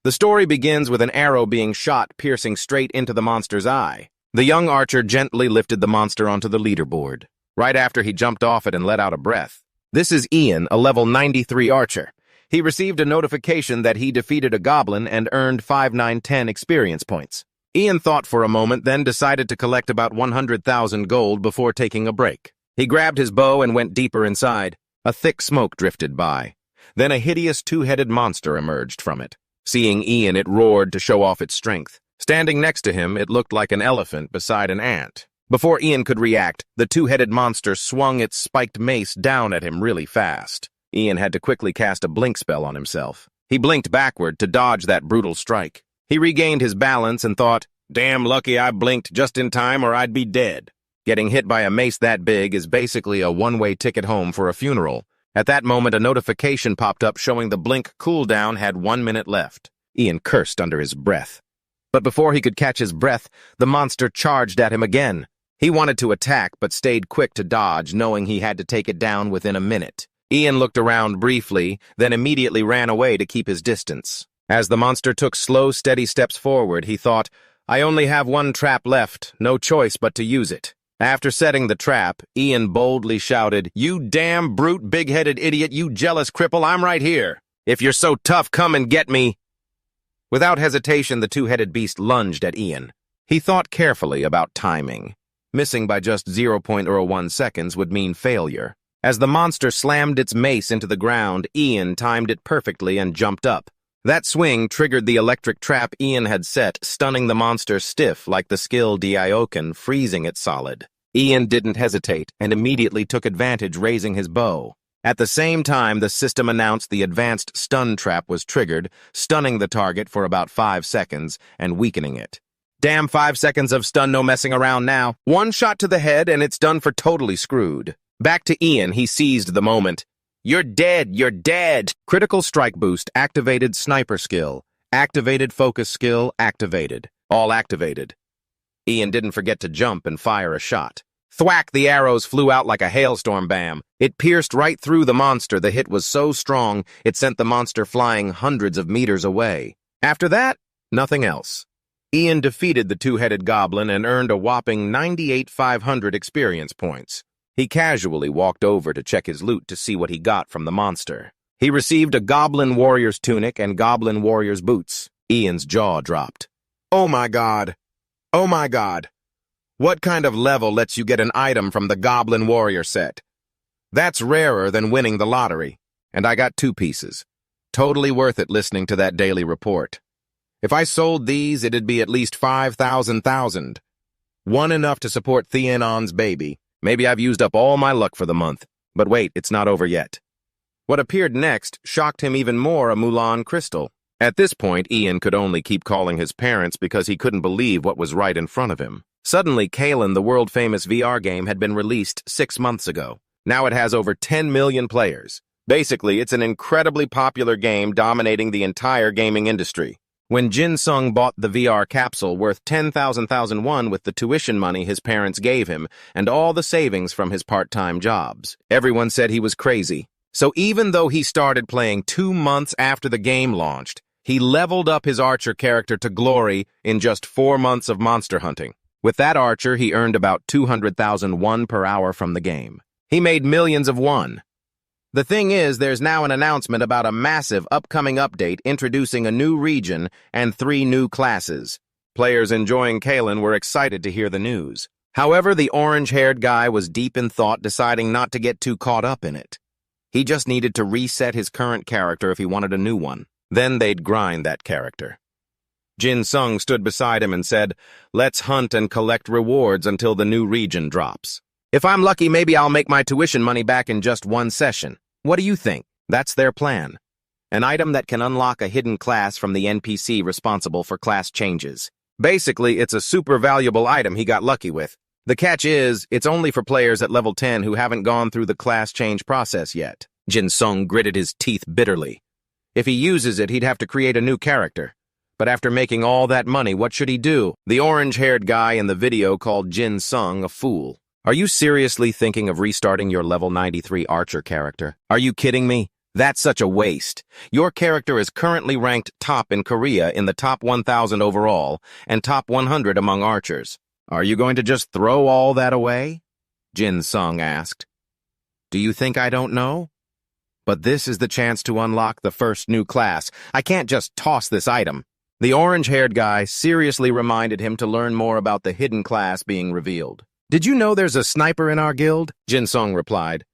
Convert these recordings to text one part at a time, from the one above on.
The story begins with an arrow being shot piercing straight into the monster's eye. The young archer gently lifted the monster onto the leaderboard. Right after he jumped off it and let out a breath. This is Ian, a level 93 archer. He received a notification that he defeated a goblin and earned 5,910 experience points. Ian thought for a moment, then decided to collect about 100,000 gold before taking a break. He grabbed his bow and went deeper inside. A thick smoke drifted by. Then a hideous two-headed monster emerged from it. Seeing Ian, it roared to show off its strength. Standing next to him, it looked like an elephant beside an ant. Before Ian could react, the two-headed monster swung its spiked mace down at him really fast. Ian had to quickly cast a blink spell on himself. He blinked backward to dodge that brutal strike. He regained his balance and thought, "Damn lucky I blinked just in time or I'd be dead." Getting hit by a mace that big is basically a one-way ticket home for a funeral. At that moment, a notification popped up showing the blink cooldown had 1 minute left. Ian cursed under his breath. But before he could catch his breath, the monster charged at him again. He wanted to attack, but stayed quick to dodge, knowing he had to take it down within a minute. Ian looked around briefly, then immediately ran away to keep his distance. As the monster took slow, steady steps forward, he thought, "I only have one trap left, no choice but to use it." After setting the trap, Ian boldly shouted, "You damn brute, big-headed idiot, you jealous cripple, I'm right here. If you're so tough, come and get me." Without hesitation, the two-headed beast lunged at Ian. He thought carefully about timing. Missing by just 0.01 seconds would mean failure. As the monster slammed its mace into the ground, Ian timed it perfectly and jumped up. That swing triggered the electric trap Ian had set, stunning the monster stiff like the skill Dioken, freezing it solid. Ian didn't hesitate and immediately took advantage, raising his bow. At the same time, the system announced the advanced stun trap was triggered, stunning the target for about 5 seconds and weakening it. Damn, 5 seconds of stun, no messing around now. One shot to the head and it's done for totally screwed. Back to Ian, he seized the moment. "You're dead, you're dead!" Critical strike boost, activated sniper skill, activated focus skill, activated. All activated. Ian didn't forget to jump and fire a shot. Thwack, the arrows flew out like a hailstorm bam. It pierced right through the monster. The hit was so strong, it sent the monster flying hundreds of meters away. After that, nothing else. Ian defeated the two-headed goblin and earned a whopping 98,500 experience points. He casually walked over to check his loot to see what he got from the monster. He received a goblin warrior's tunic and goblin warrior's boots. Ian's jaw dropped. "Oh my god. Oh my god. What kind of level lets you get an item from the goblin warrior set? That's rarer than winning the lottery. And I got 2 pieces. Totally worth it listening to that daily report. If I sold these, it'd be at least 5,000. One enough to support Theanon's baby. Maybe I've used up all my luck for the month. But wait, it's not over yet." What appeared next shocked him even more, a Mulan crystal. At this point, Ian could only keep calling his parents because he couldn't believe what was right in front of him. Suddenly, Kalen, the world-famous VR game, had been released 6 months ago. Now it has over 10 million players. Basically, it's an incredibly popular game dominating the entire gaming industry. When Jin Sung bought the VR capsule worth 10,000 won with the tuition money his parents gave him and all the savings from his part-time jobs, everyone said he was crazy. So even though he started playing 2 months after the game launched, he leveled up his archer character to glory in just 4 months of monster hunting. With that archer, he earned about 200,000 won per hour from the game. He made millions of won. The thing is, there's now an announcement about a massive upcoming update introducing a new region and 3 new classes. Players enjoying Kalen were excited to hear the news. However, the orange-haired guy was deep in thought, deciding not to get too caught up in it. He just needed to reset his current character if he wanted a new one. Then they'd grind that character. Jin Sung stood beside him and said, "Let's hunt and collect rewards until the new region drops. If I'm lucky, maybe I'll make my tuition money back in just 1 session. What do you think?" That's their plan. An item that can unlock a hidden class from the NPC responsible for class changes. Basically, it's a super valuable item he got lucky with. The catch is, it's only for players at level 10 who haven't gone through the class change process yet. Jin Sung gritted his teeth bitterly. If he uses it, he'd have to create a new character. But after making all that money, what should he do? The orange-haired guy in the video called Jin Sung a fool. "Are you seriously thinking of restarting your level 93 archer character? Are you kidding me? That's such a waste. Your character is currently ranked top in Korea in the top 1,000 overall and top 100 among archers. Are you going to just throw all that away? Jin Sung asked. Do you think I don't know? But this is the chance to unlock the first new class. I can't just toss this item. The orange-haired guy seriously reminded him to learn more about the hidden class being revealed. Did you know there's a sniper in our guild? Jin Sung replied.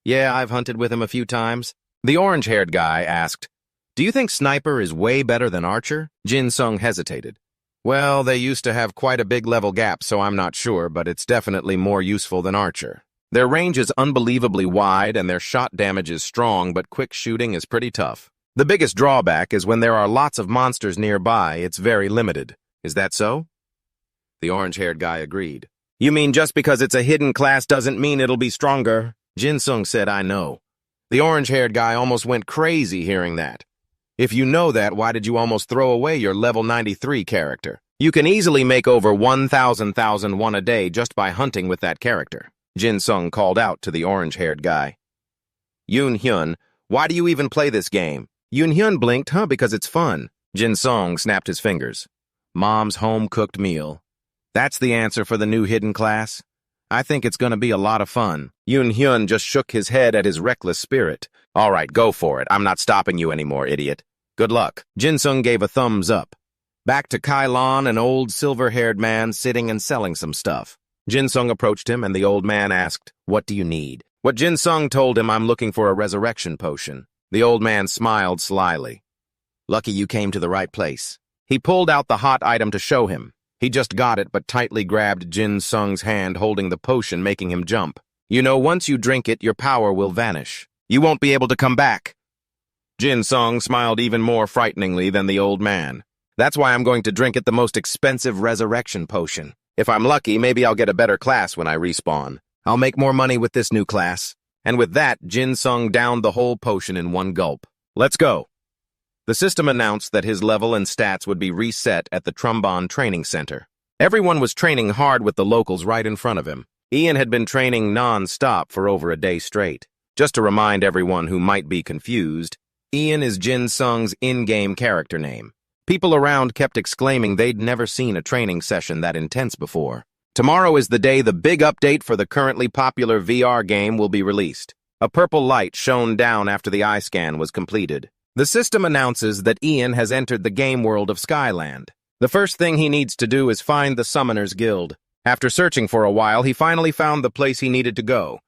Yeah, I've hunted with him a few times. The orange-haired guy asked, Do you think sniper is way better than archer? Jin Sung hesitated. Well, they used to have quite a big level gap, so I'm not sure, but it's definitely more useful than archer. Their range is unbelievably wide, and their shot damage is strong, but quick shooting is pretty tough. The biggest drawback is when there are lots of monsters nearby, it's very limited. Is that so? The orange-haired guy agreed. You mean just because it's a hidden class doesn't mean it'll be stronger? Jin Sung said, I know. The orange-haired guy almost went crazy hearing that. If you know that, why did you almost throw away your level 93 character? You can easily make over 1,000 a day just by hunting with that character. Jin Sung called out to the orange-haired guy. Yoon Hyun, why do you even play this game? Yoon Hyun blinked, because it's fun. Jin Sung snapped his fingers. Mom's home-cooked meal. That's the answer for the new hidden class? I think it's going to be a lot of fun. Yoon Hyun just shook his head at his reckless spirit. All right, go for it. I'm not stopping you anymore, idiot. Good luck. Jin Sung gave a thumbs up. Back to Kylon, an old silver-haired man sitting and selling some stuff. Jin Sung approached him, and the old man asked, What do you need? What Jin Sung told him, I'm looking for a resurrection potion. The old man smiled slyly. Lucky you came to the right place. He pulled out the hot item to show him. He just got it, but tightly grabbed Jin Sung's hand, holding the potion, making him jump. You know, once you drink it, your power will vanish. You won't be able to come back. Jin Sung smiled even more frighteningly than the old man. That's why I'm going to drink it, the most expensive resurrection potion. If I'm lucky, maybe I'll get a better class when I respawn. I'll make more money with this new class. And with that, Jin Sung downed the whole potion in one gulp. Let's go. The system announced that his level and stats would be reset at the Trombon Training Center. Everyone was training hard with the locals right in front of him. Ian had been training non-stop for over a day straight. Just to remind everyone who might be confused, Ian is Jin Sung's in-game character name. People around kept exclaiming they'd never seen a training session that intense before. Tomorrow is the day the big update for the currently popular VR game will be released. A purple light shone down after the eye scan was completed. The system announces that Ian has entered the game world of Skyland. The first thing he needs to do is find the Summoners Guild. After searching for a while, he finally found the place he needed to go.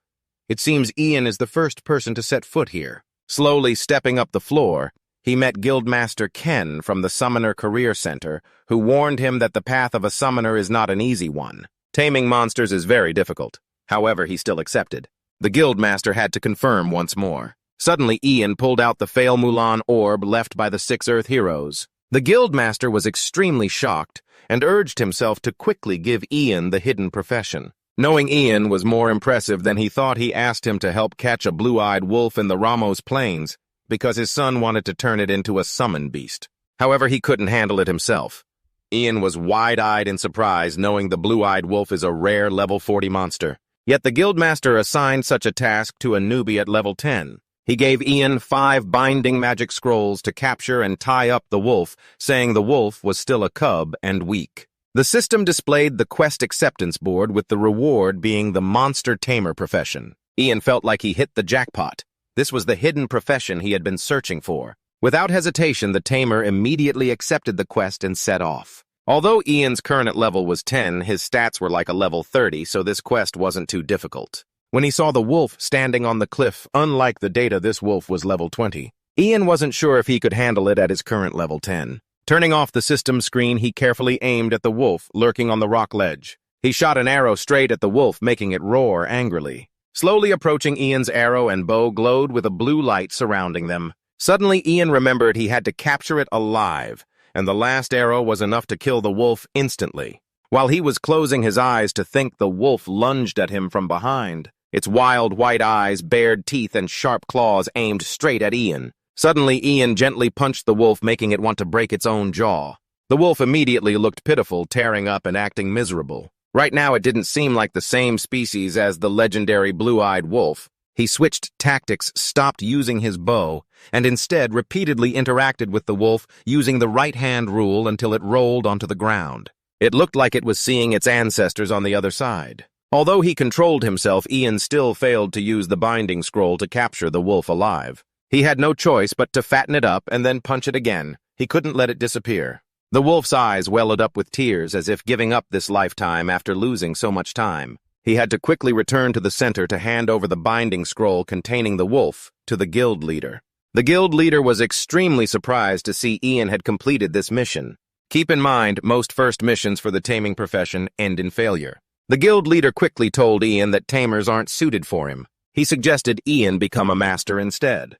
It seems Ian is the first person to set foot here. Slowly stepping up the floor, he met Guildmaster Ken from the Summoner Career Center, who warned him that the path of a summoner is not an easy one. Taming monsters is very difficult. However, he still accepted. The Guildmaster had to confirm once more. Suddenly, Ian pulled out the Fail Mulan orb left by the 6 Earth heroes. The Guildmaster was extremely shocked and urged himself to quickly give Ian the hidden profession. Knowing Ian was more impressive than he thought, he asked him to help catch a blue-eyed wolf in the Ramos Plains because his son wanted to turn it into a summon beast. However, he couldn't handle it himself. Ian was wide-eyed in surprise, knowing the blue-eyed wolf is a rare level 40 monster. Yet the Guildmaster assigned such a task to a newbie at level 10. He gave Ian 5 binding magic scrolls to capture and tie up the wolf, saying the wolf was still a cub and weak. The system displayed the quest acceptance board, with the reward being the monster tamer profession. Ian felt like he hit the jackpot. This was the hidden profession he had been searching for. Without hesitation, the tamer immediately accepted the quest and set off. Although Ian's current level was 10, his stats were like a level 30, so this quest wasn't too difficult. When he saw the wolf standing on the cliff, unlike the data, this wolf was level 20. Ian wasn't sure if he could handle it at his current level 10. Turning off the system screen, he carefully aimed at the wolf lurking on the rock ledge. He shot an arrow straight at the wolf, making it roar angrily. Slowly approaching, Ian's arrow and bow glowed with a blue light surrounding them. Suddenly, Ian remembered he had to capture it alive, and the last arrow was enough to kill the wolf instantly. While he was closing his eyes to think, the wolf lunged at him from behind. Its wild white eyes, bared teeth, and sharp claws aimed straight at Ian. Suddenly, Ian gently punched the wolf, making it want to break its own jaw. The wolf immediately looked pitiful, tearing up and acting miserable. Right now, it didn't seem like the same species as the legendary blue-eyed wolf. He switched tactics, stopped using his bow, and instead repeatedly interacted with the wolf using the right-hand rule until it rolled onto the ground. It looked like it was seeing its ancestors on the other side. Although he controlled himself, Ian still failed to use the binding scroll to capture the wolf alive. He had no choice but to fatten it up and then punch it again. He couldn't let it disappear. The wolf's eyes welled up with tears as if giving up this lifetime after losing so much time. He had to quickly return to the center to hand over the binding scroll containing the wolf to the guild leader. The guild leader was extremely surprised to see Ian had completed this mission. Keep in mind, most first missions for the taming profession end in failure. The guild leader quickly told Ian that tamers aren't suited for him. He suggested Ian become a master instead.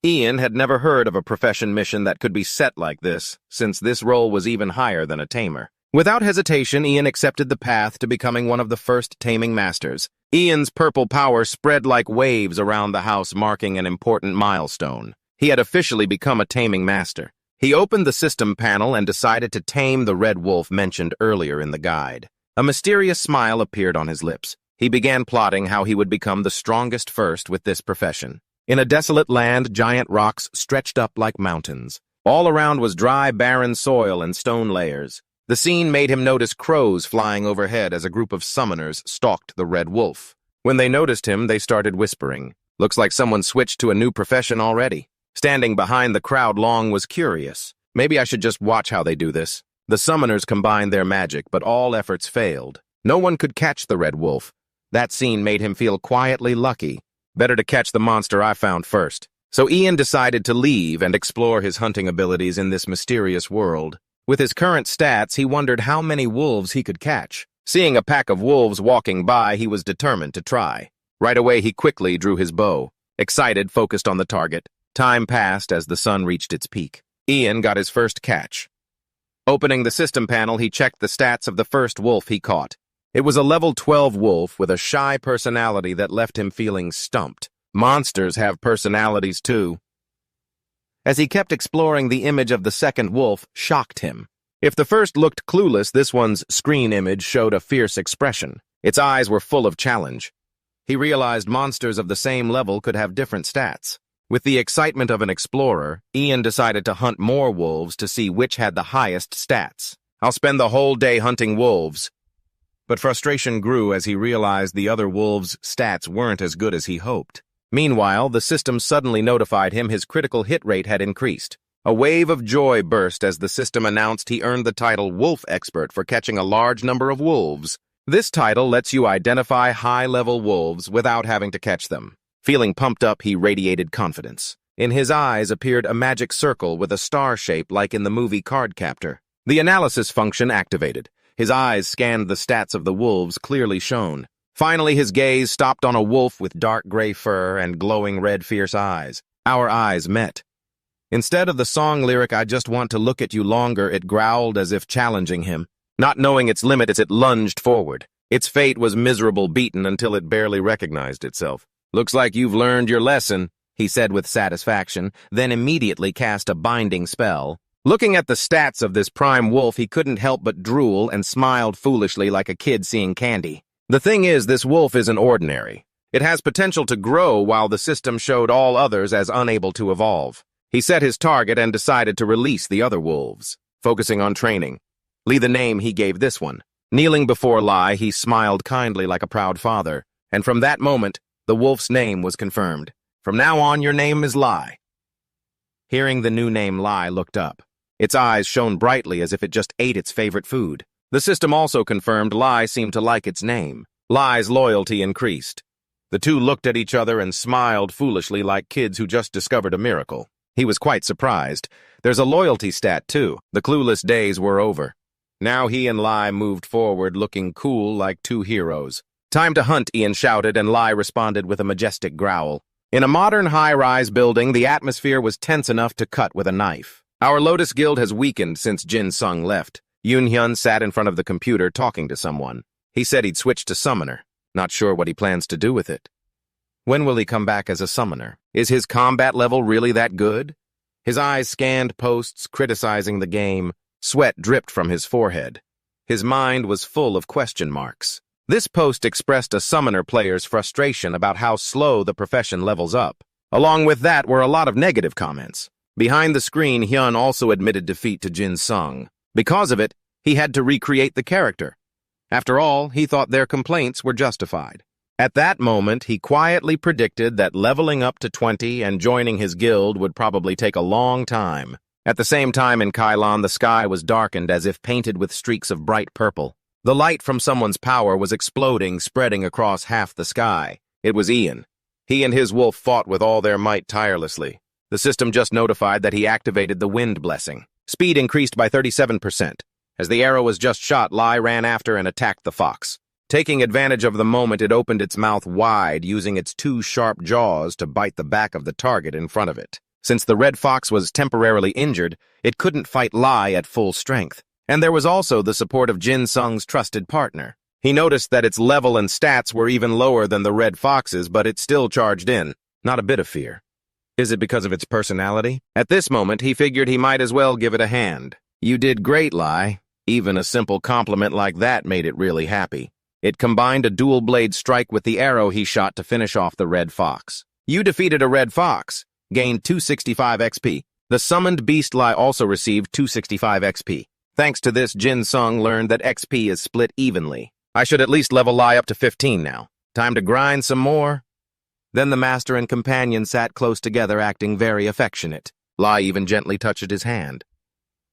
Ian had never heard of a profession mission that could be set like this, since this role was even higher than a tamer. Without hesitation, Ian accepted the path to becoming one of the first taming masters. Ian's purple power spread like waves around the house, marking an important milestone. He had officially become a taming master. He opened the system panel and decided to tame the red wolf mentioned earlier in the guide. A mysterious smile appeared on his lips. He began plotting how he would become the strongest first with this profession. In a desolate land, giant rocks stretched up like mountains. All around was dry, barren soil and stone layers. The scene made him notice crows flying overhead as a group of summoners stalked the red wolf. When they noticed him, they started whispering. Looks like someone switched to a new profession already. Standing behind the crowd, Long was curious. Maybe I should just watch how they do this. The summoners combined their magic, but all efforts failed. No one could catch the red wolf. That scene made him feel quietly lucky. Better to catch the monster I found first. So Ian decided to leave and explore his hunting abilities in this mysterious world. With his current stats, he wondered how many wolves he could catch. Seeing a pack of wolves walking by, he was determined to try. Right away, he quickly drew his bow. Excited, focused on the target. Time passed as the sun reached its peak. Ian got his first catch. Opening the system panel, he checked the stats of the first wolf he caught. It was a level 12 wolf with a shy personality that left him feeling stumped. Monsters have personalities too. As he kept exploring, the image of the second wolf shocked him. If the first looked clueless, this one's screen image showed a fierce expression. Its eyes were full of challenge. He realized monsters of the same level could have different stats. With the excitement of an explorer, Ian decided to hunt more wolves to see which had the highest stats. I'll spend the whole day hunting wolves. But frustration grew as he realized the other wolves' stats weren't as good as he hoped. Meanwhile, the system suddenly notified him his critical hit rate had increased. A wave of joy burst as the system announced he earned the title Wolf Expert for catching a large number of wolves. This title lets you identify high-level wolves without having to catch them. Feeling pumped up, he radiated confidence. In his eyes appeared a magic circle with a star shape like in the movie Cardcaptor. The analysis function activated. His eyes scanned the stats of the wolves clearly shown. Finally, his gaze stopped on a wolf with dark gray fur and glowing red fierce eyes. Our eyes met. Instead of the song lyric, "I just want to look at you longer," it growled as if challenging him. Not knowing its limits, it lunged forward. Its fate was miserable, beaten until it barely recognized itself. "Looks like you've learned your lesson," he said with satisfaction, then immediately cast a binding spell. Looking at the stats of this prime wolf, he couldn't help but drool and smiled foolishly like a kid seeing candy. The thing is, this wolf isn't ordinary. It has potential to grow while the system showed all others as unable to evolve. He set his target and decided to release the other wolves, focusing on training. Lee the name he gave this one. Kneeling before Lai, he smiled kindly like a proud father, and from that moment, the wolf's name was confirmed. "From now on, your name is Lai." Hearing the new name, Lai looked up. Its eyes shone brightly as if it just ate its favorite food. The system also confirmed Lai seemed to like its name. Lai's loyalty increased. The two looked at each other and smiled foolishly like kids who just discovered a miracle. He was quite surprised. There's a loyalty stat, too. The clueless days were over. Now he and Lai moved forward, looking cool like two heroes. "Time to hunt," Ian shouted, and Lai responded with a majestic growl. In a modern high-rise building, the atmosphere was tense enough to cut with a knife. Our Lotus Guild has weakened since Jin Sung left. Yoon Hyun sat in front of the computer talking to someone. He said he'd switch to Summoner. Not sure what he plans to do with it. When will he come back as a Summoner? Is his combat level really that good? His eyes scanned posts criticizing the game. Sweat dripped from his forehead. His mind was full of question marks. This post expressed a summoner player's frustration about how slow the profession levels up. Along with that were a lot of negative comments. Behind the screen, Hyun also admitted defeat to Jin Sung. Because of it, he had to recreate the character. After all, he thought their complaints were justified. At that moment, he quietly predicted that leveling up to 20 and joining his guild would probably take a long time. At the same time in Kylon, the sky was darkened as if painted with streaks of bright purple. The light from someone's power was exploding, spreading across half the sky. It was Ian. He and his wolf fought with all their might tirelessly. The system just notified that he activated the wind blessing. Speed increased by 37%. As the arrow was just shot, Lai ran after and attacked the fox. Taking advantage of the moment, it opened its mouth wide, using its two sharp jaws to bite the back of the target in front of it. Since the red fox was temporarily injured, it couldn't fight Lai at full strength. And there was also the support of Jin Sung's trusted partner. He noticed that its level and stats were even lower than the red fox's, but it still charged in. Not a bit of fear. Is it because of its personality? At this moment, he figured he might as well give it a hand. You did great, Lai. Even a simple compliment like that made it really happy. It combined a dual-blade strike with the arrow he shot to finish off the red fox. You defeated a red fox, gained 265 XP. The summoned beast Lai also received 265 XP. Thanks to this, Jin Sung learned that XP is split evenly. I should at least level Lai up to 15 now. Time to grind some more. Then the master and companion sat close together, acting very affectionate. Lai even gently touched his hand.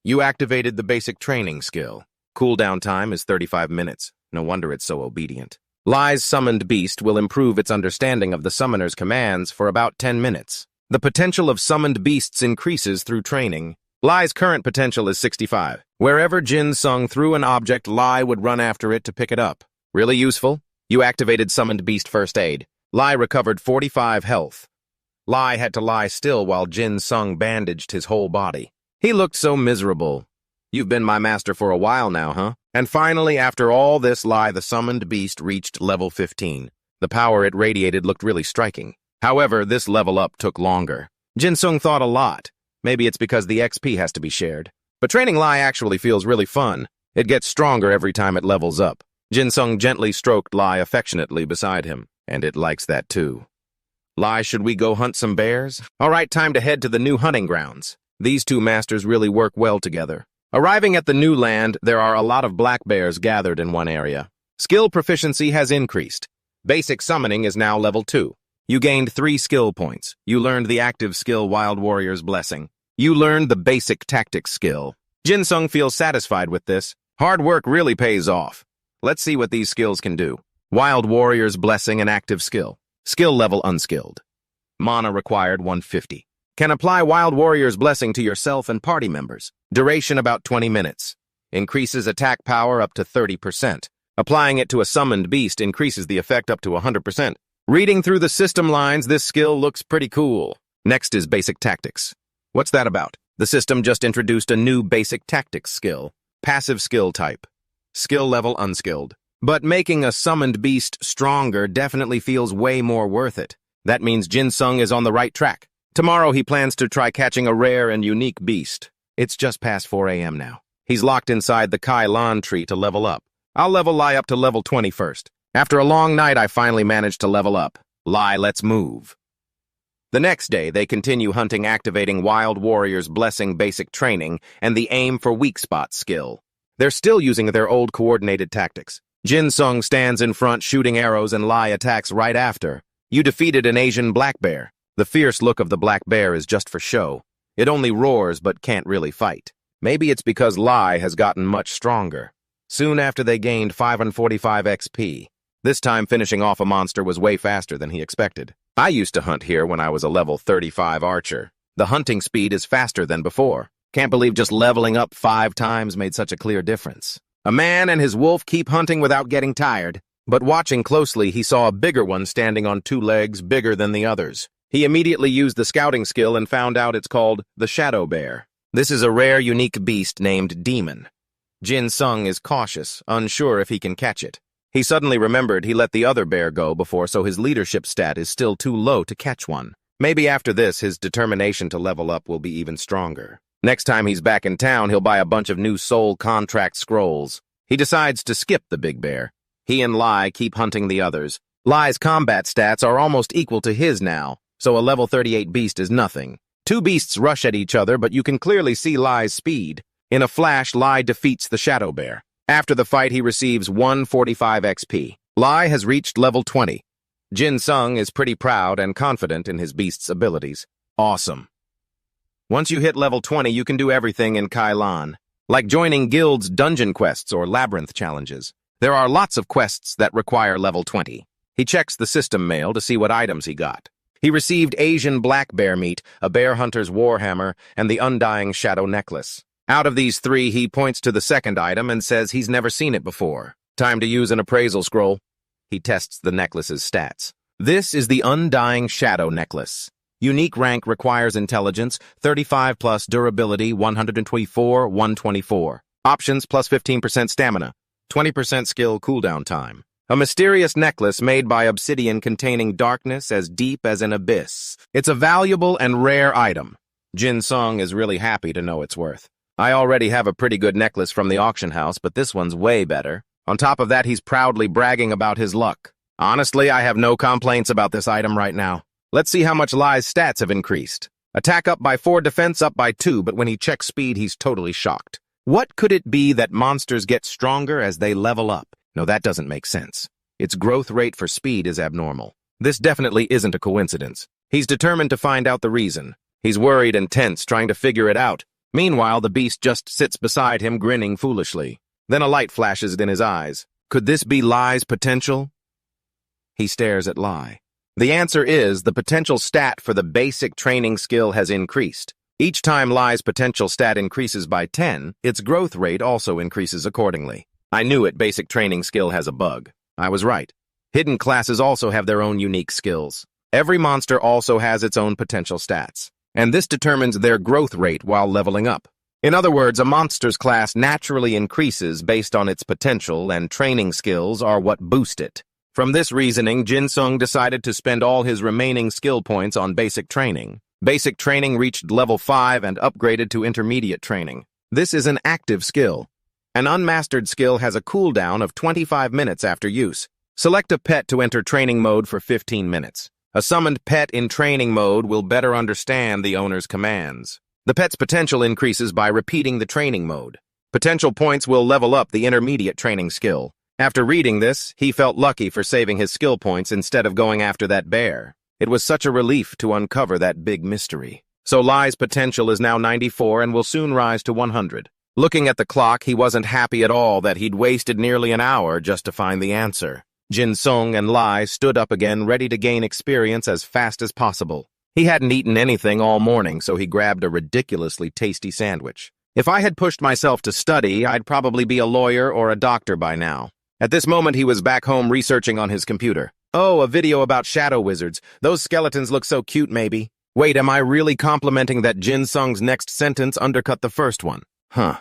You activated the basic training skill. Cooldown time is 35 minutes. No wonder it's so obedient. Lai's summoned beast will improve its understanding of the summoner's commands for about 10 minutes. The potential of summoned beasts increases through training. Lai's current potential is 65. Wherever Jin Sung threw an object, Lai would run after it to pick it up. Really useful? You activated summoned beast first aid. Lai recovered 45 health. Lai had to lie still while Jin Sung bandaged his whole body. He looked so miserable. You've been my master for a while now, huh? And finally, after all this, Lai the summoned beast reached level 15. The power it radiated looked really striking. However, this level up took longer. Jin Sung thought a lot. Maybe it's because the XP has to be shared. But training Lai actually feels really fun. It gets stronger every time it levels up. Jin Sung gently stroked Lai affectionately beside him, and it likes that too. Lai, should we go hunt some bears? All right, time to head to the new hunting grounds. These two masters really work well together. Arriving at the new land, there are a lot of black bears gathered in one area. Skill proficiency has increased. Basic summoning is now level 2. You gained 3 skill points. You learned the active skill Wild Warrior's Blessing. You learned the basic tactics skill. Jin Sung feels satisfied with this. Hard work really pays off. Let's see what these skills can do. Wild Warrior's Blessing and active skill. Skill level unskilled. Mana required 150. Can apply Wild Warrior's Blessing to yourself and party members. Duration about 20 minutes. Increases attack power up to 30%. Applying it to a summoned beast increases the effect up to 100%. Reading through the system lines, this skill looks pretty cool. Next is basic tactics. What's that about? The system just introduced a new basic tactics skill. Passive skill type. Skill level unskilled. But making a summoned beast stronger definitely feels way more worth it. That means Jin Sung is on the right track. Tomorrow he plans to try catching a rare and unique beast. It's just past 4 a.m. now. He's locked inside the Kylon tree to level up. I'll level Lai up to level 20 first. After a long night, I finally managed to level up. Lai, let's move. The next day, they continue hunting, activating Wild Warrior's Blessing basic training and the aim for weak spot skill. They're still using their old coordinated tactics. Jin Sung stands in front shooting arrows and Lai attacks right after. You defeated an Asian black bear. The fierce look of the black bear is just for show. It only roars but can't really fight. Maybe it's because Lai has gotten much stronger. Soon after they gained 545 XP. This time finishing off a monster was way faster than he expected. I used to hunt here when I was a level 35 archer. The hunting speed is faster than before. Can't believe just leveling up 5 times made such a clear difference. A man and his wolf keep hunting without getting tired. But watching closely, he saw a bigger one standing on 2 legs bigger than the others. He immediately used the scouting skill and found out it's called the Shadow Bear. This is a rare, unique beast named Demon. Jin Sung is cautious, unsure if he can catch it. He suddenly remembered he let the other bear go before, so his leadership stat is still too low to catch one. Maybe after this, his determination to level up will be even stronger. Next time he's back in town, he'll buy a bunch of new soul contract scrolls. He decides to skip the big bear. He and Lai keep hunting the others. Lai's combat stats are almost equal to his now, so a level 38 beast is nothing. Two beasts rush at each other, but you can clearly see Lai's speed. In a flash, Lai defeats the Shadow Bear. After the fight, he receives 145 XP. Lai has reached level 20. Jin Sung is pretty proud and confident in his beast's abilities. Awesome. Once you hit level 20, you can do everything in Kailan, like joining guilds' dungeon quests or labyrinth challenges. There are lots of quests that require level 20. He checks the system mail to see what items he got. He received Asian black bear meat, a bear hunter's warhammer, and the undying shadow necklace. Out of these three, he points to the second item and says he's never seen it before. Time to use an appraisal scroll. He tests the necklace's stats. This is the undying shadow necklace. Unique rank requires intelligence, 35 plus durability, 124, 124. Options plus 15% stamina, 20% skill cooldown time. A mysterious necklace made by obsidian containing darkness as deep as an abyss. It's a valuable and rare item. Jin Sung is really happy to know its worth. I already have a pretty good necklace from the auction house, but this one's way better. On top of that, he's proudly bragging about his luck. Honestly, I have no complaints about this item right now. Let's see how much Lai's stats have increased. Attack up by 4, defense up by 2, but when he checks speed, he's totally shocked. What could it be that monsters get stronger as they level up? No, that doesn't make sense. Its growth rate for speed is abnormal. This definitely isn't a coincidence. He's determined to find out the reason. He's worried and tense, trying to figure it out. Meanwhile, the beast just sits beside him, grinning foolishly. Then a light flashes in his eyes. Could this be Lai's potential? He stares at Lai. The answer is the potential stat for the basic training skill has increased. Each time Lai's potential stat increases by 10, its growth rate also increases accordingly. I knew it, basic training skill has a bug. I was right. Hidden classes also have their own unique skills. Every monster also has its own potential stats, and this determines their growth rate while leveling up. In other words, a monster's class naturally increases based on its potential, and training skills are what boost it. From this reasoning, Jin Sung decided to spend all his remaining skill points on basic training. Basic training reached level 5 and upgraded to intermediate training. This is an active skill. An unmastered skill has a cooldown of 25 minutes after use. Select a pet to enter training mode for 15 minutes. A summoned pet in training mode will better understand the owner's commands. The pet's potential increases by repeating the training mode. Potential points will level up the intermediate training skill. After reading this, he felt lucky for saving his skill points instead of going after that bear. It was such a relief to uncover that big mystery. So Lai's potential is now 94 and will soon rise to 100. Looking at the clock, he wasn't happy at all that he'd wasted nearly an hour just to find the answer. Jin Sung and Lai stood up again, ready to gain experience as fast as possible. He hadn't eaten anything all morning, so he grabbed a ridiculously tasty sandwich. If I had pushed myself to study, I'd probably be a lawyer or a doctor by now. At this moment, he was back home researching on his computer. Oh, a video about shadow wizards. Those skeletons look so cute, maybe. Wait, am I really complimenting that Jin Sung's next sentence undercut the first one? Huh.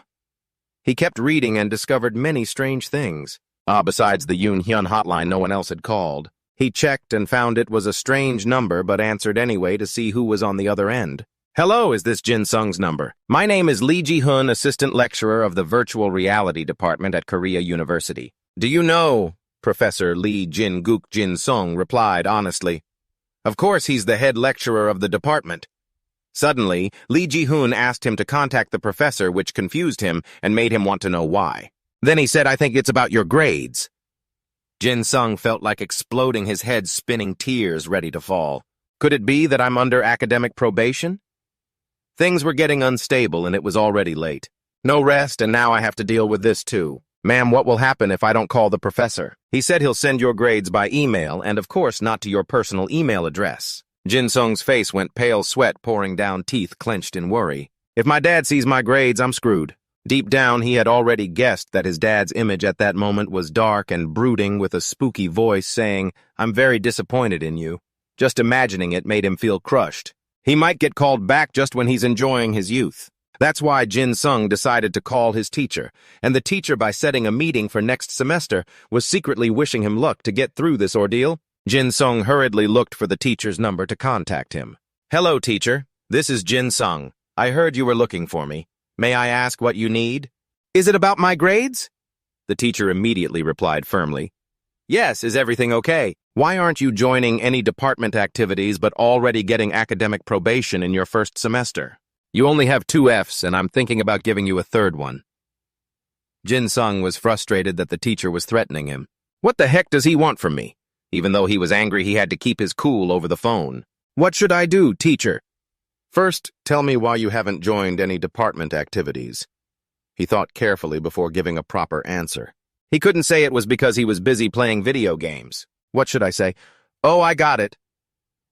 He kept reading and discovered many strange things. Besides the Yoon Hyun hotline no one else had called. He checked and found it was a strange number, but answered anyway to see who was on the other end. Hello, is this Jin Sung's number? My name is Lee Ji-hun, assistant lecturer of the virtual reality department at Korea University. Do you know? Professor Lee Jin-guk Jin Sung replied honestly. Of course he's the head lecturer of the department. Suddenly, Lee Ji-hun asked him to contact the professor, which confused him and made him want to know why. Then he said, I think it's about your grades. Jin Sung felt like exploding, his head spinning, tears ready to fall. Could it be that I'm under academic probation? Things were getting unstable and it was already late. No rest, and now I have to deal with this too. Ma'am, what will happen if I don't call the professor? He said he'll send your grades by email and, of course, not to your personal email address. Jin Sung's face went pale, sweat pouring down, teeth clenched in worry. If my dad sees my grades, I'm screwed. Deep down, he had already guessed that his dad's image at that moment was dark and brooding, with a spooky voice saying, I'm very disappointed in you. Just imagining it made him feel crushed. He might get called back just when he's enjoying his youth. That's why Jin Sung decided to call his teacher, and the teacher, by setting a meeting for next semester, was secretly wishing him luck to get through this ordeal. Jin Sung hurriedly looked for the teacher's number to contact him. Hello, teacher. This is Jin Sung. I heard you were looking for me. May I ask what you need? Is it about my grades? The teacher immediately replied firmly. Yes, is everything okay? Why aren't you joining any department activities but already getting academic probation in your first semester? You only have 2 Fs, and I'm thinking about giving you a 3rd one. Jin Sung was frustrated that the teacher was threatening him. What the heck does he want from me? Even though he was angry, he had to keep his cool over the phone. What should I do, teacher? First, tell me why you haven't joined any department activities. He thought carefully before giving a proper answer. He couldn't say it was because he was busy playing video games. What should I say? Oh, I got it.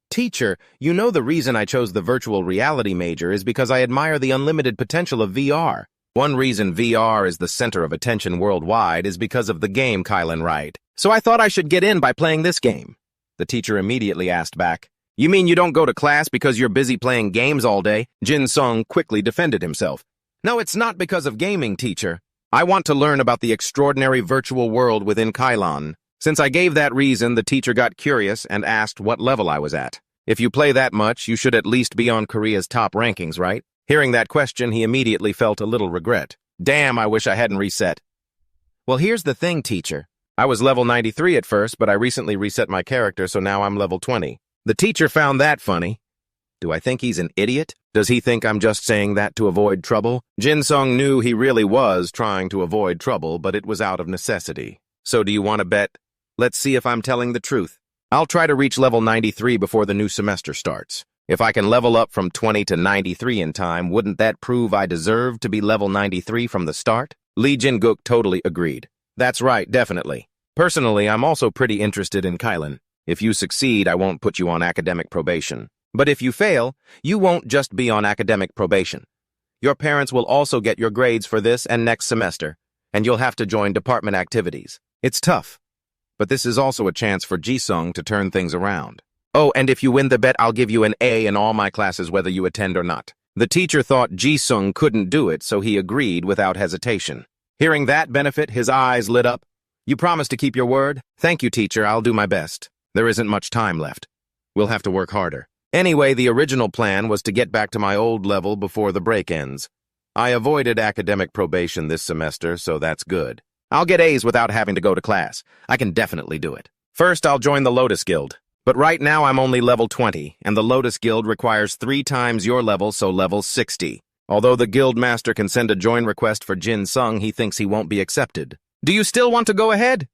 Teacher, you know the reason I chose the virtual reality major is because I admire the unlimited potential of VR. One reason VR is the center of attention worldwide is because of the game Kylan Wright. So I thought I should get in by playing this game. The teacher immediately asked back, You mean you don't go to class because you're busy playing games all day? Jin Sung quickly defended himself. No, it's not because of gaming, teacher. I want to learn about the extraordinary virtual world within Kylan. Since I gave that reason, the teacher got curious and asked what level I was at. If you play that much, you should at least be on Korea's top rankings, right? Hearing that question, he immediately felt a little regret. Damn, I wish I hadn't reset. Well, here's the thing, teacher. I was level 93 at first, but I recently reset my character, so now I'm level 20. The teacher found that funny. Do I think he's an idiot? Does he think I'm just saying that to avoid trouble? Jin Sung knew he really was trying to avoid trouble, but it was out of necessity. So do you want to bet? Let's see if I'm telling the truth. I'll try to reach level 93 before the new semester starts. If I can level up from 20 to 93 in time, wouldn't that prove I deserve to be level 93 from the start? Lee Jin-guk totally agreed. That's right, definitely. Personally, I'm also pretty interested in Kylan. If you succeed, I won't put you on academic probation. But if you fail, you won't just be on academic probation. Your parents will also get your grades for this and next semester, and you'll have to join department activities. It's tough, but this is also a chance for Ji-sung to turn things around. Oh, and if you win the bet, I'll give you an A in all my classes whether you attend or not. The teacher thought Ji-sung couldn't do it, so he agreed without hesitation. Hearing that benefit, his eyes lit up. You promise to keep your word? Thank you, teacher. I'll do my best. There isn't much time left. We'll have to work harder. Anyway, the original plan was to get back to my old level before the break ends. I avoided academic probation this semester, so that's good. I'll get A's without having to go to class. I can definitely do it. First, I'll join the Lotus Guild. But right now, I'm only level 20, and the Lotus Guild requires 3 times your level, so level 60. Although the guild master can send a join request for Jin Sung, he thinks he won't be accepted. Do you still want to go ahead?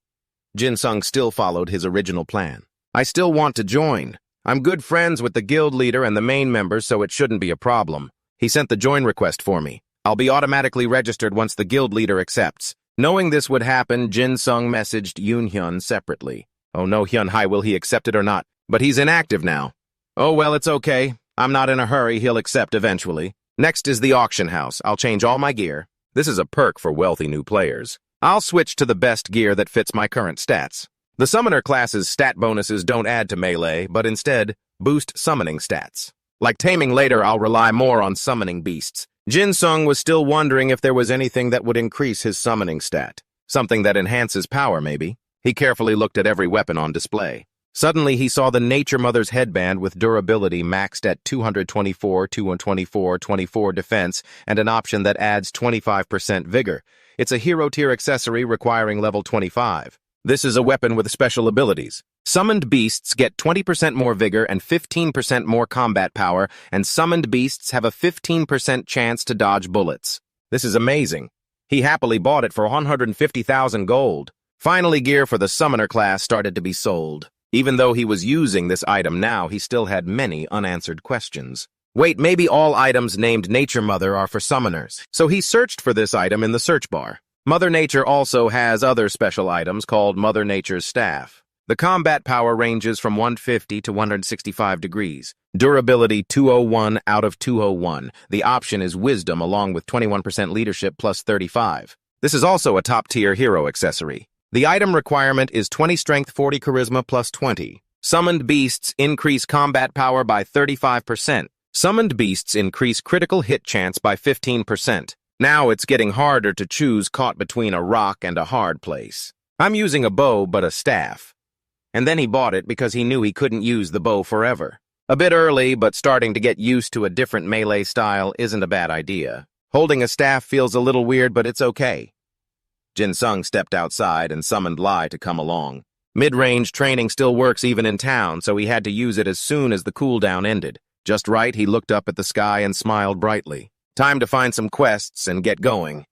Jin Sung still followed his original plan. I still want to join. I'm good friends with the guild leader and the main members, so it shouldn't be a problem. He sent the join request for me. I'll be automatically registered once the guild leader accepts. Knowing this would happen, Jin Sung messaged Yoon Hyun separately. Oh no, Hyun Hai, will he accept it or not? But he's inactive now. Oh well, it's okay. I'm not in a hurry, he'll accept eventually. Next is the auction house. I'll change all my gear. This is a perk for wealthy new players. I'll switch to the best gear that fits my current stats. The summoner class's stat bonuses don't add to melee, but instead boost summoning stats. Like taming later, I'll rely more on summoning beasts. Jin Sung was still wondering if there was anything that would increase his summoning stat. Something that enhances power, maybe. He carefully looked at every weapon on display. Suddenly, he saw the Nature Mother's headband with durability maxed at 224, 224, 24 defense, and an option that adds 25% vigor. It's a hero-tier accessory requiring level 25. This is a weapon with special abilities. Summoned beasts get 20% more vigor and 15% more combat power, and summoned beasts have a 15% chance to dodge bullets. This is amazing. He happily bought it for 150,000 gold. Finally, gear for the summoner class started to be sold. Even though he was using this item now, he still had many unanswered questions. Wait, maybe all items named Nature Mother are for summoners. So he searched for this item in the search bar. Mother Nature also has other special items called Mother Nature's Staff. The combat power ranges from 150 to 165 degrees. Durability 201 out of 201. The option is Wisdom along with 21% Leadership plus 35. This is also a top-tier hero accessory. The item requirement is 20 Strength, 40 Charisma plus 20. Summoned Beasts increase combat power by 35%. Summoned Beasts increase critical hit chance by 15%. Now it's getting harder to choose caught between a rock and a hard place. I'm using a bow, but a staff. And then he bought it because he knew he couldn't use the bow forever. A bit early, but starting to get used to a different melee style isn't a bad idea. Holding a staff feels a little weird, but it's okay. Jin Sung stepped outside and summoned Lai to come along. Mid-range training still works even in town, so he had to use it as soon as the cooldown ended. Just right, he looked up at the sky and smiled brightly. Time to find some quests and get going.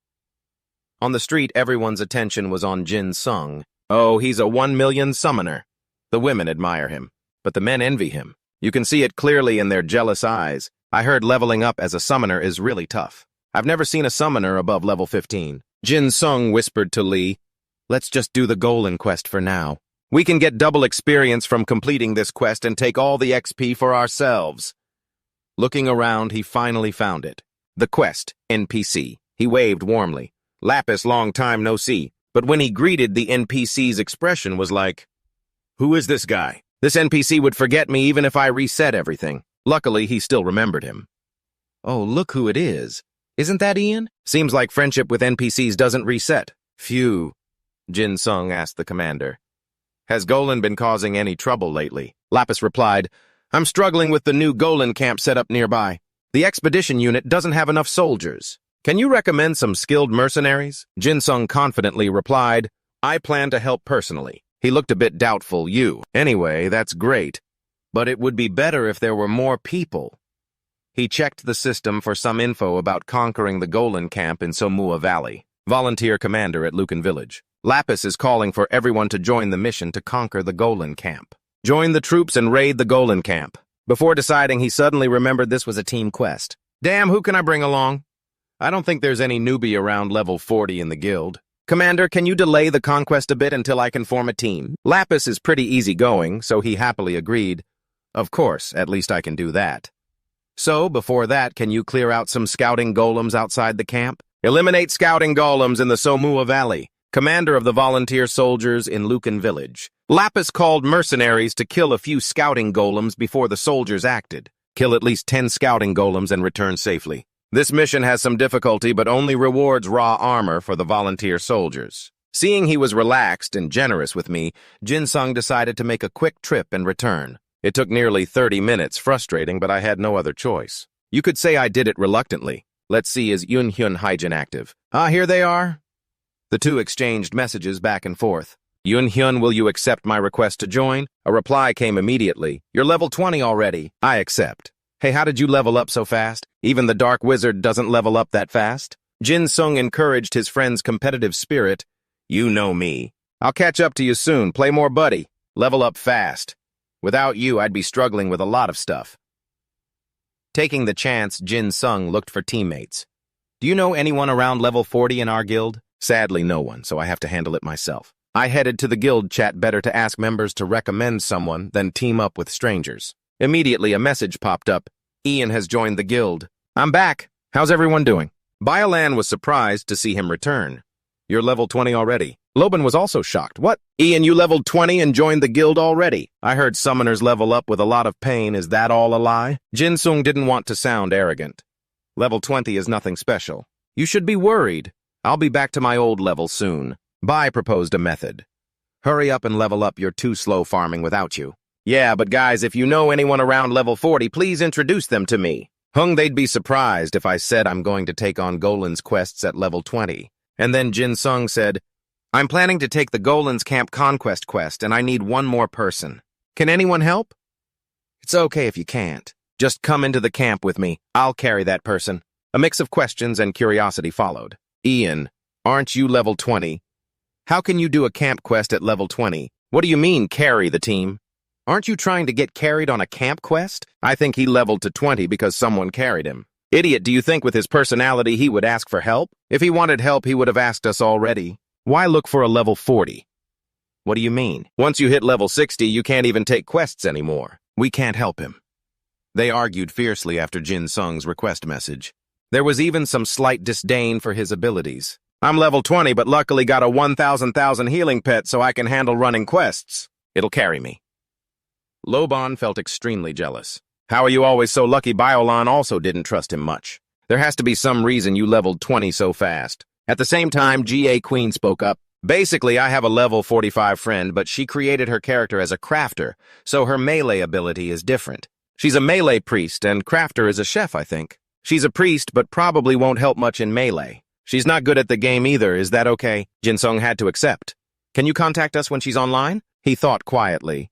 On the street, everyone's attention was on Jin Sung. Oh, he's a 1 million summoner. The women admire him, but the men envy him. You can see it clearly in their jealous eyes. I heard leveling up as a summoner is really tough. I've never seen a summoner above level 15. Jin Sung whispered to Lee, "Let's just do the Golan quest for now. We can get double experience from completing this quest and take all the XP for ourselves." Looking around, he finally found it. The quest, NPC. He waved warmly. "Lapis, long time no see." But when he greeted, the NPC's expression was like, "Who is this guy? This NPC would forget me even if I reset everything." Luckily, he still remembered him. "Oh, look who it is. Isn't that Ian? Seems like friendship with NPCs doesn't reset." "Phew," Jin Sung asked the commander. "Has Golan been causing any trouble lately?" Lapis replied, "I'm struggling with the new Golan camp set up nearby. The expedition unit doesn't have enough soldiers. Can you recommend some skilled mercenaries?" Jin Sung confidently replied, "I plan to help personally." He looked a bit doubtful. "You? Anyway, that's great. But it would be better if there were more people." He checked the system for some info about conquering the Golan camp in Somua Valley. Volunteer commander at Lucan Village. Lapis is calling for everyone to join the mission to conquer the Golan camp. Join the troops and raid the Golan camp. Before deciding, he suddenly remembered this was a team quest. "Damn, who can I bring along? I don't think there's any newbie around level 40 in the guild. Commander, can you delay the conquest a bit until I can form a team?" Lapis is pretty easygoing, so he happily agreed. "Of course, at least I can do that. So, before that, can you clear out some scouting golems outside the camp? Eliminate scouting golems in the Somua Valley." Commander of the volunteer soldiers in Lucan Village. Lapis called mercenaries to kill a few scouting golems before the soldiers acted. Kill at least 10 scouting golems and return safely. This mission has some difficulty, but only rewards raw armor for the volunteer soldiers. Seeing he was relaxed and generous with me, Jin Sung decided to make a quick trip and return. It took nearly 30 minutes, frustrating, but I had no other choice. You could say I did it reluctantly. Let's see, is Yun Hyun Hyjin active? Ah, here they are. The two exchanged messages back and forth. "Yun Hyun, will you accept my request to join?" A reply came immediately. "You're level 20 already. I accept." "Hey, how did you level up so fast? Even the Dark Wizard doesn't level up that fast." Jin Sung encouraged his friend's competitive spirit. "You know me. I'll catch up to you soon. Play more buddy. Level up fast. Without you, I'd be struggling with a lot of stuff." Taking the chance, Jin Sung looked for teammates. "Do you know anyone around level 40 in our guild?" Sadly, no one, so I have to handle it myself. I headed to the guild chat. Better to ask members to recommend someone than team up with strangers. Immediately, a message popped up. "Ian has joined the guild." "I'm back. How's everyone doing?" Biolan was surprised to see him return. "You're level 20 already." Loban was also shocked. "What? Ian, you leveled 20 and joined the guild already? I heard summoners level up with a lot of pain. Is that all a lie?" Jin Sung didn't want to sound arrogant. "Level 20 is nothing special. You should be worried. I'll be back to my old level soon." Bai proposed a method. "Hurry up and level up. You're too slow farming without you." "Yeah, but guys, if you know anyone around level 40, please introduce them to me." They'd be surprised if I said I'm going to take on Golan's quests at level 20. And then Jin Sung said, "I'm planning to take the Golan's Camp Conquest quest, and I need one more person. Can anyone help?" "It's okay if you can't. Just come into the camp with me. I'll carry that person." A mix of questions and curiosity followed. "Ian, aren't you level 20? How can you do a camp quest at level 20? What do you mean, carry the team? Aren't you trying to get carried on a camp quest?" "I think he leveled to 20 because someone carried him." "Idiot, do you think with his personality he would ask for help? If he wanted help, he would have asked us already. Why look for a level 40? "What do you mean? Once you hit level 60, you can't even take quests anymore. We can't help him." They argued fiercely after Jin Sung's request message. There was even some slight disdain for his abilities. "I'm level 20, but luckily got a 1,000 healing pet so I can handle running quests. It'll carry me." Loban felt extremely jealous. "How are you always so lucky?" Biolan also didn't trust him much. "There has to be some reason you leveled 20 so fast." At the same time, G.A. Queen spoke up. "Basically, I have a level 45 friend, but she created her character as a crafter, so her melee ability is different. She's a melee priest, and crafter is a chef, I think. She's a priest, but probably won't help much in melee. She's not good at the game either. Is that okay?" Jin Sung had to accept. "Can you contact us when she's online?" He thought quietly.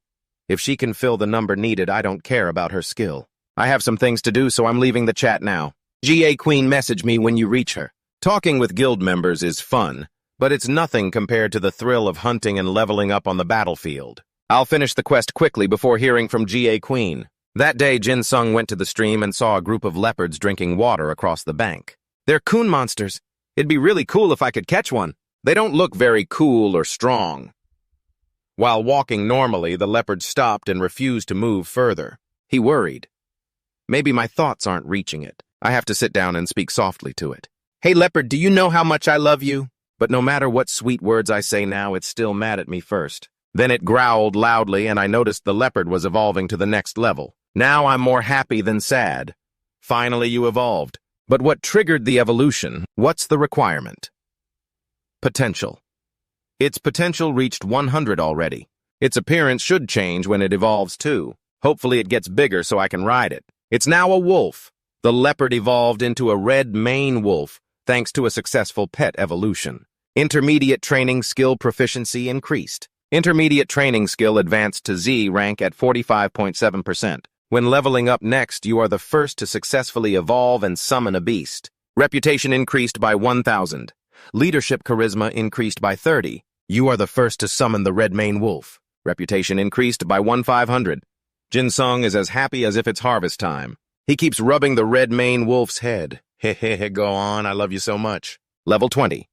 If she can fill the number needed, I don't care about her skill. I have some things to do, so I'm leaving the chat now. GA Queen, message me when you reach her. Talking with guild members is fun, but it's nothing compared to the thrill of hunting and leveling up on the battlefield. I'll finish the quest quickly before hearing from GA Queen. That day, Jin Sung went to the stream and saw a group of leopards drinking water across the bank. They're coon monsters. It'd be really cool if I could catch one. They don't look very cool or strong. While walking normally, the leopard stopped and refused to move further. He worried. Maybe my thoughts aren't reaching it. I have to sit down and speak softly to it. Hey, leopard, do you know how much I love you? But no matter what sweet words I say now, it's still mad at me first. Then it growled loudly, and I noticed the leopard was evolving to the next level. Now I'm more happy than sad. Finally, you evolved. But what triggered the evolution? What's the requirement? Potential. Its potential reached 100 already. Its appearance should change when it evolves too. Hopefully it gets bigger so I can ride it. It's now a wolf. The leopard evolved into a red mane wolf, thanks to a successful pet evolution. Intermediate training skill proficiency increased. Intermediate training skill advanced to Z rank at 45.7%. When leveling up next, you are the first to successfully evolve and summon a beast. Reputation increased by 1,000. Leadership charisma increased by 30. You are the first to summon the red mane wolf. Reputation increased by 1,500. Jin Sung is as happy as if it's harvest time. He keeps rubbing the red mane wolf's head. Hehehe, go on, I love you so much. Level 20.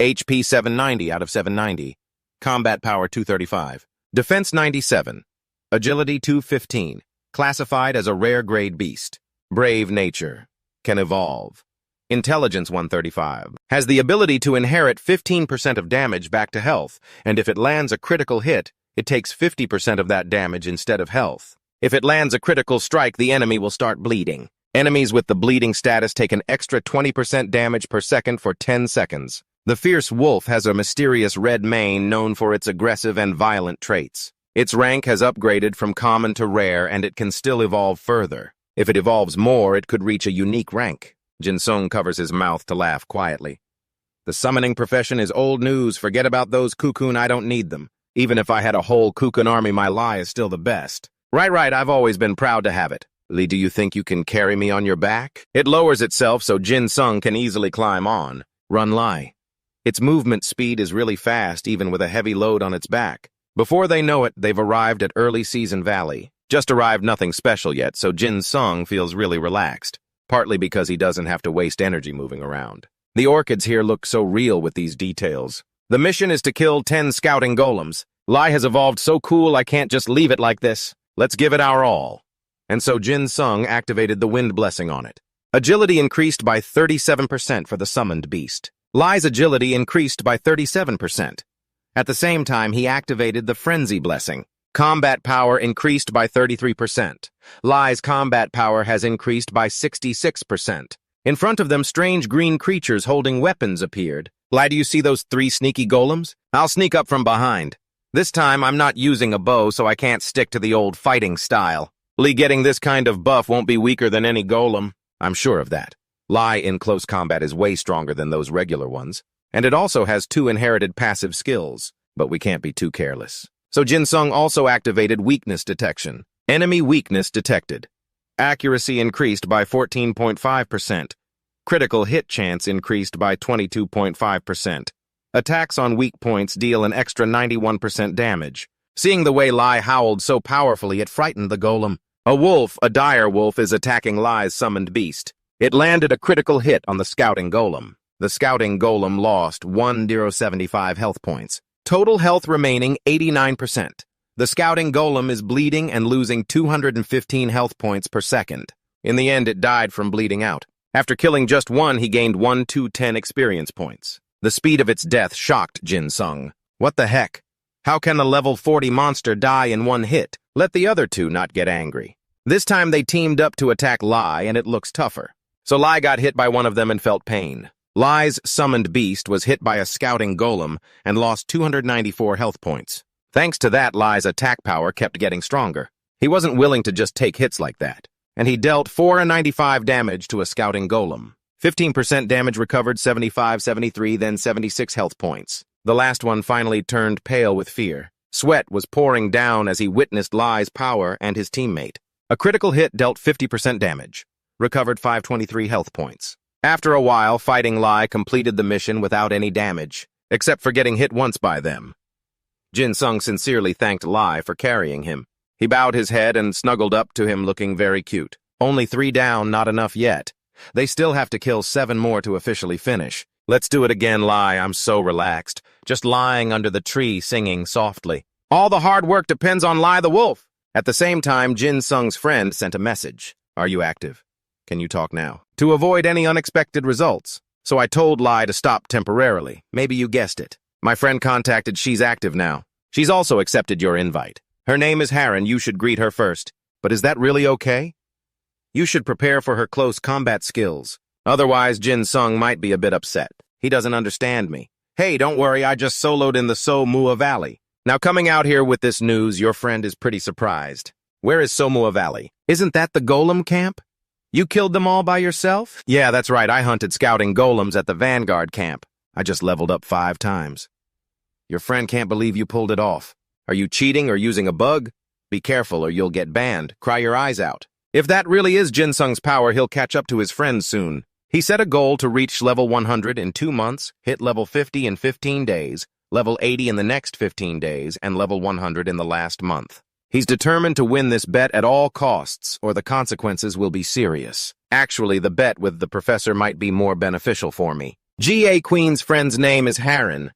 HP 790 out of 790. Combat power 235. Defense 97. Agility 215. Classified as a rare grade beast. Brave nature. Can evolve. Intelligence 135. Has the ability to inherit 15% of damage back to health, and if it lands a critical hit, it takes 50% of that damage instead of health. If it lands a critical strike, the enemy will start bleeding. Enemies with the bleeding status take an extra 20% damage per second for 10 seconds. The fierce wolf has a mysterious red mane known for its aggressive and violent traits. Its rank has upgraded from common to rare, and it can still evolve further. If it evolves more, it could reach a unique rank. Jin Sung covers his mouth to laugh quietly. The summoning profession is old news. Forget about those cocoon, I don't need them. Even if I had a whole cocoon army, my lie is still the best. Right, I've always been proud to have it. Lee, do you think you can carry me on your back? It lowers itself so Jin Sung can easily climb on. Run Lai. Its movement speed is really fast, even with a heavy load on its back. Before they know it, they've arrived at Early Season Valley. Just arrived, nothing special yet, so Jin Sung feels really relaxed, partly because he doesn't have to waste energy moving around. The orchids here look so real with these details. The mission is to kill 10 scouting golems. Lai has evolved so cool I can't just leave it like this. Let's give it our all. And so Jin Sung activated the wind blessing on it. Agility increased by 37% for the summoned beast. Lai's agility increased by 37%. At the same time, he activated the frenzy blessing. Combat power increased by 33%. Lai's combat power has increased by 66%. In front of them, strange green creatures holding weapons appeared. Lai, do you see those 3 sneaky golems? I'll sneak up from behind. This time, I'm not using a bow, so I can't stick to the old fighting style. Lee, getting this kind of buff won't be weaker than any golem. I'm sure of that. Lai in close combat is way stronger than those regular ones. And it also has 2 inherited passive skills, but we can't be too careless. So Jin Sung also activated weakness detection. Enemy weakness detected. Accuracy increased by 14.5%. Critical hit chance increased by 22.5%. Attacks on weak points deal an extra 91% damage. Seeing the way Lai howled so powerfully, it frightened the golem. A wolf, a dire wolf, is attacking Lai's summoned beast. It landed a critical hit on the scouting golem. The scouting golem lost 1075 health points. Total health remaining 89%. The scouting golem is bleeding and losing 215 health points per second. In the end, it died from bleeding out. After killing just one, he gained 1,210 experience points. The speed of its death shocked Jin Sung. What the heck? How can a level 40 monster die in one hit? Let the other 2 not get angry. This time they teamed up to attack Lai, and it looks tougher. So Lai got hit by one of them and felt pain. Lai's summoned beast was hit by a scouting golem and lost 294 health points. Thanks to that, Lai's attack power kept getting stronger. He wasn't willing to just take hits like that, and he dealt 495 damage to a scouting golem. 15% damage recovered, 75, 73, then 76 health points. The last one finally turned pale with fear. Sweat was pouring down as he witnessed Lai's power and his teammate. A critical hit dealt 50% damage. Recovered 523 health points. After a while, fighting Lai completed the mission without any damage, except for getting hit once by them. Jin Sung sincerely thanked Lai for carrying him. He bowed his head and snuggled up to him looking very cute. Only 3 down, not enough yet. They still have to kill 7 more to officially finish. Let's do it again, Lai. I'm so relaxed. Just lying under the tree singing softly. All the hard work depends on Lai the wolf. At the same time, Jin Sung's friend sent a message. Are you active? Can you talk now? To avoid any unexpected results. So I told Lai to stop temporarily. Maybe you guessed it. My friend contacted. She's active now. She's also accepted your invite. Her name is Harren. You should greet her first. But is that really okay? You should prepare for her close combat skills. Otherwise, Jin Sung might be a bit upset. He doesn't understand me. Hey, don't worry, I just soloed in the So-Mua Valley. Now coming out here with this news, your friend is pretty surprised. Where is So-Mua Valley? Isn't that the golem camp? You killed them all by yourself? Yeah, that's right, I hunted scouting golems at the Vanguard camp. I just leveled up 5 times. Your friend can't believe you pulled it off. Are you cheating or using a bug? Be careful or you'll get banned. Cry your eyes out. If that really is Jin Sung's power, he'll catch up to his friends soon. He set a goal to reach level 100 in 2 months, hit level 50 in 15 days, level 80 in the next 15 days, and level 100 in the last month. He's determined to win this bet at all costs, or the consequences will be serious. Actually, the bet with the professor might be more beneficial for me. GA Queen's friend's name is Harren.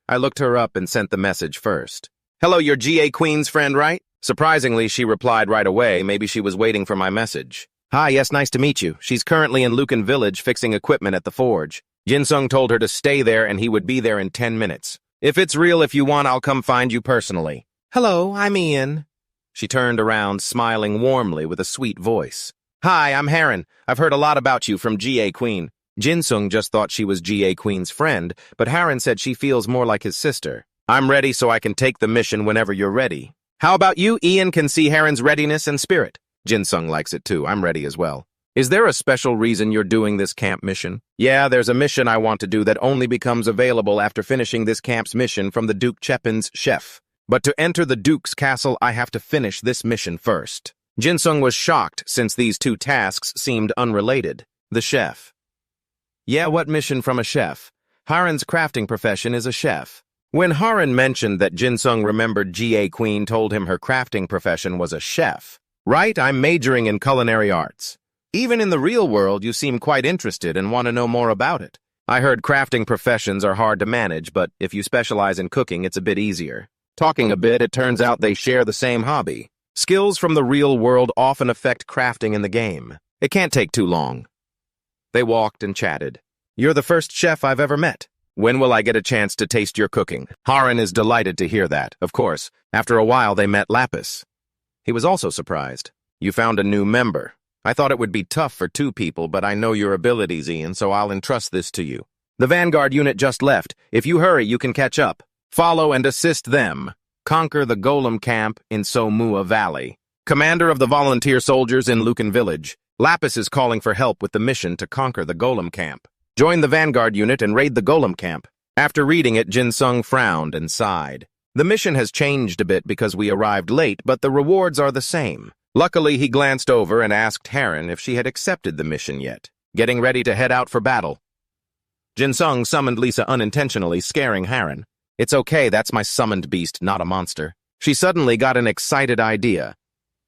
I looked her up and sent the message first. Hello, you're GA Queen's friend, right? Surprisingly, she replied right away. Maybe she was waiting for my message. Hi, yes, nice to meet you. She's currently in Lucan Village fixing equipment at the forge. Jin Sung told her to stay there and he would be there in 10 minutes. If it's real, if you want, I'll come find you personally. Hello, I'm Ian. She turned around, smiling warmly with a sweet voice. Hi, I'm Harren. I've heard a lot about you from GA Queen. Jin Sung just thought she was GA Queen's friend, but Harren said she feels more like his sister. I'm ready so I can take the mission whenever you're ready. How about you? Ian can see Harren's readiness and spirit. Jin Sung likes it too. I'm ready as well. Is there a special reason you're doing this camp mission? Yeah, there's a mission I want to do that only becomes available after finishing this camp's mission from the Duke Chepin's chef. But to enter the Duke's castle, I have to finish this mission first. Jin Sung was shocked since these 2 tasks seemed unrelated. The chef. Yeah, what mission from a chef? Harren's crafting profession is a chef. When Harren mentioned that Jin Sung remembered GA Queen told him her crafting profession was a chef. Right, I'm majoring in culinary arts. Even in the real world, you seem quite interested and want to know more about it. I heard crafting professions are hard to manage, but if you specialize in cooking, it's a bit easier. Talking a bit, it turns out they share the same hobby. Skills from the real world often affect crafting in the game. It can't take too long. They walked and chatted. You're the first chef I've ever met. When will I get a chance to taste your cooking? Harren is delighted to hear that, of course. After a while, they met Lapis. He was also surprised. You found a new member. I thought it would be tough for 2 people, but I know your abilities, Ian, so I'll entrust this to you. The Vanguard unit just left. If you hurry, you can catch up. Follow and assist them. Conquer the Golem camp in So-Mua Valley. Commander of the volunteer soldiers in Lucan Village. Lapis is calling for help with the mission to conquer the Golem camp. Join the Vanguard unit and raid the Golem camp. After reading it, Jin Sung frowned and sighed. The mission has changed a bit because we arrived late, but the rewards are the same. Luckily, he glanced over and asked Harren if she had accepted the mission yet. Getting ready to head out for battle. Jin Sung summoned Lisa unintentionally, scaring Harren. It's okay, that's my summoned beast, not a monster. She suddenly got an excited idea.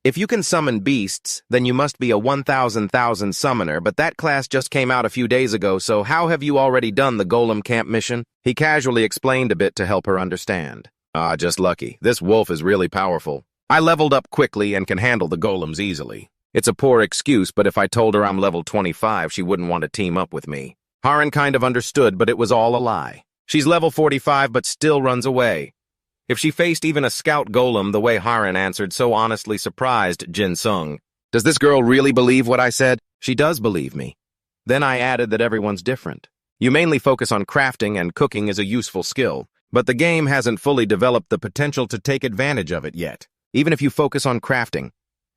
If you can summon beasts, then you must be a 1,000,000 summoner, but that class just came out a few days ago, so how have you already done the Golem camp mission? He casually explained a bit to help her understand. Just lucky. This wolf is really powerful. I leveled up quickly and can handle the golems easily. It's a poor excuse, but if I told her I'm level 25, she wouldn't want to team up with me. Harren kind of understood, but it was all a lie. She's level 45, but still runs away. If she faced even a scout golem the way Harren answered so honestly surprised Jin Sung. Does this girl really believe what I said? She does believe me. Then I added that everyone's different. You mainly focus on crafting and cooking is a useful skill, but the game hasn't fully developed the potential to take advantage of it yet. Even if you focus on crafting.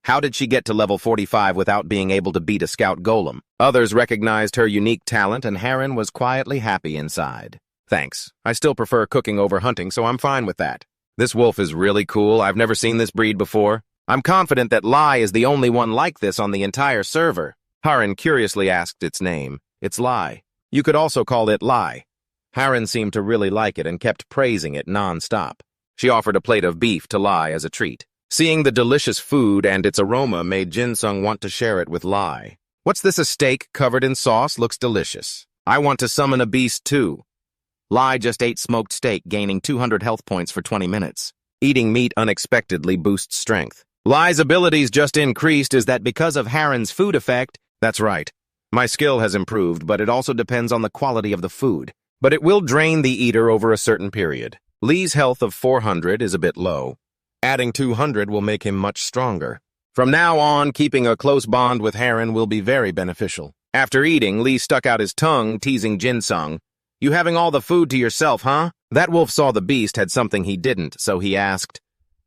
How did she get to level 45 without being able to beat a scout golem? Others recognized her unique talent and Harren was quietly happy inside. Thanks. I still prefer cooking over hunting, so I'm fine with that. This wolf is really cool. I've never seen this breed before. I'm confident that Lai is the only one like this on the entire server. Haran curiously asked its name. It's Lai. You could also call it Lai. Haran seemed to really like it and kept praising it non-stop. She offered a plate of beef to Lai as a treat. Seeing the delicious food and its aroma made Jin-sung want to share it with Lai. What's this, a steak covered in sauce? Looks delicious. I want to summon a beast too. Lai just ate smoked steak, gaining 200 health points for 20 minutes. Eating meat unexpectedly boosts strength. Lai's abilities just increased. Is that because of Haran's food effect? That's right. My skill has improved, but it also depends on the quality of the food. But it will drain the eater over a certain period. Lee's health of 400 is a bit low. Adding 200 will make him much stronger. From now on, keeping a close bond with Haran will be very beneficial. After eating, Lee stuck out his tongue, teasing Jin-sung. You having all the food to yourself, huh? That wolf saw the beast had something he didn't, so he asked,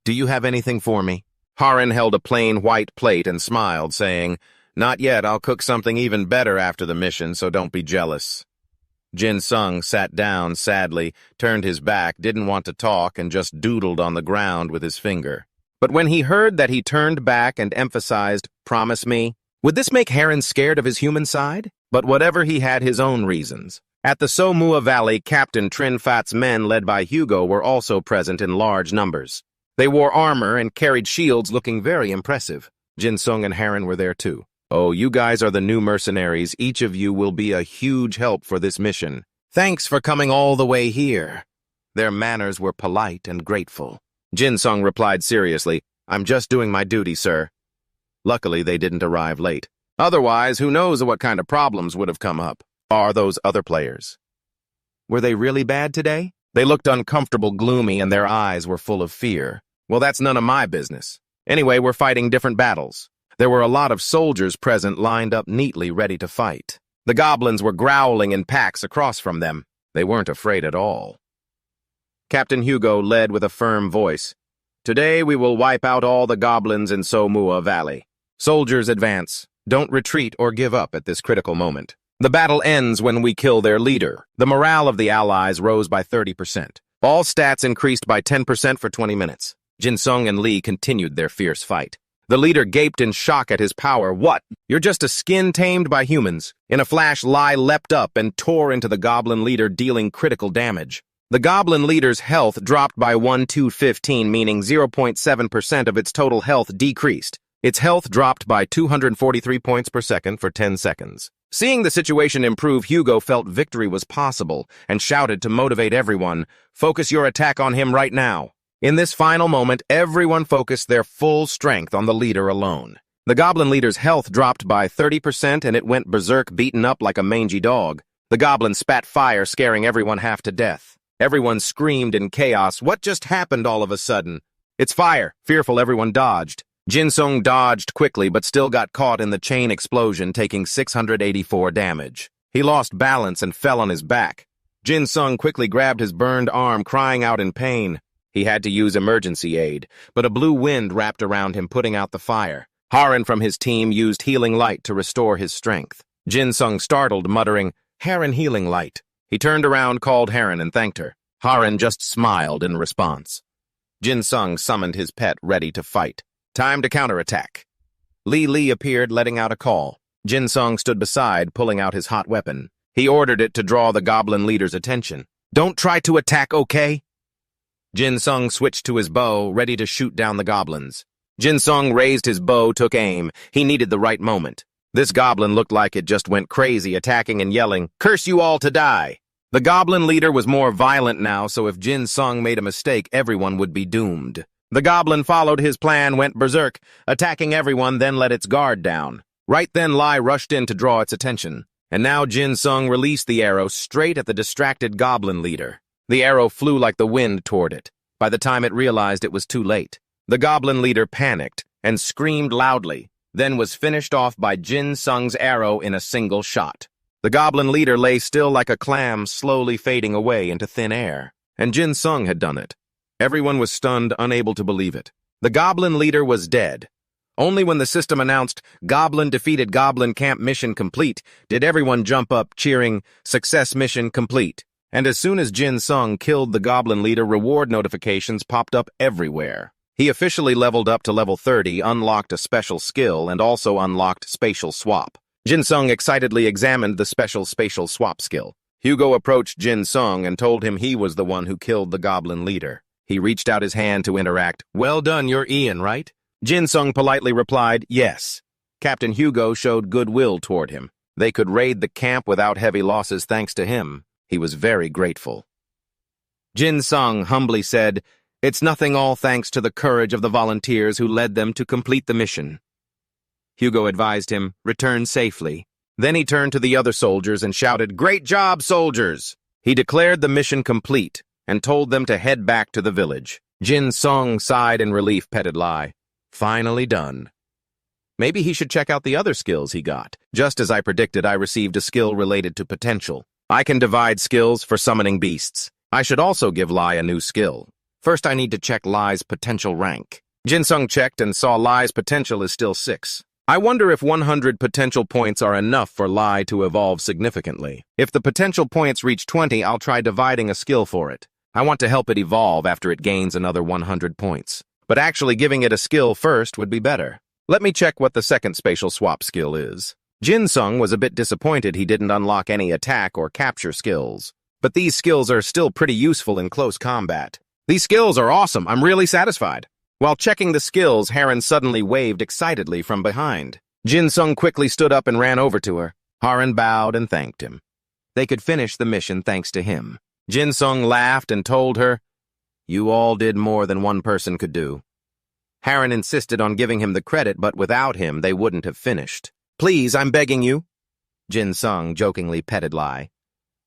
Do you have anything for me? Haran held a plain white plate and smiled, saying, Not yet, I'll cook something even better after the mission, so don't be jealous. Jin-sung sat down sadly, turned his back, didn't want to talk, and just doodled on the ground with his finger. But when he heard that he turned back and emphasized, Promise me, would this make Haran scared of his human side? But whatever, he had his own reasons. At the Somua Valley, Captain Trinfat's men, led by Hugo, were also present in large numbers. They wore armor and carried shields, looking very impressive. Jin-sung and Haran were there too. Oh, you guys are the new mercenaries. Each of you will be a huge help for this mission. Thanks for coming all the way here. Their manners were polite and grateful. Jin-sung replied seriously, I'm just doing my duty, sir. Luckily, they didn't arrive late. Otherwise, who knows what kind of problems would have come up. Are those other players? Were they really bad today? They looked uncomfortable, gloomy, and their eyes were full of fear. Well, that's none of my business. Anyway, we're fighting different battles. There were a lot of soldiers present, lined up neatly, ready to fight. The goblins were growling in packs across from them. They weren't afraid at all. Captain Hugo led with a firm voice. Today we will wipe out all the goblins in Somua Valley. Soldiers, advance. Don't retreat or give up at this critical moment. The battle ends when we kill their leader. The morale of the allies rose by 30%. All stats increased by 10% for 20 minutes. Jin-sung and Lee continued their fierce fight. The leader gaped in shock at his power. What? You're just a skin tamed by humans. In a flash, Lai leapt up and tore into the goblin leader, dealing critical damage. The goblin leader's health dropped by 1-15, meaning 0.7% of its total health decreased. Its health dropped by 243 points per second for 10 seconds. Seeing the situation improve, Hugo felt victory was possible and shouted to motivate everyone, Focus your attack on him right now. In this final moment, everyone focused their full strength on the leader alone. The goblin leader's health dropped by 30% and it went berserk, beaten up like a mangy dog. The goblin spat fire, scaring everyone half to death. Everyone screamed in chaos. What just happened all of a sudden? It's fire. Fearful, everyone dodged. Jin-sung dodged quickly but still got caught in the chain explosion, taking 684 damage. He lost balance and fell on his back. Jin-sung quickly grabbed his burned arm, crying out in pain. He had to use emergency aid, but a blue wind wrapped around him, putting out the fire. Haran from his team used healing light to restore his strength. Jin-sung startled, muttering, Haran healing light. He turned around, called Haran, and thanked her. Haran just smiled in response. Jin-sung summoned his pet, ready to fight. Time to counterattack. Lee appeared, letting out a call. Jin-sung stood beside, pulling out his hot weapon. He ordered it to draw the goblin leader's attention. Don't try to attack, okay? Jin-sung switched to his bow, ready to shoot down the goblins. Jin-sung raised his bow, took aim. He needed the right moment. This goblin looked like it just went crazy, attacking and yelling, Curse you all to die! The goblin leader was more violent now, so if Jin-sung made a mistake, everyone would be doomed. The goblin followed his plan, went berserk, attacking everyone, then let its guard down. Right then, Lai rushed in to draw its attention. And now Jin-sung released the arrow straight at the distracted goblin leader. The arrow flew like the wind toward it. By the time it realized it was too late, the goblin leader panicked and screamed loudly, then was finished off by Jin-sung's arrow in a single shot. The goblin leader lay still like a clam, slowly fading away into thin air. And Jin-sung had done it. Everyone was stunned, unable to believe it. The goblin leader was dead. Only when the system announced, Goblin defeated Goblin Camp mission complete, did everyone jump up, cheering, Success mission complete. And as soon as Jin Sung killed the goblin leader, reward notifications popped up everywhere. He officially leveled up to level 30, unlocked a special skill, and also unlocked spatial swap. Jin Sung excitedly examined the special spatial swap skill. Hugo approached Jin Sung and told him he was the one who killed the goblin leader. He reached out his hand to interact. "Well done, you're Ian, right?" Jin Sung politely replied, "Yes." Captain Hugo showed goodwill toward him. They could raid the camp without heavy losses thanks to him. He was very grateful. Jin Sung humbly said, "It's nothing, all thanks to the courage of the volunteers who led them to complete the mission." Hugo advised him, "Return safely." Then he turned to the other soldiers and shouted, "Great job, soldiers!" He declared the mission complete and told them to head back to the village. Jin Sung sighed in relief, petted Lai. Finally done. Maybe he should check out the other skills he got. Just as I predicted, I received a skill related to potential. I can divide skills for summoning beasts. I should also give Lai a new skill. First, I need to check Lai's potential rank. Jin Sung checked and saw Lai's potential is still 6. I wonder if 100 potential points are enough for Lai to evolve significantly. If the potential points reach 20, I'll try dividing a skill for it. I want to help it evolve after it gains another 100 points. But actually giving it a skill first would be better. Let me check what the second spatial swap skill is. Jin Sung was a bit disappointed he didn't unlock any attack or capture skills. But these skills are still pretty useful in close combat. These skills are awesome. I'm really satisfied. While checking the skills, Harren suddenly waved excitedly from behind. Jin Sung quickly stood up and ran over to her. Harren bowed and thanked him. They could finish the mission thanks to him. Jin Sung laughed and told her, "You all did more than one person could do." Harren insisted on giving him the credit, but without him, they wouldn't have finished. "Please, I'm begging you." Jin Sung jokingly petted Lai.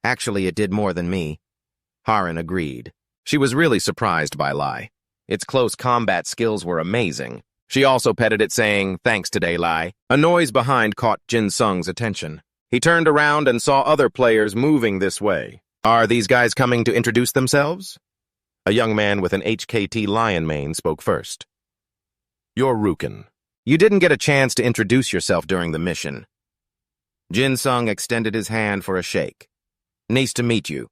"Actually, it did more than me." Harren agreed. She was really surprised by Lai. Its close combat skills were amazing. She also petted it, saying, "Thanks today, Lai." A noise behind caught Jin Sung's attention. He turned around and saw other players moving this way. "Are these guys coming to introduce themselves?" A young man with an HKT lion mane spoke first. "You're Rukin. You didn't get a chance to introduce yourself during the mission." Jin Sung extended his hand for a shake. "Nice to meet you."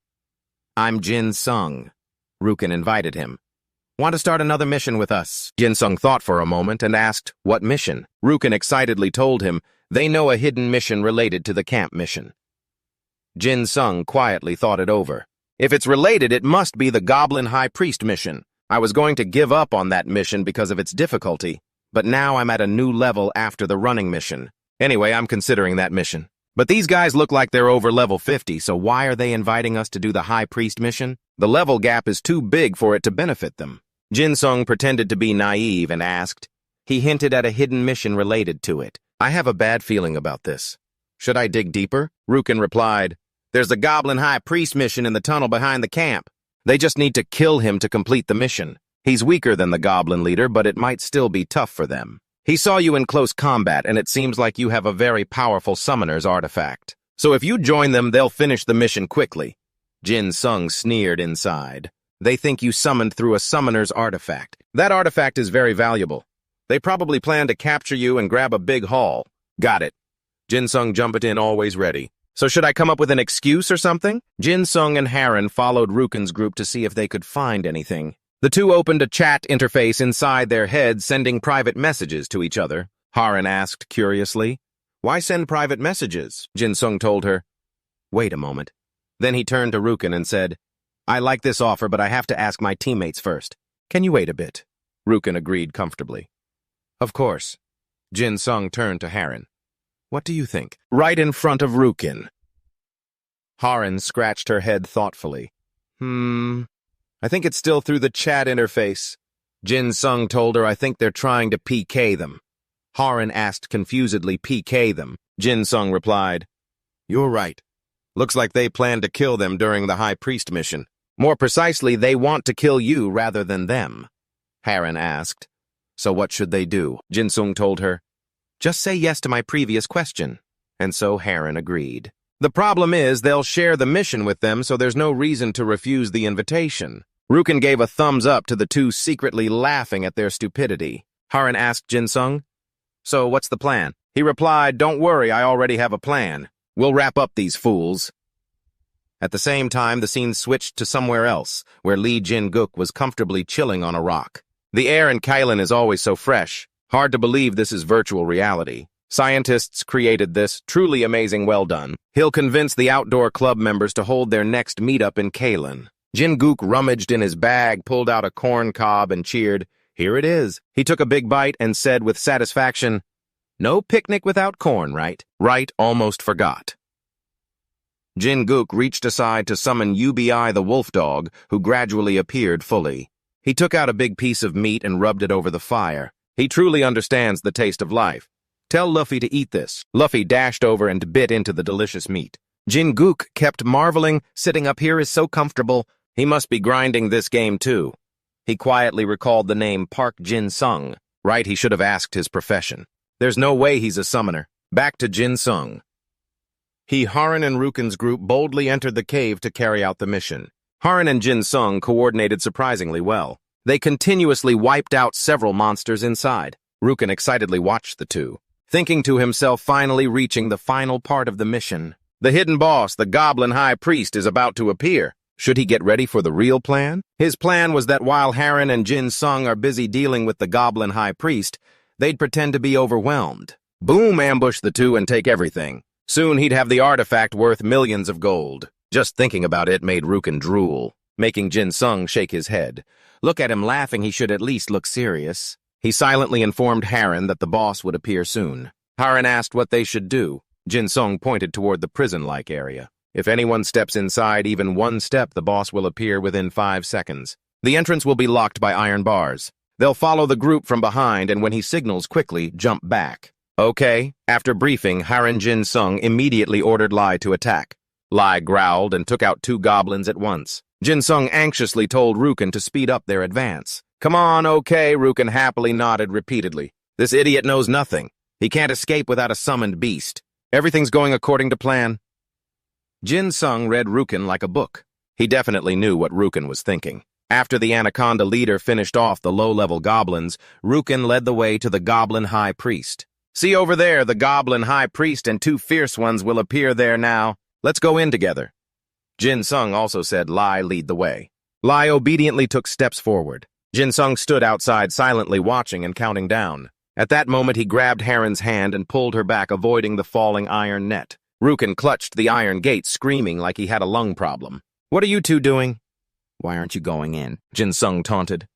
"I'm Jin Sung." Rukin invited him. "Want to start another mission with us?" Jin Sung thought for a moment and asked, "What mission?" Rukin excitedly told him they know a hidden mission related to the camp mission. Jin Sung quietly thought it over. If it's related, it must be the Goblin High Priest mission. I was going to give up on that mission because of its difficulty, but now I'm at a new level after the running mission. Anyway, I'm considering that mission. But these guys look like they're over level 50, so why are they inviting us to do the High Priest mission? The level gap is too big for it to benefit them. Jin Sung pretended to be naive and asked. He hinted at a hidden mission related to it. "I have a bad feeling about this. Should I dig deeper?" Rukin replied, "There's the Goblin High Priest mission in the tunnel behind the camp. They just need to kill him to complete the mission. He's weaker than the Goblin leader, but it might still be tough for them. He saw you in close combat, and it seems like you have a very powerful summoner's artifact. So if you join them, they'll finish the mission quickly." Jin Sung sneered inside. "They think you summoned through a summoner's artifact. That artifact is very valuable. They probably plan to capture you and grab a big haul." "Got it." Jin Sung jumped in, always ready. "So should I come up with an excuse or something?" Jin Sung and Harren followed Rukin's group to see if they could find anything. The two opened a chat interface inside their heads, sending private messages to each other. Harren asked curiously, "Why send private messages?" Jin Sung told her. "Wait a moment." Then he turned to Rukin and said, "I like this offer, but I have to ask my teammates first. Can you wait a bit?" Rukin agreed comfortably. "Of course." Jin Sung turned to Harren. "What do you think?" Right in front of Rukin. Harren scratched her head thoughtfully. I think it's still through the chat interface." Jin Sung told her, "I think they're trying to PK them." Harren asked confusedly, "PK them?" Jin Sung replied, "You're right. Looks like they plan to kill them during the High Priest mission. More precisely, they want to kill you rather than them." Harren asked, "So what should they do?" Jin Sung told her, "Just say yes to my previous question." And so Harren agreed. The problem is they'll share the mission with them, so there's no reason to refuse the invitation. Rukin gave a thumbs up to the two, secretly laughing at their stupidity. Harren asked Jin Sung, "So what's the plan?" He replied, "Don't worry, I already have a plan. We'll wrap up these fools." At the same time, the scene switched to somewhere else, where Lee Jin-guk was comfortably chilling on a rock. The air in Kylin is always so fresh. Hard to believe this is virtual reality. Scientists created this, truly amazing, well done. He'll convince the outdoor club members to hold their next meetup in Kylin. Jin-guk rummaged in his bag, pulled out a corn cob, and cheered, "Here it is." He took a big bite and said with satisfaction, "No picnic without corn, right?" Right, almost forgot. Jin-guk reached aside to summon UBI the wolf dog, who gradually appeared fully. He took out a big piece of meat and rubbed it over the fire. He truly understands the taste of life. "Tell Luffy to eat this." Luffy dashed over and bit into the delicious meat. Jin-guk kept marveling, "Sitting up here is so comfortable. He must be grinding this game too." He quietly recalled the name Park Jin-sung. Right, he should have asked his profession. There's no way he's a summoner. Back to Jin-sung. Haran and Rukin's group boldly entered the cave to carry out the mission. Haran and Jin-sung coordinated surprisingly well. They continuously wiped out several monsters inside. Rukin excitedly watched the two, thinking to himself, finally reaching the final part of the mission. The hidden boss, the Goblin High Priest, is about to appear. Should he get ready for the real plan? His plan was that while Haran and Jin-sung are busy dealing with the Goblin High Priest, they'd pretend to be overwhelmed. Boom, ambush the two and take everything. Soon he'd have the artifact worth millions of gold. Just thinking about it made Rukin drool, making Jin-sung shake his head. Look at him laughing, he should at least look serious. He silently informed Haran that the boss would appear soon. Haran asked what they should do. Jin-sung pointed toward the prison-like area. If anyone steps inside even one step, the boss will appear within 5 seconds. The entrance will be locked by iron bars. They'll follow the group from behind, and when he signals quickly, jump back. Okay. After briefing, Haran Jin-sung immediately ordered Lai to attack. Lai growled and took out 2 goblins at once. Jin-sung anxiously told Rukin to speed up their advance. "Come on, okay," Rukin happily nodded repeatedly. "This idiot knows nothing. He can't escape without a summoned beast. Everything's going according to plan." Jin-sung read Rukin like a book. He definitely knew what Rukin was thinking. After the Anaconda leader finished off the low-level goblins, Rukin led the way to the Goblin High Priest. "See over there, the Goblin High Priest and 2 fierce ones will appear there now. Let's go in together." Jin-sung also said Lai lead the way. Lai obediently took steps forward. Jin-sung stood outside silently watching and counting down. At that moment, he grabbed Haran's hand and pulled her back, avoiding the falling iron net. Rukin clutched the iron gate, screaming like he had a lung problem. "What are you two doing?" "Why aren't you going in?" Jin-sung taunted.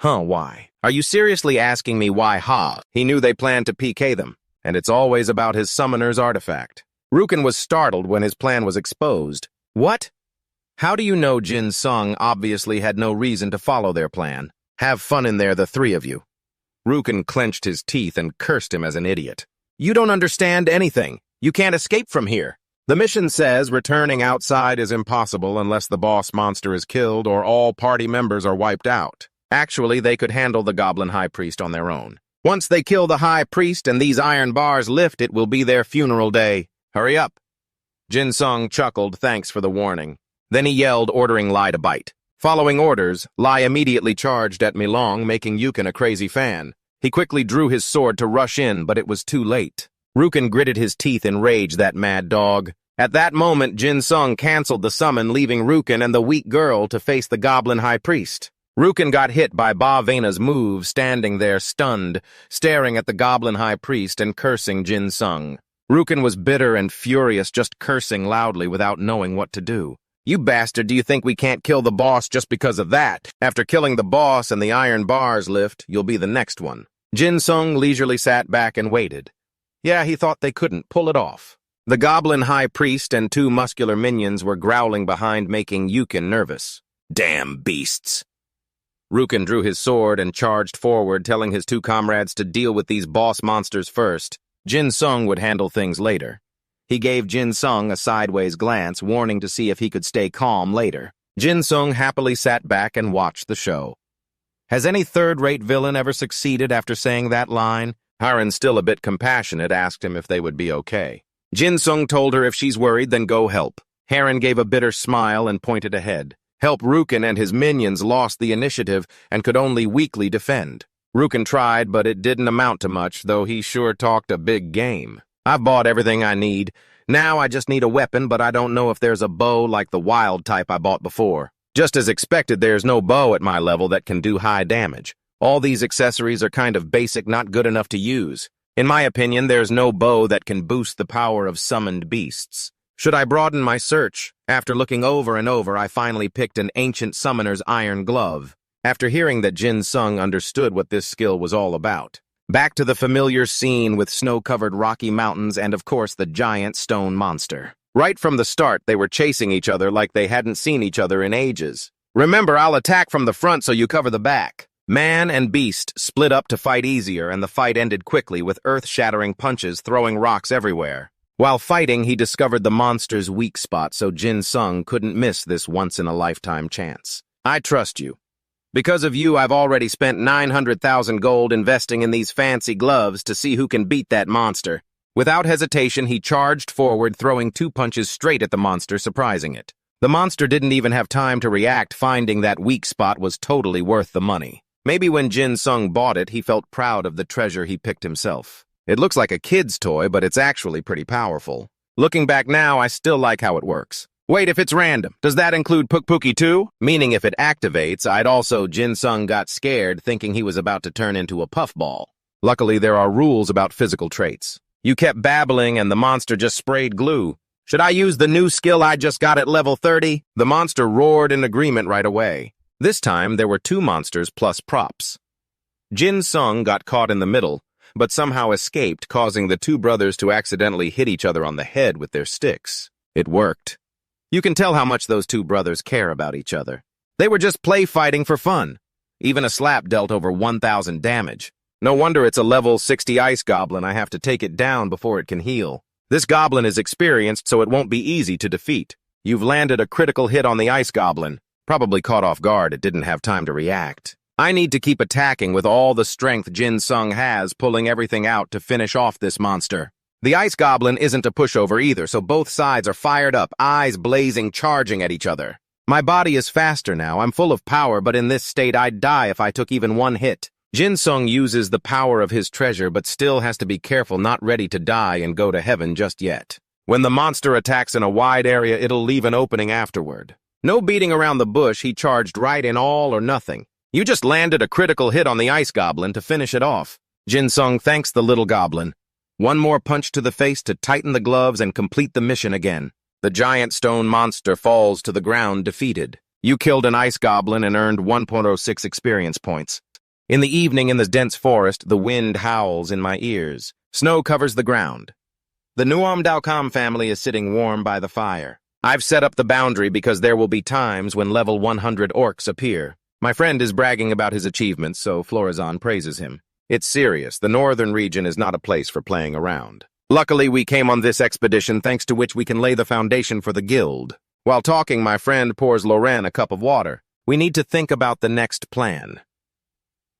Why? Are you seriously asking me why, ha?" He knew they planned to PK them, and it's always about his summoner's artifact. Rukin was startled when his plan was exposed. "What? How do you know?" Jin-sung obviously had no reason to follow their plan. "Have fun in there, the 3 of you." Rukin clenched his teeth and cursed him as an idiot. "You don't understand anything. You can't escape from here. The mission says returning outside is impossible unless the boss monster is killed or all party members are wiped out. Actually, they could handle the Goblin High Priest on their own. Once they kill the High Priest and these iron bars lift, it will be their funeral day. Hurry up." Jin-sung chuckled, thanks for the warning. Then he yelled, ordering Lai to bite. Following orders, Lai immediately charged at Milong, making Yukin a crazy fan. He quickly drew his sword to rush in, but it was too late. Rukin gritted his teeth in rage, that mad dog. At that moment, Jin-sung canceled the summon, leaving Rukin and the weak girl to face the Goblin High Priest. Rukin got hit by Ba Vena's move, standing there stunned, staring at the Goblin High Priest and cursing Jin-sung. Rukin was bitter and furious, just cursing loudly without knowing what to do. "You bastard, do you think we can't kill the boss just because of that? After killing the boss and the iron bars lift, you'll be the next one." Jin-sung leisurely sat back and waited. Yeah, he thought they couldn't pull it off. The Goblin High Priest and 2 muscular minions were growling behind, making Yukin nervous. "Damn beasts." Rukin drew his sword and charged forward, telling his 2 comrades to deal with these boss monsters first. Jin-sung would handle things later. He gave Jin-sung a sideways glance, warning to see if he could stay calm later. Jin-sung happily sat back and watched the show. Has any third-rate villain ever succeeded after saying that line? Haran, still a bit compassionate, asked him if they would be okay. Jin-sung told her if she's worried, then go help. Haran gave a bitter smile and pointed ahead. Help Rukin and his minions lost the initiative and could only weakly defend. Rukin tried, but it didn't amount to much, though he sure talked a big game. "I've bought everything I need. Now I just need a weapon, but I don't know if there's a bow like the wild type I bought before. Just as expected, there's no bow at my level that can do high damage. All these accessories are kind of basic, not good enough to use. In my opinion, there's no bow that can boost the power of summoned beasts. Should I broaden my search? After looking over and over, I finally picked an ancient summoner's iron glove. After hearing that Jin Sung understood what this skill was all about. Back to the familiar scene with snow-covered rocky mountains and, of course, the giant stone monster. Right from the start, they were chasing each other like they hadn't seen each other in ages. Remember, I'll attack from the front so you cover the back. Man and beast split up to fight easier, and the fight ended quickly with earth-shattering punches throwing rocks everywhere. While fighting, he discovered the monster's weak spot so Jin Sung couldn't miss this once-in-a-lifetime chance. I trust you. Because of you, I've already spent 900,000 gold investing in these fancy gloves to see who can beat that monster. Without hesitation, he charged forward, throwing 2 punches straight at the monster, surprising it. The monster didn't even have time to react, finding that weak spot was totally worth the money. Maybe when Jin Sung bought it, he felt proud of the treasure he picked himself. It looks like a kid's toy, but it's actually pretty powerful. Looking back now, I still like how it works. Wait, if it's random, does that include Pukpuki too? Meaning if it activates, I'd also Jin Sung got scared thinking he was about to turn into a puffball. Luckily, there are rules about physical traits. You kept babbling and the monster just sprayed glue. Should I use the new skill I just got at level 30? The monster roared in agreement right away. This time, there were 2 monsters plus props. Jin Sung got caught in the middle, but somehow escaped, causing the 2 brothers to accidentally hit each other on the head with their sticks. It worked. You can tell how much those 2 brothers care about each other. They were just play fighting for fun. Even a slap dealt over 1,000 damage. No wonder it's a level 60 ice goblin. I have to take it down before it can heal. This goblin is experienced, so it won't be easy to defeat. You've landed a critical hit on the ice goblin. Probably caught off guard, it didn't have time to react. I need to keep attacking with all the strength Jin Sung has, pulling everything out to finish off this monster. The ice goblin isn't a pushover either, so both sides are fired up, eyes blazing, charging at each other. My body is faster now, I'm full of power, but in this state I'd die if I took even 1 hit. Jin Sung uses the power of his treasure, but still has to be careful, not ready to die and go to heaven just yet. When the monster attacks in a wide area, it'll leave an opening afterward. No beating around the bush, he charged right in all or nothing. You just landed a critical hit on the ice goblin to finish it off. Jin Sung thanks the little goblin. 1 more punch to the face to tighten the gloves and complete the mission again. The giant stone monster falls to the ground defeated. You killed an ice goblin and earned 1.06 experience points. In the evening in the dense forest, the wind howls in my ears. Snow covers the ground. The Nuam Daokam family is sitting warm by the fire. I've set up the boundary because there will be times when level 100 orcs appear. My friend is bragging about his achievements, so Florazan praises him. It's serious. The northern region is not a place for playing around. Luckily, we came on this expedition thanks to which we can lay the foundation for the guild. While talking, my friend pours Loren a cup of water. We need to think about the next plan.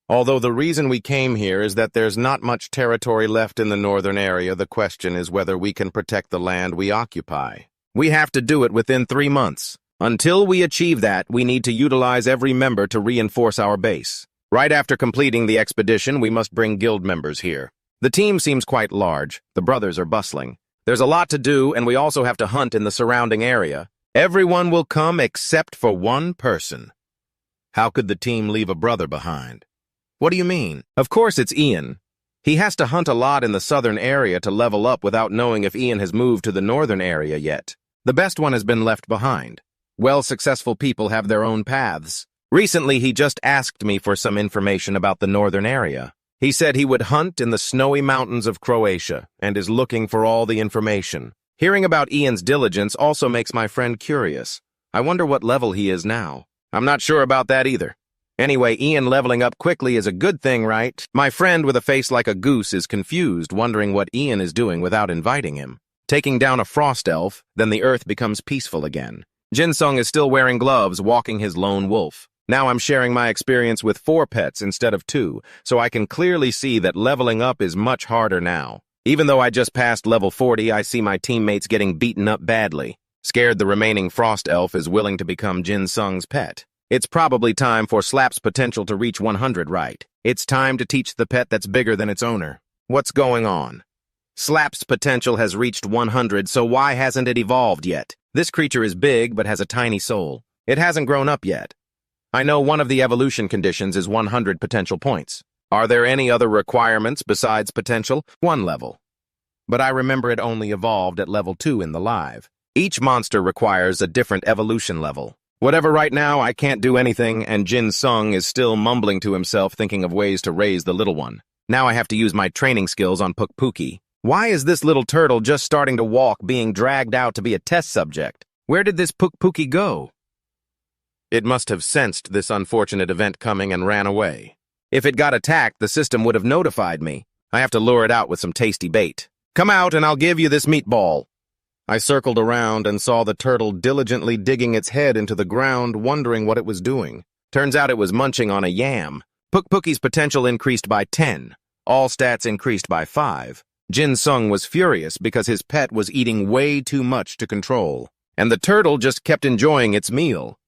Although the reason we came here is that there's not much territory left in the northern area, the question is whether we can protect the land we occupy. We have to do it within 3 months. Until we achieve that, we need to utilize every member to reinforce our base. Right after completing the expedition, we must bring guild members here. The team seems quite large. The brothers are bustling. There's a lot to do, and we also have to hunt in the surrounding area. Everyone will come except for 1 person. How could the team leave a brother behind? What do you mean? Of course it's Ian. He has to hunt a lot in the southern area to level up without knowing if Ian has moved to the northern area yet. The best one has been left behind. Successful people have their own paths. Recently, he just asked me for some information about the northern area. He said he would hunt in the snowy mountains of Croatia and is looking for all the information. Hearing about Ian's diligence also makes my friend curious. I wonder what level he is now. I'm not sure about that either. Anyway, Ian leveling up quickly is a good thing, right? My friend with a face like a goose is confused, wondering what Ian is doing without inviting him. Taking down a frost elf, then the earth becomes peaceful again. Jin Sung is still wearing gloves, walking his lone wolf. Now I'm sharing my experience with 4 pets instead of 2, so I can clearly see that leveling up is much harder now. Even though I just passed level 40, I see my teammates getting beaten up badly. Scared the remaining frost elf is willing to become Jin Sung's pet. It's probably time for Slap's potential to reach 100, right? It's time to teach the pet that's bigger than its owner. What's going on? Slap's potential has reached 100, so why hasn't it evolved yet? This creature is big, but has a tiny soul. It hasn't grown up yet. I know one of the evolution conditions is 100 potential points. Are there any other requirements besides potential? 1 level. But I remember it only evolved at level 2 in the live. Each monster requires a different evolution level. Whatever, right now, I can't do anything, and Jin Sung is still mumbling to himself, thinking of ways to raise the little one. Now I have to use my training skills on Pukpuki. Why is this little turtle just starting to walk, being dragged out to be a test subject? Where did this Pukpuki go? It must have sensed this unfortunate event coming and ran away. If it got attacked, the system would have notified me. I have to lure it out with some tasty bait. Come out and I'll give you this meatball. I circled around and saw the turtle diligently digging its head into the ground, wondering what it was doing. Turns out it was munching on a yam. Pukpuki's potential increased by 10. All stats increased by 5. Jin Sung was furious because his pet was eating way too much to control, and the turtle just kept enjoying its meal.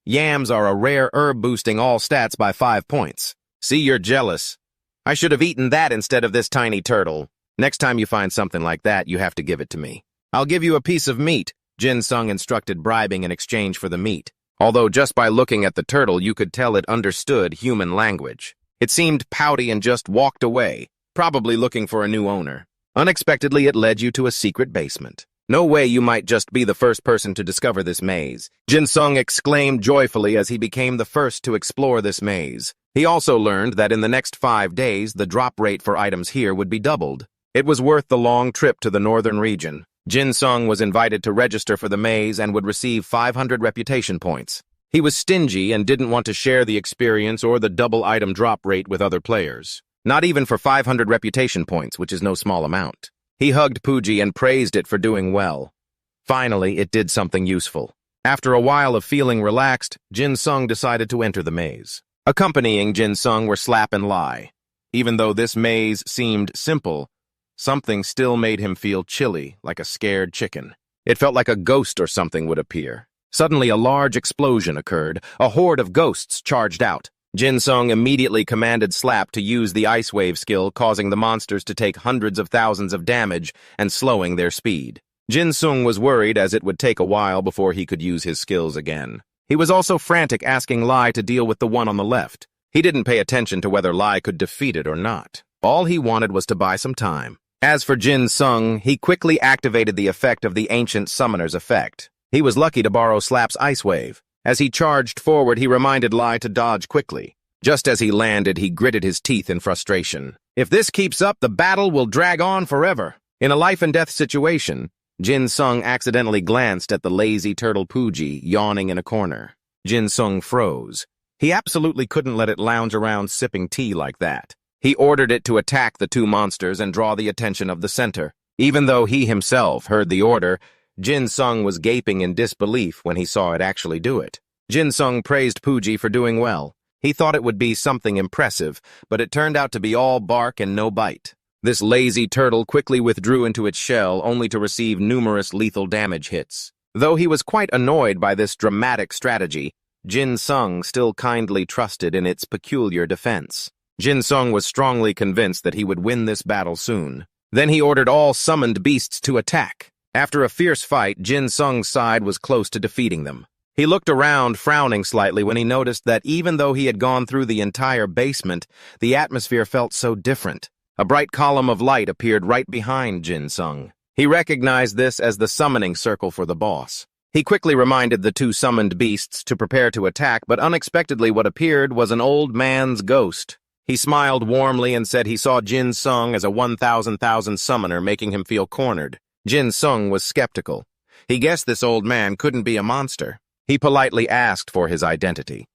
Yams are a rare herb boosting all stats by 5 points. See, you're jealous. I should have eaten that instead of this tiny turtle. Next time you find something like that, you have to give it to me. I'll give you a piece of meat, Jin Sung instructed, bribing in exchange for the meat. Although just by looking at the turtle, you could tell it understood human language. It seemed pouty and just walked away, probably looking for a new owner. Unexpectedly, it led you to a secret basement. No way you might just be the first person to discover this maze. Jin Sung exclaimed joyfully as he became the first to explore this maze. He also learned that in the next 5 days, the drop rate for items here would be doubled. It was worth the long trip to the northern region. Jin Sung was invited to register for the maze and would receive 500 reputation points. He was stingy and didn't want to share the experience or the double item drop rate with other players. Not even for 500 reputation points, which is no small amount. He hugged Puji and praised it for doing well. Finally, it did something useful. After a while of feeling relaxed, Jin Sung decided to enter the maze. Accompanying Jin Sung were Slap and Lie. Even though this maze seemed simple, something still made him feel chilly, like a scared chicken. It felt like a ghost or something would appear. Suddenly, a large explosion occurred. A horde of ghosts charged out. Jin Sung immediately commanded Slap to use the Ice Wave skill, causing the monsters to take hundreds of thousands of damage and slowing their speed. Jin Sung was worried, as it would take a while before he could use his skills again. He was also frantic, asking Lai to deal with the one on the left. He didn't pay attention to whether Lai could defeat it or not. All he wanted was to buy some time. As for Jin Sung, he quickly activated the effect of the Ancient Summoner's effect. He was lucky to borrow Slap's Ice Wave. As he charged forward, he reminded Lai to dodge quickly. Just as he landed, he gritted his teeth in frustration. If this keeps up, the battle will drag on forever. In a life-and-death situation, Jin Sung accidentally glanced at the lazy turtle Puji yawning in a corner. Jin Sung froze. He absolutely couldn't let it lounge around sipping tea like that. He ordered it to attack the 2 monsters and draw the attention of the center. Even though he himself heard the order, Jin Sung was gaping in disbelief when he saw it actually do it. Jin Sung praised Puji for doing well. He thought it would be something impressive, but it turned out to be all bark and no bite. This lazy turtle quickly withdrew into its shell, only to receive numerous lethal damage hits. Though he was quite annoyed by this dramatic strategy, Jin Sung still kindly trusted in its peculiar defense. Jin Sung was strongly convinced that he would win this battle soon. Then he ordered all summoned beasts to attack. After a fierce fight, Jin Sung's side was close to defeating them. He looked around, frowning slightly when he noticed that even though he had gone through the entire basement, the atmosphere felt so different. A bright column of light appeared right behind Jin Sung. He recognized this as the summoning circle for the boss. He quickly reminded the 2 summoned beasts to prepare to attack, but unexpectedly what appeared was an old man's ghost. He smiled warmly and said he saw Jin Sung as a 1,000,000 summoner, making him feel cornered. Jin Sung was skeptical. He guessed this old man couldn't be a monster. He politely asked for his identity.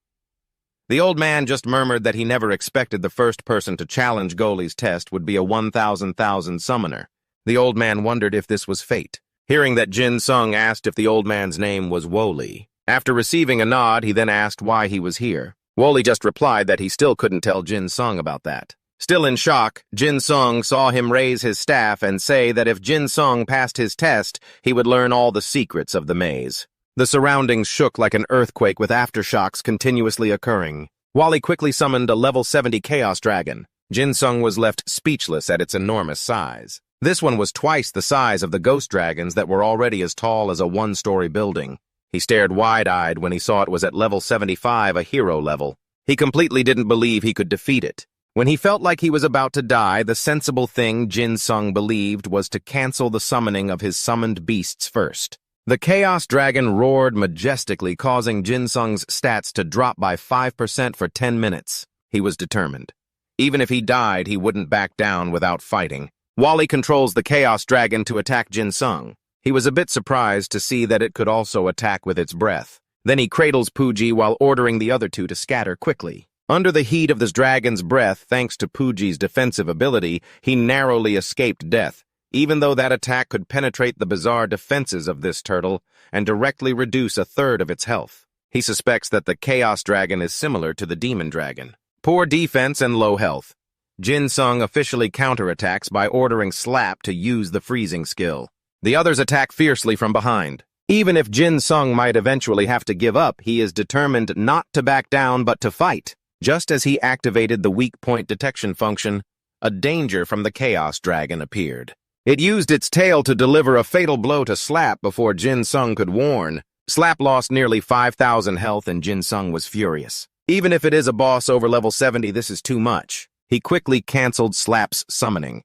The old man just murmured that he never expected the first person to challenge Goli's test would be a 1,000,000 summoner. The old man wondered if this was fate. Hearing that, Jin Sung asked if the old man's name was Woli. After receiving a nod, he then asked why he was here. Woli just replied that he still couldn't tell Jin Sung about that. Still in shock, Jin Sung saw him raise his staff and say that if Jin Sung passed his test, he would learn all the secrets of the maze. The surroundings shook like an earthquake, with aftershocks continuously occurring. Wally quickly summoned a level 70 Chaos Dragon. Jin Sung was left speechless at its enormous size. This one was twice the size of the ghost dragons that were already as tall as a one-story building. He stared wide-eyed when he saw it was at level 75, a hero level. He completely didn't believe he could defeat it. When he felt like he was about to die, the sensible thing Jin Sung believed was to cancel the summoning of his summoned beasts first. The Chaos Dragon roared majestically, causing Jin Sung's stats to drop by 5% for 10 minutes. He was determined. Even if he died, he wouldn't back down without fighting. Wally controls the Chaos Dragon to attack Jin Sung. He was a bit surprised to see that it could also attack with its breath. Then he cradles Pooji while ordering the other two to scatter quickly. Under the heat of this dragon's breath, thanks to Pooji's defensive ability, he narrowly escaped death, even though that attack could penetrate the bizarre defenses of this turtle and directly reduce a third of its health. He suspects that the Chaos Dragon is similar to the Demon Dragon. Poor defense and low health. Jin Sung officially counterattacks by ordering Slap to use the freezing skill. The others attack fiercely from behind. Even if Jin Sung might eventually have to give up, he is determined not to back down but to fight. Just as he activated the weak point detection function, a danger from the Chaos Dragon appeared. It used its tail to deliver a fatal blow to Slap before Jin Sung could warn. Slap lost nearly 5,000 health and Jin Sung was furious. Even if it is a boss over level 70, this is too much. He quickly canceled Slap's summoning.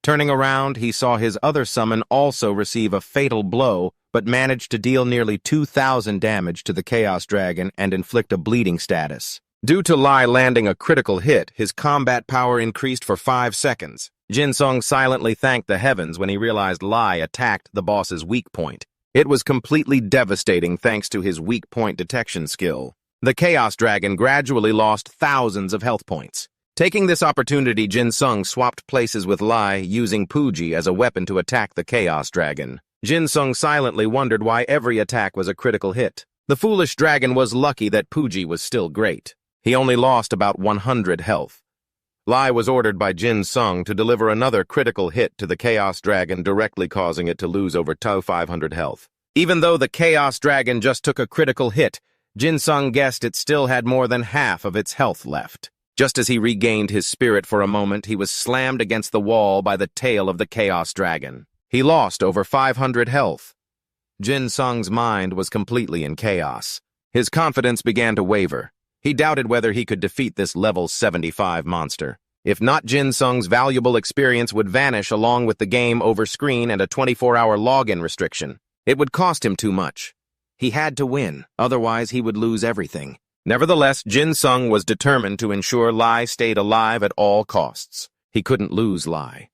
Turning around, he saw his other summon also receive a fatal blow, but managed to deal nearly 2,000 damage to the Chaos Dragon and inflict a bleeding status. Due to Lai landing a critical hit, his combat power increased for 5 seconds. Jin Sung silently thanked the heavens when he realized Lai attacked the boss's weak point. It was completely devastating thanks to his weak point detection skill. The Chaos Dragon gradually lost thousands of health points. Taking this opportunity, Jin Sung swapped places with Lai, using Pooji as a weapon to attack the Chaos Dragon. Jin Sung silently wondered why every attack was a critical hit. The foolish dragon was lucky that Pooji was still great. He only lost about 100 health. Lai was ordered by Jin Sung to deliver another critical hit to the Chaos Dragon, directly causing it to lose over 500 health. Even though the Chaos Dragon just took a critical hit, Jin Sung guessed it still had more than half of its health left. Just as he regained his spirit for a moment, he was slammed against the wall by the tail of the Chaos Dragon. He lost over 500 health. Jin Sung's mind was completely in chaos. His confidence began to waver. He doubted whether he could defeat this level 75 monster. If not, Jin Sung's valuable experience would vanish along with the game over screen and a 24-hour login restriction. It would cost him too much. He had to win, otherwise he would lose everything. Nevertheless, Jin Sung was determined to ensure Lai stayed alive at all costs. He couldn't lose Lai.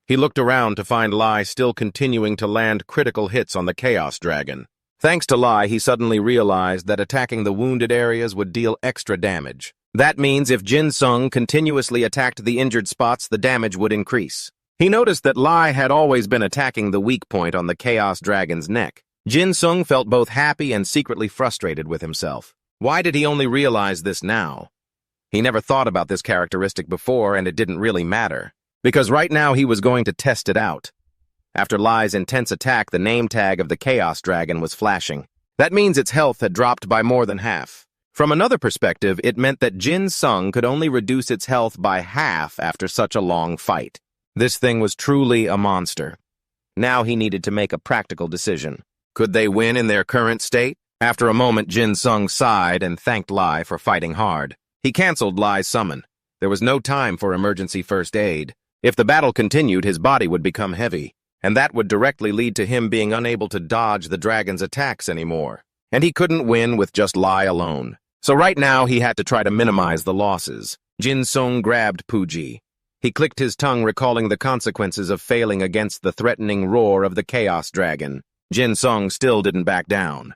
He looked around to find Lai still continuing to land critical hits on the Chaos Dragon. Thanks to Lai, he suddenly realized that attacking the wounded areas would deal extra damage. That means if Jin Sung continuously attacked the injured spots, the damage would increase. He noticed that Lai had always been attacking the weak point on the Chaos Dragon's neck. Jin Sung felt both happy and secretly frustrated with himself. Why did he only realize this now? He never thought about this characteristic before, and it didn't really matter. Because right now he was going to test it out. After Lai's intense attack, the name tag of the Chaos Dragon was flashing. That means its health had dropped by more than half. From another perspective, it meant that Jin Sung could only reduce its health by half after such a long fight. This thing was truly a monster. Now he needed to make a practical decision. Could they win in their current state? After a moment, Jin Sung sighed and thanked Lai for fighting hard. He canceled Lai's summon. There was no time for emergency first aid. If the battle continued, his body would become heavy, and that would directly lead to him being unable to dodge the dragon's attacks anymore. And he couldn't win with just Lai alone. So right now, he had to try to minimize the losses. Jin Sung grabbed Pooji. He clicked his tongue, recalling the consequences of failing against the threatening roar of the Chaos Dragon. Jin Sung still didn't back down.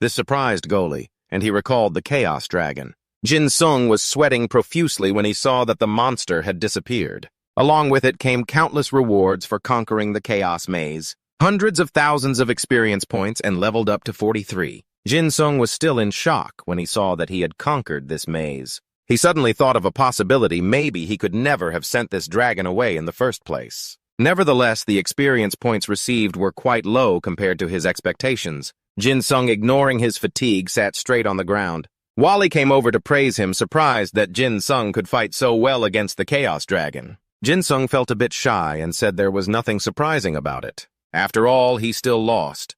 This surprised Goli, and he recalled the Chaos Dragon. Jin Sung was sweating profusely when he saw that the monster had disappeared. Along with it came countless rewards for conquering the Chaos Maze. Hundreds of thousands of experience points and leveled up to 43. Jin Sung was still in shock when he saw that he had conquered this maze. He suddenly thought of a possibility. Maybe he could never have sent this dragon away in the first place. Nevertheless, the experience points received were quite low compared to his expectations. Jin Sung, ignoring his fatigue, sat straight on the ground. Wally came over to praise him, surprised that Jin Sung could fight so well against the Chaos Dragon. Jin-sung felt a bit shy and said there was nothing surprising about it. After all, he still lost.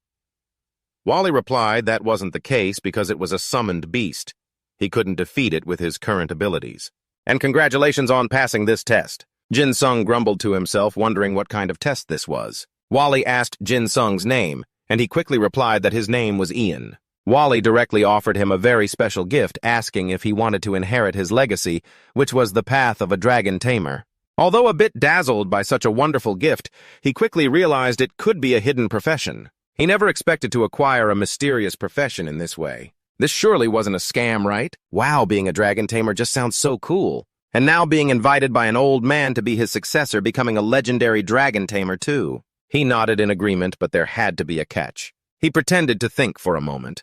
Wally replied that wasn't the case because it was a summoned beast. He couldn't defeat it with his current abilities. And congratulations on passing this test. Jin-sung grumbled to himself, wondering what kind of test this was. Wally asked Jin-sung's name, and he quickly replied that his name was Ian. Wally directly offered him a very special gift, asking if he wanted to inherit his legacy, which was the path of a dragon tamer. Although a bit dazzled by such a wonderful gift, he quickly realized it could be a hidden profession. He never expected to acquire a mysterious profession in this way. This surely wasn't a scam, right? Wow, being a dragon tamer just sounds so cool. And now being invited by an old man to be his successor, becoming a legendary dragon tamer too. He nodded in agreement, but there had to be a catch. He pretended to think for a moment.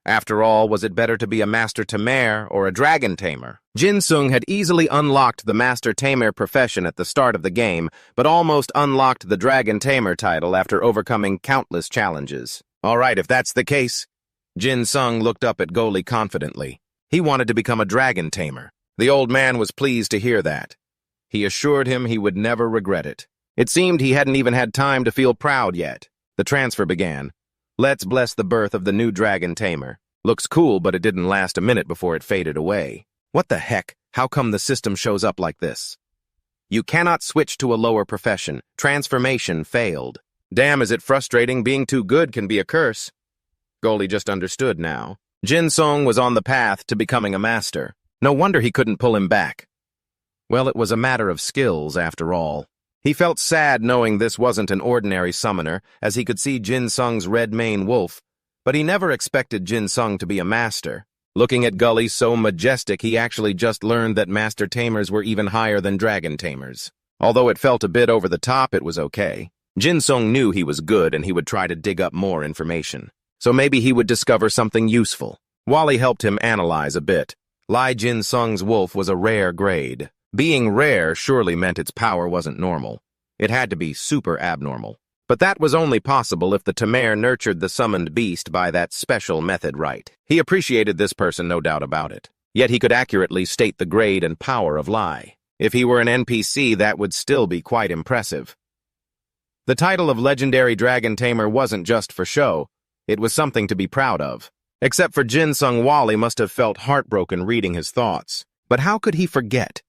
After all, was it better to be a master tamer or a dragon tamer? Jin-sung had easily unlocked the master tamer profession at the start of the game, but almost unlocked the dragon tamer title after overcoming countless challenges. All right, if that's the case. Jin-sung looked up at Goli confidently. He wanted to become a dragon tamer. The old man was pleased to hear that. He assured him he would never regret it. It seemed he hadn't even had time to feel proud yet. The transfer began. Let's bless the birth of the new dragon tamer. Looks cool, but it didn't last a minute before it faded away. What the heck? How come the system shows up like this? You cannot switch to a lower profession. Transformation failed. Damn, is it frustrating? Being too good can be a curse. Goli just understood now. Jin-sung was on the path to becoming a master. No wonder he couldn't pull him back. Well, it was a matter of skills, after all. He felt sad knowing this wasn't an ordinary summoner, as he could see Jin-sung's red mane wolf, but he never expected Jin-sung to be a master. Looking at Gully so majestic, he actually just learned that master tamers were even higher than dragon tamers. Although it felt a bit over the top, it was okay. Jin-sung knew he was good and he would try to dig up more information. So maybe he would discover something useful. Wally helped him analyze a bit. Lai Jin-sung's wolf was a rare grade. Being rare surely meant its power wasn't normal. It had to be super abnormal. But that was only possible if the Tamer nurtured the summoned beast by that special method right. He appreciated this person, no doubt about it. Yet he could accurately state the grade and power of Lai. If he were an NPC, that would still be quite impressive. The title of Legendary Dragon Tamer wasn't just for show. It was something to be proud of. Except for Jin-sung, Wally must have felt heartbroken reading his thoughts. But how could he forget?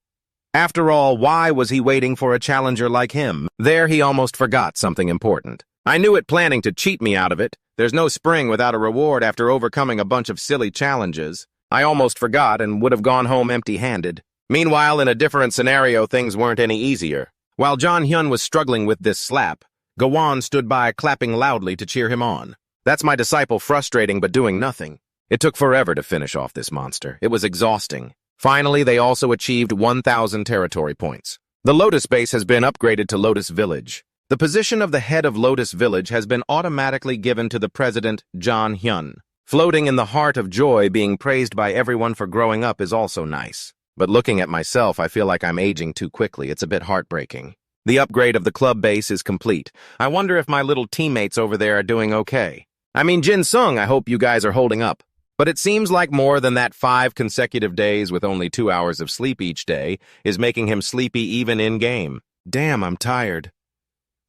After all, why was he waiting for a challenger like him? There he almost forgot something important. I knew it, planning to cheat me out of it. There's no spring without a reward after overcoming a bunch of silly challenges. I almost forgot and would have gone home empty-handed. Meanwhile, in a different scenario, things weren't any easier. While John Hyun was struggling with this slap, Gowon stood by clapping loudly to cheer him on. That's my disciple frustrating but doing nothing. It took forever to finish off this monster. It was exhausting. Finally, they also achieved 1,000 territory points. The Lotus base has been upgraded to Lotus Village. The position of the head of Lotus Village has been automatically given to the president, John Hyun. Floating in the heart of joy, being praised by everyone for growing up is also nice. But looking at myself, I feel like I'm aging too quickly. It's a bit heartbreaking. The upgrade of the club base is complete. I wonder if my little teammates over there are doing okay. I mean, Jin-sung, I hope you guys are holding up. But it seems like more than that 5 consecutive days with only 2 hours of sleep each day is making him sleepy even in-game. Damn, I'm tired.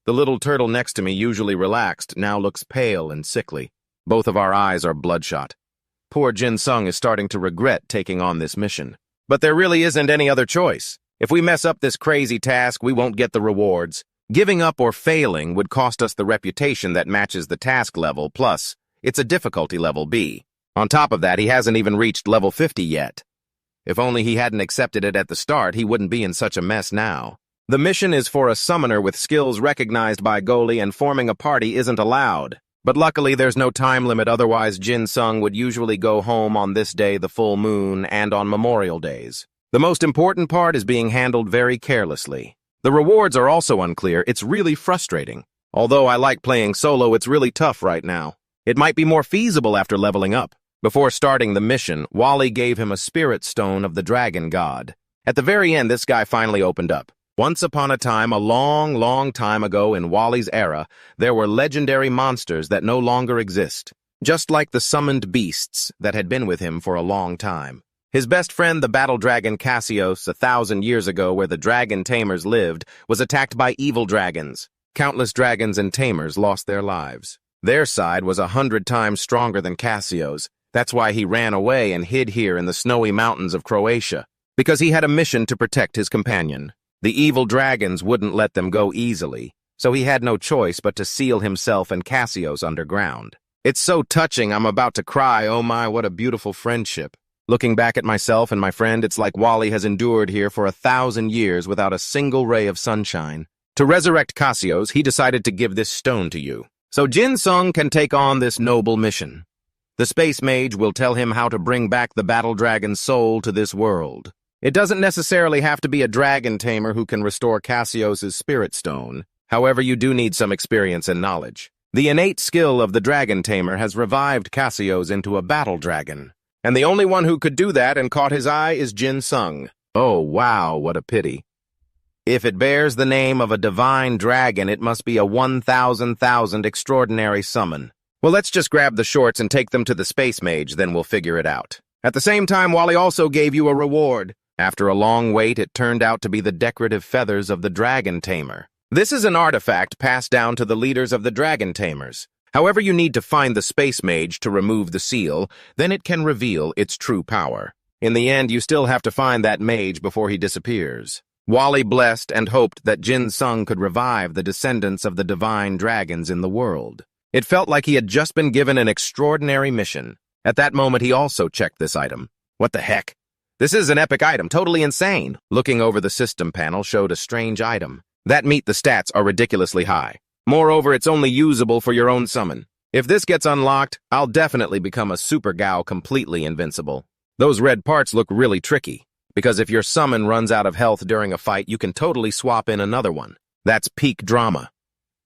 The little turtle next to me, usually relaxed, now looks pale and sickly. Both of our eyes are bloodshot. Poor Jin-sung is starting to regret taking on this mission. But there really isn't any other choice. If we mess up this crazy task, we won't get the rewards. Giving up or failing would cost us the reputation that matches the task level, plus, it's a difficulty level B. On top of that, he hasn't even reached level 50 yet. If only he hadn't accepted it at the start, he wouldn't be in such a mess now. The mission is for a summoner with skills recognized by Goli, and forming a party isn't allowed. But luckily, there's no time limit, otherwise Jin-sung would usually go home on this day, the full moon, and on Memorial Days. The most important part is being handled very carelessly. The rewards are also unclear. It's really frustrating. Although I like playing solo, it's really tough right now. It might be more feasible after leveling up. Before starting the mission, Wally gave him a spirit stone of the dragon god. At the very end, this guy finally opened up. Once upon a time, a long, long time ago in Wally's era, there were legendary monsters that no longer exist. Just like the summoned beasts that had been with him for a long time. His best friend, the battle dragon Cassios, 1,000 years ago where the dragon tamers lived, was attacked by evil dragons. Countless dragons and tamers lost their lives. Their side was 100 times stronger than Cassios. That's why he ran away and hid here in the snowy mountains of Croatia, because he had a mission to protect his companion. The evil dragons wouldn't let them go easily, so he had no choice but to seal himself and Cassios underground. It's so touching, I'm about to cry. Oh my, what a beautiful friendship. Looking back at myself and my friend, it's like Wally has endured here for 1,000 years without a single ray of sunshine. To resurrect Cassios, he decided to give this stone to you, so Jin Sung can take on this noble mission. The Space Mage will tell him how to bring back the battle dragon's soul to this world. It doesn't necessarily have to be a dragon tamer who can restore Cassios' spirit stone. However, you do need some experience and knowledge. The innate skill of the dragon tamer has revived Cassios into a battle dragon. And the only one who could do that and caught his eye is Jin Sung. Oh, wow, what a pity. If it bears the name of a divine dragon, it must be a 1,000,000 extraordinary summon. Well, let's just grab the shorts and take them to the Space Mage, then we'll figure it out. At the same time, Wally also gave you a reward. After a long wait, it turned out to be the decorative feathers of the dragon tamer. This is an artifact passed down to the leaders of the dragon tamers. However, you need to find the Space Mage to remove the seal, then it can reveal its true power. In the end, you still have to find that mage before he disappears. Wally blessed and hoped that Jin Sung could revive the descendants of the divine dragons in the world. It felt like he had just been given an extraordinary mission. At that moment, he also checked this item. What the heck? This is an epic item, totally insane. Looking over the system panel showed a strange item. That means the stats are ridiculously high. Moreover, it's only usable for your own summon. If this gets unlocked, I'll definitely become a super Gao completely invincible. Those red parts look really tricky, because if your summon runs out of health during a fight, you can totally swap in another one. That's peak drama.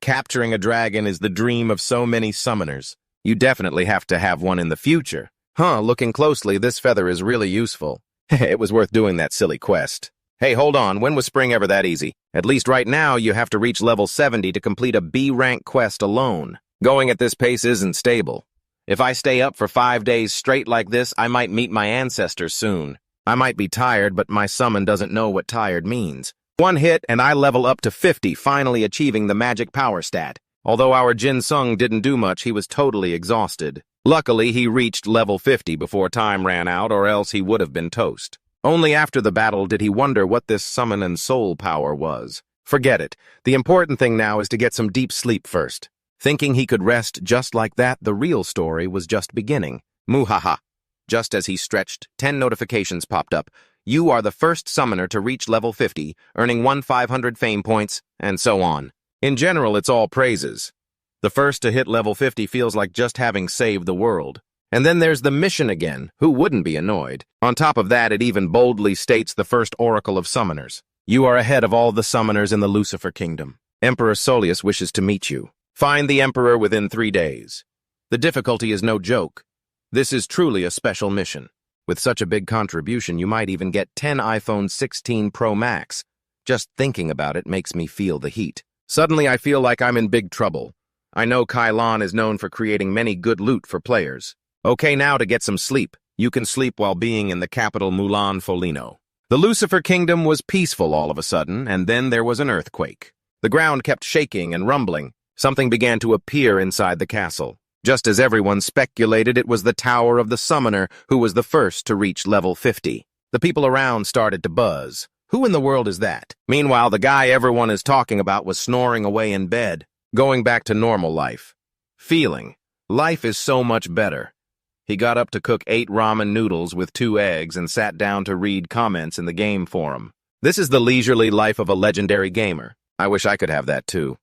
Capturing a dragon is the dream of so many summoners. You definitely have to have one in the future. Looking closely, this feather is really useful. It was worth doing that silly quest. Hey, hold on, when was spring ever that easy? At least right now, you have to reach level 70 to complete a B-rank quest alone. Going at this pace isn't stable. If I stay up for 5 days straight like this, I might meet my ancestors soon. I might be tired, but my summon doesn't know what tired means. One hit, and I level up to 50, finally achieving the magic power stat. Although our Jin Sung didn't do much, he was totally exhausted. Luckily, he reached level 50 before time ran out, or else he would have been toast. Only after the battle did he wonder what this summon and soul power was. Forget it. The important thing now is to get some deep sleep first. Thinking he could rest just like that, the real story was just beginning. Muhaha. Just as he stretched, 10 notifications popped up. You are the first summoner to reach level 50, earning 1,500 fame points, and so on. In general, it's all praises. The first to hit level 50 feels like just having saved the world. And then there's the mission again. Who wouldn't be annoyed? On top of that, it even boldly states the first oracle of summoners. You are ahead of all the summoners in the Lucifer Kingdom. Emperor Solius wishes to meet you. Find the Emperor within 3 days. The difficulty is no joke. This is truly a special mission. With such a big contribution, you might even get 10 iPhone 16 Pro Max. Just thinking about it makes me feel the heat. Suddenly, I feel like I'm in big trouble. I know Kailan is known for creating many good loot for players. Okay, now to get some sleep. You can sleep while being in the capital Mulan Folino. The Lucifer Kingdom was peaceful all of a sudden, and then there was an earthquake. The ground kept shaking and rumbling. Something began to appear inside the castle. Just as everyone speculated, it was the Tower of the Summoner who was the first to reach level 50. The people around started to buzz. Who in the world is that? Meanwhile, the guy everyone is talking about was snoring away in bed, going back to normal life. Feeling, life is so much better. He got up to cook 8 ramen noodles with 2 eggs and sat down to read comments in the game forum. This is the leisurely life of a legendary gamer. I wish I could have that too.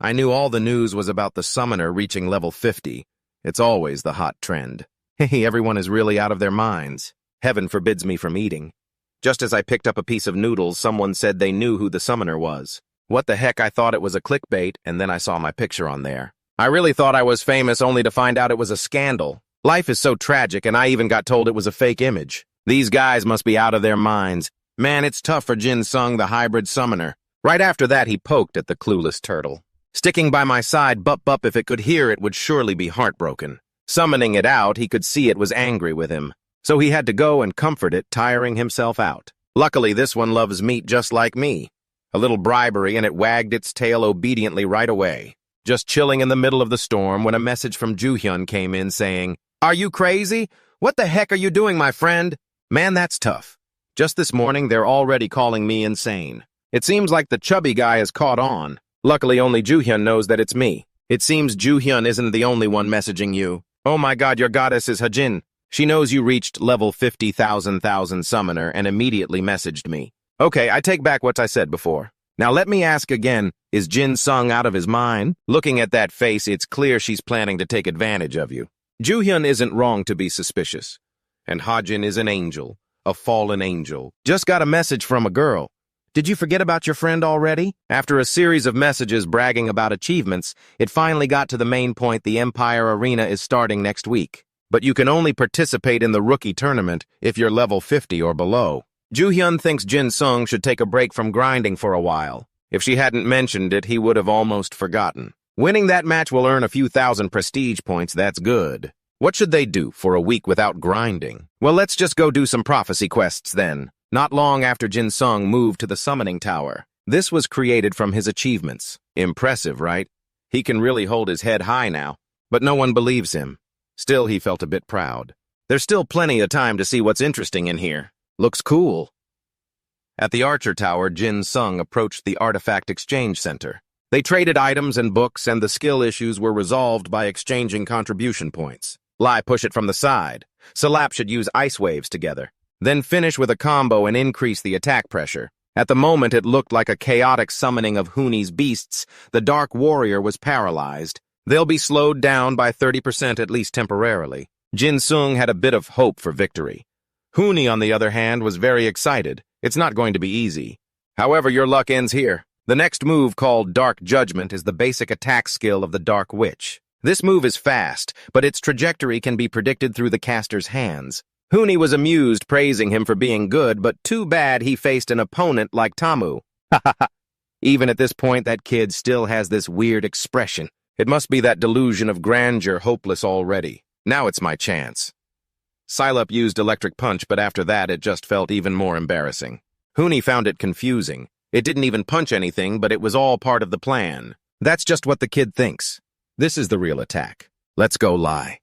I knew all the news was about the summoner reaching level 50. It's always the hot trend. Hey, everyone is really out of their minds. Heaven forbids me from eating. Just as I picked up a piece of noodles, someone said they knew who the summoner was. What the heck, I thought it was a clickbait, and then I saw my picture on there. I really thought I was famous only to find out it was a scandal. Life is so tragic, and I even got told it was a fake image. These guys must be out of their minds. Man, it's tough for Jin Sung, the hybrid summoner. Right after that, he poked at the clueless turtle. Sticking by my side, Bup, if it could hear it, would surely be heartbroken. Summoning it out, he could see it was angry with him. so he had to go and comfort it, tiring himself out. Luckily, this one loves meat just like me. A little bribery, and it wagged its tail obediently right away. Just chilling in the middle of the storm when a message from Joo-hyun came in saying, "Are you crazy? What the heck are you doing, my friend?" Man, that's tough. Just this morning, they're already calling me insane. It seems like the chubby guy has caught on. Luckily, only Joo-hyun knows that it's me. It seems Joo-hyun isn't the only one messaging you. Oh my god, your goddess is Hajin. She knows you reached level 50,000 summoner and immediately messaged me. Okay, I take back what I said before. Now let me ask again, is Jin Sung out of his mind? Looking at that face, it's clear she's planning to take advantage of you. Joo-hyun isn't wrong to be suspicious. And Hajin is an angel, a fallen angel. Just got a message from a girl. Did you forget about your friend already? After a series of messages bragging about achievements, it finally got to the main point: the Empire Arena is starting next week. But you can only participate in the rookie tournament if you're level 50 or below. Joo-hyun thinks Jin Sung should take a break from grinding for a while. If she hadn't mentioned it, he would have almost forgotten. Winning that match will earn a few thousand prestige points, that's good. What should they do for a week without grinding? Well, let's just go do some prophecy quests then. Not long after Jin Sung moved to the summoning tower. This was created from his achievements. Impressive, right? He can really hold his head high now, but no one believes him. Still, he felt a bit proud. There's still plenty of time to see what's interesting in here. Looks cool. At the Archer Tower, Jin Sung approached the Artifact Exchange Center. They traded items and books, and the skill issues were resolved by exchanging contribution points. Lai push it from the side. Salap should use ice waves together. Then finish with a combo and increase the attack pressure. At the moment, it looked like a chaotic summoning of Huni's beasts. The Dark Warrior was paralyzed. They'll be slowed down by 30% at least temporarily. Jin Sung had a bit of hope for victory. Huni, on the other hand, was very excited. It's not going to be easy. However, your luck ends here. The next move, called Dark Judgment, is the basic attack skill of the Dark Witch. This move is fast, but its trajectory can be predicted through the caster's hands. Huni was amused, praising him for being good, but too bad he faced an opponent like Tamu. Even at this point, that kid still has this weird expression. It must be that delusion of grandeur, hopeless already. Now it's my chance. Silep used Electric Punch, but after that it just felt even more embarrassing. Huni found it confusing. It didn't even punch anything, but it was all part of the plan. That's just what the kid thinks. This is the real attack. Let's go Lai.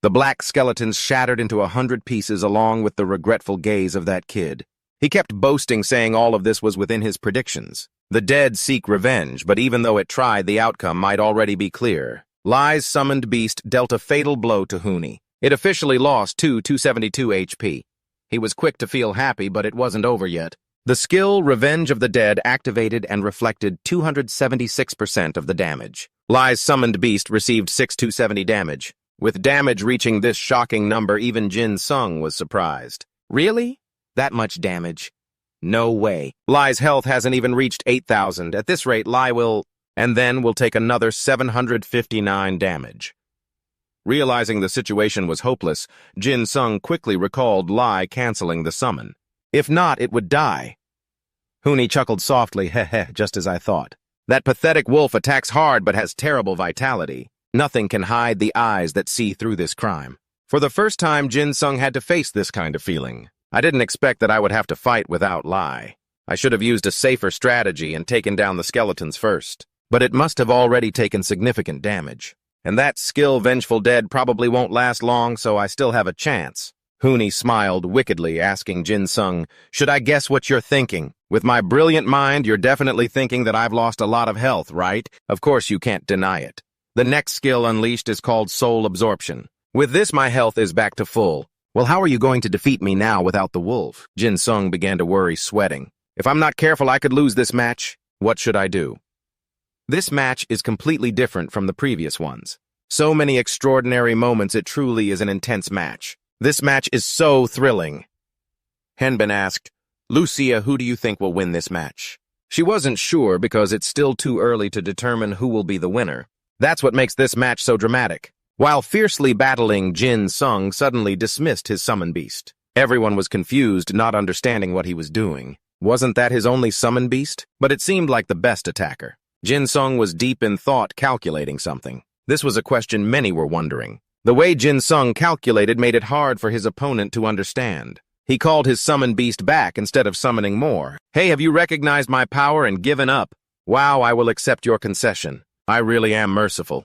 The black skeletons shattered into 100 pieces along with the regretful gaze of that kid. He kept boasting, saying all of this was within his predictions. The dead seek revenge, but even though it tried, the outcome might already be clear. Lai's summoned beast dealt a fatal blow to Huni. It officially lost 272 HP. He was quick to feel happy, but it wasn't over yet. The skill Revenge of the Dead activated and reflected 276% of the damage. Lai's summoned beast received 6270 damage. With damage reaching this shocking number, even Jin Sung was surprised. Really? That much damage? No way. Lai's health hasn't even reached 8,000. At this rate, Lai will... and then will take another 759 damage. Realizing the situation was hopeless, Jin Sung quickly recalled Lai canceling the summon. If not, it would die. Huni chuckled softly, heh, just as I thought. That pathetic wolf attacks hard but has terrible vitality. Nothing can hide the eyes that see through this crime. For the first time, Jin Sung had to face this kind of feeling. I didn't expect that I would have to fight without Lai. I should have used a safer strategy and taken down the skeletons first. But it must have already taken significant damage. And that skill Vengeful Dead probably won't last long, so I still have a chance. Huni smiled wickedly, asking Jin Sung, should I guess what you're thinking? With my brilliant mind, you're definitely thinking that I've lost a lot of health, right? Of course you can't deny it. The next skill unleashed is called Soul Absorption. With this, my health is back to full. Well, how are you going to defeat me now without the wolf? Jin Sung began to worry, sweating. If I'm not careful, I could lose this match. What should I do? This match is completely different from the previous ones. So many extraordinary moments, it truly is an intense match. This match is so thrilling. Henbin asked, Lucia, who do you think will win this match? She wasn't sure because it's still too early to determine who will be the winner. That's what makes this match so dramatic. While fiercely battling, Jin Sung suddenly dismissed his summon beast. Everyone was confused, not understanding what he was doing. Wasn't that his only summon beast? But it seemed like the best attacker. Jin Sung was deep in thought, calculating something. This was a question many were wondering. The way Jin Sung calculated made it hard for his opponent to understand. He called his summon beast back instead of summoning more. Hey, have you recognized my power and given up? Wow, I will accept your concession. I really am merciful.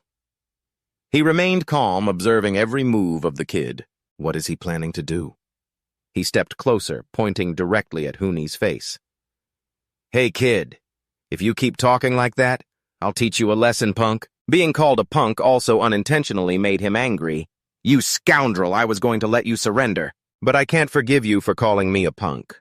He remained calm, observing every move of the kid. What is he planning to do? He stepped closer, pointing directly at Huni's face. Hey, kid, if you keep talking like that, I'll teach you a lesson, punk. Being called a punk also unintentionally made him angry. You scoundrel, I was going to let you surrender, but I can't forgive you for calling me a punk.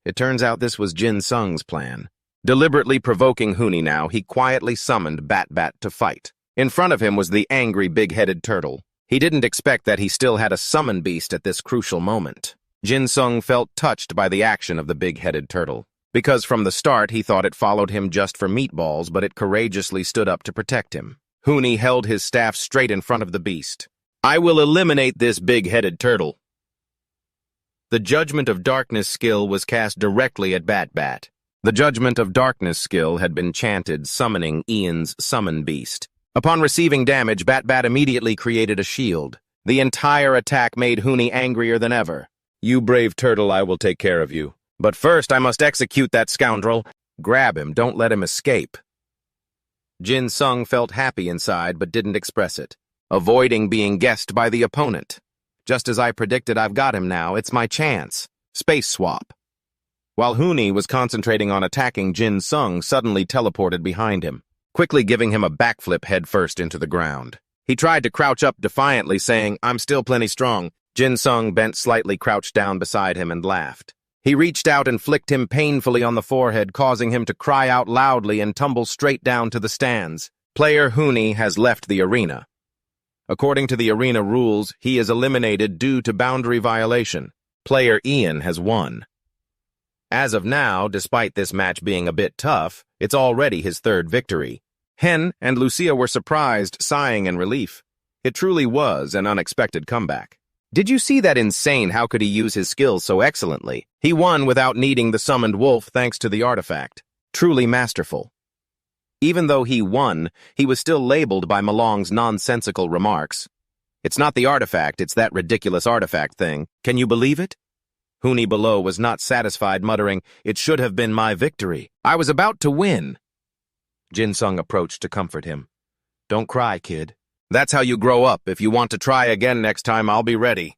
It turns out this was Jin Sung's plan. Deliberately provoking Huni now, he quietly summoned Bat to fight. In front of him was the angry big-headed turtle. He didn't expect that he still had a summon beast at this crucial moment. Jin Sung felt touched by the action of the big-headed turtle. Because from the start he thought it followed him just for meatballs, but it courageously stood up to protect him. Huni held his staff straight in front of the beast. I will eliminate this big-headed turtle. The Judgment of Darkness skill was cast directly at Bat. The Judgment of Darkness skill had been chanted, summoning Ian's summon beast. Upon receiving damage, Bat immediately created a shield. The entire attack made Huni angrier than ever. You brave turtle, I will take care of you. But first, I must execute that scoundrel. Grab him, don't let him escape. Jin Sung felt happy inside, but didn't express it, avoiding being guessed by the opponent. Just as I predicted, I've got him now. It's my chance. Space swap. While Huni was concentrating on attacking, Jin Sung suddenly teleported behind him, quickly giving him a backflip headfirst into the ground. He tried to crouch up defiantly, saying, I'm still plenty strong. Jin Sung bent slightly, crouched down beside him, and laughed. He reached out and flicked him painfully on the forehead, causing him to cry out loudly and tumble straight down to the stands. Player Huni has left the arena. According to the arena rules, he is eliminated due to boundary violation. Player Ian has won. As of now, despite this match being a bit tough, it's already his third victory. Hen and Lucia were surprised, sighing in relief. It truly was an unexpected comeback. Did you see that insane? How could he use his skills so excellently? He won without needing the summoned wolf thanks to the artifact. Truly masterful. Even though he won, he was still labeled by Malong's nonsensical remarks. It's not the artifact, it's that ridiculous artifact thing. Can you believe it? Huni below was not satisfied, muttering, It should have been my victory. I was about to win. Jin Sung approached to comfort him. Don't cry, kid. That's how you grow up. If you want to try again next time, I'll be ready.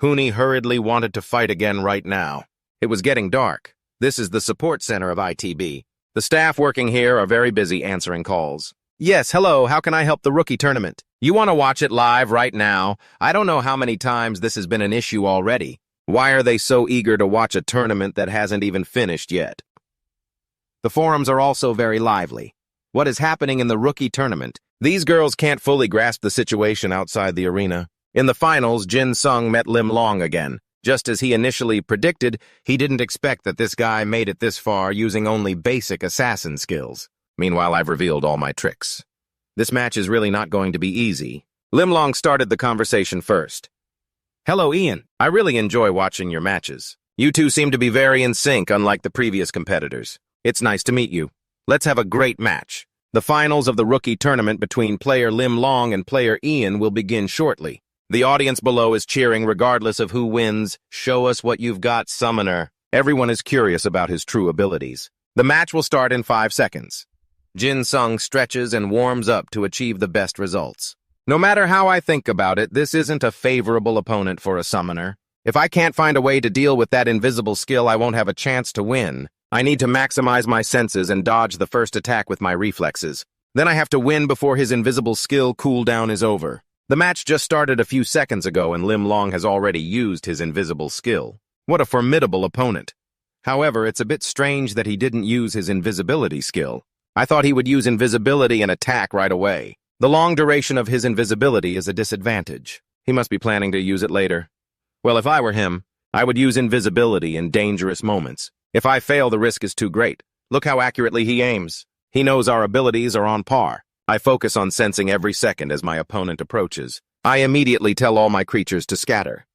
Huni hurriedly wanted to fight again right now. It was getting dark. This is the support center of ITB. The staff working here are very busy answering calls. Yes, hello, how can I help the rookie tournament? You want to watch it live right now? I don't know how many times this has been an issue already. Why are they so eager to watch a tournament that hasn't even finished yet? The forums are also very lively. What is happening in the rookie tournament? These girls can't fully grasp the situation outside the arena. In the finals, Jin Sung met Lim Long again. Just as he initially predicted, he didn't expect that this guy made it this far using only basic assassin skills. Meanwhile, I've revealed all my tricks. This match is really not going to be easy. Lim Long started the conversation first. Hello, Ian. I really enjoy watching your matches. You two seem to be very in sync, unlike the previous competitors. It's nice to meet you. Let's have a great match. The finals of the rookie tournament between player Lim Long and player Ian will begin shortly. The audience below is cheering regardless of who wins. Show us what you've got, Summoner. Everyone is curious about his true abilities. The match will start in 5 seconds. Jin Sung stretches and warms up to achieve the best results. No matter how I think about it, this isn't a favorable opponent for a summoner. If I can't find a way to deal with that invisible skill, I won't have a chance to win. I need to maximize my senses and dodge the first attack with my reflexes. Then I have to win before his invisible skill cooldown is over. The match just started a few seconds ago and Lim Long has already used his invisible skill. What a formidable opponent. However, it's a bit strange that he didn't use his invisibility skill. I thought he would use invisibility and attack right away. The long duration of his invisibility is a disadvantage. He must be planning to use it later. Well, if I were him, I would use invisibility in dangerous moments. If I fail, the risk is too great. Look how accurately he aims. He knows our abilities are on par. I focus on sensing every second as my opponent approaches. I immediately tell all my creatures to scatter.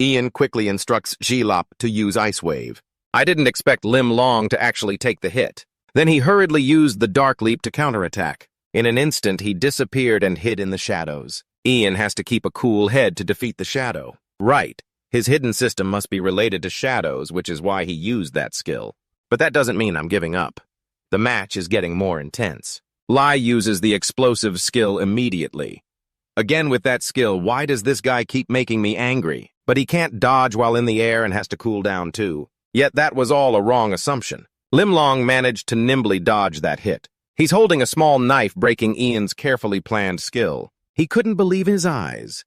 Ian quickly instructs Jilop to use Ice Wave. I didn't expect Lim Long to actually take the hit. Then he hurriedly used the Dark Leap to counterattack. In an instant, he disappeared and hid in the shadows. Ian has to keep a cool head to defeat the shadow. Right. His hidden system must be related to shadows, which is why he used that skill. But that doesn't mean I'm giving up. The match is getting more intense. Lai uses the explosive skill immediately. Again with that skill, why does this guy keep making me angry? But he can't dodge while in the air and has to cool down too. Yet that was all a wrong assumption. Lim Long managed to nimbly dodge that hit. He's holding a small knife, breaking Ian's carefully planned skill. He couldn't believe his eyes.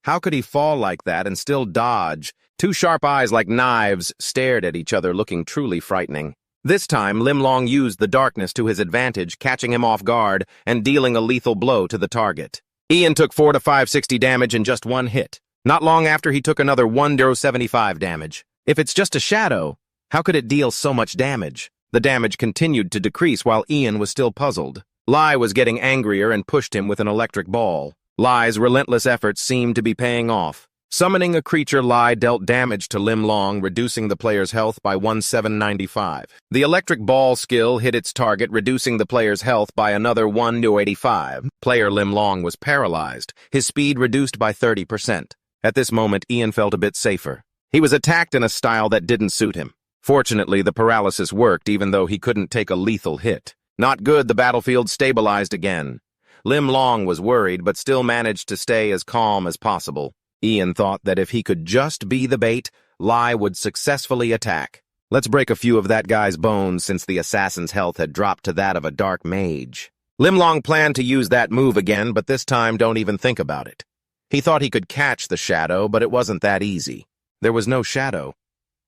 How could he fall like that and still dodge? Two sharp eyes like knives stared at each other, looking truly frightening. This time, Lim Long used the darkness to his advantage, catching him off guard and dealing a lethal blow to the target. Ian took 4 to 560 damage in just one hit. Not long after, he took another 1 to 75 damage. If it's just a shadow, how could it deal so much damage? The damage continued to decrease while Ian was still puzzled. Lai was getting angrier and pushed him with an electric ball. Lai's relentless efforts seemed to be paying off. Summoning a creature, Lai dealt damage to Lim Long, reducing the player's health by 1795. The electric ball skill hit its target, reducing the player's health by another 1 to 85. Player Lim Long was paralyzed, his speed reduced by 30%. At this moment, Ian felt a bit safer. He was attacked in a style that didn't suit him. Fortunately, the paralysis worked even though he couldn't take a lethal hit. Not good, the battlefield stabilized again. Lim Long was worried, but still managed to stay as calm as possible. Ian thought that if he could just be the bait, Lai would successfully attack. Let's break a few of that guy's bones since the assassin's health had dropped to that of a dark mage. Lim Long planned to use that move again, but this time don't even think about it. He thought he could catch the shadow, but it wasn't that easy. There was no shadow.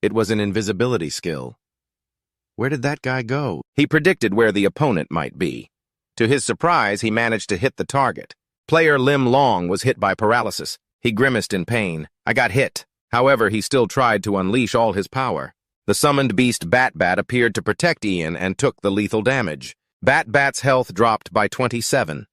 It was an invisibility skill. Where did that guy go? He predicted where the opponent might be. To his surprise, he managed to hit the target. Player Lim Long was hit by paralysis. He grimaced in pain. I got hit. However, he still tried to unleash all his power. The summoned beast Bat appeared to protect Ian and took the lethal damage. Bat's health dropped by 27.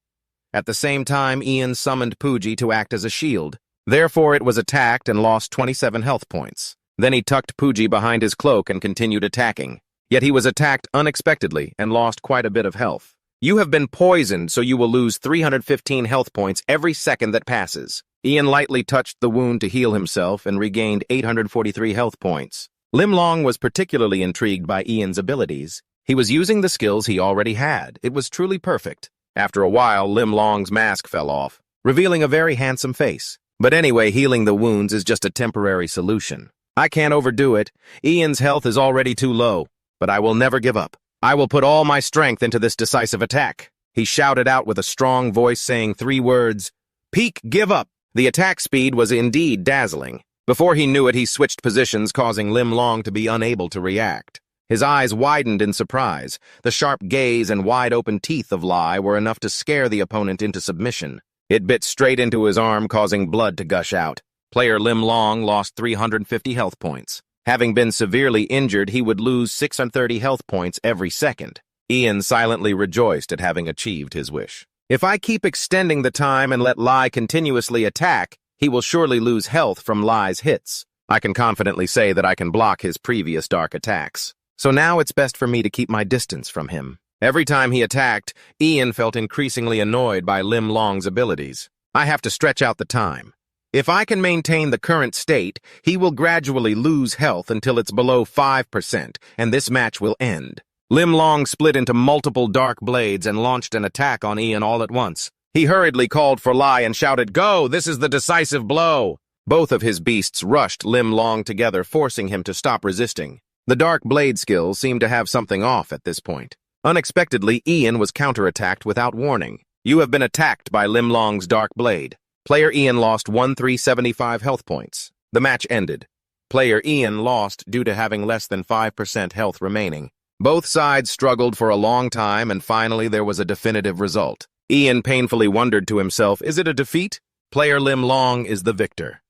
At the same time, Ian summoned Pooji to act as a shield. Therefore, it was attacked and lost 27 health points. Then he tucked Pooji behind his cloak and continued attacking. Yet he was attacked unexpectedly and lost quite a bit of health. You have been poisoned, so you will lose 315 health points every second that passes. Ian lightly touched the wound to heal himself and regained 843 health points. Lim Long was particularly intrigued by Ian's abilities. He was using the skills he already had. It was truly perfect. After a while, Lim Long's mask fell off, revealing a very handsome face. But anyway, healing the wounds is just a temporary solution. I can't overdo it. Ian's health is already too low, but I will never give up. I will put all my strength into this decisive attack. He shouted out with a strong voice, saying 3 words, "Peak, give up." The attack speed was indeed dazzling. Before he knew it, he switched positions, causing Lim Long to be unable to react. His eyes widened in surprise. The sharp gaze and wide-open teeth of Lai were enough to scare the opponent into submission. It bit straight into his arm, causing blood to gush out. Player Lim Long lost 350 health points. Having been severely injured, he would lose 630 health points every second. Ian silently rejoiced at having achieved his wish. If I keep extending the time and let Lai continuously attack, he will surely lose health from Lai's hits. I can confidently say that I can block his previous dark attacks. So now it's best for me to keep my distance from him. Every time he attacked, Ian felt increasingly annoyed by Lim Long's abilities. I have to stretch out the time. If I can maintain the current state, he will gradually lose health until it's below 5%, and this match will end. Lim Long split into multiple dark blades and launched an attack on Ian all at once. He hurriedly called for Lai and shouted, "Go! This is the decisive blow!" Both of his beasts rushed Lim Long together, forcing him to stop resisting. The dark blade skill seemed to have something off at this point. Unexpectedly, Ian was counterattacked without warning. You have been attacked by Lim Long's dark blade. Player Ian lost 1375 health points. The match ended. Player Ian lost due to having less than 5% health remaining. Both sides struggled for a long time, and finally there was a definitive result. Ian painfully wondered to himself, is it a defeat? Player Lim Long is the victor.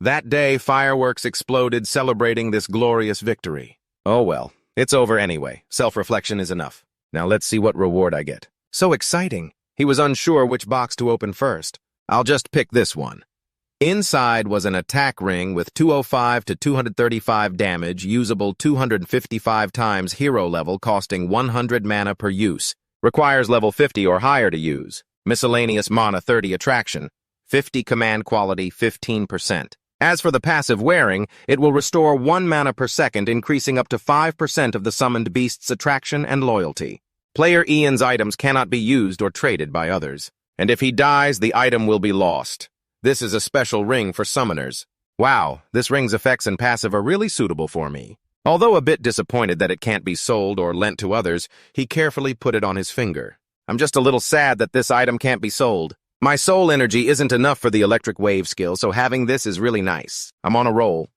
That day, fireworks exploded celebrating this glorious victory. Oh well, it's over anyway. Self-reflection is enough. Now let's see what reward I get. So exciting. He was unsure which box to open first. I'll just pick this one. Inside was an attack ring with 205 to 235 damage, usable 255 times hero level, costing 100 mana per use. Requires level 50 or higher to use. Miscellaneous mana 30 attraction. 50 command quality, 15%. As for the passive wearing, it will restore 1 mana per second, increasing up to 5% of the summoned beast's attraction and loyalty. Player Ian's items cannot be used or traded by others, and if he dies, the item will be lost. This is a special ring for summoners. Wow, this ring's effects and passive are really suitable for me. Although a bit disappointed that it can't be sold or lent to others, he carefully put it on his finger. I'm just a little sad that this item can't be sold. My soul energy isn't enough for the electric wave skill, so having this is really nice. I'm on a roll.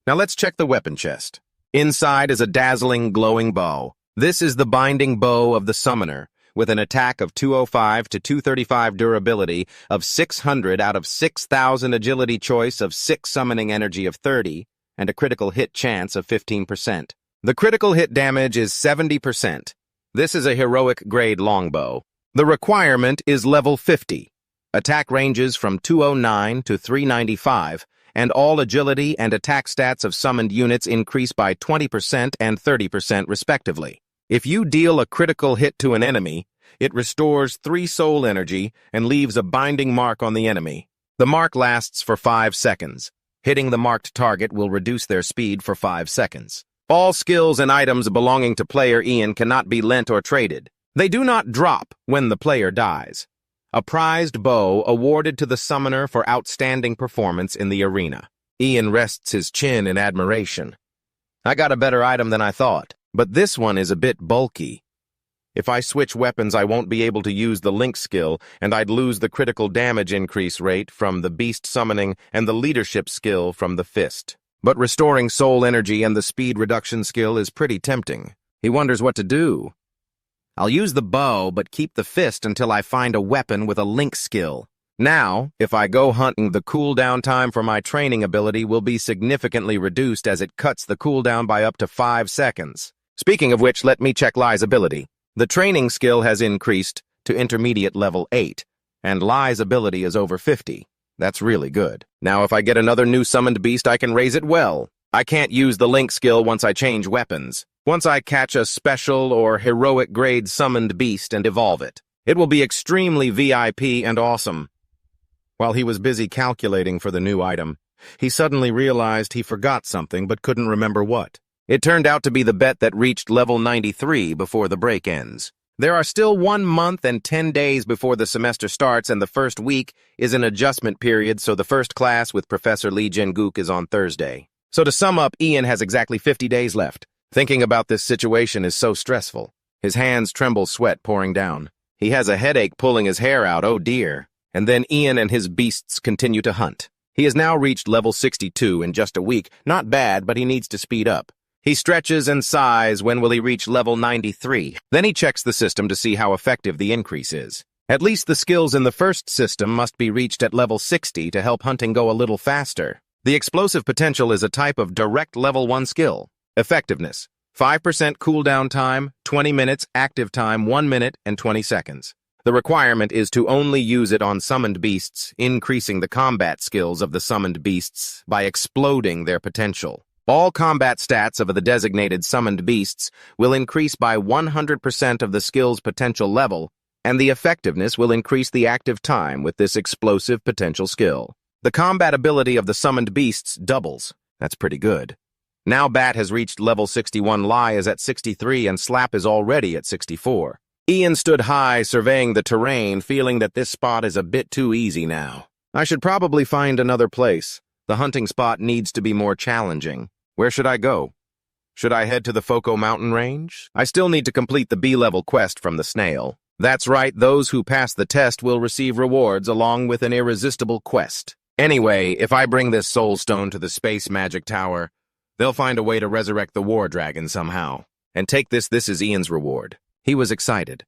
Now let's check the weapon chest. Inside is a dazzling, glowing bow. This is the binding bow of the summoner, with an attack of 205 to 235 durability of 600 out of 6,000 agility choice of 6 summoning energy of 30, and a critical hit chance of 15%. The critical hit damage is 70%. This is a heroic grade longbow. The requirement is level 50. Attack ranges from 209 to 395, and all agility and attack stats of summoned units increase by 20% and 30% respectively. If you deal a critical hit to an enemy, it restores 3 soul energy and leaves a binding mark on the enemy. The mark lasts for 5 seconds. Hitting the marked target will reduce their speed for 5 seconds. All skills and items belonging to player Ian cannot be lent or traded. They do not drop when the player dies. A prized bow awarded to the summoner for outstanding performance in the arena. Ian rests his chin in admiration. I got a better item than I thought, but this one is a bit bulky. If I switch weapons, I won't be able to use the link skill, and I'd lose the critical damage increase rate from the beast summoning and the leadership skill from the fist. But restoring soul energy and the speed reduction skill is pretty tempting. He wonders what to do. I'll use the bow, but keep the fist until I find a weapon with a link skill. Now, if I go hunting, the cooldown time for my training ability will be significantly reduced as it cuts the cooldown by up to 5 seconds. Speaking of which, let me check Lai's ability. The training skill has increased to intermediate level 8, and Lai's ability is over 50. That's really good. Now if I get another new summoned beast, I can raise it well. I can't use the link skill once I change weapons. Once I catch a special or heroic grade summoned beast and evolve it, it will be extremely VIP and awesome. While he was busy calculating for the new item, he suddenly realized he forgot something but couldn't remember what. It turned out to be the bet that reached level 93 before the break ends. There are still 1 month and 10 days before the semester starts, and the first week is an adjustment period, so the first class with Professor Lee Jin-gook is on Thursday. So to sum up, Ian has exactly 50 days left. Thinking about this situation is so stressful. His hands tremble, sweat pouring down. He has a headache pulling his hair out, oh dear. And then Ian and his beasts continue to hunt. He has now reached level 62 in just a week. Not bad, but he needs to speed up. He stretches and sighs. When will he reach level 93? Then he checks the system to see how effective the increase is. At least the skills in the first system must be reached at level 60 to help hunting go a little faster. The explosive potential is a type of direct level 1 skill. Effectiveness: 5% cooldown time, 20 minutes, active time 1 minute and 20 seconds. The requirement is to only use it on summoned beasts, increasing the combat skills of the summoned beasts by exploding their potential. All combat stats of the designated summoned beasts will increase by 100% of the skill's potential level, and the effectiveness will increase the active time with this explosive potential skill. The combat ability of the summoned beasts doubles. That's pretty good. Now Bat has reached level 61, Lai is at 63, and Slap is already at 64. Ian stood high, surveying the terrain, feeling that this spot is a bit too easy now. I should probably find another place. The hunting spot needs to be more challenging. Where should I go? Should I head to the Foco mountain range? I still need to complete the B-level quest from the snail. That's right, those who pass the test will receive rewards along with an irresistible quest. Anyway, if I bring this soul stone to the space magic tower, they'll find a way to resurrect the war dragon somehow. And take this is Ian's reward. He was excited.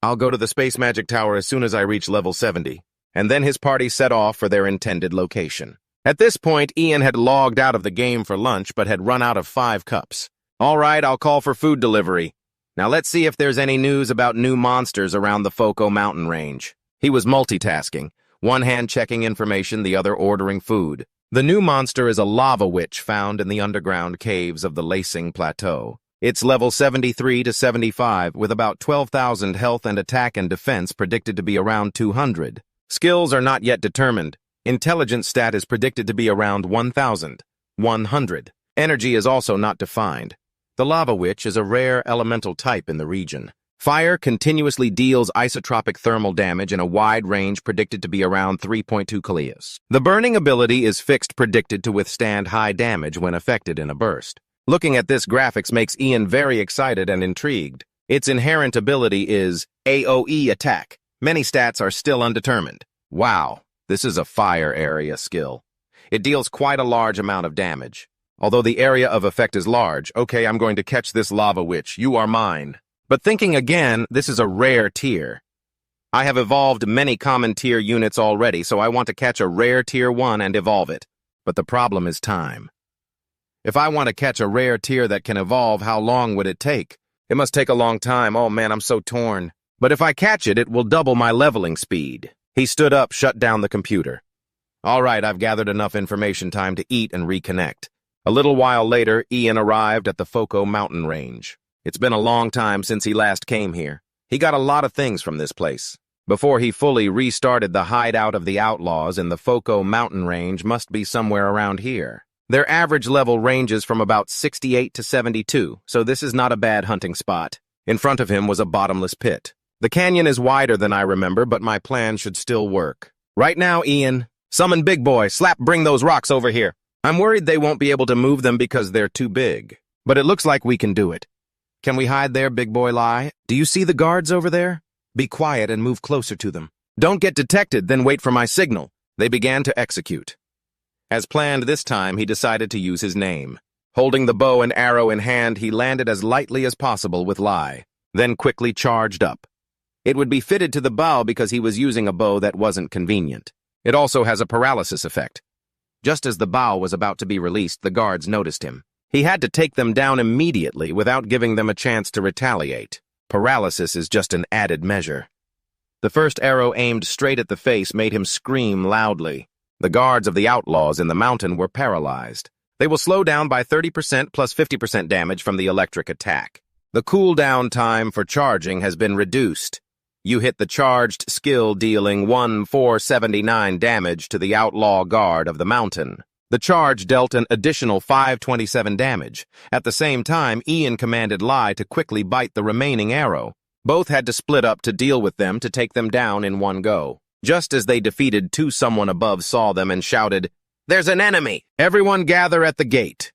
I'll go to the space magic tower as soon as I reach level 70, and then his party set off for their intended location. At this point, Ian had logged out of the game for lunch but had run out of 5 cups. All right, I'll call for food delivery. Now let's see if there's any news about new monsters around the Foco mountain range. He was multitasking, one hand checking information, the other ordering food. The new monster is a lava witch found in the underground caves of the Lacing Plateau. It's level 73 to 75, with about 12,000 health and attack and defense predicted to be around 200. Skills are not yet determined. Intelligence stat is predicted to be around 1,100. Energy is also not defined. The Lava Witch is a rare elemental type in the region. Fire continuously deals isotropic thermal damage in a wide range predicted to be around 3.2 kilias. The burning ability is fixed predicted to withstand high damage when affected in a burst. Looking at this graphics makes Ian very excited and intrigued. Its inherent ability is AoE attack. Many stats are still undetermined. Wow, this is a fire area skill. It deals quite a large amount of damage. Although the area of effect is large, okay, I'm going to catch this Lava Witch. You are mine. But thinking again, this is a rare tier. I have evolved many common tier units already, so I want to catch a rare tier 1 and evolve it. But the problem is time. If I want to catch a rare tier that can evolve, how long would it take? It must take a long time. Oh man, I'm so torn. But if I catch it, it will double my leveling speed. He stood up, shut down the computer. All right, I've gathered enough information, time to eat and reconnect. A little while later, Ian arrived at the Foco mountain range. It's been a long time since he last came here. He got a lot of things from this place. Before he fully restarted, the hideout of the outlaws in the Foco mountain range must be somewhere around here. Their average level ranges from about 68 to 72, so this is not a bad hunting spot. In front of him was a bottomless pit. The canyon is wider than I remember, but my plan should still work. Right now, Ian, summon Big Boy, bring those rocks over here. I'm worried they won't be able to move them because they're too big. But it looks like we can do it. Can we hide there, Big Boy Lie? Do you see the guards over there? Be quiet and move closer to them. Don't get detected, then wait for my signal. They began to execute. As planned this time, he decided to use his name. Holding the bow and arrow in hand, he landed as lightly as possible with Lie, then quickly charged up. It would be fitted to the bow because he was using a bow that wasn't convenient. It also has a paralysis effect. Just as the bow was about to be released, the guards noticed him. He had to take them down immediately without giving them a chance to retaliate. Paralysis is just an added measure. The first arrow aimed straight at the face made him scream loudly. The guards of the outlaws in the mountain were paralyzed. They will slow down by 30% plus 50% damage from the electric attack. The cooldown time for charging has been reduced. You hit the charged skill dealing 1,479 damage to the outlaw guard of the mountain. The charge dealt an additional 527 damage. At the same time, Ian commanded Lie to quickly bite the remaining arrow. Both had to split up to deal with them to take them down in one go. Just as they defeated two, someone above saw them and shouted, "There's an enemy! Everyone gather at the gate!"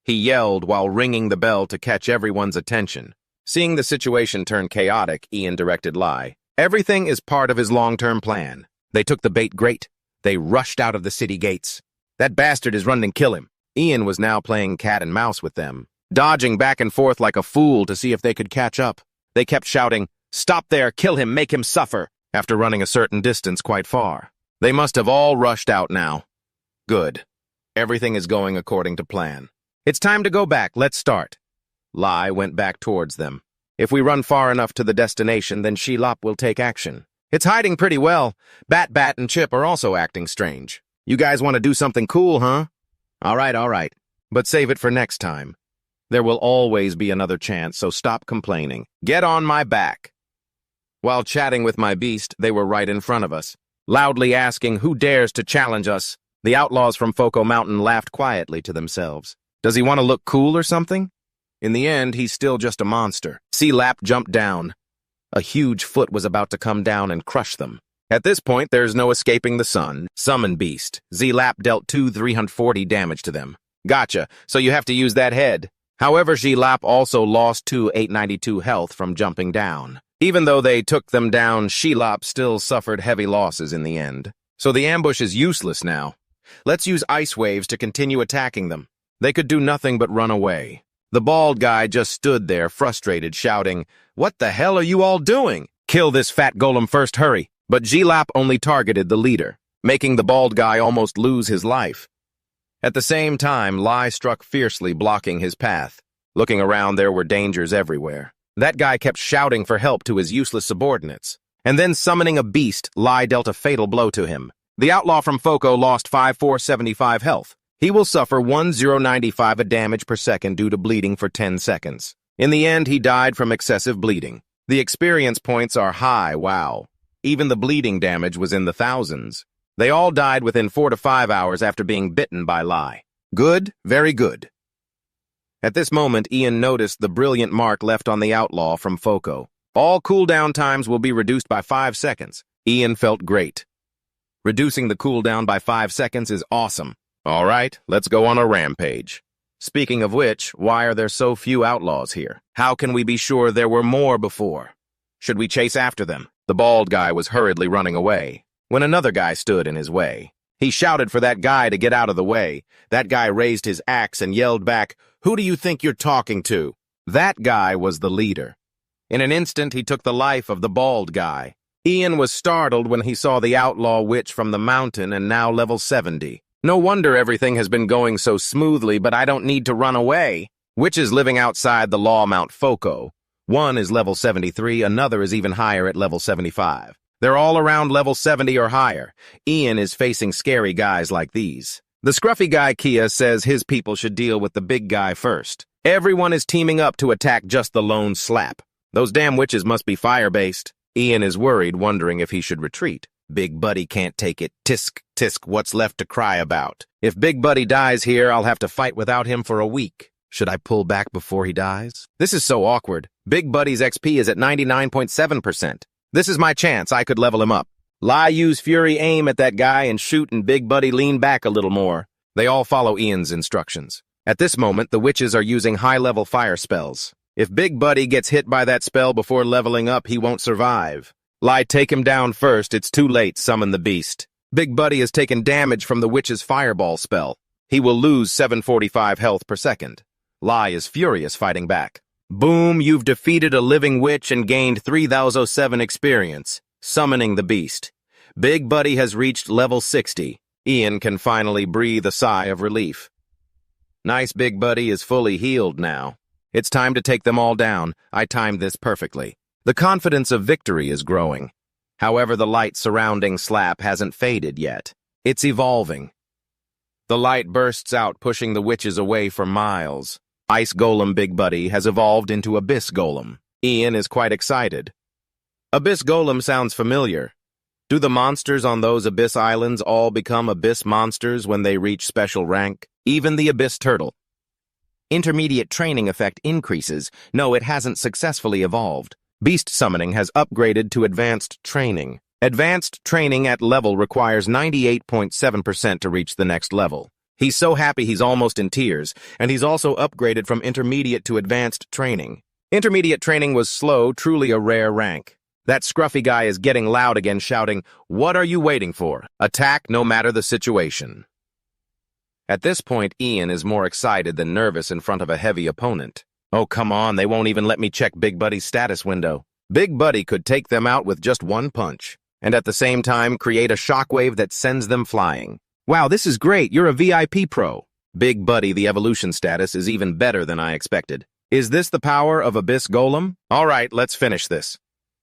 He yelled while ringing the bell to catch everyone's attention. Seeing the situation turn chaotic, Ian directed Lie. Everything is part of his long-term plan. They took the bait great. They rushed out of the city gates. That bastard is running, kill him. Ian was now playing cat and mouse with them, dodging back and forth like a fool to see if they could catch up. They kept shouting, "Stop there, kill him, make him suffer," after running a certain distance quite far. They must have all rushed out now. Good. Everything is going according to plan. It's time to go back, let's start. Lie went back towards them. If we run far enough to the destination, then Shelob will take action. It's hiding pretty well. Bat and Chip are also acting strange. You guys want to do something cool, huh? All right. But save it for next time. There will always be another chance, so stop complaining. Get on my back. While chatting with my beast, they were right in front of us, loudly asking who dares to challenge us. The outlaws from Foco Mountain laughed quietly to themselves. Does he want to look cool or something? In the end, he's still just a monster. Shelob jumped down. A huge foot was about to come down and crush them. At this point, there's no escaping the sun. Summon Beast. Shelob dealt 340 damage to them. Gotcha, so you have to use that head. However, Shelob also lost 892 health from jumping down. Even though they took them down, Shelob still suffered heavy losses in the end. So the ambush is useless now. Let's use ice waves to continue attacking them. They could do nothing but run away. The bald guy just stood there, frustrated, shouting, "What the hell are you all doing? Kill this fat golem first, hurry." But Shelob only targeted the leader, making the bald guy almost lose his life. At the same time, Lie struck fiercely, blocking his path. Looking around, there were dangers everywhere. That guy kept shouting for help to his useless subordinates. And then summoning a beast, Lie dealt a fatal blow to him. The outlaw from Foco lost 5,475 health. He will suffer 1,095 damage per second due to bleeding for 10 seconds. In the end, he died from excessive bleeding. The experience points are high, wow. Even the bleeding damage was in the thousands. They all died within 4 to 5 hours after being bitten by Lai. Good, very good. At this moment, Ian noticed the brilliant mark left on the outlaw from Foco. All cooldown times will be reduced by 5 seconds. Ian felt great. Reducing the cooldown by 5 seconds is awesome. All right, let's go on a rampage. Speaking of which, why are there so few outlaws here? How can we be sure there were more before? Should we chase after them? The bald guy was hurriedly running away, when another guy stood in his way. He shouted for that guy to get out of the way. That guy raised his axe and yelled back, "Who do you think you're talking to?" That guy was the leader. In an instant, he took the life of the bald guy. Ian was startled when he saw the outlaw witch from the mountain and now level 70. No wonder everything has been going so smoothly, but I don't need to run away. Witches living outside the law Mount Foco. One is level 73, another is even higher at level 75. They're all around level 70 or higher. Ian is facing scary guys like these. The scruffy guy Kia says his people should deal with the big guy first. Everyone is teaming up to attack just the lone slap. Those damn witches must be fire-based. Ian is worried, wondering if he should retreat. Big Buddy can't take it. Tisk, tisk, what's left to cry about? If Big Buddy dies here, I'll have to fight without him for a week. Should I pull back before he dies? This is so awkward. Big Buddy's XP is at 99.7%. This is my chance. I could level him up. Lai use Fury aim at that guy and shoot, and Big Buddy lean back a little more. They all follow Ian's instructions. At this moment, the witches are using high-level fire spells. If Big Buddy gets hit by that spell before leveling up, he won't survive. Lai, take him down first. It's too late. Summon the beast. Big Buddy has taken damage from the witch's fireball spell. He will lose 745 health per second. Lai is furious, fighting back. Boom, you've defeated a living witch and gained 3007 experience, summoning the beast. Big Buddy has reached level 60. Ian can finally breathe a sigh of relief. Nice, Big Buddy is fully healed now. It's time to take them all down. I timed this perfectly. The confidence of victory is growing. However, the light surrounding Slap hasn't faded yet. It's evolving. The light bursts out, pushing the witches away for miles. Ice Golem Big Buddy has evolved into Abyss Golem. Ian is quite excited. Abyss Golem sounds familiar. Do the monsters on those Abyss Islands all become Abyss monsters when they reach special rank? Even the Abyss Turtle. Intermediate training effect increases. No, it hasn't successfully evolved. Beast Summoning has upgraded to Advanced Training. Advanced Training at level requires 98.7% to reach the next level. He's so happy he's almost in tears, and he's also upgraded from Intermediate to Advanced Training. Intermediate Training was slow, truly a rare rank. That scruffy guy is getting loud again, shouting, "What are you waiting for? Attack no matter the situation." At this point, Ian is more excited than nervous in front of a heavy opponent. Oh, come on, they won't even let me check Big Buddy's status window. Big Buddy could take them out with just one punch, and at the same time create a shockwave that sends them flying. Wow, this is great. You're a VIP pro. Big Buddy, the evolution status is even better than I expected. Is this the power of Abyss Golem? All right, let's finish this.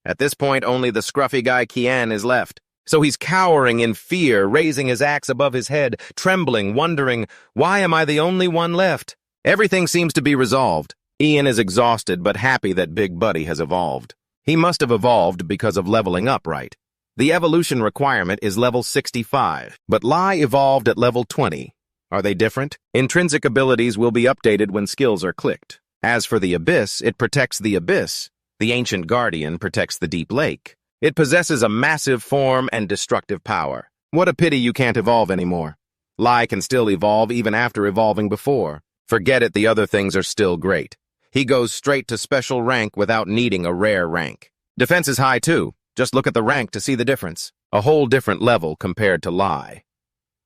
At this point, only the scruffy guy Kian is left. So he's cowering in fear, raising his axe above his head, trembling, wondering, why am I the only one left? Everything seems to be resolved. Ian is exhausted but happy that Big Buddy has evolved. He must have evolved because of leveling up, right? The evolution requirement is level 65, but Lai evolved at level 20. Are they different? Intrinsic abilities will be updated when skills are clicked. As for the Abyss, it protects the Abyss. The Ancient Guardian protects the Deep Lake. It possesses a massive form and destructive power. What a pity you can't evolve anymore. Lai can still evolve even after evolving before. Forget it, the other things are still great. He goes straight to special rank without needing a rare rank. Defense is high too. Just look at the rank to see the difference. A whole different level compared to Lai.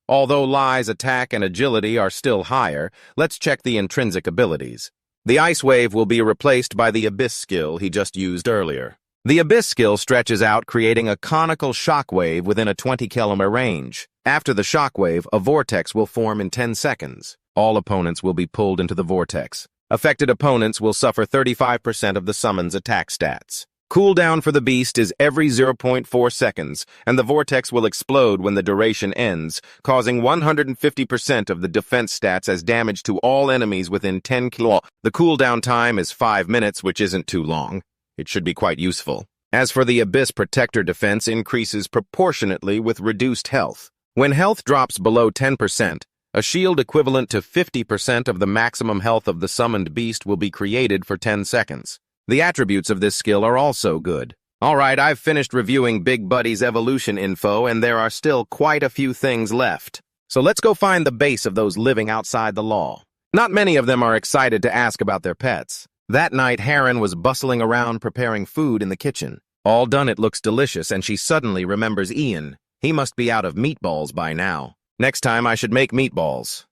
Although Lai's attack and agility are still higher, let's check the intrinsic abilities. The Ice Wave will be replaced by the Abyss skill he just used earlier. The Abyss skill stretches out, creating a conical shockwave within a 20-kilometer range. After the shockwave, a vortex will form in 10 seconds. All opponents will be pulled into the vortex. Affected opponents will suffer 35% of the summon's attack stats. Cooldown for the beast is every 0.4 seconds, and the vortex will explode when the duration ends, causing 150% of the defense stats as damage to all enemies within 10 km. The cooldown time is 5 minutes, which isn't too long. It should be quite useful. As for the Abyss Protector defense increases proportionately with reduced health. When health drops below 10%, a shield equivalent to 50% of the maximum health of the summoned beast will be created for 10 seconds. The attributes of this skill are also good. Alright, I've finished reviewing Big Buddy's evolution info, and there are still quite a few things left. So let's go find the base of those living outside the law. Not many of them are excited to ask about their pets. That night, Heron was bustling around preparing food in the kitchen. All done, it looks delicious, and she suddenly remembers Ian. He must be out of meatballs by now. Next time I should make meatballs.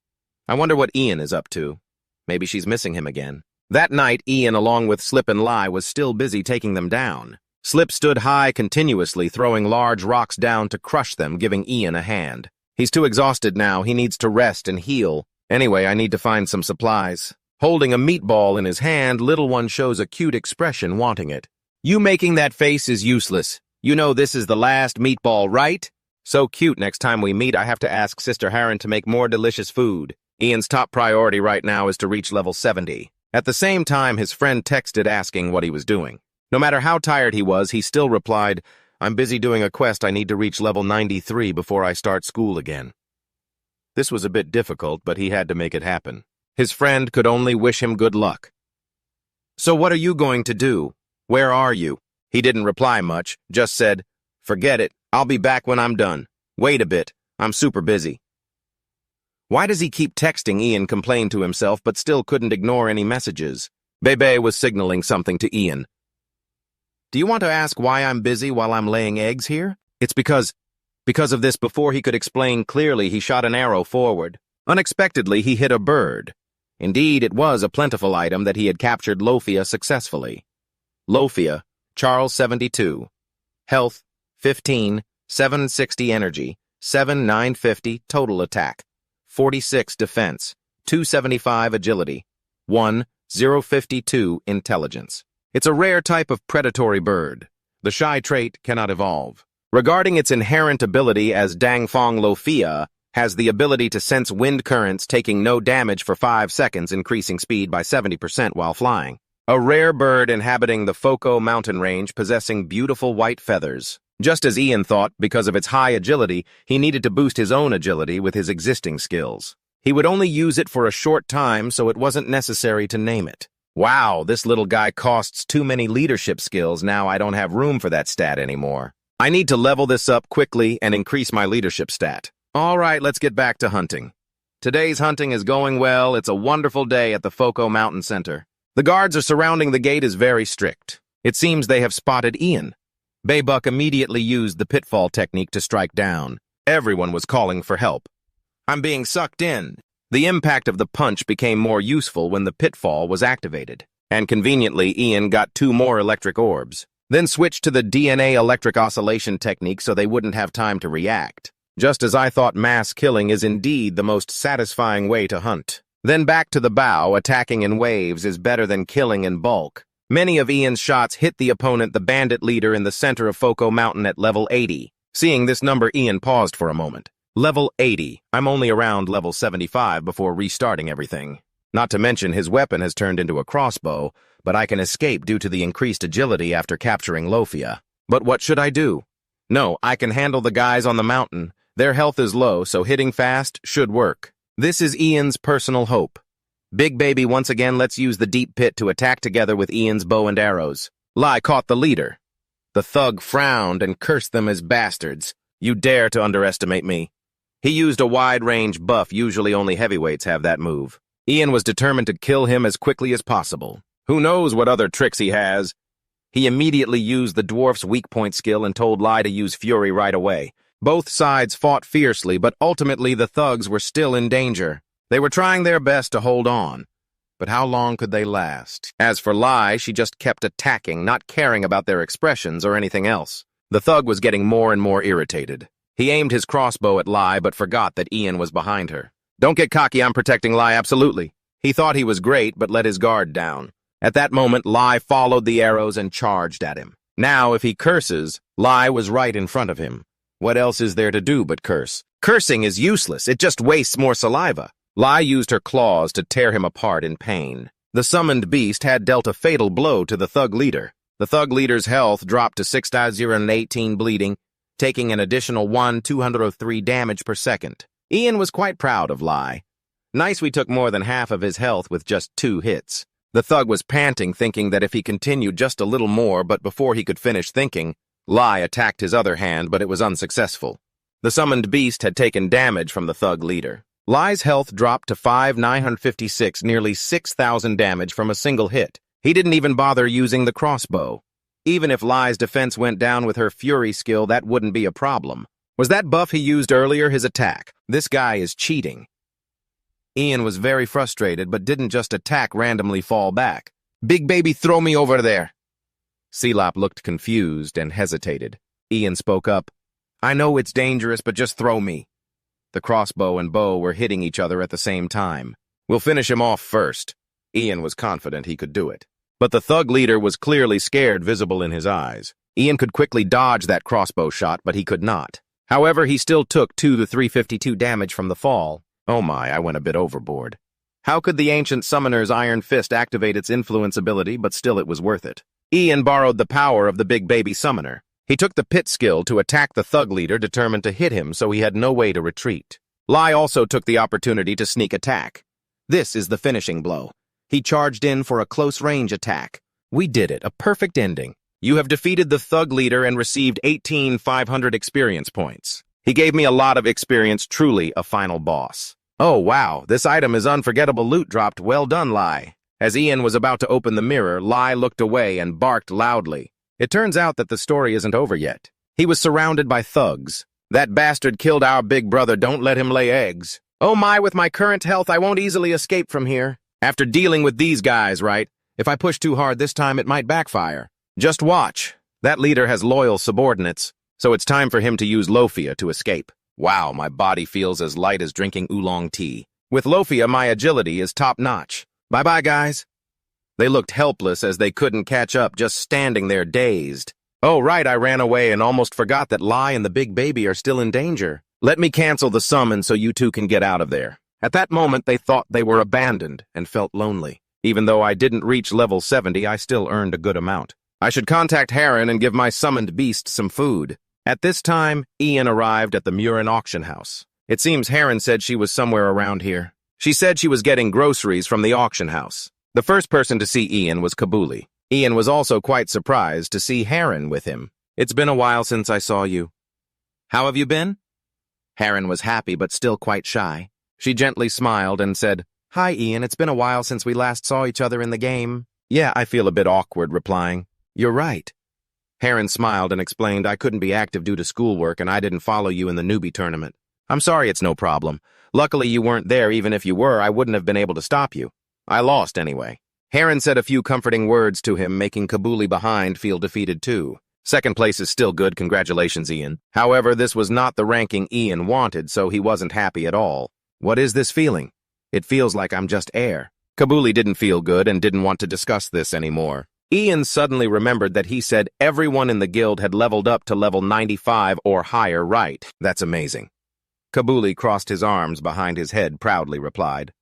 I wonder what Ian is up to. Maybe she's missing him again. That night, Ian, along with Slip and Lie, was still busy taking them down. Slip stood high continuously, throwing large rocks down to crush them, giving Ian a hand. He's too exhausted now. He needs to rest and heal. Anyway, I need to find some supplies. Holding a meatball in his hand, little one shows a cute expression, wanting it. You making that face is useless. You know this is the last meatball, right? So cute. Next time we meet, I have to ask Sister Heron to make more delicious food. Ian's top priority right now is to reach level 70. At the same time, his friend texted asking what he was doing. No matter how tired he was, he still replied, I'm busy doing a quest. I need to reach level 93 before I start school again. This was a bit difficult, but he had to make it happen. His friend could only wish him good luck. So what are you going to do? Where are you? He didn't reply much, just said, forget it, I'll be back when I'm done. Wait a bit, I'm super busy. Why does he keep texting? Ian complained to himself, but still couldn't ignore any messages. Bebe was signaling something to Ian. Do you want to ask why I'm busy while I'm laying eggs here? It's because of this. Before he could explain clearly, he shot an arrow forward. Unexpectedly, he hit a bird. Indeed, it was a plentiful item that he had captured Lofia successfully. Lofia, Charles 72. Health, 15, 760 energy, 7 950 total attack, 46 defense, 275 agility, 1 052 intelligence. It's a rare type of predatory bird. The shy trait cannot evolve. Regarding its inherent ability as Dangfong Lofia has the ability to sense wind currents, taking no damage for 5 seconds, increasing speed by 70% while flying. A rare bird inhabiting the Foco mountain range, possessing beautiful white feathers. Just as Ian thought, because of its high agility, he needed to boost his own agility with his existing skills. He would only use it for a short time, so it wasn't necessary to name it. Wow, this little guy costs too many leadership skills. Now I don't have room for that stat anymore. I need to level this up quickly and increase my leadership stat. All right, let's get back to hunting. Today's hunting is going well. It's a wonderful day at the Foco Mountain Center. The guards are surrounding the gate is very strict. It seems they have spotted Ian. Baybuck immediately used the pitfall technique to strike down. Everyone was calling for help. I'm being sucked in. The impact of the punch became more useful when the pitfall was activated. And conveniently, Ian got 2 more electric orbs. Then switched to the DNA electric oscillation technique so they wouldn't have time to react. Just as I thought, mass killing is indeed the most satisfying way to hunt. Then back to the bow, attacking in waves is better than killing in bulk. Many of Ian's shots hit the opponent, the bandit leader in the center of Foco Mountain at level 80. Seeing this number, Ian paused for a moment. Level 80. I'm only around level 75 before restarting everything. Not to mention his weapon has turned into a crossbow, but I can escape due to the increased agility after capturing Lofia. But what should I do? No, I can handle the guys on the mountain. Their health is low, so hitting fast should work. This is Ian's personal hope. Big Baby once again lets use the deep pit to attack together with Ian's bow and arrows. Lie caught the leader. The thug frowned and cursed them as bastards. You dare to underestimate me. He used a wide-range buff. Usually only heavyweights have that move. Ian was determined to kill him as quickly as possible. Who knows what other tricks he has? He immediately used the dwarf's weak point skill and told Lie to use Fury right away. Both sides fought fiercely, but ultimately the thugs were still in danger. They were trying their best to hold on. But how long could they last? As for Lie, she just kept attacking, not caring about their expressions or anything else. The thug was getting more and more irritated. He aimed his crossbow at Lie, but forgot that Ian was behind her. Don't get cocky, I'm protecting Lie, absolutely. He thought he was great, but let his guard down. At that moment, Lie followed the arrows and charged at him. Now, if he curses, Lie was right in front of him. What else is there to do but curse? Cursing is useless, it just wastes more saliva. Lie used her claws to tear him apart in pain. The summoned beast had dealt a fatal blow to the thug leader. The thug leader's health dropped to 6,018 bleeding, taking an additional 203 damage per second. Ian was quite proud of Lai. Nice we took more than half of his health with just 2 hits. The thug was panting, thinking that if he continued just a little more, but before he could finish thinking, Lai attacked his other hand, but it was unsuccessful. The summoned beast had taken damage from the thug leader. Lai's health dropped to 5,956, nearly 6,000 damage from a single hit. He didn't even bother using the crossbow. Even if Lai's defense went down with her fury skill, that wouldn't be a problem. Was that buff he used earlier his attack? This guy is cheating. Ian was very frustrated, but didn't just attack randomly fall back. Big baby, throw me over there. Silop looked confused and hesitated. Ian spoke up. I know it's dangerous, but just throw me. The crossbow and bow were hitting each other at the same time. We'll finish him off first. Ian was confident he could do it. But the thug leader was clearly scared, visible in his eyes. Ian could quickly dodge that crossbow shot, but he could not. However, he still took 2 to 352 damage from the fall. Oh my, I went a bit overboard. How could the ancient summoner's iron fist activate its influence ability, but still it was worth it? Ian borrowed the power of the big baby summoner. He took the pit skill to attack the thug leader, determined to hit him, so he had no way to retreat. Lai also took the opportunity to sneak attack. This is the finishing blow. He charged in for a close-range attack. We did it, a perfect ending. You have defeated the thug leader and received 18,500 experience points. He gave me a lot of experience, truly a final boss. Oh wow, this item is unforgettable loot dropped. Well done, Lai. As Ian was about to open the mirror, Lai looked away and barked loudly. It turns out that the story isn't over yet. He was surrounded by thugs. That bastard killed our big brother, don't let him lay eggs. Oh my, with my current health, I won't easily escape from here. After dealing with these guys, right? If I push too hard this time, it might backfire. Just watch. That leader has loyal subordinates, so it's time for him to use Lofia to escape. Wow, my body feels as light as drinking oolong tea. With Lofia, my agility is top-notch. Bye-bye, guys. They looked helpless as they couldn't catch up, just standing there dazed. Oh, right, I ran away and almost forgot that Lai and the big baby are still in danger. Let me cancel the summon so you two can get out of there. At that moment, they thought they were abandoned and felt lonely. Even though I didn't reach level 70, I still earned a good amount. I should contact Heron and give my summoned beast some food. At this time, Ian arrived at the Murin auction house. It seems Heron said she was somewhere around here. She said she was getting groceries from the auction house. The first person to see Ian was Kabuli. Ian was also quite surprised to see Heron with him. It's been a while since I saw you. How have you been? Heron was happy but still quite shy. She gently smiled and said, Hi, Ian, it's been a while since we last saw each other in the game. Yeah, I feel a bit awkward replying. You're right. Heron smiled and explained I couldn't be active due to schoolwork and I didn't follow you in the newbie tournament. I'm sorry, it's no problem. Luckily you weren't there. Even if you were, I wouldn't have been able to stop you. I lost anyway. Heron said a few comforting words to him, making Kabuli behind feel defeated too. Second place is still good, congratulations, Ian. However, this was not the ranking Ian wanted, so he wasn't happy at all. What is this feeling? It feels like I'm just air. Kabuli didn't feel good and didn't want to discuss this anymore. Ian suddenly remembered that he said everyone in the guild had leveled up to level 95 or higher, right? That's amazing. Kabuli crossed his arms behind his head, proudly replied.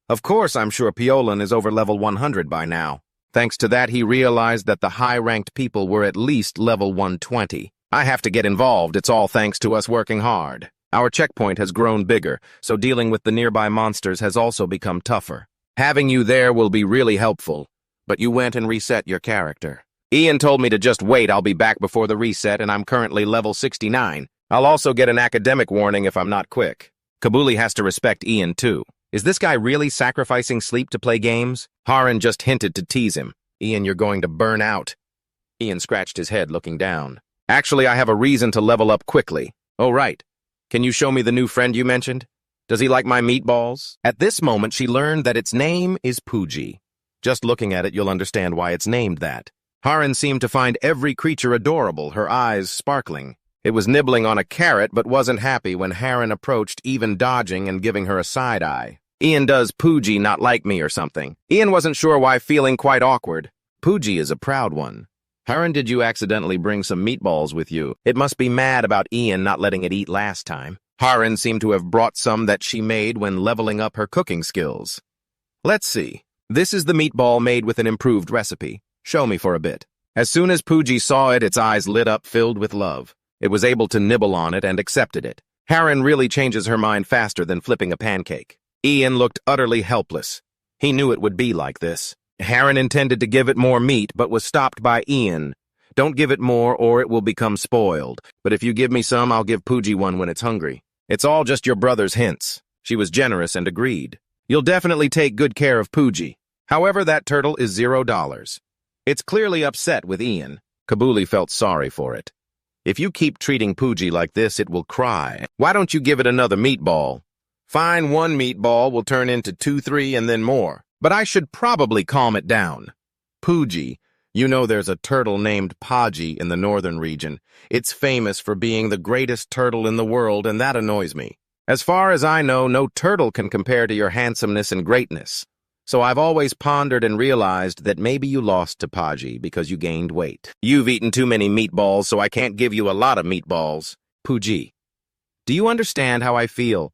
Of course, I'm sure Piolan is over level 100 by now. Thanks to that, he realized that the high-ranked people were at least level 120. I have to get involved. It's all thanks to us working hard. Our checkpoint has grown bigger, so dealing with the nearby monsters has also become tougher. Having you there will be really helpful, but you went and reset your character. Ian told me to just wait. I'll be back before the reset, and I'm currently level 69. I'll also get an academic warning if I'm not quick. Kabuli has to respect Ian, too. Is this guy really sacrificing sleep to play games? Haran just hinted to tease him. Ian, you're going to burn out. Ian scratched his head, looking down. Actually, I have a reason to level up quickly. Oh, right. Can you show me the new friend you mentioned? Does he like my meatballs? At this moment, she learned that its name is Pooji. Just looking at it, you'll understand why it's named that. Haran seemed to find every creature adorable, her eyes sparkling. It was nibbling on a carrot, but wasn't happy when Haran approached, even dodging and giving her a side eye. Ian, does Pooji not like me or something? Ian wasn't sure why, feeling quite awkward. Pooji is a proud one. Haran, did you accidentally bring some meatballs with you? It must be mad about Ian not letting it eat last time. Haran seemed to have brought some that she made when leveling up her cooking skills. Let's see. This is the meatball made with an improved recipe. Show me for a bit. As soon as Pooji saw it, its eyes lit up, filled with love. It was able to nibble on it and accepted it. Harren really changes her mind faster than flipping a pancake. Ian looked utterly helpless. He knew it would be like this. Harren intended to give it more meat, but was stopped by Ian. Don't give it more or it will become spoiled. But if you give me some, I'll give Pooji one when it's hungry. It's all just your brother's hints. She was generous and agreed. You'll definitely take good care of Pooji. However, that turtle is $0. It's clearly upset with Ian. Kabuli felt sorry for it. If you keep treating Pooji like this, it will cry. Why don't you give it another meatball? Fine, one meatball will turn into 2, 3, and then more. But I should probably calm it down. Pooji, you know there's a turtle named Paji in the northern region. It's famous for being the greatest turtle in the world, and that annoys me. As far as I know, no turtle can compare to your handsomeness and greatness. So I've always pondered and realized that maybe you lost to Paji because you gained weight. You've eaten too many meatballs, so I can't give you a lot of meatballs. Pooji, do you understand how I feel?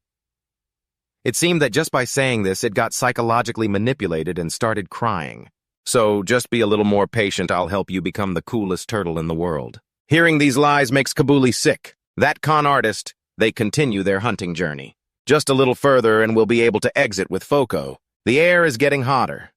It seemed that just by saying this, it got psychologically manipulated and started crying. So just be a little more patient, I'll help you become the coolest turtle in the world. Hearing these lies makes Kabuli sick. That con artist, they continue their hunting journey. Just a little further and we'll be able to exit with Foko. The air is getting hotter.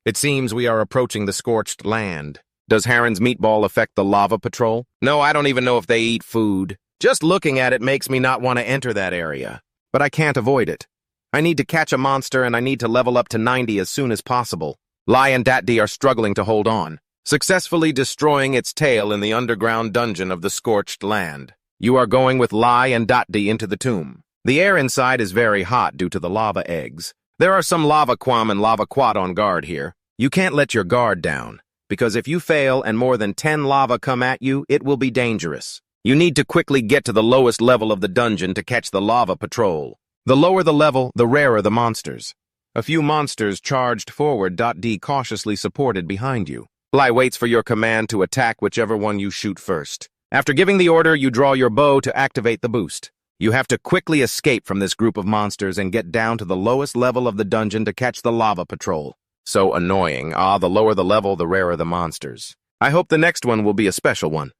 It seems we are approaching the scorched land. Does Harren's meatball affect the lava patrol? No, I don't even know if they eat food. Just looking at it makes me not want to enter that area. But I can't avoid it. I need to catch a monster and I need to level up to 90 as soon as possible. Lai and Datdi are struggling to hold on, successfully destroying its tail in the underground dungeon of the scorched land. You are going with Lai and Datdi into the tomb. The air inside is very hot due to the lava eggs. There are some lava quam and lava quad on guard here. You can't let your guard down, because if you fail and more than 10 lava come at you, it will be dangerous. You need to quickly get to the lowest level of the dungeon to catch the lava patrol. The lower the level, the rarer the monsters. A few monsters charged forward. D cautiously supported behind you. Lai waits for your command to attack whichever one you shoot first. After giving the order, you draw your bow to activate the boost. You have to quickly escape from this group of monsters and get down to the lowest level of the dungeon to catch the lava patrol. So annoying. The lower the level, the rarer the monsters. I hope the next one will be a special one.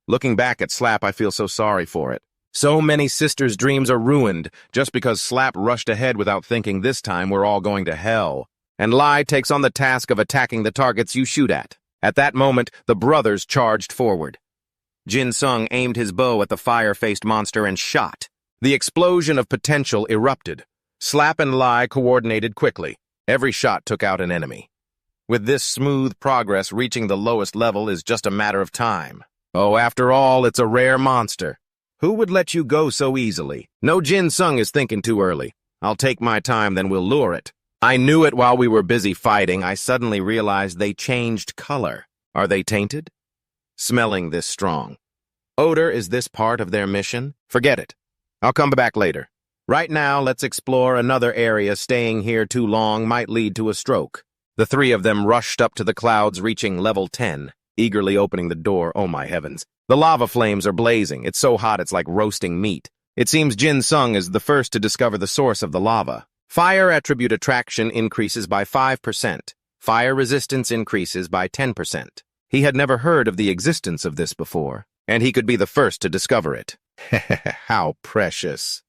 Looking back at Slap, I feel so sorry for it. So many sisters' dreams are ruined just because Slap rushed ahead without thinking this time we're all going to hell. And Lai takes on the task of attacking the targets you shoot at. At that moment, the brothers charged forward. Jin Sung aimed his bow at the fire-faced monster and shot. The explosion of potential erupted. Slap and Lai coordinated quickly. Every shot took out an enemy. With this smooth progress, reaching the lowest level is just a matter of time. Oh, after all, it's a rare monster. Who would let you go so easily? No, Jin Sung is thinking too early. I'll take my time, then we'll lure it. I knew it while we were busy fighting. I suddenly realized they changed color. Are they tainted? Smelling this strong. Odor, is this part of their mission? Forget it. I'll come back later. Right now, let's explore another area. Staying here too long might lead to a stroke. The three of them rushed up to the clouds, reaching level 10, eagerly opening the door. Oh my heavens. The lava flames are blazing. It's so hot it's like roasting meat. It seems Jin Sung is the first to discover the source of the lava. Fire attribute attraction increases by 5%. Fire resistance increases by 10%. He had never heard of the existence of this before, and he could be the first to discover it. How precious.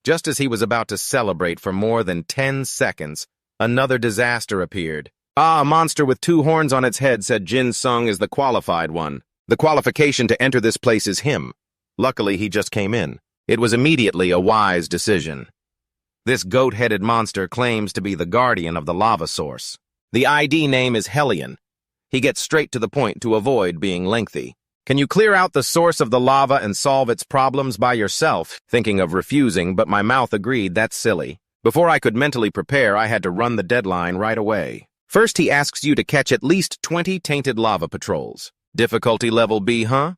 Just as he was about to celebrate for more than 10 seconds, another disaster appeared. A monster with 2 horns on its head, said Jin Sung is the qualified one. The qualification to enter this place is him. Luckily, he just came in. It was immediately a wise decision. This goat-headed monster claims to be the guardian of the lava source. The ID name is Hellion. He gets straight to the point to avoid being lengthy. Can you clear out the source of the lava and solve its problems by yourself? Thinking of refusing, but my mouth agreed that's silly. Before I could mentally prepare, I had to run the deadline right away. First, he asks you to catch at least 20 tainted lava patrols. Difficulty level B, huh?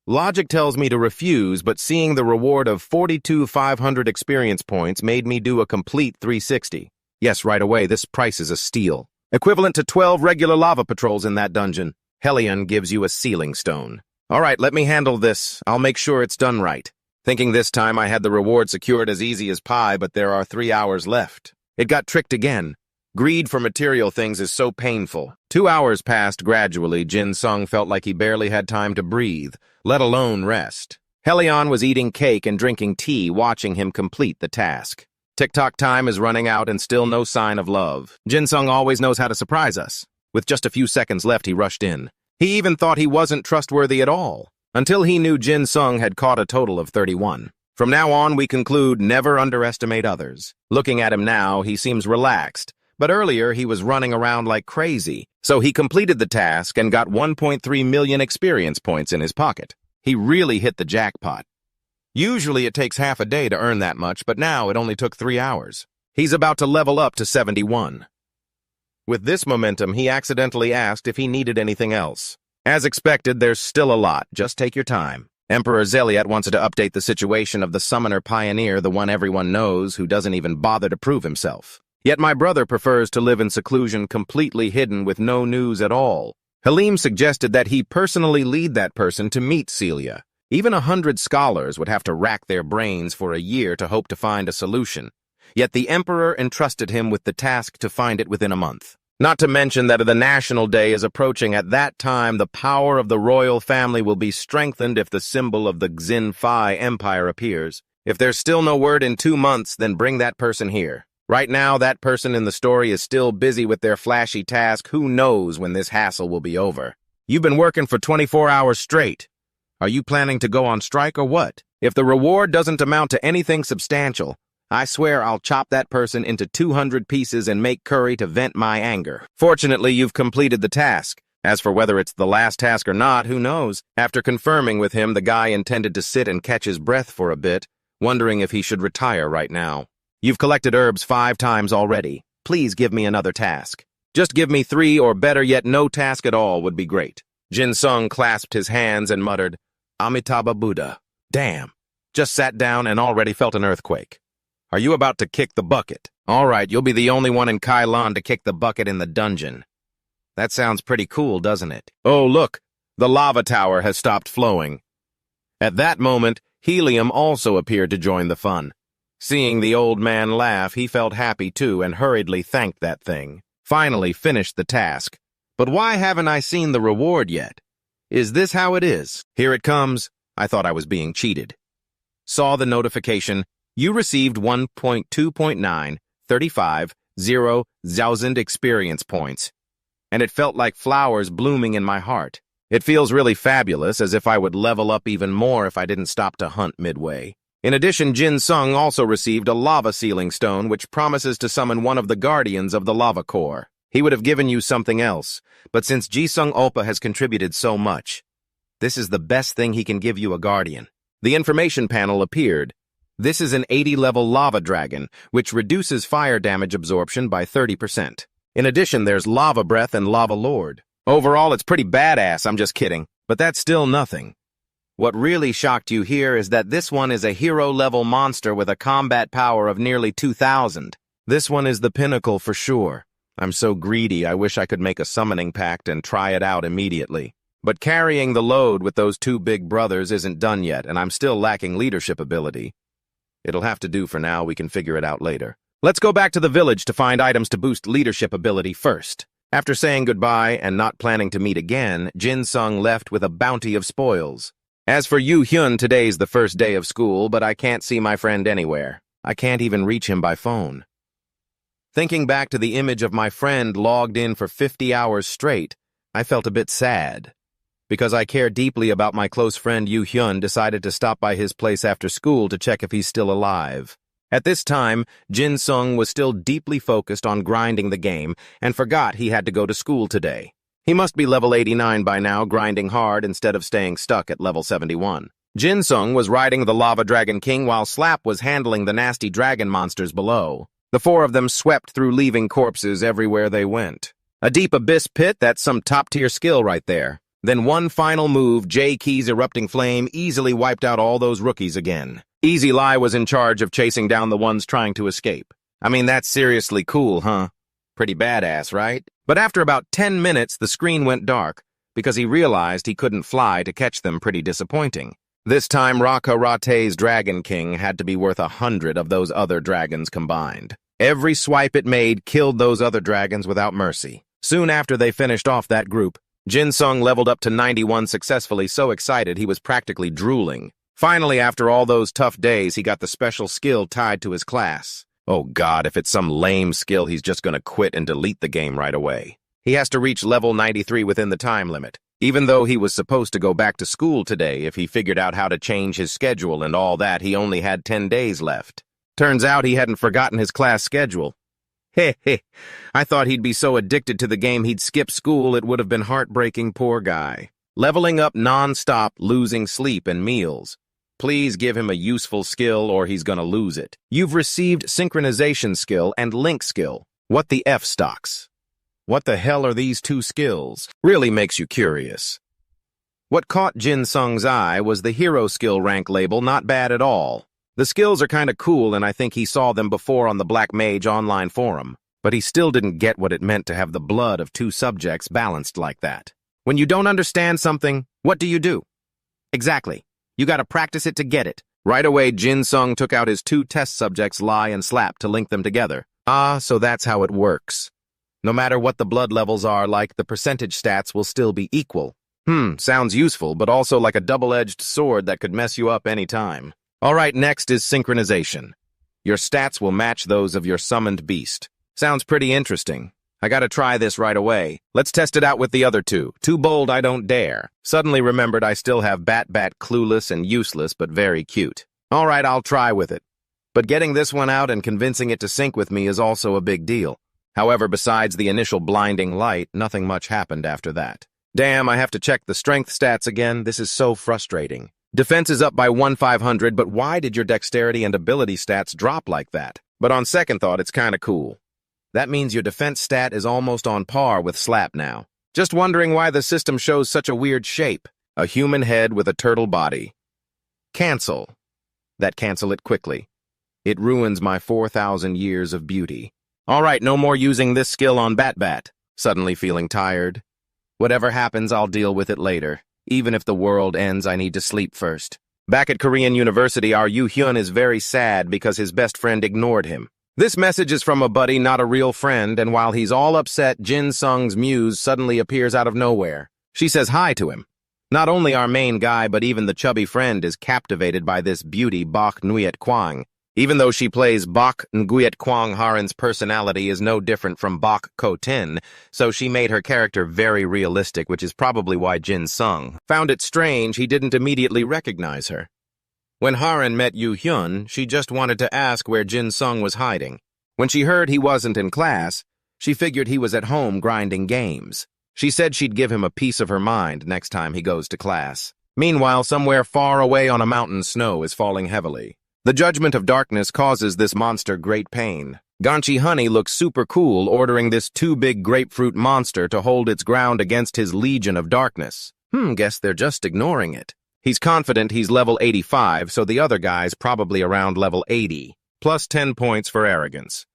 Logic tells me to refuse, but seeing the reward of 42,500 experience points made me do a complete 360. Yes, right away, this price is a steal. Equivalent to 12 regular lava patrols in that dungeon. Hellion gives you a sealing stone. All right, let me handle this. I'll make sure it's done right. Thinking this time I had the reward secured as easy as pie, but there are 3 hours left. It got tricked again. Greed for material things is so painful. 2 hours passed gradually. Jin Sung felt like he barely had time to breathe, let alone rest. Helion was eating cake and drinking tea, watching him complete the task. TikTok time is running out and still no sign of love. Jin Sung always knows how to surprise us. With just a few seconds left, he rushed in. He even thought he wasn't trustworthy at all, until he knew Jin Sung had caught a total of 31. From now on, we conclude never underestimate others. Looking at him now, he seems relaxed, but earlier he was running around like crazy, so he completed the task and got 1.3 million experience points in his pocket. He really hit the jackpot. Usually it takes half a day to earn that much, but now it only took 3 hours. He's about to level up to 71. With this momentum, he accidentally asked if he needed anything else. As expected, there's still a lot. Just take your time. Emperor Zeliat wanted to update the situation of the summoner pioneer, the one everyone knows, who doesn't even bother to prove himself. Yet my brother prefers to live in seclusion, completely hidden with no news at all. Halim suggested that he personally lead that person to meet Celia. Even 100 scholars would have to rack their brains for a year to hope to find a solution. Yet the emperor entrusted him with the task to find it within a month. Not to mention that the National Day is approaching. At that time, the power of the royal family will be strengthened if the symbol of the Xin Phi Empire appears. If there's still no word in 2 months, then bring that person here. Right now, that person in the story is still busy with their flashy task. Who knows when this hassle will be over? You've been working for 24 hours straight. Are you planning to go on strike or what? If the reward doesn't amount to anything substantial, I swear I'll chop that person into 200 pieces and make curry to vent my anger. Fortunately, you've completed the task. As for whether it's the last task or not, who knows? After confirming with him, the guy intended to sit and catch his breath for a bit, wondering if he should retire right now. You've collected herbs 5 times already. Please give me another task. Just give me 3, or better yet, no task at all would be great. Jin Sung clasped his hands and muttered, Amitabha Buddha. Damn. Just sat down and already felt an earthquake. Are you about to kick the bucket? All right, you'll be the only one in Kailan to kick the bucket in the dungeon. That sounds pretty cool, doesn't it? Oh, look, the lava tower has stopped flowing. At that moment, Helium also appeared to join the fun. Seeing the old man laugh, he felt happy too and hurriedly thanked that thing. Finally finished the task. But why haven't I seen the reward yet? Is this how it is? Here it comes. I thought I was being cheated. Saw the notification. You received 1.2.935,000 experience points. And it felt like flowers blooming in my heart. It feels really fabulous, as if I would level up even more if I didn't stop to hunt midway. In addition, Jin Sung also received a lava sealing stone, which promises to summon one of the guardians of the lava core. He would have given you something else, but since Jisung Oppa has contributed so much, this is the best thing he can give you, a guardian. The information panel appeared. This is an 80-level lava dragon, which reduces fire damage absorption by 30%. In addition, there's Lava Breath and Lava Lord. Overall, it's pretty badass, I'm just kidding. But that's still nothing. What really shocked you here is that this one is a hero-level monster with a combat power of nearly 2,000. This one is the pinnacle for sure. I'm so greedy, I wish I could make a summoning pact and try it out immediately. But carrying the load with those 2 big brothers isn't done yet, and I'm still lacking leadership ability. It'll have to do for now, we can figure it out later. Let's go back to the village to find items to boost leadership ability first. After saying goodbye and not planning to meet again, Jin Sung left with a bounty of spoils. As for Yu Hyun, today's the first day of school, but I can't see my friend anywhere. I can't even reach him by phone. Thinking back to the image of my friend logged in for 50 hours straight, I felt a bit sad. Because I care deeply about my close friend Yu Hyun, decided to stop by his place after school to check if he's still alive. At this time, Jin Sung was still deeply focused on grinding the game and forgot he had to go to school today. He must be level 89 by now, grinding hard instead of staying stuck at level 71. Jin Sung was riding the Lava Dragon King while Slap was handling the nasty dragon monsters below. The 4 of them swept through, leaving corpses everywhere they went. A deep abyss pit, that's some top-tier skill right there. Then one final move, J Key's erupting flame, easily wiped out all those rookies again. Easy Lie was in charge of chasing down the ones trying to escape. I mean, that's seriously cool, huh? Pretty badass, right? But after about 10 minutes, the screen went dark, because he realized he couldn't fly to catch them. Pretty disappointing. This time, Raka Rate's Dragon King had to be worth 100 of those other dragons combined. Every swipe it made killed those other dragons without mercy. Soon after they finished off that group, Jin Sung leveled up to 91 successfully, so excited he was practically drooling. Finally, after all those tough days, he got the special skill tied to his class. Oh God, if it's some lame skill, he's just gonna quit and delete the game right away. He has to reach level 93 within the time limit, even though he was supposed to go back to school today. If he figured out how to change his schedule and all that, he only had 10 days left. Turns out he hadn't forgotten his class schedule. Heh, I thought he'd be so addicted to the game he'd skip school it would have been heartbreaking, poor guy. Leveling up non-stop, losing sleep and meals. Please give him a useful skill or he's gonna lose it. You've received synchronization skill and link skill. What the F stocks? What the hell are these two skills? Really makes you curious. What caught Jin Sung's eye was the hero skill rank label, not bad at all. The skills are kinda cool and I think he saw them before on the Black Mage online forum, but he still didn't get what it meant to have the blood of two subjects balanced like that. When you don't understand something, what do? Exactly. You gotta practice it to get it. Right away, Jin Sung took out his two test subjects, Lie and Slap, to link them together. Ah, so that's how it works. No matter what the blood levels are like, the percentage stats will still be equal. Sounds useful, but also like a double-edged sword that could mess you up anytime. Alright, next is synchronization. Your stats will match those of your summoned beast. Sounds pretty interesting. I gotta try this right away. Let's test it out with the other two. Too bold, I don't dare. Suddenly remembered I still have Bat clueless and useless, but very cute. Alright, I'll try with it. But getting this one out and convincing it to sync with me is also a big deal. However, besides the initial blinding light, nothing much happened after that. Damn, I have to check the strength stats again. This is so frustrating. Defense is up by 1,500, but why did your dexterity and ability stats drop like that? But on second thought, it's kinda cool. That means your defense stat is almost on par with Slap now. Just wondering why the system shows such a weird shape. A human head with a turtle body. Cancel. Cancel it quickly. It ruins my 4,000 years of beauty. Alright, no more using this skill on Bat. Suddenly feeling tired. Whatever happens, I'll deal with it later. Even if the world ends, I need to sleep first. Back at Korean University, our Yoo Hyun is very sad because his best friend ignored him. This message is from a buddy, not a real friend, and while he's all upset, Jin Sung's muse suddenly appears out of nowhere. She says hi to him. Not only our main guy, but even the chubby friend is captivated by this beauty, Bok Nguyet Kwang. Even though she plays Bok Nguyet Kwang, Haren's personality is no different from Bok Ko Tin, so she made her character very realistic, which is probably why Jin Sung found it strange he didn't immediately recognize her. When Haren met Yoo Hyun, she just wanted to ask where Jin Sung was hiding. When she heard he wasn't in class, she figured he was at home grinding games. She said she'd give him a piece of her mind next time he goes to class. Meanwhile, somewhere far away on a mountain, snow is falling heavily. The judgment of darkness causes this monster great pain. Ganchi Honey looks super cool, ordering this too big grapefruit monster to hold its ground against his legion of darkness. Guess they're just ignoring it. He's confident he's level 85, so the other guy's probably around level 80, plus 10 points for arrogance.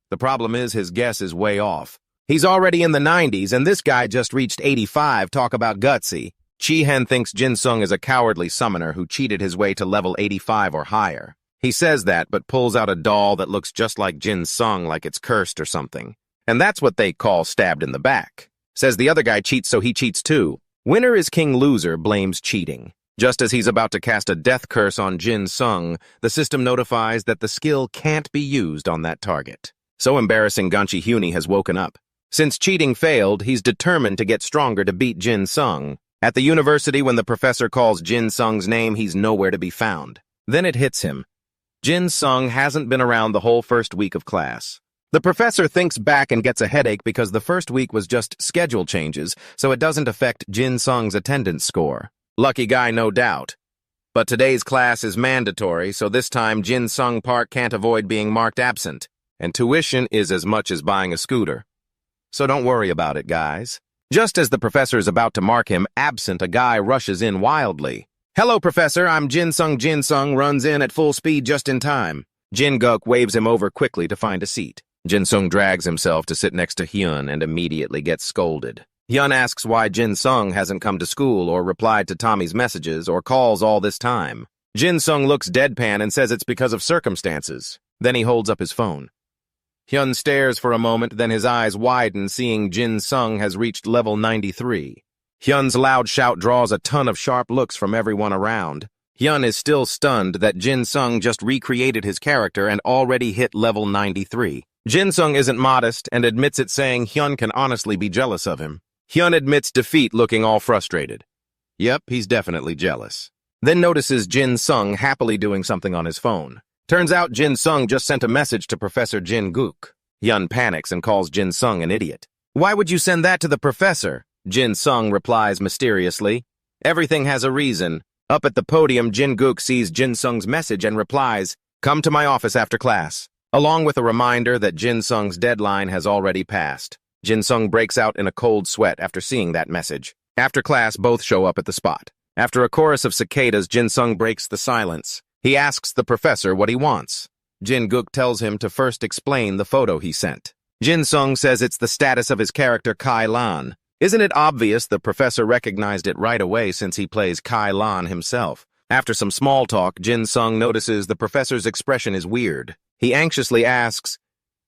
The problem is his guess is way off. He's already in the 90s, and this guy just reached 85, talk about gutsy. Chi-Hen thinks Jin Sung is a cowardly summoner who cheated his way to level 85 or higher. He says that, but pulls out a doll that looks just like Jin Sung, like it's cursed or something. And that's what they call stabbed in the back. Says the other guy cheats, so he cheats too. Winner is king, loser blames cheating. Just as he's about to cast a death curse on Jin Sung, the system notifies that the skill can't be used on that target. So embarrassing, Ganchi Hyuni has woken up. Since cheating failed, he's determined to get stronger to beat Jin Sung. At the university, when the professor calls Jin Sung's name, he's nowhere to be found. Then it hits him. Jin Sung hasn't been around the whole first week of class. The professor thinks back and gets a headache because the first week was just schedule changes, so it doesn't affect Jin Sung's attendance score. Lucky guy, no doubt. But today's class is mandatory, so this time Jin Sung Park can't avoid being marked absent, and tuition is as much as buying a scooter. So don't worry about it, guys. Just as the professor is about to mark him absent, a guy rushes in wildly. Hello, Professor, I'm Jin Sung. Jin Sung runs in at full speed just in time. Jin Guk waves him over quickly to find a seat. Jin Sung drags himself to sit next to Hyun and immediately gets scolded. Hyun asks why Jin Sung hasn't come to school or replied to Tommy's messages or calls all this time. Jin Sung looks deadpan and says it's because of circumstances. Then he holds up his phone. Hyun stares for a moment, then his eyes widen, seeing Jin Sung has reached level 93. Hyun's loud shout draws a ton of sharp looks from everyone around. Hyun is still stunned that Jin Sung just recreated his character and already hit level 93. Jin Sung isn't modest and admits it, saying Hyun can honestly be jealous of him. Hyun admits defeat, looking all frustrated. Yep, he's definitely jealous. Then notices Jin Sung happily doing something on his phone. Turns out Jin Sung just sent a message to Professor Jin Gook. Hyun panics and calls Jin Sung an idiot. Why would you send that to the professor? Jin Sung replies mysteriously. Everything has a reason. Up at the podium, Jin Gook sees Jin Sung's message and replies, "Come to my office after class," along with a reminder that Jin Sung's deadline has already passed. Jin Sung breaks out in a cold sweat after seeing that message. After class, both show up at the spot. After a chorus of cicadas, Jin Sung breaks the silence. He asks the professor what he wants. Jin Gook tells him to first explain the photo he sent. Jin Sung says it's the status of his character Kai Lan. Isn't it obvious the professor recognized it right away since he plays Kai Lan himself? After some small talk, Jin Sung notices the professor's expression is weird. He anxiously asks,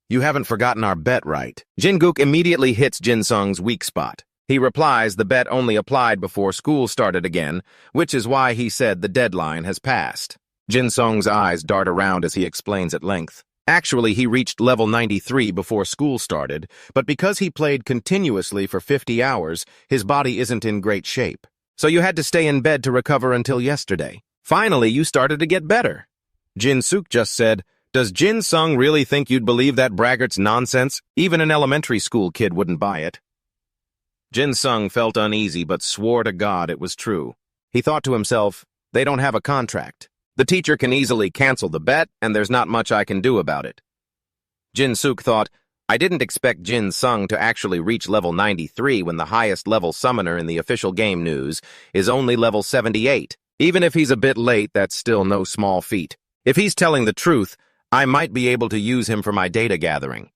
"You haven't forgotten our bet, right?" Jin Gook immediately hits Jin Sung's weak spot. He replies the bet only applied before school started again, which is why he said the deadline has passed. Jin Sung's eyes dart around as he explains at length. Actually, he reached level 93 before school started, but because he played continuously for 50 hours, his body isn't in great shape. So you had to stay in bed to recover until yesterday. Finally, you started to get better. Jin Suk just said, "Does Jin Sung really think you'd believe that braggart's nonsense? Even an elementary school kid wouldn't buy it." Jin Sung felt uneasy but swore to God it was true. He thought to himself, they don't have a contract. The teacher can easily cancel the bet, and there's not much I can do about it. Jin Suk thought, I didn't expect Jin Sung to actually reach level 93 when the highest level summoner in the official game news is only level 78. Even if he's a bit late, that's still no small feat. If he's telling the truth, I might be able to use him for my data gathering.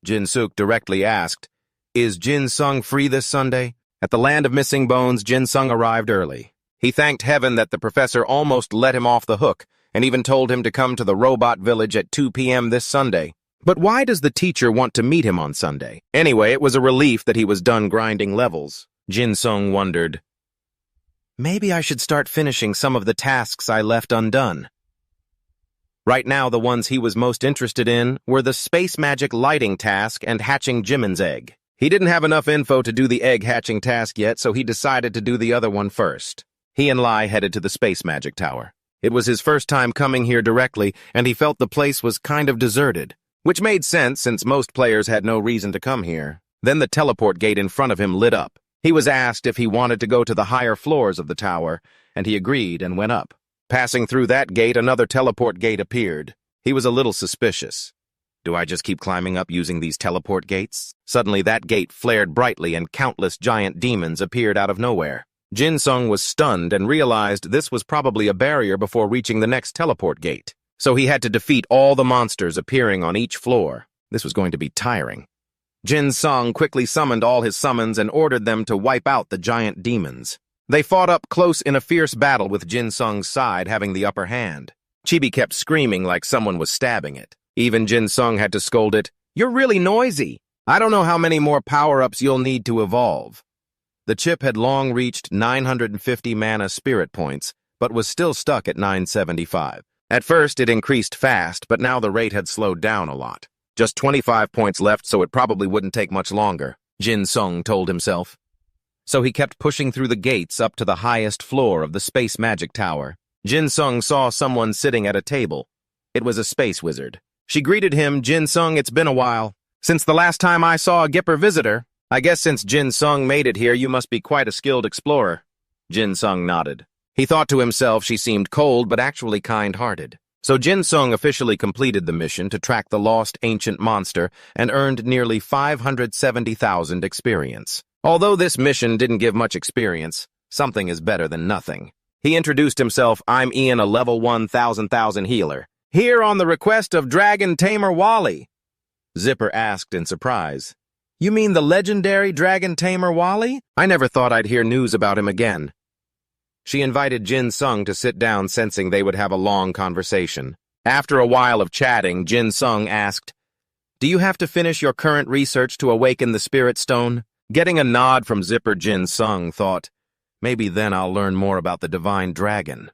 Jin Suk directly asked, "Is Jin Sung free this Sunday?" At the Land of Missing Bones, Jin Sung arrived early. He thanked heaven that the professor almost let him off the hook, and even told him to come to the robot village at 2 p.m. this Sunday. But why does the teacher want to meet him on Sunday? Anyway, it was a relief that he was done grinding levels. Jin Sung wondered, maybe I should start finishing some of the tasks I left undone. Right now, the ones he was most interested in were the space magic lighting task and hatching Jimin's egg. He didn't have enough info to do the egg hatching task yet, so he decided to do the other one first. He and Lai headed to the space magic tower. It was his first time coming here directly, and he felt the place was kind of deserted, which made sense since most players had no reason to come here. Then the teleport gate in front of him lit up. He was asked if he wanted to go to the higher floors of the tower, and he agreed and went up. Passing through that gate, another teleport gate appeared. He was a little suspicious. Do I just keep climbing up using these teleport gates? Suddenly that gate flared brightly and countless giant demons appeared out of nowhere. Jin Sung was stunned and realized this was probably a barrier before reaching the next teleport gate. So he had to defeat all the monsters appearing on each floor. This was going to be tiring. Jin Sung quickly summoned all his summons and ordered them to wipe out the giant demons. They fought up close in a fierce battle with Jin Sung's side having the upper hand. Chibi kept screaming like someone was stabbing it. Even Jin Sung had to scold it, "You're really noisy. I don't know how many more power-ups you'll need to evolve." The chip had long reached 950 mana spirit points, but was still stuck at 975. At first, it increased fast, but now the rate had slowed down a lot. Just 25 points left, so it probably wouldn't take much longer, Jin Sung told himself. So he kept pushing through the gates up to the highest floor of the space magic tower. Jin Sung saw someone sitting at a table. It was a space wizard. She greeted him, "Jin Sung, it's been a while. Since the last time I saw a Gipper visitor, I guess since Jin Sung made it here, you must be quite a skilled explorer." Jin Sung nodded. He thought to himself she seemed cold but actually kind-hearted. So Jin Sung officially completed the mission to track the lost ancient monster and earned nearly 570,000 experience. Although this mission didn't give much experience, something is better than nothing. He introduced himself, "I'm Ian, a level 1,000 healer. Here on the request of Dragon Tamer Wally." Zipper asked in surprise, "You mean the legendary Dragon Tamer Wally? I never thought I'd hear news about him again." She invited Jin Sung to sit down, sensing they would have a long conversation. After a while of chatting, Jin Sung asked, Do you have to finish your current research to awaken the Spirit Stone? Getting a nod from Zipper, Jin Sung thought, maybe then I'll learn more about the Divine Dragon.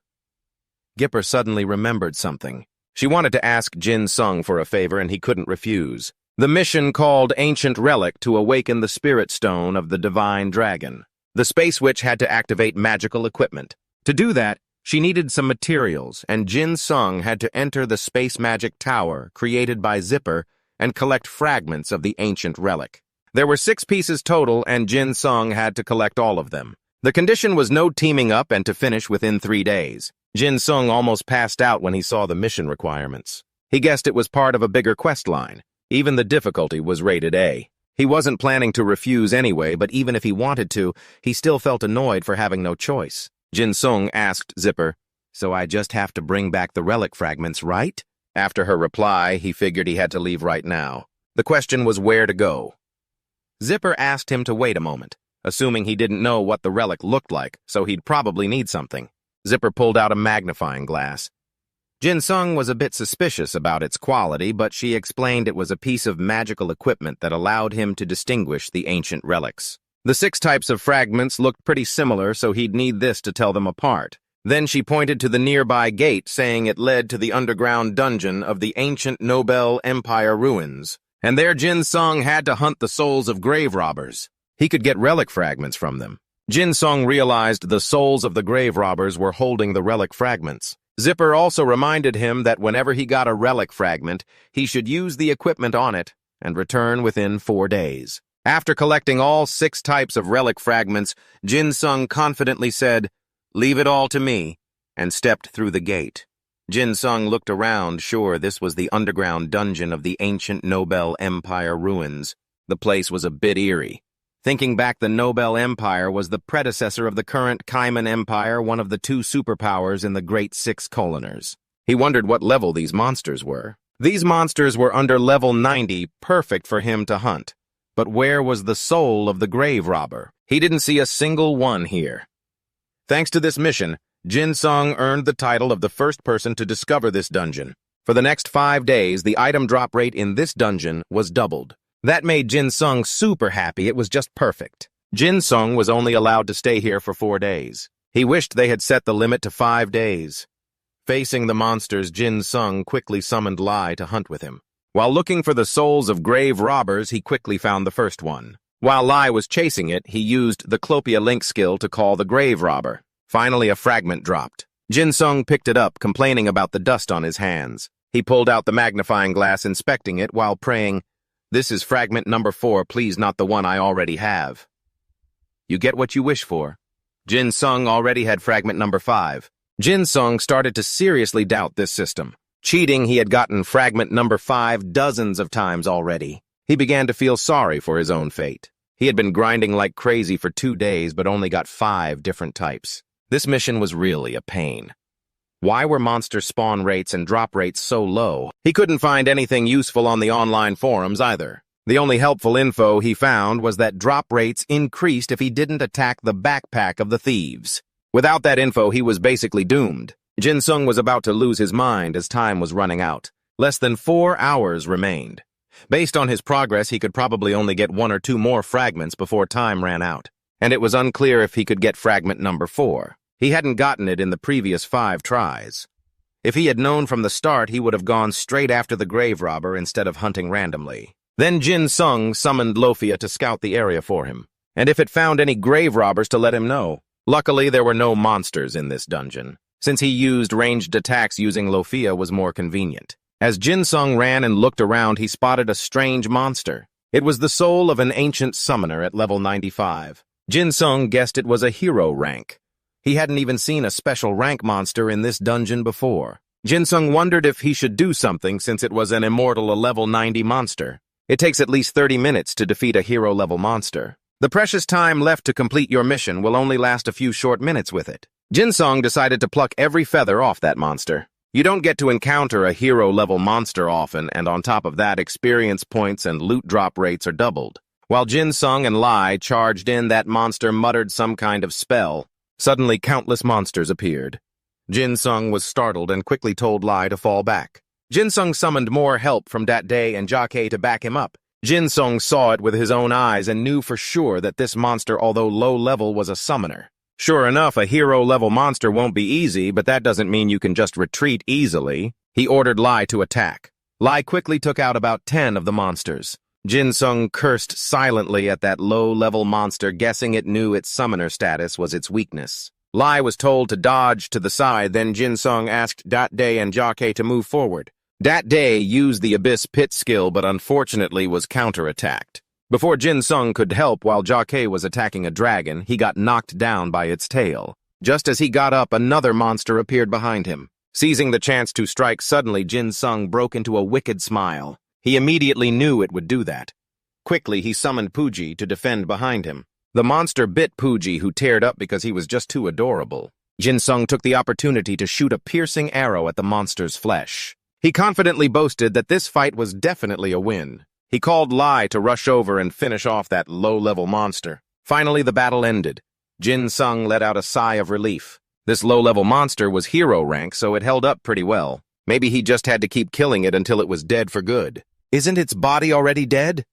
Gipper suddenly remembered something. She wanted to ask Jin Sung for a favor and he couldn't refuse. The mission called Ancient Relic to awaken the Spirit Stone of the Divine Dragon. The Space Witch had to activate magical equipment. To do that, she needed some materials, and Jin Sung had to enter the Space Magic Tower created by Zipper and collect fragments of the ancient relic. There were 6 pieces total, and Jin Sung had to collect all of them. The condition was no teaming up and to finish within 3 days. Jin Sung almost passed out when he saw the mission requirements. He guessed it was part of a bigger quest line. Even the difficulty was rated A. He wasn't planning to refuse anyway, but even if he wanted to, he still felt annoyed for having no choice. Jin Sung asked Zipper, "So I just have to bring back the relic fragments, right?" After her reply, he figured he had to leave right now. The question was where to go. Zipper asked him to wait a moment, assuming he didn't know what the relic looked like, so he'd probably need something. Zipper pulled out a magnifying glass. Jin Sung was a bit suspicious about its quality, but she explained it was a piece of magical equipment that allowed him to distinguish the ancient relics. The 6 types of fragments looked pretty similar, so he'd need this to tell them apart. Then she pointed to the nearby gate, saying it led to the underground dungeon of the ancient Nobel Empire ruins. And there Jin Sung had to hunt the souls of grave robbers. He could get relic fragments from them. Jin Sung realized the souls of the grave robbers were holding the relic fragments. Zipper also reminded him that whenever he got a relic fragment, he should use the equipment on it and return within 4 days. After collecting all 6 types of relic fragments, Jin Sung confidently said, "Leave it all to me," and stepped through the gate. Jin Sung looked around, sure this was the underground dungeon of the ancient Nobel Empire ruins. The place was a bit eerie. Thinking back, the Nobel Empire was the predecessor of the current Kaiman Empire, one of the 2 superpowers in the Great 6 Coloners. He wondered what level these monsters were. These monsters were under level 90, perfect for him to hunt. But where was the soul of the grave robber? He didn't see a single one here. Thanks to this mission, Jin Sung earned the title of the first person to discover this dungeon. For the next 5 days, the item drop rate in this dungeon was doubled. That made Jin Sung super happy. It was just perfect. Jin Sung was only allowed to stay here for 4 days. He wished they had set the limit to 5 days. Facing the monsters, Jin Sung quickly summoned Lai to hunt with him. While looking for the souls of grave robbers, he quickly found the first one. While Lai was chasing it, he used the Clopia Link skill to call the grave robber. Finally, a fragment dropped. Jin Sung picked it up, complaining about the dust on his hands. He pulled out the magnifying glass, inspecting it while praying, "This is fragment number 4, please not the one I already have." You get what you wish for. Jin Sung already had fragment number 5. Jin Sung started to seriously doubt this system. Cheating, he had gotten fragment number 5 dozens of times already. He began to feel sorry for his own fate. He had been grinding like crazy for 2 days, but only got 5 different types. This mission was really a pain. Why were monster spawn rates and drop rates so low? He couldn't find anything useful on the online forums either. The only helpful info he found was that drop rates increased if he didn't attack the backpack of the thieves. Without that info, he was basically doomed. Jin Sung was about to lose his mind as time was running out. Less than 4 hours remained. Based on his progress, he could probably only get 1 or 2 more fragments before time ran out. And it was unclear if he could get fragment number 4. He hadn't gotten it in the previous 5 tries. If he had known from the start, he would have gone straight after the grave robber instead of hunting randomly. Then Jin Sung summoned Lofia to scout the area for him, and if it found any grave robbers to let him know. Luckily, there were no monsters in this dungeon. Since he used ranged attacks, using Lofia was more convenient. As Jin Sung ran and looked around, he spotted a strange monster. It was the soul of an ancient summoner at level 95. Jin Sung guessed it was a hero rank. He hadn't even seen a special rank monster in this dungeon before. Jin Sung wondered if he should do something since it was an immortal level 90 monster. It takes at least 30 minutes to defeat a hero-level monster. The precious time left to complete your mission will only last a few short minutes with it. Jin Sung decided to pluck every feather off that monster. You don't get to encounter a hero-level monster often, and on top of that, experience points and loot drop rates are doubled. While Jin Sung and Lai charged in, that monster muttered some kind of spell. Suddenly, countless monsters appeared. Jin Sung was startled and quickly told Lai to fall back. Jin-sung summoned more help from Dat Day and Jake to back him up. Jin-sung saw it with his own eyes and knew for sure that this monster, although low-level, was a summoner. Sure enough, a hero-level monster won't be easy, but that doesn't mean you can just retreat easily. He ordered Lai to attack. Lai quickly took out about 10 of the monsters. Jin-sung cursed silently at that low-level monster, guessing it knew its summoner status was its weakness. Lai was told to dodge to the side, then Jin-sung asked Dat Day and Jake to move forward. Dat Day used the Abyss Pit skill, but unfortunately was counterattacked. Before Jin-sung could help while Jake was attacking a dragon, he got knocked down by its tail. Just as he got up, another monster appeared behind him. Seizing the chance to strike suddenly, Jin-sung broke into a wicked smile. He immediately knew it would do that. Quickly, he summoned Puji to defend behind him. The monster bit Puji, who teared up because he was just too adorable. Jin-sung took the opportunity to shoot a piercing arrow at the monster's flesh. He confidently boasted that this fight was definitely a win. He called Lai to rush over and finish off that low-level monster. Finally, the battle ended. Jin-sung let out a sigh of relief. This low-level monster was hero rank, so it held up pretty well. Maybe he just had to keep killing it until it was dead for good. Isn't its body already dead?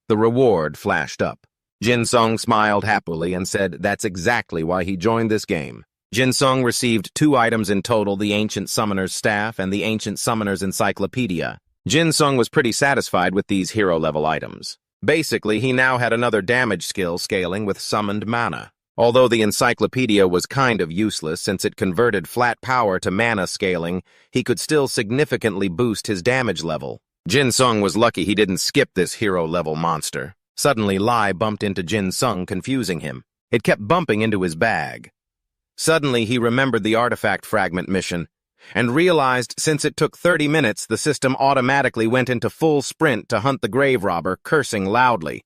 The reward flashed up. Jin-sung smiled happily and said that's exactly why he joined this game. Jin-sung received 2 items in total, the Ancient Summoner's Staff and the Ancient Summoner's Encyclopedia. Jin-sung was pretty satisfied with these hero-level items. Basically, he now had another damage skill scaling with summoned mana. Although the encyclopedia was kind of useless since it converted flat power to mana scaling, he could still significantly boost his damage level. Jin-sung was lucky he didn't skip this hero-level monster. Suddenly, Lai bumped into Jin-sung, confusing him. It kept bumping into his bag. Suddenly, he remembered the artifact fragment mission, and realized since it took 30 minutes, the system automatically went into full sprint to hunt the grave robber, cursing loudly.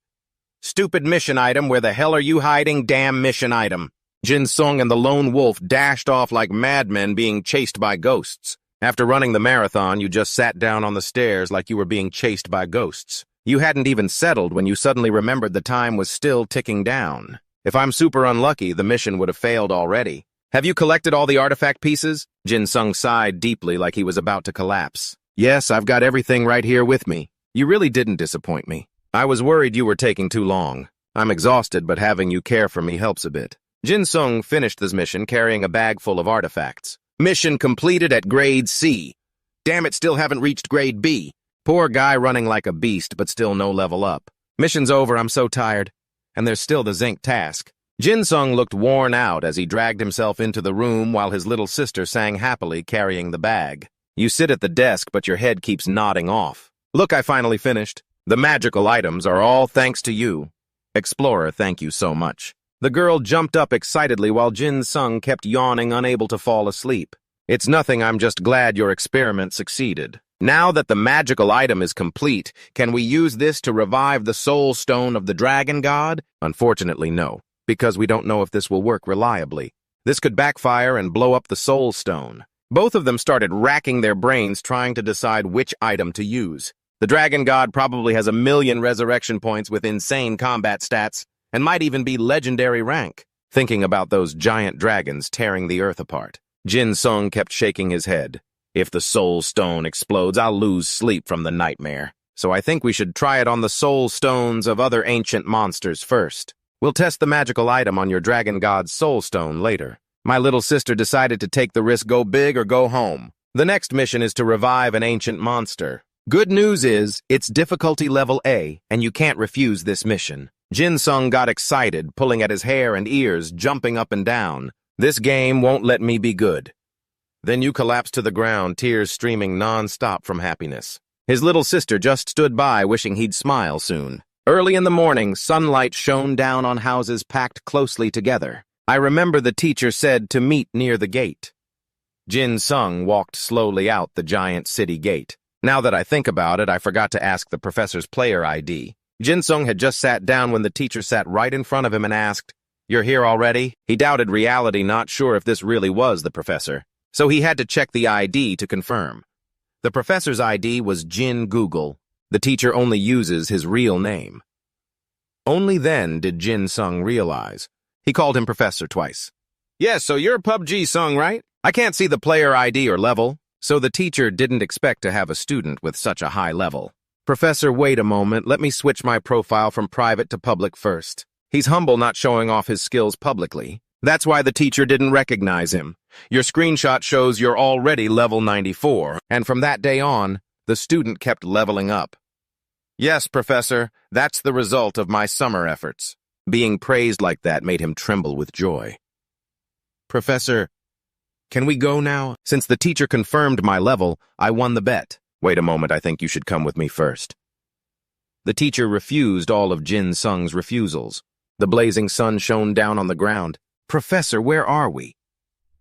Stupid mission item, where the hell are you hiding, damn mission item? Jin-sung and the lone wolf dashed off like madmen being chased by ghosts. After running the marathon, you just sat down on the stairs like you were being chased by ghosts. You hadn't even settled when you suddenly remembered the time was still ticking down. If I'm super unlucky, the mission would have failed already. Have you collected all the artifact pieces? Jin-sung sighed deeply like he was about to collapse. Yes, I've got everything right here with me. You really didn't disappoint me. I was worried you were taking too long. I'm exhausted, but having you care for me helps a bit. Jin-sung finished this mission carrying a bag full of artifacts. Mission completed at grade C. Damn it, still haven't reached grade B. Poor guy running like a beast, but still no level up. Mission's over, I'm so tired. And there's still the zinc task. Jin-sung looked worn out as he dragged himself into the room while his little sister sang happily carrying the bag. You sit at the desk, but your head keeps nodding off. Look, I finally finished. The magical items are all thanks to you. Explorer, thank you so much. The girl jumped up excitedly while Jin-sung kept yawning, unable to fall asleep. It's nothing, I'm just glad your experiment succeeded. Now that the magical item is complete, can we use this to revive the soul stone of the dragon god? Unfortunately, no, because we don't know if this will work reliably. This could backfire and blow up the soul stone. Both of them started racking their brains trying to decide which item to use. The dragon god probably has 1,000,000 resurrection points with insane combat stats, and might even be legendary rank. Thinking about those giant dragons tearing the earth apart, Jin-sung kept shaking his head. If the soul stone explodes, I'll lose sleep from the nightmare. So I think we should try it on the soul stones of other ancient monsters first. We'll test the magical item on your dragon god's soul stone later. My little sister decided to take the risk, go big or go home. The next mission is to revive an ancient monster. Good news is, it's difficulty level A, and you can't refuse this mission. Jin-sung got excited, pulling at his hair and ears, jumping up and down. This game won't let me be good. Then you collapsed to the ground, tears streaming non-stop from happiness. His little sister just stood by, wishing he'd smile soon. Early in the morning, sunlight shone down on houses packed closely together. I remember the teacher said to meet near the gate. Jin-sung walked slowly out the giant city gate. Now that I think about it, I forgot to ask the professor's player ID. Jin-sung had just sat down when the teacher sat right in front of him and asked, "You're here already?" He doubted reality, not sure if this really was the professor. So he had to check the ID to confirm. The professor's ID was Jin Google. The teacher only uses his real name. Only then did Jin-sung realize. He called him professor twice. "Yes, so you're PUBG Sung, right? I can't see the player ID or level." So the teacher didn't expect to have a student with such a high level. Professor, wait a moment, let me switch my profile from private to public first. He's humble not showing off his skills publicly. That's why the teacher didn't recognize him. Your screenshot shows you're already level 94, and from that day on, the student kept leveling up. Yes, Professor, that's the result of my summer efforts. Being praised like that made him tremble with joy. Professor, can we go now? Since the teacher confirmed my level, I won the bet. Wait a moment, I think you should come with me first. The teacher refused all of Jin Sung's refusals. The blazing sun shone down on the ground. Professor, where are we?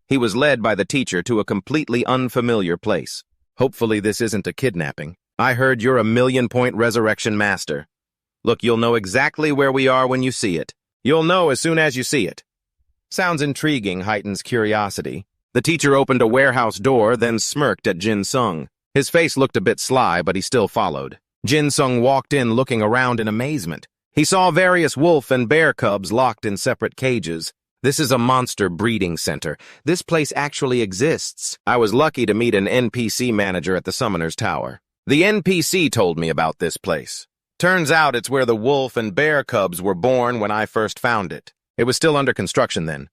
He was led by the teacher to a completely unfamiliar place. Hopefully this isn't a kidnapping. I heard you're a million-point resurrection master. Look, you'll know exactly where we are when you see it. You'll know as soon as you see it. Sounds intriguing, heightens curiosity. The teacher opened a warehouse door, then smirked at Jin Sung. His face looked a bit sly, but he still followed. Jin Sung walked in looking around in amazement. He saw various wolf and bear cubs locked in separate cages. This is a monster breeding center. This place actually exists. I was lucky to meet an NPC manager at the Summoner's Tower. The NPC told me about this place. Turns out it's where the wolf and bear cubs were born when I first found it. It was still under construction then.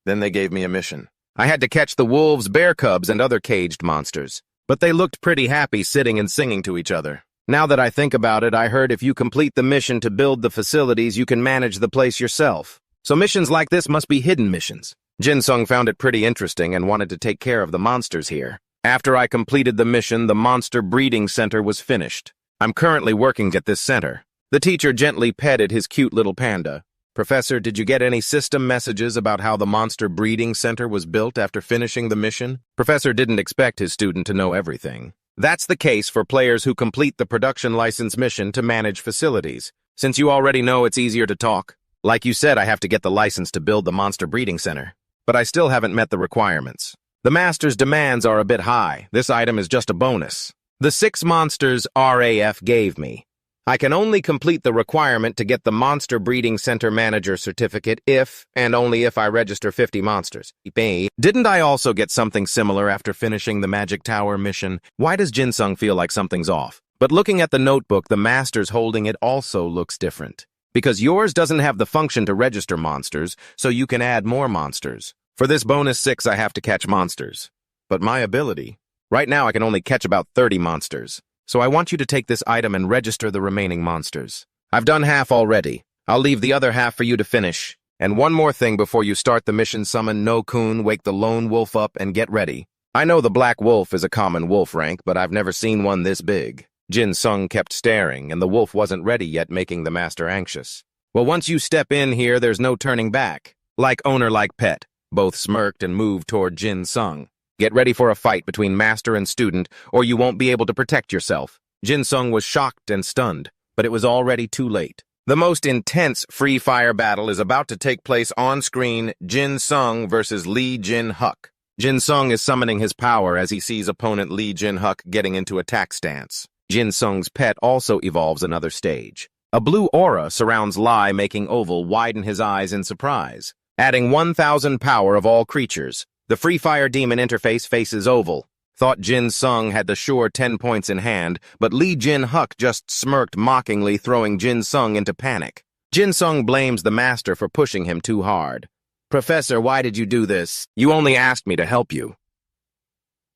Then they gave me a mission. I had to catch the wolves, bear cubs, and other caged monsters. But they looked pretty happy sitting and singing to each other. Now that I think about it, I heard if you complete the mission to build the facilities, you can manage the place yourself. So missions like this must be hidden missions. Jin Sung found it pretty interesting and wanted to take care of the monsters here. After I completed the mission, the monster breeding center was finished. I'm currently working at this center. The teacher gently petted his cute little panda. Professor, did you get any system messages about how the monster breeding center was built after finishing the mission? Professor didn't expect his student to know everything. That's the case for players who complete the production license mission to manage facilities. Since you already know, it's easier to talk. Like you said, I have to get the license to build the monster breeding center. But I still haven't met the requirements. The master's demands are a bit high. This item is just a bonus. The 6 monsters RAF gave me. I can only complete the requirement to get the Monster Breeding Center Manager certificate if, and only if I register 50 monsters. Didn't I also get something similar after finishing the Magic Tower mission? Why does Jin Sung feel like something's off? But looking at the notebook, the master's holding it also looks different. Because yours doesn't have the function to register monsters, so you can add more monsters. For this bonus 6, I have to catch monsters. But my ability... Right now, I can only catch about 30 monsters. So I want you to take this item and register the remaining monsters. I've done half already. I'll leave the other half for you to finish. And one more thing before you start the mission, summon No-kun, wake the lone wolf up, and get ready. I know the black wolf is a common wolf rank, but I've never seen one this big. Jin Sung kept staring, and the wolf wasn't ready yet, making the master anxious. Well, once you step in here, there's no turning back. Like owner, like pet. Both smirked and moved toward Jin Sung. Get ready for a fight between master and student, or you won't be able to protect yourself. Jin Sung was shocked and stunned, but it was already too late. The most intense free fire battle is about to take place on screen, Jin Sung versus Lee Jin-huk. Jin Sung is summoning his power as he sees opponent Lee Jin-huk getting into attack stance. Jin Sung's pet also evolves another stage. A blue aura surrounds Lai, making Oval widen his eyes in surprise. Adding 1,000 power of all creatures. The Free Fire Demon interface faces Oval. Thought Jin Sung had the sure 10 points in hand, but Lee Jin-huk just smirked mockingly, throwing Jin Sung into panic. Jin Sung blames the master for pushing him too hard. Professor, why did you do this? You only asked me to help you.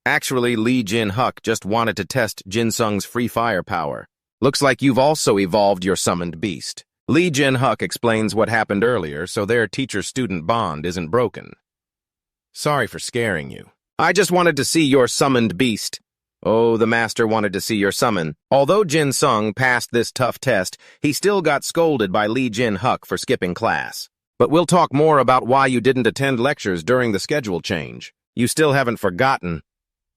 Actually, Lee Jin-huk just wanted to test Jin Sung's free fire power. Looks like you've also evolved your summoned beast. Lee Jin-huk explains what happened earlier, so their teacher-student bond isn't broken. Sorry for scaring you. I just wanted to see your summoned beast. Oh, the master wanted to see your summon. Although Jin Sung passed this tough test, he still got scolded by Lee Jin-huk for skipping class. But we'll talk more about why you didn't attend lectures during the schedule change. You still haven't forgotten.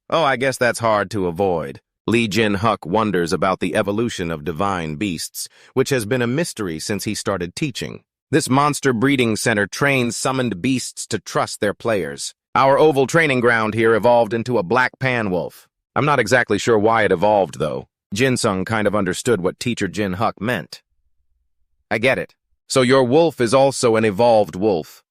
Oh, I guess that's hard to avoid. Lee Jin-huk wonders about the evolution of divine beasts, which has been a mystery since he started teaching. This monster breeding center trains summoned beasts to trust their players. Our oval training ground here evolved into a black pan wolf. I'm not exactly sure why it evolved, though. Jin Sung kind of understood what teacher Jin-huk meant. I get it. So your wolf is also an evolved wolf.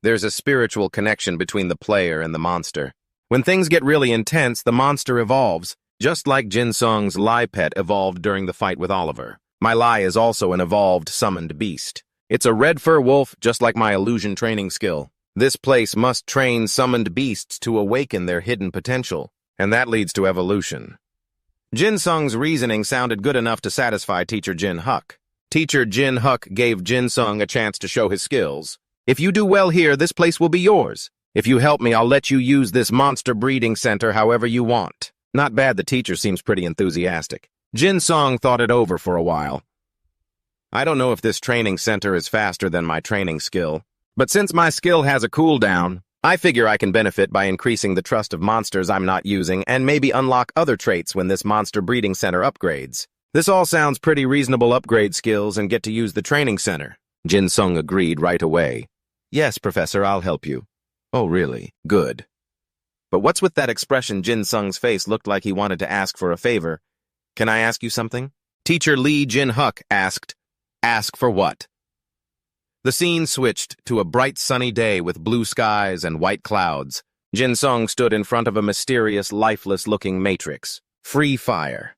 There's a spiritual connection between the player and the monster. When things get really intense, the monster evolves, just like Jin Sung's Lie pet evolved during the fight with Oliver. My Lie is also an evolved summoned beast. It's a red fur wolf, just like my illusion training skill. This place must train summoned beasts to awaken their hidden potential, and that leads to evolution. Jin Sung's reasoning sounded good enough to satisfy Teacher Jin Huk. Teacher Jin Huk gave Jin Sung a chance to show his skills. If you do well here, this place will be yours. If you help me, I'll let you use this monster breeding center however you want. Not bad, the teacher seems pretty enthusiastic. Jin Sung thought it over for a while. I don't know if this training center is faster than my training skill, but since my skill has a cooldown, I figure I can benefit by increasing the trust of monsters I'm not using and maybe unlock other traits when this monster breeding center upgrades. This all sounds pretty reasonable upgrade skills and get to use the training center. Jin Sung agreed right away. Yes, Professor, I'll help you. Oh, really? Good. But what's with that expression? Jin Sung's face looked like he wanted to ask for a favor. Can I ask you something? Teacher Lee Jin Huk asked, Ask for what? The scene switched to a bright sunny day with blue skies and white clouds. Jin Sung stood in front of a mysterious, lifeless-looking matrix. Free fire.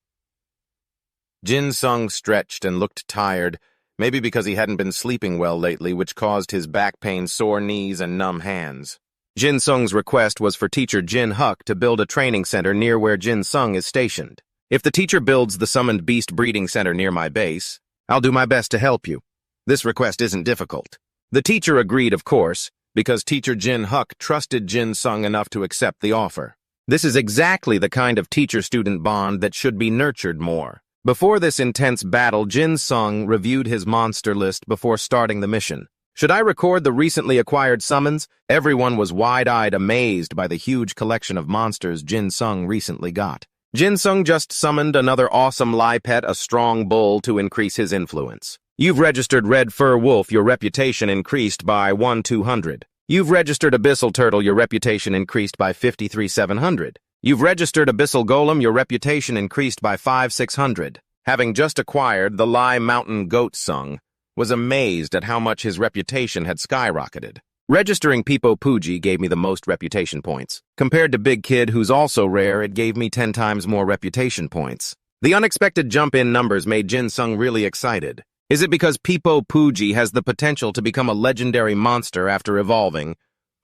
Jin Sung stretched and looked tired, maybe because he hadn't been sleeping well lately, which caused his back pain, sore knees, and numb hands. Jin Sung's request was for Teacher Jin Huk to build a training center near where Jin Sung is stationed. If the teacher builds the summoned beast breeding center near my base, I'll do my best to help you. This request isn't difficult. The teacher agreed, of course, because Teacher Jin Huk trusted Jin Sung enough to accept the offer. This is exactly the kind of teacher-student bond that should be nurtured more. Before this intense battle, Jin Sung reviewed his monster list before starting the mission. Should I record the recently acquired summons? Everyone was wide-eyed, amazed by the huge collection of monsters Jin Sung recently got. Jin Sung just summoned another awesome Lie pet, a strong bull, to increase his influence. You've registered Red Fur Wolf, your reputation increased by 1,200. You've registered Abyssal Turtle, your reputation increased by 53,700. You've registered Abyssal Golem, your reputation increased by 5,600. Having just acquired the Lie Mountain Goat Sung, was amazed at how much his reputation had skyrocketed. Registering Pipo Puji gave me the most reputation points. Compared to Big Kid, who's also rare, it gave me 10 times more reputation points. The unexpected jump in numbers made Jin Sung really excited. Is it because Pipo Puji has the potential to become a legendary monster after evolving,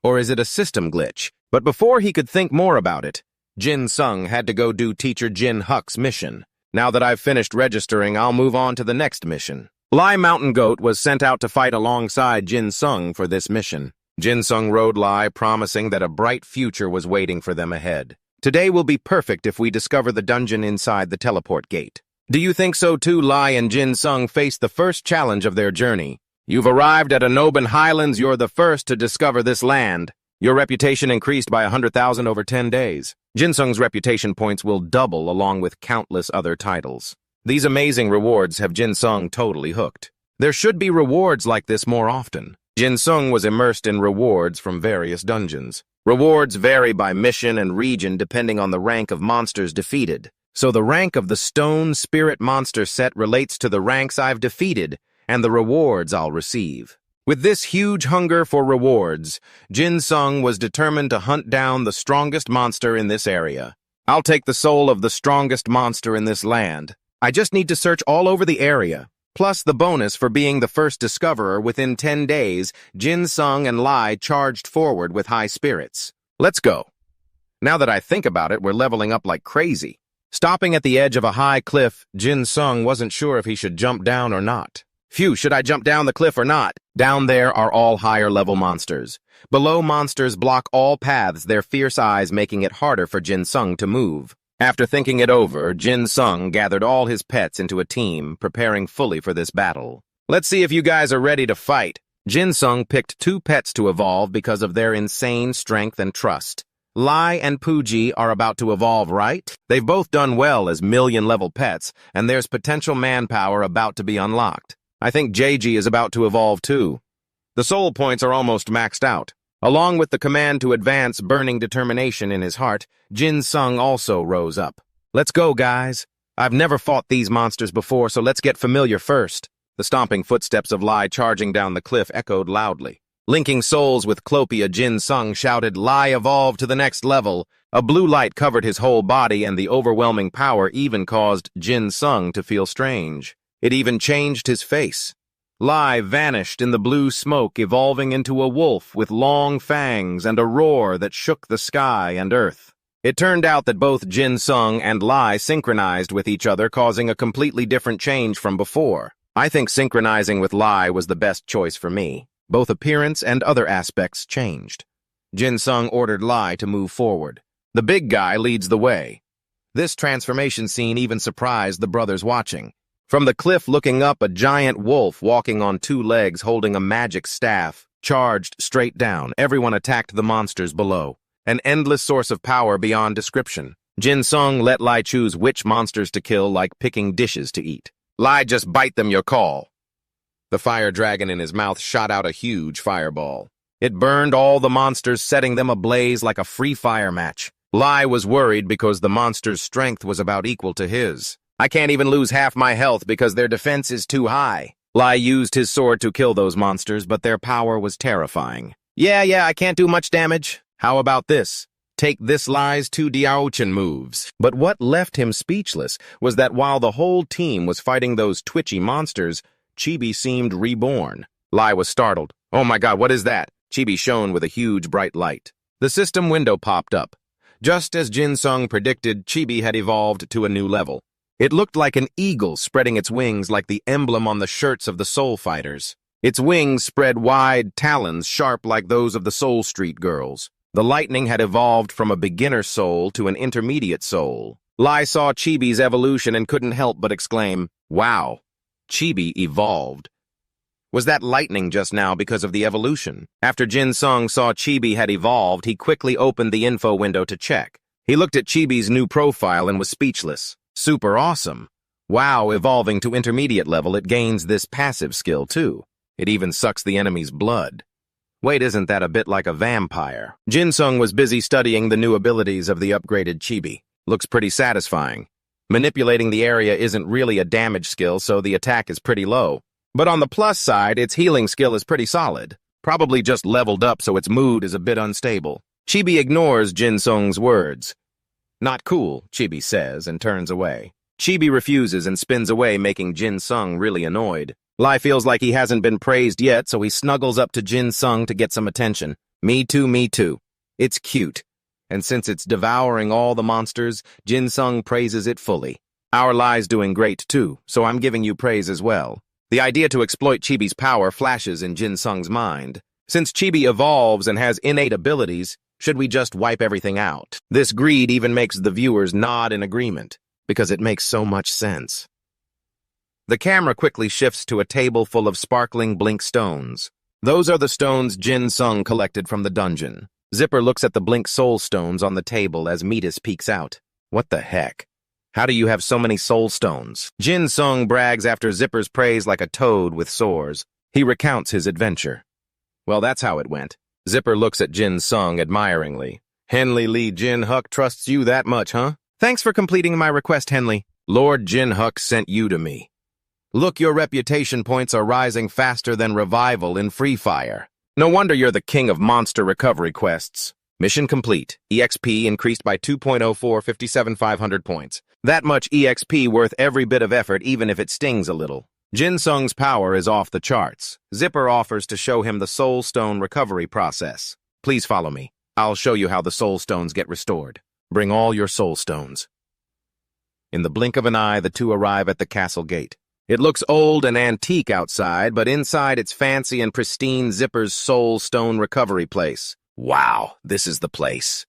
or is it a system glitch? But before he could think more about it, Jin Sung had to go do Teacher Jin Huk's mission. Now that I've finished registering, I'll move on to the next mission. Lie Mountain Goat was sent out to fight alongside Jin Sung for this mission. Jin Sung rode Lie, promising that a bright future was waiting for them ahead. Today will be perfect if we discover the dungeon inside the teleport gate. Do you think so too? Lie and Jin Sung faced the first challenge of their journey. You've arrived at Anoban Highlands. You're the first to discover this land. Your reputation increased by 100,000 over 10 days. Jin Sung's reputation points will double along with countless other titles. These amazing rewards have Jin Sung totally hooked. There should be rewards like this more often. Jin Sung was immersed in rewards from various dungeons. Rewards vary by mission and region depending on the rank of monsters defeated. So the rank of the Stone Spirit monster set relates to the ranks I've defeated and the rewards I'll receive. With this huge hunger for rewards, Jin Sung was determined to hunt down the strongest monster in this area. I'll take the soul of the strongest monster in this land. I just need to search all over the area. Plus the bonus for being the first discoverer. Within 10 days, Jin Sung and Lie charged forward with high spirits. Let's go. Now that I think about it, we're leveling up like crazy. Stopping at the edge of a high cliff, Jin Sung wasn't sure if he should jump down or not. Phew, should I jump down the cliff or not? Down there are all higher-level monsters. Below, monsters block all paths, their fierce eyes making it harder for Jin Sung to move. After thinking it over, Jin Sung gathered all his pets into a team, preparing fully for this battle. Let's see if you guys are ready to fight. Jin Sung picked 2 pets to evolve because of their insane strength and trust. Lie and Puji are about to evolve, right? They've both done well as million-level pets, and there's potential manpower about to be unlocked. I think JG is about to evolve too. The soul points are almost maxed out. Along with the command to advance burning determination in his heart, Jin Sung also rose up. Let's go, guys. I've never fought these monsters before, so let's get familiar first. The stomping footsteps of Lie charging down the cliff echoed loudly. Linking souls with Clopia, Jin Sung shouted, "Lai evolved to the next level." A blue light covered his whole body, and the overwhelming power even caused Jin Sung to feel strange. It even changed his face. Lai vanished in the blue smoke, evolving into a wolf with long fangs and a roar that shook the sky and earth. It turned out that both Jin Sung and Lai synchronized with each other, causing a completely different change from before. I think synchronizing with Lai was the best choice for me. Both appearance and other aspects changed. Jin Sung ordered Lai to move forward. The big guy leads the way. This transformation scene even surprised the brothers watching. From the cliff looking up, a giant wolf walking on two legs holding a magic staff charged straight down. Everyone attacked the monsters below. An endless source of power beyond description. Jin Sung let Lai choose which monsters to kill, like picking dishes to eat. "Lai, just bite them, your call." The fire dragon in his mouth shot out a huge fireball. It burned all the monsters, setting them ablaze like a free fire match. Lai was worried because the monster's strength was about equal to his. "I can't even lose half my health because their defense is too high." Lai used his sword to kill those monsters, but their power was terrifying. Yeah, I can't do much damage. How about this? Take this Lai's 2 Diaochin moves." But what left him speechless was that while the whole team was fighting those twitchy monsters, Chibi seemed reborn. Lai was startled. "Oh my god, what is that?" Chibi shone with a huge bright light. The system window popped up. Just as Jin Sung predicted, Chibi had evolved to a new level. It looked like an eagle spreading its wings like the emblem on the shirts of the Soul Fighters. Its wings spread wide talons sharp like those of the Soul Street girls. The lightning had evolved from a beginner soul to an intermediate soul. Lai saw Chibi's evolution and couldn't help but exclaim, "Wow, Chibi evolved." Was that lightning just now because of the evolution? After Jin Sung saw Chibi had evolved, he quickly opened the info window to check. He looked at Chibi's new profile and was speechless. Super awesome. Wow, evolving to intermediate level, it gains this passive skill too. It even sucks the enemy's blood. Wait, isn't that a bit like a vampire? Jin Sung was busy studying the new abilities of the upgraded Chibi. Looks pretty satisfying. Manipulating the area isn't really a damage skill, so the attack is pretty low. But on the plus side, its healing skill is pretty solid. Probably just leveled up so its mood is a bit unstable. Chibi ignores Jin Sung's words. "Not cool," Chibi says and turns away. Chibi refuses and spins away, making Jin Sung really annoyed. Lai feels like he hasn't been praised yet, so he snuggles up to Jin Sung to get some attention. Me too, me too. It's cute. And since it's devouring all the monsters, Jin Sung praises it fully. Our Lai's doing great too, so I'm giving you praise as well. The idea to exploit Chibi's power flashes in Jin Sung's mind. Since Chibi evolves and has innate abilities, should we just wipe everything out? This greed even makes the viewers nod in agreement, because it makes so much sense. The camera quickly shifts to a table full of sparkling blink stones. Those are the stones Jin Sung collected from the dungeon. Zipper looks at the blink soul stones on the table as Metis peeks out. What the heck? How do you have so many soul stones? Jin Sung brags after Zipper's praise like a toad with sores. He recounts his adventure. Well, that's how it went. Zipper looks at Jin Sung admiringly. "Henley Lee Jin Huck trusts you that much, huh? Thanks for completing my request, Henley. Lord Jin Huck sent you to me. Look, your reputation points are rising faster than Revival in Free Fire. No wonder you're the king of monster recovery quests. Mission complete. EXP increased by 2.04, 57,500 points. That much EXP worth every bit of effort, even if it stings a little." Jin Sung's power is off the charts. Zipper offers to show him the Soul Stone recovery process. "Please follow me. I'll show you how the Soul Stones get restored. Bring all your Soul Stones." In the blink of an eye, the two arrive at the castle gate. It looks old and antique outside, but inside it's fancy and pristine. Zipper's Soul Stone recovery place. Wow, this is the place.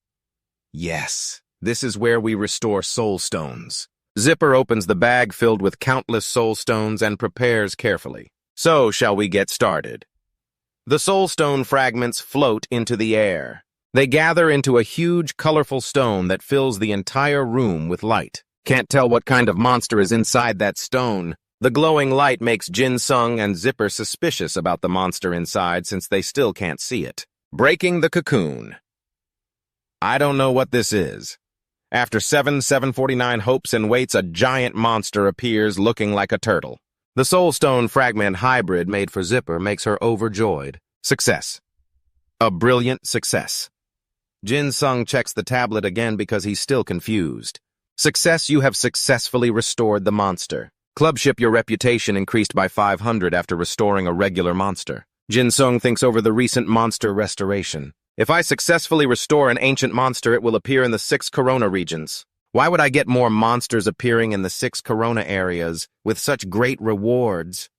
Yes, this is where we restore Soul Stones. Zipper opens the bag filled with countless Soul Stones and prepares carefully. So, shall we get started? The Soul Stone fragments float into the air. They gather into a huge, colorful stone that fills the entire room with light. Can't tell what kind of monster is inside that stone. The glowing light makes Jin Sung and Zipper suspicious about the monster inside since they still can't see it. Breaking the cocoon. I don't know what this is. After 749 hopes and waits, a giant monster appears looking like a turtle. The Soul Stone fragment hybrid made for Zipper makes her overjoyed. Success. A brilliant success. Jin Sung checks the tablet again because he's still confused. Success, you have successfully restored the monster. Clubship, your reputation increased by 500 after restoring a regular monster. Jin Sung thinks over the recent monster restoration. If I successfully restore an ancient monster, it will appear in the 6 Corona regions. Why would I get more monsters appearing in the 6 Corona areas with such great rewards?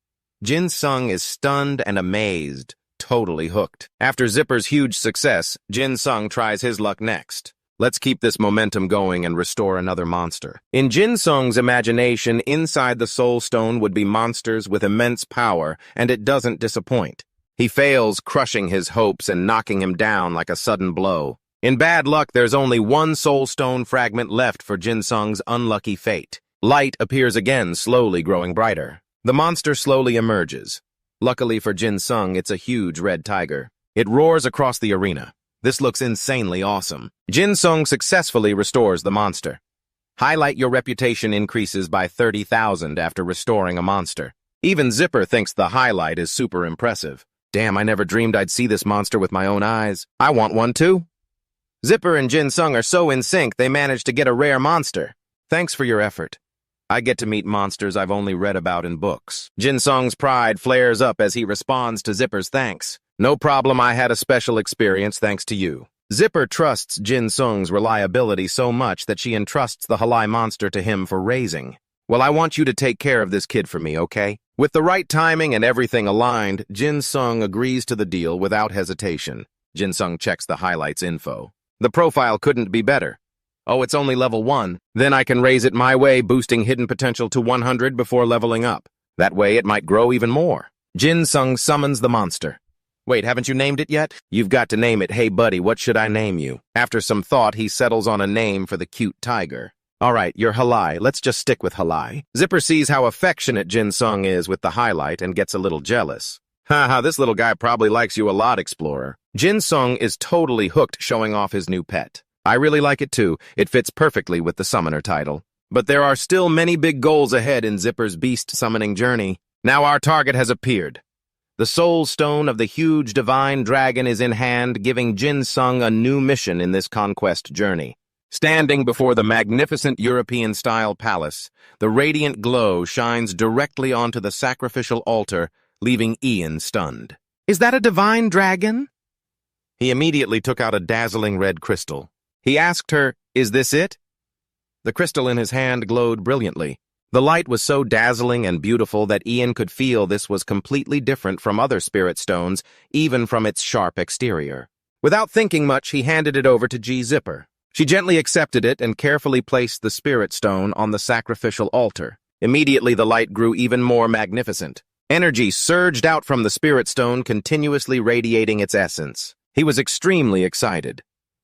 Jin Sung is stunned and amazed, totally hooked. After Zipper's huge success, Jin Sung tries his luck next. Let's keep this momentum going and restore another monster. In Jin Sung's imagination, inside the Soul Stone would be monsters with immense power, and it doesn't disappoint. He fails, crushing his hopes and knocking him down like a sudden blow. In bad luck, there's only one Soul Stone fragment left for Jin Sung's unlucky fate. Light appears again, slowly growing brighter. The monster slowly emerges. Luckily for Jin Sung, it's a huge red tiger. It roars across the arena. This looks insanely awesome. Jin Sung successfully restores the monster. Highlight, your reputation increases by 30,000 after restoring a monster. Even Zipper thinks the highlight is super impressive. Damn, I never dreamed I'd see this monster with my own eyes. I want one too. Zipper and Jin Sung are so in sync they managed to get a rare monster. Thanks for your effort. I get to meet monsters I've only read about in books. Jin Sung's pride flares up as he responds to Zipper's thanks. No problem, I had a special experience thanks to you. Zipper trusts Jin Sung's reliability so much that she entrusts the Halai monster to him for raising. Well, I want you to take care of this kid for me, okay? With the right timing and everything aligned, Jin Sung agrees to the deal without hesitation. Jin Sung checks the highlights info. The profile couldn't be better. Oh, it's only level 1. Then I can raise it my way, boosting hidden potential to 100 before leveling up. That way it might grow even more. Jin Sung summons the monster. Wait, haven't you named it yet? You've got to name it. Hey buddy, what should I name you? After some thought, he settles on a name for the cute tiger. Alright, you're Halai. Let's just stick with Halai. Zipper sees how affectionate Jin Sung is with the highlight and gets a little jealous. Haha, this little guy probably likes you a lot, Explorer. Jin Sung is totally hooked, showing off his new pet. I really like it too. It fits perfectly with the summoner title. But there are still many big goals ahead in Zipper's beast summoning journey. Now our target has appeared. The Soul Stone of the huge divine dragon is in hand, giving Jin Sung a new mission in this conquest journey. Standing before the magnificent European-style palace, the radiant glow shines directly onto the sacrificial altar, leaving Ian stunned. Is that a divine dragon? He immediately took out a dazzling red crystal. He asked her, is this it? The crystal in his hand glowed brilliantly. The light was so dazzling and beautiful that Ian could feel this was completely different from other spirit stones, even from its sharp exterior. Without thinking much, he handed it over to Zipper. She gently accepted it and carefully placed the spirit stone on the sacrificial altar. Immediately, the light grew even more magnificent. Energy surged out from the spirit stone, continuously radiating its essence. He was extremely excited.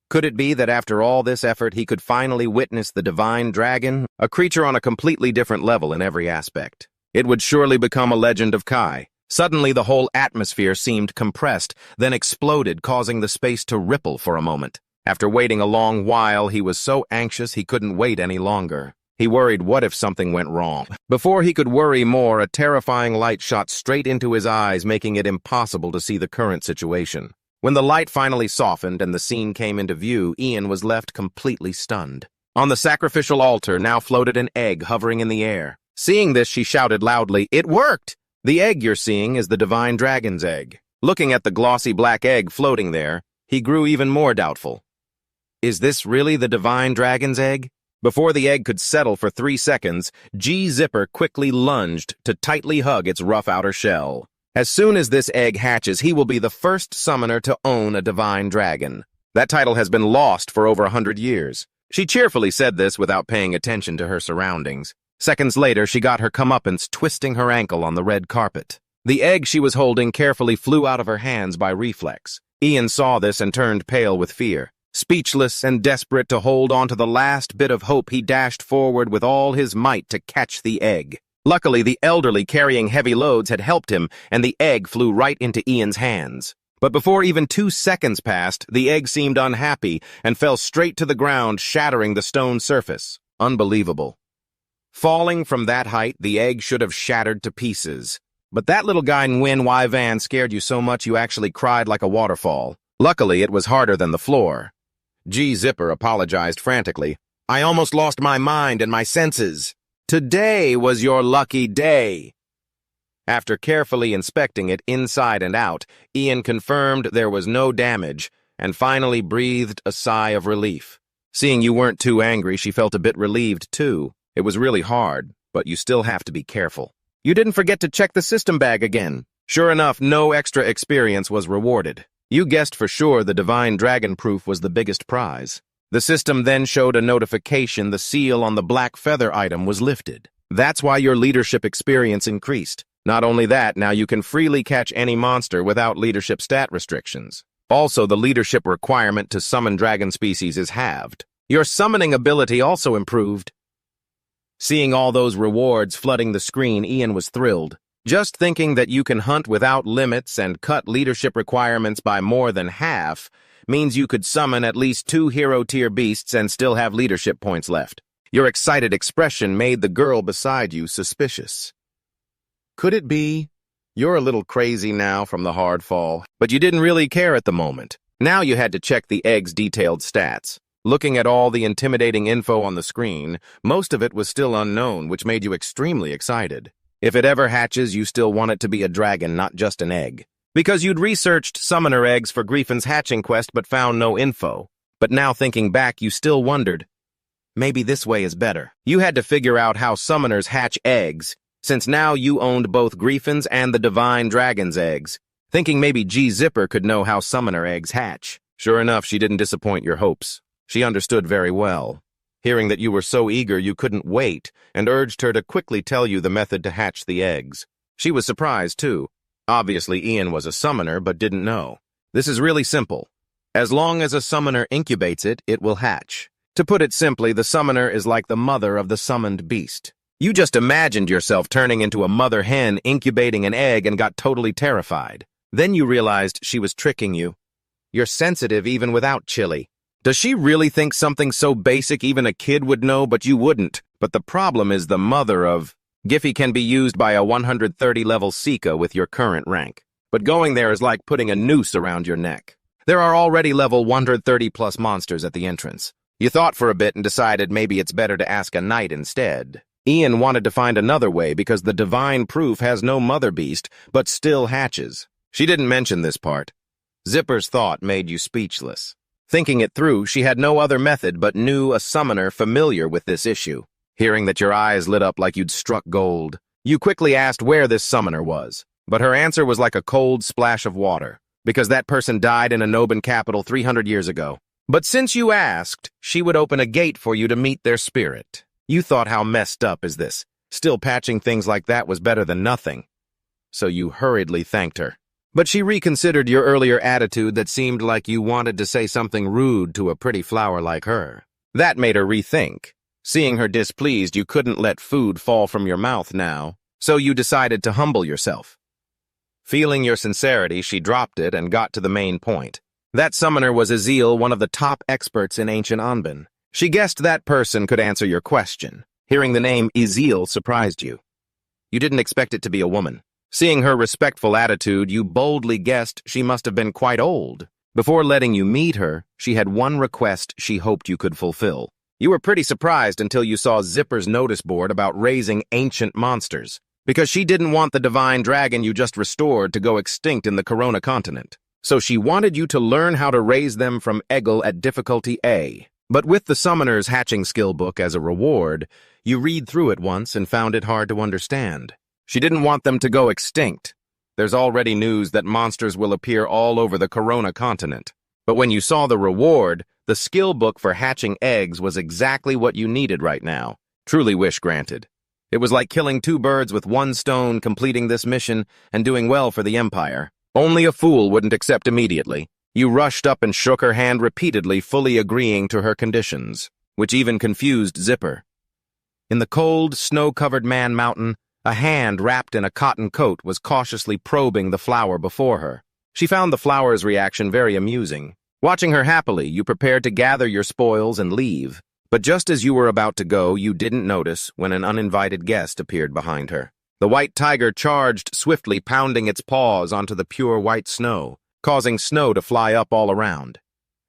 Could it be that after all this effort, he could finally witness the divine dragon, a creature on a completely different level in every aspect? It would surely become a legend of Kai. Suddenly, the whole atmosphere seemed compressed, then exploded, causing the space to ripple for a moment. After waiting a long while, he was so anxious he couldn't wait any longer. He worried, what if something went wrong? Before he could worry more, a terrifying light shot straight into his eyes, making it impossible to see the current situation. When the light finally softened and the scene came into view, Ian was left completely stunned. On the sacrificial altar now floated an egg hovering in the air. Seeing this, she shouted loudly, "It worked! The egg you're seeing is the divine dragon's egg." Looking at the glossy black egg floating there, he grew even more doubtful. Is this really the divine dragon's egg? Before the egg could settle for 3 seconds, Zipper quickly lunged to tightly hug its rough outer shell. As soon as this egg hatches, he will be the first summoner to own a divine dragon. That title has been lost for over 100 years. She cheerfully said this without paying attention to her surroundings. Seconds later, she got her comeuppance twisting her ankle on the red carpet. The egg she was holding carefully flew out of her hands by reflex. Ian saw this and turned pale with fear. Speechless and desperate to hold on to the last bit of hope, he dashed forward with all his might to catch the egg. Luckily, the elderly carrying heavy loads had helped him, and the egg flew right into Ian's hands. But before even 2 seconds passed, the egg seemed unhappy and fell straight to the ground, shattering the stone surface. Unbelievable. Falling from that height, the egg should have shattered to pieces. But that little guy Nguyen Y Van scared you so much you actually cried like a waterfall. Luckily, it was harder than the floor. Zipper apologized frantically. I almost lost my mind and my senses. Today was your lucky day. After carefully inspecting it inside and out, Ian confirmed there was no damage and finally breathed a sigh of relief. Seeing you weren't too angry, she felt a bit relieved too. It was really hard, but you still have to be careful. You didn't forget to check the system bag again. Sure enough, no extra experience was rewarded. You guessed for sure the Divine Dragon proof was the biggest prize. The system then showed a notification the seal on the black feather item was lifted. That's why your leadership experience increased. Not only that, now you can freely catch any monster without leadership stat restrictions. Also, the leadership requirement to summon dragon species is halved. Your summoning ability also improved. Seeing all those rewards flooding the screen, Ian was thrilled. Just thinking that you can hunt without limits and cut leadership requirements by more than half means you could summon at least 2 hero-tier beasts and still have leadership points left. Your excited expression made the girl beside you suspicious. Could it be? You're a little crazy now from the hard fall, but you didn't really care at the moment. Now you had to check the egg's detailed stats. Looking at all the intimidating info on the screen, most of it was still unknown, which made you extremely excited. If it ever hatches, you still want it to be a dragon, not just an egg. Because you'd researched summoner eggs for Griefin's hatching quest but found no info. But now thinking back, you still wondered, maybe this way is better. You had to figure out how summoners hatch eggs, since now you owned both Griefin's and the Divine Dragon's eggs, thinking maybe Zipper could know how summoner eggs hatch. Sure enough, she didn't disappoint your hopes. She understood very well, hearing that you were so eager you couldn't wait, and urged her to quickly tell you the method to hatch the eggs. She was surprised, too. Obviously, Ian was a summoner, but didn't know. This is really simple. As long as a summoner incubates it, it will hatch. To put it simply, the summoner is like the mother of the summoned beast. You just imagined yourself turning into a mother hen incubating an egg and got totally terrified. Then you realized she was tricking you. You're sensitive even without chili. Does she really think something so basic even a kid would know, but you wouldn't? But the problem is the mother of... Giphy can be used by a 130-level Sika with your current rank. But going there is like putting a noose around your neck. There are already level 130-plus monsters at the entrance. You thought for a bit and decided maybe it's better to ask a knight instead. Ian wanted to find another way because the divine proof has no mother beast, but still hatches. She didn't mention this part. Zipper's thought made you speechless. Thinking it through, she had no other method but knew a summoner familiar with this issue. Hearing that your eyes lit up like you'd struck gold, you quickly asked where this summoner was. But her answer was like a cold splash of water, because that person died in a Noban capital 300 years ago. But since you asked, she would open a gate for you to meet their spirit. You thought, how messed up is this? Still patching things like that was better than nothing. So you hurriedly thanked her. But she reconsidered your earlier attitude that seemed like you wanted to say something rude to a pretty flower like her. That made her rethink. Seeing her displeased, you couldn't let food fall from your mouth now, so you decided to humble yourself. Feeling your sincerity, she dropped it and got to the main point. That summoner was Azil, one of the top experts in ancient Anbin. She guessed that person could answer your question. Hearing the name Azil surprised you. You didn't expect it to be a woman. Seeing her respectful attitude, you boldly guessed she must have been quite old. Before letting you meet her, she had one request she hoped you could fulfill. You were pretty surprised until you saw Zipper's notice board about raising ancient monsters, because she didn't want the divine dragon you just restored to go extinct in the Corona continent. So she wanted you to learn how to raise them from Eggle at difficulty A. But with the Summoner's Hatching Skill Book as a reward, you read through it once and found it hard to understand. She didn't want them to go extinct. There's already news that monsters will appear all over the Corona continent. But when you saw the reward, the skill book for hatching eggs was exactly what you needed right now. Truly wish granted. It was like killing 2 birds with 1 stone, completing this mission and doing well for the Empire. Only a fool wouldn't accept immediately. You rushed up and shook her hand repeatedly, fully agreeing to her conditions, which even confused Zipper. In the cold, snow-covered Man Mountain, a hand wrapped in a cotton coat was cautiously probing the flower before her. She found the flower's reaction very amusing. Watching her happily, you prepared to gather your spoils and leave. But just as you were about to go, you didn't notice when an uninvited guest appeared behind her. The white tiger charged swiftly, pounding its paws onto the pure white snow. causing snow to fly up all around.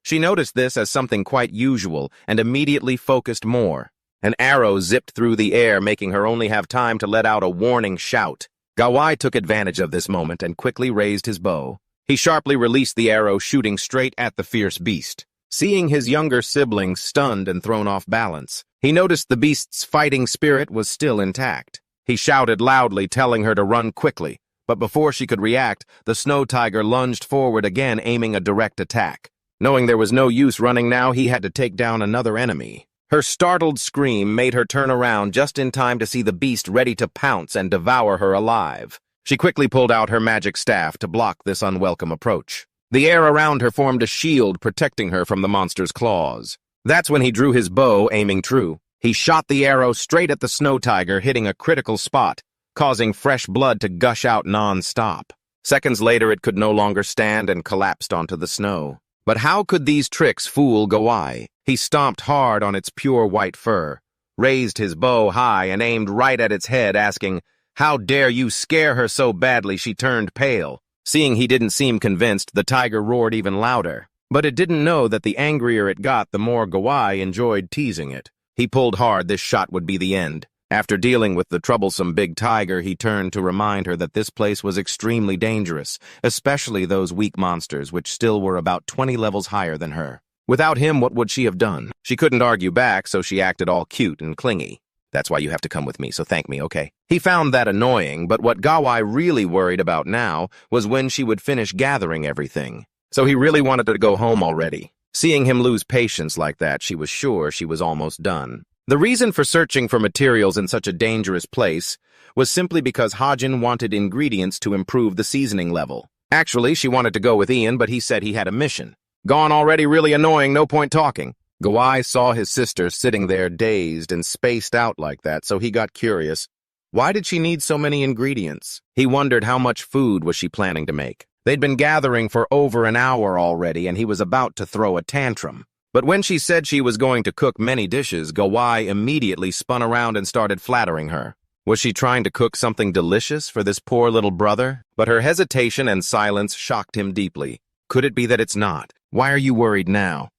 She noticed this as something quite usual and immediately focused more. An arrow zipped through the air, making her only have time to let out a warning shout. Gawai took advantage of this moment and quickly raised his bow. He sharply released the arrow, shooting straight at the fierce beast. Seeing his younger sibling stunned and thrown off balance, he noticed the beast's fighting spirit was still intact. He shouted loudly, telling her to run quickly, but before she could react, the snow tiger lunged forward again, aiming a direct attack. Knowing there was no use running now, he had to take down another enemy. Her startled scream made her turn around just in time to see the beast ready to pounce and devour her alive. She quickly pulled out her magic staff to block this unwelcome approach. The air around her formed a shield protecting her from the monster's claws. That's when he drew his bow, aiming true. He shot the arrow straight at the snow tiger, hitting a critical spot, causing fresh blood to gush out non-stop. Seconds later, it could no longer stand and collapsed onto the snow. But how could these tricks fool Gawai? He stomped hard on its pure white fur, raised his bow high and aimed right at its head, asking, "How dare you scare her so badly?" She turned pale. Seeing he didn't seem convinced, the tiger roared even louder. But it didn't know that the angrier it got, the more Gawai enjoyed teasing it. He pulled hard. This shot would be the end. After dealing with the troublesome big tiger, he turned to remind her that this place was extremely dangerous, especially those weak monsters, which still were about 20 levels higher than her. Without him, what would she have done? She couldn't argue back, so she acted all cute and clingy. "That's why you have to come with me, so thank me, okay?" He found that annoying, but what Gawai really worried about now was when she would finish gathering everything. So he really wanted to go home already. Seeing him lose patience like that, she was sure she was almost done. The reason for searching for materials in such a dangerous place was simply because Hajin wanted ingredients to improve the seasoning level. Actually, she wanted to go with Ian, but he said he had a mission. Gone already, really annoying, no point talking. Gawai saw his sister sitting there dazed and spaced out like that, so he got curious. Why did she need so many ingredients? He wondered how much food was she planning to make. They'd been gathering for over an hour already, and he was about to throw a tantrum. But when she said she was going to cook many dishes, Gawai immediately spun around and started flattering her. Was she trying to cook something delicious for this poor little brother? But her hesitation and silence shocked him deeply. Could it be that it's not? Why are you worried now?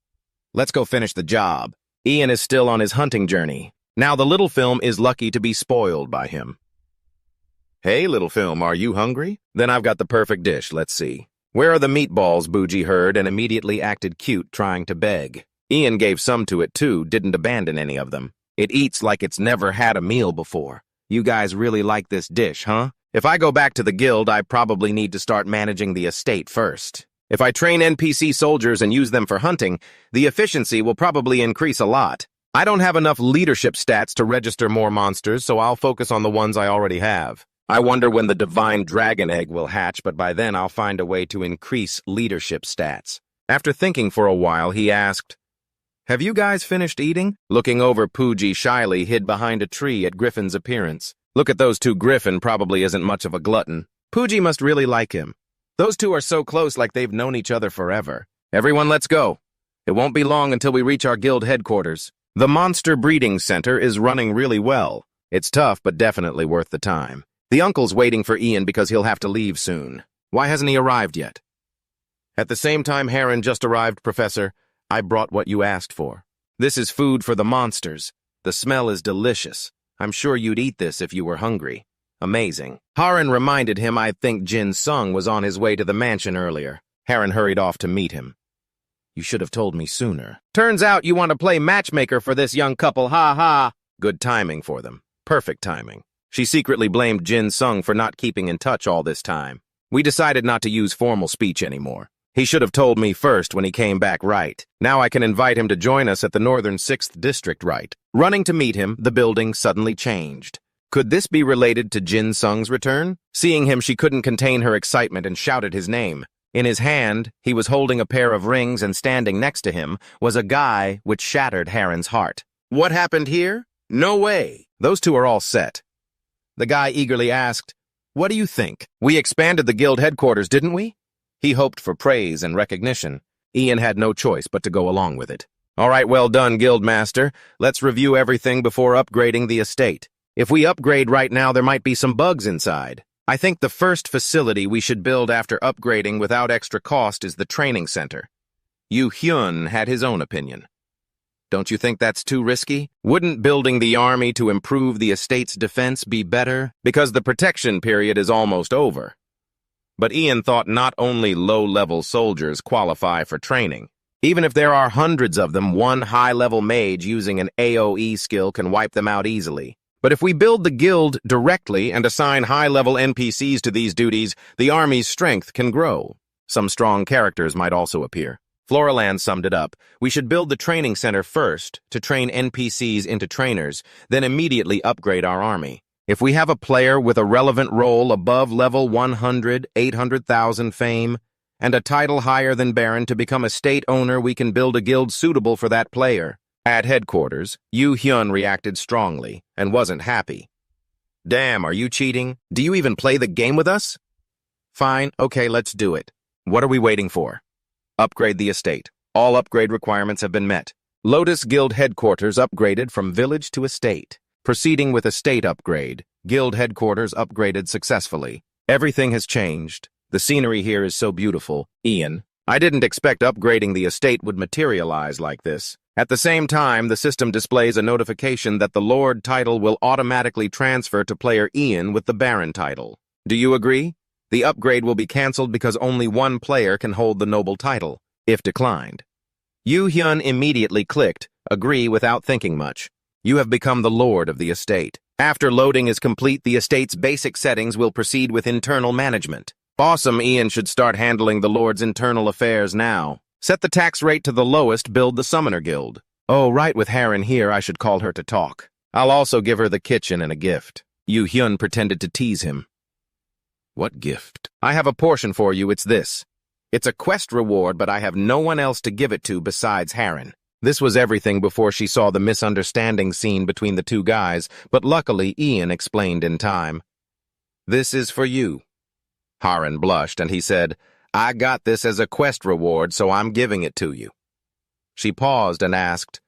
Let's go finish the job. Ian is still on his hunting journey. Now the little film is lucky to be spoiled by him. Hey, little film, are you hungry? Then I've got the perfect dish, let's see. Where are the meatballs? Bougie heard and immediately acted cute, trying to beg. Ian gave some to it too, didn't abandon any of them. It eats like it's never had a meal before. You guys really like this dish, huh? If I go back to the guild, I probably need to start managing the estate first. If I train NPC soldiers and use them for hunting, the efficiency will probably increase a lot. I don't have enough leadership stats to register more monsters, so I'll focus on the ones I already have. I wonder when the divine dragon egg will hatch, but by then I'll find a way to increase leadership stats. After thinking for a while, he asked, "Have you guys finished eating?" Looking over, Pooji shyly hid behind a tree at Griffin's appearance. Look at those two. Griffin probably isn't much of a glutton. Pooji must really like him. Those two are so close, like they've known each other forever. Everyone, let's go. It won't be long until we reach our guild headquarters. The monster breeding center is running really well. It's tough, but definitely worth the time. The uncle's waiting for Ian because he'll have to leave soon. Why hasn't he arrived yet? At the same time Heron just arrived, Professor. I brought what you asked for. This is food for the monsters. The smell is delicious. I'm sure you'd eat this if you were hungry. Amazing. Heron reminded him I think Jin Sung was on his way to the mansion earlier. Heron hurried off to meet him. You should have told me sooner. Turns out you want to play matchmaker for this young couple, ha ha. Good timing for them. Perfect timing. She secretly blamed Jin Sung for not keeping in touch all this time. We decided not to use formal speech anymore. He should have told me first when he came back, right? Now I can invite him to join us at the Northern 6th District, right? Running to meet him, the building suddenly changed. Could this be related to Jin Sung's return? Seeing him, she couldn't contain her excitement and shouted his name. In his hand, he was holding a pair of rings, and standing next to him was a guy which shattered Heron's heart. What happened here? No way. Those two are all set. The guy eagerly asked, "What do you think? We expanded the guild headquarters, didn't we?" He hoped for praise and recognition. Ian had no choice but to go along with it. All right, well done, Guildmaster. Let's review everything before upgrading the estate. If we upgrade right now, there might be some bugs inside. I think the first facility we should build after upgrading without extra cost is the training center. Yu Hyun had his own opinion. Don't you think that's too risky? Wouldn't building the army to improve the estate's defense be better? Because the protection period is almost over. But Ian thought not only low-level soldiers qualify for training. Even if there are hundreds of them, one high-level mage using an AoE skill can wipe them out easily. But if we build the guild directly and assign high-level NPCs to these duties, the army's strength can grow. Some strong characters might also appear. Floraland summed it up. We should build the training center first to train NPCs into trainers, then immediately upgrade our army. If we have a player with a relevant role above level 100, 800,000 fame, and a title higher than Baron to become a state owner, we can build a guild suitable for that player. At headquarters, Yu Hyun reacted strongly and wasn't happy. Damn, are you cheating? Do you even play the game with us? Fine, okay, let's do it. What are we waiting for? Upgrade the estate. All upgrade requirements have been met. Lotus Guild headquarters upgraded from village to estate. Proceeding with estate upgrade. Guild headquarters upgraded successfully. Everything has changed. The scenery here is so beautiful. Ian, I didn't expect upgrading the estate would materialize like this. At the same time, the system displays a notification that the Lord title will automatically transfer to player Ian with the Baron title. Do you agree? The upgrade will be cancelled because only one player can hold the noble title, if declined. Yu Hyun immediately clicked, agree without thinking much. You have become the Lord of the estate. After loading is complete, the estate's basic settings will proceed with internal management. Awesome, Ian should start handling the Lord's internal affairs now. Set the tax rate to the lowest, build the Summoner Guild. Oh, right, with Harren here, I should call her to talk. I'll also give her the kitchen and a gift. Yu Hyun pretended to tease him. What gift? I have a portion for you, it's this. It's a quest reward, but I have no one else to give it to besides Harren. This was everything before she saw the misunderstanding scene between the two guys, but luckily Ian explained in time. This is for you. Harren blushed and he said, I got this as a quest reward, so I'm giving it to you. She paused and asked,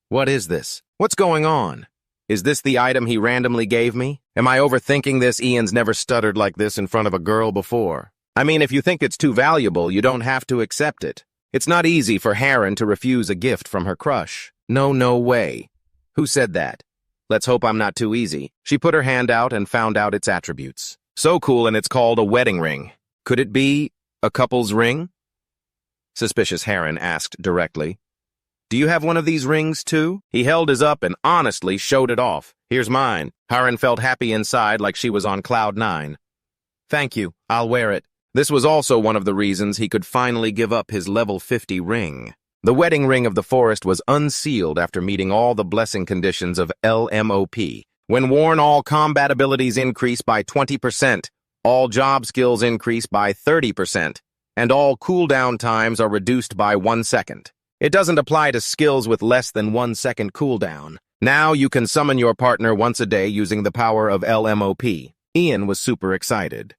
What is this? What's going on? Is this the item he randomly gave me? Am I overthinking this? Ian's never stuttered like this in front of a girl before. I mean, if you think it's too valuable, you don't have to accept it. It's not easy for Harren to refuse a gift from her crush. No way. Who said that? Let's hope I'm not too easy. She put her hand out and found out its attributes. So cool, and it's called a wedding ring. Could it be a couple's ring? Suspicious Harren asked directly. Do you have one of these rings too? He held his up and honestly showed it off. Here's mine. Harren felt happy inside like she was on cloud 9. Thank you, I'll wear it. This was also one of the reasons he could finally give up his level 50 ring. The wedding ring of the forest was unsealed after meeting all the blessing conditions of LMOP. When worn, all combat abilities increase by 20%. All job skills increase by 30%, and all cooldown times are reduced by 1 second. It doesn't apply to skills with less than 1 second cooldown. Now you can summon your partner once a day using the power of LMOP. Ian was super excited.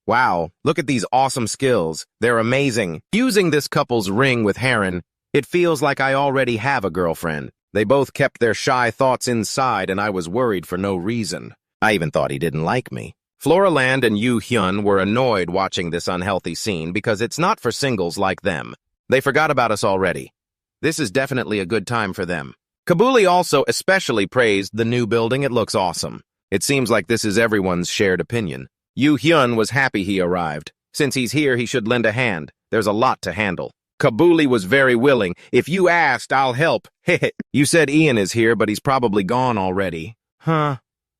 Wow, look at these awesome skills. They're amazing. Using this couple's ring with Harren, it feels like I already have a girlfriend. They both kept their shy thoughts inside, and I was worried for no reason. I even thought he didn't like me. Floraland and Yu Hyun were annoyed watching this unhealthy scene because it's not for singles like them. They forgot about us already. This is definitely a good time for them. Kabuli also especially praised the new building. It looks awesome. It seems like this is everyone's shared opinion. Yu Hyun was happy he arrived. Since he's here, he should lend a hand. There's a lot to handle. Kabuli was very willing. If you asked, I'll help. Heh. You said Ian is here, but he's probably gone already. Huh.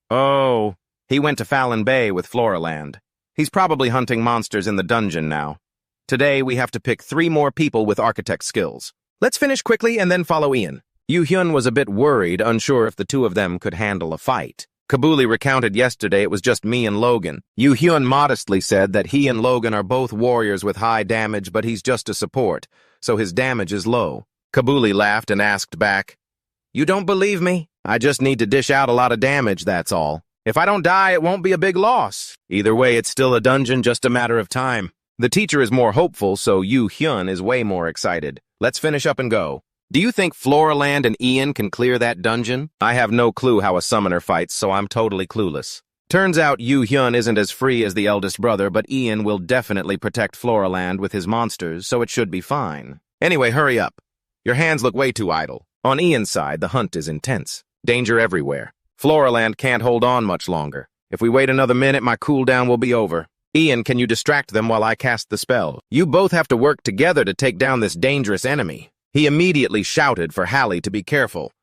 Oh. He went to Fallon Bay with Floraland. He's probably hunting monsters in the dungeon now. Today, we have to pick 3 more people with architect skills. Let's finish quickly and then follow Ian. Yu Hyun was a bit worried, unsure if the two of them could handle a fight. Kabuli recounted yesterday it was just me and Logan. Yu Hyun modestly said that he and Logan are both warriors with high damage, but he's just a support, so his damage is low. Kabuli laughed and asked back, You don't believe me? I just need to dish out a lot of damage, that's all. If I don't die, it won't be a big loss. Either way, it's still a dungeon, just a matter of time. The teacher is more hopeful, so Yu Hyun is way more excited. Let's finish up and go. Do you think Floraland and Ian can clear that dungeon? I have no clue how a summoner fights, so I'm totally clueless. Turns out Yu Hyun isn't as free as the eldest brother, but Ian will definitely protect Floraland with his monsters, so it should be fine. Anyway, hurry up. Your hands look way too idle. On Ian's side, the hunt is intense. Danger everywhere. Floraland can't hold on much longer. If we wait another minute, my cooldown will be over. Ian, can you distract them while I cast the spell? You both have to work together to take down this dangerous enemy. He immediately shouted for Hallie to be careful.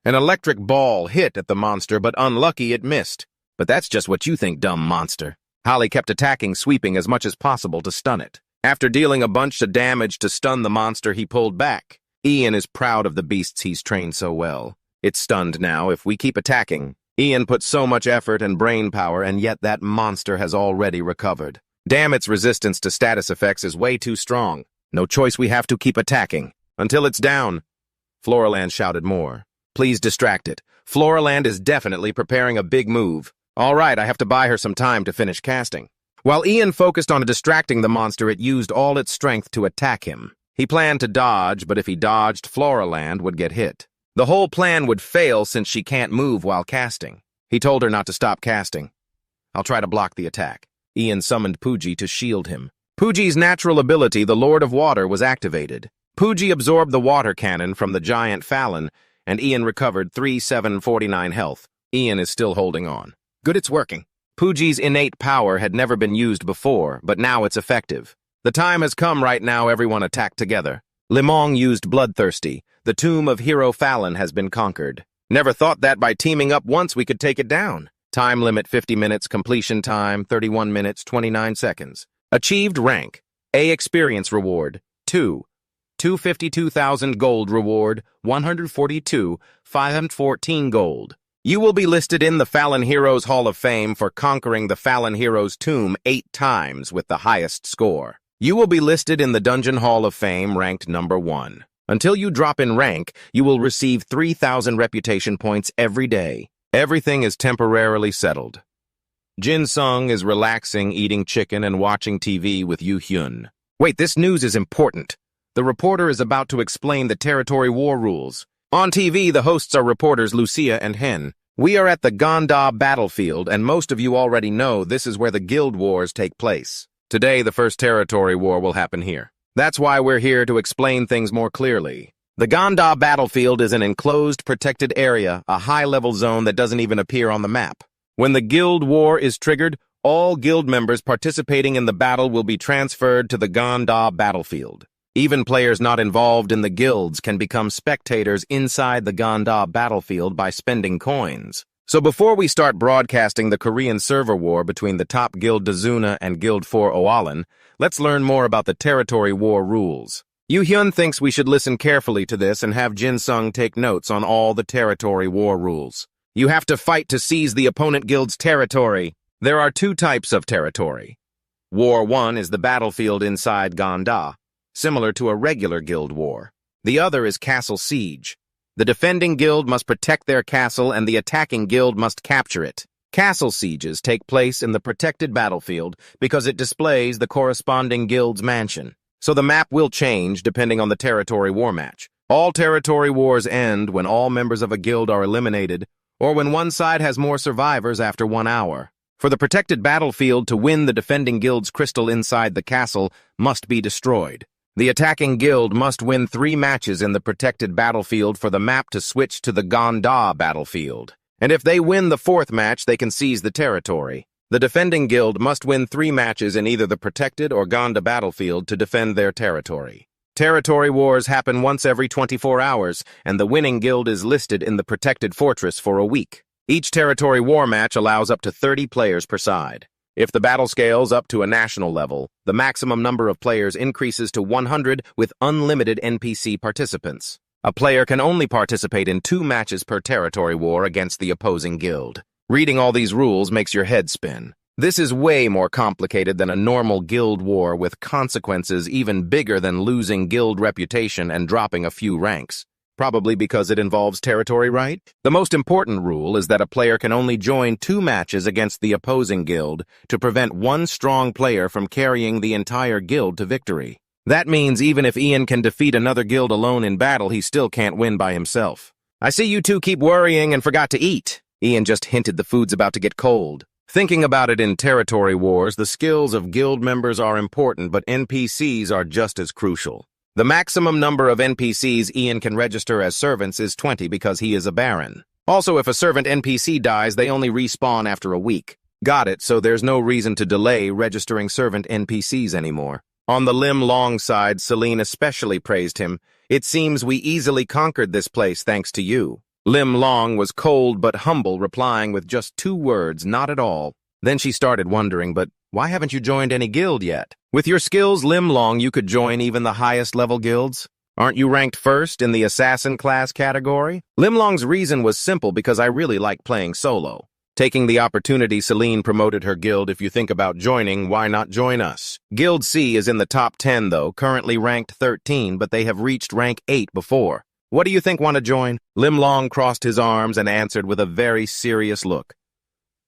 An electric ball hit at the monster, but unlucky it missed. But that's just what you think, dumb monster. Hallie kept attacking, sweeping as much as possible to stun it. After dealing a bunch of damage to stun the monster, he pulled back. Ian is proud of the beasts he's trained so well. It's stunned now. If we keep attacking, Ian put so much effort and brain power, and yet that monster has already recovered. Damn, its resistance to status effects is way too strong. No choice, we have to keep attacking. Until it's down. Floraland shouted more. Please distract it. Floraland is definitely preparing a big move. All right, I have to buy her some time to finish casting. While Ian focused on distracting the monster, it used all its strength to attack him. He planned to dodge, but if he dodged, Floraland would get hit. The whole plan would fail since she can't move while casting. He told her not to stop casting. I'll try to block the attack. Ian summoned Pooji to shield him. Pooji's natural ability, the Lord of Water, was activated. Pooji absorbed the water cannon from the giant Fallon, and Ian recovered 3,749 health. Ian is still holding on. Good, it's working. Pooji's innate power had never been used before, but now it's effective. The time has come right now, everyone attack together. Limong used Bloodthirsty. The tomb of Hero Fallon has been conquered. Never thought that by teaming up once we could take it down. Time limit 50 minutes, completion time 31 minutes 29 seconds. Achieved rank. A experience reward 2. 252,000 gold reward 142, 514 gold. You will be listed in the Fallon Heroes Hall of Fame for conquering the Fallon Heroes tomb 8 times with the highest score. You will be listed in the Dungeon Hall of Fame ranked number 1. Until you drop in rank, you will receive 3,000 reputation points every day. Everything is temporarily settled. Jin Sung is relaxing, eating chicken and watching TV with Yu Hyun. Wait, this news is important. The reporter is about to explain the territory war rules. On TV, the hosts are reporters Lucia and Hen. We are at the Ganda battlefield, and most of you already know this is where the guild wars take place. Today, the first territory war will happen here. That's why we're here to explain things more clearly. The Ganda battlefield is an enclosed, protected area, a high-level zone that doesn't even appear on the map. When the guild war is triggered, all guild members participating in the battle will be transferred to the Ganda battlefield. Even players not involved in the guilds can become spectators inside the Ganda battlefield by spending coins. So before we start broadcasting the Korean server war between the top guild Dazuna and Guild 4 Oalan, let's learn more about the territory war rules. Yu Hyun thinks we should listen carefully to this and have Jin Sung take notes on all the territory war rules. You have to fight to seize the opponent guild's territory. There are 2 types of territory. War 1 is the battlefield inside Ganda, similar to a regular guild war. The other is castle siege. The defending guild must protect their castle and the attacking guild must capture it. Castle sieges take place in the protected battlefield because it displays the corresponding guild's mansion. So the map will change depending on the territory war match. All territory wars end when all members of a guild are eliminated or when one side has more survivors after 1 hour. For the protected battlefield to win, the defending guild's crystal inside the castle must be destroyed. The attacking guild must win 3 matches in the protected battlefield for the map to switch to the Ganda battlefield. And if they win the 4th match, they can seize the territory. The defending guild must win 3 matches in either the protected or Ganda battlefield to defend their territory. Territory wars happen once every 24 hours, and the winning guild is listed in the protected fortress for a week. Each territory war match allows up to 30 players per side. If the battle scales up to a national level, the maximum number of players increases to 100 with unlimited NPC participants. A player can only participate in 2 matches per territory war against the opposing guild. Reading all these rules makes your head spin. This is way more complicated than a normal guild war with consequences even bigger than losing guild reputation and dropping a few ranks. Probably because it involves territory, right? The most important rule is that a player can only join 2 matches against the opposing guild to prevent one strong player from carrying the entire guild to victory. That means even if Ian can defeat another guild alone in battle, he still can't win by himself. I see you 2 keep worrying and forgot to eat. Ian just hinted the food's about to get cold. Thinking about it in territory wars, the skills of guild members are important, but NPCs are just as crucial. The maximum number of NPCs Ian can register as servants is 20 because he is a baron. Also, if a servant NPC dies, they only respawn after a week. Got it, so there's no reason to delay registering servant NPCs anymore. On the Lim Long side, Celine especially praised him. It seems we easily conquered this place thanks to you. Lim Long was cold but humble, replying with just 2 words, not at all. Then she started wondering, but why haven't you joined any guild yet? With your skills, Lim Long, you could join even the highest level guilds. Aren't you ranked first in the assassin class category? Lim Long's reason was simple, because I really like playing solo. Taking the opportunity, Celine promoted her guild. If you think about joining, why not join us? Guild C is in the top 10 though, currently ranked 13, but they have reached rank 8 before. What do you think, want to join? Lim Long crossed his arms and answered with a very serious look.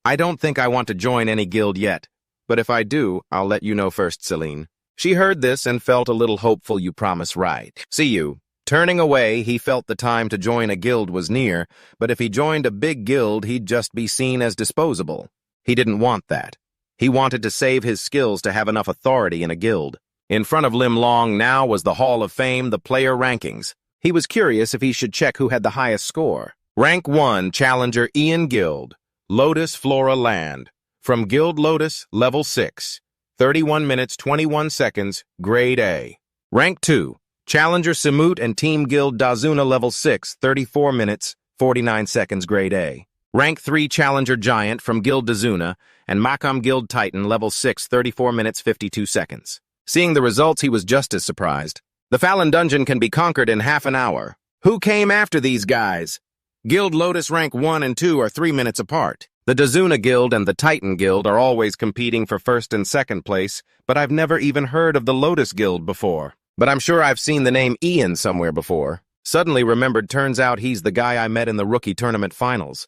I don't think I want to join any guild yet, but if I do, I'll let you know first, Celine. She heard this and felt a little hopeful. You promise, right? See you. Turning away, he felt the time to join a guild was near, but if he joined a big guild, he'd just be seen as disposable. He didn't want that. He wanted to save his skills to have enough authority in a guild. In front of Lim Long now was the Hall of Fame, the player rankings. He was curious if he should check who had the highest score. Rank 1, Challenger Ian Guild, Lotus Flora Land. From Guild Lotus, Level 6, 31 minutes 21 seconds, Grade A. Rank 2, Challenger Samut and Team Guild Dazuna, Level 6, 34 minutes 49 seconds, Grade A. Rank 3, Challenger Giant from Guild Dazuna and Makam Guild Titan, Level 6, 34 minutes 52 seconds. Seeing the results, he was just as surprised. The Fallon Dungeon can be conquered in half an hour. Who came after these guys? Guild Lotus rank 1 and 2 are 3 minutes apart. The Dazuna Guild and the Titan Guild are always competing for first and second place, but I've never even heard of the Lotus Guild before. But I'm sure I've seen the name Ian somewhere before. Suddenly remembered, turns out he's the guy I met in the rookie tournament finals.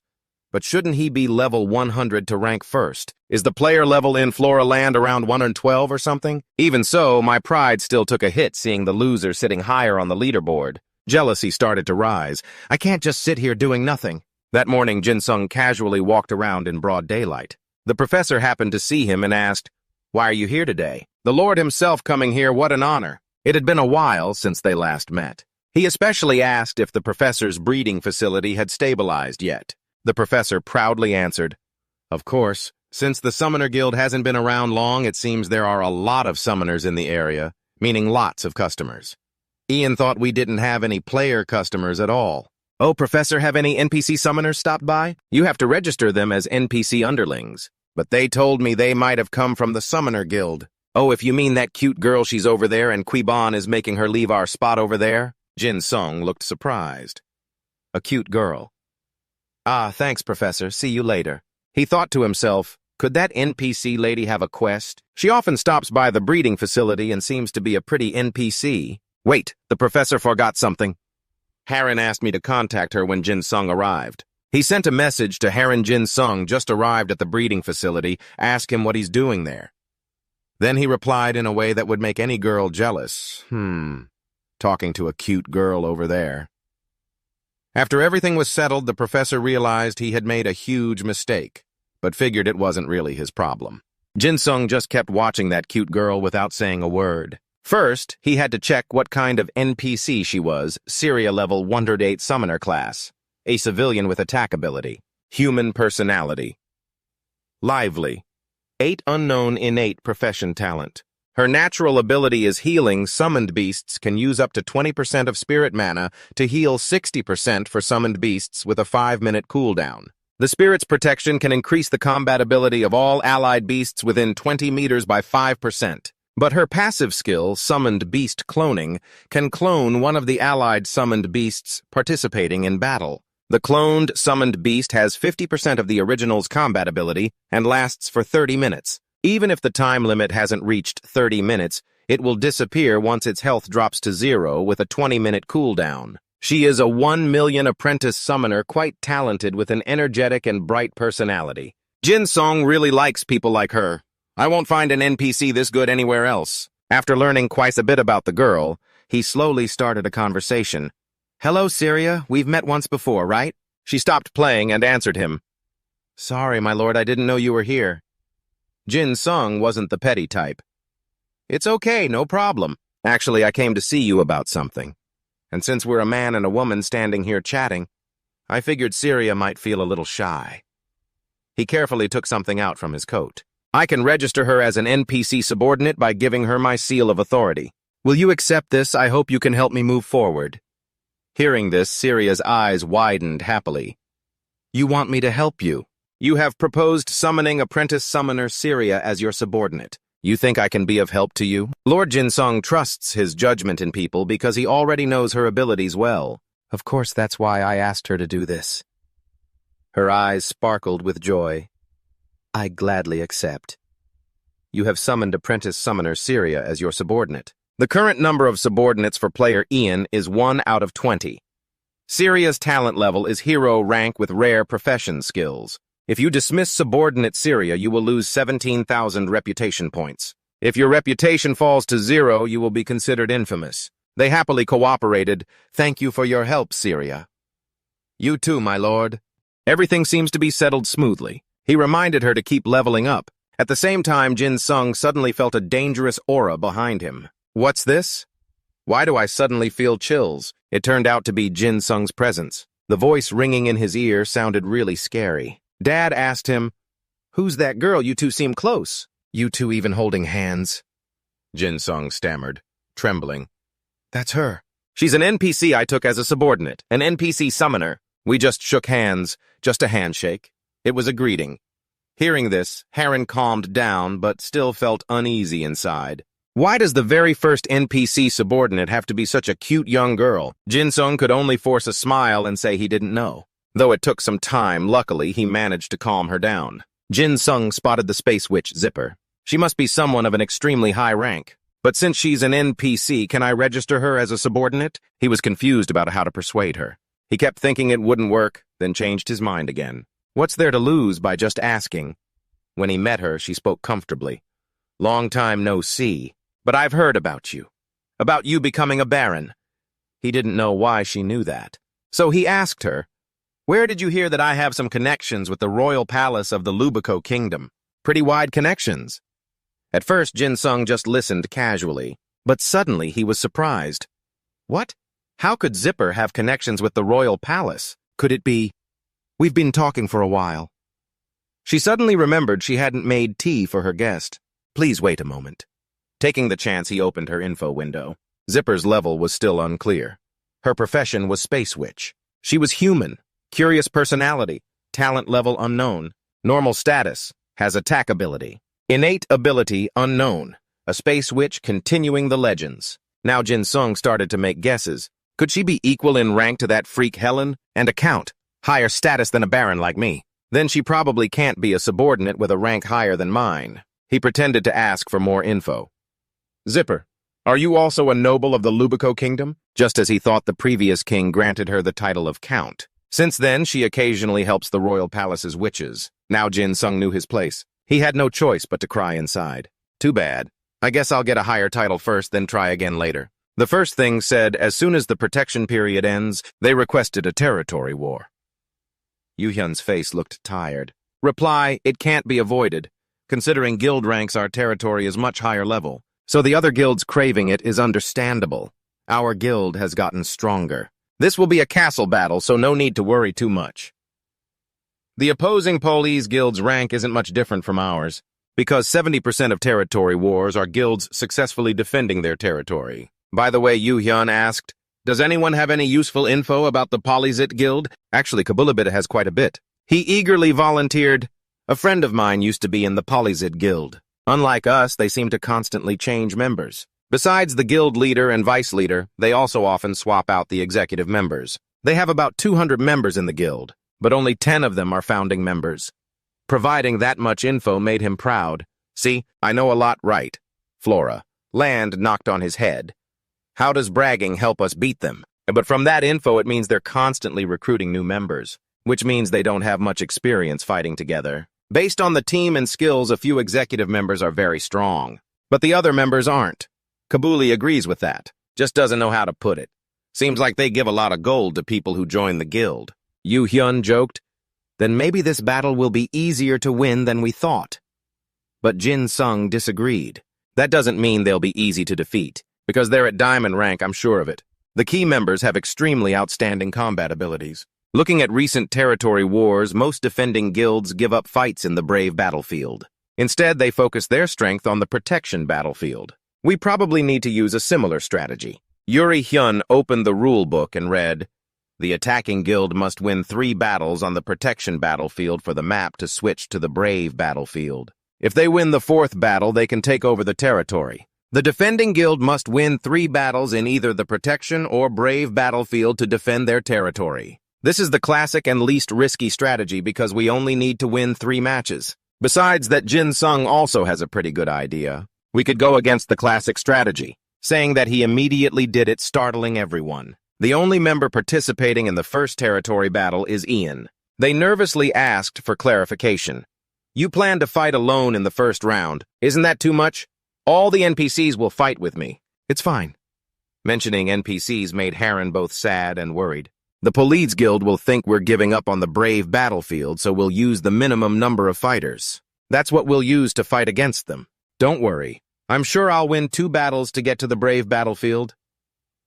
But shouldn't he be level 100 to rank first? Is the player level in Flora Land around 112 or something? Even so, my pride still took a hit seeing the loser sitting higher on the leaderboard. Jealousy started to rise. I can't just sit here doing nothing. That morning, Jin-sung casually walked around in broad daylight. The professor happened to see him and asked, "Why are you here today?" The Lord himself coming here, what an honor. It had been a while since they last met. He especially asked if the professor's breeding facility had stabilized yet. The professor proudly answered, "Of course. Since the Summoner Guild hasn't been around long, it seems there are a lot of summoners in the area, meaning lots of customers. Ian thought we didn't have any player customers at all." "Oh, Professor, have any NPC summoners stopped by? You have to register them as NPC underlings. But they told me they might have come from the Summoner Guild." "Oh, if you mean that cute girl, she's over there and Quiban is making her leave our spot over there?" Jin-sung looked surprised. "A cute girl. Ah, thanks, Professor. See you later." He thought to himself, could that NPC lady have a quest? She often stops by the breeding facility and seems to be a pretty NPC. Wait, the professor forgot something. Haran asked me to contact her when Jin-sung arrived. He sent a message to Haran. Jin-sung just arrived at the breeding facility, asked him what he's doing there. Then he replied in a way that would make any girl jealous. Talking to a cute girl over there. After everything was settled, the professor realized he had made a huge mistake, but figured it wasn't really his problem. Jin-sung just kept watching that cute girl without saying a word. First, he had to check what kind of NPC she was, Syria level 108 summoner class, a civilian with attack ability, human personality, lively, 8 unknown innate profession talent. Her natural ability is healing. Summoned beasts can use up to 20% of spirit mana to heal 60% for summoned beasts with a 5-minute cooldown. The spirit's protection can increase the combat ability of all allied beasts within 20 meters by 5%. But her passive skill, Summoned Beast Cloning, can clone one of the allied summoned beasts participating in battle. The cloned summoned beast has 50% of the original's combat ability and lasts for 30 minutes. Even if the time limit hasn't reached 30 minutes, it will disappear once its health drops to 0 with a 20-minute cooldown. She is a 1 million apprentice summoner, quite talented with an energetic and bright personality. Jin-sung really likes people like her. I won't find an NPC this good anywhere else. After learning quite a bit about the girl, he slowly started a conversation. "Hello, Syria. We've met once before, right?" She stopped playing and answered him. Sorry, my lord, I didn't know you were here. Jin Sung wasn't the petty type. It's okay, no problem. Actually, I came to see you about something. And since we're a man and a woman standing here chatting, I figured Syria might feel a little shy. He carefully took something out from his coat. I can register her as an NPC subordinate by giving her my seal of authority. Will you accept this? I hope you can help me move forward. Hearing this, Syria's eyes widened happily. You want me to help you? You have proposed summoning apprentice summoner Syria as your subordinate. You think I can be of help to you? Lord Jin Sung trusts his judgment in people because he already knows her abilities well. Of course, that's why I asked her to do this. Her eyes sparkled with joy. I gladly accept. You have summoned apprentice summoner Syria as your subordinate. The current number of subordinates for player Ian is 1 out of 20. Syria's talent level is hero rank with rare profession skills. If you dismiss subordinate Syria, you will lose 17,000 reputation points. If your reputation falls to 0, you will be considered infamous. They happily cooperated. Thank you for your help, Syria. You too, my lord. Everything seems to be settled smoothly. He reminded her to keep leveling up. At the same time, Jin Sung suddenly felt a dangerous aura behind him. What's this? Why do I suddenly feel chills? It turned out to be Jin Sung's presence. The voice ringing in his ear sounded really scary. Dad asked him, "Who's that girl? You two seem close. You two even holding hands?" Jin Sung stammered, trembling. That's her. She's an NPC I took as a subordinate, an NPC summoner. We just shook hands, just a handshake. It was a greeting. Hearing this, Harren calmed down, but still felt uneasy inside. Why does the very first NPC subordinate have to be such a cute young girl? Jin Sung could only force a smile and say he didn't know. Though it took some time, luckily, he managed to calm her down. Jin Sung spotted the space witch Zipper. She must be someone of an extremely high rank. But since she's an NPC, can I register her as a subordinate? He was confused about how to persuade her. He kept thinking it wouldn't work, then changed his mind again. What's there to lose by just asking? When he met her, she spoke comfortably. Long time no see, but I've heard about you becoming a baron. He didn't know why she knew that. So he asked her, where did you hear that I have some connections with the royal palace of the Lubico kingdom? Pretty wide connections. At first, Jin Sung just listened casually, but suddenly he was surprised. What? How could Zipper have connections with the royal palace? Could it be? We've been talking for a while. She suddenly remembered she hadn't made tea for her guest. Please wait a moment. Taking the chance, he opened her info window. Zipper's level was still unclear. Her profession was Space Witch. She was human, curious personality, talent level unknown, normal status, has attack ability. Innate ability unknown, a Space Witch continuing the legends. Now Jin Sung started to make guesses. Could she be equal in rank to that freak Helen? And a count, higher status than a baron like me. Then she probably can't be a subordinate with a rank higher than mine. He pretended to ask for more info. Zipper, are you also a noble of the Lubico kingdom? Just as he thought the previous king granted her the title of count. Since then, she occasionally helps the royal palace's witches. Now Jin Sung knew his place. He had no choice but to cry inside. Too bad. I guess I'll get a higher title first, then try again later. The first thing said, as soon as the protection period ends, they requested a territory war. Yu-hyun's face looked tired. Reply, it can't be avoided. Considering guild ranks, our territory is much higher level. So the other guilds craving it is understandable. Our guild has gotten stronger. This will be a castle battle, so no need to worry too much. The opposing Police guild's rank isn't much different from ours, because 70% of territory wars are guilds successfully defending their territory. By the way, Yu-hyun asked, does anyone have any useful info about the Polyzit Guild? Actually, Kabulabit has quite a bit. He eagerly volunteered, a friend of mine used to be in the Polyzit Guild. Unlike us, they seem to constantly change members. Besides the guild leader and vice leader, they also often swap out the executive members. They have about 200 members in the guild, but only 10 of them are founding members. Providing that much info made him proud. See, I know a lot, right? Flora. Land knocked on his head. How does bragging help us beat them? But from that info, it means they're constantly recruiting new members, which means they don't have much experience fighting together. Based on the team and skills, a few executive members are very strong, but the other members aren't. Kabuli agrees with that, just doesn't know how to put it. Seems like they give a lot of gold to people who join the guild. Yu-hyun joked, Then maybe this battle will be easier to win than we thought. But Jin Sung disagreed. That doesn't mean they'll be easy to defeat, because they're at diamond rank, I'm sure of it. The key members have extremely outstanding combat abilities. Looking at recent territory wars, most defending guilds give up fights in the brave battlefield. Instead, they focus their strength on the protection battlefield. We probably need to use a similar strategy. Yuri Hyun opened the rule book and read, "The attacking guild must win 3 battles on the protection battlefield for the map to switch to the brave battlefield. If they win the 4th battle, they can take over the territory. The defending guild must win 3 battles in either the protection or brave battlefield to defend their territory. This is the classic and least risky strategy because we only need to win 3 matches. Besides that, Jin Sung also has a pretty good idea. We could go against the classic strategy, saying that he immediately did it, startling everyone. The only member participating in the first territory battle is Ian. They nervously asked for clarification. You plan to fight alone in the first round. Isn't that too much? All the NPCs will fight with me. It's fine. Mentioning NPCs made Harren both sad and worried. The Police Guild will think we're giving up on the brave battlefield, so we'll use the minimum number of fighters. That's what we'll use to fight against them. Don't worry. I'm sure I'll win 2 battles to get to the brave battlefield.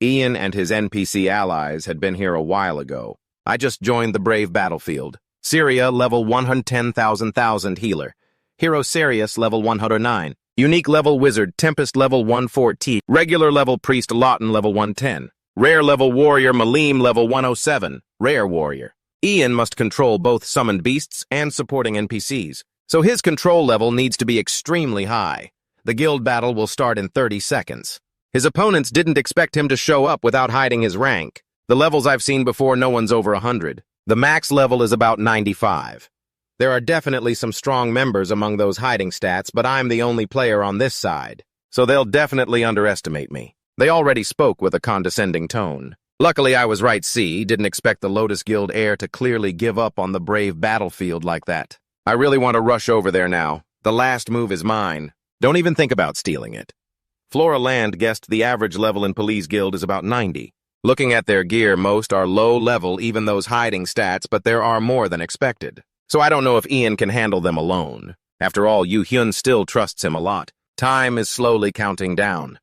Ian and his NPC allies had been here a while ago. I just joined the brave battlefield. Syria, level 110,000 healer. Hero Sirius, level 109. Unique level wizard, Tempest, level 114. Regular level priest, Lawton, level 110. Rare level warrior, Malim, level 107. Rare warrior. Ian must control both summoned beasts and supporting NPCs, so his control level needs to be extremely high. The guild battle will start in 30 seconds. His opponents didn't expect him to show up without hiding his rank. The levels I've seen before, no one's over 100. The max level is about 95. There are definitely some strong members among those hiding stats, but I'm the only player on this side, so they'll definitely underestimate me. They already spoke with a condescending tone. Luckily, I was right, didn't expect the Lotus Guild heir to clearly give up on the brave battlefield like that. I really want to rush over there now. The last move is mine. Don't even think about stealing it. Flora Land guessed the average level in Police Guild is about 90. Looking at their gear, most are low level, even those hiding stats, but there are more than expected. So I don't know if Ian can handle them alone. After all, Yu Hyun still trusts him a lot. Time is slowly counting down.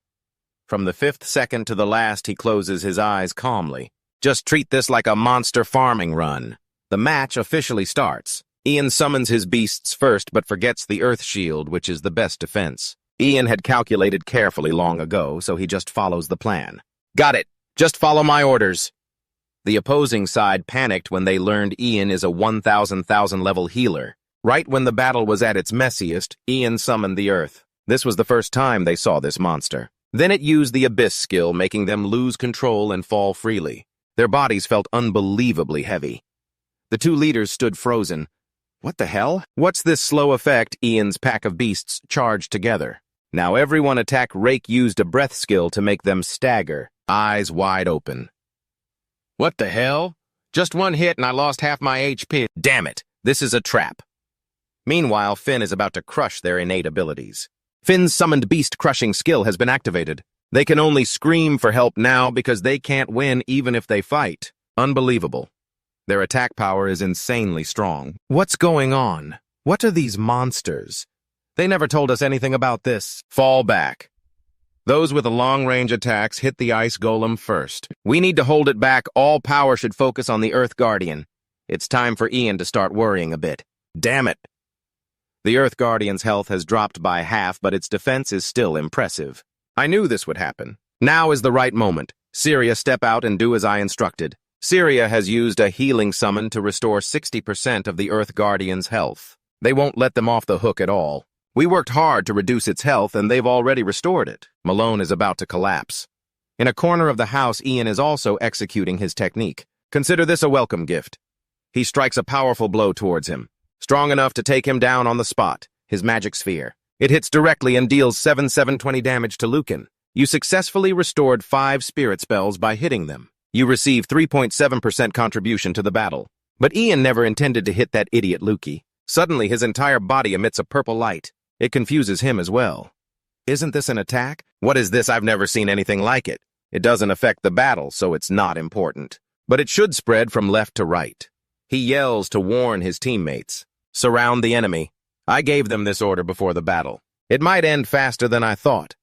From the 5th second to the last, he closes his eyes calmly. Just treat this like a monster farming run. The match officially starts. Ian summons his beasts first, but forgets the Earth Shield, which is the best defense. Ian had calculated carefully long ago, so he just follows the plan. Got it. Just follow my orders. The opposing side panicked when they learned Ian is a 1,000 level healer. Right when the battle was at its messiest, Ian summoned the Earth. This was the first time they saw this monster. Then it used the Abyss skill, making them lose control and fall freely. Their bodies felt unbelievably heavy. The 2 leaders stood frozen. What the hell? What's this slow effect? Ian's pack of beasts charged together. Now everyone attack. Rake used a breath skill to make them stagger, eyes wide open. What the hell? Just 1 hit and I lost half my HP. Damn it, this is a trap. Meanwhile, Finn is about to crush their innate abilities. Finn's summoned beast crushing skill has been activated. They can only scream for help now because they can't win even if they fight. Unbelievable. Their attack power is insanely strong. What's going on? What are these monsters? They never told us anything about this. Fall back. Those with the long-range attacks hit the Ice Golem first. We need to hold it back. All power should focus on the Earth Guardian. It's time for Ian to start worrying a bit. Damn it. The Earth Guardian's health has dropped by half, but its defense is still impressive. I knew this would happen. Now is the right moment. Syria, step out and do as I instructed. Syria has used a healing summon to restore 60% of the Earth Guardian's health. They won't let them off the hook at all. We worked hard to reduce its health, and they've already restored it. Malone is about to collapse. In a corner of the house, Ian is also executing his technique. Consider this a welcome gift. He strikes a powerful blow towards him, strong enough to take him down on the spot, his magic sphere. It hits directly and deals 7/720 damage to Lucan. You successfully restored 5 spirit spells by hitting them. You receive 3.7% contribution to the battle. But Ian never intended to hit that idiot Luki. Suddenly, his entire body emits a purple light. It confuses him as well. Isn't this an attack? What is this? I've never seen anything like it. It doesn't affect the battle, so it's not important. But it should spread from left to right. He yells to warn his teammates. Surround the enemy. I gave them this order before the battle. It might end faster than I thought.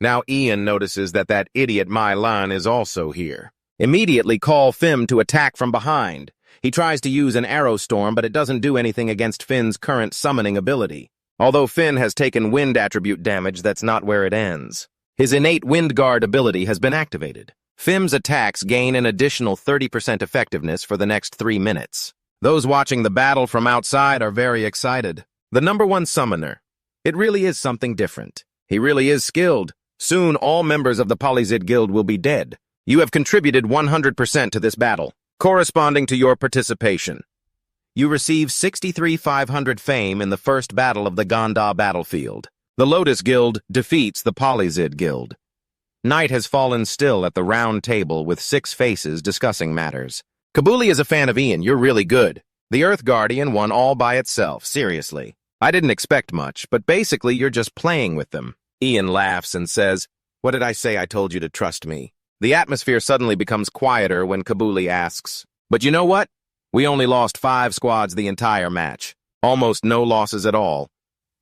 Now Ian notices that idiot My Lan is also here. Immediately call Fim to attack from behind. He tries to use an arrow storm, but it doesn't do anything against Finn's current summoning ability. Although Finn has taken wind attribute damage, that's not where it ends. His innate wind guard ability has been activated. Fim's attacks gain an additional 30% effectiveness for the next 3 minutes. Those watching the battle from outside are very excited. The #1 summoner. It really is something different. He really is skilled. Soon all members of the Polyzid Guild will be dead. You have contributed 100% to this battle, corresponding to your participation. You receive 63,500 fame in the first battle of the Ganda battlefield. The Lotus Guild defeats the Polyzid Guild. Night has fallen still at the round table with 6 faces discussing matters. Kabuli is a fan of Ian. You're really good. The Earth Guardian won all by itself, seriously. I didn't expect much, but basically you're just playing with them. Ian laughs and says, "What did I say? I told you to trust me." The atmosphere suddenly becomes quieter when Kabuli asks, "But you know what? We only lost 5 squads the entire match. Almost no losses at all.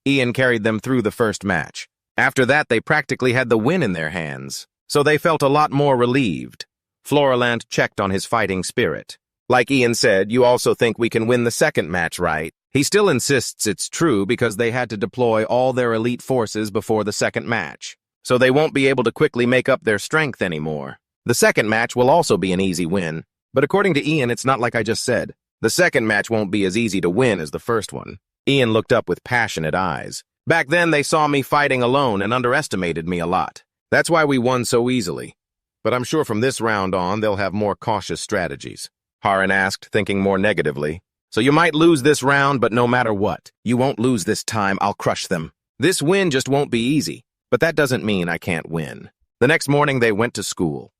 Ian carried them through the first match. After that, they practically had the win in their hands, so they felt a lot more relieved." Floraland checked on his fighting spirit. "Like Ian said, you also think we can win the second match, right?" He still insists it's true because they had to deploy all their elite forces before the second match, so they won't be able to quickly make up their strength anymore. The second match will also be an easy win, but according to Ian, it's not like I just said. The second match won't be as easy to win as the first one. Ian looked up with passionate eyes. "Back then, they saw me fighting alone and underestimated me a lot. That's why we won so easily. But I'm sure from this round on, they'll have more cautious strategies." Haran asked, thinking more negatively. "So you might lose this round, but no matter what, you won't lose this time. I'll crush them. This win just won't be easy, but that doesn't mean I can't win." The next morning, they went to school.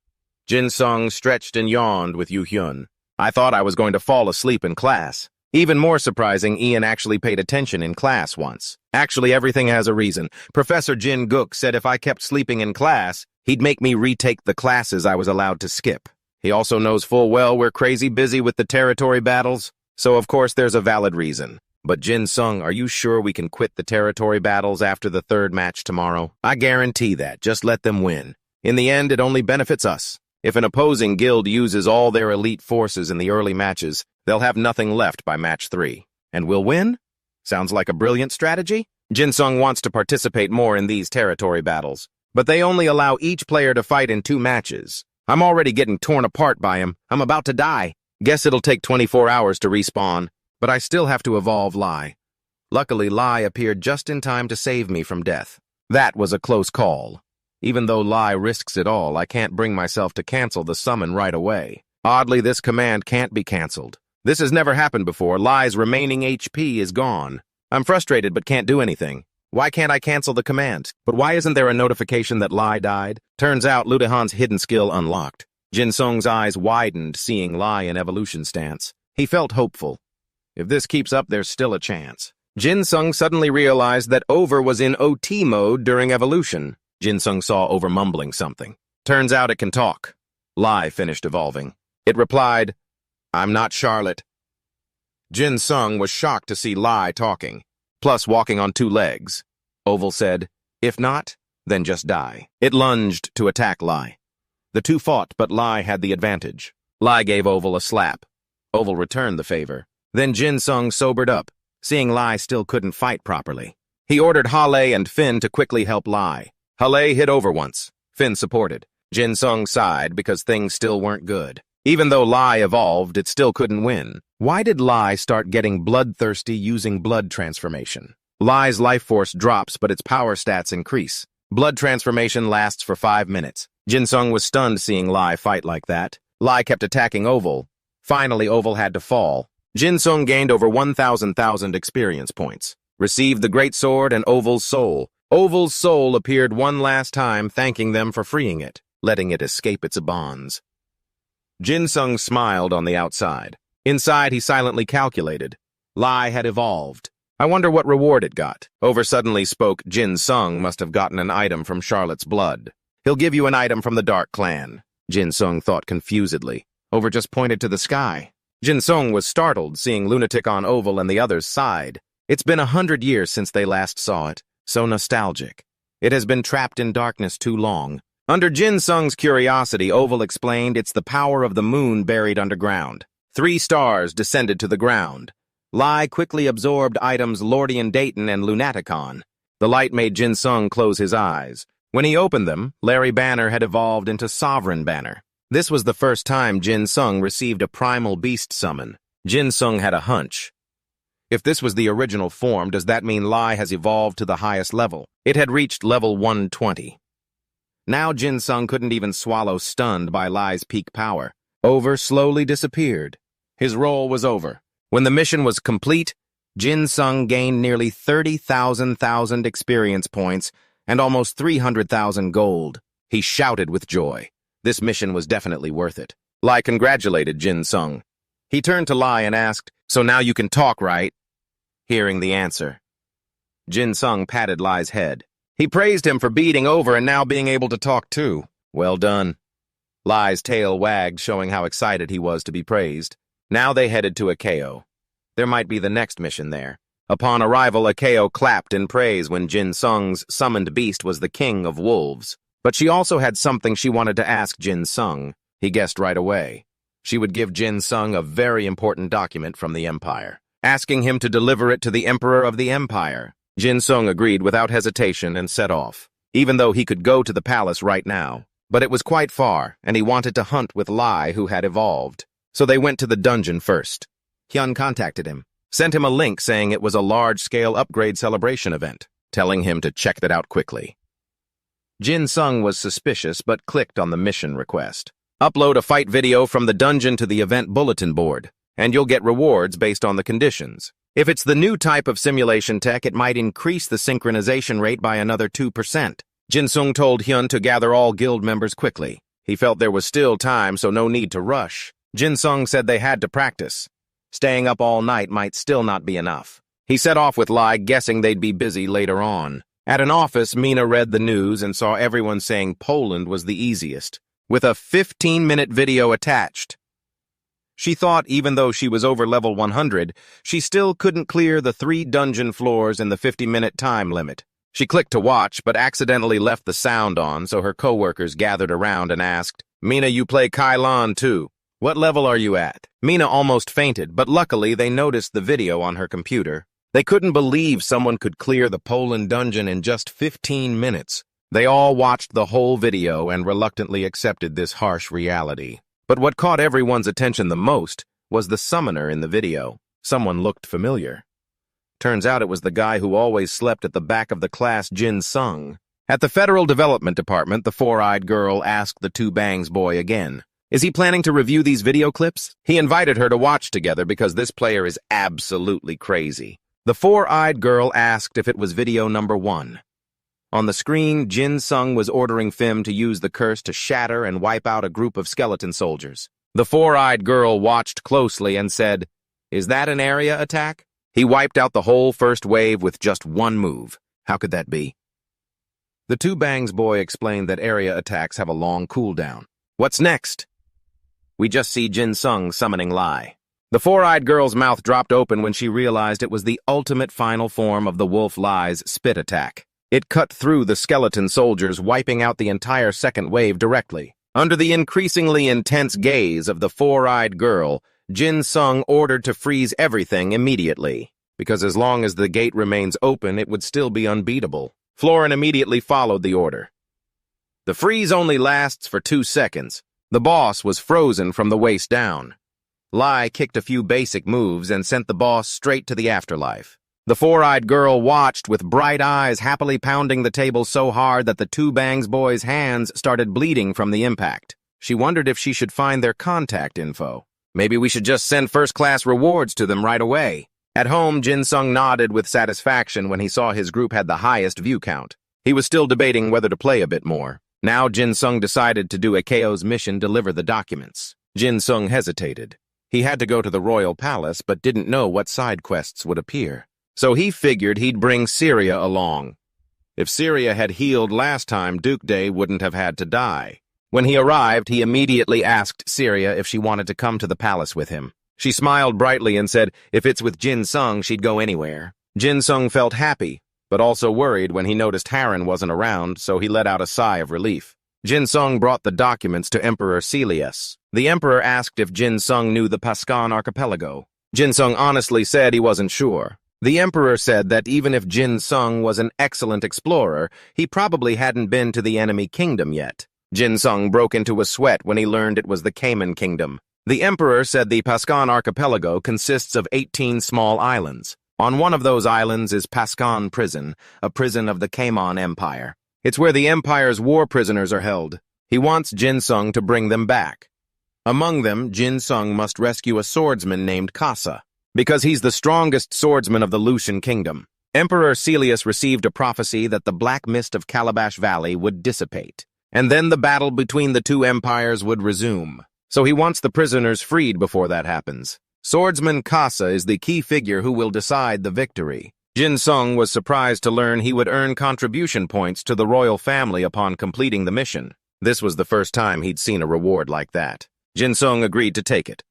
Jin Sung stretched and yawned with Yu Hyun. "I thought I was going to fall asleep in class." Even more surprising, Ian actually paid attention in class once. Actually, everything has a reason. Professor Jin Guk said if I kept sleeping in class, he'd make me retake the classes I was allowed to skip. He also knows full well we're crazy busy with the territory battles, so of course there's a valid reason. "But Jin Sung, are you sure we can quit the territory battles after the third match tomorrow?" "I guarantee that. Just let them win. In the end, it only benefits us. If an opposing guild uses all their elite forces in the early matches, they'll have nothing left by match 3. And we'll win? Sounds like a brilliant strategy." Jin Sung wants to participate more in these territory battles, but they only allow each player to fight in 2 matches. I'm already getting torn apart by him. I'm about to die. Guess it'll take 24 hours to respawn, but I still have to evolve Lai. Luckily, Lai appeared just in time to save me from death. That was a close call. Even though Lai risks it all, I can't bring myself to cancel the summon right away. Oddly, this command can't be canceled. This has never happened before. Lai's remaining HP is gone. I'm frustrated but can't do anything. Why can't I cancel the command? But why isn't there a notification that Lai died? Turns out Ludehan's hidden skill unlocked. Jin Sung's eyes widened, seeing Lai in evolution stance. He felt hopeful. If this keeps up, there's still a chance. Jin Sung suddenly realized that Over was in OT mode during evolution. Jin Sung saw Over mumbling something. Turns out it can talk. Lai finished evolving. It replied, "I'm not Charlotte." Jin Sung was shocked to see Lai talking, plus walking on 2 legs. Oval said, "If not, then just die." It lunged to attack Lai. The 2 fought, but Lai had the advantage. Lai gave Oval a slap. Oval returned the favor. Then Jin Sung sobered up, seeing Lai still couldn't fight properly. He ordered Hale and Finn to quickly help Lai. Hale hit Over once. Finn supported. Jin Sung sighed because things still weren't good. Even though Lai evolved, it still couldn't win. Why did Lai start getting bloodthirsty using blood transformation? Lai's life force drops, but its power stats increase. Blood transformation lasts for 5 minutes. Jin Sung was stunned seeing Lai fight like that. Lai kept attacking Oval. Finally, Oval had to fall. Jin Sung gained over 1,000 experience points. Received the Great Sword and Oval's soul. Oval's soul appeared one last time, thanking them for freeing it, letting it escape its bonds. Jin Sung smiled on the outside. Inside, he silently calculated. Lai had evolved. I wonder what reward it got. Over suddenly spoke. Jin Sung must have gotten an item from Charlotte's blood. He'll give you an item from the Dark Clan. Jin Sung thought confusedly. Over just pointed to the sky. Jin Sung was startled, seeing Lunatic on Oval and the others sighed. It's been 100 years since they last saw it. So nostalgic. It has been trapped in darkness too long. Under Jin Sung's curiosity, Oval explained it's the power of the moon buried underground. 3 stars descended to the ground. Lai quickly absorbed items Lordian Dayton and Lunaticon. The light made Jin Sung close his eyes. When he opened them, Larry Banner had evolved into Sovereign Banner. This was the first time Jin Sung received a primal beast summon. Jin Sung had a hunch. If this was the original form, does that mean Lai has evolved to the highest level? It had reached level 120. Now Jin Sung couldn't even swallow, stunned by Lai's peak power. Over slowly disappeared. His role was over. When the mission was complete, Jin Sung gained nearly 30,000 experience points and almost 300,000 gold. He shouted with joy. This mission was definitely worth it. Lai congratulated Jin Sung. He turned to Lai and asked, "So now you can talk, right?" Hearing the answer, Jin Sung patted Lai's head. He praised him for beating over and now being able to talk too. Well done. Lai's tail wagged, showing how excited he was to be praised. Now they headed to Akeo. There might be the next mission there. Upon arrival, Akeo clapped in praise when Jin Sung's summoned beast was the king of wolves. But she also had something she wanted to ask Jin Sung. He guessed right away. She would give Jin Sung a very important document from the Empire, asking him to deliver it to the Emperor of the Empire. Jin Sung agreed without hesitation and set off, even though he could go to the palace right now. But it was quite far, and he wanted to hunt with Lai, who had evolved. So they went to the dungeon first. Hyun contacted him, sent him a link saying it was a large-scale upgrade celebration event, telling him to check that out quickly. Jin Sung was suspicious but clicked on the mission request. Upload a fight video from the dungeon to the event bulletin board, and you'll get rewards based on the conditions. If it's the new type of simulation tech, it might increase the synchronization rate by another 2%. Jin Sung told Hyun to gather all guild members quickly. He felt there was still time, so no need to rush. Jin Sung said they had to practice. Staying up all night might still not be enough. He set off with Lai, guessing they'd be busy later on. At an office, Mina read the news and saw everyone saying Poland was the easiest, with a 15-minute video attached. She thought even though she was over level 100, she still couldn't clear the 3 dungeon floors in the 50-minute time limit. She clicked to watch, but accidentally left the sound on, so her coworkers gathered around and asked, "Mina, you play Kailan too. What level are you at?" Mina almost fainted, but luckily they noticed the video on her computer. They couldn't believe someone could clear the Poland dungeon in just 15 minutes. They all watched the whole video and reluctantly accepted this harsh reality. But what caught everyone's attention the most was the summoner in the video. Someone looked familiar. Turns out it was the guy who always slept at the back of the class, Jin Sung. At the Federal Development Department, the 4-eyed girl asked the 2 Bangs boy again. Is he planning to review these video clips? He invited her to watch together because this player is absolutely crazy. The 4-eyed girl asked if it was video number 1. On the screen, Jin Sung was ordering Fim to use the curse to shatter and wipe out a group of skeleton soldiers. The 4-eyed girl watched closely and said, "Is that an area attack?" He wiped out the whole first wave with just one move. How could that be? The 2 Bangs boy explained that area attacks have a long cooldown. What's next? We just see Jin Sung summoning Lai. The 4-eyed girl's mouth dropped open when she realized it was the ultimate final form of the wolf Lai's spit attack. It cut through the skeleton soldiers, wiping out the entire second wave directly. Under the increasingly intense gaze of the 4-eyed girl, Jin Sung ordered to freeze everything immediately, because as long as the gate remains open, it would still be unbeatable. Florin immediately followed the order. The freeze only lasts for 2 seconds. The boss was frozen from the waist down. Lai kicked a few basic moves and sent the boss straight to the afterlife. The 4-eyed girl watched with bright eyes, happily pounding the table so hard that the 2 Bangs boys' hands started bleeding from the impact. She wondered if she should find their contact info. Maybe we should just send first-class rewards to them right away. At home, Jin Sung nodded with satisfaction when he saw his group had the highest view count. He was still debating whether to play a bit more. Now Jin Sung decided to do Akeo's mission, deliver the documents. Jin Sung hesitated. He had to go to the royal palace, but didn't know what side quests would appear. So he figured he'd bring Syria along. If Syria had healed last time, Duke Day wouldn't have had to die. When he arrived, he immediately asked Syria if she wanted to come to the palace with him. She smiled brightly and said if it's with Jin Sung, she'd go anywhere. Jin Sung felt happy, but also worried when he noticed Harren wasn't around, so he let out a sigh of relief. Jin Sung brought the documents to Emperor Celius. The emperor asked if Jin Sung knew the Pascan archipelago. Jin Sung honestly said he wasn't sure. The emperor said that even if Jin Sung was an excellent explorer, he probably hadn't been to the enemy kingdom yet. Jin Sung broke into a sweat when he learned it was the Cayman kingdom. The emperor said the Pascan archipelago consists of 18 small islands. On one of those islands is Pascan Prison, a prison of the Cayman Empire. It's where the empire's war prisoners are held. He wants Jin Sung to bring them back. Among them, Jin Sung must rescue a swordsman named Kasa, because he's the strongest swordsman of the Lucian kingdom. Emperor Celius received a prophecy that the black mist of Calabash Valley would dissipate, and then the battle between the two empires would resume. So he wants the prisoners freed before that happens. Swordsman Kasa is the key figure who will decide the victory. Jin Sung was surprised to learn he would earn contribution points to the royal family upon completing the mission. This was the first time he'd seen a reward like that. Jin Sung agreed to take it.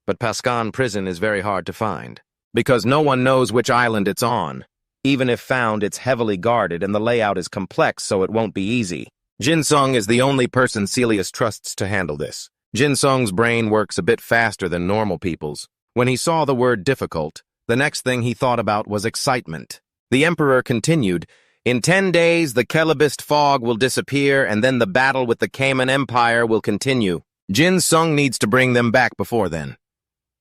But Pascan Prison is very hard to find, because no one knows which island it's on. Even if found, it's heavily guarded and the layout is complex, so it won't be easy. Jin Sung is the only person Celius trusts to handle this. Jin Sung's brain works a bit faster than normal people's. When he saw the word difficult, the next thing he thought about was excitement. The emperor continued, "In 10 days, the Kelebist fog will disappear, and then the battle with the Cayman Empire will continue. Jin Sung needs to bring them back before then."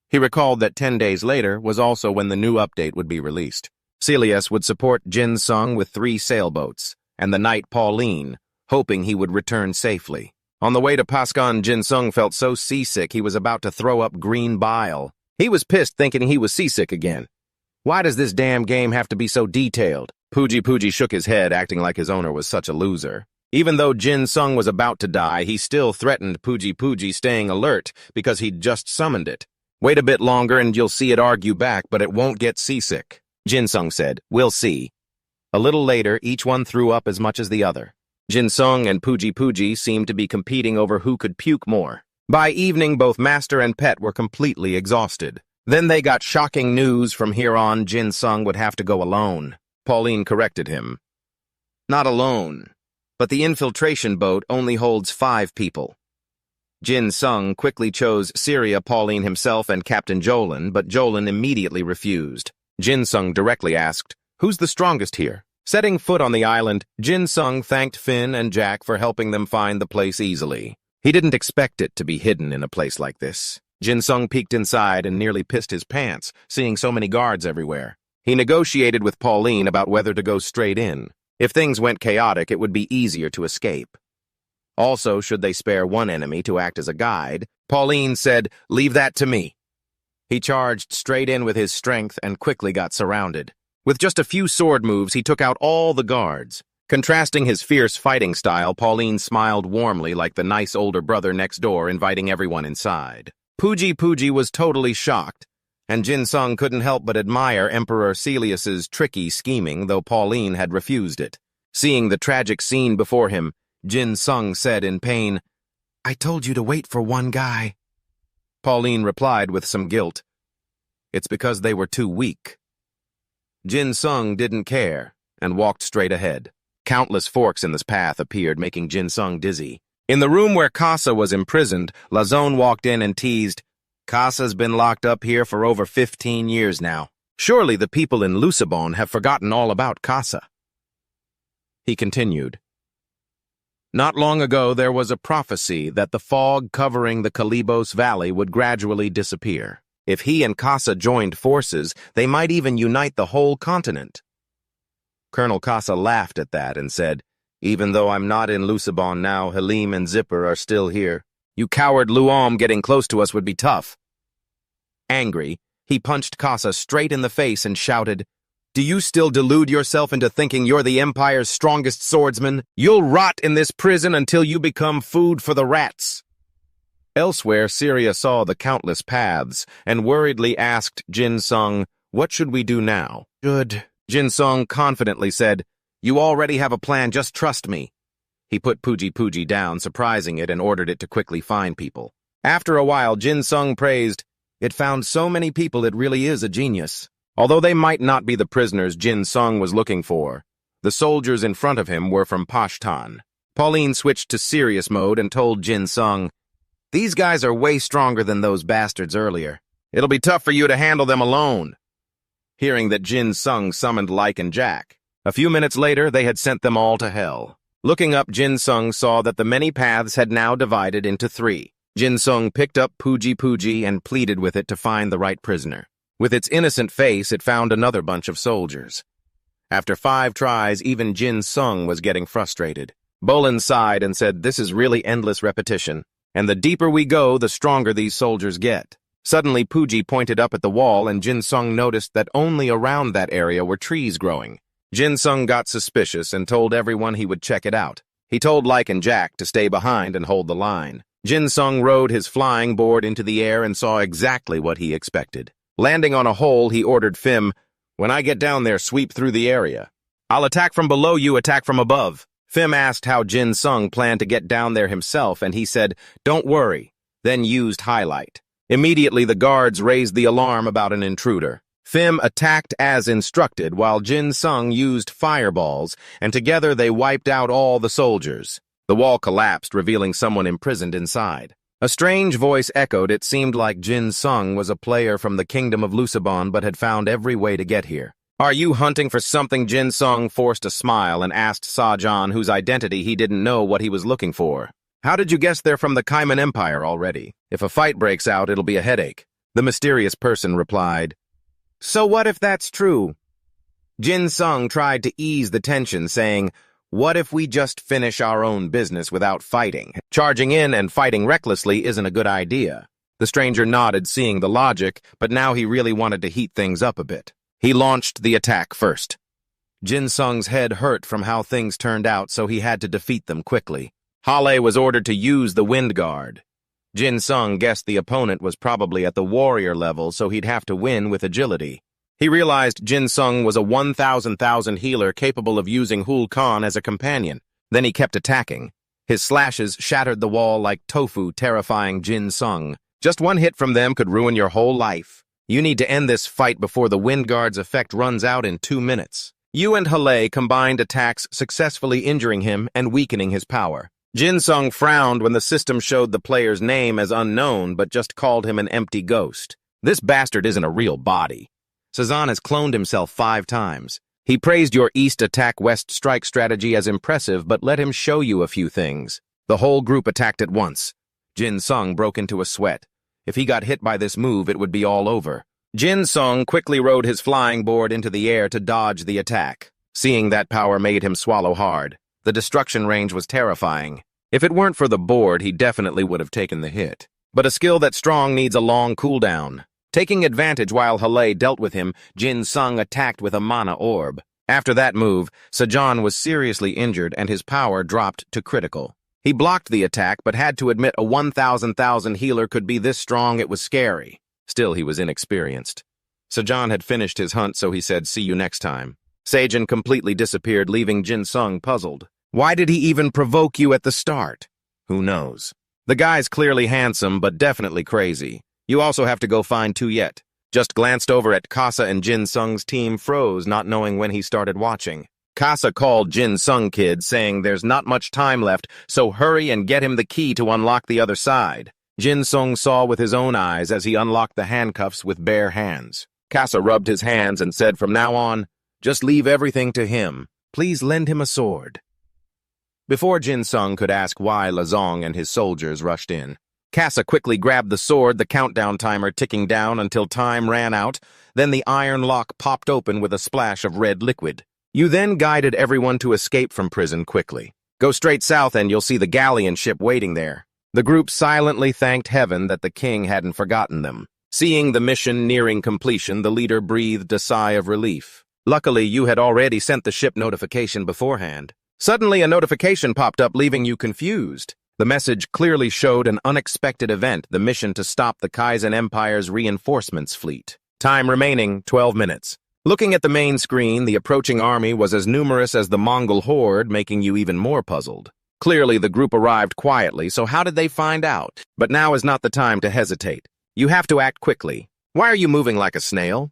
He recalled that 10 days later was also when the new update would be released. Celius would support Jin Sung with 3 sailboats, and the knight Pauline, hoping he would return safely. On the way to Pascan, Jin Sung felt so seasick he was about to throw up green bile. He was pissed thinking he was seasick again. Why does this damn game have to be so detailed? Puji shook his head, acting like his owner was such a loser. Even though Jin Sung was about to die, he still threatened Puji staying alert because he'd just summoned it. "Wait a bit longer and you'll see it argue back, but it won't get seasick," Jin Sung said. "We'll see." A little later, each one threw up as much as the other. Jin Sung and Puji seemed to be competing over who could puke more. By evening, both master and pet were completely exhausted. Then they got shocking news. From here on, Jin Sung would have to go alone. Pauline corrected him. "Not alone. But the infiltration boat only holds 5 people. Jin Sung quickly chose Syria, Pauline himself, and Captain Jolin, but Jolin immediately refused. Jin Sung directly asked, "Who's the strongest here?" Setting foot on the island, Jin Sung thanked Finn and Jack for helping them find the place easily. He didn't expect it to be hidden in a place like this. Jin Sung peeked inside and nearly pissed his pants, seeing so many guards everywhere. He negotiated with Pauline about whether to go straight in. If things went chaotic, it would be easier to escape. Also, should they spare one enemy to act as a guide, Pauline said, "Leave that to me." He charged straight in with his strength and quickly got surrounded. With just a few sword moves, he took out all the guards. Contrasting his fierce fighting style, Pauline smiled warmly like the nice older brother next door, inviting everyone inside. Puji was totally shocked, and Jin Sung couldn't help but admire Emperor Celius's tricky scheming, though Pauline had refused it. Seeing the tragic scene before him, Jin Sung said in pain, "I told you to wait for one guy." Pauline replied with some guilt, "It's because they were too weak." Jin Sung didn't care and walked straight ahead. Countless forks in this path appeared, making Jin Sung dizzy. In the room where Kasa was imprisoned, Lazone walked in and teased, "Kasa's been locked up here for over 15 years now. Surely the people in Lucibon have forgotten all about Kasa." He continued, "Not long ago there was a prophecy that the fog covering the Kalibos Valley would gradually disappear. If he and Kasa joined forces, they might even unite the whole continent." Colonel Kasa laughed at that and said, "Even though I'm not in Lucibon now, Halim and Zipper are still here. You coward Luom, getting close to us would be tough." Angry, he punched Kasa straight in the face and shouted, "Do you still delude yourself into thinking you're the Empire's strongest swordsman? You'll rot in this prison until you become food for the rats." Elsewhere, Syria saw the countless paths and worriedly asked Jin Sung, "What should we do now?" "Good." Jin Sung confidently said, "You already have a plan, just trust me." He put Puji down, surprising it, and ordered it to quickly find people. After a while, Jin Sung praised, It found so many people it really is a genius. Although they might not be the prisoners Jin Sung was looking for, the soldiers in front of him were from Pashtan. Pauline switched to serious mode and told Jin Sung, "These guys are way stronger than those bastards earlier. It'll be tough for you to handle them alone." Hearing that Jin Sung summoned Like and Jack, a few minutes later they had sent them all to hell. Looking up, Jin Sung saw that the many paths had now divided into 3. Jin Sung picked up Puji and pleaded with it to find the right prisoner. With its innocent face, it found another bunch of soldiers. After 5 tries, even Jin Sung was getting frustrated. Bolin sighed and said, "This is really endless repetition, and the deeper we go, the stronger these soldiers get." Suddenly, Puji pointed up at the wall, and Jin Sung noticed that only around that area were trees growing. Jin Sung got suspicious and told everyone he would check it out. He told Like and Jack to stay behind and hold the line. Jin Sung rode his flying board into the air and saw exactly what he expected. Landing on a hole, he ordered Phim, "When I get down there, sweep through the area. I'll attack from below, you attack from above." Phim asked how Jin Sung planned to get down there himself, and he said, "Don't worry," then used highlight. Immediately, the guards raised the alarm about an intruder. Phim attacked as instructed, while Jin Sung used fireballs, and together they wiped out all the soldiers. The wall collapsed, revealing someone imprisoned inside. A strange voice echoed. It seemed like Jin Sung was a player from the kingdom of Lusabon but had found every way to get here. "Are you hunting for something?" Jin Sung forced a smile and asked Sajan, whose identity he didn't know what he was looking for. "How did you guess they're from the Kaiman Empire already? If a fight breaks out, it'll be a headache." The mysterious person replied, "So what if that's true?" Jin Sung tried to ease the tension, saying, "What if we just finish our own business without fighting? Charging in and fighting recklessly isn't a good idea." The stranger nodded, seeing the logic, but now he really wanted to heat things up a bit. He launched the attack first. Jin Sung's head hurt from how things turned out, so he had to defeat them quickly. Hale was ordered to use the Wind Guard. Jin Sung guessed the opponent was probably at the warrior level, so he'd have to win with agility. He realized Jin Sung was a 1,000 healer capable of using Hul Khan as a companion. Then he kept attacking. His slashes shattered the wall like tofu, terrifying Jin Sung. Just one hit from them could ruin your whole life. You need to end this fight before the Wind Guard's effect runs out in 2 minutes. You and Hale combined attacks, successfully injuring him and weakening his power. Jin Sung frowned when the system showed the player's name as unknown, but just called him an empty ghost. This bastard isn't a real body. Sazan has cloned himself 5 times. He praised your East Attack West Strike strategy as impressive, but let him show you a few things. The whole group attacked at once. Jin Sung broke into a sweat. If he got hit by this move, it would be all over. Jin Sung quickly rode his flying board into the air to dodge the attack. Seeing that power made him swallow hard. The destruction range was terrifying. If it weren't for the board, he definitely would have taken the hit. But a skill that strong needs a long cooldown. Taking advantage while Hale dealt with him, Jin Sung attacked with a mana orb. After that move, Sajan was seriously injured and his power dropped to critical. He blocked the attack, but had to admit a 1,000 healer could be this strong. It was scary. Still, he was inexperienced. Sajan had finished his hunt, so he said, "See you next time." Sajin completely disappeared, leaving Jin Sung puzzled. Why did he even provoke you at the start? Who knows? The guy's clearly handsome, but definitely crazy. You also have to go find Tu Yet. Just glanced over at Kasa, and Jin Sung's team froze, not knowing when he started watching. Kasa called Jin Sung Kid, saying there's not much time left, so hurry and get him the key to unlock the other side. Jin Sung saw with his own eyes as he unlocked the handcuffs with bare hands. Kasa rubbed his hands and said, "From now on, just leave everything to him. Please lend him a sword." Before Jin Sung could ask why, Lazong and his soldiers rushed in. Kasa quickly grabbed the sword, the countdown timer ticking down until time ran out. Then the iron lock popped open with a splash of red liquid. You then guided everyone to escape from prison quickly. Go straight south and you'll see the galleon ship waiting there. The group silently thanked heaven that the king hadn't forgotten them. Seeing the mission nearing completion, the leader breathed a sigh of relief. Luckily, you had already sent the ship notification beforehand. Suddenly, a notification popped up, leaving you confused. The message clearly showed an unexpected event, the mission to stop the Kaizen Empire's reinforcements fleet. Time remaining, 12 minutes. Looking at the main screen, the approaching army was as numerous as the Mongol horde, making you even more puzzled. Clearly, the group arrived quietly, so how did they find out? But now is not the time to hesitate. You have to act quickly. Why are you moving like a snail?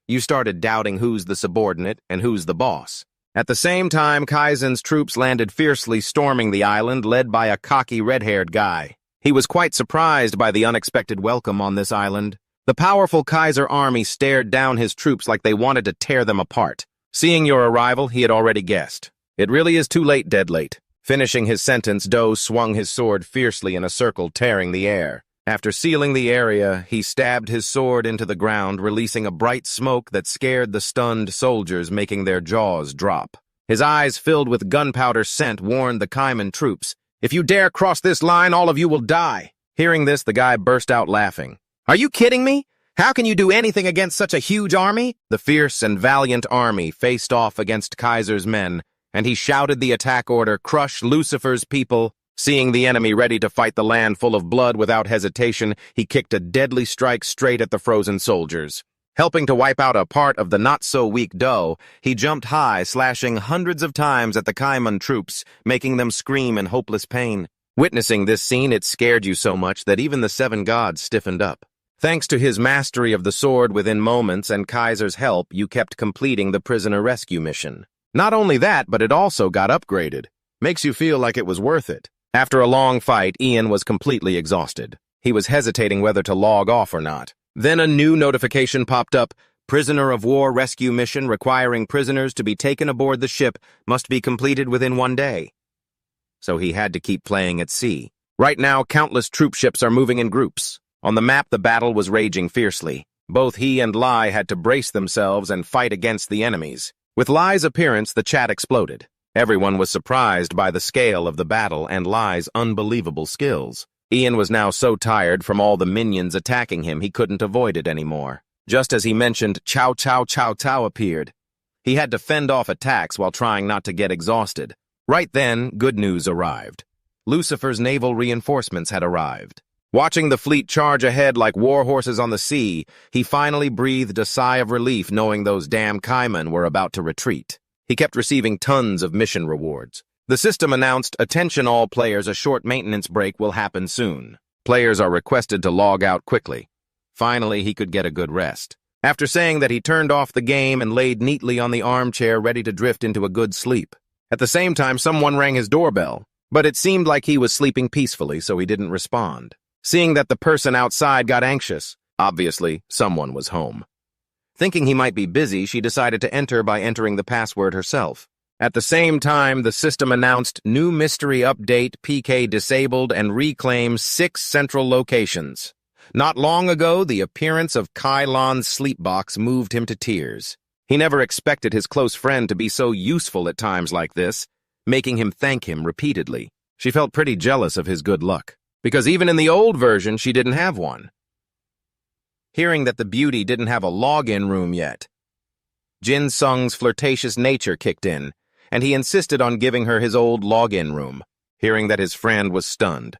You started doubting who's the subordinate and who's the boss. At the same time, Kaizen's troops landed fiercely, storming the island, led by a cocky red-haired guy. He was quite surprised by the unexpected welcome on this island. The powerful Kaiser army stared down his troops like they wanted to tear them apart. Seeing your arrival, he had already guessed. It really is too late, dead late. Finishing his sentence, Doe swung his sword fiercely in a circle, tearing the air. After sealing the area, he stabbed his sword into the ground, releasing a bright smoke that scared the stunned soldiers, making their jaws drop. His eyes filled with gunpowder scent warned the Kaiman troops, "If you dare cross this line, all of you will die." Hearing this, the guy burst out laughing. "Are you kidding me? How can you do anything against such a huge army?" The fierce and valiant army faced off against Kaiser's men, and he shouted the attack order, "Crush Lucifer's people." Seeing the enemy ready to fight the land full of blood without hesitation, he kicked a deadly strike straight at the frozen soldiers. Helping to wipe out a part of the not-so-weak Doe, he jumped high, slashing hundreds of times at the Kaiman troops, making them scream in hopeless pain. Witnessing this scene, it scared you so much that even the seven gods stiffened up. Thanks to his mastery of the sword within moments and Kaiser's help, you kept completing the prisoner rescue mission. Not only that, but it also got upgraded. Makes you feel like it was worth it. After a long fight, Ian was completely exhausted. He was hesitating whether to log off or not. Then a new notification popped up. Prisoner of war rescue mission requiring prisoners to be taken aboard the ship must be completed within 1 day. So he had to keep playing at sea. Right now, countless troop ships are moving in groups. On the map, the battle was raging fiercely. Both he and Lai had to brace themselves and fight against the enemies. With Lai's appearance, the chat exploded. Everyone was surprised by the scale of the battle and Lai's unbelievable skills. Ian was now so tired from all the minions attacking him he couldn't avoid it anymore. Just as he mentioned, Chow Chow Chow Chow appeared. He had to fend off attacks while trying not to get exhausted. Right then, good news arrived. Lucifer's naval reinforcements had arrived. Watching the fleet charge ahead like war horses on the sea, he finally breathed a sigh of relief knowing those damn Kaiman were about to retreat. He kept receiving tons of mission rewards. The system announced, "Attention all players, a short maintenance break will happen soon. Players are requested to log out quickly." Finally, he could get a good rest. After saying that, he turned off the game and laid neatly on the armchair, ready to drift into a good sleep. At the same time, someone rang his doorbell, but it seemed like he was sleeping peacefully, so he didn't respond. Seeing that the person outside got anxious, obviously, someone was home. Thinking he might be busy, she decided to enter by entering the password herself. At the same time, the system announced new mystery update, PK disabled, and reclaims 6 central locations. Not long ago, the appearance of Kai Lan's sleep box moved him to tears. He never expected his close friend to be so useful at times like this, making him thank him repeatedly. She felt pretty jealous of his good luck, because even in the old version, she didn't have one. Hearing that the beauty didn't have a login room yet, Jin Sung's flirtatious nature kicked in, and he insisted on giving her his old login room. Hearing that his friend was stunned.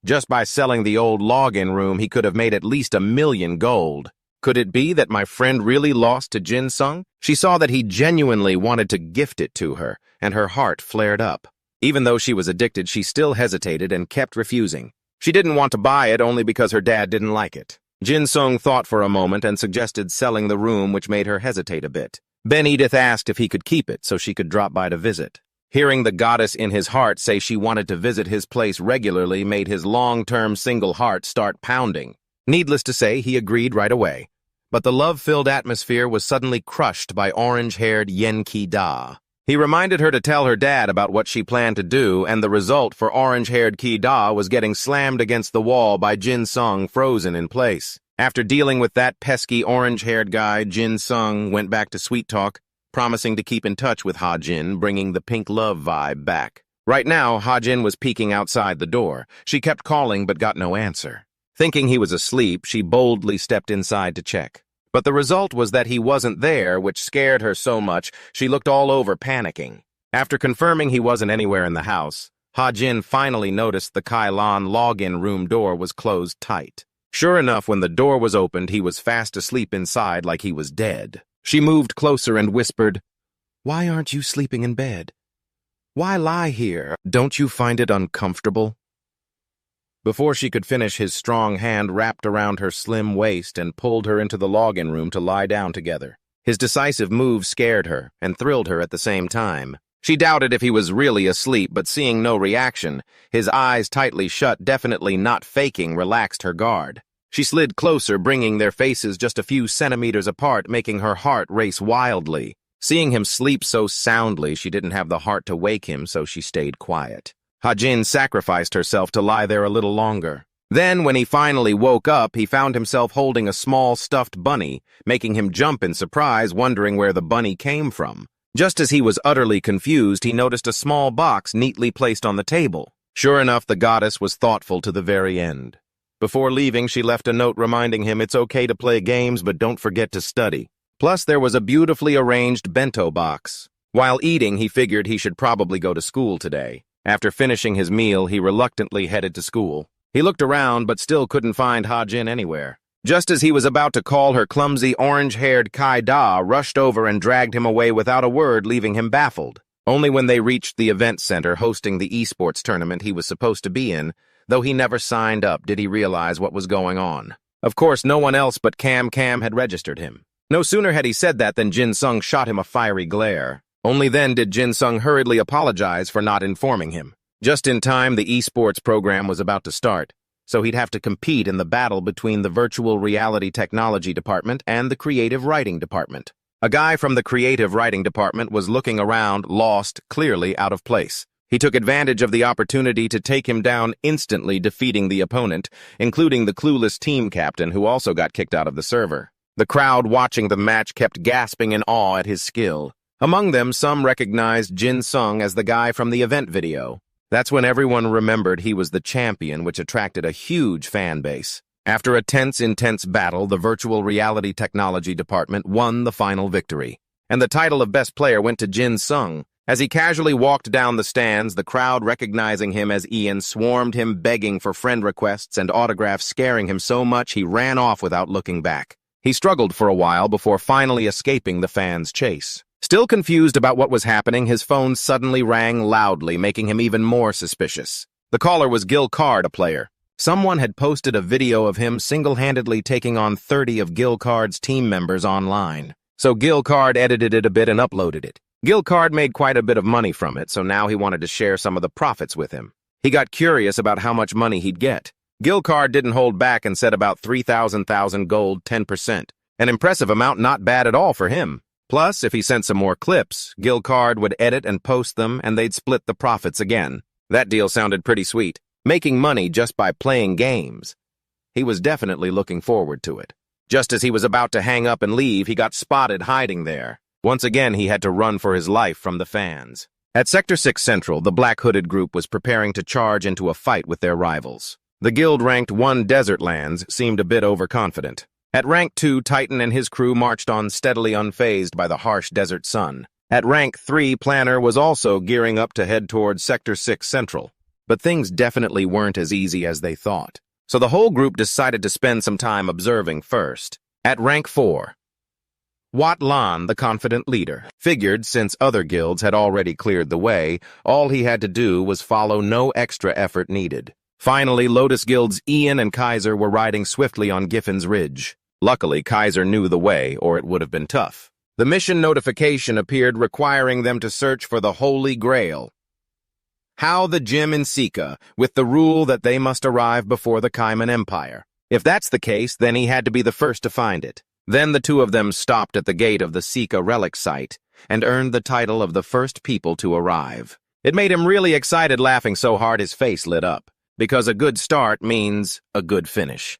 Just by selling the old login room, he could have made at least 1 million gold. Could it be that my friend really lost to Jin Sung? She saw that he genuinely wanted to gift it to her, and her heart flared up. Even though she was addicted, she still hesitated and kept refusing. She didn't want to buy it only because her dad didn't like it. Jin Sung thought for a moment and suggested selling the room, which made her hesitate a bit. Ben Edith asked if he could keep it so she could drop by to visit. Hearing the goddess in his heart say she wanted to visit his place regularly made his long-term single heart start pounding. Needless to say, he agreed right away. But the love-filled atmosphere was suddenly crushed by orange-haired Yen Ki-da. He reminded her to tell her dad about what she planned to do, and the result for orange-haired Ki-da was getting slammed against the wall by Jin Sung, frozen in place. After dealing with that pesky orange-haired guy, Jin Sung went back to Sweet Talk, promising to keep in touch with Ha Jin, bringing the pink love vibe back. Right now, Ha Jin was peeking outside the door. She kept calling but got no answer. Thinking he was asleep, she boldly stepped inside to check. But the result was that he wasn't there, which scared her so much she looked all over, panicking. After confirming he wasn't anywhere in the house, Ha Jin finally noticed the Kai Lan login room door was closed tight. Sure enough, when the door was opened, he was fast asleep inside like he was dead. She moved closer and whispered, "Why aren't you sleeping in bed? Why lie here? Don't you find it uncomfortable?" Before she could finish, his strong hand wrapped around her slim waist and pulled her into the login room to lie down together. His decisive move scared her and thrilled her at the same time. She doubted if he was really asleep, but seeing no reaction, his eyes tightly shut, definitely not faking, relaxed her guard. She slid closer, bringing their faces just a few centimeters apart, making her heart race wildly. Seeing him sleep so soundly, she didn't have the heart to wake him, so she stayed quiet. Ha-Jin sacrificed herself to lie there a little longer. Then, when he finally woke up, he found himself holding a small stuffed bunny, making him jump in surprise, wondering where the bunny came from. Just as he was utterly confused, he noticed a small box neatly placed on the table. Sure enough, the goddess was thoughtful to the very end. Before leaving, she left a note reminding him it's okay to play games, but don't forget to study. Plus, there was a beautifully arranged bento box. While eating, he figured he should probably go to school today. After finishing his meal, he reluctantly headed to school. He looked around, but still couldn't find Ha-Jin anywhere. Just as he was about to call, her clumsy, orange-haired Kai-Da rushed over and dragged him away without a word, leaving him baffled. Only when they reached the event center hosting the esports tournament he was supposed to be in, though he never signed up, did he realize what was going on. Of course, no one else but Cam had registered him. No sooner had he said that than Jin Sung shot him a fiery glare. Only then did Jin Sung hurriedly apologize for not informing him. Just in time, the esports program was about to start, so he'd have to compete in the battle between the Virtual Reality Technology Department and the Creative Writing Department. A guy from the Creative Writing Department was looking around, lost, clearly out of place. He took advantage of the opportunity to take him down, instantly defeating the opponent, including the clueless team captain who also got kicked out of the server. The crowd watching the match kept gasping in awe at his skill. Among them, some recognized Jin Sung as the guy from the event video. That's when everyone remembered he was the champion, which attracted a huge fan base. After a intense battle, the Virtual Reality Technology Department won the final victory, and the title of Best Player went to Jin Sung. As he casually walked down the stands, the crowd, recognizing him as Ian, swarmed him, begging for friend requests and autographs, scaring him so much he ran off without looking back. He struggled for a while before finally escaping the fans' chase. Still confused about what was happening, his phone suddenly rang loudly, making him even more suspicious. The caller was Gil Card, a player. Someone had posted a video of him single-handedly taking on 30 of Gil Card's team members online. So Gil Card edited it a bit and uploaded it. Gil Card made quite a bit of money from it, so now he wanted to share some of the profits with him. He got curious about how much money he'd get. Gil Card didn't hold back and said about 3,000 gold, 10%. An impressive amount, not bad at all for him. Plus, if he sent some more clips, Gil Card would edit and post them, and they'd split the profits again. That deal sounded pretty sweet. Making money just by playing games. He was definitely looking forward to it. Just as he was about to hang up and leave, he got spotted hiding there. Once again, he had to run for his life from the fans. At Sector 6 Central, the Black Hooded group was preparing to charge into a fight with their rivals. The guild ranked 1 Desert Lands seemed a bit overconfident. At rank 2, Titan and his crew marched on steadily, unfazed by the harsh desert sun. At rank 3, Planner was also gearing up to head towards Sector 6 Central. But things definitely weren't as easy as they thought. So the whole group decided to spend some time observing first. At rank 4, Wat Lan, the confident leader, figured since other guilds had already cleared the way, all he had to do was follow, no extra effort needed. Finally, Lotus Guild's Ian and Kaiser were riding swiftly on Giffin's Ridge. Luckily, Kaiser knew the way, or it would have been tough. The mission notification appeared requiring them to search for the Holy Grail. How the gem in Sika, with the rule that they must arrive before the Kaiman Empire. If that's the case, then he had to be the first to find it. Then the two of them stopped at the gate of the Sika relic site and earned the title of the first people to arrive. It made him really excited, laughing so hard his face lit up, because a good start means a good finish.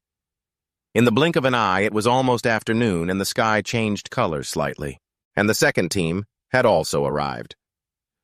In the blink of an eye, it was almost afternoon and the sky changed colors slightly, and the second team had also arrived.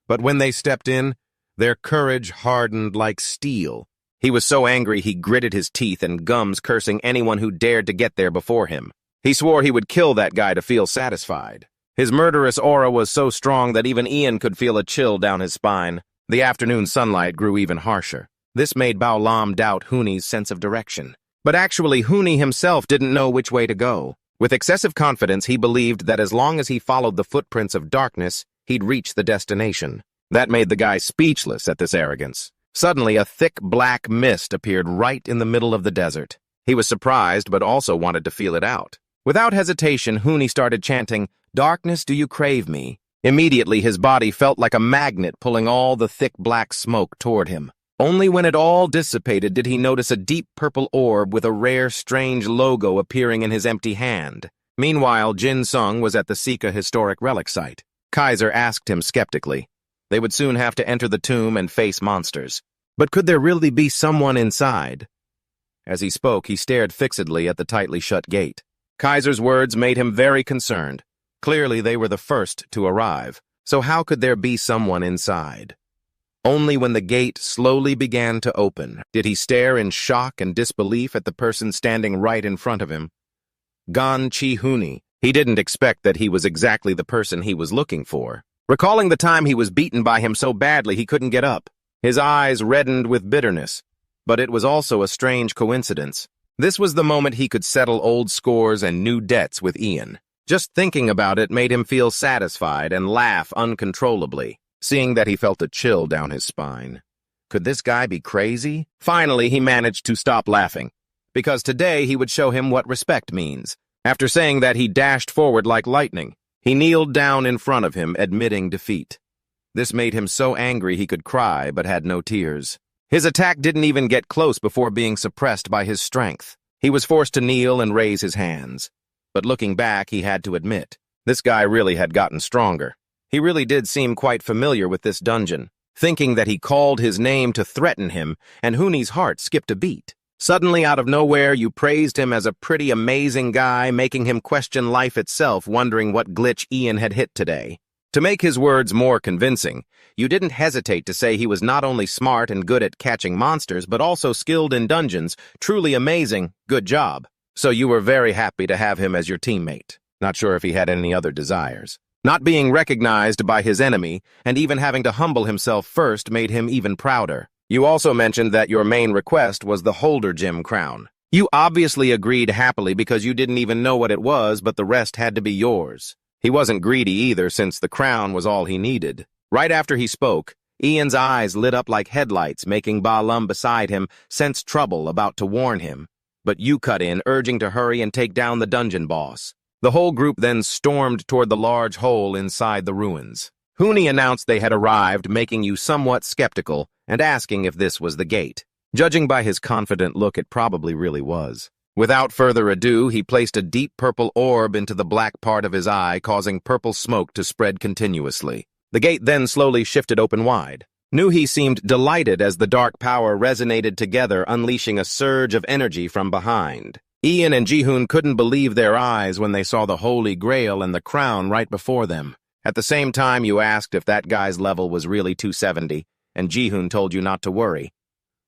But when they stepped in, their courage hardened like steel. He was so angry he gritted his teeth and gums, cursing anyone who dared to get there before him. He swore he would kill that guy to feel satisfied. His murderous aura was so strong that even Ian could feel a chill down his spine. The afternoon sunlight grew even harsher. This made Bao Lam doubt Huni's sense of direction. But actually, Huni himself didn't know which way to go. With excessive confidence, he believed that as long as he followed the footprints of darkness, he'd reach the destination. That made the guy speechless at this arrogance. Suddenly, a thick black mist appeared right in the middle of the desert. He was surprised, but also wanted to feel it out. Without hesitation, Huni started chanting, "Darkness, do you crave me?" Immediately, his body felt like a magnet pulling all the thick black smoke toward him. Only when it all dissipated did he notice a deep purple orb with a rare, strange logo appearing in his empty hand. Meanwhile, Jin Sung was at the Sika historic relic site. Kaiser asked him skeptically. They would soon have to enter the tomb and face monsters. But could there really be someone inside? As he spoke, he stared fixedly at the tightly shut gate. Kaiser's words made him very concerned. Clearly, they were the first to arrive. So how could there be someone inside? Only when the gate slowly began to open did he stare in shock and disbelief at the person standing right in front of him. Gan Chi-Huni. He didn't expect that he was exactly the person he was looking for. Recalling the time he was beaten by him so badly he couldn't get up, his eyes reddened with bitterness. But it was also a strange coincidence. This was the moment he could settle old scores and new debts with Ian. Just thinking about it made him feel satisfied and laugh uncontrollably, seeing that he felt a chill down his spine. Could this guy be crazy? Finally, he managed to stop laughing, because today he would show him what respect means. After saying that, he dashed forward like lightning. He kneeled down in front of him, admitting defeat. This made him so angry he could cry, but had no tears. His attack didn't even get close before being suppressed by his strength. He was forced to kneel and raise his hands. But looking back, he had to admit, this guy really had gotten stronger. He really did seem quite familiar with this dungeon, thinking that he called his name to threaten him, and Huni's heart skipped a beat. Suddenly, out of nowhere, you praised him as a pretty amazing guy, making him question life itself, wondering what glitch Ian had hit today. To make his words more convincing, you didn't hesitate to say he was not only smart and good at catching monsters, but also skilled in dungeons. Truly amazing. Good job. So you were very happy to have him as your teammate. Not sure if he had any other desires. Not being recognized by his enemy, and even having to humble himself first, made him even prouder. You also mentioned that your main request was the Holder Gym crown. You obviously agreed happily because you didn't even know what it was, but the rest had to be yours. He wasn't greedy either, since the crown was all he needed. Right after he spoke, Ian's eyes lit up like headlights, making Ba Lum beside him sense trouble about to warn him. But you cut in, urging to hurry and take down the dungeon boss. The whole group then stormed toward the large hole inside the ruins. Huni announced they had arrived, making you somewhat skeptical and asking if this was the gate. Judging by his confident look, it probably really was. Without further ado, he placed a deep purple orb into the black part of his eye, causing purple smoke to spread continuously. The gate then slowly shifted open wide. Nuhi seemed delighted as the dark power resonated together, unleashing a surge of energy from behind. Ian and Jihoon couldn't believe their eyes when they saw the Holy Grail and the crown right before them. At the same time, you asked if that guy's level was really 270, and Jihoon told you not to worry.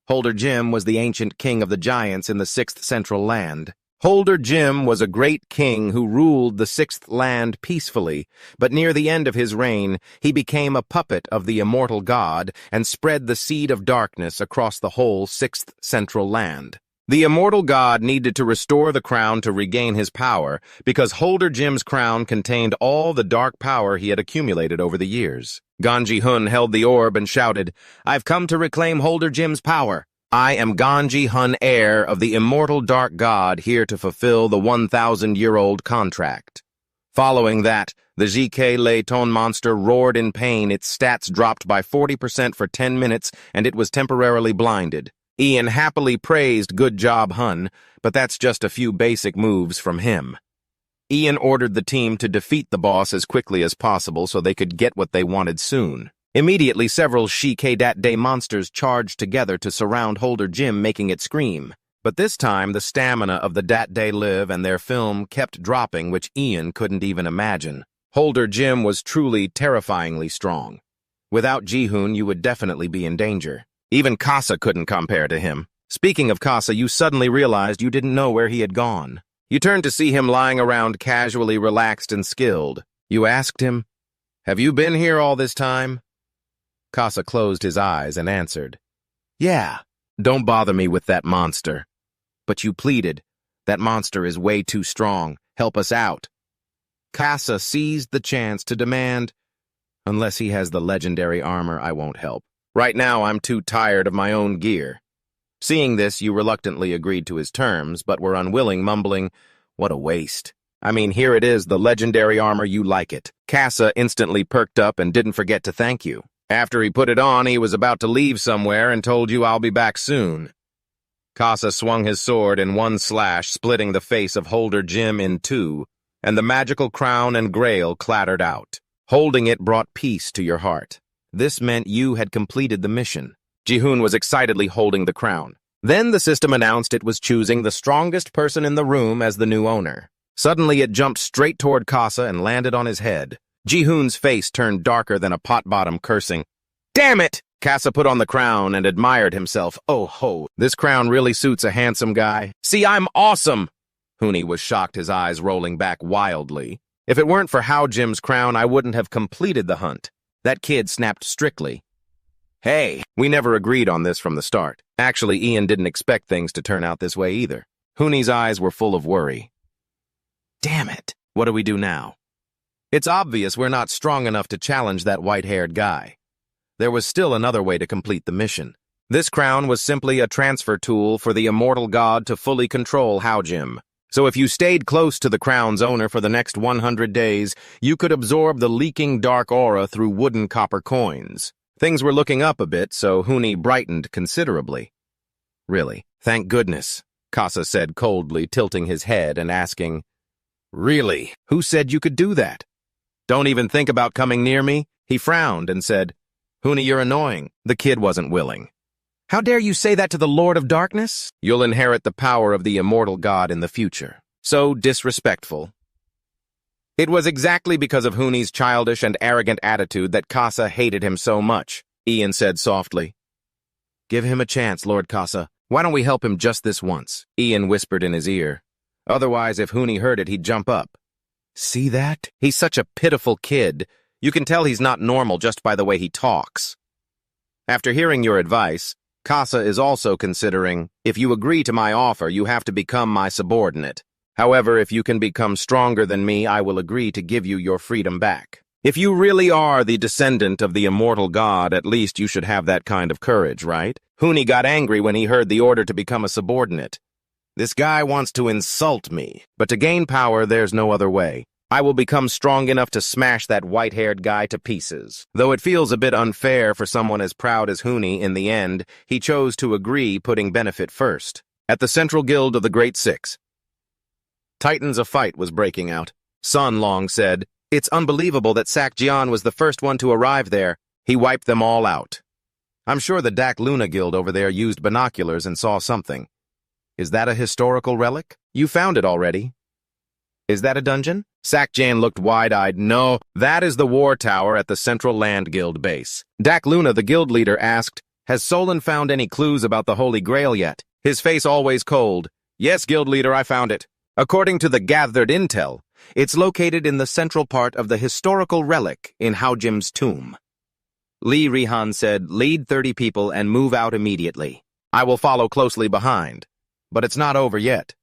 Holder Jim was the ancient king of the giants in the 6th Central Land. Holder Jim was a great king who ruled the 6th Land peacefully, but near the end of his reign, he became a puppet of the immortal god and spread the seed of darkness across the whole 6th Central Land. The immortal god needed to restore the crown to regain his power, because Holder Jim's crown contained all the dark power he had accumulated over the years. Ganji Hun held the orb and shouted, "I've come to reclaim Holder Jim's power. I am Ganji Hun, heir of the immortal dark god, here to fulfill the 1,000-year-old contract." Following that, the GK Lei Ton monster roared in pain. Its stats dropped by 40% for 10 minutes, and it was temporarily blinded. Ian happily praised "Good job, Hun," but that's just a few basic moves from him. Ian ordered the team to defeat the boss as quickly as possible so they could get what they wanted soon. Immediately, several Shike Dat Day monsters charged together to surround Holder Jim, making it scream. But this time, the stamina of the Dat Day Live and their film kept dropping, which Ian couldn't even imagine. Holder Jim was truly terrifyingly strong. Without Jihoon, you would definitely be in danger. Even Kasa couldn't compare to him. Speaking of Kasa, you suddenly realized you didn't know where he had gone. You turned to see him lying around casually relaxed and skilled. You asked him, "Have you been here all this time?" Kasa closed his eyes and answered, "Yeah, don't bother me with that monster." But you pleaded, "That monster is way too strong. Help us out." Kasa seized the chance to demand, "Unless he has the legendary armor, I won't help." Right now, I'm too tired of my own gear. Seeing this, you reluctantly agreed to his terms, but were unwilling, mumbling, "What a waste. I mean, here it is, the legendary armor, you like it." Casa instantly perked up and didn't forget to thank you. After he put it on, he was about to leave somewhere and told you, "I'll be back soon." Casa swung his sword in one slash, splitting the face of Holder Jim in two, and the magical crown and grail clattered out. Holding it brought peace to your heart. This meant you had completed the mission. Jihoon was excitedly holding the crown. Then the system announced it was choosing the strongest person in the room as the new owner. Suddenly it jumped straight toward Casa and landed on his head. Jihoon's face turned darker than a pot bottom, cursing. "Damn it!" Casa put on the crown and admired himself. "Oh ho, this crown really suits a handsome guy. See, I'm awesome!" Huni was shocked, his eyes rolling back wildly. "If it weren't for Hao Jim's crown, I wouldn't have completed the hunt." That kid snapped strictly. "Hey, we never agreed on this from the start." Actually, Ian didn't expect things to turn out this way either. Huni's eyes were full of worry. "Damn it, what do we do now? It's obvious we're not strong enough to challenge that white-haired guy." There was still another way to complete the mission. This crown was simply a transfer tool for the immortal god to fully control Hao Jim. So if you stayed close to the crown's owner for the next 100 days, you could absorb the leaking dark aura through wooden copper coins. Things were looking up a bit, so Huni brightened considerably. "Really? Thank goodness," Casa said coldly, tilting his head and asking, "Really? Who said you could do that? Don't even think about coming near me?" He frowned and said, "Huni, you're annoying." The kid wasn't willing. "How dare you say that to the Lord of Darkness? You'll inherit the power of the immortal god in the future. So disrespectful." It was exactly because of Huni's childish and arrogant attitude that Casa hated him so much. Ian said softly, "Give him a chance, Lord Casa. Why don't we help him just this once?" Ian whispered in his ear. Otherwise, if Huni heard it, he'd jump up. "See that? He's such a pitiful kid. You can tell he's not normal just by the way he talks." After hearing your advice, Casa is also considering, if you agree to my offer, you have to become my subordinate. However, if you can become stronger than me, I will agree to give you your freedom back. If you really are the descendant of the immortal god, at least you should have that kind of courage, right? Huni got angry when he heard the order to become a subordinate. This guy wants to insult me, but to gain power, there's no other way. I will become strong enough to smash that white-haired guy to pieces. Though it feels a bit unfair for someone as proud as Huni, in the end, he chose to agree, putting benefit first. At the Central Guild of the Great Six, Titans, a fight was breaking out. Sun Long said, "It's unbelievable that Sak Jian was the first one to arrive there. He wiped them all out. I'm sure the Dak Luna Guild over there used binoculars and saw something. Is that a historical relic? You found it already. Is that a dungeon?" Sak Jian looked wide-eyed. "No, that is the war tower at the Central Land Guild base." Dak Luna, the guild leader, asked, "Has Solon found any clues about the Holy Grail yet?" His face always cold. "Yes, guild leader, I found it. According to the gathered intel, it's located in the central part of the historical relic in Hao Jim's tomb." Li Rihan said, "Lead 30 people and move out immediately. I will follow closely behind. But it's not over yet.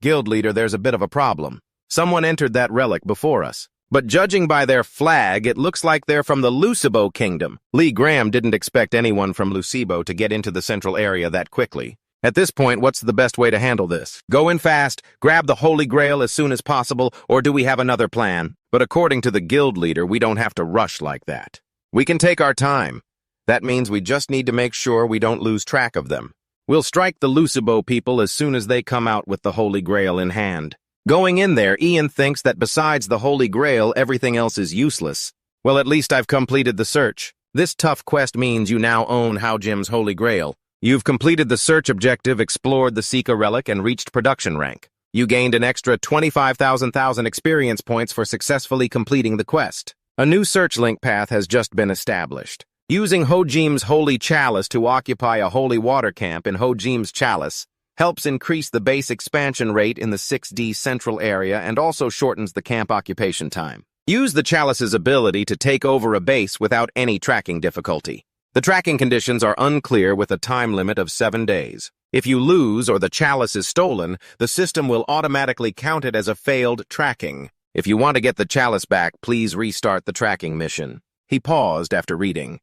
Guild leader, there's a bit of a problem. Someone entered that relic before us. But judging by their flag, it looks like they're from the Lucibo Kingdom." Lee Graham didn't expect anyone from Lucibo to get into the central area that quickly. At this point, what's the best way to handle this? Go in fast, grab the Holy Grail as soon as possible, or do we have another plan? But according to the guild leader, we don't have to rush like that. We can take our time. That means we just need to make sure we don't lose track of them. We'll strike the Lucibo people as soon as they come out with the Holy Grail in hand. Going in there, Ian thinks that besides the Holy Grail, everything else is useless. Well, at least I've completed the search. This tough quest means you now own Hao Jim's Holy Grail. You've completed the search objective, explored the Sika relic, and reached production rank. You gained an extra 25,000 experience points for successfully completing the quest. A new search link path has just been established. Using Hojim's Holy Chalice to occupy a holy water camp in Hojim's Chalice helps increase the base expansion rate in the 6D central area and also shortens the camp occupation time. Use the Chalice's ability to take over a base without any tracking difficulty. The tracking conditions are unclear with a time limit of 7 days. If you lose or the Chalice is stolen, the system will automatically count it as a failed tracking. If you want to get the Chalice back, please restart the tracking mission. He paused after reading.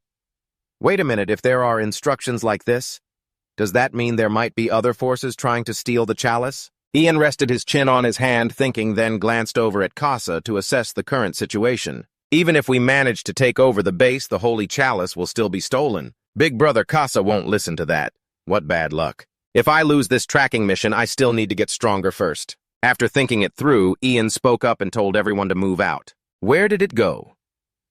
Wait a minute, if there are instructions like this, does that mean there might be other forces trying to steal the chalice? Ian rested his chin on his hand, thinking, then glanced over at Casa to assess the current situation. Even if we manage to take over the base, the holy chalice will still be stolen. Big brother Casa won't listen to that. What bad luck. If I lose this tracking mission, I still need to get stronger first. After thinking it through, Ian spoke up and told everyone to move out. Where did it go?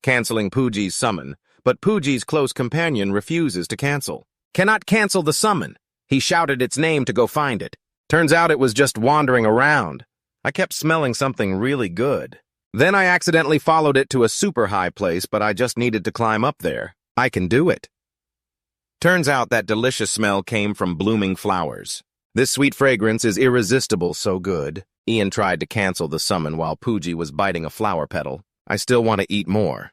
Canceling Pooji's summon, but Pooji's close companion refuses to cancel. Cannot cancel the summon. He shouted its name to go find it. Turns out it was just wandering around. I kept smelling something really good. Then I accidentally followed it to a super high place, but I just needed to climb up there. I can do it. Turns out that delicious smell came from blooming flowers. This sweet fragrance is irresistible, so good. Ian tried to cancel the summon while Pooji was biting a flower petal. I still want to eat more.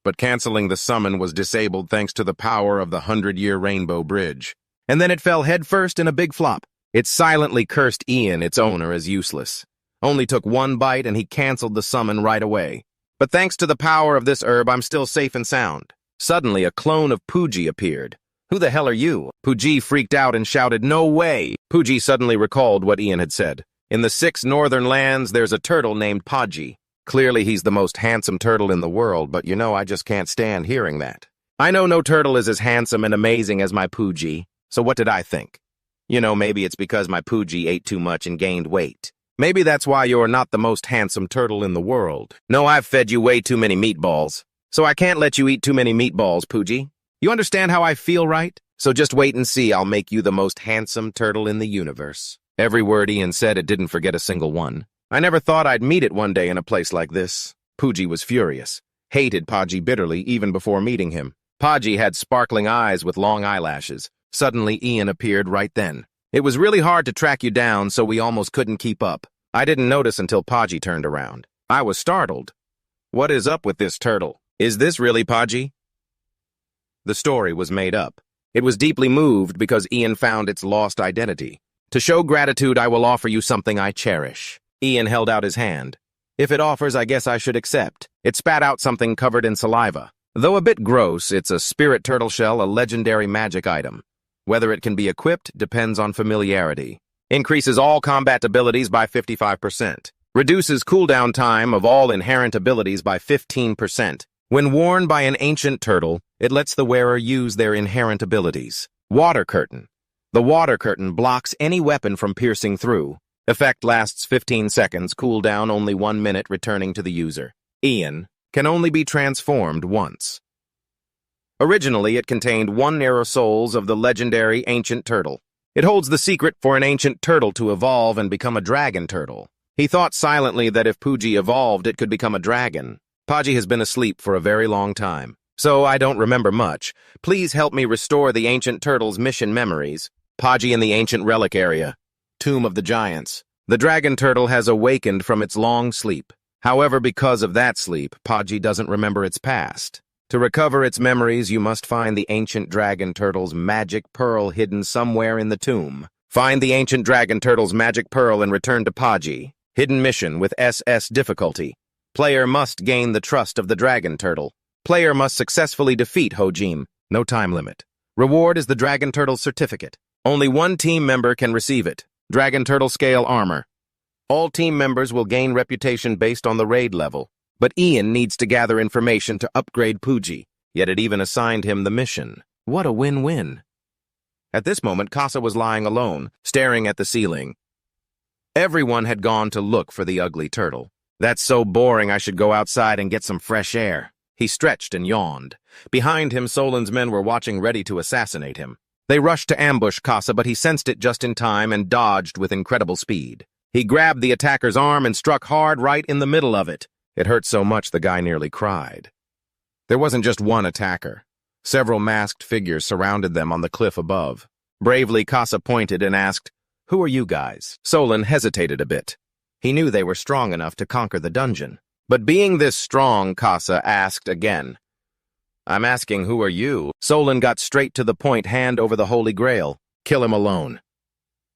But canceling the summon was disabled thanks to the power of the 100-year Rainbow Bridge. And then it fell headfirst in a big flop. It silently cursed Ian, its owner, as useless. Only took one bite and he canceled the summon right away. But thanks to the power of this herb, I'm still safe and sound. Suddenly, a clone of Pooji appeared. Who the hell are you? Pooji freaked out and shouted, no way! Pooji suddenly recalled what Ian had said. In the 6 northern lands, there's a turtle named Pooji. Clearly, he's the most handsome turtle in the world, but you know I just can't stand hearing that. I know no turtle is as handsome and amazing as my Pooji, so what did I think? You know, maybe it's because my Pooji ate too much and gained weight. Maybe that's why you're not the most handsome turtle in the world. No, I've fed you way too many meatballs, so I can't let you eat too many meatballs, Pooji. You understand how I feel, right? So just wait and see, I'll make you the most handsome turtle in the universe. Every word Ian said, it didn't forget a single one. I never thought I'd meet it one day in a place like this. Pooji was furious, hated Pooji bitterly even before meeting him. Pooji had sparkling eyes with long eyelashes. Suddenly, Ian appeared right then. It was really hard to track you down, so we almost couldn't keep up. I didn't notice until Pooji turned around. I was startled. What is up with this turtle? Is this really Pooji? The story was made up. It was deeply moved because Ian found its lost identity. To show gratitude, I will offer you something I cherish. Ian held out his hand. If it offers, I guess I should accept. It spat out something covered in saliva. Though a bit gross, it's a spirit turtle shell, a legendary magic item. Whether it can be equipped depends on familiarity. Increases all combat abilities by 55%. Reduces cooldown time of all inherent abilities by 15%. When worn by an ancient turtle, it lets the wearer use their inherent abilities. Water curtain. The water curtain blocks any weapon from piercing through. Effect lasts 15 seconds, cooldown only 1 minute, returning to the user. Ian can only be transformed once. Originally, it contained 1 aerosols of the legendary ancient turtle. It holds the secret for an ancient turtle to evolve and become a dragon turtle. He thought silently that if Pooji evolved, it could become a dragon. Pooji has been asleep for a very long time, so I don't remember much. Please help me restore the ancient turtle's mission memories. Pooji in the ancient relic area. Tomb of the Giants. The dragon turtle has awakened from its long sleep. However, because of that sleep, Pooji doesn't remember its past. To recover its memories, you must find the ancient dragon turtle's magic pearl hidden somewhere in the tomb. Find the ancient dragon turtle's magic pearl and return to Pooji. Hidden mission with SS difficulty. Player must gain the trust of the dragon turtle. Player must successfully defeat Hojim. No time limit. Reward is the dragon turtle certificate. Only 1 team member can receive it. Dragon turtle scale armor. All team members will gain reputation based on the raid level. But Ian needs to gather information to upgrade Pooji, yet it even assigned him the mission. What a win-win. At this moment, Casa was lying alone, staring at the ceiling. Everyone had gone to look for the ugly turtle. That's so boring, I should go outside and get some fresh air. He stretched and yawned. Behind him, Solan's men were watching, ready to assassinate him. They rushed to ambush Casa, but he sensed it just in time and dodged with incredible speed. He grabbed the attacker's arm and struck hard right in the middle of it. It hurt so much the guy nearly cried. There wasn't just one attacker. Several masked figures surrounded them on the cliff above. Bravely, Casa pointed and asked, "Who are you guys?" Solan hesitated a bit. He knew they were strong enough to conquer the dungeon. But being this strong, Casa asked again. "I'm asking, who are you?" Solan got straight to the point, hand over the Holy Grail. "Kill him alone."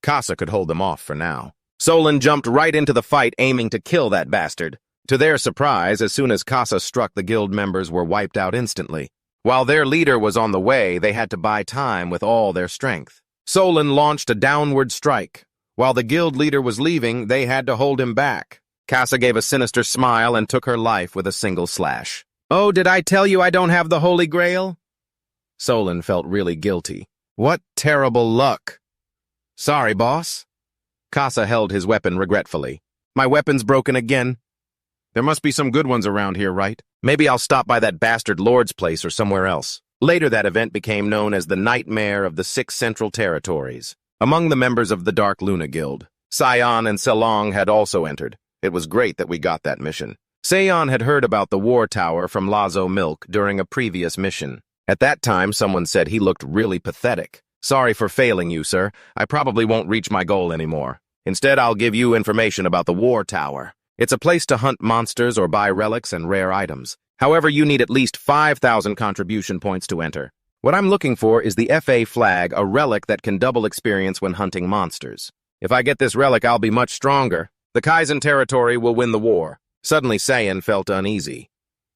Casa could hold them off for now. Solan jumped right into the fight, aiming to kill that bastard. To their surprise, as soon as Casa struck, the guild members were wiped out instantly. While their leader was on the way, they had to buy time with all their strength. Solon launched a downward strike. While the guild leader was leaving, they had to hold him back. Casa gave a sinister smile and took her life with a single slash. "Oh, did I tell you I don't have the Holy Grail?" Solon felt really guilty. What terrible luck. "Sorry, boss." Casa held his weapon regretfully. "My weapon's broken again. There must be some good ones around here, right? Maybe I'll stop by that bastard Lord's place or somewhere else." Later, that event became known as the Nightmare of the Six Central Territories. Among the members of the Dark Luna Guild, Sion and Selong had also entered. It was great that we got that mission. Sion had heard about the War Tower from Lazo Milk during a previous mission. At that time, someone said he looked really pathetic. "Sorry for failing you, sir. I probably won't reach my goal anymore. Instead, I'll give you information about the War Tower. It's a place to hunt monsters or buy relics and rare items. However, you need at least 5,000 contribution points to enter. What I'm looking for is the FA flag, a relic that can double experience when hunting monsters. If I get this relic, I'll be much stronger. The Kaizen territory will win the war." Suddenly, Saiyan felt uneasy.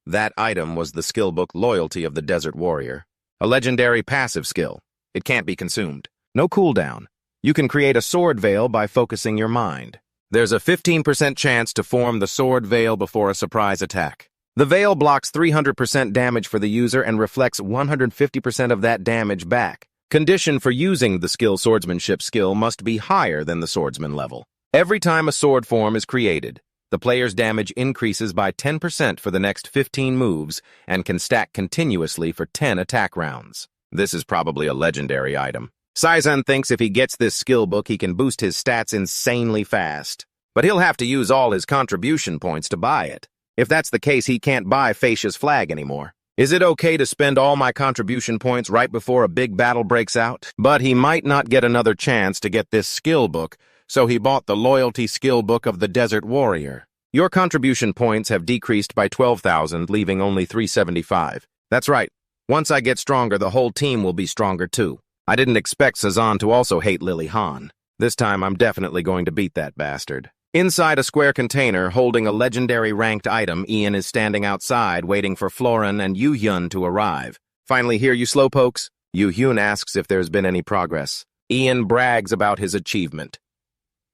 That item was the skill book Loyalty of the Desert Warrior. A legendary passive skill. It can't be consumed. No cooldown. You can create a sword veil by focusing your mind. There's a 15% chance to form the sword veil before a surprise attack. The veil blocks 300% damage for the user and reflects 150% of that damage back. Condition for using the skill swordsmanship skill must be higher than the swordsman level. Every time a sword form is created, the player's damage increases by 10% for the next 15 moves and can stack continuously for 10 attack rounds. This is probably a legendary item. Saizan thinks if he gets this skill book, he can boost his stats insanely fast. But he'll have to use all his contribution points to buy it. If that's the case, he can't buy Facia's flag anymore. Is it okay to spend all my contribution points right before a big battle breaks out? But he might not get another chance to get this skill book, so he bought the Loyalty skill book of the Desert Warrior. Your contribution points have decreased by 12,000, leaving only 375. That's right. Once I get stronger, the whole team will be stronger too. I didn't expect Sazan to also hate Lily Han. This time I'm definitely going to beat that bastard. Inside a square container holding a legendary ranked item, Ian is standing outside waiting for Florin and Yu Hyun to arrive. "Finally here, you slowpokes?" Yu Hyun asks if there's been any progress. Ian brags about his achievement.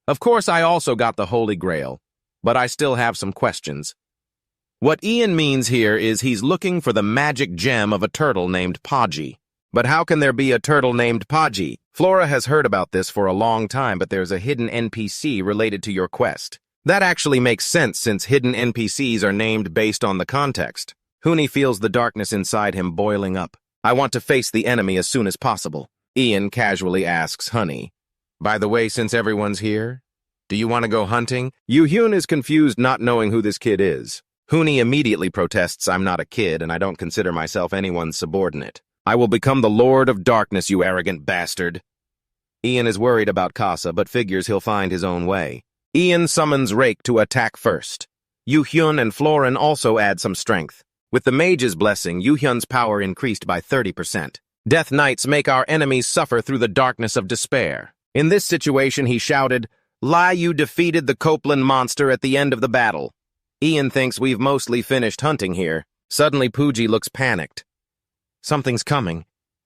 "Of course I also got the Holy Grail, but I still have some questions." What Ian means here is he's looking for the magic gem of a turtle named Paji. But how can there be a turtle named Paji? Flora has heard about this for a long time, but there's a hidden NPC related to your quest. That actually makes sense since hidden NPCs are named based on the context. Huni feels the darkness inside him boiling up. "I want to face the enemy as soon as possible." Ian casually asks Honey, "By the way, since everyone's here, do you want to go hunting?" Yu Hyun is confused not knowing who this kid is. Huni immediately protests, "I'm not a kid and I don't consider myself anyone's subordinate. I will become the Lord of Darkness, you arrogant bastard." Ian is worried about Casa, but figures he'll find his own way. Ian summons Rake to attack first. Yu Hyun and Florin also add some strength. With the mage's blessing, Yu Hyun's power increased by 30%. Death Knights make our enemies suffer through the darkness of despair. In this situation, he shouted, "Lai, you defeated the Copeland monster at the end of the battle." Ian thinks we've mostly finished hunting here. Suddenly, Pooji looks panicked. Something's coming.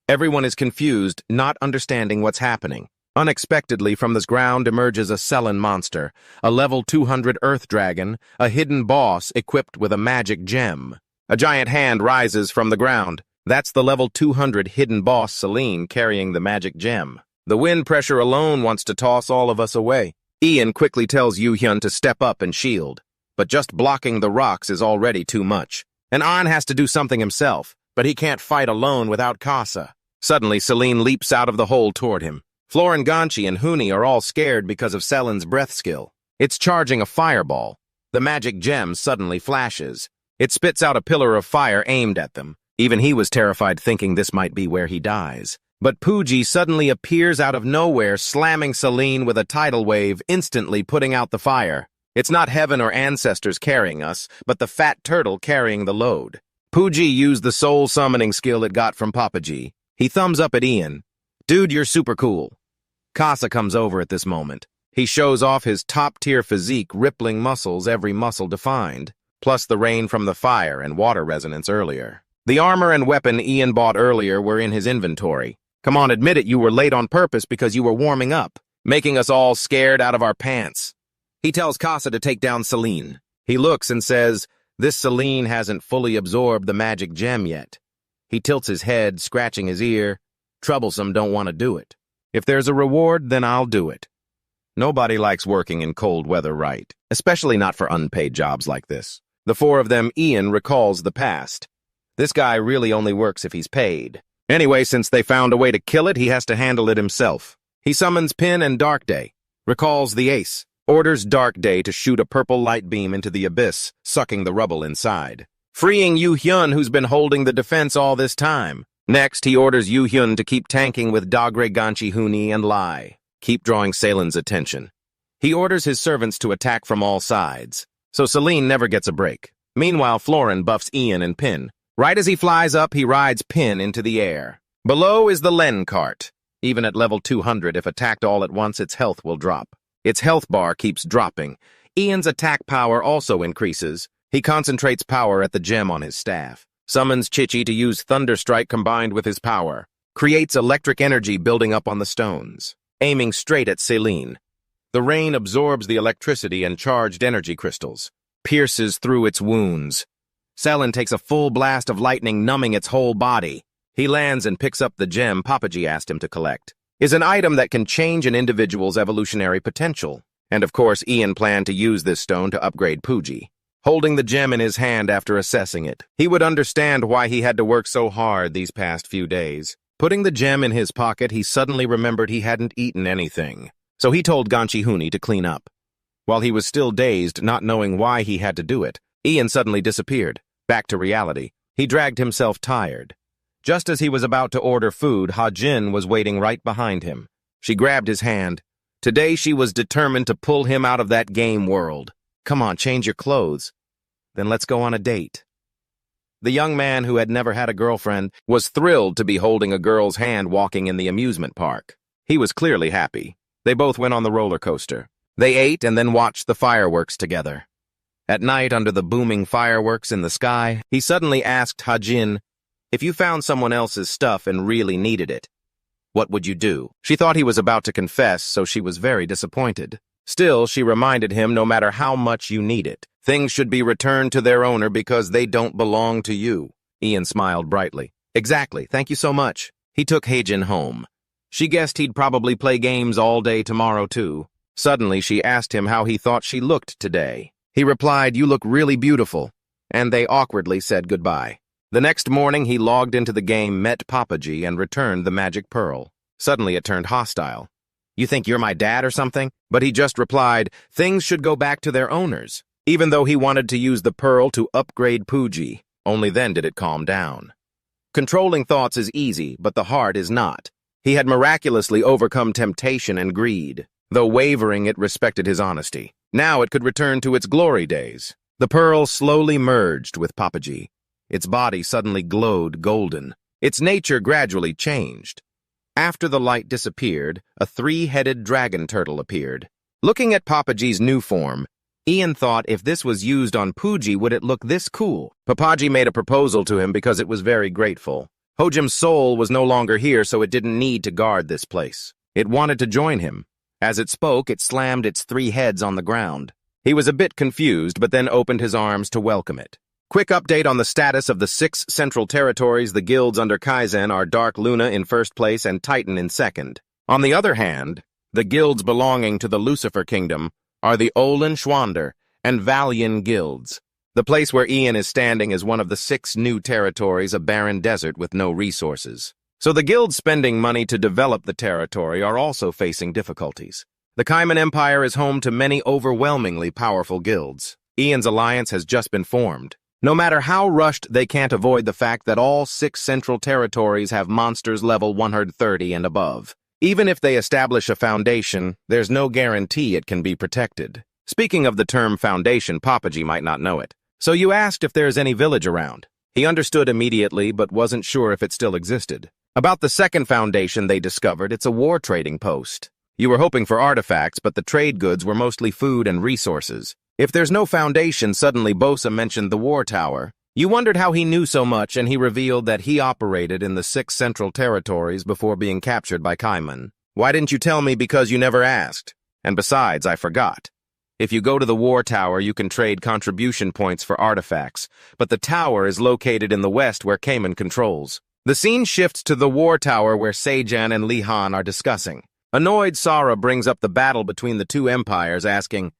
Everyone is confused, not understanding what's happening. Unexpectedly, from the ground emerges a Selen monster, a level 200 earth dragon, a hidden boss equipped with a magic gem. A giant hand rises from the ground. That's the level 200 hidden boss Selene carrying the magic gem. The wind pressure alone wants to toss all of us away. Ian quickly tells Yu Hyun to step up and shield. But just blocking the rocks is already too much. And An has to do something himself. But he can't fight alone without Casa. Suddenly, Selene leaps out of the hole toward him. Florin, Ganchi, and Huni are all scared because of Selen's breath skill. It's charging a fireball. The magic gem suddenly flashes. It spits out a pillar of fire aimed at them. Even he was terrified, thinking this might be where he dies. But Pooji suddenly appears out of nowhere, slamming Selene with a tidal wave, instantly putting out the fire. It's not heaven or ancestors carrying us, but the fat turtle carrying the load. Pooji used the soul summoning skill it got from Papaji. He thumbs up at Ian. "Dude, you're super cool." Casa comes over at this moment. He shows off his top-tier physique, rippling muscles, every muscle defined, plus the rain from the fire and water resonance earlier. The armor and weapon Ian bought earlier were in his inventory. Come on, admit it, you were late on purpose because you were warming up, making us all scared out of our pants. He tells Casa to take down Celine. He looks and says, this Celine hasn't fully absorbed the magic gem yet. He tilts his head, scratching his ear. Troublesome don't want to do it. If there's a reward, then I'll do it. Nobody likes working in cold weather, right? Especially not for unpaid jobs like this. The four of them, Ian recalls the past. This guy really only works if he's paid. Anyway, since they found a way to kill it, he has to handle it himself. He summons Pin and Dark Day, recalls the ace, orders Dark Day to shoot a purple light beam into the abyss, sucking the rubble inside, freeing Yu Hyun, who's been holding the defense all this time. Next, he orders Yu Hyun to keep tanking with Dagre Ganchi Huni and Lai. Keep drawing Salin's attention. He orders his servants to attack from all sides, so Celine never gets a break. Meanwhile, Florin buffs Ian and Pin. Right as he flies up, he rides Pin into the air. Below is the Len cart. Even at level 200, if attacked all at once, its health will drop. Its health bar keeps dropping. Ian's attack power also increases. He concentrates power at the gem on his staff. Summons Chichi to use Thunderstrike combined with his power. Creates electric energy building up on the stones, aiming straight at Celine. The rain absorbs the electricity and charged energy crystals, pierces through its wounds. Selin takes a full blast of lightning, numbing its whole body. He lands and picks up the gem Papaji asked him to collect. Is an item that can change an individual's evolutionary potential. And of course, Ian planned to use this stone to upgrade Puji. Holding the gem in his hand after assessing it, he would understand why he had to work so hard these past few days. Putting the gem in his pocket, he suddenly remembered he hadn't eaten anything. So he told Ganchi Huni to clean up. While he was still dazed, not knowing why he had to do it, Ian suddenly disappeared. Back to reality. He dragged himself tired. Just as he was about to order food, Ha-Jin was waiting right behind him. She grabbed his hand. Today she was determined to pull him out of that game world. Come on, change your clothes. Then let's go on a date. The young man, who had never had a girlfriend, was thrilled to be holding a girl's hand walking in the amusement park. He was clearly happy. They both went on the roller coaster. They ate and then watched the fireworks together. At night, under the booming fireworks in the sky, he suddenly asked Ha-Jin, if you found someone else's stuff and really needed it, what would you do? She thought he was about to confess, so she was very disappointed. Still, she reminded him, no matter how much you need it, things should be returned to their owner because they don't belong to you. Ian smiled brightly. Exactly, thank you so much. He took Ha-Jin home. She guessed he'd probably play games all day tomorrow, too. Suddenly, she asked him how he thought she looked today. He replied, you look really beautiful, and they awkwardly said goodbye. The next morning, he logged into the game, met Papaji, and returned the magic pearl. Suddenly, it turned hostile. You think you're my dad or something? But he just replied, things should go back to their owners, even though he wanted to use the pearl to upgrade Puji. Only then did it calm down. Controlling thoughts is easy, but the heart is not. He had miraculously overcome temptation and greed. Though wavering, it respected his honesty. Now it could return to its glory days. The pearl slowly merged with Papaji. Its body suddenly glowed golden. Its nature gradually changed. After the light disappeared, a three-headed dragon turtle appeared. Looking at Papaji's new form, Ian thought if this was used on Puji, would it look this cool? Papaji made a proposal to him because it was very grateful. Hojim's soul was no longer here, so it didn't need to guard this place. It wanted to join him. As it spoke, it slammed its three heads on the ground. He was a bit confused, but then opened his arms to welcome it. Quick update on the status of the 6 central territories. The guilds under Kaizen are Dark Luna in first place and Titan in second. On the other hand, the guilds belonging to the Lucifer Kingdom are the Olin Schwander and Valian guilds. The place where Ian is standing is one of the 6 new territories, a barren desert with no resources. So the guilds spending money to develop the territory are also facing difficulties. The Kaiman Empire is home to many overwhelmingly powerful guilds. Ian's alliance has just been formed. No matter how rushed, they can't avoid the fact that all 6 central territories have monsters level 130 and above. Even if they establish a foundation, there's no guarantee it can be protected. Speaking of the term foundation, Papaji might not know it. So you asked if there's any village around. He understood immediately, but wasn't sure if it still existed. About the second foundation they discovered, it's a war trading post. You were hoping for artifacts, but the trade goods were mostly food and resources. If there's no foundation, suddenly Bosa mentioned the war tower. You wondered how he knew so much, and he revealed that he operated in the 6 Central Territories before being captured by Kaiman. Why didn't you tell me? Because you never asked. And besides, I forgot. If you go to the War Tower, you can trade contribution points for artifacts, but the tower is located in the west where Kaiman controls. The scene shifts to the War Tower where Sejan and Li Han are discussing. Annoyed, Sara brings up the battle between the two empires, asking,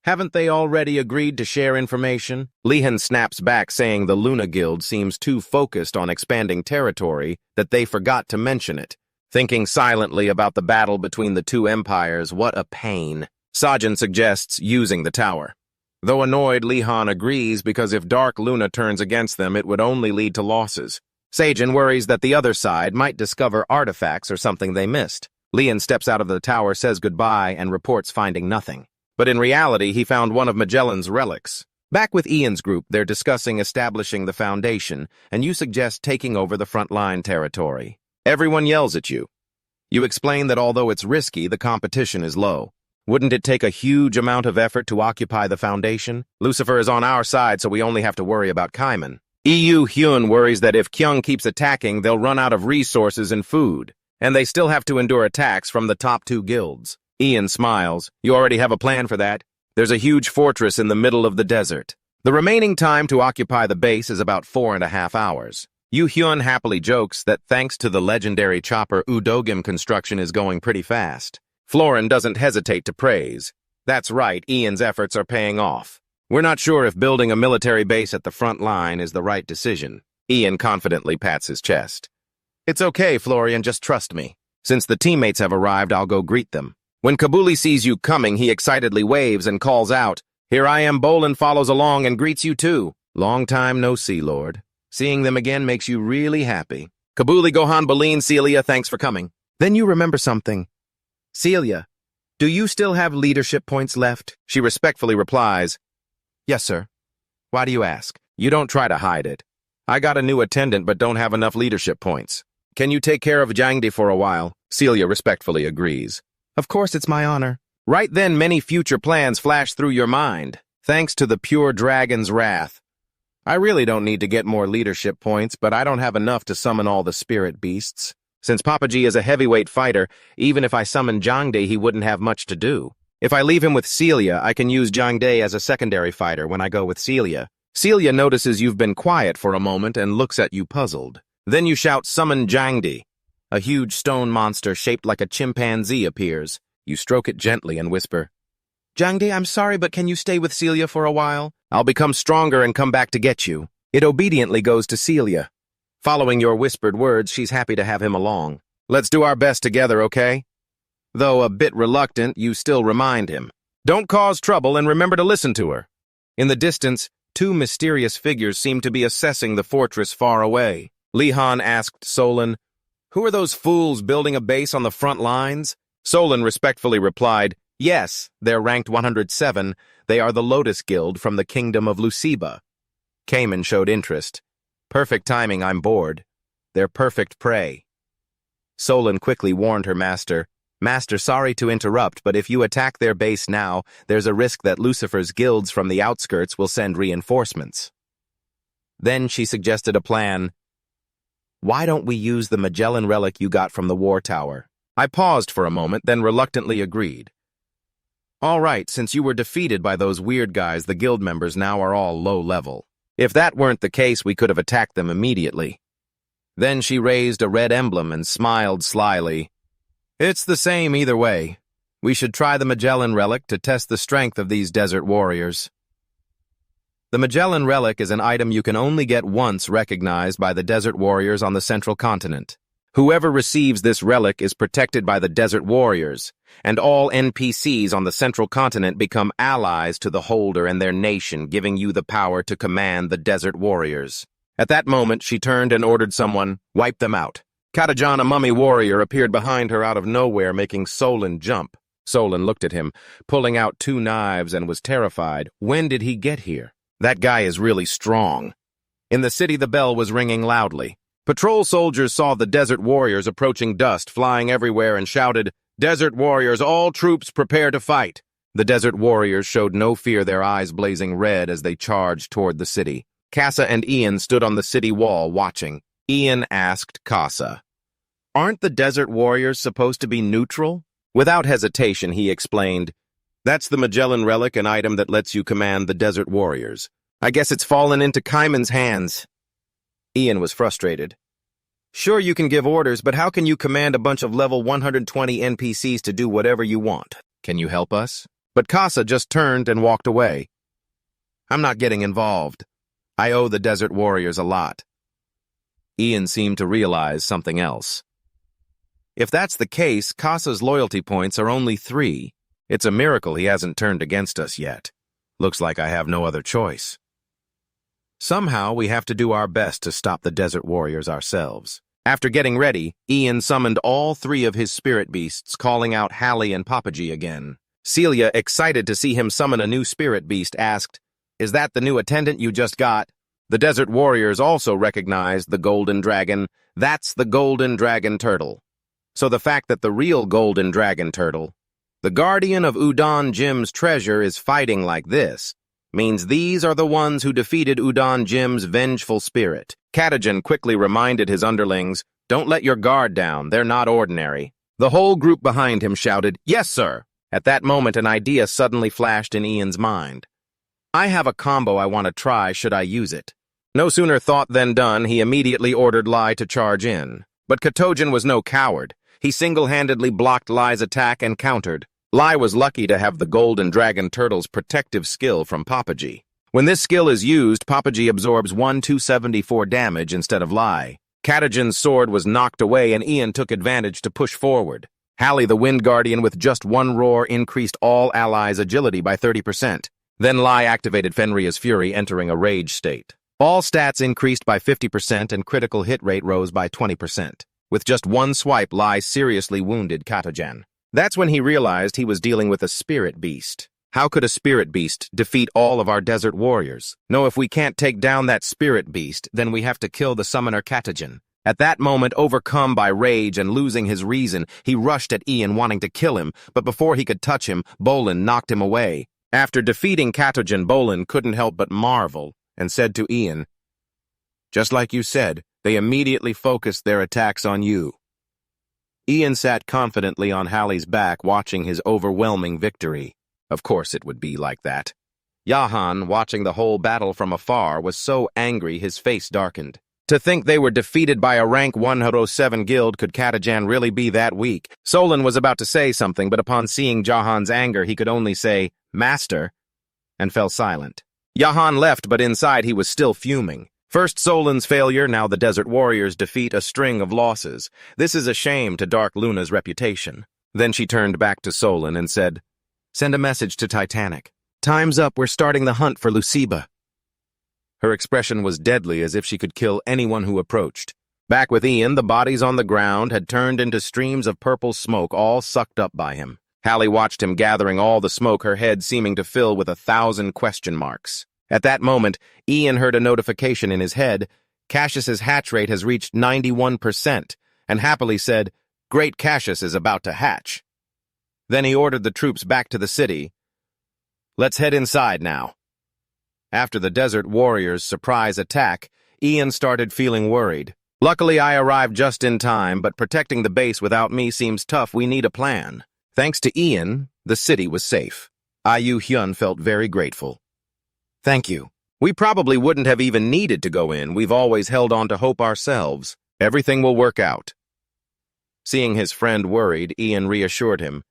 "Haven't they already agreed to share information?" Lihan snaps back, saying the Luna Guild seems too focused on expanding territory that they forgot to mention it. Thinking silently about the battle between the two empires, what a pain. Sajin suggests using the tower. Though annoyed, Lihan agrees because if Dark Luna turns against them, it would only lead to losses. Sajin worries that the other side might discover artifacts or something they missed. Lihan steps out of the tower, says goodbye, and reports finding nothing. But in reality, he found one of Magellan's relics. Back with Ian's group, they're discussing establishing the foundation, and you suggest taking over the front-line territory. Everyone yells at you. You explain that although it's risky, the competition is low. Wouldn't it take a huge amount of effort to occupy the foundation? Lucifer is on our side, so we only have to worry about Kaiman. EU Hyun worries that if Kyung keeps attacking, they'll run out of resources and food, and they still have to endure attacks from the top 2 guilds. Ian smiles. You already have a plan for that. There's a huge fortress in the middle of the desert. The remaining time to occupy the base is about 4.5 hours. Yu Hyun happily jokes that thanks to the legendary chopper, Udogim construction is going pretty fast. Florin doesn't hesitate to praise. That's right, Ian's efforts are paying off. We're not sure if building a military base at the front line is the right decision. Ian confidently pats his chest. It's okay, Florian, just trust me. Since the teammates have arrived, I'll go greet them. When Kabuli sees you coming, he excitedly waves and calls out, "Here I am." Bolin follows along and greets you too. Long time no see, Lord. Seeing them again makes you really happy. Kabuli, Gohan, Bolin, Celia, thanks for coming. Then you remember something. Celia, do you still have leadership points left? She respectfully replies, "Yes, sir." Why do you ask? You don't try to hide it. I got a new attendant but don't have enough leadership points. Can you take care of Jangdi for a while? Celia respectfully agrees. Of course, it's my honor. Right then, many future plans flash through your mind, thanks to the pure dragon's wrath. I really don't need to get more leadership points, but I don't have enough to summon all the spirit beasts. Since Papaji is a heavyweight fighter, even if I summon Jangde, he wouldn't have much to do. If I leave him with Celia, I can use Jangde as a secondary fighter when I go with Celia. Celia notices you've been quiet for a moment and looks at you puzzled. Then you shout, "Summon Jangde." A huge stone monster shaped like a chimpanzee appears. You stroke it gently and whisper, "Jangde, I'm sorry, but can you stay with Celia for a while? I'll become stronger and come back to get you." It obediently goes to Celia. Following your whispered words, she's happy to have him along. Let's do our best together, okay? Though a bit reluctant, you still remind him. Don't cause trouble and remember to listen to her. In the distance, 2 mysterious figures seem to be assessing the fortress far away. Lihan asked Solon, "Who are those fools building a base on the front lines?" Solon respectfully replied, "Yes, they're ranked 107. They are the Lotus Guild from the kingdom of Luciba." Cayman showed interest. "Perfect timing, I'm bored. They're perfect prey." Solon quickly warned her master, "Master, sorry to interrupt, but if you attack their base now, there's a risk that Lucifer's guilds from the outskirts will send reinforcements." Then she suggested a plan. "Why don't we use the Magellan relic you got from the War Tower?" I paused for a moment, then reluctantly agreed. "All right, since you were defeated by those weird guys, the guild members now are all low level. If that weren't the case, we could have attacked them immediately." Then she raised a red emblem and smiled slyly. "It's the same either way. We should try the Magellan relic to test the strength of these desert warriors." The Magellan relic is an item you can only get once recognized by the desert warriors on the central continent. Whoever receives this relic is protected by the desert warriors, and all NPCs on the central continent become allies to the holder and their nation, giving you the power to command the desert warriors. At that moment, she turned and ordered someone, "Wipe them out." Katajan, a mummy warrior, appeared behind her out of nowhere, making Solon jump. Solon looked at him, pulling out 2 knives, and was terrified. When did he get here? That guy is really strong. In the city, the bell was ringing loudly. Patrol soldiers saw the desert warriors approaching, dust flying everywhere, and shouted, "Desert warriors, all troops prepare to fight." The desert warriors showed no fear, their eyes blazing red as they charged toward the city. Casa and Ian stood on the city wall watching. Ian asked Casa, "Aren't the Desert Warriors supposed to be neutral?" Without hesitation, he explained, "That's the Magellan relic, an item that lets you command the Desert Warriors. I guess it's fallen into Kaiman's hands." Ian was frustrated. "Sure, you can give orders, but how can you command a bunch of level 120 NPCs to do whatever you want? Can you help us?" But Casa just turned and walked away. "I'm not getting involved. I owe the Desert Warriors a lot." Ian seemed to realize something else. If that's the case, Casa's loyalty points are only 3. It's a miracle he hasn't turned against us yet. Looks like I have no other choice. Somehow, we have to do our best to stop the Desert Warriors ourselves. After getting ready, Ian summoned all 3 of his spirit beasts, calling out Hallie and Papaji again. Celia, excited to see him summon a new spirit beast, asked, "Is that the new attendant you just got?" The Desert Warriors also recognized the Golden Dragon. That's the Golden Dragon Turtle. So the fact that the real Golden Dragon Turtle, the guardian of Udon Jim's treasure, is fighting like this, means these are the ones who defeated Udon Jim's vengeful spirit. Katajan quickly reminded his underlings, "Don't let your guard down, they're not ordinary." The whole group behind him shouted, "Yes, sir!" At that moment, an idea suddenly flashed in Ian's mind. "I have a combo I want to try, should I use it?" No sooner thought than done, he immediately ordered Lai to charge in. But Katajan was no coward. He single-handedly blocked Lai's attack and countered. Lai was lucky to have the Golden Dragon Turtle's protective skill from Papaji. When this skill is used, Papaji absorbs 1,274 damage instead of Lai. Katajan's sword was knocked away and Ian took advantage to push forward. Hallie, the Wind Guardian, with just one roar, increased all allies' agility by 30%. Then Lai activated Fenrir's Fury, entering a rage state. All stats increased by 50% and critical hit rate rose by 20%. With just one swipe, Lai seriously wounded Katajan. That's when he realized he was dealing with a spirit beast. How could a spirit beast defeat all of our Desert Warriors? No, if we can't take down that spirit beast, then we have to kill the summoner Katajan. At that moment, overcome by rage and losing his reason, he rushed at Ian wanting to kill him, but before he could touch him, Bolin knocked him away. After defeating Katajan, Bolin couldn't help but marvel and said to Ian, "Just like you said, they immediately focused their attacks on you." Ian sat confidently on Hallie's back, watching his overwhelming victory. Of course it would be like that. Yahan, watching the whole battle from afar, was so angry his face darkened. To think they were defeated by a rank 107 guild, could Katajan really be that weak? Solon was about to say something, but upon seeing Jahan's anger, he could only say, "Master," and fell silent. Yahan left, but inside he was still fuming. First Solon's failure, now the Desert Warriors' defeat, a string of losses. This is a shame to Dark Luna's reputation. Then she turned back to Solon and said, "Send a message to Titanic. Time's up, we're starting the hunt for Luciba." Her expression was deadly, as if she could kill anyone who approached. Back with Ian, the bodies on the ground had turned into streams of purple smoke, all sucked up by him. Hallie watched him gathering all the smoke, her head seeming to fill with 1,000 question marks. At that moment, Ian heard a notification in his head. Cassius's hatch rate has reached 91%, and happily said, "Great Cassius is about to hatch." Then he ordered the troops back to the city. "Let's head inside now." After the Desert Warriors' surprise attack, Ian started feeling worried. "Luckily, I arrived just in time, but protecting the base without me seems tough. We need a plan." Thanks to Ian, the city was safe. Ayu Hyun felt very grateful. "Thank you. We probably wouldn't have even needed to go in. We've always held on to hope ourselves. Everything will work out." Seeing his friend worried, Ian reassured him.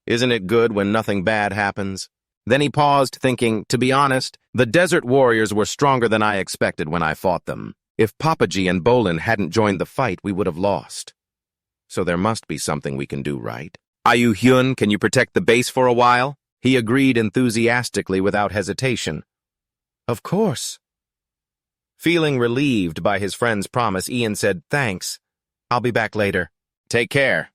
"Isn't it good when nothing bad happens?" Then he paused, thinking, to be honest, the Desert Warriors were stronger than I expected when I fought them. If Papaji and Bolin hadn't joined the fight, we would have lost. So there must be something we can do, right? "Ayu Hyun, can you protect the base for a while?" He agreed enthusiastically without hesitation. "Of course." Feeling relieved by his friend's promise, Ian said, "Thanks. I'll be back later." "Take care."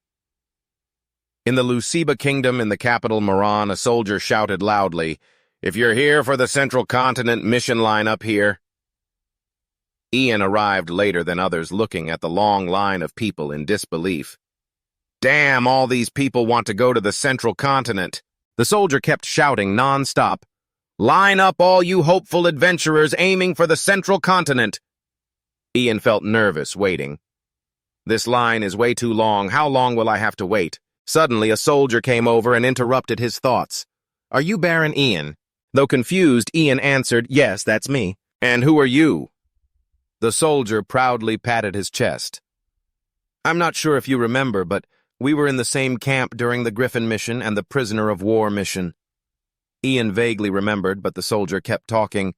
In the Luciba Kingdom in the capital Moran, a soldier shouted loudly, "If you're here for the Central Continent mission line up here." Ian arrived later than others, looking at the long line of people in disbelief. "Damn, all these people want to go to the Central Continent." The soldier kept shouting non-stop, Line up all you hopeful adventurers aiming for the central continent. Ian felt nervous, waiting. This line is way too long. How long will I have to wait? Suddenly, a soldier came over and interrupted his thoughts. Are you Baron Ian? Though confused, Ian answered, yes, that's me. And who are you? The soldier proudly patted his chest. I'm not sure if you remember, but we were in the same camp during the Griffin mission and the prisoner of war mission. Ian vaguely remembered, but the soldier kept talking.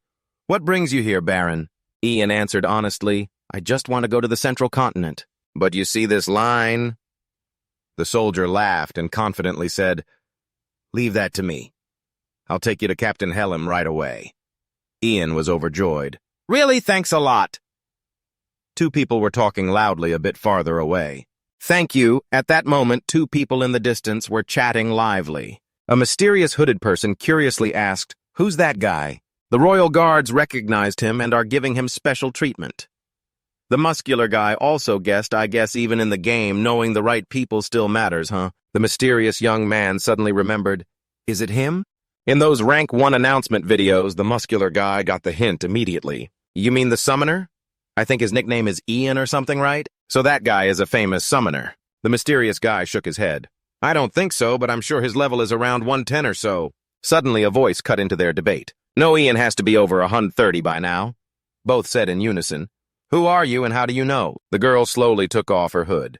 What brings you here, Baron? Ian answered honestly, I just want to go to the central continent. But you see this line? The soldier laughed and confidently said, Leave that to me. I'll take you to Captain Helm right away. Ian was overjoyed. Really? Thanks a lot. Two people were talking loudly a bit farther away. Thank you. At that moment, two people in the distance were chatting lively. A mysterious hooded person curiously asked, Who's that guy? The royal guards recognized him and are giving him special treatment. The muscular guy also guessed, I guess even in the game, knowing the right people still matters, huh? The mysterious young man suddenly remembered, Is it him? In those rank 1 announcement videos, the muscular guy got the hint immediately. You mean the summoner? I think his nickname is Ian or something, right? So that guy is a famous summoner. The mysterious guy shook his head. I don't think so, but I'm sure his level is around 110 or so. Suddenly, a voice cut into their debate. No, Ian has to be over 130 by now. Both said in unison. Who are you and how do you know? The girl slowly took off her hood.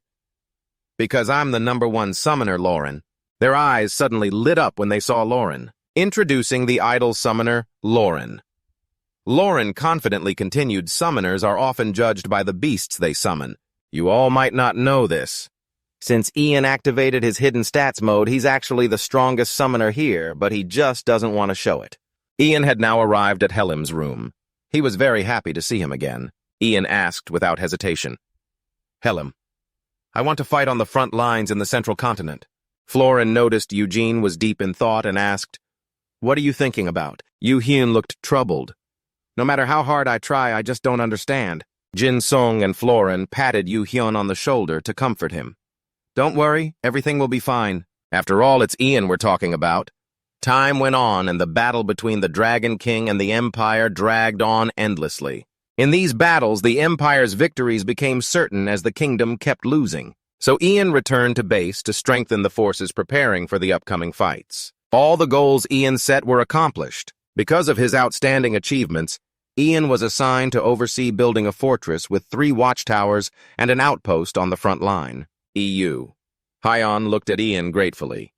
Because I'm the #1 summoner, Lauren. Their eyes suddenly lit up when they saw Lauren. Introducing the idol summoner, Lauren. Lauren confidently continued, summoners are often judged by the beasts they summon. You all might not know this. Since Ian activated his hidden stats mode, he's actually the strongest summoner here, but he just doesn't want to show it. Ian had now arrived at Helm's room. He was very happy to see him again. Ian asked without hesitation. Helm, I want to fight on the front lines in the central continent. Florin noticed Eugene was deep in thought and asked, What are you thinking about? Yu-Hyun looked troubled. No matter how hard I try, I just don't understand. Jin Sung and Florin patted Yu-Hyun on the shoulder to comfort him. Don't worry, everything will be fine. After all, it's Ian we're talking about. Time went on, and the battle between the Dragon King and the Empire dragged on endlessly. In these battles, the Empire's victories became certain as the kingdom kept losing. So Ian returned to base to strengthen the forces preparing for the upcoming fights. All the goals Ian set were accomplished. Because of his outstanding achievements, Ian was assigned to oversee building a fortress with 3 watchtowers and an outpost on the front line. EU. Hyon looked at Ian gratefully.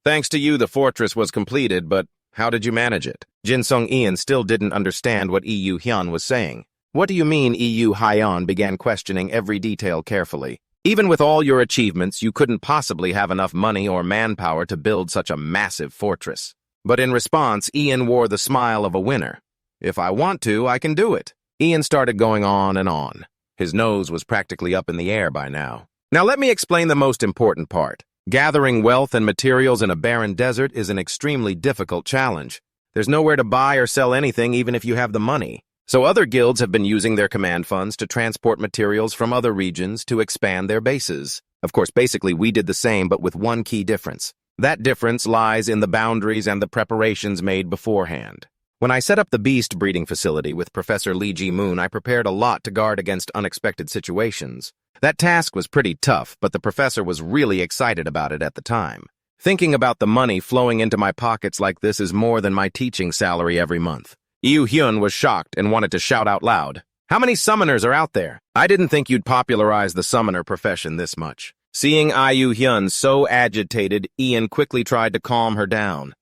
Thanks to you, the fortress was completed, but how did you manage it? Jinsung Ian still didn't understand what EU Hyun was saying. What do you mean? EU Hyon began questioning every detail carefully. Even with all your achievements, you couldn't possibly have enough money or manpower to build such a massive fortress. But in response, Ian wore the smile of a winner. If I want to, I can do it. Ian started going on and on. His nose was practically up in the air by now. Now let me explain the most important part. Gathering wealth and materials in a barren desert is an extremely difficult challenge. There's nowhere to buy or sell anything even if you have the money. So other guilds have been using their command funds to transport materials from other regions to expand their bases. Of course, basically we did the same, but with one key difference. That difference lies in the boundaries and the preparations made beforehand. When I set up the beast breeding facility with Professor Lee Ji-moon, I prepared a lot to guard against unexpected situations. That task was pretty tough, but the professor was really excited about it at the time. Thinking about the money flowing into my pockets like this is more than my teaching salary every month. Yu Hyun was shocked and wanted to shout out loud. How many summoners are out there? I didn't think you'd popularize the summoner profession this much. Seeing Yu Hyun so agitated, Ian quickly tried to calm her down.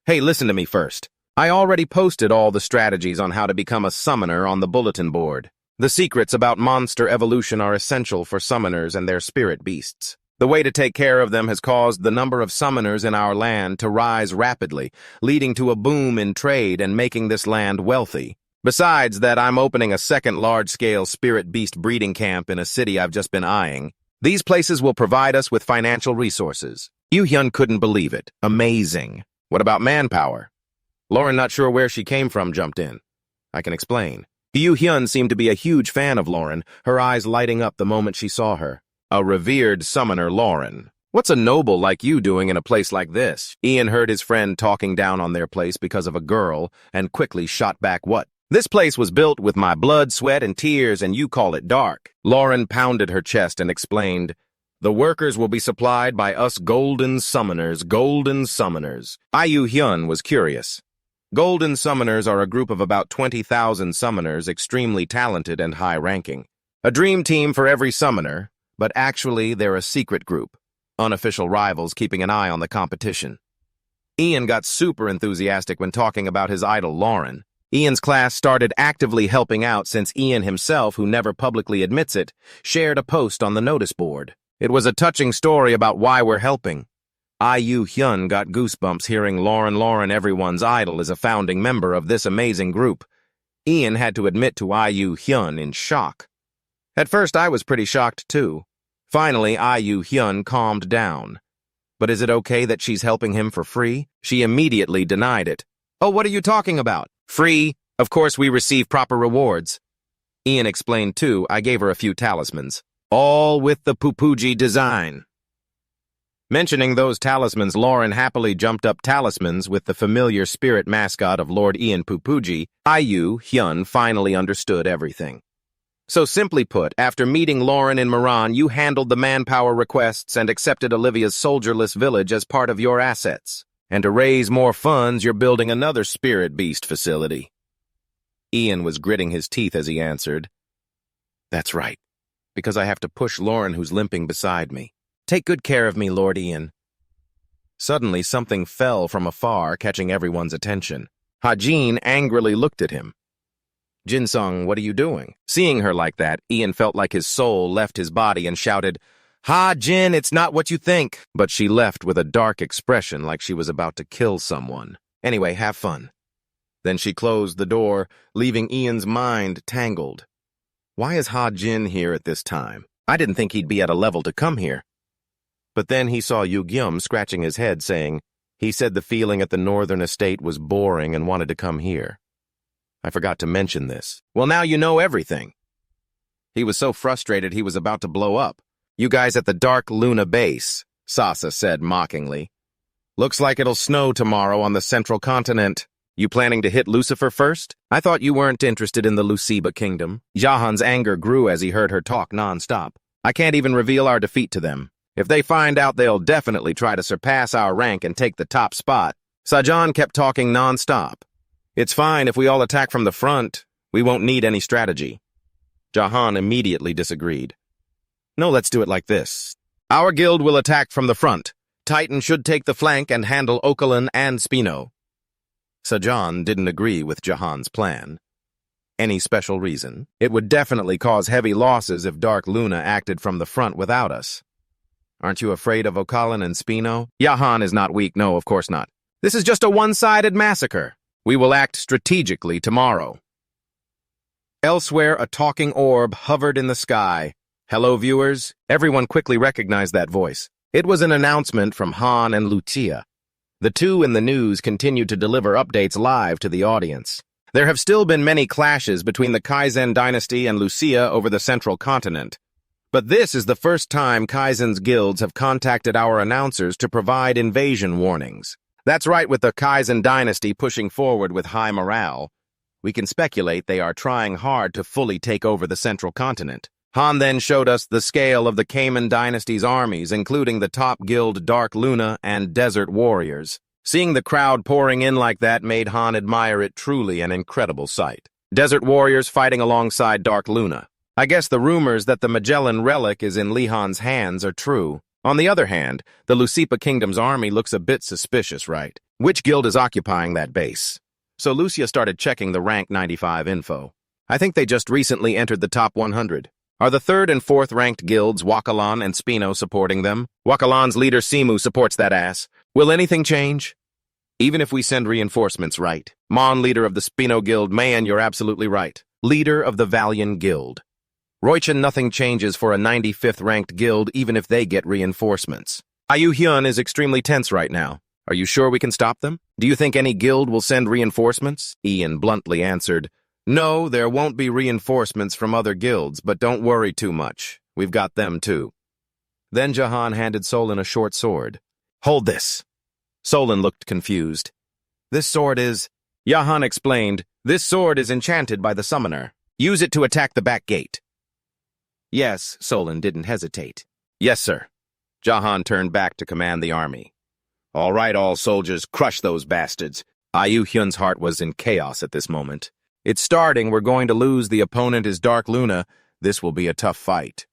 Hey, listen to me first. I already posted all the strategies on how to become a summoner on the bulletin board. The secrets about monster evolution are essential for summoners and their spirit beasts. The way to take care of them has caused the number of summoners in our land to rise rapidly, leading to a boom in trade and making this land wealthy. Besides that, I'm opening a second large-scale spirit beast breeding camp in a city I've just been eyeing. These places will provide us with financial resources. Yu Hyun couldn't believe it. Amazing. What about manpower? Lauren, not sure where she came from, jumped in. I can explain. Yu Hyun seemed to be a huge fan of Lauren, her eyes lighting up the moment she saw her. A revered summoner, Lauren. What's a noble like you doing in a place like this? Ian heard his friend talking down on their place because of a girl and quickly shot back, what? This place was built with my blood, sweat, and tears, and you call it dark. Lauren pounded her chest and explained, the workers will be supplied by us golden summoners, golden summoners. Ayu Hyun was curious. Golden summoners are a group of about 20,000 summoners, extremely talented and high-ranking. A dream team for every summoner, but actually they're a secret group. Unofficial rivals keeping an eye on the competition. Ian got super enthusiastic when talking about his idol Lauren. Ian's class started actively helping out since Ian himself, who never publicly admits it, shared a post on the notice board. It was a touching story about why we're helping. Ayu Hyun got goosebumps hearing Lauren, everyone's idol, is a founding member of this amazing group. Ian had to admit to Ayu Hyun in shock. At first I was pretty shocked too. Finally, Ayu Hyun calmed down. But is it okay that she's helping him for free? She immediately denied it. Oh, what are you talking about? Free? Of course we receive proper rewards. Ian explained too. I gave her a few talismans. All with the Pupuji design. Mentioning those talismans, Lauren happily jumped up talismans with the familiar spirit mascot of Lord Ian Pupuji. Ayu Hyun finally understood everything. So simply put, after meeting Lauren in Moran, you handled the manpower requests and accepted Olivia's soldierless village as part of your assets. And to raise more funds, you're building another spirit beast facility. Ian was gritting his teeth as he answered, That's right, because I have to push Lauren, who's limping beside me. Take good care of me, Lord Ian. Suddenly, something fell from afar, catching everyone's attention. Ha-Jin angrily looked at him. Jin-sung, what are you doing? Seeing her like that, Ian felt like his soul left his body and shouted, Ha-Jin, it's not what you think. But she left with a dark expression like she was about to kill someone. Anyway, have fun. Then she closed the door, leaving Ian's mind tangled. Why is Ha-Jin here at this time? I didn't think he'd be at a level to come here. But then he saw Yu-Gyum scratching his head, saying, he said the feeling at the northern estate was boring and wanted to come here. I forgot to mention this. Well, now you know everything. He was so frustrated he was about to blow up. You guys at the Dark Luna base, Sasa said mockingly. Looks like it'll snow tomorrow on the central continent. You planning to hit Lucifer first? I thought you weren't interested in the Luceba kingdom. Jahan's anger grew as he heard her talk nonstop. I can't even reveal our defeat to them. If they find out, they'll definitely try to surpass our rank and take the top spot. Sajan kept talking nonstop. It's fine if we all attack from the front. We won't need any strategy. Jahan immediately disagreed. No, let's do it like this. Our guild will attack from the front. Titan should take the flank and handle Okalan and Spino. Sajan didn't agree with Jahan's plan. Any special reason? It would definitely cause heavy losses if Dark Luna acted from the front without us. Aren't you afraid of Okalan and Spino? Jahan is not weak, no, of course not. This is just a one-sided massacre. We will act strategically tomorrow. Elsewhere, a talking orb hovered in the sky. Hello, viewers. Everyone quickly recognized that voice. It was an announcement from Han and Lucia. The two in the news continued to deliver updates live to the audience. There have still been many clashes between the Kaizen dynasty and Lucia over the central continent. But this is the first time Kaizen's guilds have contacted our announcers to provide invasion warnings. That's right, with the Kaizen dynasty pushing forward with high morale. We can speculate they are trying hard to fully take over the central continent. Han then showed us the scale of the Cayman dynasty's armies, including the top guild Dark Luna and Desert Warriors. Seeing the crowd pouring in like that made Han admire it, truly an incredible sight. Desert Warriors fighting alongside Dark Luna. I guess the rumors that the Magellan relic is in Lihan's hands are true. On the other hand, the Lucipa Kingdom's army looks a bit suspicious, right? Which guild is occupying that base? So Lucia started checking the rank 95 info. I think they just recently entered the top 100. Are the 3rd and 4th ranked guilds Wakalan and Spino supporting them? Wakalan's leader Simu supports that ass. Will anything change? Even if we send reinforcements, right? Mon, leader of the Spino guild, Man, you're absolutely right. Leader of the Valian guild. Roichin, nothing changes for a 95th ranked guild even if they get reinforcements. Ayu Hyun is extremely tense right now. Are you sure we can stop them? Do you think any guild will send reinforcements? Ian bluntly answered, No, there won't be reinforcements from other guilds, but don't worry too much. We've got them too. Then Jahan handed Solon a short sword. "Hold this." Solon looked confused. "This sword is—" Jahan explained, "This sword is enchanted by the summoner. Use it to attack the back gate." "Yes," Solon didn't hesitate. "Yes, sir." Jahan turned back to command the army. "All right, all soldiers, crush those bastards." Ayu Hyun's heart was in chaos at this moment. "It's starting, we're going to lose, the opponent is Dark Luna. This will be a tough fight."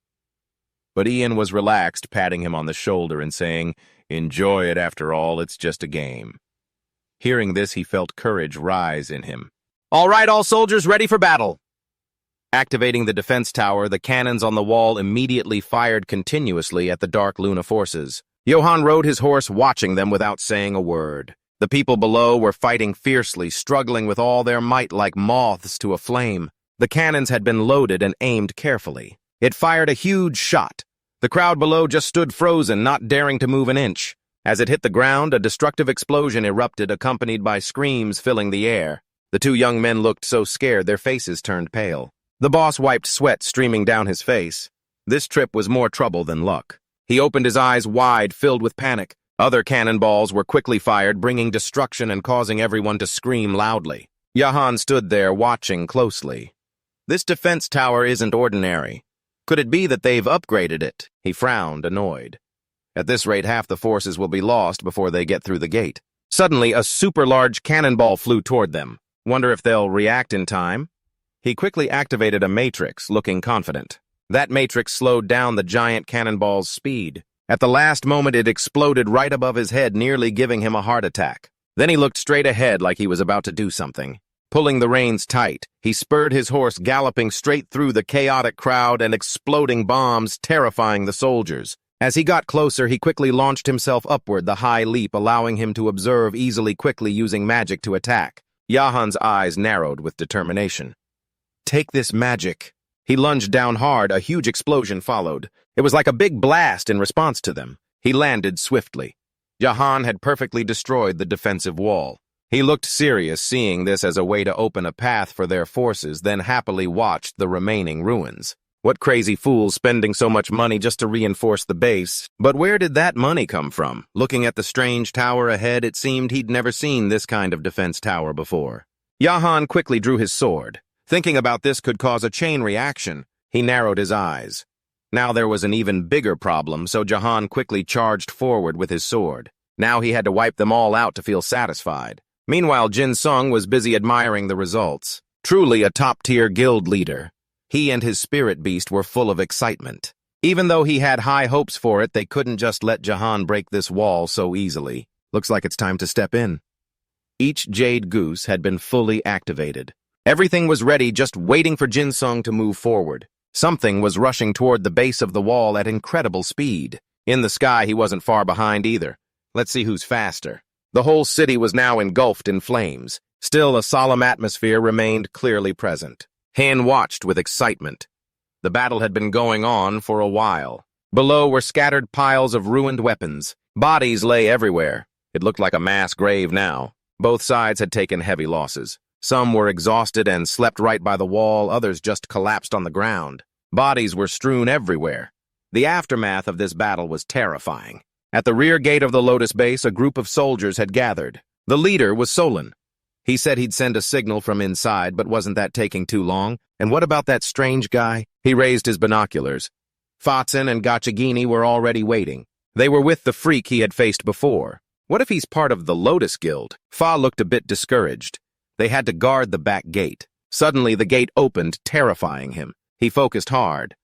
But Ian was relaxed, patting him on the shoulder and saying, "Enjoy it after all, it's just a game." Hearing this, he felt courage rise in him. "All right, all soldiers, ready for battle." Activating the defense tower, the cannons on the wall immediately fired continuously at the Dark Luna forces. Johann rode his horse, watching them without saying a word. The people below were fighting fiercely, struggling with all their might like moths to a flame. The cannons had been loaded and aimed carefully. It fired a huge shot. The crowd below just stood frozen, not daring to move an inch. As it hit the ground, a destructive explosion erupted, accompanied by screams filling the air. The two young men looked so scared their faces turned pale. The boss wiped sweat streaming down his face. This trip was more trouble than luck. He opened his eyes wide, filled with panic. Other cannonballs were quickly fired, bringing destruction and causing everyone to scream loudly. Jahan stood there, watching closely. This defense tower isn't ordinary. Could it be that they've upgraded it? He frowned, annoyed. At this rate, half the forces will be lost before they get through the gate. Suddenly, a super-large cannonball flew toward them. Wonder if they'll react in time? He quickly activated a matrix, looking confident. That matrix slowed down the giant cannonball's speed. At the last moment, it exploded right above his head, nearly giving him a heart attack. Then he looked straight ahead like he was about to do something. Pulling the reins tight, he spurred his horse, galloping straight through the chaotic crowd and exploding bombs, terrifying the soldiers. As he got closer, he quickly launched himself upward, the high leap allowing him to observe easily, quickly using magic to attack. Jahan's eyes narrowed with determination. "Take this magic." He lunged down hard, a huge explosion followed. It was like a big blast in response to them. He landed swiftly. Jahan had perfectly destroyed the defensive wall. He looked serious, seeing this as a way to open a path for their forces, then happily watched the remaining ruins. What crazy fools spending so much money just to reinforce the base. But where did that money come from? Looking at the strange tower ahead, it seemed he'd never seen this kind of defense tower before. Jahan quickly drew his sword. Thinking about this could cause a chain reaction. He narrowed his eyes. Now there was an even bigger problem, so Jahan quickly charged forward with his sword. Now he had to wipe them all out to feel satisfied. Meanwhile, Jin Sung was busy admiring the results. Truly a top-tier guild leader. He and his spirit beast were full of excitement. Even though he had high hopes for it, they couldn't just let Jahan break this wall so easily. Looks like it's time to step in. Each jade goose had been fully activated. Everything was ready, just waiting for Jin Sung to move forward. Something was rushing toward the base of the wall at incredible speed. In the sky, he wasn't far behind either. Let's see who's faster. The whole city was now engulfed in flames. Still, a solemn atmosphere remained clearly present. Han watched with excitement. The battle had been going on for a while. Below were scattered piles of ruined weapons. Bodies lay everywhere. It looked like a mass grave now. Both sides had taken heavy losses. Some were exhausted and slept right by the wall, others just collapsed on the ground. Bodies were strewn everywhere. The aftermath of this battle was terrifying. At the rear gate of the Lotus base, a group of soldiers had gathered. The leader was Solon. He said he'd send a signal from inside, but wasn't that taking too long? And what about that strange guy? He raised his binoculars. Fatsin and Gachagini were already waiting. They were with the freak he had faced before. What if he's part of the Lotus Guild? Fa looked a bit discouraged. They had to guard the back gate. Suddenly, the gate opened, terrifying him. He focused hard.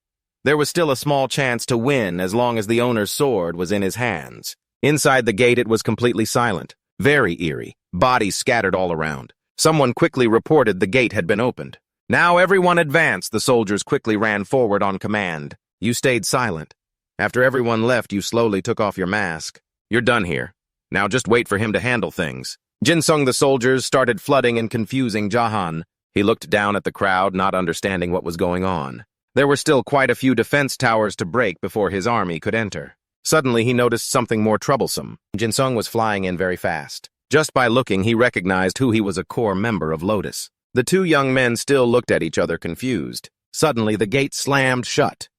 There was still a small chance to win as long as the owner's sword was in his hands. Inside the gate, it was completely silent. Very eerie. Bodies scattered all around. Someone quickly reported the gate had been opened. Now everyone advanced. The soldiers quickly ran forward on command. You stayed silent. After everyone left, you slowly took off your mask. You're done here. Now just wait for him to handle things. Jin Sung the soldiers started flooding and confusing Jahan. He looked down at the crowd, not understanding what was going on. There were still quite a few defense towers to break before his army could enter. Suddenly, he noticed something more troublesome. Jin Sung was flying in very fast. Just by looking, he recognized who he was, a core member of Lotus. The two young men still looked at each other confused. Suddenly, the gate slammed shut.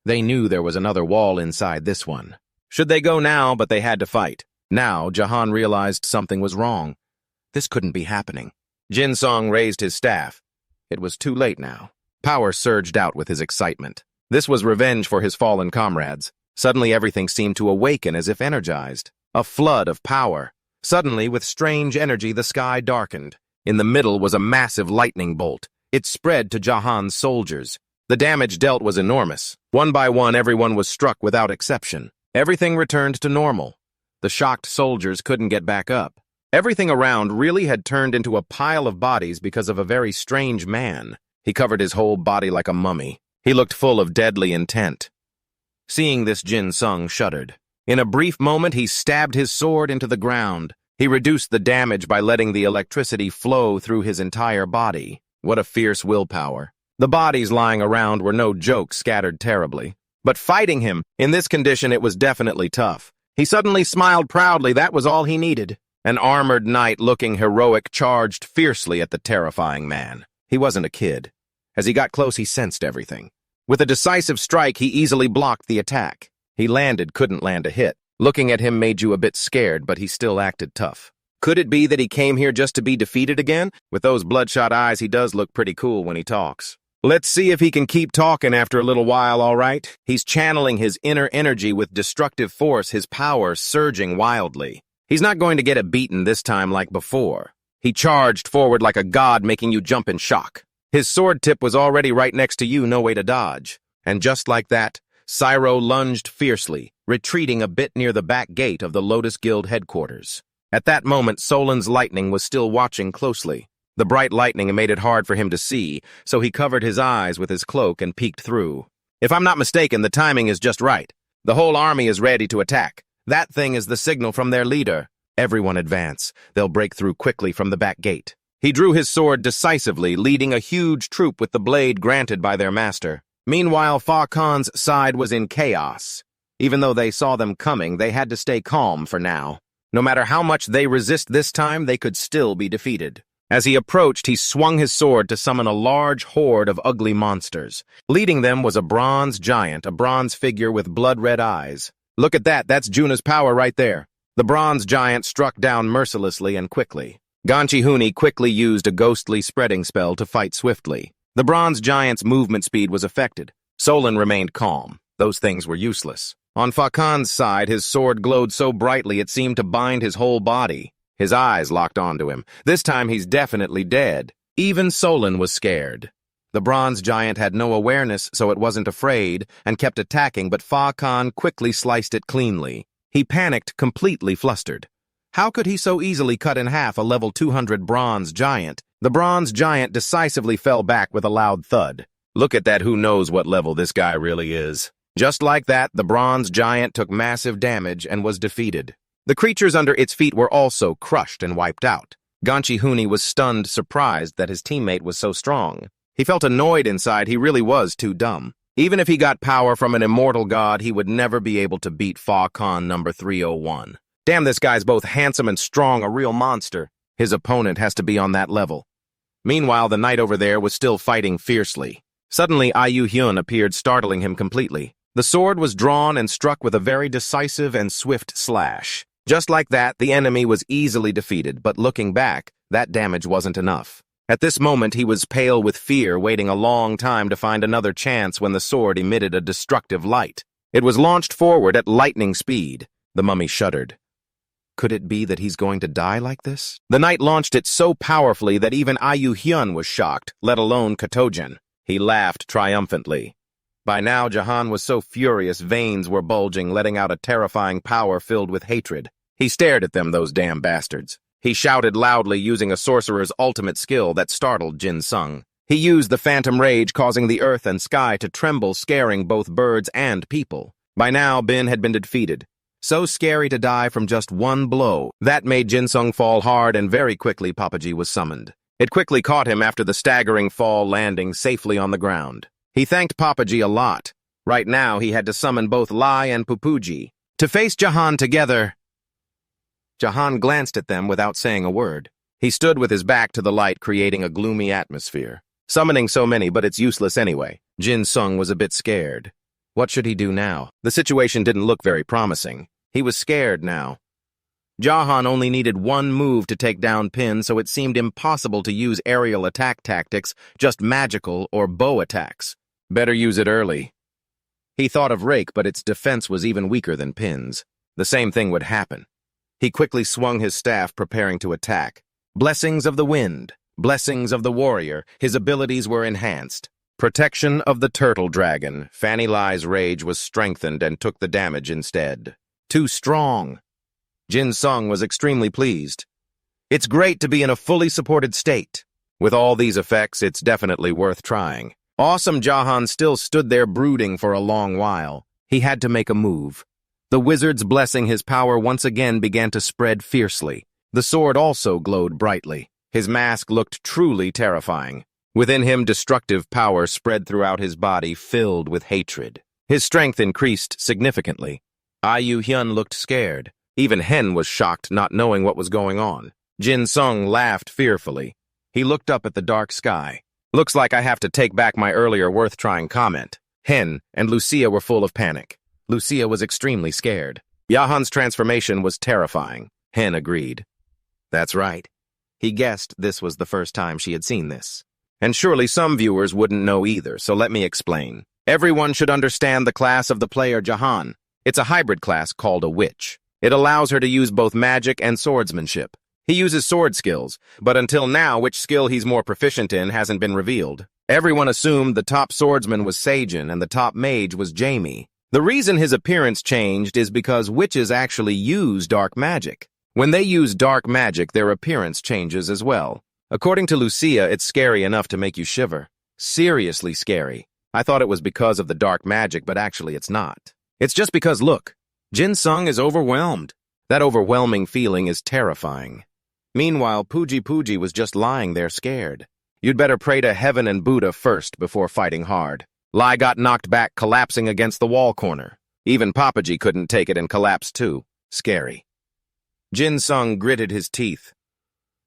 They knew there was another wall inside this one. Should they go now, but they had to fight. Now, Jahan realized something was wrong. This couldn't be happening. Jin Sung raised his staff. It was too late now. Power surged out with his excitement. This was revenge for his fallen comrades. Suddenly everything seemed to awaken as if energized. A flood of power. Suddenly, with strange energy, the sky darkened. In the middle was a massive lightning bolt. It spread to Jahan's soldiers. The damage dealt was enormous. One by one, everyone was struck without exception. Everything returned to normal. The shocked soldiers couldn't get back up. Everything around really had turned into a pile of bodies because of a very strange man. He covered his whole body like a mummy. He looked full of deadly intent. Seeing this, Jin Sung shuddered. In a brief moment, he stabbed his sword into the ground. He reduced the damage by letting the electricity flow through his entire body. What a fierce willpower. The bodies lying around were no joke, scattered terribly. But fighting him, in this condition, it was definitely tough. He suddenly smiled proudly. That was all he needed. An armored knight looking heroic charged fiercely at the terrifying man. He wasn't a kid. As he got close, he sensed everything. With a decisive strike, he easily blocked the attack. He couldn't land a hit. Looking at him made you a bit scared, but he still acted tough. Could it be that he came here just to be defeated again? With those bloodshot eyes, he does look pretty cool when he talks. Let's see if he can keep talking after a little while, all right? He's channeling his inner energy with destructive force, his power surging wildly. He's not going to get it beaten this time like before. He charged forward like a god, making you jump in shock. His sword tip was already right next to you, no way to dodge. And just like that, Cyro lunged fiercely, retreating a bit near the back gate of the Lotus Guild headquarters. At that moment, Solan's lightning was still watching closely. The bright lightning made it hard for him to see, so he covered his eyes with his cloak and peeked through. If I'm not mistaken, the timing is just right. The whole army is ready to attack. That thing is the signal from their leader. Everyone advance. They'll break through quickly from the back gate. He drew his sword decisively, leading a huge troop with the blade granted by their master. Meanwhile, Fa Khan's side was in chaos. Even though they saw them coming, they had to stay calm for now. No matter how much they resist this time, they could still be defeated. As he approached, he swung his sword to summon a large horde of ugly monsters. Leading them was a bronze giant, a bronze figure with blood-red eyes. Look at that, that's Juna's power right there. The bronze giant struck down mercilessly and quickly. Ganchihuni quickly used a ghostly spreading spell to fight swiftly. The bronze giant's movement speed was affected. Solan remained calm. Those things were useless. On Fa Khan's side, his sword glowed so brightly it seemed to bind his whole body. His eyes locked onto him. This time he's definitely dead. Even Solan was scared. The bronze giant had no awareness, so it wasn't afraid, and kept attacking, but Fa Khan quickly sliced it cleanly. He panicked, completely flustered. How could he so easily cut in half a level 200 bronze giant? The bronze giant decisively fell back with a loud thud. Look at that, who knows what level this guy really is. Just like that, the bronze giant took massive damage and was defeated. The creatures under its feet were also crushed and wiped out. Ganchihuni was stunned, surprised that his teammate was so strong. He felt annoyed inside. He really was too dumb. Even if he got power from an immortal god, he would never be able to beat Fa Khan number 301. Damn, this guy's both handsome and strong, a real monster. His opponent has to be on that level. Meanwhile, the knight over there was still fighting fiercely. Suddenly, Ayu Hyun appeared, startling him completely. The sword was drawn and struck with a very decisive and swift slash. Just like that, the enemy was easily defeated, but looking back, that damage wasn't enough. At this moment, he was pale with fear, waiting a long time to find another chance when the sword emitted a destructive light. It was launched forward at lightning speed. The mummy shuddered. Could it be that he's going to die like this? The knight launched it so powerfully that even Ayu Hyun was shocked, let alone Katojin. He laughed triumphantly. By now, Jahan was so furious, veins were bulging, letting out a terrifying power filled with hatred. He stared at them, those damn bastards. He shouted loudly, using a sorcerer's ultimate skill that startled Jin Sung. He used the phantom rage, causing the earth and sky to tremble, scaring both birds and people. By now, Bin had been defeated. So scary to die from just one blow. That made Jin Sung fall hard, and very quickly Papaji was summoned. It quickly caught him after the staggering fall, landing safely on the ground. He thanked Papaji a lot. Right now, he had to summon both Lai and Pupuji. To face Jahan together, Jahan glanced at them without saying a word. He stood with his back to the light, creating a gloomy atmosphere. Summoning so many, but it's useless anyway. Jin Sung was a bit scared. What should he do now? The situation didn't look very promising. He was scared now. Jahan only needed one move to take down Pin, so it seemed impossible to use aerial attack tactics, just magical or bow attacks. Better use it early. He thought of Rake, but its defense was even weaker than Pin's. The same thing would happen. He quickly swung his staff, preparing to attack. Blessings of the wind, blessings of the warrior, his abilities were enhanced. Protection of the turtle dragon, Fanny Lai's rage was strengthened and took the damage instead. Too strong. Jin Sung was extremely pleased. It's great to be in a fully supported state. With all these effects, it's definitely worth trying. Awesome Jahan still stood there brooding for a long while. He had to make a move. The wizard's blessing his power once again began to spread fiercely. The sword also glowed brightly. His mask looked truly terrifying. Within him, destructive power spread throughout his body, filled with hatred. His strength increased significantly. Ayu Hyun looked scared. Even Hen was shocked, not knowing what was going on. Jin Sung laughed fearfully. He looked up at the dark sky. Looks like I have to take back my earlier worth-trying comment. Hen and Lucia were full of panic. Lucia was extremely scared. Jahan's transformation was terrifying. Hen agreed. That's right. He guessed this was the first time she had seen this. And surely some viewers wouldn't know either, so let me explain. Everyone should understand the class of the player Jahan. It's a hybrid class called a witch. It allows her to use both magic and swordsmanship. He uses sword skills, but until now, which skill he's more proficient in hasn't been revealed. Everyone assumed the top swordsman was Seijin and the top mage was Jamie. The reason his appearance changed is because witches actually use dark magic. When they use dark magic, their appearance changes as well. According to Lucia, it's scary enough to make you shiver. Seriously scary. I thought it was because of the dark magic, but actually it's not. It's just because, look, Jin Sung is overwhelmed. That overwhelming feeling is terrifying. Meanwhile, Puji was just lying there scared. You'd better pray to heaven and Buddha first before fighting hard. Lai got knocked back, collapsing against the wall corner. Even Papaji couldn't take it and collapsed too. Scary. Jin Sung gritted his teeth.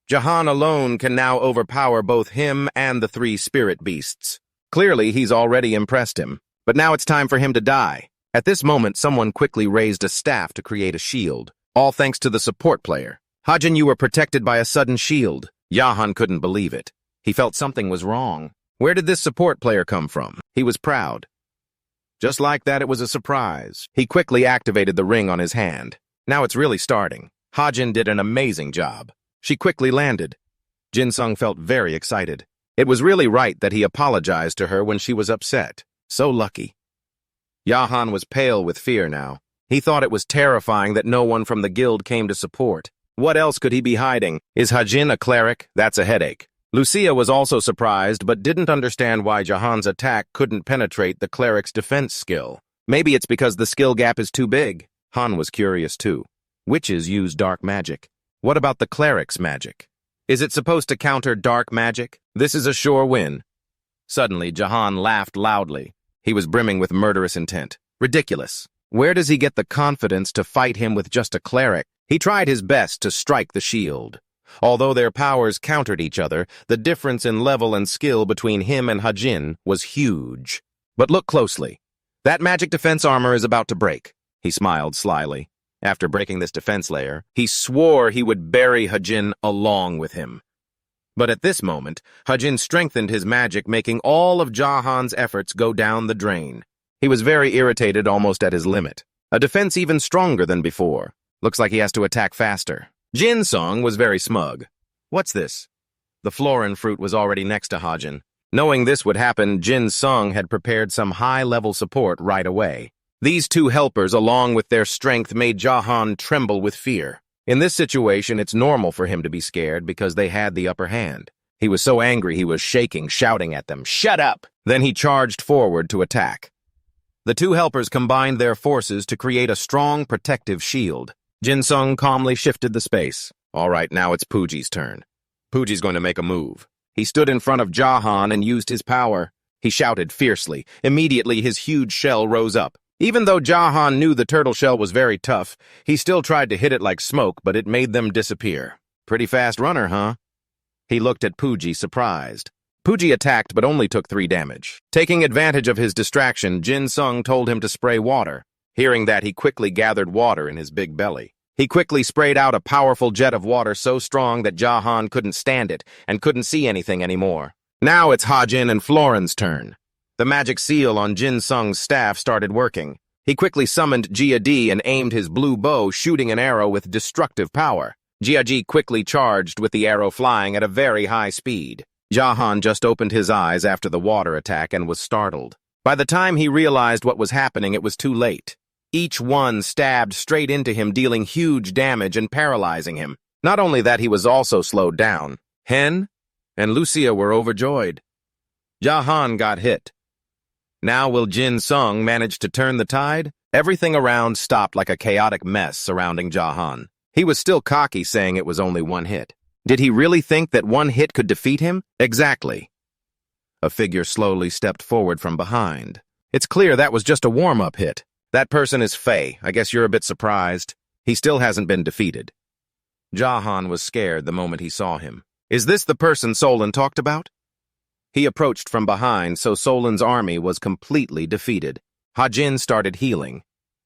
Jahan alone can now overpower both him and the three spirit beasts. Clearly, he's already impressed him. But now it's time for him to die. At this moment, someone quickly raised a staff to create a shield. All thanks to the support player. Hajin, you were protected by a sudden shield. Jahan couldn't believe it. He felt something was wrong. Where did this support player come from? He was proud. Just like that, it was a surprise. He quickly activated the ring on his hand. Now it's really starting. Hajin did an amazing job. She quickly landed. Jin Sung felt very excited. It was really right that he apologized to her when she was upset. So lucky. Jahan was pale with fear now. He thought it was terrifying that no one from the guild came to support. What else could he be hiding? Is Hajin a cleric? That's a headache. Lucia was also surprised, but didn't understand why Jahan's attack couldn't penetrate the cleric's defense skill. Maybe it's because the skill gap is too big. Han was curious too. Witches use dark magic. What about the cleric's magic? Is it supposed to counter dark magic? This is a sure win. Suddenly, Jahan laughed loudly. He was brimming with murderous intent. Ridiculous. Where does he get the confidence to fight him with just a cleric? He tried his best to strike the shield. Although their powers countered each other, the difference in level and skill between him and Hajin was huge. But look closely. That magic defense armor is about to break. He smiled slyly. After breaking this defense layer, he swore he would bury Hajin along with him. But at this moment, Hajin strengthened his magic, making all of Jahan's efforts go down the drain. He was very irritated, almost at his limit. A defense even stronger than before. Looks like he has to attack faster. Jin Sung was very smug. What's this? The florin fruit was already next to Hajin. Knowing this would happen, Jin Sung had prepared some high-level support right away. These two helpers, along with their strength, made Jahan tremble with fear. In this situation, it's normal for him to be scared because they had the upper hand. He was so angry he was shaking, shouting at them, "Shut up!" Then he charged forward to attack. The two helpers combined their forces to create a strong, protective shield. Jin Sung calmly shifted the space. All right, now it's Puji's turn. Puji's going to make a move. He stood in front of Jahan and used his power. He shouted fiercely. Immediately, his huge shell rose up. Even though Jahan knew the turtle shell was very tough, he still tried to hit it like smoke, but it made them disappear. Pretty fast runner, huh? He looked at Puji, surprised. Puji attacked but only took 3 damage. Taking advantage of his distraction, Jin Sung told him to spray water. Hearing that, he quickly gathered water in his big belly. He quickly sprayed out a powerful jet of water so strong that Jahan couldn't stand it and couldn't see anything anymore. Now it's Hajin and Florin's turn. The magic seal on Jin Sung's staff started working. He quickly summoned Jia Di and aimed his blue bow, shooting an arrow with destructive power. Jia Ji quickly charged with the arrow flying at a very high speed. Jahan just opened his eyes after the water attack and was startled. By the time he realized what was happening, it was too late. Each one stabbed straight into him, dealing huge damage and paralyzing him. Not only that, he was also slowed down. Hen and Lucia were overjoyed. Jahan got hit. Now will Jin Sung manage to turn the tide? Everything around stopped like a chaotic mess surrounding Jahan. He was still cocky, saying it was only 1 hit. Did he really think that 1 hit could defeat him? Exactly. A figure slowly stepped forward from behind. It's clear that was just a warm-up hit. That person is Faye. I guess you're a bit surprised. He still hasn't been defeated. Jahan was scared the moment he saw him. Is this the person Solon talked about? He approached from behind, so Solon's army was completely defeated. Hajin started healing.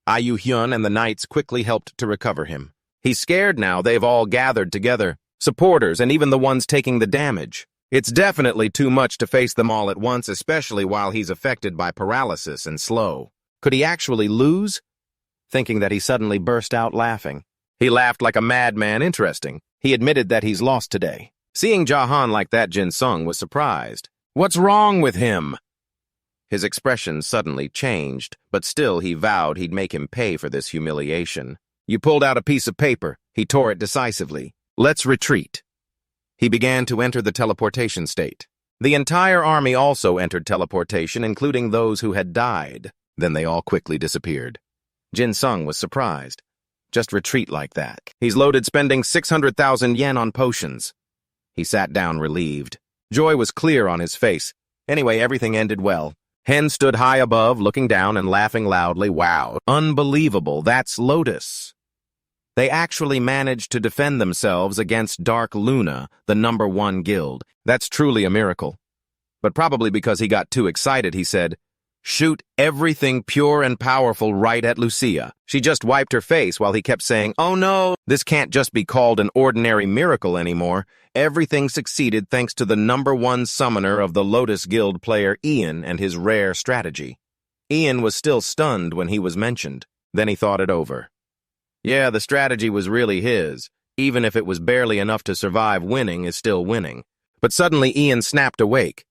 Ayu Hyun and the knights quickly helped to recover him. He's scared now. They've all gathered together. Supporters and even the ones taking the damage. It's definitely too much to face them all at once, especially while he's affected by paralysis and slow. Could he actually lose? Thinking that, he suddenly burst out laughing. He laughed like a madman. Interesting. He admitted that he's lost today. Seeing Jahan like that, Jin Sung was surprised. What's wrong with him? His expression suddenly changed, but still he vowed he'd make him pay for this humiliation. You pulled out a piece of paper. He tore it decisively. Let's retreat. He began to enter the teleportation state. The entire army also entered teleportation, including those who had died. Then they all quickly disappeared. Jin Sung was surprised. Just retreat like that. He's loaded, spending 600,000 yen on potions. He sat down relieved. Joy was clear on his face. Anyway, everything ended well. Hen stood high above, looking down and laughing loudly. Wow, unbelievable, that's Lotus. They actually managed to defend themselves against Dark Luna, the #1 guild. That's truly a miracle. But probably because he got too excited, he said, "Shoot everything pure and powerful right at Lucia." She just wiped her face while he kept saying, "Oh no, this can't just be called an ordinary miracle anymore." Everything succeeded thanks to the #1 summoner of the Lotus Guild player Ian and his rare strategy. Ian was still stunned when he was mentioned. Then he thought it over. Yeah, the strategy was really his. Even if it was barely enough to survive, winning is still winning. But suddenly Ian snapped awake.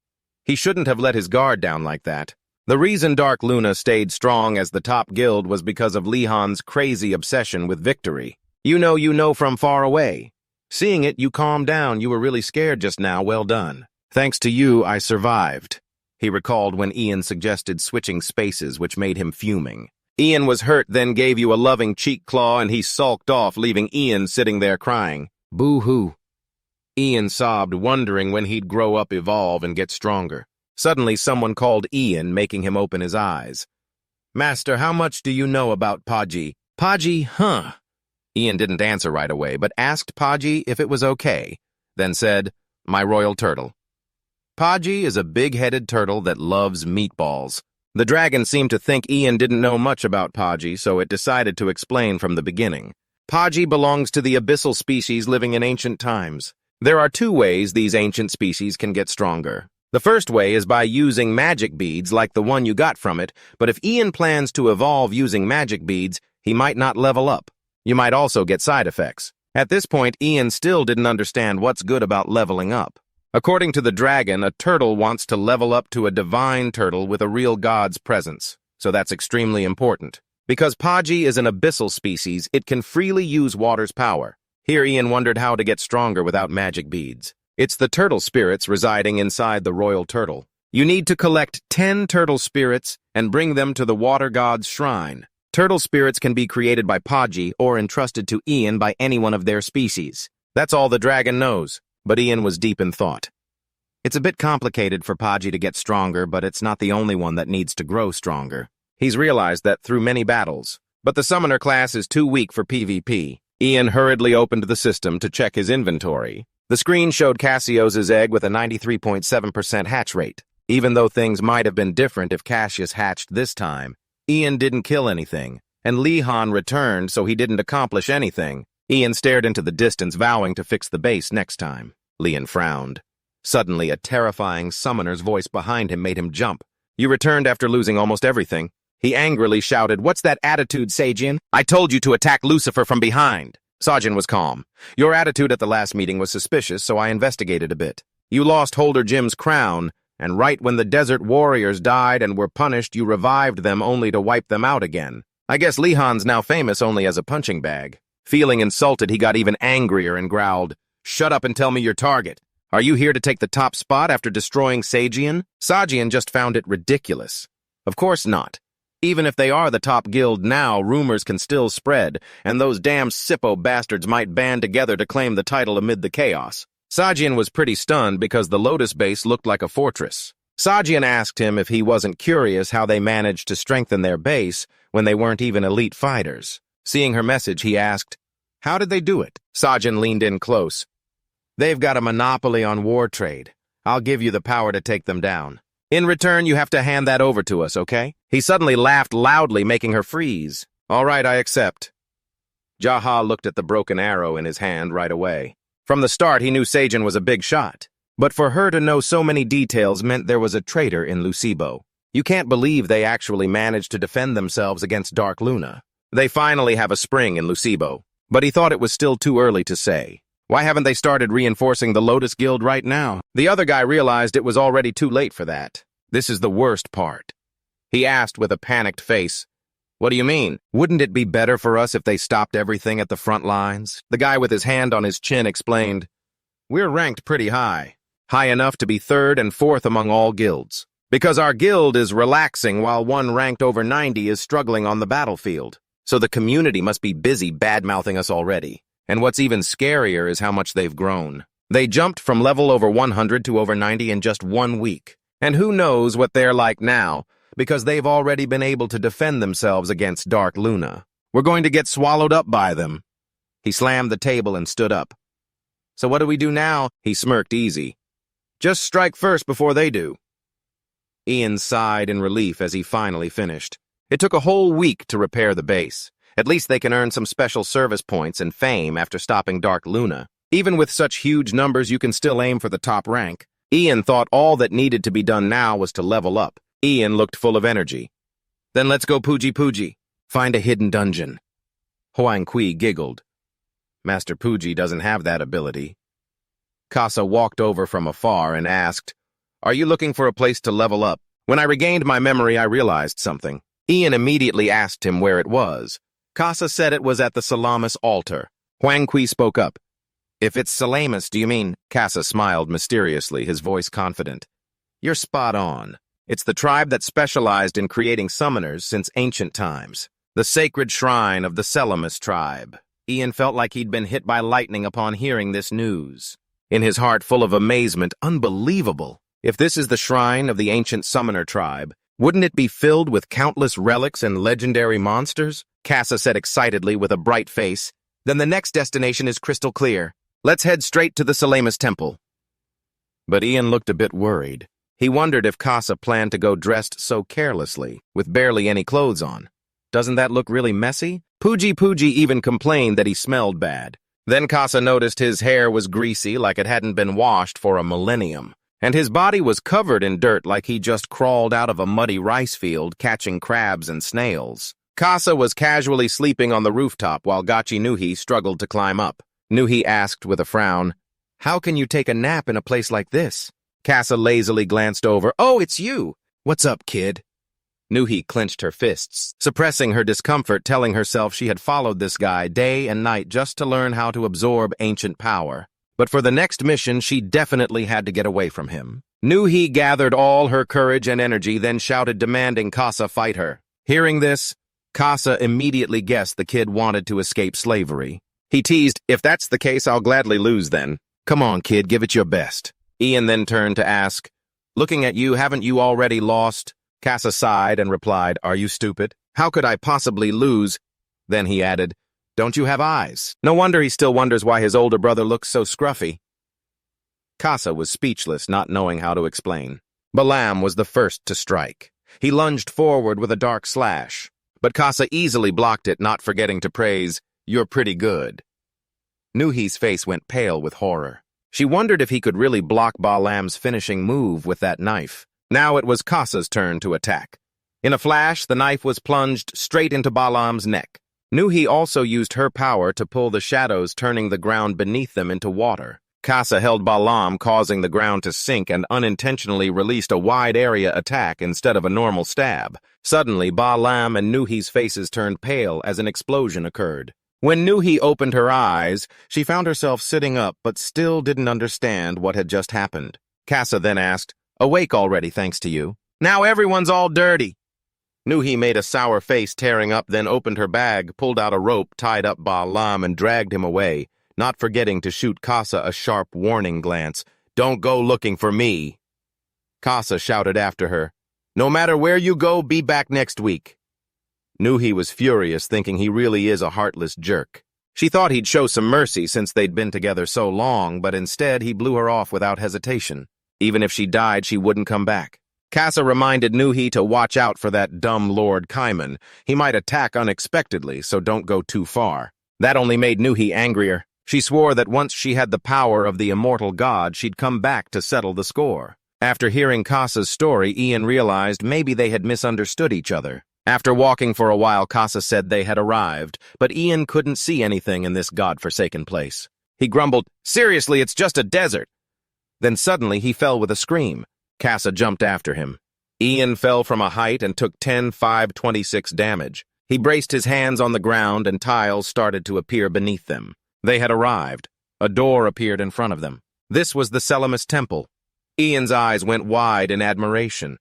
He shouldn't have let his guard down like that. The reason Dark Luna stayed strong as the top guild was because of Lihan's crazy obsession with victory. You know from far away. Seeing it, you calmed down. You were really scared just now. Well done. Thanks to you, I survived. He recalled when Ian suggested switching spaces, which made him fuming. Ian was hurt, then gave you a loving cheek claw, and he sulked off, leaving Ian sitting there crying. Boo-hoo. Ian sobbed, wondering when he'd grow up, evolve, and get stronger. Suddenly, someone called Ian, making him open his eyes. Master, how much do you know about Paji? Paji, huh? Ian didn't answer right away, but asked Paji if it was okay, then said, My royal turtle. Paji is a big-headed turtle that loves meatballs. The dragon seemed to think Ian didn't know much about Paji, so it decided to explain from the beginning. Paji belongs to the abyssal species living in ancient times. There are 2 ways these ancient species can get stronger. The first way is by using magic beads like the one you got from it, but if Ian plans to evolve using magic beads, he might not level up. You might also get side effects. At this point, Ian still didn't understand what's good about leveling up. According to the dragon, a turtle wants to level up to a divine turtle with a real god's presence, so that's extremely important. Because Paji is an abyssal species, it can freely use water's power. Here Ian wondered how to get stronger without magic beads. It's the turtle spirits residing inside the royal turtle. You need to collect 10 turtle spirits and bring them to the water god's shrine. Turtle spirits can be created by Paji or entrusted to Ian by any one of their species. That's all the dragon knows, but Ian was deep in thought. It's a bit complicated for Paji to get stronger, but it's not the only one that needs to grow stronger. He's realized that through many battles. But the summoner class is too weak for PvP. Ian hurriedly opened the system to check his inventory. The screen showed Cassius's egg with a 93.7% hatch rate. Even though things might have been different if Cassius hatched this time, Ian didn't kill anything, and Li-Han returned so he didn't accomplish anything. Ian stared into the distance, vowing to fix the base next time. Lian frowned. Suddenly, a terrifying summoner's voice behind him made him jump. You returned after losing almost everything. He angrily shouted, What's that attitude, Sajin? I told you to attack Lucifer from behind. Sajin was calm. Your attitude at the last meeting was suspicious, so I investigated a bit. You lost Holder Jim's crown, and right when the desert warriors died and were punished, you revived them only to wipe them out again. I guess Li-Han's now famous only as a punching bag. Feeling insulted, he got even angrier and growled, Shut up and tell me your target. Are you here to take the top spot after destroying Sajian? Sajian just found it ridiculous. Of course not. Even if they are the top guild now, rumors can still spread, and those damn Sippo bastards might band together to claim the title amid the chaos. Sajian was pretty stunned because the Lotus base looked like a fortress. Sajian asked him if he wasn't curious how they managed to strengthen their base when they weren't even elite fighters. Seeing her message, he asked, How did they do it? Sajian leaned in close. They've got a monopoly on war trade. I'll give you the power to take them down. In return, you have to hand that over to us, okay? He suddenly laughed loudly, making her freeze. All right, I accept. Jaha looked at the broken arrow in his hand right away. From the start, he knew Sajin was a big shot. But for her to know so many details meant there was a traitor in Lucibo. You can't believe they actually managed to defend themselves against Dark Luna. They finally have a spring in Lucibo. But he thought it was still too early to say. Why haven't they started reinforcing the Lotus Guild right now? The other guy realized it was already too late for that. This is the worst part. He asked with a panicked face, What do you mean? Wouldn't it be better for us if they stopped everything at the front lines? The guy with his hand on his chin explained, We're ranked pretty high. High enough to be third and fourth among all guilds. Because our guild is relaxing while one ranked over 90 is struggling on the battlefield. So the community must be busy bad-mouthing us already. And what's even scarier is how much they've grown. They jumped from level over 100 to over 90 in just 1 week. And who knows what they're like now, because they've already been able to defend themselves against Dark Luna. We're going to get swallowed up by them. He slammed the table and stood up. So what do we do now? He smirked easy. Just strike first before they do. Ian sighed in relief as he finally finished. It took a whole week to repair the base. At least they can earn some special service points and fame after stopping Dark Luna. Even with such huge numbers, you can still aim for the top rank. Ian thought all that needed to be done now was to level up. Ian looked full of energy. Then let's go Puji. Find a hidden dungeon. Huang Kui giggled. Master Puji doesn't have that ability. Casa walked over from afar and asked, Are you looking for a place to level up? When I regained my memory, I realized something. Ian immediately asked him where it was. Casa said it was at the Salamis altar. Huang Kui spoke up. If it's Salamis, do you mean? Casa smiled mysteriously, his voice confident. You're spot on. It's the tribe that specialized in creating summoners since ancient times. The sacred shrine of the Salamis tribe. Ian felt like he'd been hit by lightning upon hearing this news. In his heart full of amazement, unbelievable. If this is the shrine of the ancient summoner tribe, wouldn't it be filled with countless relics and legendary monsters? Casa said excitedly with a bright face. Then the next destination is crystal clear. Let's head straight to the Salamis temple. But Ian looked a bit worried. He wondered if Casa planned to go dressed so carelessly, with barely any clothes on. Doesn't that look really messy? Puji even complained that he smelled bad. Then Casa noticed his hair was greasy like it hadn't been washed for a millennium. And his body was covered in dirt like he just crawled out of a muddy rice field catching crabs and snails. Casa was casually sleeping on the rooftop while Gachi Nuhi struggled to climb up. Nuhi asked with a frown, How can you take a nap in a place like this? Casa lazily glanced over. Oh, it's you! What's up, kid? Nuhi clenched her fists, suppressing her discomfort, telling herself she had followed this guy day and night just to learn how to absorb ancient power. But for the next mission, she definitely had to get away from him. Nuhi gathered all her courage and energy, then shouted demanding Casa fight her. Hearing this, Casa immediately guessed the kid wanted to escape slavery. He teased, If that's the case, I'll gladly lose then. Come on, kid, give it your best. Ian then turned to ask, Looking at you, haven't you already lost? Casa sighed and replied, Are you stupid? How could I possibly lose? Then he added, Don't you have eyes? No wonder he still wonders why his older brother looks so scruffy. Casa was speechless, not knowing how to explain. Balam was the first to strike. He lunged forward with a dark slash, but Casa easily blocked it, not forgetting to praise, "You're pretty good." Nuhi's face went pale with horror. She wondered if he could really block Balam's finishing move with that knife. Now it was Casa's turn to attack. In a flash, the knife was plunged straight into Balam's neck. Nuhi also used her power to pull the shadows, turning the ground beneath them into water. Casa held Balam, causing the ground to sink, and unintentionally released a wide-area attack instead of a normal stab. Suddenly, Balam and Nuhi's faces turned pale as an explosion occurred. When Nuhi opened her eyes, she found herself sitting up but still didn't understand what had just happened. Casa then asked, "Awake already, thanks to you. Now everyone's all dirty." Nuhi made a sour face, tearing up, then opened her bag, pulled out a rope, tied up Balam, and dragged him away, not forgetting to shoot Casa a sharp warning glance. "Don't go looking for me." Casa shouted after her, "No matter where you go, be back next week." Nuhi was furious, thinking he really is a heartless jerk. She thought he'd show some mercy since they'd been together so long, but instead he blew her off without hesitation. Even if she died, she wouldn't come back. Casa reminded Nuhi to watch out for that dumb Lord Kaiman. He might attack unexpectedly, so don't go too far. That only made Nuhi angrier. She swore that once she had the power of the immortal god, she'd come back to settle the score. After hearing Casa's story, Ian realized maybe they had misunderstood each other. After walking for a while, Casa said they had arrived, but Ian couldn't see anything in this god-forsaken place. He grumbled, "Seriously, it's just a desert." Then suddenly he fell with a scream. Casa jumped after him. Ian fell from a height and took 10-5-26 damage. He braced his hands on the ground and tiles started to appear beneath them. They had arrived. A door appeared in front of them. This was the Selamis Temple. Ian's eyes went wide in admiration.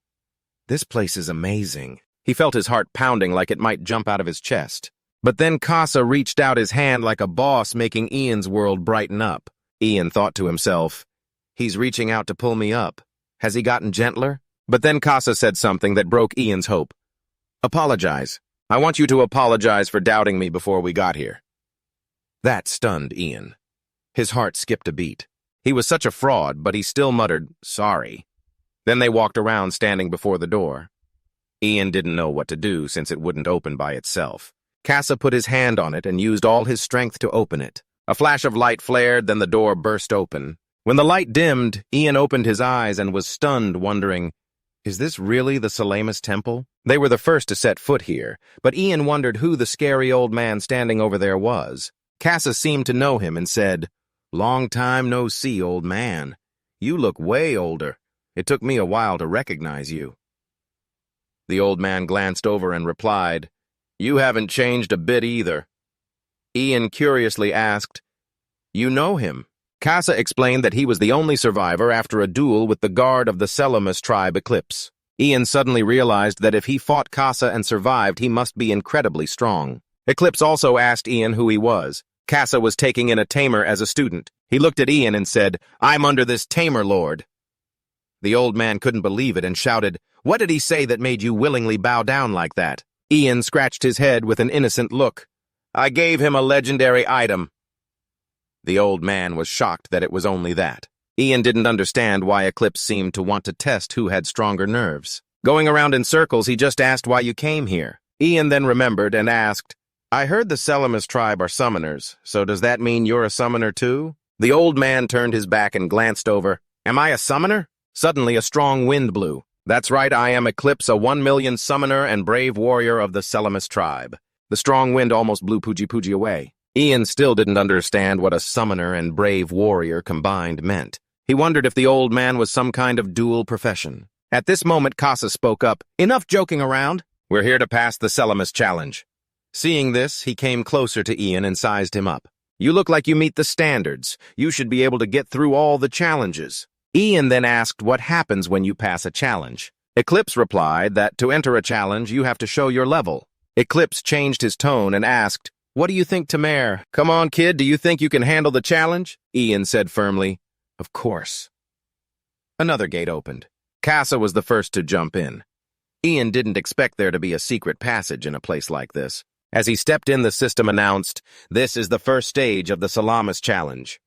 This place is amazing. He felt his heart pounding like it might jump out of his chest. But then Casa reached out his hand like a boss, making Ian's world brighten up. Ian thought to himself, "He's reaching out to pull me up. Has he gotten gentler?" But then Casa said something that broke Ian's hope. "Apologize. I want you to apologize for doubting me before we got here." That stunned Ian. His heart skipped a beat. He was such a fraud, but he still muttered, "Sorry." Then they walked around, standing before the door. Ian didn't know what to do since it wouldn't open by itself. Casa put his hand on it and used all his strength to open it. A flash of light flared, then the door burst open. When the light dimmed, Ian opened his eyes and was stunned, wondering, is this really the Selamis Temple? They were the first to set foot here, but Ian wondered who the scary old man standing over there was. Casa seemed to know him and said, "Long time no see, old man. You look way older. It took me a while to recognize you." The old man glanced over and replied, "You haven't changed a bit either." Ian curiously asked, "You know him?" Casa explained that he was the only survivor after a duel with the guard of the Selamis tribe Eclipse. Ian suddenly realized that if he fought Casa and survived, he must be incredibly strong. Eclipse also asked Ian who he was. Casa was taking in a Tamer as a student. He looked at Ian and said, "I'm under this Tamer lord." The old man couldn't believe it and shouted, "What did he say that made you willingly bow down like that?" Ian scratched his head with an innocent look. "I gave him a legendary item." The old man was shocked that it was only that. Ian didn't understand why Eclipse seemed to want to test who had stronger nerves. Going around in circles, he just asked why you came here. Ian then remembered and asked, "I heard the Selamis tribe are summoners, so does that mean you're a summoner too?" The old man turned his back and glanced over. "Am I a summoner?" Suddenly a strong wind blew. "That's right, I am Eclipse, a 1,000,000 summoner and brave warrior of the Selamis tribe." The strong wind almost blew Pooji away. Ian still didn't understand what a summoner and brave warrior combined meant. He wondered if the old man was some kind of dual profession. At this moment, Casa spoke up. "Enough joking around. We're here to pass the Selamis challenge." Seeing this, he came closer to Ian and sized him up. "You look like you meet the standards. You should be able to get through all the challenges." Ian then asked what happens when you pass a challenge. Eclipse replied that to enter a challenge, you have to show your level. Eclipse changed his tone and asked, "What do you think, Tamer? Come on, kid, do you think you can handle the challenge?" Ian said firmly, "Of course." Another gate opened. Casa was the first to jump in. Ian didn't expect there to be a secret passage in a place like this. As he stepped in, the system announced, "This is the first stage of the Selamis challenge.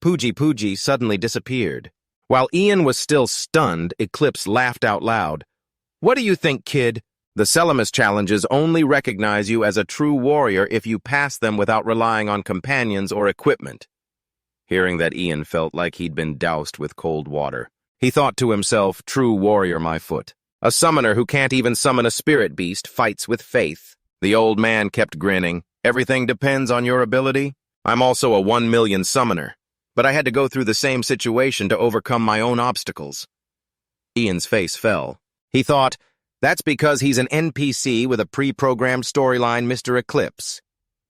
Pooji suddenly disappeared. While Ian was still stunned, Eclipse laughed out loud. "What do you think, kid? The Selamus challenges only recognize you as a true warrior if you pass them without relying on companions or equipment." Hearing that, Ian felt like he'd been doused with cold water. He thought to himself, "True warrior, my foot. A summoner who can't even summon a spirit beast fights with faith." The old man kept grinning. "Everything depends on your ability. I'm also a 1,000,000 summoner, but I had to go through the same situation to overcome my own obstacles." Ian's face fell. He thought, that's because he's an NPC with a pre-programmed storyline, Mr. Eclipse.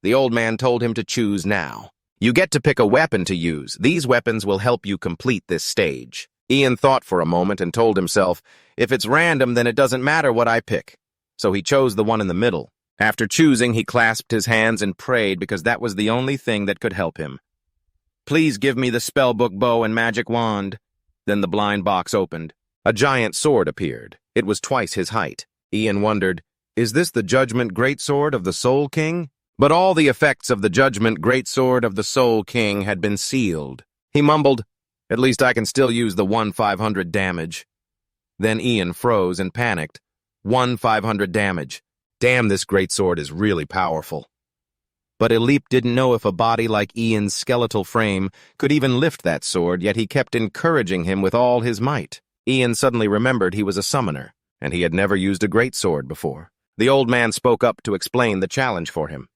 The old man told him to choose now. "You get to pick a weapon to use. These weapons will help you complete this stage." Ian thought for a moment and told himself, "If it's random, then it doesn't matter what I pick." So he chose the one in the middle. After choosing, he clasped his hands and prayed because that was the only thing that could help him. "Please give me the spellbook bow and magic wand." Then the blind box opened. A giant sword appeared. It was twice his height. Ian wondered, is this the Judgment Greatsword of the Soul King? But all the effects of the Judgment Greatsword of the Soul King had been sealed. He mumbled, "At least I can still use the 1/500 damage." Then Ian froze and panicked. 1/500 damage. Damn, this greatsword is really powerful. But Elip didn't know if a body like Ian's skeletal frame could even lift that sword, yet he kept encouraging him with all his might. Ian suddenly remembered he was a summoner, and he had never used a greatsword before. The old man spoke up to explain the challenge for him.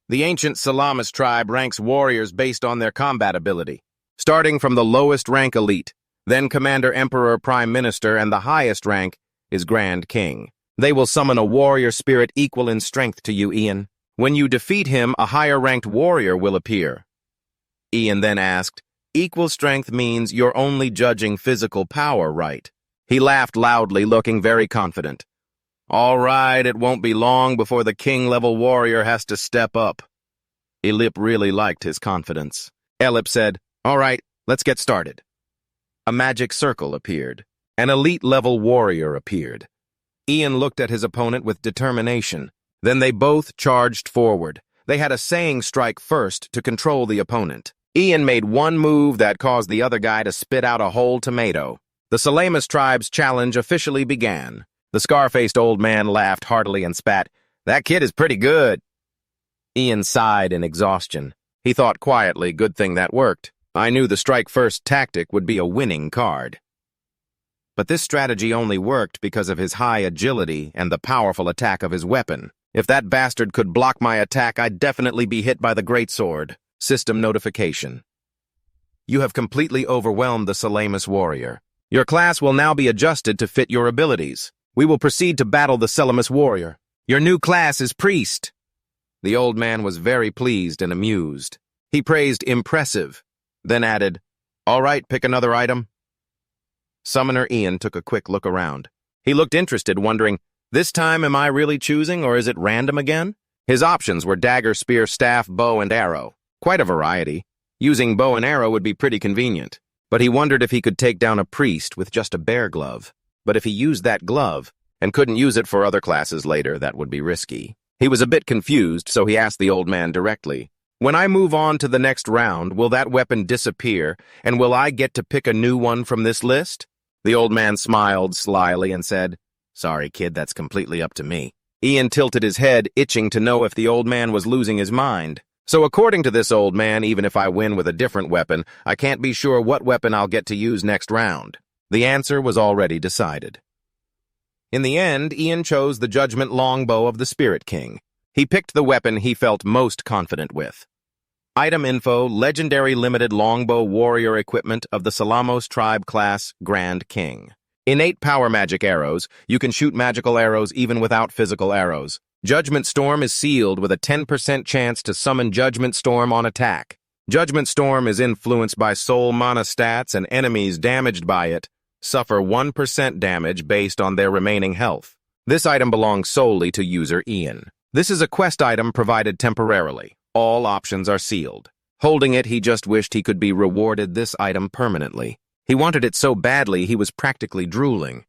"The ancient Selamus tribe ranks warriors based on their combat ability, starting from the lowest rank elite, then commander, emperor, prime minister, and the highest rank is grand king. They will summon a warrior spirit equal in strength to you, Ian. When you defeat him, a higher-ranked warrior will appear." Ian then asked, "Equal strength means you're only judging physical power, right?" He laughed loudly, looking very confident. "All right, it won't be long before the king-level warrior has to step up." Elip really liked his confidence. Elip said, "All right, let's get started." A magic circle appeared. An elite-level warrior appeared. Ian looked at his opponent with determination. Then they both charged forward. They had a saying strike first to control the opponent. Ian made one move that caused the other guy to spit out a whole tomato. The Selamus tribe's challenge officially began. The scar-faced old man laughed heartily and spat, "That kid is pretty good." Ian sighed in exhaustion. He thought quietly, good thing that worked. I knew the strike-first tactic would be a winning card. But this strategy only worked because of his high agility and the powerful attack of his weapon. If that bastard could block my attack, I'd definitely be hit by the greatsword. System notification. You have completely overwhelmed the Selamus warrior. Your class will now be adjusted to fit your abilities. We will proceed to battle the Selamus warrior. Your new class is priest. The old man was very pleased and amused. He praised impressive, then added, "All right, pick another item." Summoner Ian took a quick look around. He looked interested, wondering, this time am I really choosing, or is it random again? His options were dagger, spear, staff, bow, and arrow. Quite a variety. Using bow and arrow would be pretty convenient. But he wondered if he could take down a priest with just a bear glove. But if he used that glove, and couldn't use it for other classes later, that would be risky. He was a bit confused, so he asked the old man directly, "When I move on to the next round, will that weapon disappear, and will I get to pick a new one from this list?" The old man smiled slyly and said, "Sorry, kid, that's completely up to me." Ian tilted his head, itching to know if the old man was losing his mind. So according to this old man, even if I win with a different weapon, I can't be sure what weapon I'll get to use next round. The answer was already decided. In the end, Ian chose the Judgment Longbow of the Spirit King. He picked the weapon he felt most confident with. Item info, Legendary Limited Longbow Warrior Equipment of the Selamus Tribe Class Grand King. Innate Power Magic Arrows. You can shoot magical arrows even without physical arrows. Judgment Storm is sealed with a 10% chance to summon Judgment Storm on attack. Judgment Storm is influenced by soul mana stats, and enemies damaged by it suffer 1% damage based on their remaining health. This item belongs solely to user Ian. This is a quest item provided temporarily. All options are sealed. Holding it, he just wished he could be rewarded this item permanently. He wanted it so badly he was practically drooling.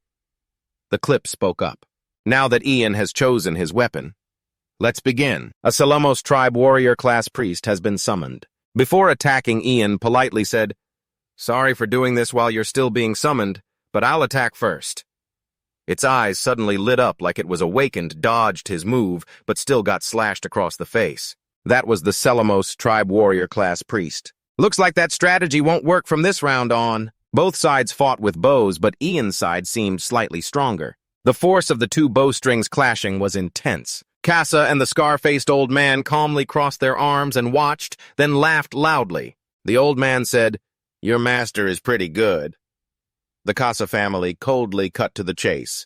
The clip spoke up. Now that Ian has chosen his weapon, let's begin. A Selamus tribe warrior class priest has been summoned. Before attacking, Ian politely said, "Sorry for doing this while you're still being summoned, but I'll attack first." Its eyes suddenly lit up like it was awakened, dodged his move, but still got slashed across the face. That was the Selamos tribe warrior class priest. Looks like that strategy won't work from this round on. Both sides fought with bows, but Ian's side seemed slightly stronger. The force of the two bowstrings clashing was intense. Casa and the scar-faced old man calmly crossed their arms and watched, then laughed loudly. The old man said, "Your master is pretty good." The Casa family coldly cut to the chase.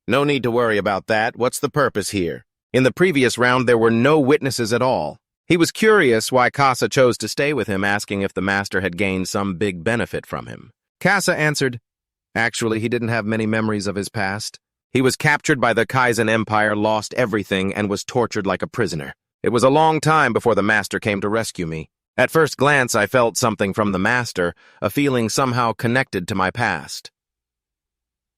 "No need to worry about that. What's the purpose here?" In the previous round, there were no witnesses at all. He was curious why Casa chose to stay with him, asking if the master had gained some big benefit from him. Casa answered, actually, he didn't have many memories of his past. He was captured by the Kaizen Empire, lost everything, and was tortured like a prisoner. It was a long time before the master came to rescue me. At first glance, I felt something from the master, a feeling somehow connected to my past.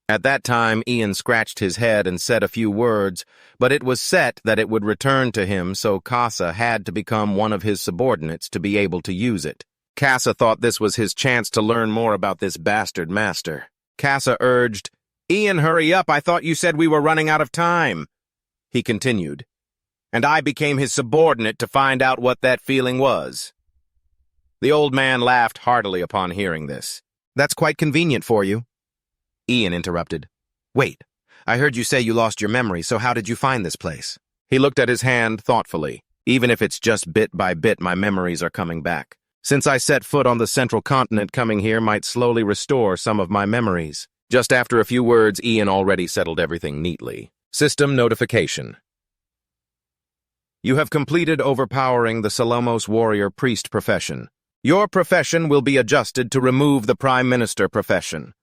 At that time, Ian scratched his head and said a few words, but it was set that it would return to him, so Casa had to become one of his subordinates to be able to use it. Casa thought this was his chance to learn more about this bastard master. Casa urged, "Ian, hurry up, I thought you said we were running out of time." He continued, "And I became his subordinate to find out what that feeling was." The old man laughed heartily upon hearing this. "That's quite convenient for you." Ian interrupted. "Wait, I heard you say you lost your memory, so how did you find this place?" He looked at his hand thoughtfully. "Even if it's just bit by bit, my memories are coming back. Since I set foot on the central continent, coming here might slowly restore some of my memories." Just after a few words, Ian already settled everything neatly. System notification. You have completed overpowering the Selamos warrior priest profession. Your profession will be adjusted to remove the Prime Minister profession.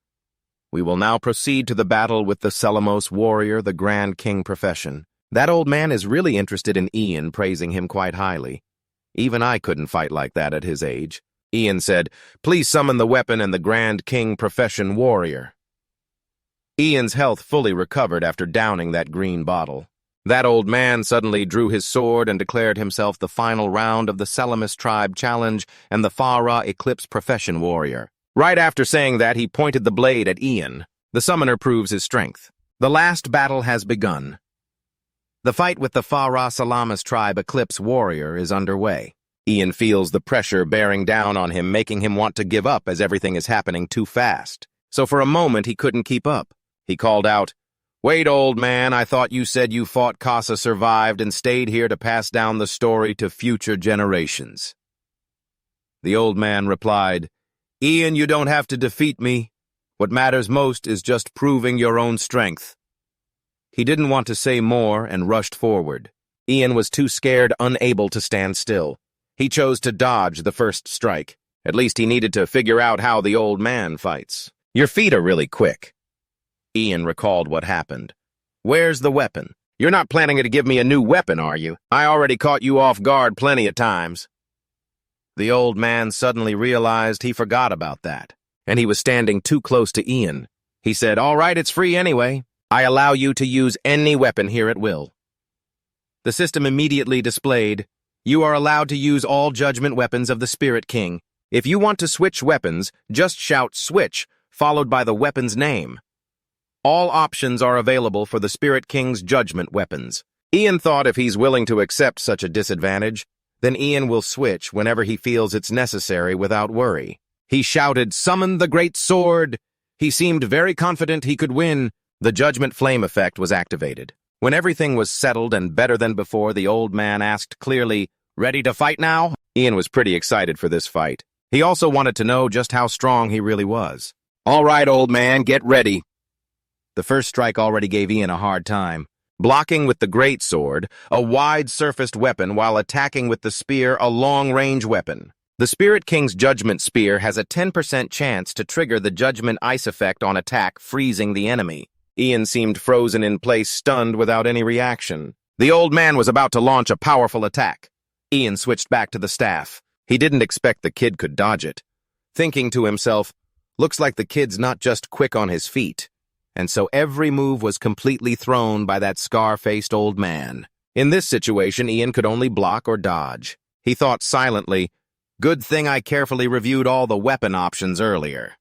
We will now proceed to the battle with the Selamos warrior, the Grand King profession. That old man is really interested in Ian, praising him quite highly. Even I couldn't fight like that at his age. Ian said, "Please summon the weapon and the Grand King profession warrior." Ian's health fully recovered after downing that green bottle. That old man suddenly drew his sword and declared himself the final round of the Selamos tribe challenge and the Fa-Ra Eclipse profession warrior. Right after saying that, he pointed the blade at Ian. The summoner proves his strength. The last battle has begun. The fight with the Fa-Ra Selamos tribe Eclipse warrior is underway. Ian feels the pressure bearing down on him, making him want to give up as everything is happening too fast. So for a moment, he couldn't keep up. He called out, "Wait, old man, I thought you said you fought Casa, survived, and stayed here to pass down the story to future generations." The old man replied, "Ian, you don't have to defeat me. What matters most is just proving your own strength." He didn't want to say more and rushed forward. Ian was too scared, unable to stand still. He chose to dodge the first strike. At least he needed to figure out how the old man fights. "Your feet are really quick." Ian recalled what happened. "Where's the weapon? You're not planning to give me a new weapon, are you? I already caught you off guard plenty of times." The old man suddenly realized he forgot about that, and he was standing too close to Ian. He said, "All right, it's free anyway. I allow you to use any weapon here at will." The system immediately displayed, "You are allowed to use all judgment weapons of the Spirit King. If you want to switch weapons, just shout 'switch', followed by the weapon's name. All options are available for the Spirit King's judgment weapons." Ian thought if he's willing to accept such a disadvantage, then Ian will switch whenever he feels it's necessary without worry. He shouted, "Summon the great sword!" He seemed very confident he could win. The judgment flame effect was activated. When everything was settled and better than before, the old man asked clearly, "Ready to fight now?" Ian was pretty excited for this fight. He also wanted to know just how strong he really was. "All right, old man, get ready." The first strike already gave Ian a hard time. Blocking with the great sword, a wide-surfaced weapon, while attacking with the spear, a long-range weapon. The Spirit King's Judgment Spear has a 10% chance to trigger the Judgment Ice effect on attack, freezing the enemy. Ian seemed frozen in place, stunned without any reaction. The old man was about to launch a powerful attack. Ian switched back to the staff. He didn't expect the kid could dodge it. Thinking to himself, "Looks like the kid's not just quick on his feet." And so every move was completely thrown by that scar-faced old man. In this situation, Ian could only block or dodge. He thought silently, Good thing I carefully reviewed all the weapon options earlier.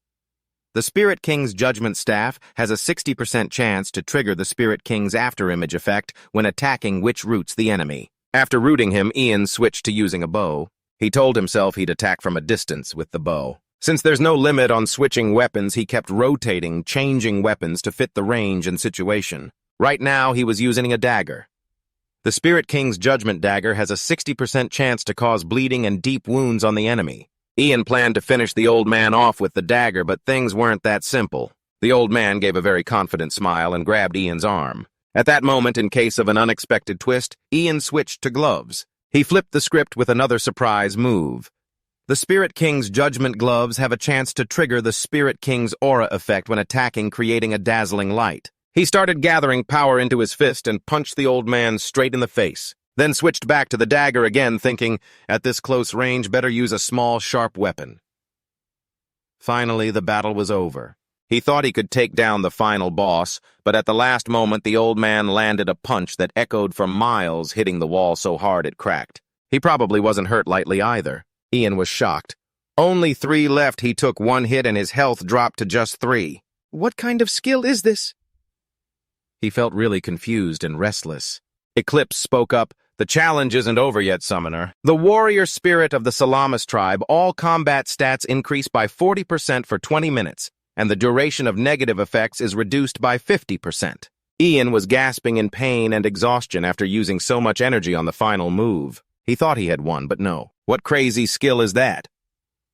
The Spirit King's Judgment Staff has a 60% chance to trigger the Spirit King's afterimage effect when attacking which roots the enemy. After rooting him, Ian switched to using a bow. He told himself he'd attack from a distance with the bow. Since there's no limit on switching weapons, he kept rotating, changing weapons to fit the range and situation. Right now, he was using a dagger. The Spirit King's Judgment Dagger has a 60% chance to cause bleeding and deep wounds on the enemy. Ian planned to finish the old man off with the dagger, but things weren't that simple. The old man gave a very confident smile and grabbed Ian's arm. At that moment, in case of an unexpected twist, Ian switched to gloves. He flipped the script with another surprise move. The Spirit King's Judgment Gloves have a chance to trigger the Spirit King's aura effect when attacking, creating a dazzling light. He started gathering power into his fist and punched the old man straight in the face, then switched back to the dagger again, thinking, at this close range, better use a small, sharp weapon. Finally, the battle was over. He thought he could take down the final boss, but at the last moment, the old man landed a punch that echoed for miles, hitting the wall so hard it cracked. He probably wasn't hurt lightly either. Ian was shocked. Only 3 left. He took 1 hit and his health dropped to just 3. What kind of skill is this? He felt really confused and restless. Eclipse spoke up. The challenge isn't over yet, Summoner. The warrior spirit of the Salamis tribe, all combat stats increase by 40% for 20 minutes, and the duration of negative effects is reduced by 50%. Ian was gasping in pain and exhaustion after using so much energy on the final move. He thought he had won, but no. What crazy skill is that?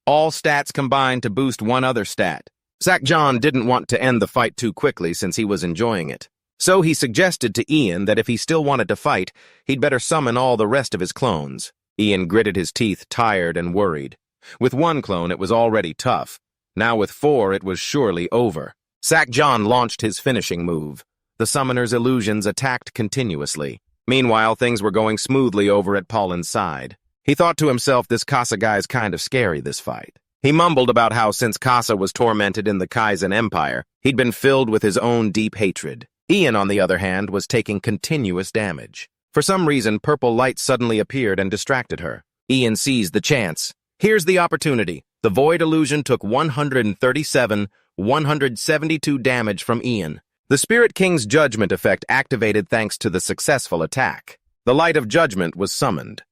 All stats combined to boost one other stat. Sakjan didn't want to end the fight too quickly since he was enjoying it. So he suggested to Ian that if he still wanted to fight, he'd better summon all the rest of his clones. Ian gritted his teeth, tired and worried. With 1 clone, it was already tough. Now with 4, it was surely over. Sakjan launched his finishing move. The summoner's illusions attacked continuously. Meanwhile, things were going smoothly over at Paulin's side. He thought to himself, this Casa guy's kind of scary, this fight. He mumbled about how since Casa was tormented in the Kaizen Empire, he'd been filled with his own deep hatred. Ian, on the other hand, was taking continuous damage. For some reason, purple light suddenly appeared and distracted her. Ian seized the chance. Here's the opportunity. The Void Illusion took 172 damage from Ian. The Spirit King's Judgment effect activated thanks to the successful attack. The Light of Judgment was summoned.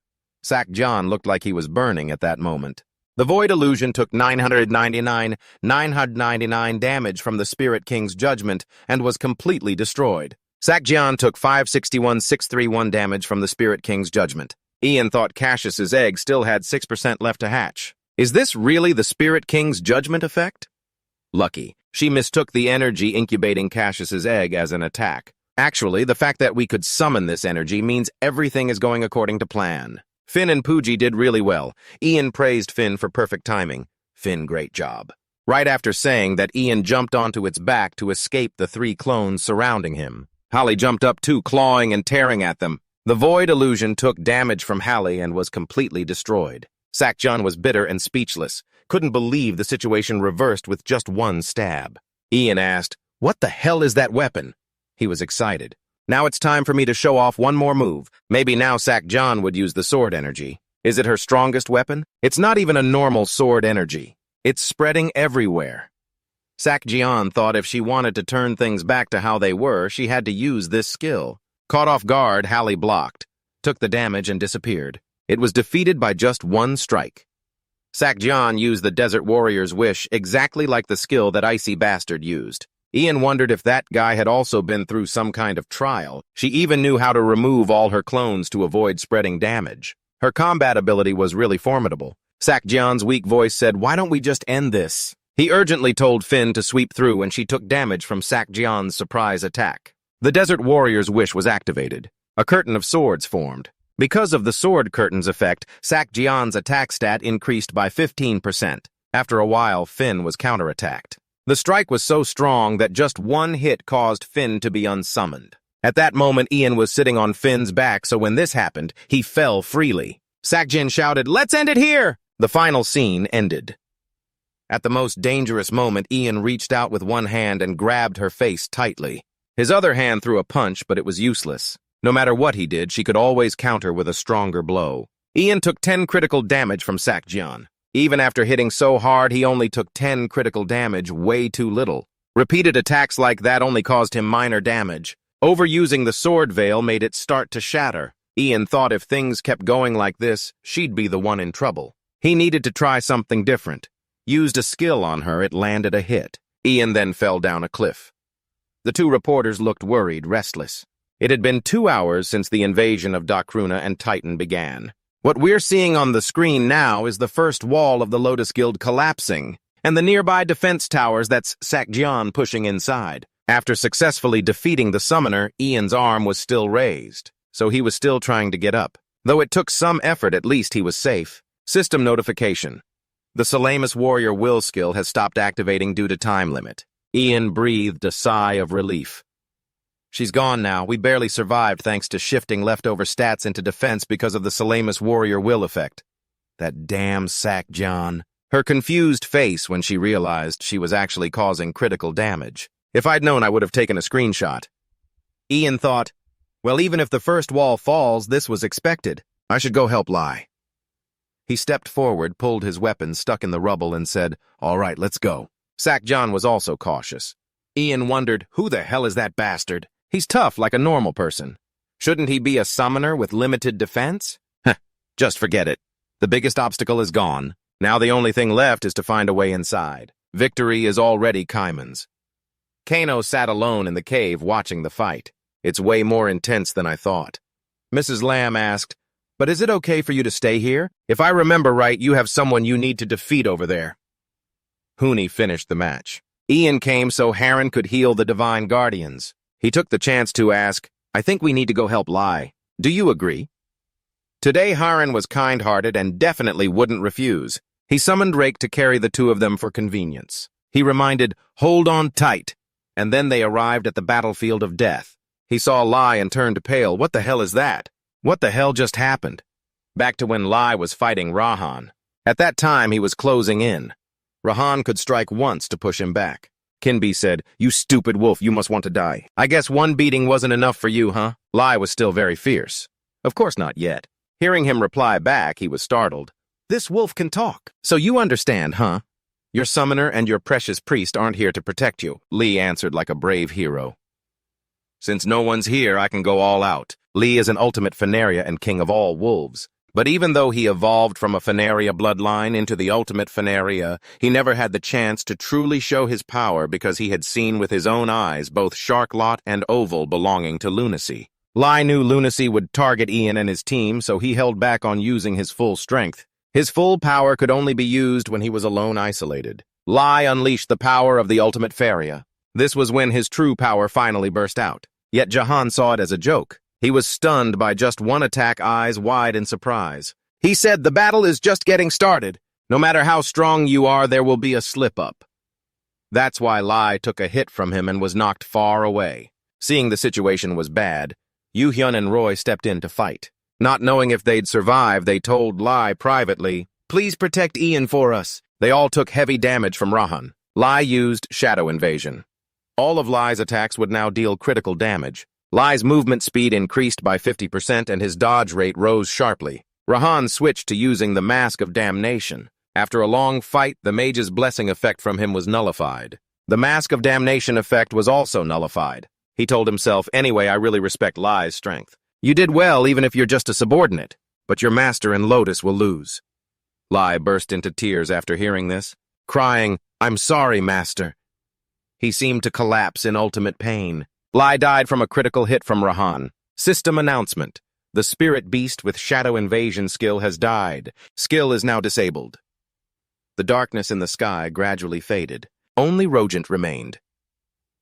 Sakjan looked like he was burning at that moment. The Void Illusion took 999 damage from the Spirit King's Judgment and was completely destroyed. Sakjan took 561 damage from the Spirit King's Judgment. Ian thought Cassius's egg still had 6% left to hatch. Is this really the Spirit King's Judgment effect? Lucky. She mistook the energy incubating Cassius's egg as an attack. Actually, the fact that we could summon this energy means everything is going according to plan. Finn and Pooji did really well. Ian praised Finn for perfect timing. Finn, great job. Right after saying that, Ian jumped onto its back to escape the 3 clones surrounding him. Hallie jumped up too, clawing and tearing at them. The Void Illusion took damage from Hallie and was completely destroyed. Sakjan was bitter and speechless. Couldn't believe the situation reversed with just 1 stab. Ian asked, "What the hell is that weapon?" He was excited. Now it's time for me to show off one more move. Maybe now Sakjan would use the sword energy. Is it her strongest weapon? It's not even a normal sword energy. It's spreading everywhere. Sakjan thought if she wanted to turn things back to how they were, she had to use this skill. Caught off guard, Hallie blocked, took the damage and disappeared. It was defeated by just 1 strike. Sakjan used the Desert Warrior's Wish exactly like the skill that Icy Bastard used. Ian wondered if that guy had also been through some kind of trial. She even knew how to remove all her clones to avoid spreading damage. Her combat ability was really formidable. Sakjan's weak voice said, "Why don't we just end this?" He urgently told Finn to sweep through, and she took damage from Sakjan's surprise attack. The Desert Warrior's Wish was activated. A curtain of swords formed. Because of the Sword Curtain's effect, Sakjan's attack stat increased by 15%. After a while, Finn was counterattacked. The strike was so strong that just 1 hit caused Finn to be unsummoned. At that moment, Ian was sitting on Finn's back, so when this happened, he fell freely. Sakjan shouted, "Let's end it here!" The final scene ended. At the most dangerous moment, Ian reached out with 1 hand and grabbed her face tightly. His other hand threw a punch, but it was useless. No matter what he did, she could always counter with a stronger blow. Ian took 10 critical damage from Sakjian. Even after hitting so hard, he only took 10 critical damage, way too little. Repeated attacks like that only caused him minor damage. Overusing the sword veil made it start to shatter. Ian thought if things kept going like this, she'd be the one in trouble. He needed to try something different. Used a skill on her, it landed a hit. Ian then fell down a cliff. The two reporters looked worried, restless. It had been 2 hours since the invasion of Dakruna and Titan began. What we're seeing on the screen now is the first wall of the Lotus Guild collapsing, and the nearby defense towers that's Sakjian pushing inside. After successfully defeating the summoner, Ian's arm was still raised, so he was still trying to get up. Though it took some effort, at least he was safe. System notification. The Salamis Warrior Will skill has stopped activating due to time limit. Ian breathed a sigh of relief. She's gone now. We barely survived thanks to shifting leftover stats into defense because of the Salamis Warrior Will effect. That damn Sakjian. Her confused face when she realized she was actually causing critical damage. If I'd known, I would have taken a screenshot. Ian thought, well, even if the first wall falls, this was expected. I should go help Lai. He stepped forward, pulled his weapon stuck in the rubble, and said, all right, let's go. Sakjian was also cautious. Ian wondered, who the hell is that bastard? He's tough like a normal person. Shouldn't he be a summoner with limited defense? Just forget it. The biggest obstacle is gone. Now the only thing left is to find a way inside. Victory is already Kaiman's. Kano sat alone in the cave watching the fight. It's way more intense than I thought. Mrs. Lamb asked, but is it okay for you to stay here? If I remember right, you have someone you need to defeat over there. Huni finished the match. Ian came so Harren could heal the Divine Guardians. He took the chance to ask, I think we need to go help Lai. Do you agree? Today Harren was kind-hearted and definitely wouldn't refuse. He summoned Rake to carry the two of them for convenience. He reminded, hold on tight, and then they arrived at the battlefield of death. He saw Lai and turned pale. What the hell is that? What the hell just happened? Back to when Lai was fighting Rahan. At that time, he was closing in. Rahan could strike once to push him back. Kinbi said, you stupid wolf, you must want to die. I guess one beating wasn't enough for you, huh? Lai was still very fierce. Of course not yet. Hearing him reply back, he was startled. This wolf can talk. So you understand, huh? Your summoner and your precious priest aren't here to protect you, Li answered like a brave hero. Since no one's here, I can go all out. Li is an ultimate Fenaria and king of all wolves. But even though he evolved from a Fenaria bloodline into the ultimate Fenaria, he never had the chance to truly show his power because he had seen with his own eyes both Sharklot and Oval belonging to Lunacy. Lai knew Lunacy would target Ian and his team, so he held back on using his full strength. His full power could only be used when he was alone isolated. Lai unleashed the power of the ultimate Faria. This was when his true power finally burst out. Yet Jahan saw it as a joke. He was stunned by just one attack, eyes wide in surprise. He said, the battle is just getting started. No matter how strong you are, there will be a slip-up. That's why Lai took a hit from him and was knocked far away. Seeing the situation was bad, Yu-hyun and Roy stepped in to fight. Not knowing if they'd survive, they told Lai privately, please protect Ian for us. They all took heavy damage from Rahan. Lai used Shadow Invasion. All of Lai's attacks would now deal critical damage. Lai's movement speed increased by 50% and his dodge rate rose sharply. Rahan switched to using the Mask of Damnation. After a long fight, the mage's blessing effect from him was nullified. The Mask of Damnation effect was also nullified. He told himself, anyway, I really respect Lai's strength. You did well even if you're just a subordinate, but your master and Lotus will lose. Lai burst into tears after hearing this, crying, I'm sorry, master. He seemed to collapse in ultimate pain. Lai died from a critical hit from Rahan. System announcement. The spirit beast with Shadow Invasion skill has died. Skill is now disabled. The darkness in the sky gradually faded. Only Rogent remained.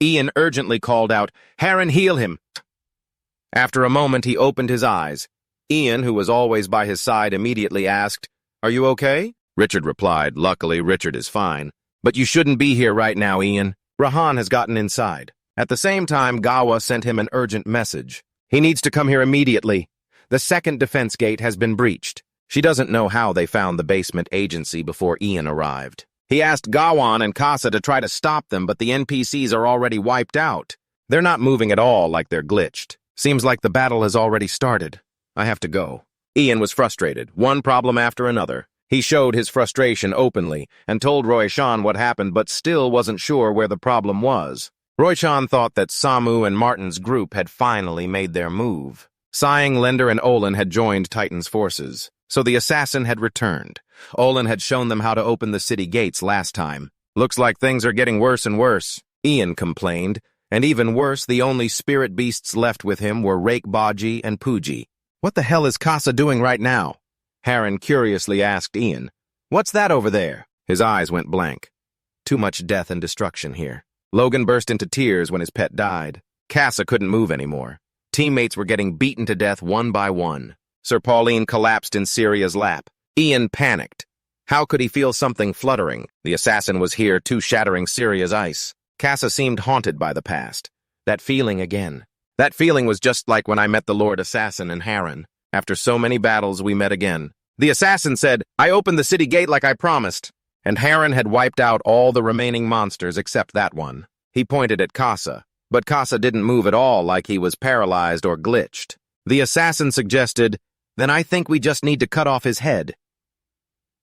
Ian urgently called out, Harren, heal him! After a moment, he opened his eyes. Ian, who was always by his side, immediately asked, Are you okay? Richard replied, Luckily, Richard is fine. But you shouldn't be here right now, Ian. Rahan has gotten inside. At the same time, Gawa sent him an urgent message. He needs to come here immediately. The second defense gate has been breached. She doesn't know how they found the basement agency before Ian arrived. He asked Gawan and Kasa to try to stop them, but the NPCs are already wiped out. They're not moving at all like they're glitched. Seems like the battle has already started. I have to go. Ian was frustrated, one problem after another. He showed his frustration openly and told Roy-chan what happened, but still wasn't sure where the problem was. Roy-chan thought that Samu and Martin's group had finally made their move. Sighing, Lender and Olin had joined Titan's forces, so the assassin had returned. Olin had shown them how to open the city gates last time. Looks like things are getting worse and worse, Ian complained, and even worse, the only spirit beasts left with him were Rake Baji and Puji. What the hell is Casa doing right now? Harren curiously asked Ian. What's that over there? His eyes went blank. Too much death and destruction here. Logan burst into tears when his pet died. Casa couldn't move anymore. Teammates were getting beaten to death one by one. Sir Pauline collapsed in Syria's lap. Ian panicked. How could he feel something fluttering? The assassin was here too, shattering Syria's ice. Casa seemed haunted by the past. That feeling again. That feeling was just like when I met the Lord Assassin and Harren. After so many battles, we met again. The assassin said, I opened the city gate like I promised. And Harren had wiped out all the remaining monsters except that one. He pointed at Casa, but Casa didn't move at all, like he was paralyzed or glitched. The assassin suggested, then I think we just need to cut off his head.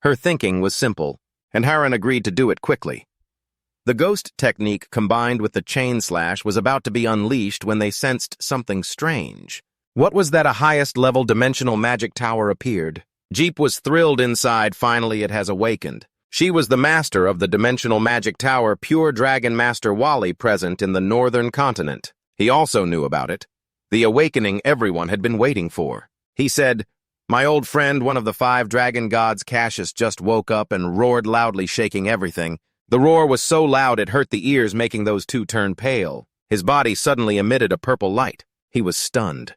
Her thinking was simple, and Harren agreed to do it quickly. The ghost technique combined with the chain slash was about to be unleashed when they sensed something strange. What was that? A highest-level dimensional magic tower appeared. Jeep was thrilled inside. Finally it has awakened. She was the master of the dimensional magic tower, pure dragon master Wally, present in the northern continent. He also knew about it. The awakening everyone had been waiting for. He said, my old friend, one of the 5 dragon gods, Cassius, just woke up and roared loudly, shaking everything. The roar was so loud it hurt the ears, making those two turn pale. His body suddenly emitted a purple light. He was stunned.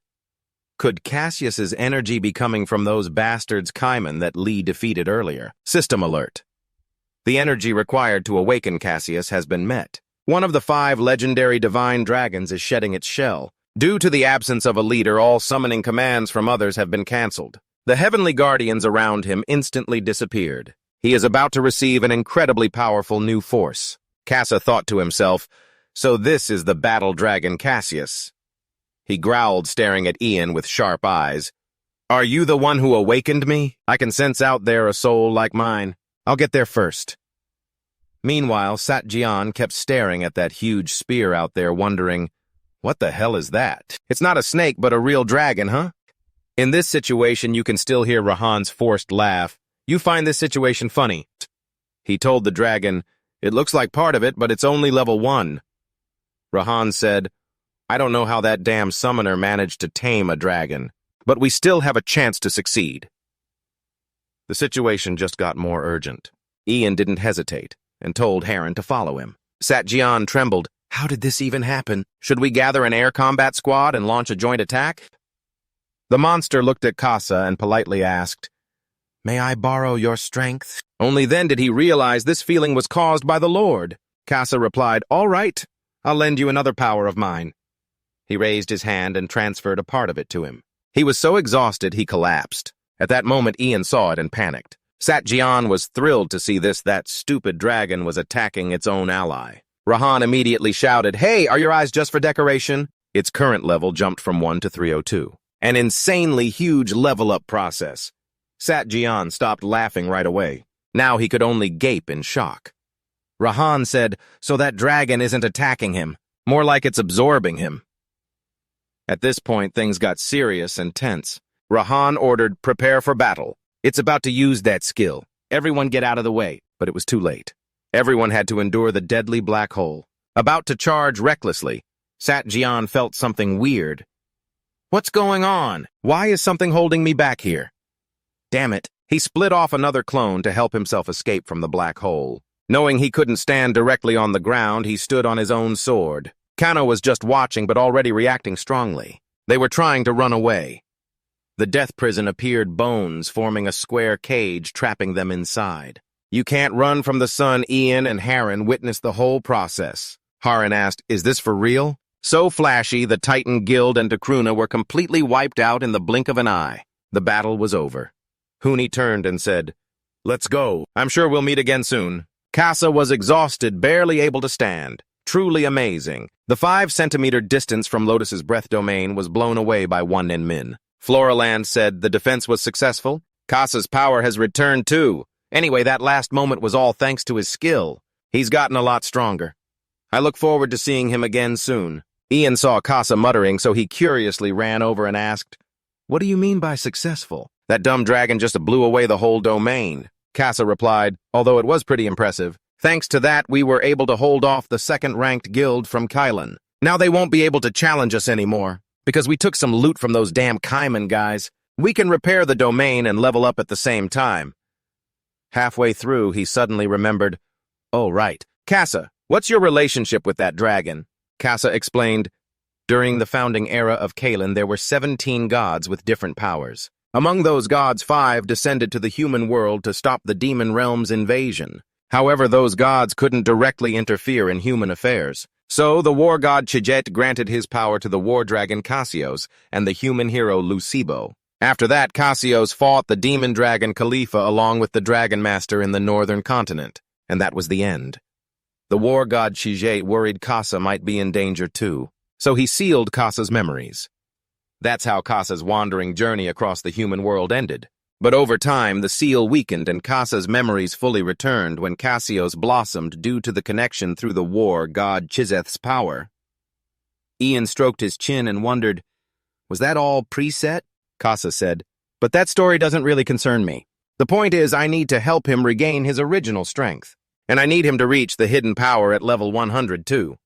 Could Cassius's energy be coming from those bastards Kaiman that Lee defeated earlier? System alert. The energy required to awaken Cassius has been met. One of the 5 legendary divine dragons is shedding its shell. Due to the absence of a leader, all summoning commands from others have been cancelled. The heavenly guardians around him instantly disappeared. He is about to receive an incredibly powerful new force. Casa thought to himself, so this is the battle dragon Cassius. He growled, staring at Ian with sharp eyes. Are you the one who awakened me? I can sense out there a soul like mine. I'll get there first. Meanwhile, Satjian kept staring at that huge spear out there, wondering, what the hell is that? It's not a snake, but a real dragon, huh? In this situation, you can still hear Rahan's forced laugh. You find this situation funny. He told the dragon, it looks like part of it, but it's only level 1. Rahan said, I don't know how that damn summoner managed to tame a dragon, but we still have a chance to succeed. The situation just got more urgent. Ian didn't hesitate and told Harren to follow him. Satjian trembled. How did this even happen? Should we gather an air combat squad and launch a joint attack? The monster looked at Casa and politely asked, May I borrow your strength? Only then did he realize this feeling was caused by the Lord. Casa replied, All right, I'll lend you another power of mine. He raised his hand and transferred a part of it to him. He was so exhausted he collapsed. At that moment, Ian saw it and panicked. Satjian was thrilled to see that stupid dragon was attacking its own ally. Rahan immediately shouted, Hey, are your eyes just for decoration? Its current level jumped from 1 to 302. An insanely huge level-up process. Satjian stopped laughing right away. Now he could only gape in shock. Rahan said, So that dragon isn't attacking him. More like it's absorbing him. At this point, things got serious and tense. Rahan ordered, Prepare for battle. It's about to use that skill. Everyone get out of the way. But it was too late. Everyone had to endure the deadly black hole. About to charge recklessly, Satjian felt something weird. What's going on? Why is something holding me back here? Damn it. He split off another clone to help himself escape from the black hole. Knowing he couldn't stand directly on the ground, he stood on his own sword. Kano was just watching but already reacting strongly. They were trying to run away. The death prison appeared, bones forming a square cage, trapping them inside. You can't run from the sun. Ian and Harren witnessed the whole process. Harren asked, Is this for real? So flashy, the Titan Guild and Takruna were completely wiped out in the blink of an eye. The battle was over. Huni turned and said, Let's go. I'm sure we'll meet again soon. Casa was exhausted, barely able to stand. Truly amazing. The 5-centimeter distance from Lotus's breath domain was blown away by Wan Nen Min. Floraland said the defense was successful. Kasa's power has returned too. Anyway, that last moment was all thanks to his skill. He's gotten a lot stronger. I look forward to seeing him again soon. Ian saw Kasa muttering, so he curiously ran over and asked, "What do you mean by successful?" "That dumb dragon just blew away the whole domain," Kasa replied, although it was pretty impressive. "Thanks to that, we were able to hold off the second-ranked guild from Kylan. Now they won't be able to challenge us anymore, because we took some loot from those damn Kaiman guys. We can repair the domain and level up at the same time." Halfway through, he suddenly remembered, "Oh, right. Kasa, what's your relationship with that dragon?" Kasa explained, "During the founding era of Kylan, there were 17 gods with different powers. Among those gods, 5 descended to the human world to stop the demon realm's invasion. However, those gods couldn't directly interfere in human affairs. So the war god Chijet granted his power to the war dragon Cassios and the human hero Lucibo. After that, Cassios fought the demon dragon Khalifa along with the dragon master in the northern continent, and that was the end. The war god Chijet worried Kasa might be in danger too, so he sealed Kasa's memories. That's how Kasa's wandering journey across the human world ended. But over time, the seal weakened and Kasa's memories fully returned when Cassios blossomed due to the connection through the war god Chizeth's power." Ian stroked his chin and wondered, "Was that all preset?" Kasa said, "But that story doesn't really concern me. The point is I need to help him regain his original strength. And I need him to reach the hidden power at level 100 too."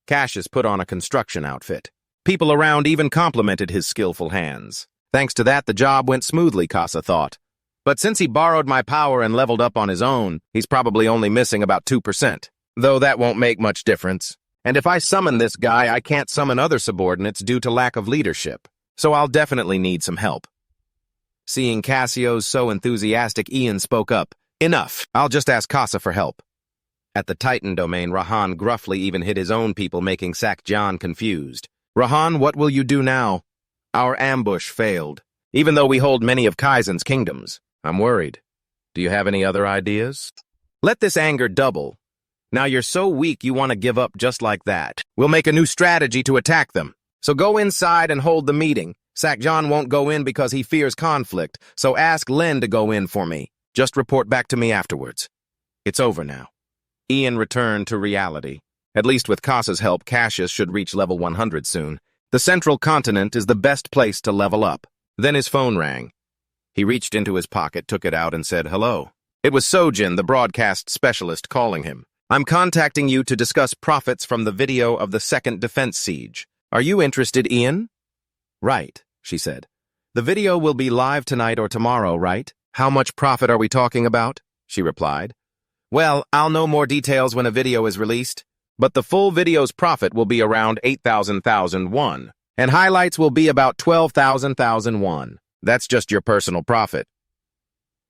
Cassius put on a construction outfit. People around even complimented his skillful hands. Thanks to that, the job went smoothly, Kasa thought. But since he borrowed my power and leveled up on his own, he's probably only missing about 2%. Though that won't make much difference. And if I summon this guy, I can't summon other subordinates due to lack of leadership. So I'll definitely need some help. Seeing Cassios so enthusiastic, Ian spoke up. "Enough. I'll just ask Kasa for help." At the Titan domain, Rahan gruffly even hit his own people, making Sakjan confused. "Rahan, what will you do now?" "Our ambush failed, even though we hold many of Kaizen's kingdoms. I'm worried. Do you have any other ideas?" "Let this anger double. Now you're so weak you want to give up just like that. We'll make a new strategy to attack them. So go inside and hold the meeting. Sakjan won't go in because he fears conflict, so ask Len to go in for me. Just report back to me afterwards." It's over now. Ian returned to reality. At least with Kasa's help, Cassius should reach level 100 soon. The central continent is the best place to level up. Then his phone rang. He reached into his pocket, took it out, and said hello. It was Sojin, the broadcast specialist, calling him. "I'm contacting you to discuss profits from the video of the second defense siege. Are you interested, Ian?" "Right," she said. "The video will be live tonight or tomorrow, right? How much profit are we talking about?" she replied. "Well, I'll know more details when a video is released, but the full video's profit will be around 8,000 won, and highlights will be about 12,000 won. That's just your personal profit."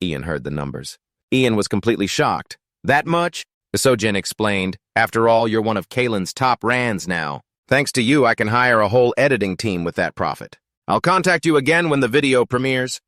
Ian heard the numbers. Ian was completely shocked. "That much?" Sojin explained. "After all, you're one of Kalen's top rands now. Thanks to you, I can hire a whole editing team with that profit. I'll contact you again when the video premieres."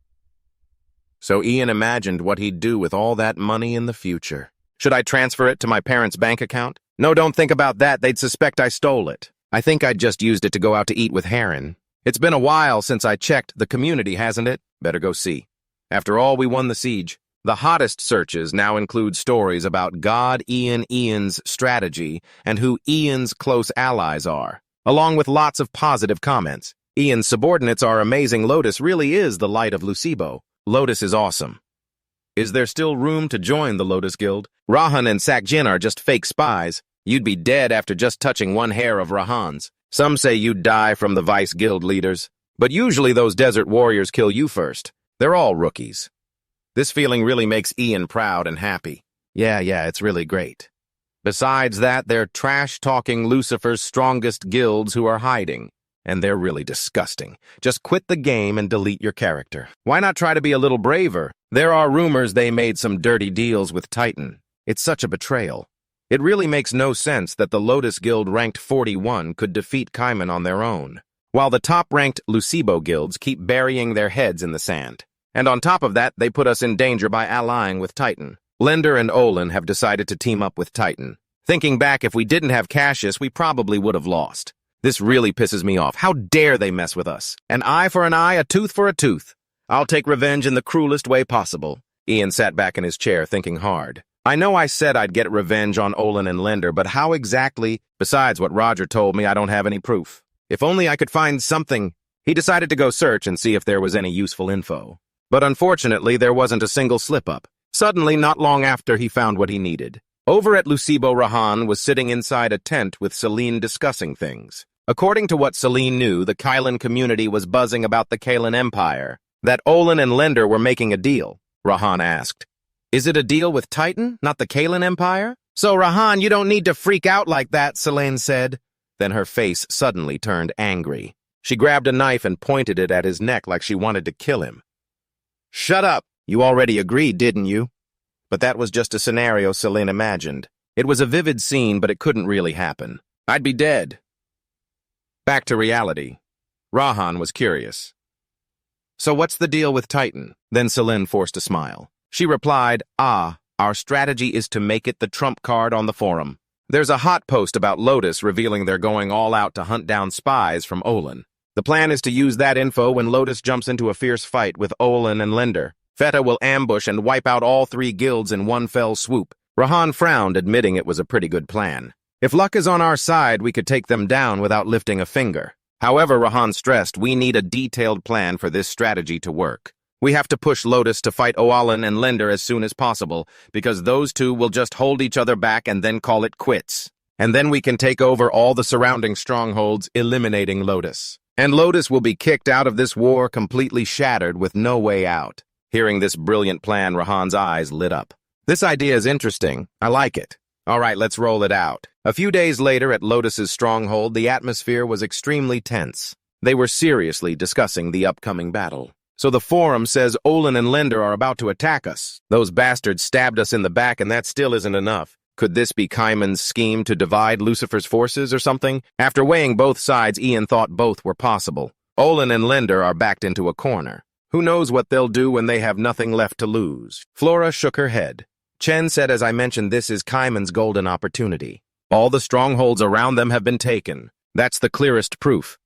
So Ian imagined what he'd do with all that money in the future. "Should I transfer it to my parents' bank account?" "No, don't think about that. They'd suspect I stole it. I think I'd just used it to go out to eat with Heron. It's been a while since I checked the community, hasn't it? Better go see. After all, we won the siege." The hottest searches now include stories about God Ian's strategy and who Ian's close allies are, along with lots of positive comments. "Ian's subordinates are amazing. Lotus really is the light of Lucibo. Lotus is awesome." "Is there still room to join the Lotus Guild? Rahan and Sakjin are just fake spies. You'd be dead after just touching one hair of Rahan's. Some say you'd die from the Vice Guild leaders, but usually those desert warriors kill you first. They're all rookies." This feeling really makes Ian proud and happy. Yeah, it's really great. Besides that, they're trash-talking Lucifer's strongest guilds who are hiding. And they're really disgusting. Just quit the game and delete your character. Why not try to be a little braver? There are rumors they made some dirty deals with Titan. It's such a betrayal. It really makes no sense that the Lotus Guild ranked 41 could defeat Kaiman on their own, while the top-ranked Lucibo guilds keep burying their heads in the sand. And on top of that, they put us in danger by allying with Titan. Lender and Olin have decided to team up with Titan. Thinking back, if we didn't have Cassius, we probably would have lost. This really pisses me off. How dare they mess with us? An eye for an eye, a tooth for a tooth. I'll take revenge in the cruelest way possible. Ian sat back in his chair, thinking hard. I know I said I'd get revenge on Olin and Linder, but how exactly? Besides what Roger told me, I don't have any proof. If only I could find something. He decided to go search and see if there was any useful info. But unfortunately, there wasn't a single slip-up. Suddenly, not long after, he found what he needed. Over at Lucibo, Rahan was sitting inside a tent with Celine discussing things. According to what Celine knew, the Kylan community was buzzing about the Kylan Empire. That Olin and Linder were making a deal. Rahan asked. Is it a deal with Titan, not the Kylan Empire? So, Rahan, you don't need to freak out like that, Celine said. Then her face suddenly turned angry. She grabbed a knife and pointed it at his neck like she wanted to kill him. Shut up! You already agreed, didn't you? But that was just a scenario Celine imagined. It was a vivid scene, but it couldn't really happen. I'd be dead. Back to reality. Rahan was curious. So what's the deal with Titan? Then Celine forced a smile. She replied, our strategy is to make it the trump card on the forum. There's a hot post about Lotus revealing they're going all out to hunt down spies from Olin. The plan is to use that info when Lotus jumps into a fierce fight with Olin and Linder. Feta will ambush and wipe out all three guilds in one fell swoop. Rahan frowned, admitting it was a pretty good plan. If luck is on our side, we could take them down without lifting a finger. However, Rahan stressed, we need a detailed plan for this strategy to work. We have to push Lotus to fight Olin and Linder as soon as possible, because those two will just hold each other back and then call it quits. And then we can take over all the surrounding strongholds, eliminating Lotus. And Lotus will be kicked out of this war completely shattered with no way out. Hearing this brilliant plan, Rahan's eyes lit up. This idea is interesting. I like it. All right, let's roll it out. A few days later at Lotus's stronghold, the atmosphere was extremely tense. They were seriously discussing the upcoming battle. So the forum says Olin and Linder are about to attack us. Those bastards stabbed us in the back, and that still isn't enough. Could this be Kaiman's scheme to divide Lucifer's forces or something? After weighing both sides, Ian thought both were possible. Olin and Linder are backed into a corner. Who knows what they'll do when they have nothing left to lose? Flora shook her head. Chen said, as I mentioned, this is Kaiman's golden opportunity. All the strongholds around them have been taken. That's the clearest proof.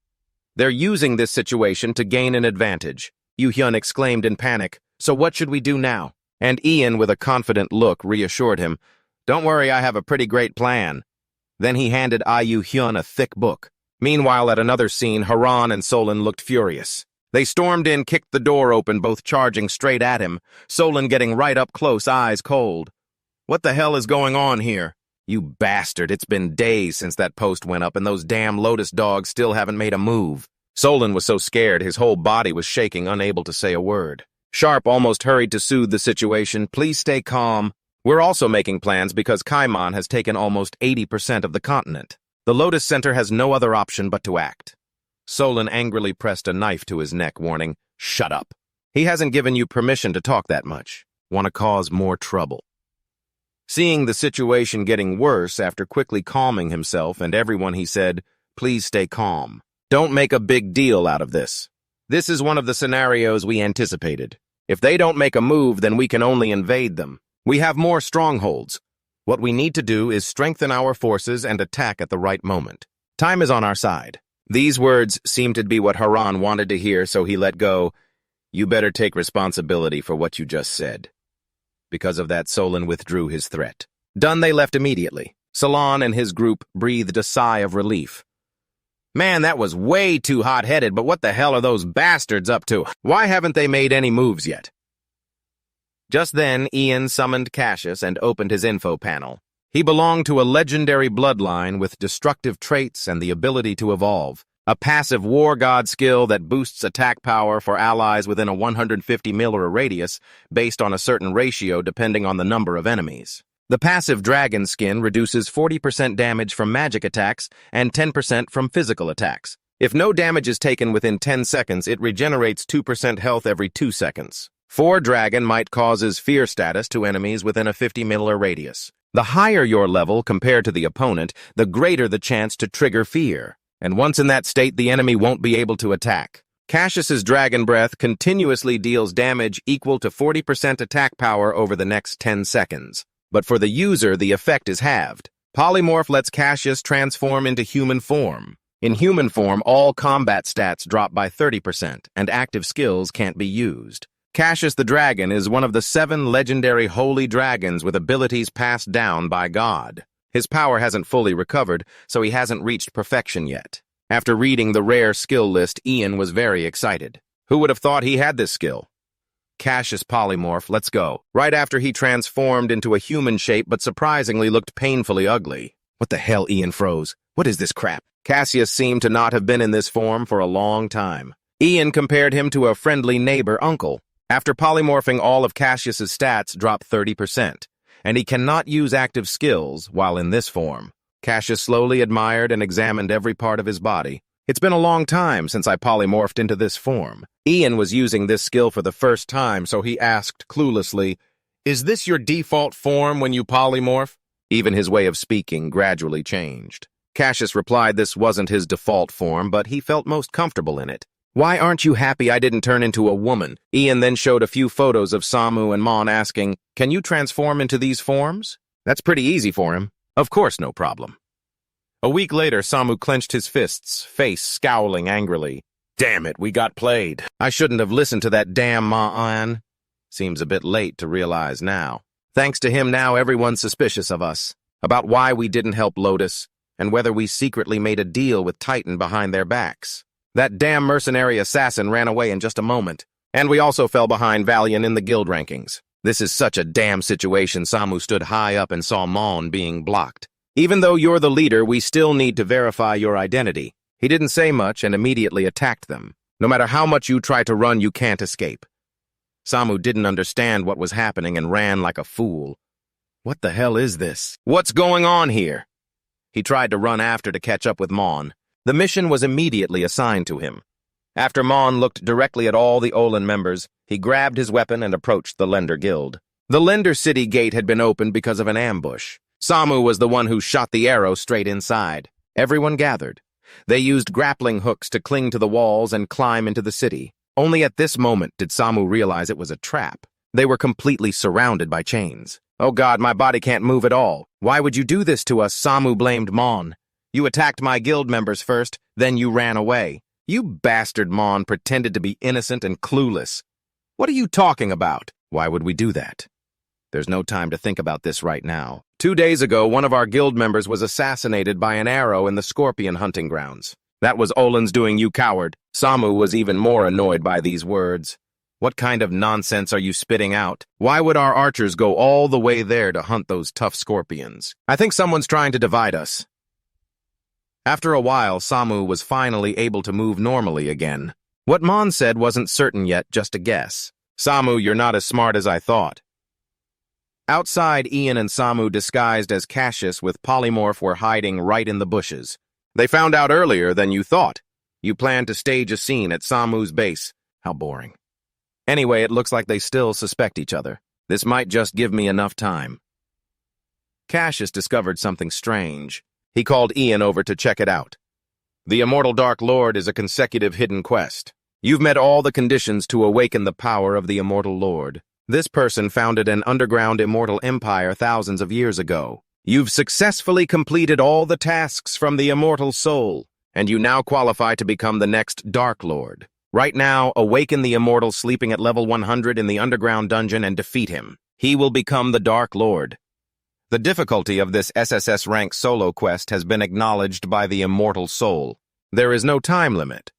They're using this situation to gain an advantage. Yu Hyun exclaimed in panic. So what should we do now? And Ian, with a confident look, reassured him. Don't worry, I have a pretty great plan. Then he handed Yu Hyun a thick book. Meanwhile, at another scene, Haran and Solon looked furious. They stormed in, kicked the door open, both charging straight at him, Solon getting right up close, eyes cold. What the hell is going on here? You bastard, it's been days since that post went up and those damn Lotus dogs still haven't made a move. Solon was so scared his whole body was shaking, unable to say a word. Sharp almost hurried to soothe the situation. Please stay calm. We're also making plans because Kaiman has taken almost 80% of the continent. The Lotus Center has no other option but to act. Solon angrily pressed a knife to his neck, warning, shut up. He hasn't given you permission to talk that much. Want to cause more trouble. Seeing the situation getting worse after quickly calming himself and everyone, he said, please stay calm. Don't make a big deal out of this. This is one of the scenarios we anticipated. If they don't make a move, then we can only invade them. We have more strongholds. What we need to do is strengthen our forces and attack at the right moment. Time is on our side. These words seemed to be what Haran wanted to hear, so he let go. You better take responsibility for what you just said. Because of that, Solon withdrew his threat. Done, they left immediately. Salon and his group breathed a sigh of relief. Man, that was way too hot-headed, but what the hell are those bastards up to? Why haven't they made any moves yet? Just then, Ian summoned Cassius and opened his info panel. He belonged to a legendary bloodline with destructive traits and the ability to evolve. A passive war god skill that boosts attack power for allies within a 150 milliliter radius based on a certain ratio depending on the number of enemies. The passive dragon skin reduces 40% damage from magic attacks and 10% from physical attacks. If no damage is taken within 10 seconds, it regenerates 2% health every 2 seconds. 4 dragon might causes fear status to enemies within a 50 milliliter radius. The higher your level compared to the opponent, the greater the chance to trigger fear. And once in that state, the enemy won't be able to attack. Cassius's Dragon Breath continuously deals damage equal to 40% attack power over the next 10 seconds. But for the user, the effect is halved. Polymorph lets Cassius transform into human form. In human form, all combat stats drop by 30%, and active skills can't be used. Cassius the Dragon is one of the 7 legendary holy dragons with abilities passed down by God. His power hasn't fully recovered, so he hasn't reached perfection yet. After reading the rare skill list, Ian was very excited. Who would have thought he had this skill? Cassius Polymorph, let's go. Right after he transformed into a human shape but surprisingly looked painfully ugly. What the hell, Ian froze. What is this crap? Cassius seemed to not have been in this form for a long time. Ian compared him to a friendly neighbor uncle. After polymorphing, all of Cassius's stats drop 30%, and he cannot use active skills while in this form. Cassius slowly admired and examined every part of his body. It's been a long time since I polymorphed into this form. Ian was using this skill for the first time, so he asked cluelessly, "Is this your default form when you polymorph?" Even his way of speaking gradually changed. Cassius replied this wasn't his default form, but he felt most comfortable in it. "Why aren't you happy I didn't turn into a woman?" Ian then showed a few photos of Samu and Mon asking, "Can you transform into these forms?" That's pretty easy for him. Of course, no problem. A week later, Samu clenched his fists, face scowling angrily. "Damn it, we got played. I shouldn't have listened to that damn Ma-an." Seems a bit late to realize now. Thanks to him, now everyone's suspicious of us, about why we didn't help Lotus, and whether we secretly made a deal with Titan behind their backs. That damn mercenary assassin ran away in just a moment, and we also fell behind Valiant in the guild rankings. This is such a damn situation. Samu stood high up and saw Mon being blocked. "Even though you're the leader, we still need to verify your identity." He didn't say much and immediately attacked them. "No matter how much you try to run, you can't escape." Samu didn't understand what was happening and ran like a fool. What the hell is this? What's going on here? He tried to run after to catch up with Mon. The mission was immediately assigned to him. After Mon looked directly at all the Olin members, he grabbed his weapon and approached the Lender Guild. The Lender City gate had been opened because of an ambush. Samu was the one who shot the arrow straight inside. Everyone gathered. They used grappling hooks to cling to the walls and climb into the city. Only at this moment did Samu realize it was a trap. They were completely surrounded by chains. "Oh God, my body can't move at all. Why would you do this to us?" Samu blamed Mon. "You attacked my guild members first, then you ran away." "You bastard," Mon pretended to be innocent and clueless. "What are you talking about?" "Why would we do that?" "There's no time to think about this right now. 2 days ago, one of our guild members was assassinated by an arrow in the scorpion hunting grounds. That was Olin's doing, you coward." Samu was even more annoyed by these words. "What kind of nonsense are you spitting out? Why would our archers go all the way there to hunt those tough scorpions? I think someone's trying to divide us." After a while, Samu was finally able to move normally again. What Mon said wasn't certain yet, just a guess. "Samu, you're not as smart as I thought." Outside, Ian and Samu, disguised as Cassius with Polymorph, were hiding right in the bushes. "They found out earlier than you thought. You planned to stage a scene at Samu's base. How boring. Anyway, it looks like they still suspect each other. This might just give me enough time." Cassius discovered something strange. He called Ian over to check it out. "The Immortal Dark Lord is a consecutive hidden quest. You've met all the conditions to awaken the power of the Immortal Lord. This person founded an underground immortal empire thousands of years ago. You've successfully completed all the tasks from the Immortal Soul, and you now qualify to become the next Dark Lord. Right now, awaken the Immortal sleeping at level 100 in the underground dungeon and defeat him. He will become the Dark Lord." The difficulty of this SSS rank solo quest has been acknowledged by the Immortal Soul. There is no time limit.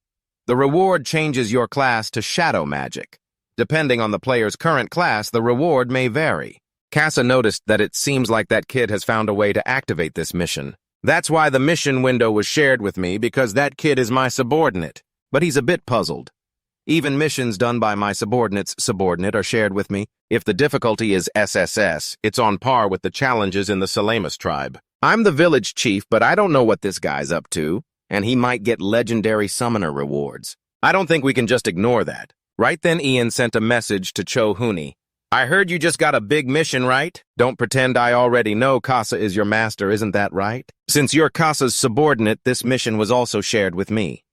The reward changes your class to Shadow Magic. Depending on the player's current class, the reward may vary. Casa noticed that it seems like that kid has found a way to activate this mission. That's why the mission window was shared with me, because that kid is my subordinate. But he's a bit puzzled. Even missions done by my subordinate's subordinate are shared with me. If the difficulty is SSS, it's on par with the challenges in the Salamis tribe. I'm the village chief, but I don't know what this guy's up to, and he might get legendary summoner rewards. I don't think we can just ignore that. Right then, Ian sent a message to Cho Huni. "I heard you just got a big mission, right? Don't pretend I already know Casa is your master, isn't that right? Since you're Casa's subordinate, this mission was also shared with me."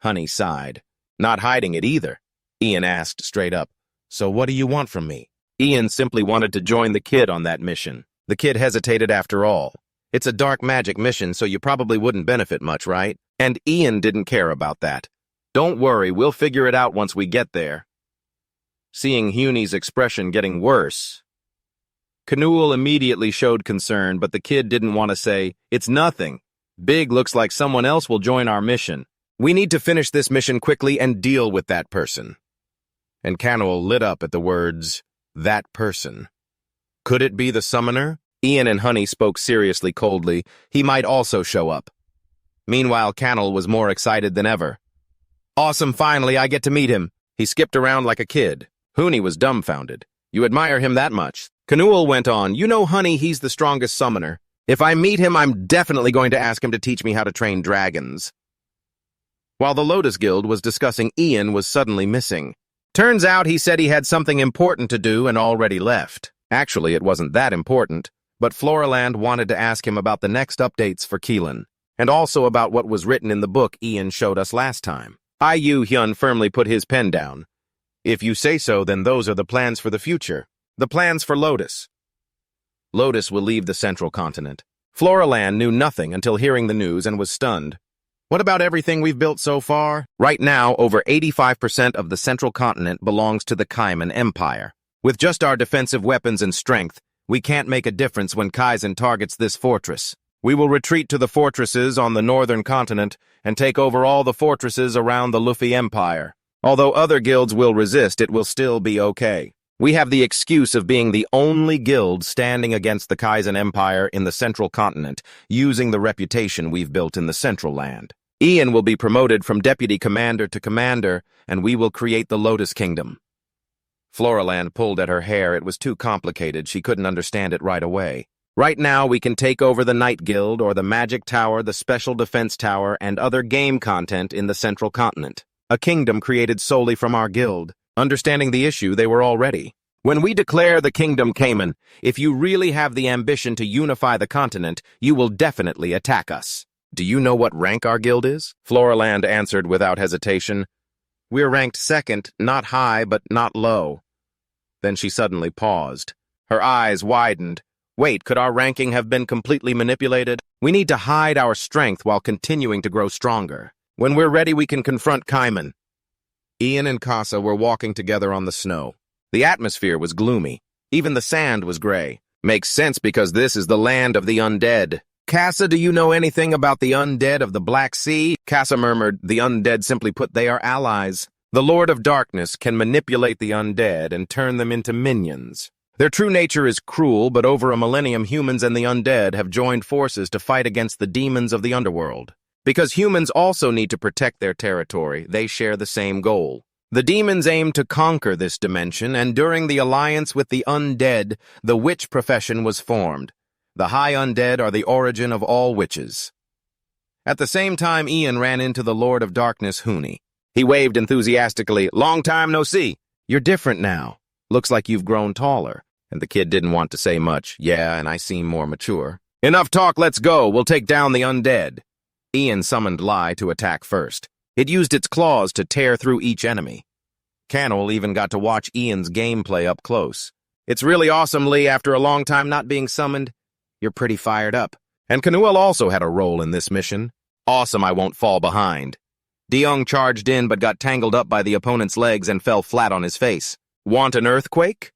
Honey sighed. "Not hiding it either." Ian asked straight up, "So what do you want from me?" Ian simply wanted to join the kid on that mission. The kid hesitated after all. "It's a dark magic mission, so you probably wouldn't benefit much, right? And Ian didn't care about that. Don't worry, we'll figure it out once we get there. Seeing Hunie's expression getting worse, Canoel immediately showed concern, but the kid didn't want to say, "It's nothing. Big looks like someone else will join our mission. We need to finish this mission quickly and deal with that person." And Canoel lit up at the words, "that person." Could it be the summoner? Ian and Honey spoke seriously coldly. He might also show up. Meanwhile, Canoel was more excited than ever. "Awesome, finally, I get to meet him." He skipped around like a kid. Hunie was dumbfounded. "You admire him that much?" Canoel went on, "You know, Honey, he's the strongest summoner. If I meet him, I'm definitely going to ask him to teach me how to train dragons." While the Lotus Guild was discussing, Ian was suddenly missing. Turns out he said he had something important to do and already left. Actually, it wasn't that important, but Floraland wanted to ask him about the next updates for Keelan, and also about what was written in the book Ian showed us last time. Yu Hyun firmly put his pen down. "If you say so, then those are the plans for the future. The plans for Lotus. Lotus will leave the central continent." Floraland knew nothing until hearing the news and was stunned. "What about everything we've built so far?" Right now, over 85% of the central continent belongs to the Kaiman Empire. With just our defensive weapons and strength, we can't make a difference when Kaizen targets this fortress. We will retreat to the fortresses on the northern continent and take over all the fortresses around the Luffy Empire. Although other guilds will resist, it will still be okay. We have the excuse of being the only guild standing against the Kaizen Empire in the central continent, using the reputation we've built in the central land. Ian will be promoted from deputy commander to commander, and we will create the Lotus Kingdom. Floraland pulled at her hair. It was too complicated. She couldn't understand it right away. Right now, we can take over the Night Guild or the Magic Tower, the Special Defense Tower, and other game content in the central continent. A kingdom created solely from our guild. Understanding the issue, they were all ready. When we declare the Kingdom Cayman, if you really have the ambition to unify the continent, you will definitely attack us. Do you know what rank our guild is? Floraland answered without hesitation. We're ranked second, not high, but not low. Then she suddenly paused. Her eyes widened. Wait, could our ranking have been completely manipulated? We need to hide our strength while continuing to grow stronger. When we're ready, we can confront Kaiman. Ian and Casa were walking together on the snow. The atmosphere was gloomy. Even the sand was gray. Makes sense because this is the land of the undead. Casa, do you know anything about the undead of the Black Sea? Casa murmured, the undead, simply put, they are allies. The Lord of Darkness can manipulate the undead and turn them into minions. Their true nature is cruel, but over a millennium, humans and the undead have joined forces to fight against the demons of the underworld. Because humans also need to protect their territory, they share the same goal. The demons aim to conquer this dimension, and during the alliance with the undead, the witch profession was formed. The high undead are the origin of all witches. At the same time, Ian ran into the Lord of Darkness, Hunie. He waved enthusiastically, "Long time no see. You're different now. Looks like you've grown taller." And the kid didn't want to say much. "Yeah, and I seem more mature." "Enough talk, let's go. We'll take down the undead." Ian summoned Lai to attack first. It used its claws to tear through each enemy. Canoel even got to watch Ian's gameplay up close. "It's really awesome, Lee, after a long time not being summoned. You're pretty fired up." And Canoel also had a role in this mission. "Awesome, I won't fall behind." Deong charged in but got tangled up by the opponent's legs and fell flat on his face. "Want an earthquake?"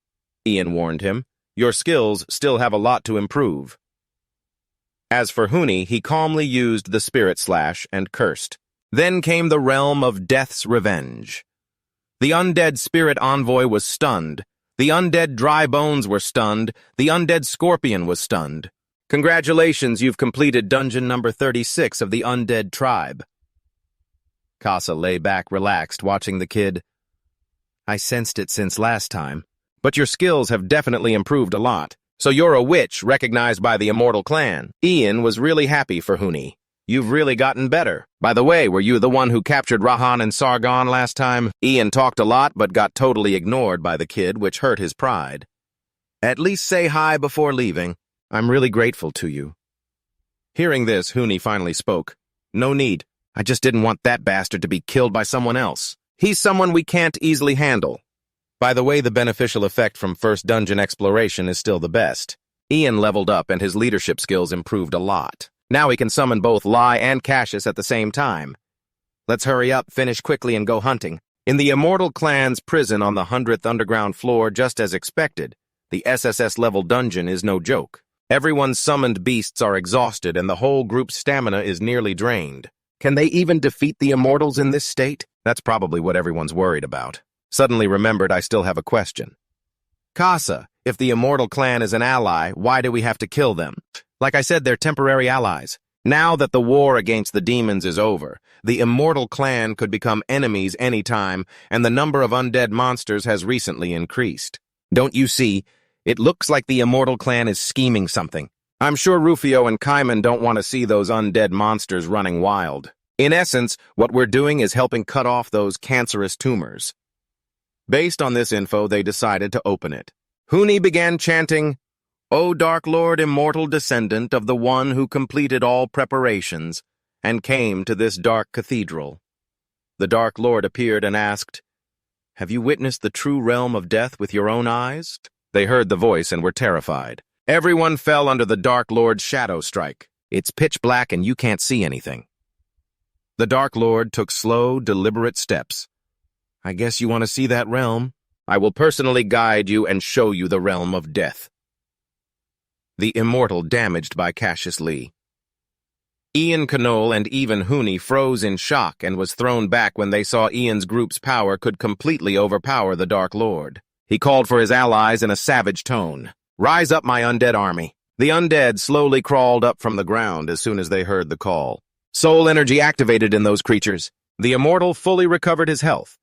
Ian warned him. "Your skills still have a lot to improve." As for Hunie, he calmly used the Spirit Slash and cursed. Then came the realm of Death's Revenge. The undead spirit envoy was stunned. The undead dry bones were stunned. The undead scorpion was stunned. Congratulations, you've completed dungeon number 36 of the undead tribe. Casa lay back relaxed, watching the kid. "I sensed it since last time, but your skills have definitely improved a lot. So you're a witch recognized by the Immortal Clan." Ian was really happy for Hunie. "You've really gotten better. By the way, were you the one who captured Rahan and Sargon last time?" Ian talked a lot but got totally ignored by the kid, which hurt his pride. "At least say hi before leaving. I'm really grateful to you." Hearing this, Hunie finally spoke. "No need. I just didn't want that bastard to be killed by someone else. He's someone we can't easily handle. By the way, the beneficial effect from first dungeon exploration is still the best." Ian leveled up and his leadership skills improved a lot. Now he can summon both Lai and Cassius at the same time. Let's hurry up, finish quickly, and go hunting. In the Immortal Clan's prison on the 100th underground floor, just as expected, the SSS-level dungeon is no joke. Everyone's summoned beasts are exhausted, and the whole group's stamina is nearly drained. Can they even defeat the Immortals in this state? That's probably what everyone's worried about. Suddenly remembered I still have a question. Casa, if the Immortal Clan is an ally, why do we have to kill them? Like I said, they're temporary allies. Now that the war against the demons is over, the Immortal Clan could become enemies anytime, and the number of undead monsters has recently increased. Don't you see? It looks like the Immortal Clan is scheming something. I'm sure Rufio and Kaiman don't want to see those undead monsters running wild. In essence, what we're doing is helping cut off those cancerous tumors. Based on this info, they decided to open it. Huni began chanting, "O Dark Lord, immortal descendant of the one who completed all preparations, and came to this dark cathedral." The Dark Lord appeared and asked, "Have you witnessed the true realm of death with your own eyes?" They heard the voice and were terrified. Everyone fell under the Dark Lord's shadow strike. It's pitch black and you can't see anything. The Dark Lord took slow, deliberate steps. "I guess you want to see that realm? I will personally guide you and show you the realm of death." The Immortal damaged by Cassius Lee. Ian Canole and even Huni froze in shock and was thrown back when they saw Ian's group's power could completely overpower the Dark Lord. He called for his allies in a savage tone. "Rise up, my undead army." The undead slowly crawled up from the ground as soon as they heard the call. Soul energy activated in those creatures. The Immortal fully recovered his health.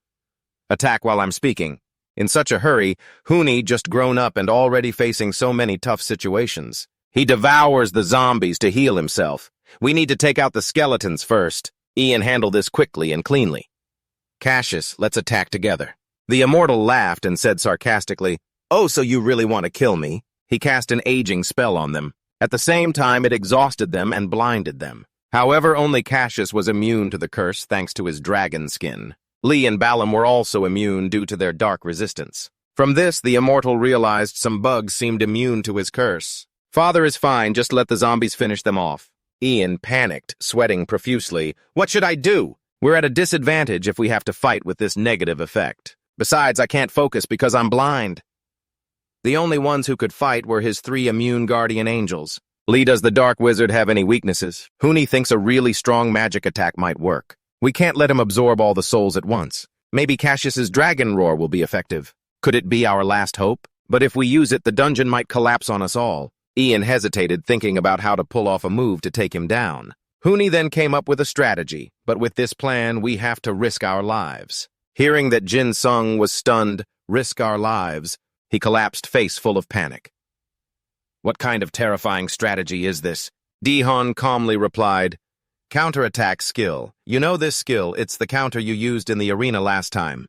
Attack while I'm speaking. In such a hurry, Huni, just grown up and already facing so many tough situations. He devours the zombies to heal himself. We need to take out the skeletons first. Ian handled this quickly and cleanly. "Cassius, let's attack together." The Immortal laughed and said sarcastically, "Oh, so you really want to kill me?" He cast an aging spell on them. At the same time, it exhausted them and blinded them. However, only Cassius was immune to the curse thanks to his dragon skin. Lee and Balam were also immune due to their dark resistance. From this, the Immortal realized some bugs seemed immune to his curse. "Father is fine, just let the zombies finish them off." Ian panicked, sweating profusely. "What should I do? We're at a disadvantage if we have to fight with this negative effect. Besides, I can't focus because I'm blind." The only ones who could fight were his 3 immune guardian angels. Lee, does the Dark Wizard have any weaknesses? Huni thinks a really strong magic attack might work. We can't let him absorb all the souls at once. Maybe Cassius's dragon roar will be effective. Could it be our last hope? But if we use it, the dungeon might collapse on us all. Ian hesitated, thinking about how to pull off a move to take him down. Huni then came up with a strategy, but with this plan, we have to risk our lives. Hearing that Jin Sung was stunned, risk our lives, he collapsed, face full of panic. "What kind of terrifying strategy is this?" Dihon calmly replied, "Counterattack skill. You know this skill, it's the counter you used in the arena last time."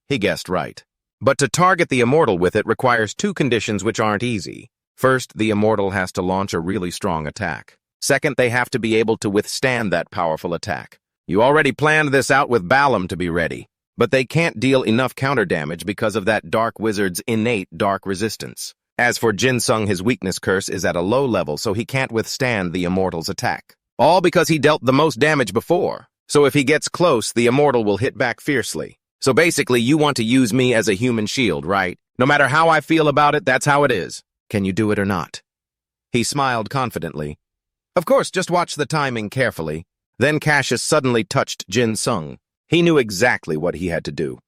He guessed right. But to target the Immortal with it requires 2 conditions which aren't easy. First, the Immortal has to launch a really strong attack. Second, they have to be able to withstand that powerful attack. You already planned this out with Balam to be ready, but they can't deal enough counter damage because of that Dark Wizard's innate dark resistance. As for Jin Sung, his weakness curse is at a low level, so he can't withstand the Immortal's attack. All because he dealt the most damage before. So if he gets close, the Immortal will hit back fiercely. So basically, you want to use me as a human shield, right? No matter how I feel about it, that's how it is. Can you do it or not? He smiled confidently. Of course, just watch the timing carefully. Then Cassius suddenly touched Jin Sung. He knew exactly what he had to do.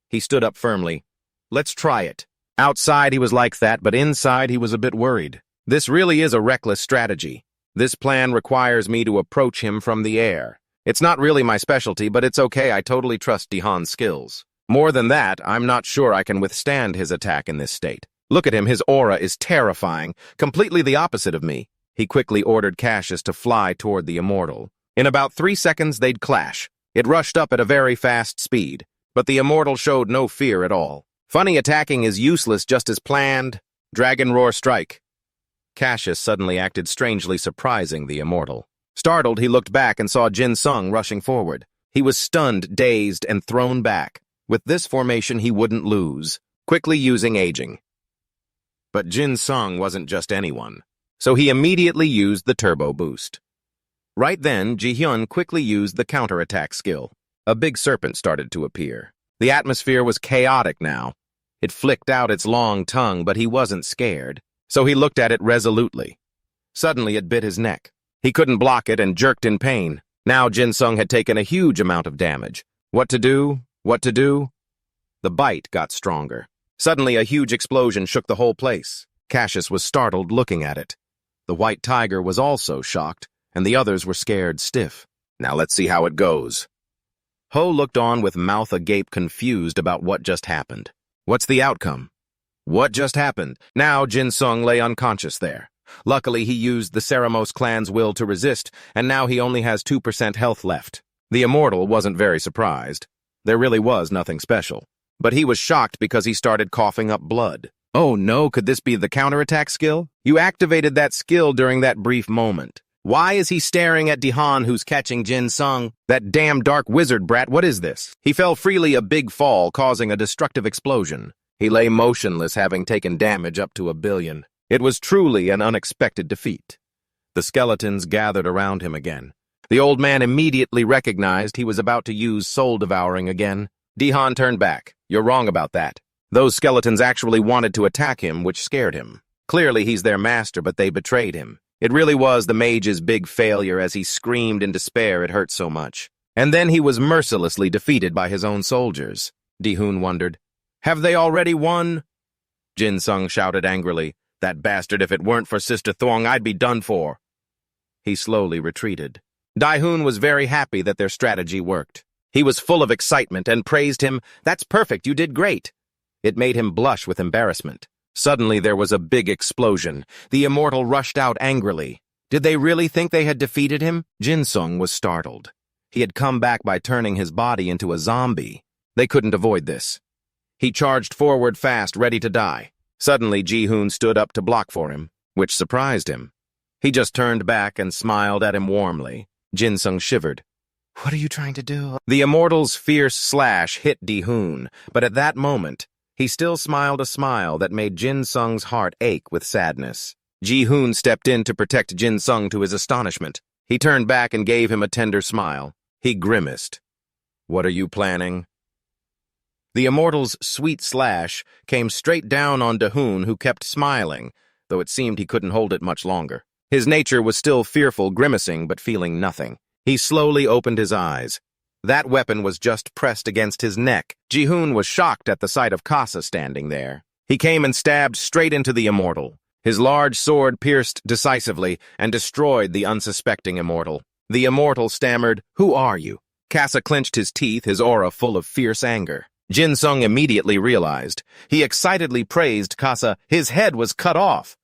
He stood up firmly. "Let's try it." Outside he was like that, but inside he was a bit worried. This really is a reckless strategy. This plan requires me to approach him from the air. It's not really my specialty, but it's okay, I totally trust Dihon's skills. More than that, I'm not sure I can withstand his attack in this state. Look at him, his aura is terrifying, completely the opposite of me. He quickly ordered Cassius to fly toward the Immortal. In about 3 seconds, they'd clash. It rushed up at a very fast speed, but the Immortal showed no fear at all. Funny attacking is useless just as planned. Dragon Roar strike. Cassius suddenly acted strangely, surprising the Immortal. Startled, he looked back and saw Jin Sung rushing forward. He was stunned, dazed, and thrown back. With this formation, he wouldn't lose, quickly using aging. But Jin Sung wasn't just anyone. so he immediately used the turbo boost. Right then, Ji-hyun quickly used the counterattack skill. A big serpent started to appear. The atmosphere was chaotic now. It flicked out its long tongue, but he wasn't scared, so he looked at it resolutely. Suddenly, it bit his neck. He couldn't block it and jerked in pain. Now Jin-sung had taken a huge amount of damage. What to do? What to do? The bite got stronger. Suddenly, a huge explosion shook the whole place. Cassius was startled looking at it. The white tiger was also shocked, and the others were scared stiff. Now let's see how it goes. Ho looked on with mouth agape, confused about what just happened. What's the outcome? What just happened? Now Jin-sung lay unconscious there. Luckily, he used the Ceramos clan's will to resist, and now he only has 2% health left. The immortal wasn't very surprised. There really was nothing special. But he was shocked because he started coughing up blood. Oh no, could this be the counterattack skill? You activated that skill during that brief moment. Why is he staring at Di-han, who's catching Jin-sung? That damn dark wizard brat, what is this? He fell freely, a big fall, causing a destructive explosion. He lay motionless, having taken damage up to 1 billion. It was truly an unexpected defeat. The skeletons gathered around him again. The old man immediately recognized he was about to use soul-devouring again. Di-han turned back. You're wrong about that. Those skeletons actually wanted to attack him, which scared him. Clearly he's their master, but they betrayed him. It really was the mage's big failure. As he screamed in despair, it hurt so much. And then he was mercilessly defeated by his own soldiers. Di-hun wondered, have they already won? Jin-sung shouted angrily, that bastard, if it weren't for Sister Thuong, I'd be done for. He slowly retreated. Di-hun was very happy that their strategy worked. He was full of excitement and praised him. That's perfect, you did great. It made him blush with embarrassment. Suddenly there was a big explosion. The immortal rushed out angrily. Did they really think they had defeated him? Jin-sung was startled. He had come back by turning his body into a zombie. They couldn't avoid this. He charged forward fast, ready to die. Suddenly Ji-hun stood up to block for him, which surprised him. He just turned back and smiled at him warmly. Jin-sung shivered. What are you trying to do? The immortal's fierce slash hit Di-hun, but at that moment, he still smiled a smile that made Jin-sung's heart ache with sadness. Ji-hun stepped in to protect Jin-sung to his astonishment. He turned back and gave him a tender smile. He grimaced. What are you planning? The immortal's sweet slash came straight down on Di-hun, who kept smiling, though it seemed he couldn't hold it much longer. His nature was still fearful, grimacing but feeling nothing. He slowly opened his eyes. That weapon was just pressed against his neck. Ji-hun was shocked at the sight of Kasa standing there. He came and stabbed straight into the immortal. His large sword pierced decisively and destroyed the unsuspecting immortal. The immortal stammered, "Who are you?" Kasa clenched his teeth, his aura full of fierce anger. Jin-sung immediately realized. He excitedly praised Kasa. His head was cut off.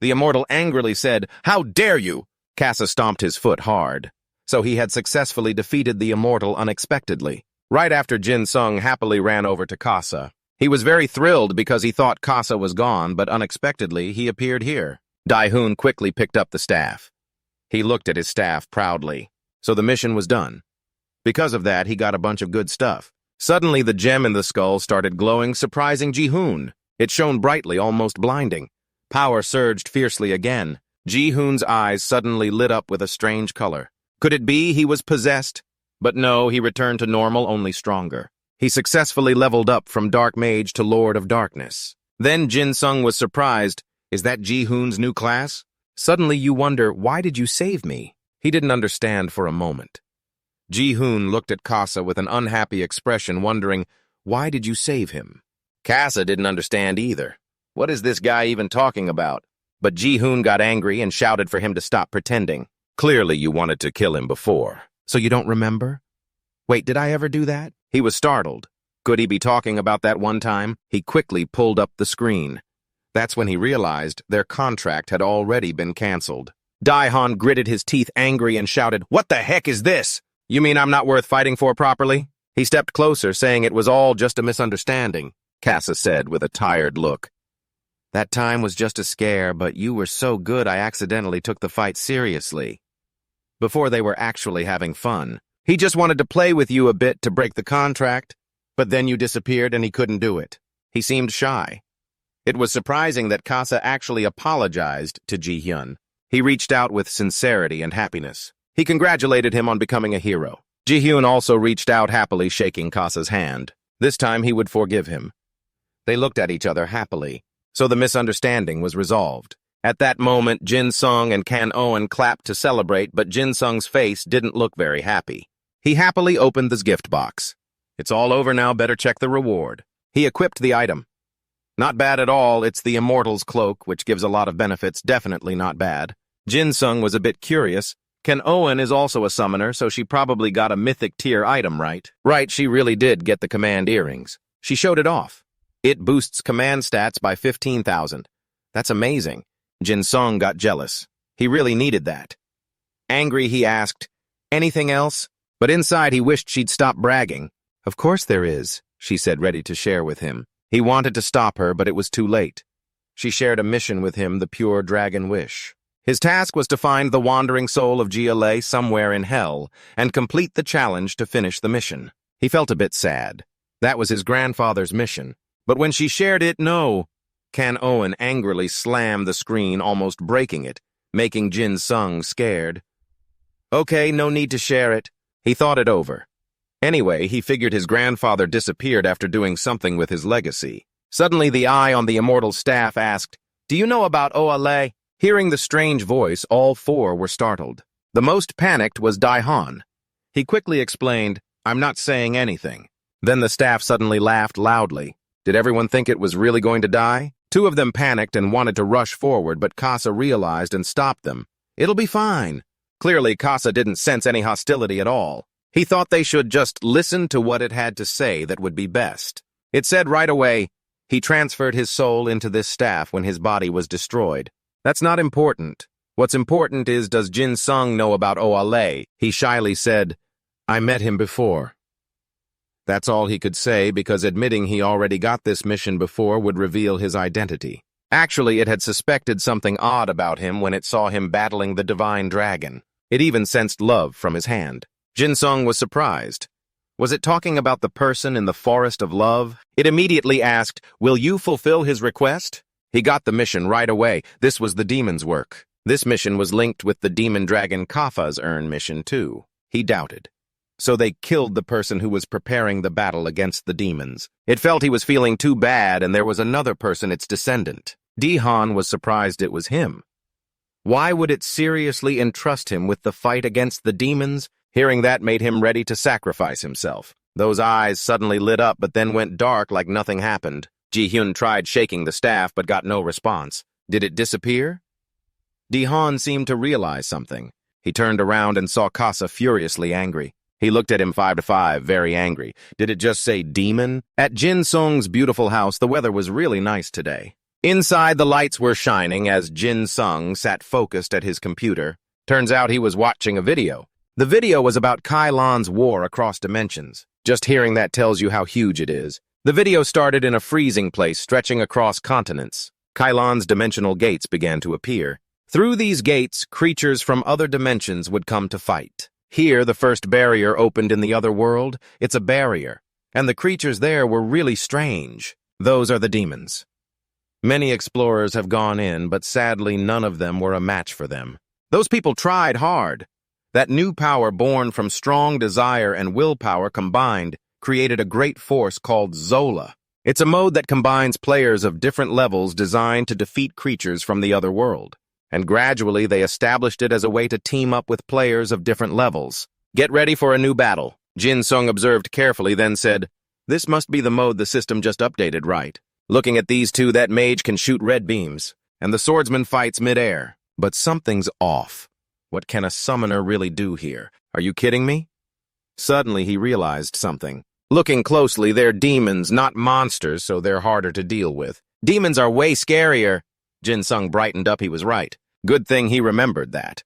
The immortal angrily said, "How dare you?" Kasa stomped his foot hard. So he had successfully defeated the immortal unexpectedly. Right after Jin-sung happily ran over to Kasa. He was very thrilled because he thought Kasa was gone, but unexpectedly he appeared here. Di-hun quickly picked up the staff. He looked at his staff proudly. So the mission was done. Because of that, he got a bunch of good stuff. Suddenly the gem in the skull started glowing, surprising Ji-hun. It shone brightly, almost blinding. Power surged fiercely again. Ji-hun's eyes suddenly lit up with a strange color. Could it be he was possessed? But no, he returned to normal, only stronger. He successfully leveled up from Dark Mage to Lord of Darkness. Then Jin-sung was surprised. Is that Ji-hun's new class? Suddenly you wonder, why did you save me? He didn't understand for a moment. Ji-hun looked at Kasa with an unhappy expression, wondering, why did you save him? Kasa didn't understand either. What is this guy even talking about? But Ji-hun got angry and shouted for him to stop pretending. Clearly you wanted to kill him before. So you don't remember? Wait, did I ever do that? He was startled. Could he be talking about that one time? He quickly pulled up the screen. That's when he realized their contract had already been canceled. Di-han gritted his teeth angry and shouted, "What the heck is this? You mean I'm not worth fighting for properly?" He stepped closer, saying it was all just a misunderstanding, Kasa said with a tired look. That time was just a scare, but you were so good I accidentally took the fight seriously. Before they were actually having fun. He just wanted to play with you a bit to break the contract, but then you disappeared and he couldn't do it. He seemed shy. It was surprising that Kasa actually apologized to Ji-hyun. He reached out with sincerity and happiness. He congratulated him on becoming a hero. Ji-hyun also reached out happily, shaking Kasa's hand. This time he would forgive him. They looked at each other happily, so the misunderstanding was resolved. At that moment, Jin-sung and Kan-oen clapped to celebrate, but Jin-sung's face didn't look very happy. He happily opened the gift box. It's all over now, better check the reward. He equipped the item. Not bad at all, it's the Immortal's Cloak, which gives a lot of benefits, definitely not bad. Jin-sung was a bit curious. Kan-oen is also a summoner, so she probably got a mythic tier item, right? Right, she really did get the command earrings. She showed it off. It boosts command stats by 15,000. That's amazing. Jin-sung got jealous. He really needed that. Angry, he asked, "Anything else?" But inside he wished she'd stop bragging. "Of course there is," she said, ready to share with him. He wanted to stop her, but it was too late. She shared a mission with him, the pure dragon wish. His task was to find the wandering soul of GLA somewhere in hell and complete the challenge to finish the mission. He felt a bit sad. That was his grandfather's mission. But when she shared it, no. Kan-oen angrily slammed the screen, almost breaking it, making Jin-sung scared. Okay, no need to share it. He thought it over. Anyway, he figured his grandfather disappeared after doing something with his legacy. Suddenly, the eye on the immortal staff asked, "Do you know about Oale?" Hearing the strange voice, all four were startled. The most panicked was Daehan. He quickly explained, "I'm not saying anything." Then the staff suddenly laughed loudly. Did everyone think it was really going to die? Two of them panicked and wanted to rush forward, but Kasa realized and stopped them. "It'll be fine." Clearly, Kasa didn't sense any hostility at all. He thought they should just listen to what it had to say that would be best. It said right away, he transferred his soul into this staff when his body was destroyed. That's not important. What's important is, does Jin-sung know about Oale? He shyly said, "I met him before." That's all he could say, because admitting he already got this mission before would reveal his identity. Actually, it had suspected something odd about him when it saw him battling the divine dragon. It even sensed love from his hand. Jin-sung was surprised. Was it talking about the person in the forest of love? It immediately asked, "Will you fulfill his request?" He got the mission right away. This was the demon's work. This mission was linked with the demon dragon Kafa's earn mission too. He doubted. So they killed the person who was preparing the battle against the demons. It felt he was feeling too bad, and there was another person, its descendant. Daehan was surprised it was him. Why would it seriously entrust him with the fight against the demons? Hearing that made him ready to sacrifice himself. Those eyes suddenly lit up but then went dark like nothing happened. Ji-hyun tried shaking the staff but got no response. Did it disappear? Daehan seemed to realize something. He turned around and saw Kasa furiously angry. He looked at him 5 to 5, very angry. Did it just say demon? At Jin-sung's beautiful house, the weather was really nice today. Inside, the lights were shining as Jin-sung sat focused at his computer. Turns out he was watching a video. The video was about Kailan's war across dimensions. Just hearing that tells you how huge it is. The video started in a freezing place stretching across continents. Kailan's dimensional gates began to appear. Through these gates, creatures from other dimensions would come to fight. Here, the first barrier opened in the other world. It's a barrier. And the creatures there were really strange. Those are the demons. Many explorers have gone in, but sadly none of them were a match for them. Those people tried hard. That new power born from strong desire and willpower combined created a great force called Zola. It's a mode that combines players of different levels designed to defeat creatures from the other world. And gradually they established it as a way to team up with players of different levels. Get ready for a new battle. Jin-sung observed carefully, then said, "This must be the mode the system just updated, right? Looking at these two, that mage can shoot red beams, and the swordsman fights mid-air. But something's off. What can a summoner really do here? Are you kidding me?" Suddenly he realized something. Looking closely, they're demons, not monsters, so they're harder to deal with. Demons are way scarier. Jin-sung brightened up. He was right. Good thing he remembered that.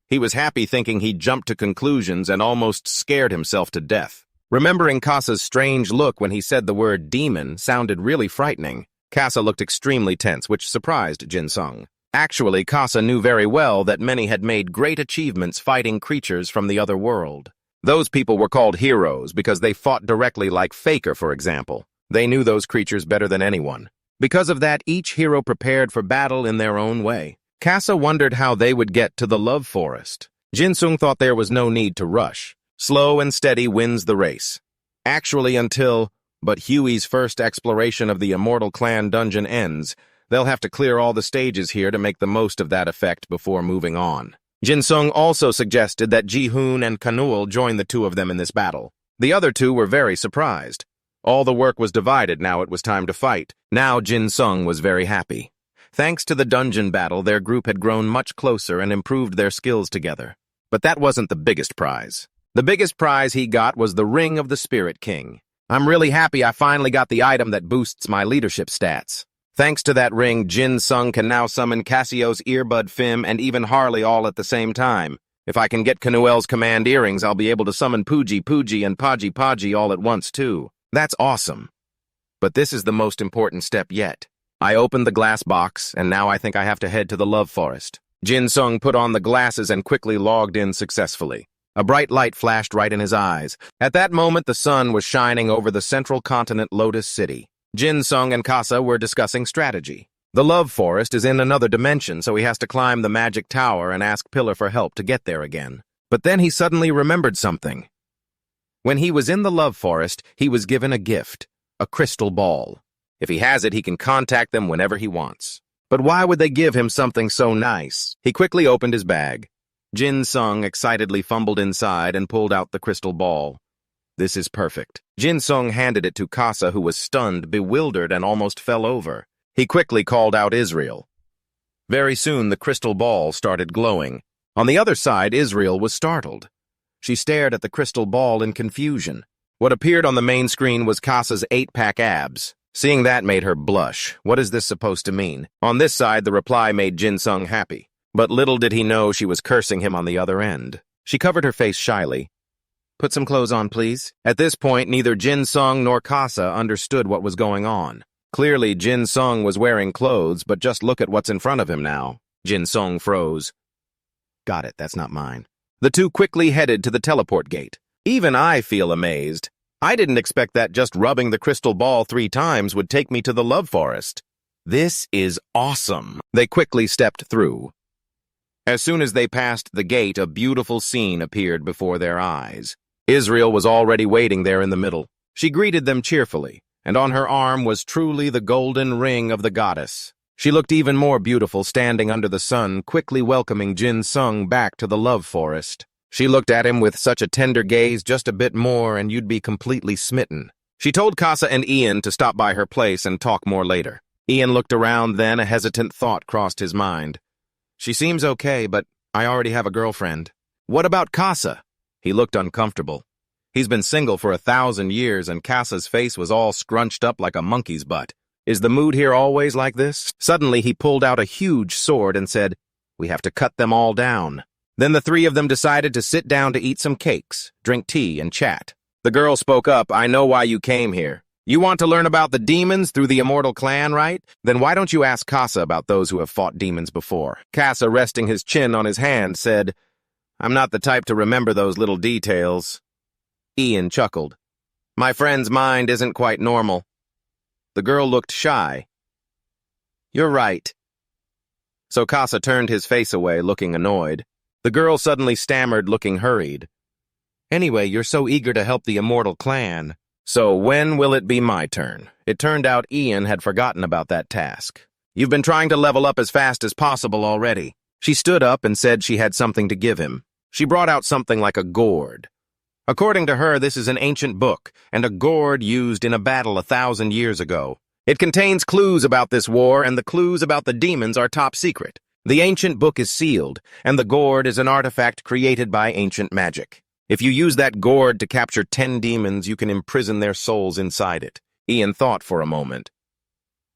He was happy thinking he'd jumped to conclusions and almost scared himself to death. Remembering Kasa's strange look when he said the word demon sounded really frightening. Kasa looked extremely tense, which surprised Jin-sung. Actually, Kasa knew very well that many had made great achievements fighting creatures from the other world. Those people were called heroes because they fought directly, like Faker, for example. They knew those creatures better than anyone. Because of that, each hero prepared for battle in their own way. Kasa wondered how they would get to the love forest. Jinsung thought there was no need to rush. Slow and steady wins the race. Actually, but Huey's first exploration of the Immortal Clan dungeon ends, they'll have to clear all the stages here to make the most of that effect before moving on. Jinsung also suggested that Ji-hoon and Kanuel join the two of them in this battle. The other two were very surprised. All the work was divided, now it was time to fight. Now Jinsung was very happy. Thanks to the dungeon battle, their group had grown much closer and improved their skills together. But that wasn't the biggest prize. The biggest prize he got was the Ring of the Spirit King. I'm really happy I finally got the item that boosts my leadership stats. Thanks to that ring, Jinsung can now summon Cassio's Earbud Fim and even Harley all at the same time. If I can get Kanuel's command earrings, I'll be able to summon Puji and Paji all at once, too. That's awesome. But this is the most important step yet. I opened the glass box, and now I think I have to head to the Love Forest. Jinsung put on the glasses and quickly logged in successfully. A bright light flashed right in his eyes. At that moment, the sun was shining over the central continent Lotus City. Jinsung and Kasa were discussing strategy. The Love Forest is in another dimension, so he has to climb the magic tower and ask Pillar for help to get there again. But then he suddenly remembered something. When he was in the Love Forest, he was given a gift, a crystal ball. If he has it, he can contact them whenever he wants. But why would they give him something so nice? He quickly opened his bag. Jinsung excitedly fumbled inside and pulled out the crystal ball. This is perfect. Jinsung handed it to Kasa, who was stunned, bewildered, and almost fell over. He quickly called out Israel. Very soon, the crystal ball started glowing. On the other side, Israel was startled. She stared at the crystal ball in confusion. What appeared on the main screen was Kasa's 8-pack abs. Seeing that made her blush. What is this supposed to mean? On this side, the reply made Jinsung happy. But little did he know she was cursing him on the other end. She covered her face shyly. Put some clothes on, please. At this point, neither Jinsung nor Kasa understood what was going on. Clearly, Jinsung was wearing clothes, but just look at what's in front of him now. Jinsung froze. Got it, that's not mine. The two quickly headed to the teleport gate. Even I feel amazed. I didn't expect that just rubbing the crystal ball 3 times would take me to the Love Forest. This is awesome. They quickly stepped through. As soon as they passed the gate, a beautiful scene appeared before their eyes. Israel was already waiting there in the middle. She greeted them cheerfully, and on her arm was truly the golden ring of the goddess. She looked even more beautiful standing under the sun, quickly welcoming Jinsung back to the Love Forest. She looked at him with such a tender gaze, just a bit more and you'd be completely smitten. She told Kasa and Ian to stop by her place and talk more later. Ian looked around, then a hesitant thought crossed his mind. She seems okay, but I already have a girlfriend. What about Kasa? He looked uncomfortable. He's been single for 1,000 years and Kasa's face was all scrunched up like a monkey's butt. Is the mood here always like this? Suddenly he pulled out a huge sword and said, "We have to cut them all down." Then the 3 of them decided to sit down to eat some cakes, drink tea, and chat. The girl spoke up, "I know why you came here. You want to learn about the demons through the Immortal Clan, right? Then why don't you ask Kasa about those who have fought demons before?" Kasa, resting his chin on his hand, said, "I'm not the type to remember those little details." Ian chuckled. "My friend's mind isn't quite normal." The girl looked shy. "You're right." So Kasa turned his face away, looking annoyed. The girl suddenly stammered, looking hurried. "Anyway, you're so eager to help the Immortal Clan. So when will it be my turn?" It turned out Ian had forgotten about that task. "You've been trying to level up as fast as possible already." She stood up and said she had something to give him. She brought out something like a gourd. According to her, this is an ancient book, and a gourd used in a battle 1,000 years ago. It contains clues about this war, and the clues about the demons are top secret. The ancient book is sealed, and the gourd is an artifact created by ancient magic. If you use that gourd to capture 10 demons, you can imprison their souls inside it. Ian thought for a moment.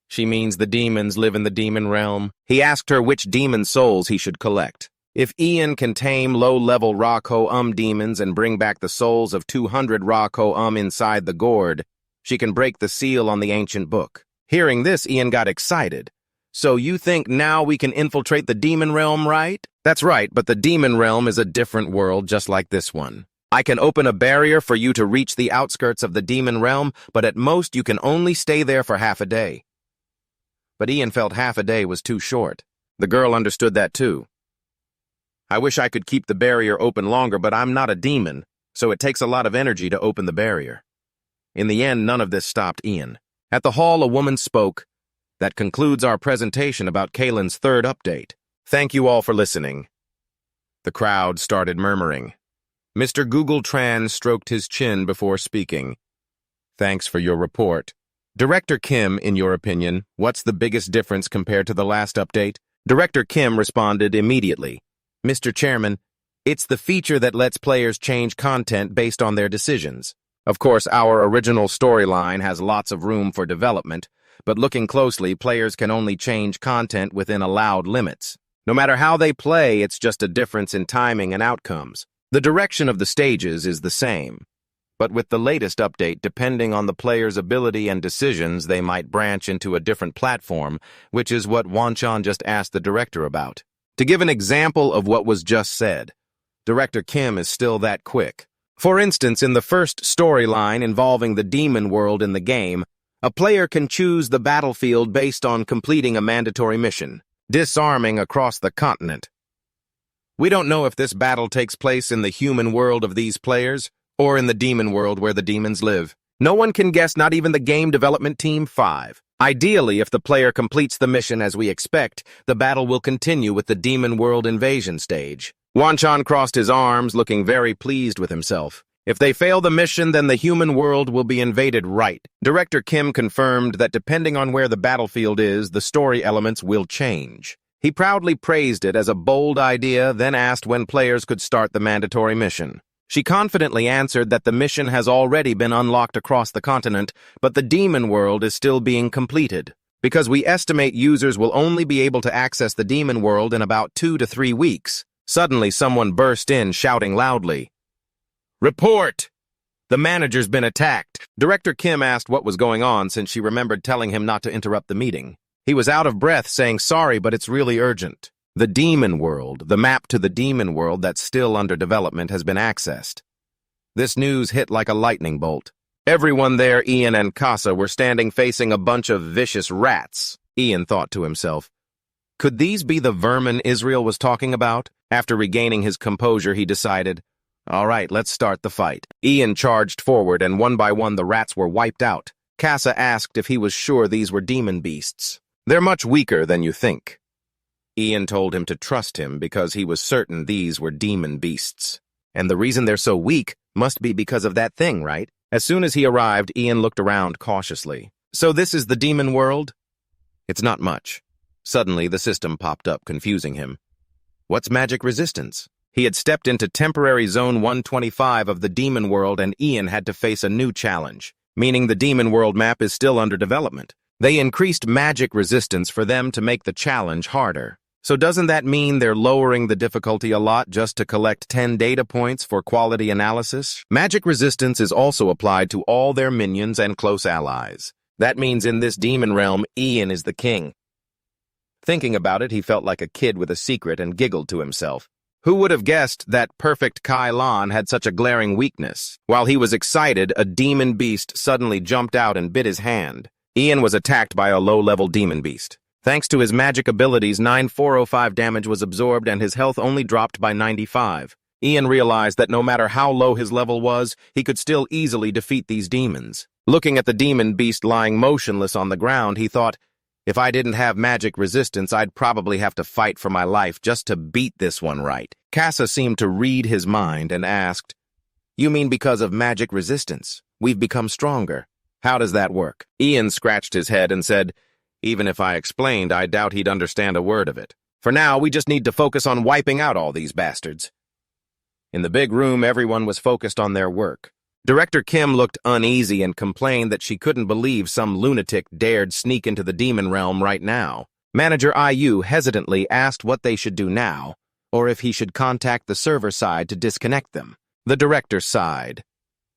She means the demons live in the demon realm. He asked her which demon souls he should collect. If Ian can tame low-level Ra-Ko-Um demons and bring back the souls of 200 Ra-Ko-Um inside the gourd, she can break the seal on the ancient book. Hearing this, Ian got excited. "So you think now we can infiltrate the demon realm, right?" "That's right, but the demon realm is a different world just like this one. I can open a barrier for you to reach the outskirts of the demon realm, but at most you can only stay there for half a day." But Ian felt half a day was too short. The girl understood that too. I wish I could keep the barrier open longer, but I'm not a demon, so it takes a lot of energy to open the barrier. In the end, none of this stopped Ian. At the hall, a woman spoke. That concludes our presentation about Kaylin's third update. Thank you all for listening. The crowd started murmuring. Mr. Google Tran stroked his chin before speaking. Thanks for your report. Director Kim, in your opinion, what's the biggest difference compared to the last update? Director Kim responded immediately. Mr. Chairman, it's the feature that lets players change content based on their decisions. Of course, our original storyline has lots of room for development, but looking closely, players can only change content within allowed limits. No matter how they play, it's just a difference in timing and outcomes. The direction of the stages is the same, but with the latest update, depending on the player's ability and decisions, they might branch into a different platform, which is what Wanchan just asked the director about. To give an example of what was just said, Director Kim is still that quick. For instance, in the first storyline involving the demon world in the game, a player can choose the battlefield based on completing a mandatory mission, disarming across the continent. We don't know if this battle takes place in the human world of these players, or in the demon world where the demons live. No one can guess, not even the game development team 5. Ideally, if the player completes the mission as we expect, the battle will continue with the demon world invasion stage. Wanchan crossed his arms, looking very pleased with himself. If they fail the mission, then the human world will be invaded right. Director Kim confirmed that depending on where the battlefield is, the story elements will change. He proudly praised it as a bold idea, then asked when players could start the mandatory mission. She confidently answered that the mission has already been unlocked across the continent, but the demon world is still being completed. Because we estimate users will only be able to access the demon world in about 2 to 3 weeks. Suddenly, someone burst in, shouting loudly, "Report! The manager's been attacked." Director Kim asked what was going on since she remembered telling him not to interrupt the meeting. He was out of breath, saying, "Sorry, but it's really urgent. The demon world, the map to the demon world that's still under development, has been accessed." This news hit like a lightning bolt. Everyone there, Ian and Casa, were standing facing a bunch of vicious rats. Ian thought to himself, could these be the vermin Israel was talking about? After regaining his composure, he decided, all right, let's start the fight. Ian charged forward, and one by one the rats were wiped out. Casa asked if he was sure these were demon beasts. They're much weaker than you think. Ian told him to trust him because he was certain these were demon beasts. And the reason they're so weak must be because of that thing, right? As soon as he arrived, Ian looked around cautiously. So this is the demon world? It's not much. Suddenly, the system popped up, confusing him. What's magic resistance? He had stepped into temporary zone 125 of the demon world, and Ian had to face a new challenge, meaning the demon world map is still under development. They increased magic resistance for them to make the challenge harder. So doesn't that mean they're lowering the difficulty a lot just to collect 10 data points for quality analysis? Magic resistance is also applied to all their minions and close allies. That means in this demon realm, Ian is the king. Thinking about it, he felt like a kid with a secret and giggled to himself. Who would have guessed that perfect Kai Lan had such a glaring weakness? While he was excited, a demon beast suddenly jumped out and bit his hand. Ian was attacked by a low-level demon beast. Thanks to his magic abilities, 9405 damage was absorbed and his health only dropped by 95. Ian realized that no matter how low his level was, he could still easily defeat these demons. Looking at the demon beast lying motionless on the ground, he thought, if I didn't have magic resistance, I'd probably have to fight for my life just to beat this one right. Casa seemed to read his mind and asked, you mean because of magic resistance? We've become stronger. How does that work? Ian scratched his head and said, even if I explained, I doubt he'd understand a word of it. For now, we just need to focus on wiping out all these bastards. In the big room, everyone was focused on their work. Director Kim looked uneasy and complained that she couldn't believe some lunatic dared sneak into the demon realm right now. Manager IU hesitantly asked what they should do now, or if he should contact the server side to disconnect them. The director sighed.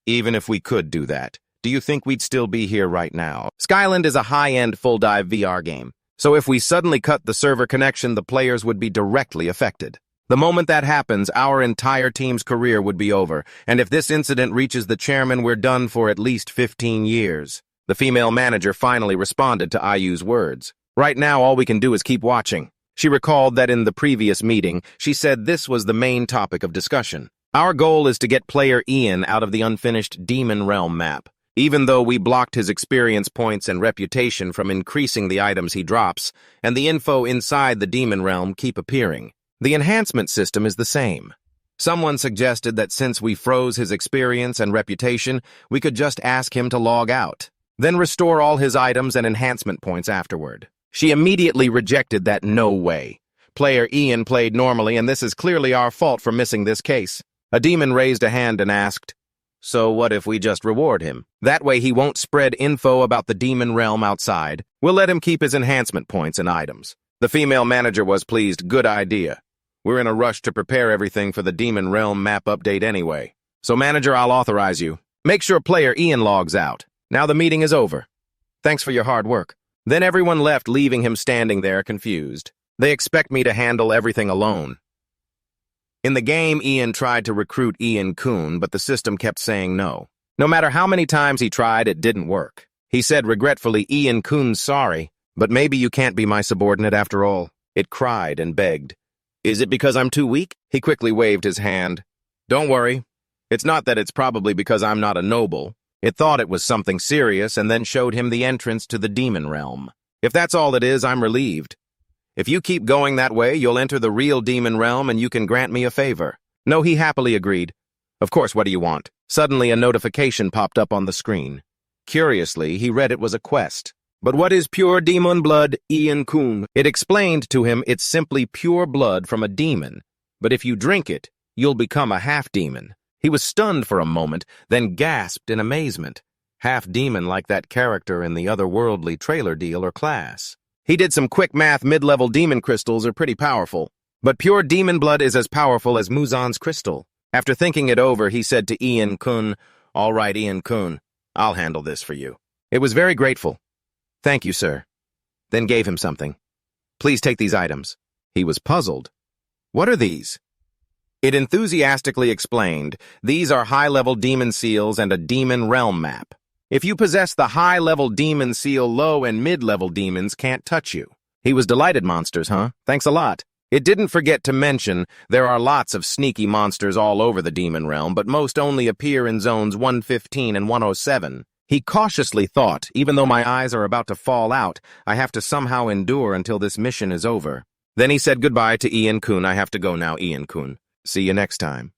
Even if we could do that, do you think we'd still be here right now? Skyland is a high-end full-dive VR game, so if we suddenly cut the server connection, the players would be directly affected. The moment that happens, our entire team's career would be over, and if this incident reaches the chairman, we're done for at least 15 years. The female manager finally responded to IU's words. Right now, all we can do is keep watching. She recalled that in the previous meeting, she said this was the main topic of discussion. Our goal is to get player Ian out of the unfinished Demon Realm map. Even though we blocked his experience points and reputation from increasing the items he drops, and the info inside the Demon Realm keep appearing, the enhancement system is the same. Someone suggested that since we froze his experience and reputation, we could just ask him to log out, then restore all his items and enhancement points afterward. She immediately rejected that no way. Player Ian played normally, and this is clearly our fault for missing this case. A demon raised a hand and asked, "So what if we just reward him? That way he won't spread info about the Demon Realm outside. We'll let him keep his enhancement points and items." The female manager was pleased. Good idea. We're in a rush to prepare everything for the Demon Realm map update anyway. So manager, I'll authorize you. Make sure player Ian logs out. Now the meeting is over. Thanks for your hard work. Then everyone left, leaving him standing there confused. They expect me to handle everything alone. In the game, Ian tried to recruit Ian Kun, but the system kept saying no. No matter how many times he tried, it didn't work. He said regretfully, "Ian Kun's sorry, but maybe you can't be my subordinate after all." It cried and begged. "Is it because I'm too weak?" He quickly waved his hand. "Don't worry. It's not that, it's probably because I'm not a noble." It thought it was something serious and then showed him the entrance to the Demon Realm. "If that's all it is, I'm relieved. If you keep going that way, you'll enter the real Demon Realm and you can grant me a favor." No, he happily agreed. "Of course, what do you want?" Suddenly, a notification popped up on the screen. Curiously, he read it was a quest. "But what is pure demon blood, Ian Kun?" It explained to him it's simply pure blood from a demon, but if you drink it, you'll become a half-demon. He was stunned for a moment, then gasped in amazement. Half-demon like that character in the otherworldly trailer deal or class. He did some quick math. Mid-level demon crystals are pretty powerful, but pure demon blood is as powerful as Muzan's crystal. After thinking it over, he said to Ian Kun, "All right, Ian Kun, I'll handle this for you." It was very grateful. "Thank you, sir." Then gave him something. "Please take these items." He was puzzled. "What are these?" It enthusiastically explained, "These are high-level demon seals and a demon realm map. If you possess the high-level demon seal, low and mid-level demons can't touch you." He was delighted. "Monsters, huh? Thanks a lot." It didn't forget to mention there are lots of sneaky monsters all over the demon realm, but most only appear in zones 115 and 107. He cautiously thought, "Even though my eyes are about to fall out, I have to somehow endure until this mission is over." Then he said goodbye to Ian Kun. "I have to go now, Ian Kun. See you next time."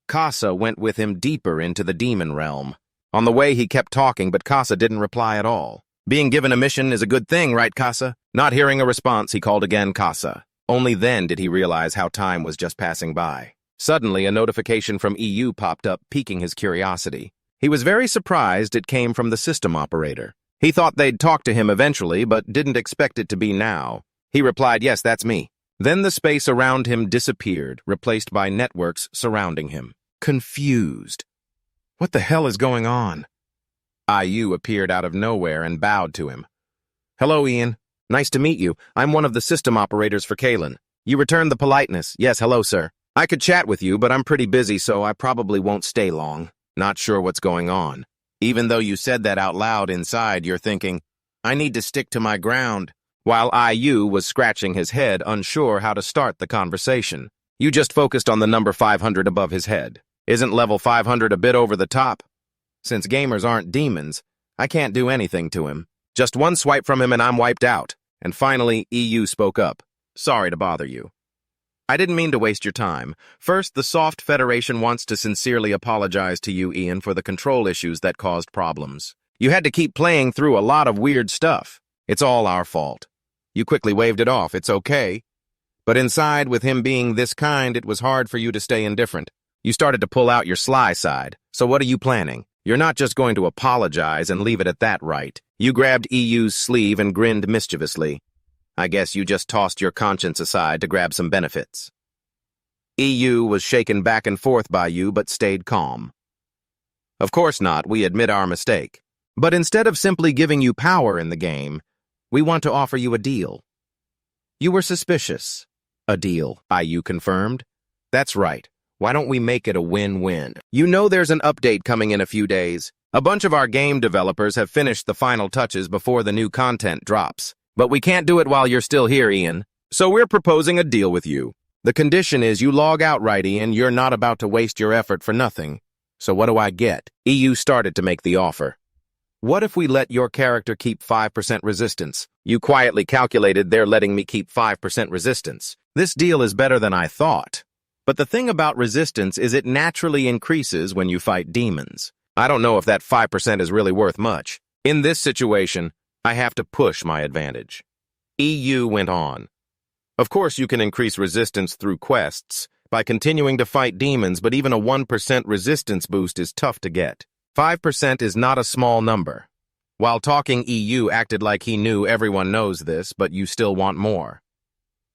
Casa went with him deeper into the demon realm. On the way, he kept talking, but Casa didn't reply at all. Being given a mission is a good thing, right, Casa? Not hearing a response, he called again, "Casa." Only then did he realize how time was just passing by. Suddenly, a notification from EU popped up, piquing his curiosity. He was very surprised it came from the system operator. He thought they'd talk to him eventually, but didn't expect it to be now. He replied, "Yes, that's me." Then the space around him disappeared, replaced by networks surrounding him. Confused. What the hell is going on? IU appeared out of nowhere and bowed to him. "Hello, Ian. Nice to meet you. I'm one of the system operators for Kalen. You returned the politeness. Yes, hello, sir. I could chat with you, but I'm pretty busy, so I probably won't stay long. Not sure what's going on." Even though you said that out loud, inside you're thinking, "I need to stick to my ground," while IU was scratching his head, unsure how to start the conversation. You just focused on the number 500 above his head. Isn't level 500 a bit over the top? Since gamers aren't demons, I can't do anything to him. Just one swipe from him and I'm wiped out. And finally, EU spoke up. "Sorry to bother you. I didn't mean to waste your time. First, the Soft Federation wants to sincerely apologize to you, Ian, for the control issues that caused problems. You had to keep playing through a lot of weird stuff. It's all our fault." You quickly waved it off. "It's okay." But inside, with him being this kind, it was hard for you to stay indifferent. You started to pull out your sly side. "So what are you planning? You're not just going to apologize and leave it at that, right?" You grabbed EU's sleeve and grinned mischievously. "I guess you just tossed your conscience aside to grab some benefits." EU was shaken back and forth by you, but stayed calm. "Of course not. We admit our mistake. But instead of simply giving you power in the game, we want to offer you a deal." You were suspicious. "A deal," IU confirmed. "That's right. Why don't we make it a win-win? You know there's an update coming in a few days. A bunch of our game developers have finished the final touches before the new content drops. But we can't do it while you're still here, Ian. So we're proposing a deal with you. The condition is you log out, right, Ian? You're not about to waste your effort for nothing. So what do I get? EU started to make the offer. What if we let your character keep 5% resistance? You quietly calculated they're letting me keep 5% resistance. This deal is better than I thought. But the thing about resistance is it naturally increases when you fight demons. I don't know if that 5% is really worth much. In this situation, I have to push my advantage. EU went on. Of course, you can increase resistance through quests by continuing to fight demons, but even a 1% resistance boost is tough to get. 5% is not a small number. While talking, EU acted like he knew everyone knows this, but you still want more.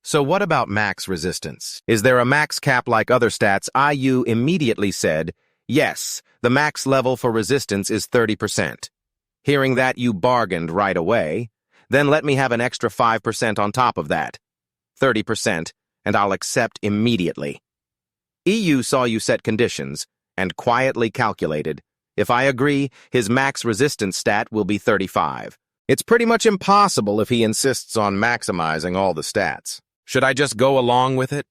So what about max resistance? Is there a max cap like other stats? IU immediately said, yes, the max level for resistance is 30%. Hearing that, you bargained right away. Then let me have an extra 5% on top of that. 30%, and I'll accept immediately. EU saw you set conditions, and quietly calculated. If I agree, his max resistance stat will be 35. It's pretty much impossible if he insists on maximizing all the stats. Should I just go along with it?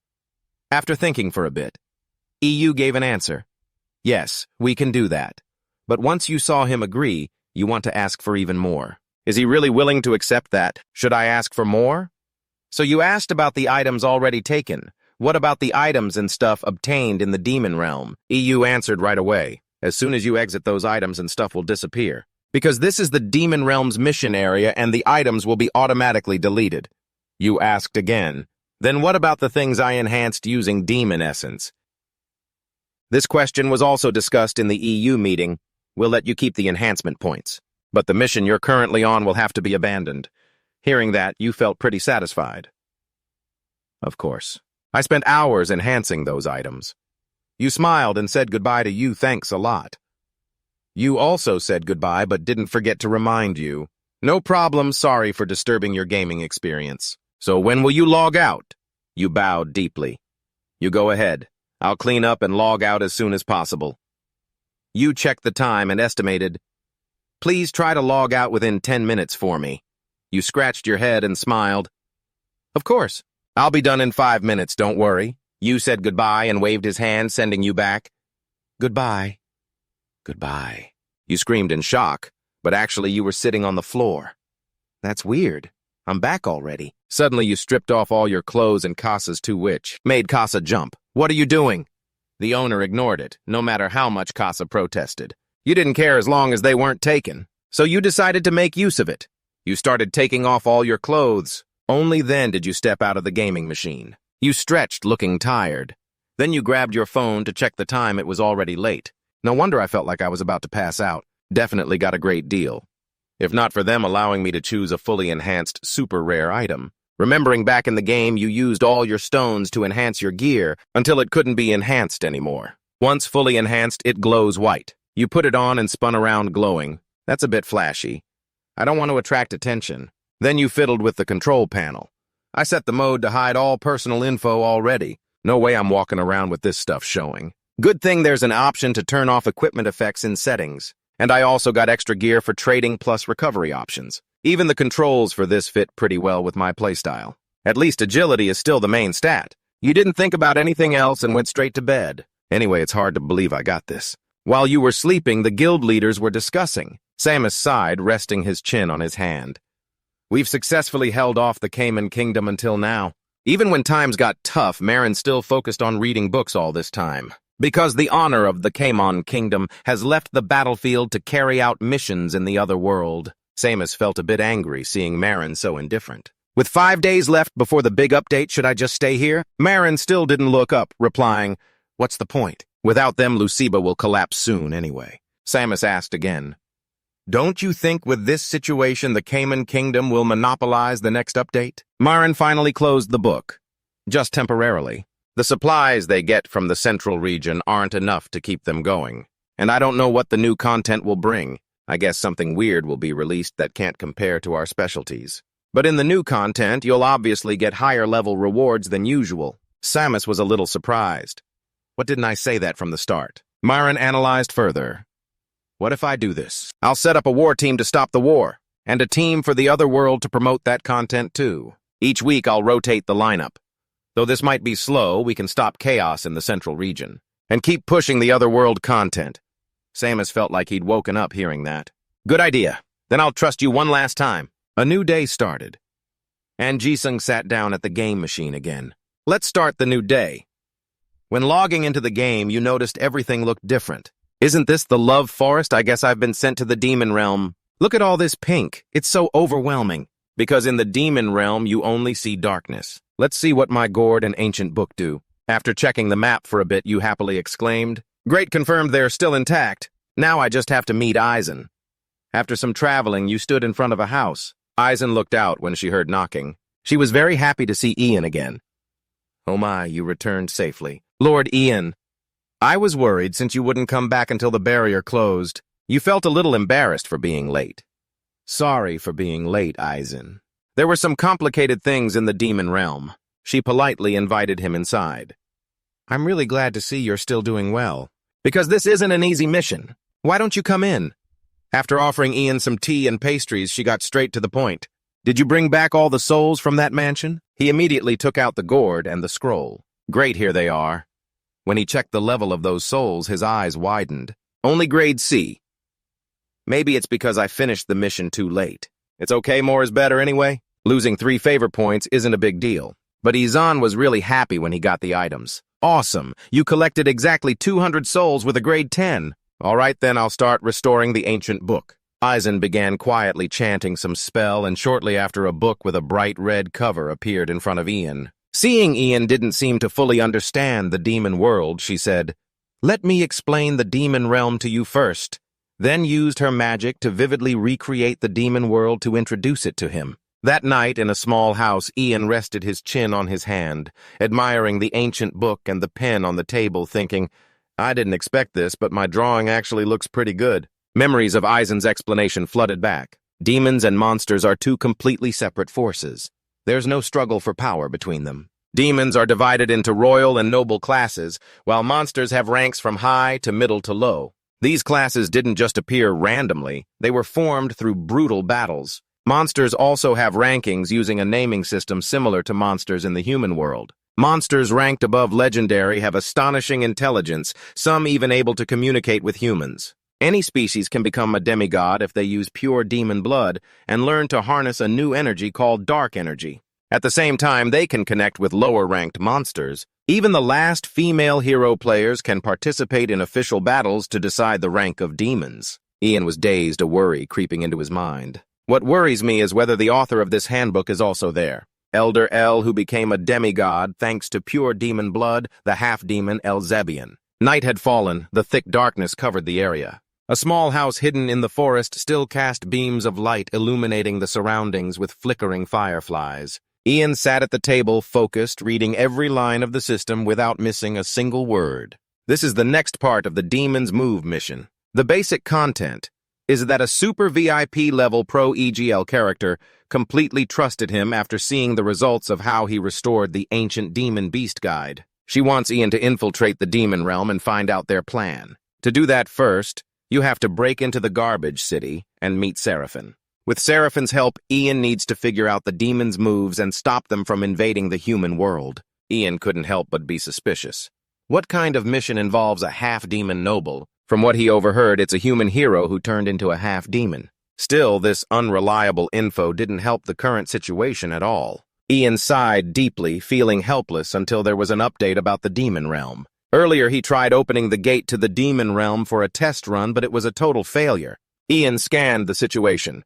After thinking for a bit, EU gave an answer. Yes, we can do that. But once you saw him agree, you want to ask for even more. Is he really willing to accept that? Should I ask for more? So you asked about the items already taken. What about the items and stuff obtained in the demon realm? EU answered right away. As soon as you exit, those items and stuff will disappear. Because this is the demon realm's mission area and the items will be automatically deleted. You asked again. Then what about the things I enhanced using demon essence? This question was also discussed in the EU meeting. We'll let you keep the enhancement points. But the mission you're currently on will have to be abandoned. Hearing that, you felt pretty satisfied. Of course. I spent hours enhancing those items. You smiled and said goodbye to you, thanks a lot. You also said goodbye but didn't forget to remind you. No problem, sorry for disturbing your gaming experience. So when will you log out? You bowed deeply. You go ahead. I'll clean up and log out as soon as possible. You checked the time and estimated. Please try to log out within 10 minutes for me. You scratched your head and smiled. Of course. I'll be done in 5 minutes, don't worry. You said goodbye and waved his hand, sending you back. Goodbye. Goodbye. You screamed in shock, but actually you were sitting on the floor. That's weird. I'm back already. Suddenly you stripped off all your clothes and Kasa's two which made Kasa jump. What are you doing? The owner ignored it, no matter how much Kasa protested. You didn't care as long as they weren't taken, so you decided to make use of it. You started taking off all your clothes. Only then did you step out of the gaming machine. You stretched, looking tired. Then you grabbed your phone to check the time. It was already late. No wonder I felt like I was about to pass out. Definitely got a great deal. If not for them allowing me to choose a fully enhanced, super rare item. Remembering back in the game, you used all your stones to enhance your gear until it couldn't be enhanced anymore. Once fully enhanced, it glows white. You put it on and spun around glowing. That's a bit flashy. I don't want to attract attention. Then you fiddled with the control panel. I set the mode to hide all personal info already. No way I'm walking around with this stuff showing. Good thing there's an option to turn off equipment effects in settings. And I also got extra gear for trading plus recovery options. Even the controls for this fit pretty well with my playstyle. At least agility is still the main stat. You didn't think about anything else and went straight to bed. Anyway, it's hard to believe I got this. While you were sleeping, the guild leaders were discussing. Samus sighed, resting his chin on his hand. We've successfully held off the Cayman Kingdom until now. Even when times got tough, Marin still focused on reading books all this time. Because the honor of the Cayman Kingdom has left the battlefield to carry out missions in the other world. Samus felt a bit angry seeing Marin so indifferent. With 5 days left before the big update, should I just stay here? Marin still didn't look up, replying, what's the point? Without them, Luciba will collapse soon anyway. Samus asked again. Don't you think with this situation the Cayman Kingdom will monopolize the next update? Marin finally closed the book. Just temporarily. The supplies they get from the central region aren't enough to keep them going. And I don't know what the new content will bring. I guess something weird will be released that can't compare to our specialties. But in the new content, you'll obviously get higher level rewards than usual. Samus was a little surprised. What didn't I say that from the start? Marin analyzed further. What if I do this? I'll set up a war team to stop the war. and a team for the other world to promote that content too. Each week I'll rotate the lineup. Though this might be slow, we can stop chaos in the central region and keep pushing the other world content. Samus felt like he'd woken up hearing that. Good idea. Then I'll trust you one last time. A new day started, and Jisung sat down at the game machine again. Let's start the new day. When logging into the game, you noticed everything looked different. Isn't this the love forest? I guess I've been sent to the demon realm. Look at all this pink. It's so overwhelming. Because in the demon realm, you only see darkness. Let's see what my gourd and ancient book do. After checking the map for a bit, you happily exclaimed, "Great, confirmed they're still intact. Now I just have to meet Aizen." After some traveling, you stood in front of a house. Aizen looked out when she heard knocking. She was very happy to see Ian again. "Oh my, you returned safely. Lord Ian, I was worried since you wouldn't come back until the barrier closed. You felt a little embarrassed for being late." "Sorry for being late, Aizen. There were some complicated things in the demon realm." She politely invited him inside. "I'm really glad to see you're still doing well. Because this isn't an easy mission. Why don't you come in?" After offering Ian some tea and pastries, she got straight to the point. "Did you bring back all the souls from that mansion?" He immediately took out the gourd and the scroll. "Great, here they are." When he checked the level of those souls, his eyes widened. "Only grade C. Maybe it's because I finished the mission too late. It's okay, more is better anyway. Losing 3 favor points isn't a big deal. But Izan was really happy when he got the items. Awesome, you collected exactly 200 souls with a grade 10. All right then, I'll start restoring the ancient book. Aizen began quietly chanting some spell, and shortly after a book with a bright red cover appeared in front of Ian. Seeing Ian didn't seem to fully understand the demon world, she said, "Let me explain the demon realm to you first," then used her magic to vividly recreate the demon world to introduce it to him. That night, in a small house, Ian rested his chin on his hand, admiring the ancient book and the pen on the table, thinking, "I didn't expect this, but my drawing actually looks pretty good." Memories of Aizen's explanation flooded back. Demons and monsters are 2 completely separate forces. There's no struggle for power between them. Demons are divided into royal and noble classes, while monsters have ranks from high to middle to low. These classes didn't just appear randomly, they were formed through brutal battles. Monsters also have rankings using a naming system similar to monsters in the human world. Monsters ranked above legendary have astonishing intelligence, some even able to communicate with humans. Any species can become a demigod if they use pure demon blood and learn to harness a new energy called dark energy. At the same time, they can connect with lower-ranked monsters. Even the last female hero players can participate in official battles to decide the rank of demons. Ian was dazed, a worry creeping into his mind. What worries me is whether the author of this handbook is also there. Elder El, who became a demigod thanks to pure demon blood, the half-demon Elzebian. Night had fallen, the thick darkness covered the area. A small house hidden in the forest still cast beams of light illuminating the surroundings with flickering fireflies. Ian sat at the table, focused, reading every line of the system without missing a single word. This is the next part of the Demon's Move mission. The basic content is that a super VIP level pro EGL character completely trusted him after seeing the results of how he restored the ancient demon beast guide. She wants Ian to infiltrate the demon realm and find out their plan. To do that first, you have to break into the garbage city and meet Seraphine. With Seraphine's help, Ian needs to figure out the demon's moves and stop them from invading the human world. Ian couldn't help but be suspicious. What kind of mission involves a half-demon noble? From what he overheard, it's a human hero who turned into a half-demon. Still, this unreliable info didn't help the current situation at all. Ian sighed deeply, feeling helpless until there was an update about the demon realm. Earlier, he tried opening the gate to the demon realm for a test run, but it was a total failure. Ian scanned the situation.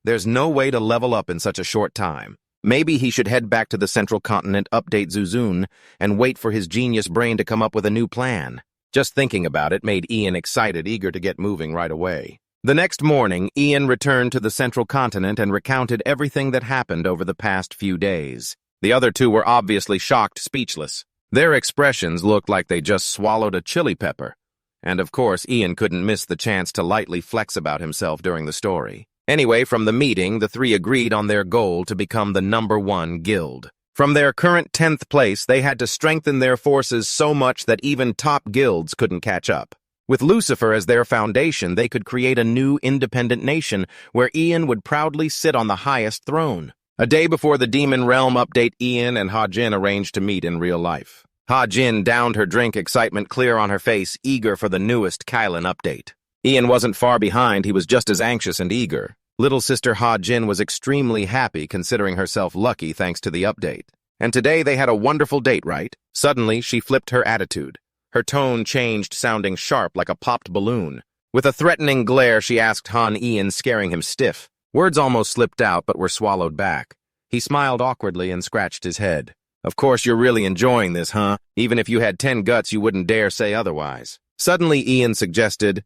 There's no way to level up in such a short time. Maybe he should head back to the central continent, update Zuzun, and wait for his genius brain to come up with a new plan. Just thinking about it made Ian excited, eager to get moving right away. The next morning, Ian returned to the central continent and recounted everything that happened over the past few days. The other 2 were obviously shocked, speechless. Their expressions looked like they just swallowed a chili pepper. And of course, Ian couldn't miss the chance to lightly flex about himself during the story. Anyway, from the meeting, the 3 agreed on their goal to become the #1 guild. From their current 10th place, they had to strengthen their forces so much that even top guilds couldn't catch up. With Lucifer as their foundation, they could create a new independent nation where Ian would proudly sit on the highest throne. A day before the Demon Realm update, Ian and Ha-Jin arranged to meet in real life. Ha-Jin downed her drink, excitement clear on her face, eager for the newest Kylan update. Ian wasn't far behind, he was just as anxious and eager. Little sister Ha-Jin was extremely happy, considering herself lucky thanks to the update. And today they had a wonderful date, right? Suddenly, she flipped her attitude. Her tone changed, sounding sharp like a popped balloon. With a threatening glare, she asked Han Ian, scaring him stiff. Words almost slipped out but were swallowed back. He smiled awkwardly and scratched his head. Of course you're really enjoying this, huh? Even if you had 10 guts, you wouldn't dare say otherwise. Suddenly, Ian suggested,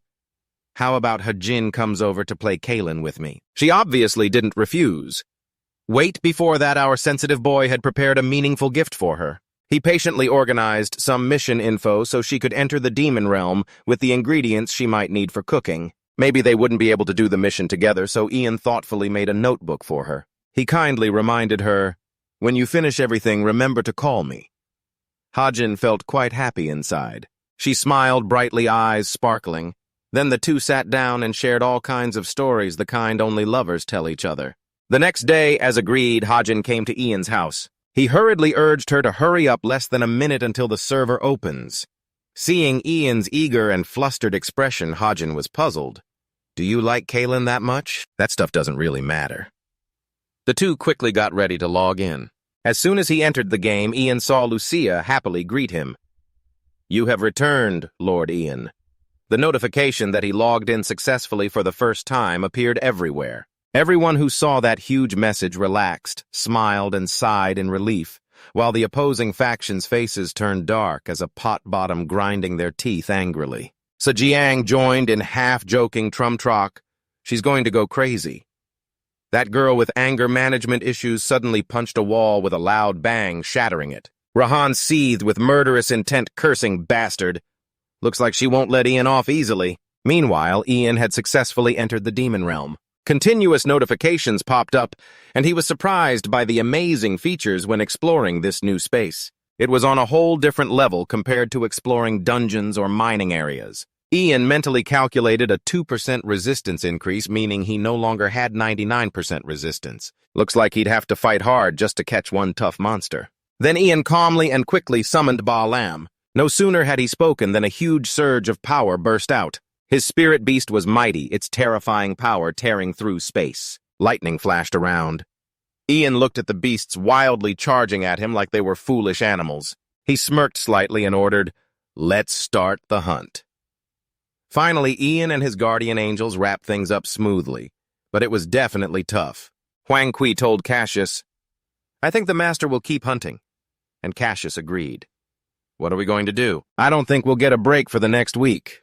how about Ha-Jin comes over to play Kylan with me? She obviously didn't refuse. Wait, before that, our sensitive boy had prepared a meaningful gift for her. He patiently organized some mission info so she could enter the demon realm with the ingredients she might need for cooking. Maybe they wouldn't be able to do the mission together, so Ian thoughtfully made a notebook for her. He kindly reminded her, when you finish everything, remember to call me. Ha-Jin felt quite happy inside. She smiled brightly, eyes sparkling. Then the two sat down and shared all kinds of stories, the kind only lovers tell each other. The next day, as agreed, Ha-Jin came to Ian's house. He hurriedly urged her to hurry up less than a minute until the server opens. Seeing Ian's eager and flustered expression, Ha-Jin was puzzled. Do you like Kylan that much? That stuff doesn't really matter. The two quickly got ready to log in. As soon as he entered the game, Ian saw Lucia happily greet him. You have returned, Lord Ian. The notification that he logged in successfully for the first time appeared everywhere. Everyone who saw that huge message relaxed, smiled, and sighed in relief, while the opposing factions' faces turned dark as a pot bottom grinding their teeth angrily. Sajiang joined in half-joking trum-trock. She's going to go crazy. That girl with anger management issues suddenly punched a wall with a loud bang, shattering it. Rahan seethed with murderous intent, cursing bastard. Looks like she won't let Ian off easily. Meanwhile, Ian had successfully entered the demon realm. Continuous notifications popped up, and he was surprised by the amazing features when exploring this new space. It was on a whole different level compared to exploring dungeons or mining areas. Ian mentally calculated a 2% resistance increase, meaning he no longer had 99% resistance. Looks like he'd have to fight hard just to catch one tough monster. Then Ian calmly and quickly summoned Baalam. No sooner had he spoken than a huge surge of power burst out. His spirit beast was mighty, its terrifying power tearing through space. Lightning flashed around. Ian looked at the beasts wildly charging at him like they were foolish animals. He smirked slightly and ordered, "Let's start the hunt." Finally, Ian and his guardian angels wrapped things up smoothly, but it was definitely tough. Huang Kui told Cassius, "I think the master will keep hunting." And Cassius agreed. "What are we going to do?" "I don't think we'll get a break for the next week."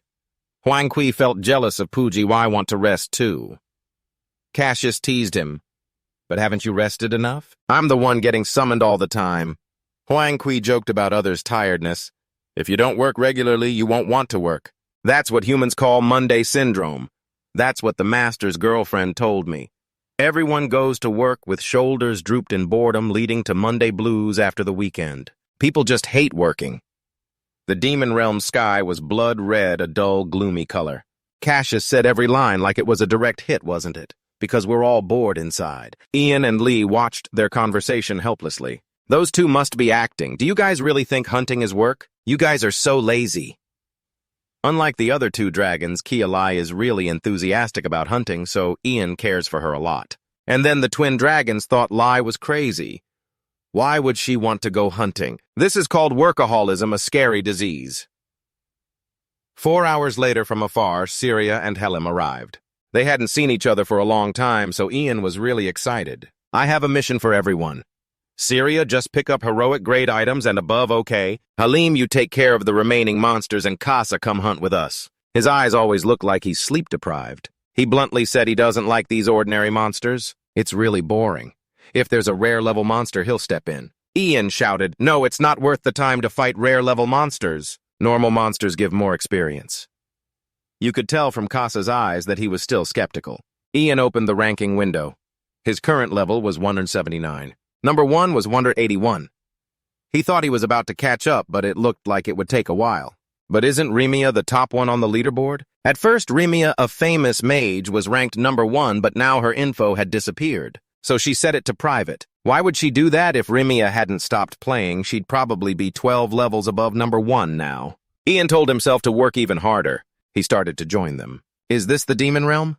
Huang Kui felt jealous of Puji. "Why want to rest too?" Cassius teased him. "But haven't you rested enough?" "I'm the one getting summoned all the time." Huang Kui joked about others' tiredness. "If you don't work regularly, you won't want to work. That's what humans call Monday syndrome. That's what the master's girlfriend told me. Everyone goes to work with shoulders drooped in boredom, leading to Monday blues after the weekend. People just hate working." The demon realm sky was blood red, a dull, gloomy color. Cassius said every line like it was a direct hit, wasn't it? Because we're all bored inside. Ian and Lee watched their conversation helplessly. Those two must be acting. Do you guys really think hunting is work? You guys are so lazy. Unlike the other two dragons, Kia-Lai is really enthusiastic about hunting, so Ian cares for her a lot. And then the twin dragons thought Lai was crazy. Why would she want to go hunting? This is called workaholism, a scary disease. 4 hours later from afar, Syria and Helem arrived. They hadn't seen each other for a long time, so Ian was really excited. "I have a mission for everyone. Syria, just pick up heroic grade items and above okay. Halim, you take care of the remaining monsters, and Casa come hunt with us." His eyes always look like he's sleep-deprived. He bluntly said he doesn't like these ordinary monsters. It's really boring. If there's a rare-level monster, he'll step in. Ian shouted, "No, it's not worth the time to fight rare-level monsters. Normal monsters give more experience." You could tell from Casa's eyes that he was still skeptical. Ian opened the ranking window. His current level was 179. Number 1 was 181. He thought he was about to catch up, but it looked like it would take a while. But isn't Remia the top one on the leaderboard? At first, Remia, a famous mage, was ranked #1, but now her info had disappeared. So she set it to private. Why would she do that? If Remia hadn't stopped playing, she'd probably be 12 levels above #1 now. Ian told himself to work even harder. He started to join them. Is this the Demon Realm?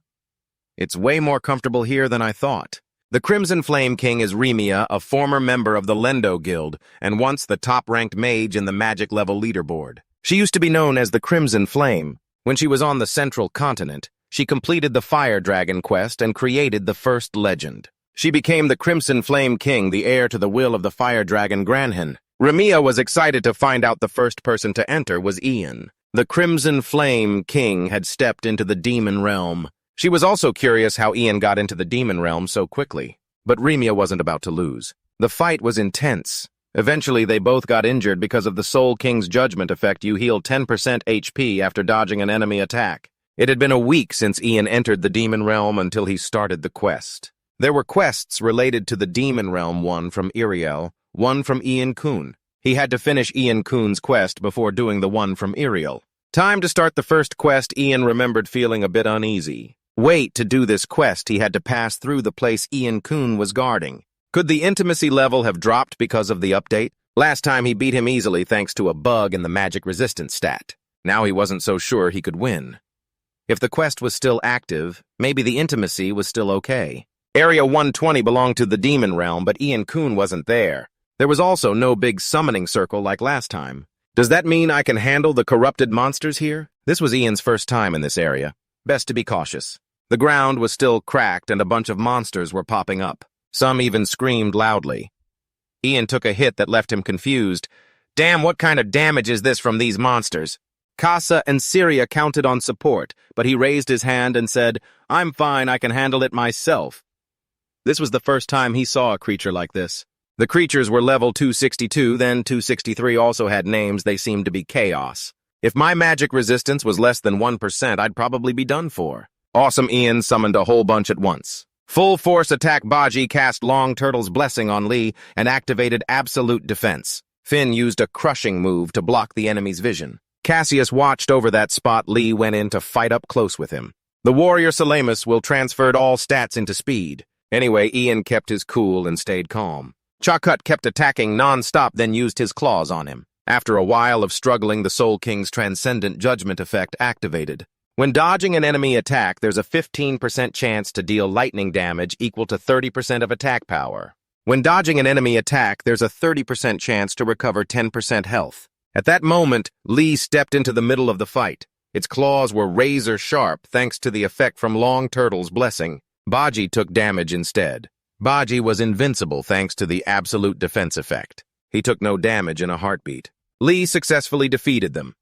It's way more comfortable here than I thought. The Crimson Flame King is Remia, a former member of the Lendo Guild, and once the top-ranked mage in the magic level leaderboard. She used to be known as the Crimson Flame. When she was on the Central Continent, she completed the Fire Dragon quest and created the first legend. She became the Crimson Flame King, the heir to the will of the Fire Dragon Granhan. Remia was excited to find out the first person to enter was Ian. The Crimson Flame King had stepped into the Demon Realm. She was also curious how Ian got into the Demon Realm so quickly. But Remia wasn't about to lose. The fight was intense. Eventually, they both got injured because of the Soul King's judgment effect. You heal 10% HP after dodging an enemy attack. It had been a week since Ian entered the Demon Realm until he started the quest. There were quests related to the Demon Realm, one from Iriel, one from Ian Kuhn. He had to finish Ian Kuhn's quest before doing the one from Iriel. Time to start the first quest. Ian remembered feeling a bit uneasy. Wait, to do this quest, he had to pass through the place Ian Kuhn was guarding. Could the intimacy level have dropped because of the update? Last time he beat him easily thanks to a bug in the magic resistance stat. Now he wasn't so sure he could win. If the quest was still active, maybe the intimacy was still okay. Area 120 belonged to the Demon Realm, but Ian Kuhn wasn't there. There was also no big summoning circle like last time. Does that mean I can handle the corrupted monsters here? This was Ian's first time in this area. Best to be cautious. The ground was still cracked and a bunch of monsters were popping up. Some even screamed loudly. Ian took a hit that left him confused. Damn, what kind of damage is this from these monsters? Casa and Syria counted on support, but he raised his hand and said, I'm fine, I can handle it myself. This was the first time he saw a creature like this. The creatures were level 262, then 263 also had names. They seemed to be chaos. If my magic resistance was less than 1%, I'd probably be done for. Awesome Ian summoned a whole bunch at once. Full force attack. Baji cast Long Turtle's Blessing on Lee and activated absolute defense. Finn used a crushing move to block the enemy's vision. Cassius watched over that spot. Lee went in to fight up close with him. The warrior Salamis will transferred all stats into speed. Anyway, Ian kept his cool and stayed calm. Chakut kept attacking non-stop, then used his claws on him. After a while of struggling, the Soul King's Transcendent Judgment effect activated. When dodging an enemy attack, there's a 15% chance to deal lightning damage equal to 30% of attack power. When dodging an enemy attack, there's a 30% chance to recover 10% health. At that moment, Lee stepped into the middle of the fight. Its claws were razor sharp thanks to the effect from Long Turtle's Blessing. Baji took damage instead. Baji was invincible thanks to the absolute defense effect. He took no damage in a heartbeat. Lee successfully defeated them.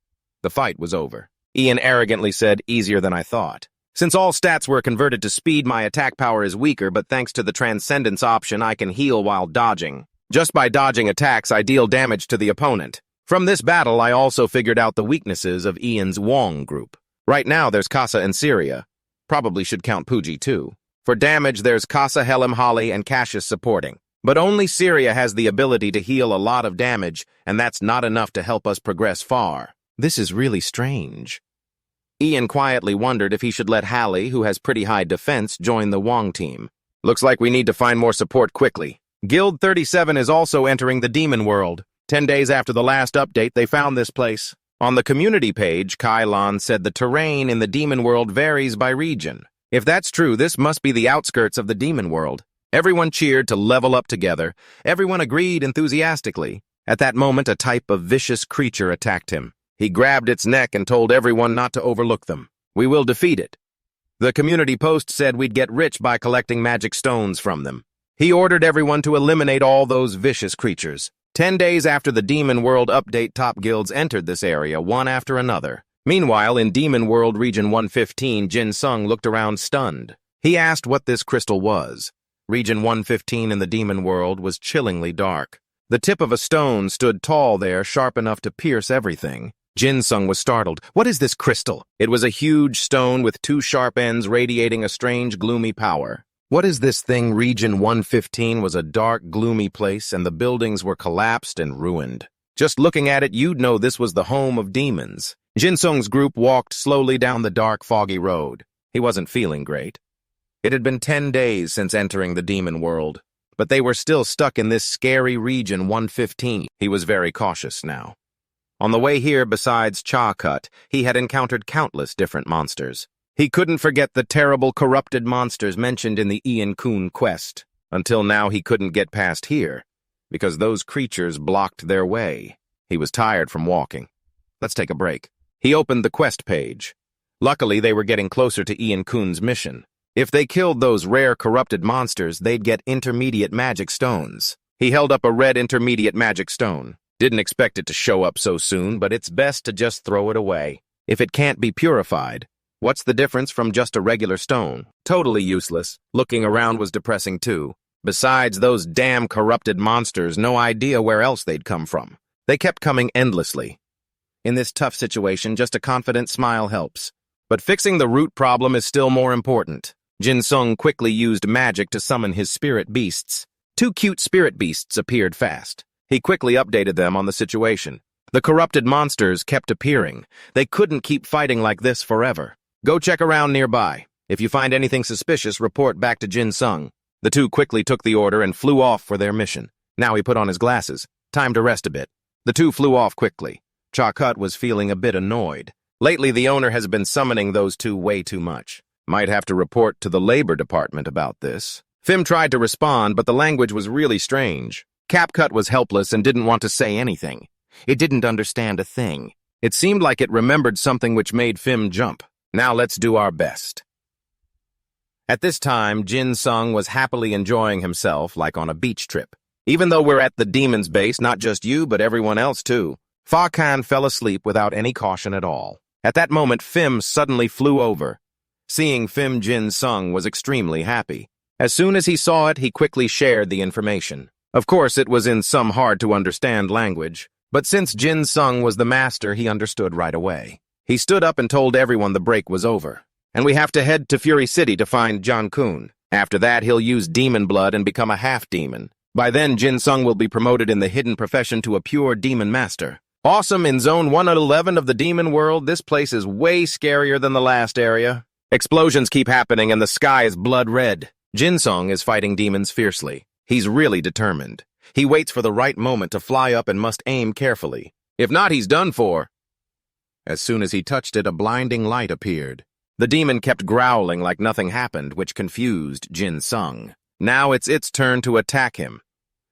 The fight was over. Ian arrogantly said, easier than I thought. Since all stats were converted to speed, my attack power is weaker, but thanks to the Transcendence option, I can heal while dodging. Just by dodging attacks, I deal damage to the opponent. From this battle, I also figured out the weaknesses of Ian's Wong group. Right now, there's Casa and Syria. Probably should count Pooji, too. For damage, there's Casa, Helm, Holly, and Cassius supporting. But only Syria has the ability to heal a lot of damage, and that's not enough to help us progress far. This is really strange. Ian quietly wondered if he should let Hallie, who has pretty high defense, join the Wong team. Looks like we need to find more support quickly. Guild 37 is also entering the Demon World. 10 days after the last update, they found this place. On the community page, Kylon said the terrain in the Demon World varies by region. If that's true, this must be the outskirts of the Demon World. Everyone cheered to level up together. Everyone agreed enthusiastically. At that moment, a type of vicious creature attacked him. He grabbed its neck and told everyone not to overlook them. We will defeat it. The community post said we'd get rich by collecting magic stones from them. He ordered everyone to eliminate all those vicious creatures. 10 days after the Demon World update, top guilds entered this area, one after another. Meanwhile, in Demon World Region 115, Jin Sung looked around stunned. He asked what this crystal was. Region 115 in the Demon World was chillingly dark. The tip of a stone stood tall there, sharp enough to pierce everything. Jin Sung was startled. What is this crystal? It was a huge stone with two sharp ends radiating a strange, gloomy power. What is this thing? Region 115 was a dark, gloomy place, and the buildings were collapsed and ruined. Just looking at it, you'd know this was the home of demons. Jin Sung's group walked slowly down the dark, foggy road. He wasn't feeling great. It had been 10 days since entering the demon world, but they were still stuck in this scary region 115. He was very cautious now. On the way here, besides Cha Cut, he had encountered countless different monsters. He couldn't forget the terrible corrupted monsters mentioned in the Ian Kun quest. Until now, he couldn't get past here, because those creatures blocked their way. He was tired from walking. Let's take a break. He opened the quest page. Luckily, they were getting closer to Ian Kun's mission. If they killed those rare corrupted monsters, they'd get intermediate magic stones. He held up a red intermediate magic stone. Didn't expect it to show up so soon, but it's best to just throw it away. If it can't be purified, what's the difference from just a regular stone? Totally useless. Looking around was depressing too. Besides those damn corrupted monsters, no idea where else they'd come from. They kept coming endlessly. In this tough situation, just a confident smile helps. But fixing the root problem is still more important. Jin Sung quickly used magic to summon his spirit beasts. 2 cute spirit beasts appeared fast. He quickly updated them on the situation. The corrupted monsters kept appearing. They couldn't keep fighting like this forever. Go check around nearby. If you find anything suspicious, report back to Jin Sung. The two quickly took the order and flew off for their mission. Now he put on his glasses. Time to rest a bit. The two flew off quickly. Cha Cut was feeling a bit annoyed. Lately, the owner has been summoning those two way too much. Might have to report to the labor department about this. Phim tried to respond, but the language was really strange. CapCut was helpless and didn't want to say anything. It didn't understand a thing. It seemed like it remembered something which made Phim jump. Now let's do our best. At this time, Jin Sung was happily enjoying himself like on a beach trip. Even though we're at the demon's base, not just you, but everyone else too. Fa Kan fell asleep without any caution at all. At that moment, Phim suddenly flew over. Seeing Phim, Jin Sung was extremely happy. As soon as he saw it, he quickly shared the information. Of course, it was in some hard-to-understand language, but since Jin Sung was the master, he understood right away. He stood up and told everyone the break was over. And we have to head to Fury City to find Jang Kun. After that, he'll use demon blood and become a half-demon. By then, Jin Sung will be promoted in the hidden profession to a pure demon master. Awesome, in Zone 111 of the demon world, this place is way scarier than the last area. Explosions keep happening and the sky is blood red. Jin Sung is fighting demons fiercely. He's really determined. He waits for the right moment to fly up and must aim carefully. If not, he's done for. As soon as he touched it, a blinding light appeared. The demon kept growling like nothing happened, which confused Jin Sung. Now it's its turn to attack him.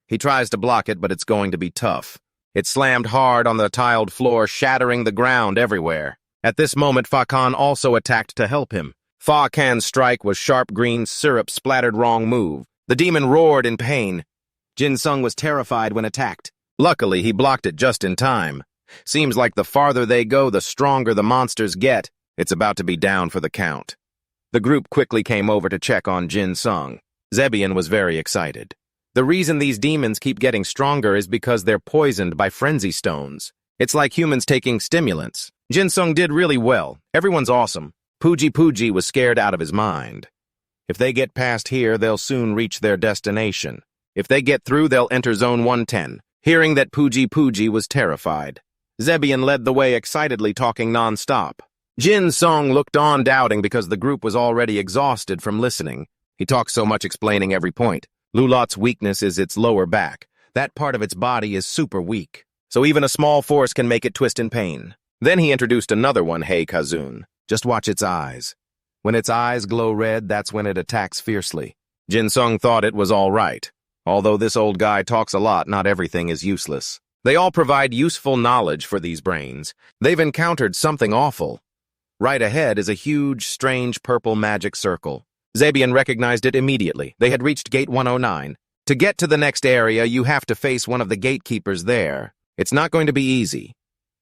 He tries to block it, but it's going to be tough. It slammed hard on the tiled floor, shattering the ground everywhere. At this moment, Fa Kan also attacked to help him. Fa Kan's strike was sharp green syrup splattered wrong move. The demon roared in pain. Jin Sung was terrified when attacked. Luckily, he blocked it just in time. Seems like the farther they go, the stronger the monsters get. It's about to be down for the count. The group quickly came over to check on Jin Sung. Zebian was very excited. The reason these demons keep getting stronger is because they're poisoned by frenzy stones. It's like humans taking stimulants. Jin Sung did really well. Everyone's awesome. Puji was scared out of his mind. If they get past here, they'll soon reach their destination. If they get through, they'll enter Zone 110. Hearing that Puji was terrified. Zebian led the way excitedly, talking non-stop. Jin Sung looked on, doubting because the group was already exhausted from listening. He talked so much, explaining every point. Lulot's weakness is its lower back. That part of its body is super weak, so even a small force can make it twist in pain. Then he introduced another one, Hey Kazun. Just watch its eyes. When its eyes glow red, that's when it attacks fiercely. Jin Sung thought it was all right. Although this old guy talks a lot, not everything is useless. They all provide useful knowledge for these brains. They've encountered something awful. Right ahead is a huge, strange purple magic circle. Zebian recognized it immediately. They had reached Gate 109. To get to the next area, you have to face one of the gatekeepers there. It's not going to be easy.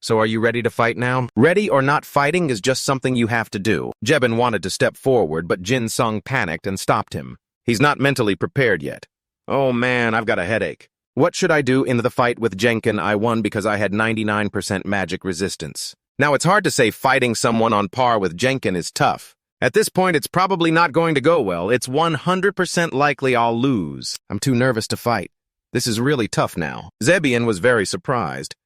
So are you ready to fight now? Ready or not, fighting is just something you have to do. Jebin wanted to step forward, but Jin Sung panicked and stopped him. He's not mentally prepared yet. Oh man, I've got a headache. What should I do in the fight with Jenkin? I won because I had 99% magic resistance. Now it's hard to say fighting someone on par with Jenkin is tough. At this point, it's probably not going to go well. It's 100% likely I'll lose. I'm too nervous to fight. This is really tough now. Zebian was very surprised.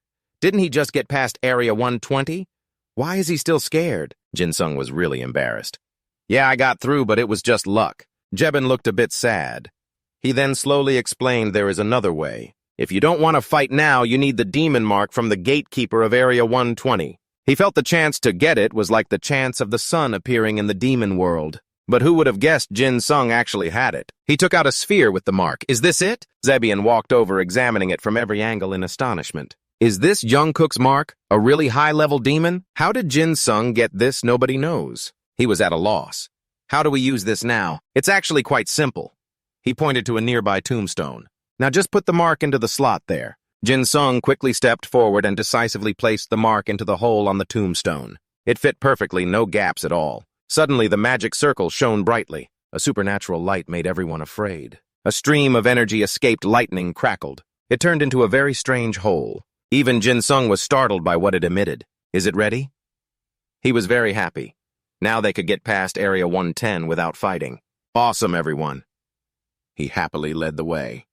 Didn't he just get past Area 120? Why is he still scared? Jin-sung was really embarrassed. Yeah, I got through, but it was just luck. Jebin looked a bit sad. He then slowly explained there is another way. If you don't want to fight now, you need the demon mark from the gatekeeper of Area 120. He felt the chance to get it was like the chance of the sun appearing in the demon world. But who would have guessed Jin-sung actually had it? He took out a sphere with the mark. Is this it? Zebian walked over, examining it from every angle in astonishment. Is this Jungkook's mark? A really high-level demon? How did Jin-sung get this? Nobody knows. He was at a loss. How do we use this now? It's actually quite simple. He pointed to a nearby tombstone. Now just put the mark into the slot there. Jin-sung quickly stepped forward and decisively placed the mark into the hole on the tombstone. It fit perfectly, no gaps at all. Suddenly, the magic circle shone brightly. A supernatural light made everyone afraid. A stream of energy escaped, lightning crackled. It turned into a very strange hole. Even Jin-sung was startled by what it emitted. Is it ready? He was very happy. Now they could get past Area 110 without fighting. Awesome, everyone. He happily led the way.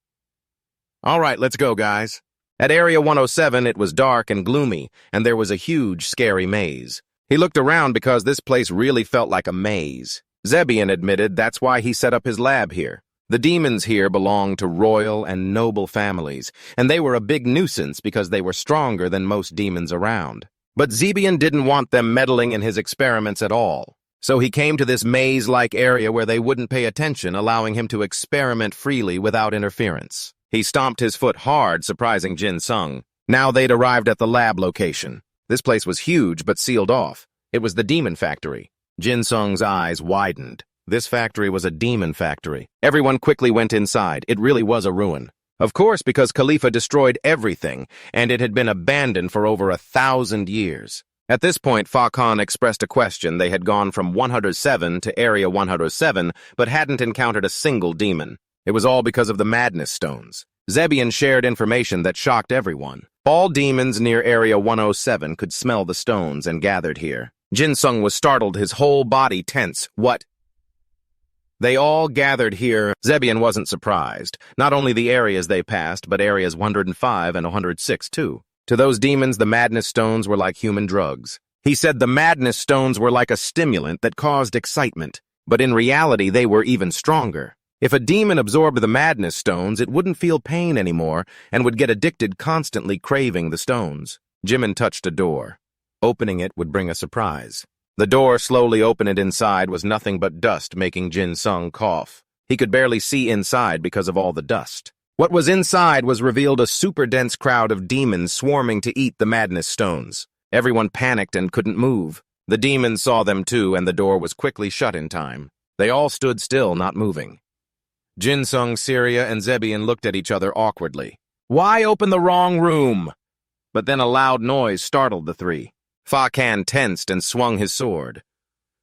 All right, let's go, guys. At Area 107, it was dark and gloomy, and there was a huge, scary maze. He looked around because this place really felt like a maze. Zebian admitted that's why he set up his lab here. The demons here belonged to royal and noble families, and they were a big nuisance because they were stronger than most demons around. But Zebian didn't want them meddling in his experiments at all. So he came to this maze-like area where they wouldn't pay attention, allowing him to experiment freely without interference. He stomped his foot hard, surprising Jin-sung. Now they'd arrived at the lab location. This place was huge but sealed off. It was the demon factory. Jin-sung's eyes widened. This factory was a demon factory. Everyone quickly went inside. It really was a ruin. Of course, because Khalifa destroyed everything, and it had been abandoned for over 1,000 years. At this point, Fa Khan expressed a question. They had gone from 107 to Area 107, but hadn't encountered a single demon. It was all because of the madness stones. Zebian shared information that shocked everyone. All demons near Area 107 could smell the stones and gathered here. Jin-sung was startled, his whole body tense. What? They all gathered here. Zebian wasn't surprised. Not only the areas they passed, but areas 105 and 106 too. To those demons, the madness stones were like human drugs. He said the madness stones were like a stimulant that caused excitement, but in reality they were even stronger. If a demon absorbed the madness stones, it wouldn't feel pain anymore and would get addicted, constantly craving the stones. Jimin touched a door. Opening it would bring a surprise. The door slowly opened, and inside was nothing but dust, making Jin-sung cough. He could barely see inside because of all the dust. What was inside was revealed a super dense crowd of demons swarming to eat the madness stones. Everyone panicked and couldn't move. The demons saw them too, and the door was quickly shut in time. They all stood still, not moving. Jin-sung, Syria, and Zebian looked at each other awkwardly. Why open the wrong room? But then a loud noise startled the three. Fa Khan tensed and swung his sword.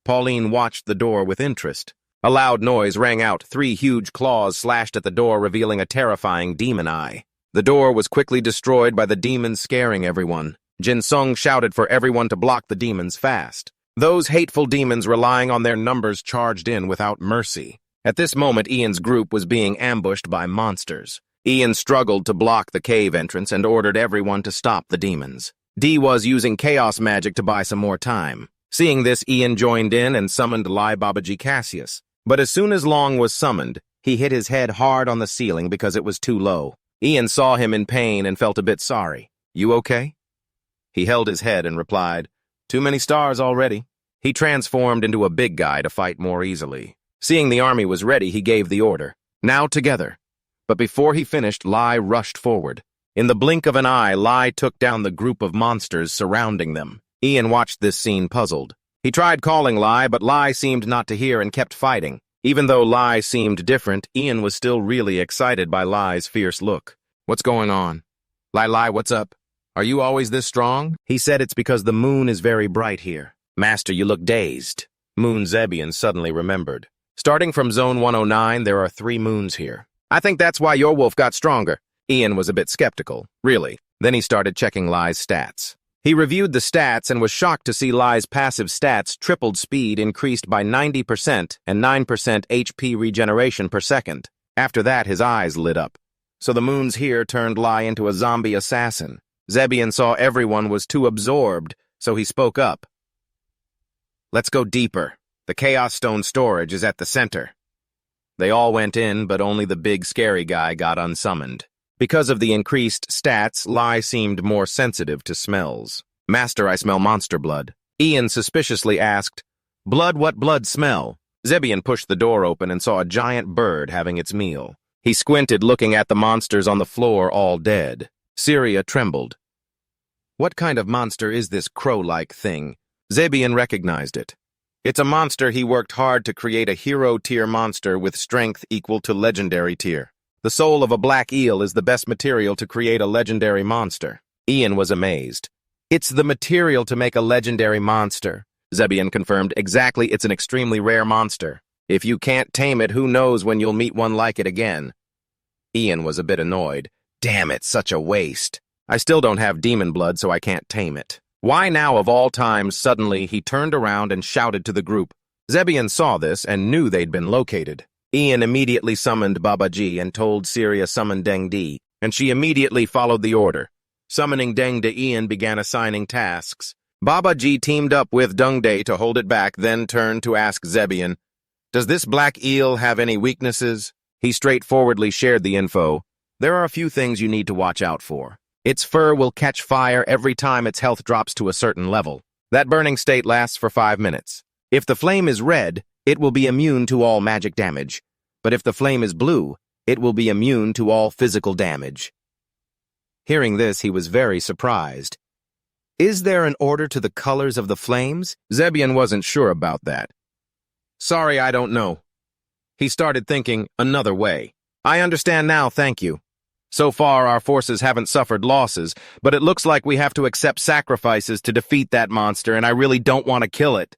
Pauline watched the door with interest. A loud noise rang out. 3 huge claws slashed at the door, revealing a terrifying demon eye. The door was quickly destroyed by the demons, scaring everyone. Jin-sung shouted for everyone to block the demons fast. Those hateful demons, relying on their numbers, charged in without mercy. At this moment, Ian's group was being ambushed by monsters. Ian struggled to block the cave entrance and ordered everyone to stop the demons. Dee was using chaos magic to buy some more time. Seeing this, Ian joined in and summoned Lai Babaji Cassius. But as soon as Long was summoned, he hit his head hard on the ceiling because it was too low. Ian saw him in pain and felt a bit sorry. You okay? He held his head and replied, Too many stars already. He transformed into a big guy to fight more easily. Seeing the army was ready, he gave the order. Now together. But before he finished, Lai rushed forward. In the blink of an eye, Lai took down the group of monsters surrounding them. Ian watched this scene puzzled. He tried calling Lai, but Lai seemed not to hear and kept fighting. Even though Lai seemed different, Ian was still really excited by Lai's fierce look. What's going on? Lai, what's up? Are you always this strong? He said it's because the moon is very bright here. Master, you look dazed. Moon Zebian suddenly remembered. Starting from Zone 109, there are 3 moons here. I think that's why your wolf got stronger. Ian was a bit skeptical. Really? Then he started checking Lai's stats. He reviewed the stats and was shocked to see Lai's passive stats tripled, speed increased by 90% and 9% HP regeneration per second. After that, his eyes lit up. So the moons here turned Lai into a zombie assassin. Zebian saw everyone was too absorbed, so he spoke up. Let's go deeper. The Chaos Stone storage is at the center. They all went in, but only the big scary guy got unsummoned. Because of the increased stats, Lai seemed more sensitive to smells. Master, I smell monster blood. Ian suspiciously asked, Blood, what blood smell? Zebian pushed the door open and saw a giant bird having its meal. He squinted, looking at the monsters on the floor, all dead. Syria trembled. What kind of monster is this crow-like thing? Zebian recognized it. It's a monster he worked hard to create, a hero-tier monster with strength equal to legendary tier. The soul of a black eel is the best material to create a legendary monster. Ian was amazed. It's the material to make a legendary monster. Zebian confirmed. Exactly, it's an extremely rare monster. If you can't tame it, who knows when you'll meet one like it again. Ian was a bit annoyed. Damn it, such a waste. I still don't have demon blood, so I can't tame it. Why now of all times? Suddenly he turned around and shouted to the group. Zebian saw this and knew they'd been located. Ian immediately summoned Babaji and told Syria summon Deng Di, and she immediately followed the order. Summoning Deng Di, Ian began assigning tasks. Babaji teamed up with Deng Di to hold it back, then turned to ask Zebian, Does this black eel have any weaknesses? He straightforwardly shared the info. There are a few things you need to watch out for. Its fur will catch fire every time its health drops to a certain level. That burning state lasts for 5 minutes. If the flame is red, it will be immune to all magic damage. But if the flame is blue, it will be immune to all physical damage. Hearing this, he was very surprised. Is there an order to the colors of the flames? Zebian wasn't sure about that. Sorry, I don't know. He started thinking another way. I understand now, thank you. So far, our forces haven't suffered losses, but it looks like we have to accept sacrifices to defeat that monster, and I really don't want to kill it.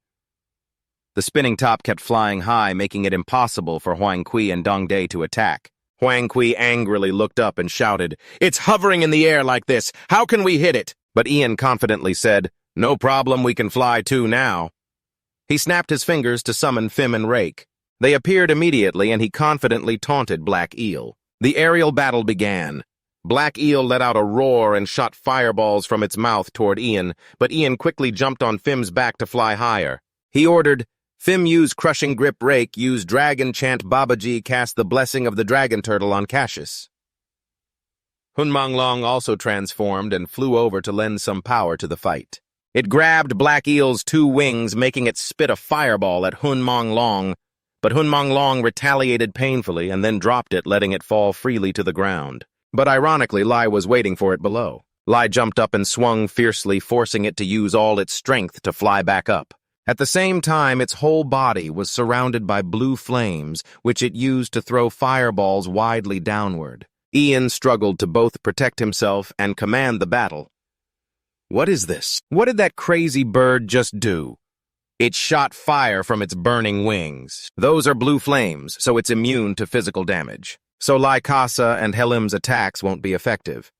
The spinning top kept flying high, making it impossible for Huang Kui and Deng Di to attack. Huang Kui angrily looked up and shouted, It's hovering in the air like this. How can we hit it? But Ian confidently said, No problem, we can fly too now. He snapped his fingers to summon Fim and Rake. They appeared immediately, and he confidently taunted Black Eel. The aerial battle began. Black Eel let out a roar and shot fireballs from its mouth toward Ian, but Ian quickly jumped on Fim's back to fly higher. He ordered, Fim use Crushing Grip, Rake use Dragon Chant, Babaji cast the Blessing of the Dragon Turtle on Cassius. Hunmanglong also transformed and flew over to lend some power to the fight. It grabbed Black Eel's 2 wings, making it spit a fireball at Hunmanglong, but Hunmanglong retaliated painfully and then dropped it, letting it fall freely to the ground. But ironically, Lai was waiting for it below. Lai jumped up and swung fiercely, forcing it to use all its strength to fly back up. At the same time, its whole body was surrounded by blue flames, which it used to throw fireballs widely downward. Ian struggled to both protect himself and command the battle. What is this? What did that crazy bird just do? It shot fire from its burning wings. Those are blue flames, so it's immune to physical damage. So Lai Kasa and Helim's attacks won't be effective.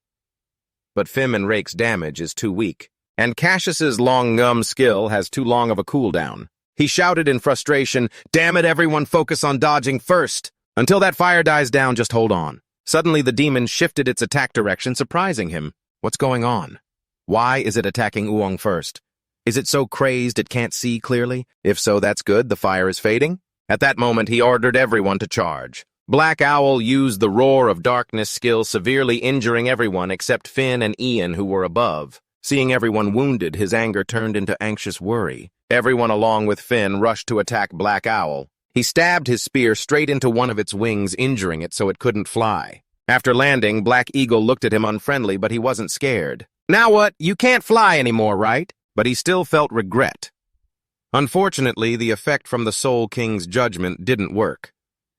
But Fim and Rake's damage is too weak. And Cassius's long gum skill has too long of a cooldown. He shouted in frustration, Damn it, everyone focus on dodging first! Until that fire dies down, just hold on. Suddenly the demon shifted its attack direction, surprising him. What's going on? Why is it attacking Uong first? Is it so crazed it can't see clearly? If so, that's good, the fire is fading. At that moment, he ordered everyone to charge. Black Owl used the Roar of Darkness skill, severely injuring everyone except Finn and Ian, who were above. Seeing everyone wounded, his anger turned into anxious worry. Everyone along with Finn rushed to attack Black Owl. He stabbed his spear straight into one of its wings, injuring it so it couldn't fly. After landing, Black Eagle looked at him unfriendly, but he wasn't scared. Now what? You can't fly anymore, right? But he still felt regret. Unfortunately, the effect from the Soul King's judgment didn't work.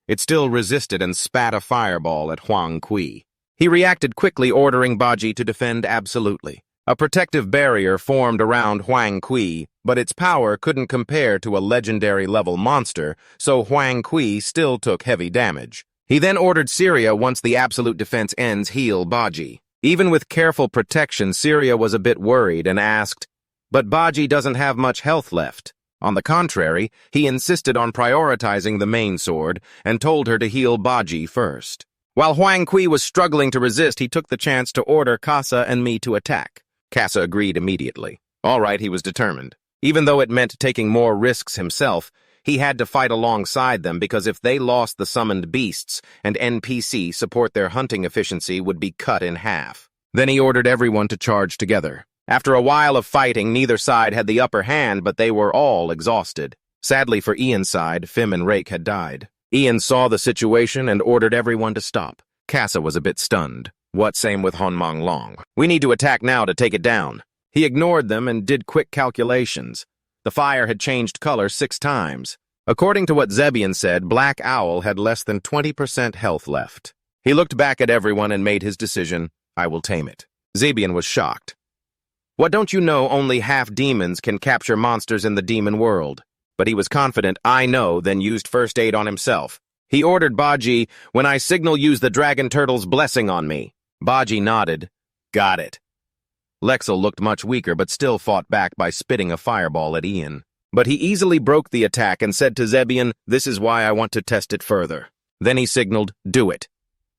It still resisted and spat a fireball at Huang Kui. He reacted quickly, ordering Baji to defend absolutely. A protective barrier formed around Huang Kui, but its power couldn't compare to a legendary-level monster, so Huang Kui still took heavy damage. He then ordered Syria, once the absolute defense ends, heal Baji. Even with careful protection, Syria was a bit worried and asked, But Baji doesn't have much health left. On the contrary, he insisted on prioritizing the main sword and told her to heal Baji first. While Huang Kui was struggling to resist, he took the chance to order Casa and me to attack. Casa agreed immediately. All right, he was determined. Even though it meant taking more risks himself, he had to fight alongside them because if they lost the summoned beasts and NPC support, their hunting efficiency would be cut in half. Then he ordered everyone to charge together. After a while of fighting, neither side had the upper hand, but they were all exhausted. Sadly for Ian's side, Phim and Rake had died. Ian saw the situation and ordered everyone to stop. Casa was a bit stunned. What, same with Honmong Long? We need to attack now to take it down. He ignored them and did quick calculations. The fire had changed color 6 times. According to what Zebian said, Black Owl had less than 20% health left. He looked back at everyone and made his decision. I will tame it. Zebian was shocked. What, don't you know only half-demons can capture monsters in the demon world? But he was confident. I know, then used first aid on himself. He ordered Baji, when I signal, use the dragon turtle's blessing on me. Baji nodded. Got it. Lexel looked much weaker but still fought back by spitting a fireball at Ian. But he easily broke the attack and said to Zebian, this is why I want to test it further. Then he signaled, do it.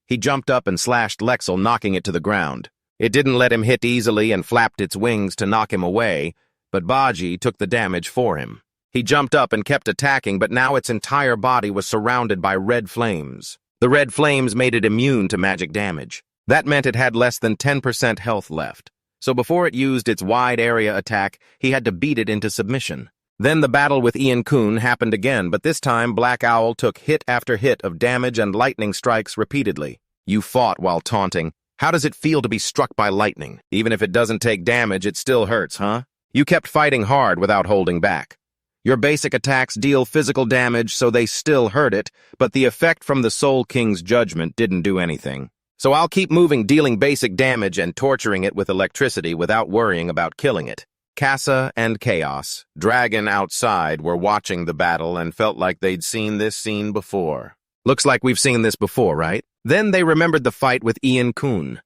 He jumped up and slashed Lexel, knocking it to the ground. It didn't let him hit easily and flapped its wings to knock him away, but Baji took the damage for him. He jumped up and kept attacking, but now its entire body was surrounded by red flames. The red flames made it immune to magic damage. That meant it had less than 10% health left. So before it used its wide area attack, he had to beat it into submission. Then the battle with Ian Kun happened again, but this time Black Owl took hit after hit of damage and lightning strikes repeatedly. You fought while taunting. How does it feel to be struck by lightning? Even if it doesn't take damage, it still hurts, huh? You kept fighting hard without holding back. Your basic attacks deal physical damage, so they still hurt it, but the effect from the Soul King's judgment didn't do anything. So I'll keep moving, dealing basic damage and torturing it with electricity without worrying about killing it. Casa and Chaos, Dragon outside, were watching the battle and felt like they'd seen this scene before. Looks like we've seen this before, right? Then they remembered the fight with Ian Kun.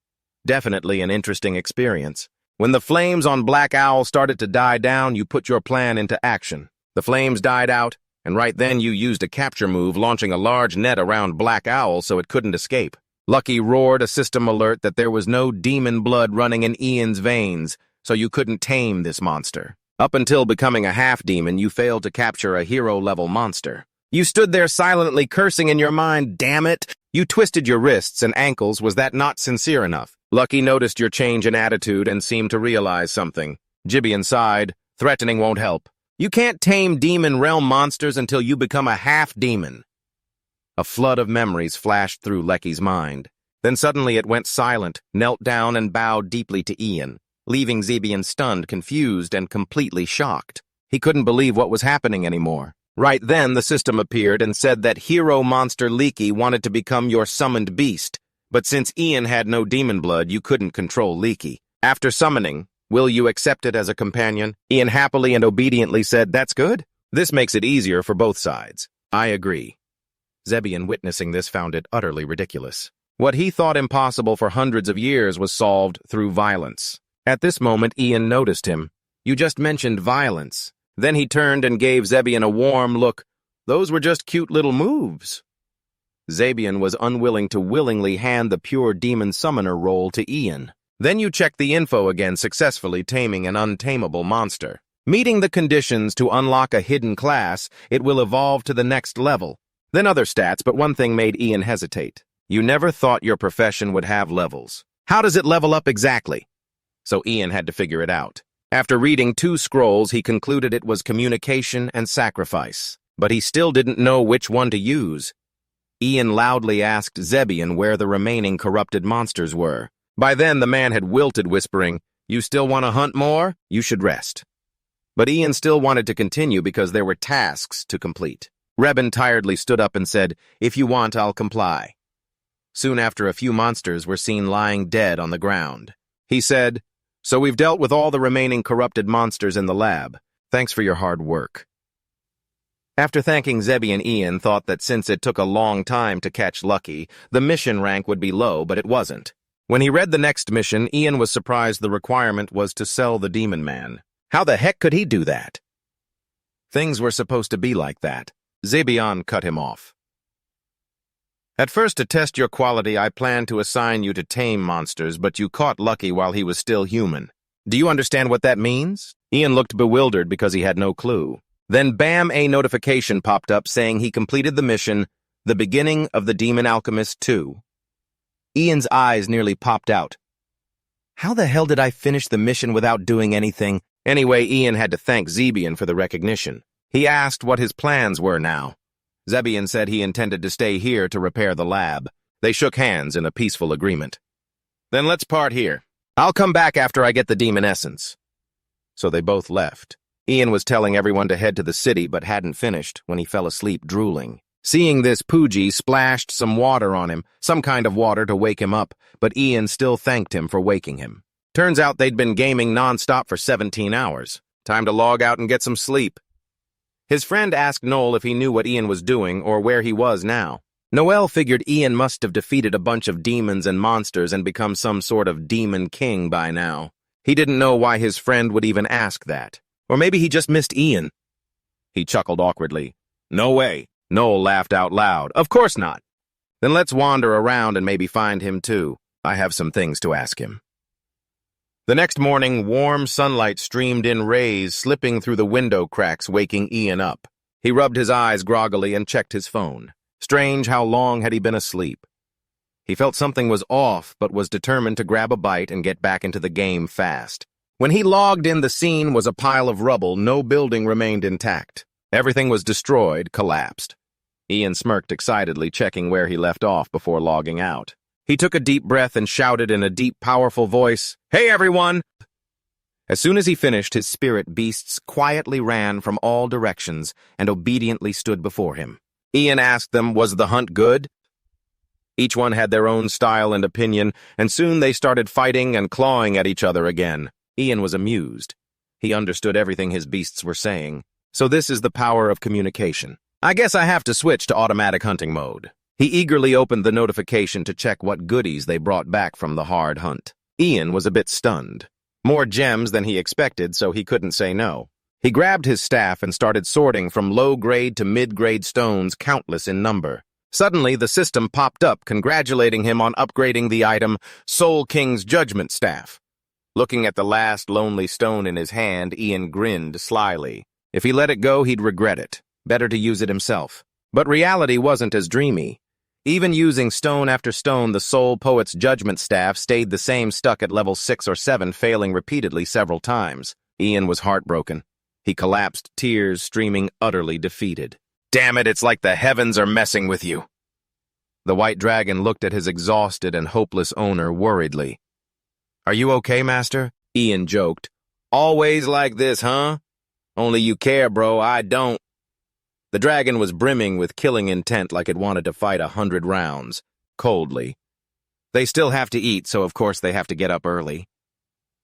Definitely an interesting experience. When the flames on Black Owl started to die down, you put your plan into action. The flames died out, and right then you used a capture move, launching a large net around Black Owl so it couldn't escape. Lucky roared a system alert that there was no demon blood running in Ian's veins, so you couldn't tame this monster. Up until becoming a half-demon, you failed to capture a hero-level monster. You stood there silently cursing in your mind, damn it! You twisted your wrists and ankles. Was that not sincere enough? Lucky noticed your change in attitude and seemed to realize something. Gibeon sighed. Threatening won't help. You can't tame demon realm monsters until you become a half-demon. A flood of memories flashed through Lecky's mind. Then suddenly it went silent, knelt down and bowed deeply to Ian, leaving Zebian stunned, confused, and completely shocked. He couldn't believe what was happening anymore. Right then, the system appeared and said that hero monster Leaky wanted to become your summoned beast, but since Ian had no demon blood, you couldn't control Leaky. After summoning, will you accept it as a companion? Ian happily and obediently said, that's good. This makes it easier for both sides. I agree. Zebian, witnessing this, found it utterly ridiculous. What he thought impossible for hundreds of years was solved through violence. At this moment, Ian noticed him. You just mentioned violence. Then he turned and gave Zebian a warm look. Those were just cute little moves. Zebian was unwilling to willingly hand the pure demon summoner role to Ian. Then you checked the info again, successfully taming an untamable monster. Meeting the conditions to unlock a hidden class, it will evolve to the next level. Then other stats, but one thing made Ian hesitate. You never thought your profession would have levels. How does it level up exactly? So Ian had to figure it out. After reading 2 scrolls, he concluded it was communication and sacrifice. But he still didn't know which one to use. Ian loudly asked Zebian where the remaining corrupted monsters were. By then, the man had wilted, whispering, you still want to hunt more? You should rest. But Ian still wanted to continue because there were tasks to complete. Reben tiredly stood up and said, if you want, I'll comply. Soon after, a few monsters were seen lying dead on the ground. He said, so we've dealt with all the remaining corrupted monsters in the lab. Thanks for your hard work. After thanking Zebian, Ian thought that since it took a long time to catch Lucky, the mission rank would be low, but it wasn't. When he read the next mission, Ian was surprised the requirement was to sell the demon man. How the heck could he do that? Things were supposed to be like that. Zebian cut him off. At first, to test your quality, I planned to assign you to tame monsters, but you caught Lucky while he was still human. Do you understand what that means? Ian looked bewildered because he had no clue. Then bam, a notification popped up saying he completed the mission, The Beginning of the Demon Alchemist 2. Ian's eyes nearly popped out. How the hell did I finish the mission without doing anything? Anyway, Ian had to thank Zebian for the recognition. He asked what his plans were now. Zebian said he intended to stay here to repair the lab. They shook hands in a peaceful agreement. Then let's part here. I'll come back after I get the demon essence. So they both left. Ian was telling everyone to head to the city but hadn't finished when he fell asleep drooling. Seeing this, Pooji splashed some water on him, some kind of water to wake him up, but Ian still thanked him for waking him. Turns out they'd been gaming non-stop for 17 hours. Time to log out and get some sleep. His friend asked Noel if he knew what Ian was doing or where he was now. Noel figured Ian must have defeated a bunch of demons and monsters and become some sort of demon king by now. He didn't know why his friend would even ask that. Or maybe he just missed Ian. He chuckled awkwardly. No way. Noel laughed out loud. Of course not. Then let's wander around and maybe find him too. I have some things to ask him. The next morning, warm sunlight streamed in rays, slipping through the window cracks, waking Ian up. He rubbed his eyes groggily and checked his phone. Strange how long had he been asleep. He felt something was off, but was determined to grab a bite and get back into the game fast. When he logged in, the scene was a pile of rubble. No building remained intact. Everything was destroyed, collapsed. Ian smirked excitedly, checking where he left off before logging out. He took a deep breath and shouted in a deep, powerful voice, "Hey, everyone!" As soon as he finished, his spirit beasts quietly ran from all directions and obediently stood before him. Ian asked them, was the hunt good? Each one had their own style and opinion, and soon they started fighting and clawing at each other again. Ian was amused. He understood everything his beasts were saying. So this is the power of communication. I guess I have to switch to automatic hunting mode. He eagerly opened the notification to check what goodies they brought back from the hard hunt. Ian was a bit stunned. More gems than he expected, so he couldn't say no. He grabbed his staff and started sorting from low-grade to mid-grade stones, countless in number. Suddenly, the system popped up, congratulating him on upgrading the item Soul King's Judgment Staff. Looking at the last lonely stone in his hand, Ian grinned slyly. If he let it go, he'd regret it. Better to use it himself. But reality wasn't as dreamy. Even using stone after stone, the Soul Poet's Judgment Staff stayed the same, stuck at level 6 or 7, failing repeatedly several times. Ian was heartbroken. He collapsed, tears streaming, utterly defeated. Damn it, it's like the heavens are messing with you. The white dragon looked at his exhausted and hopeless owner worriedly. Are you okay, Master? Ian joked. Always like this, huh? Only you care, bro, I don't. The dragon was brimming with killing intent like it wanted to fight 100 rounds, coldly. They still have to eat, so of course they have to get up early.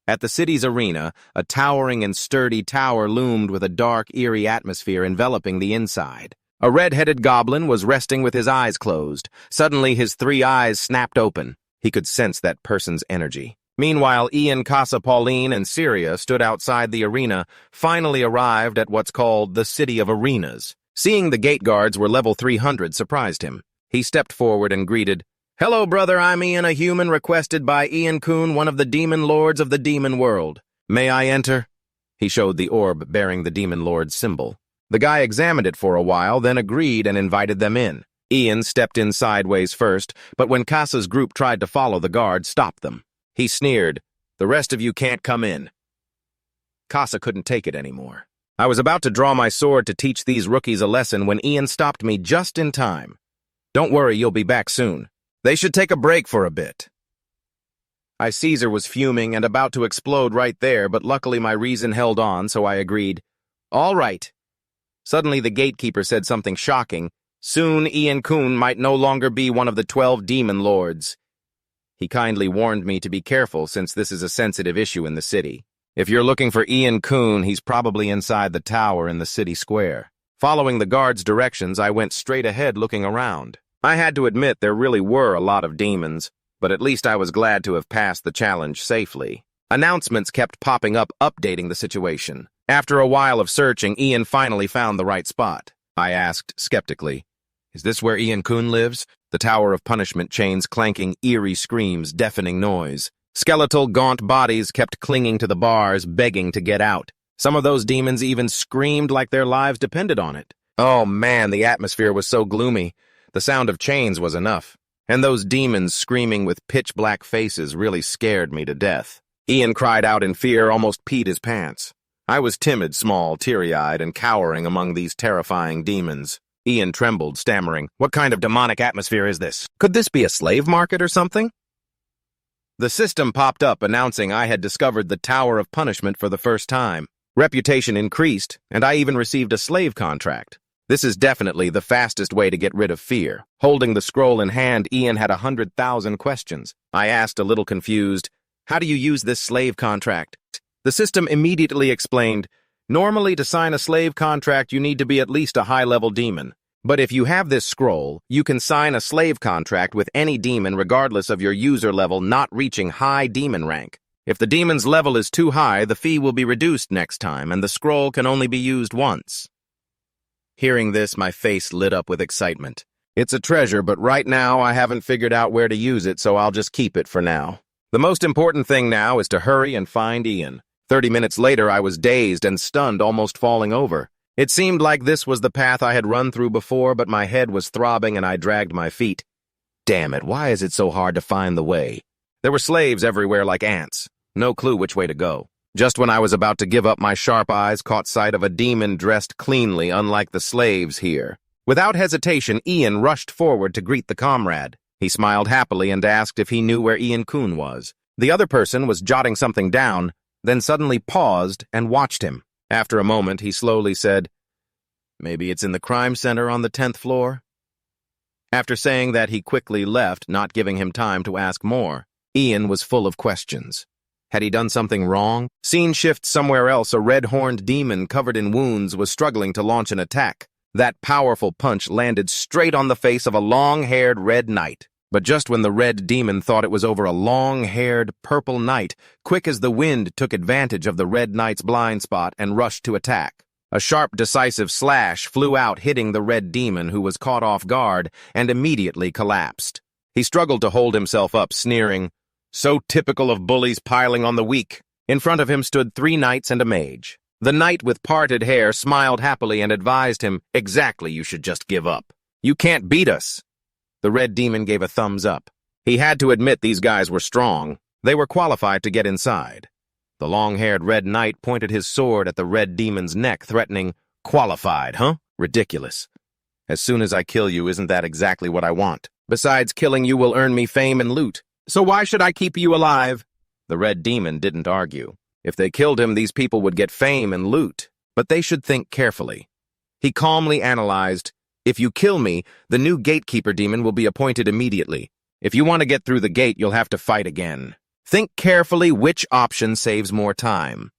At the city's arena, a towering and sturdy tower loomed with a dark, eerie atmosphere enveloping the inside. A red-headed goblin was resting with his eyes closed. Suddenly, his 3 eyes snapped open. He could sense that person's energy. Meanwhile, Ian, Casa, Pauline, and Syria stood outside the arena, finally arrived at what's called the City of Arenas. Seeing the gate guards were level 300 surprised him. He stepped forward and greeted, "Hello, brother, I'm Ian, a human requested by Ian Kun, one of the demon lords of the demon world. May I enter?" He showed the orb bearing the demon lord's symbol. The guy examined it for a while, then agreed and invited them in. Ian stepped in sideways first, but when Casa's group tried to follow, the guard stopped them. He sneered, "The rest of you can't come in." Casa couldn't take it anymore. I was about to draw my sword to teach these rookies a lesson when Ian stopped me just in time. "Don't worry, you'll be back soon. They should take a break for a bit." Caesar was fuming and about to explode right there, but luckily my reason held on, so I agreed. "All right." Suddenly the gatekeeper said something shocking. Soon Ian Kun might no longer be one of the 12 demon lords. He kindly warned me to be careful since this is a sensitive issue in the city. If you're looking for Ian Kun, he's probably inside the tower in the city square. Following the guard's directions, I went straight ahead looking around. I had to admit there really were a lot of demons, but at least I was glad to have passed the challenge safely. Announcements kept popping up, updating the situation. After a while of searching, Ian finally found the right spot. I asked skeptically, Is this where Ian Kun lives? The Tower of Punishment chains clanking, eerie screams, deafening noise. Skeletal, gaunt bodies kept clinging to the bars, begging to get out. Some of those demons even screamed like their lives depended on it. Oh man, the atmosphere was so gloomy. The sound of chains was enough. And those demons screaming with pitch-black faces really scared me to death. Ian cried out in fear, almost peed his pants. I was timid, small, teary-eyed, and cowering among these terrifying demons. Ian trembled, stammering, "What kind of demonic atmosphere is this? Could this be a slave market or something?" The system popped up announcing I had discovered the Tower of Punishment for the first time. Reputation increased, and I even received a slave contract. This is definitely the fastest way to get rid of fear. Holding the scroll in hand, Ian had 100,000 questions. I asked, a little confused, "How do you use this slave contract?" The system immediately explained, "Normally, to sign a slave contract, you need to be at least a high-level demon. But if you have this scroll, you can sign a slave contract with any demon regardless of your user level not reaching high demon rank. If the demon's level is too high, the fee will be reduced next time, and the scroll can only be used once." Hearing this, my face lit up with excitement. It's a treasure, but right now I haven't figured out where to use it, so I'll just keep it for now. The most important thing now is to hurry and find Ian. 30 minutes later, I was dazed and stunned, almost falling over. It seemed like this was the path I had run through before, but my head was throbbing and I dragged my feet. Damn it, why is it so hard to find the way? There were slaves everywhere like ants. No clue which way to go. Just when I was about to give up, my sharp eyes caught sight of a demon dressed cleanly, unlike the slaves here. Without hesitation, Ian rushed forward to greet the comrade. He smiled happily and asked if he knew where Ian Kun was. The other person was jotting something down, then suddenly paused and watched him. After a moment, he slowly said, "Maybe it's in the crime center on the 10th floor?" After saying that, he quickly left, not giving him time to ask more. Ian was full of questions. Had he done something wrong? Scene shift somewhere else, a red-horned demon covered in wounds was struggling to launch an attack. That powerful punch landed straight on the face of a long-haired red knight. But just when the red demon thought it was over, a long-haired purple knight, quick as the wind, took advantage of the red knight's blind spot and rushed to attack. A sharp, decisive slash flew out, hitting the red demon, who was caught off guard and immediately collapsed. He struggled to hold himself up, sneering, "So typical of bullies piling on the weak." In front of him stood 3 knights and a mage. The knight with parted hair smiled happily and advised him, "Exactly, you should just give up. You can't beat us." The red demon gave a thumbs up. He had to admit these guys were strong. They were qualified to get inside. The long-haired red knight pointed his sword at the red demon's neck, threatening, "Qualified, huh? Ridiculous. As soon as I kill you, isn't that exactly what I want? Besides, killing you will earn me fame and loot. So why should I keep you alive?" The red demon didn't argue. If they killed him, these people would get fame and loot. But they should think carefully. He calmly analyzed, "If you kill me, the new gatekeeper demon will be appointed immediately. If you want to get through the gate, you'll have to fight again. Think carefully which option saves more time."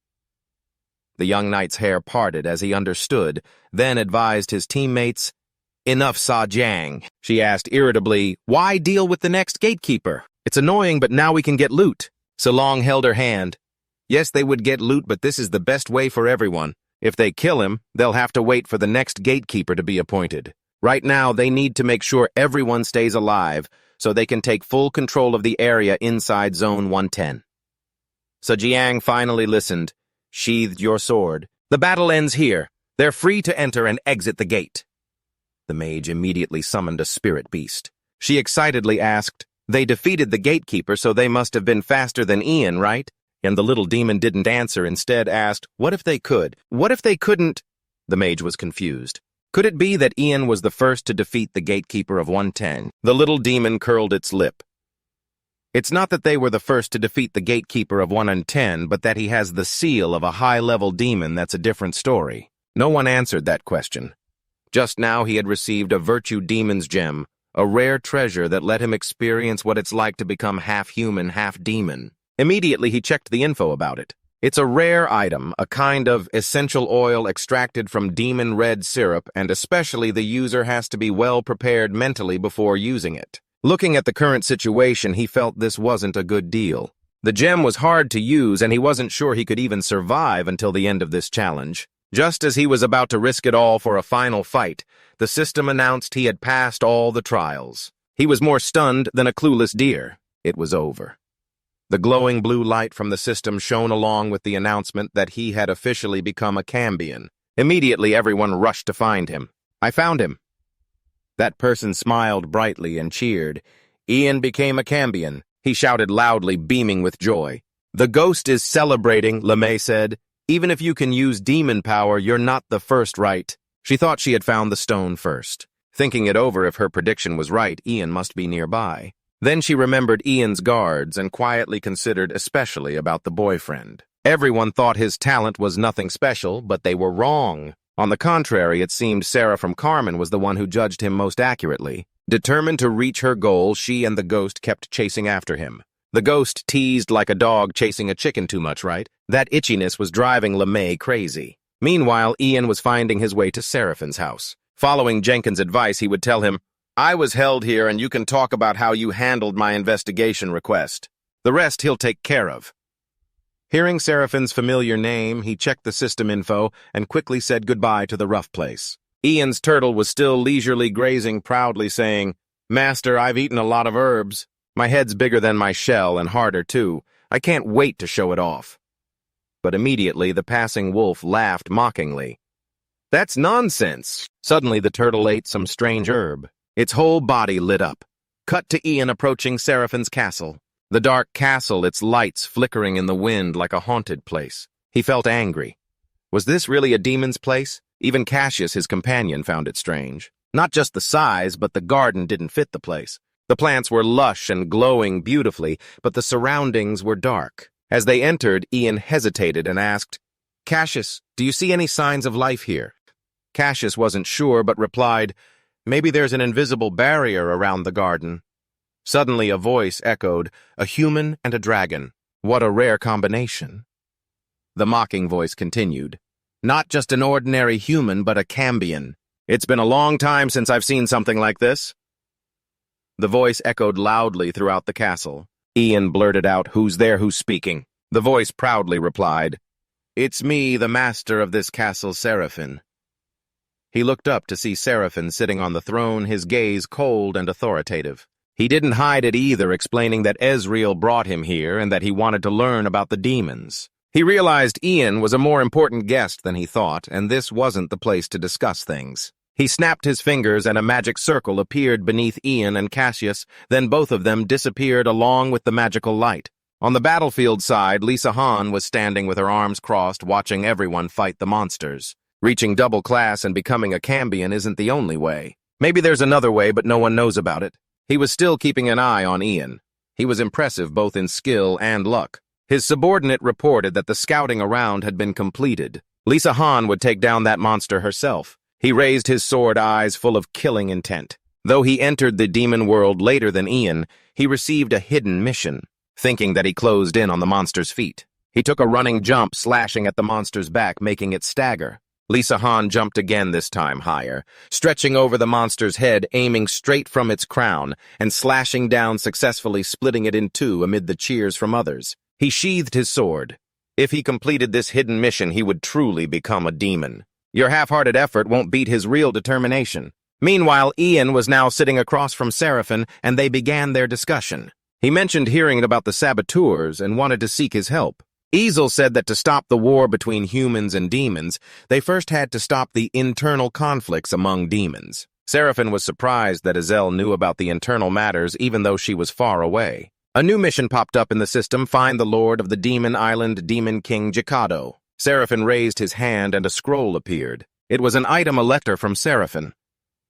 The young knight's hair parted as he understood, then advised his teammates, "Enough, Sa Jiang." She asked irritably, "Why deal with the next gatekeeper? It's annoying, but now we can get loot." So Long held her hand. Yes, they would get loot, but this is the best way for everyone. If they kill him, they'll have to wait for the next gatekeeper to be appointed. Right now, they need to make sure everyone stays alive, so they can take full control of the area inside Zone 110. So Jiang finally listened, sheathed your sword. "The battle ends here. They're free to enter and exit the gate." The mage immediately summoned a spirit beast. She excitedly asked, "They defeated the gatekeeper, so they must have been faster than Ian, right?" And the little demon didn't answer, instead asked, "What if they could? What if they couldn't?" The mage was confused. Could it be that Ian was the first to defeat the gatekeeper of 110? The little demon curled its lip. It's not that they were the first to defeat the gatekeeper of 110, but that he has the seal of a high-level demon. That's a different story. No one answered that question. Just now he had received a Virtue Demon's Gem, a rare treasure that let him experience what it's like to become half-human, half-demon. Immediately he checked the info about it. It's a rare item, a kind of essential oil extracted from demon red syrup, and especially the user has to be well prepared mentally before using it. Looking at the current situation, he felt this wasn't a good deal. The gem was hard to use, and he wasn't sure he could even survive until the end of this challenge. Just as he was about to risk it all for a final fight, the system announced he had passed all the trials. He was more stunned than a clueless deer. It was over. The glowing blue light from the system shone along with the announcement that he had officially become a Cambion. Immediately, everyone rushed to find him. "I found him." That person smiled brightly and cheered. "Ian became a Cambion," he shouted loudly, beaming with joy. "The ghost is celebrating," LeMay said. "Even if you can use demon power, you're not the first, right?" She thought she had found the stone first. Thinking it over, if her prediction was right, Ian must be nearby. Then she remembered Ian's guards and quietly considered especially about the boyfriend. Everyone thought his talent was nothing special, but they were wrong. On the contrary, it seemed Sarah from Carmen was the one who judged him most accurately. Determined to reach her goal, she and the ghost kept chasing after him. The ghost teased like a dog chasing a chicken too much, right? That itchiness was driving LeMay crazy. Meanwhile, Ian was finding his way to Seraphin's house. Following Jenkins' advice, he would tell him, "I was held here and you can talk about how you handled my investigation request. The rest he'll take care of." Hearing Seraphin's familiar name, he checked the system info and quickly said goodbye to the rough place. Ian's turtle was still leisurely grazing, proudly saying, "Master, I've eaten a lot of herbs. My head's bigger than my shell and harder too. I can't wait to show it off." But immediately the passing wolf laughed mockingly. "That's nonsense." Suddenly the turtle ate some strange herb. Its whole body lit up. Cut to Ian approaching Seraphin's castle. The dark castle, its lights flickering in the wind like a haunted place. He felt angry. Was this really a demon's place? Even Cassius, his companion, found it strange. Not just the size, but the garden didn't fit the place. The plants were lush and glowing beautifully, but the surroundings were dark. As they entered, Ian hesitated and asked, "Cassius, do you see any signs of life here?" Cassius wasn't sure, but replied, "Maybe there's an invisible barrier around the garden." Suddenly a voice echoed, "A human and a dragon. What a rare combination." The mocking voice continued, "Not just an ordinary human, but a Cambion. It's been a long time since I've seen something like this." The voice echoed loudly throughout the castle. Ian blurted out, "Who's there? Who's speaking?" The voice proudly replied, "It's me, the master of this castle, Seraphin." He looked up to see Seraphin sitting on the throne, his gaze cold and authoritative. He didn't hide it either, explaining that Ezreal brought him here and that he wanted to learn about the demons. He realized Ian was a more important guest than he thought, and this wasn't the place to discuss things. He snapped his fingers and a magic circle appeared beneath Ian and Cassius, then both of them disappeared along with the magical light. On the battlefield side, Lisa Han was standing with her arms crossed, watching everyone fight the monsters. Reaching double class and becoming a Cambion isn't the only way. Maybe there's another way, but no one knows about it. He was still keeping an eye on Ian. He was impressive both in skill and luck. His subordinate reported that the scouting around had been completed. Lisa Han would take down that monster herself. He raised his sword, eyes full of killing intent. Though he entered the demon world later than Ian, he received a hidden mission, thinking that he closed in on the monster's feet. He took a running jump, slashing at the monster's back, making it stagger. Lisa Han jumped again, this time higher, stretching over the monster's head, aiming straight from its crown, and slashing down, successfully splitting it in two amid the cheers from others. He sheathed his sword. If he completed this hidden mission, he would truly become a demon. Your half-hearted effort won't beat his real determination. Meanwhile, Ian was now sitting across from Seraphin, and they began their discussion. He mentioned hearing about the saboteurs and wanted to seek his help. Ezel said that to stop the war between humans and demons, they first had to stop the internal conflicts among demons. Seraphin was surprised that Ezel knew about the internal matters even though she was far away. A new mission popped up in the system, find the Lord of the Demon Island, Demon King Jikado. Seraphin raised his hand and a scroll appeared. It was an item, a letter from Seraphin.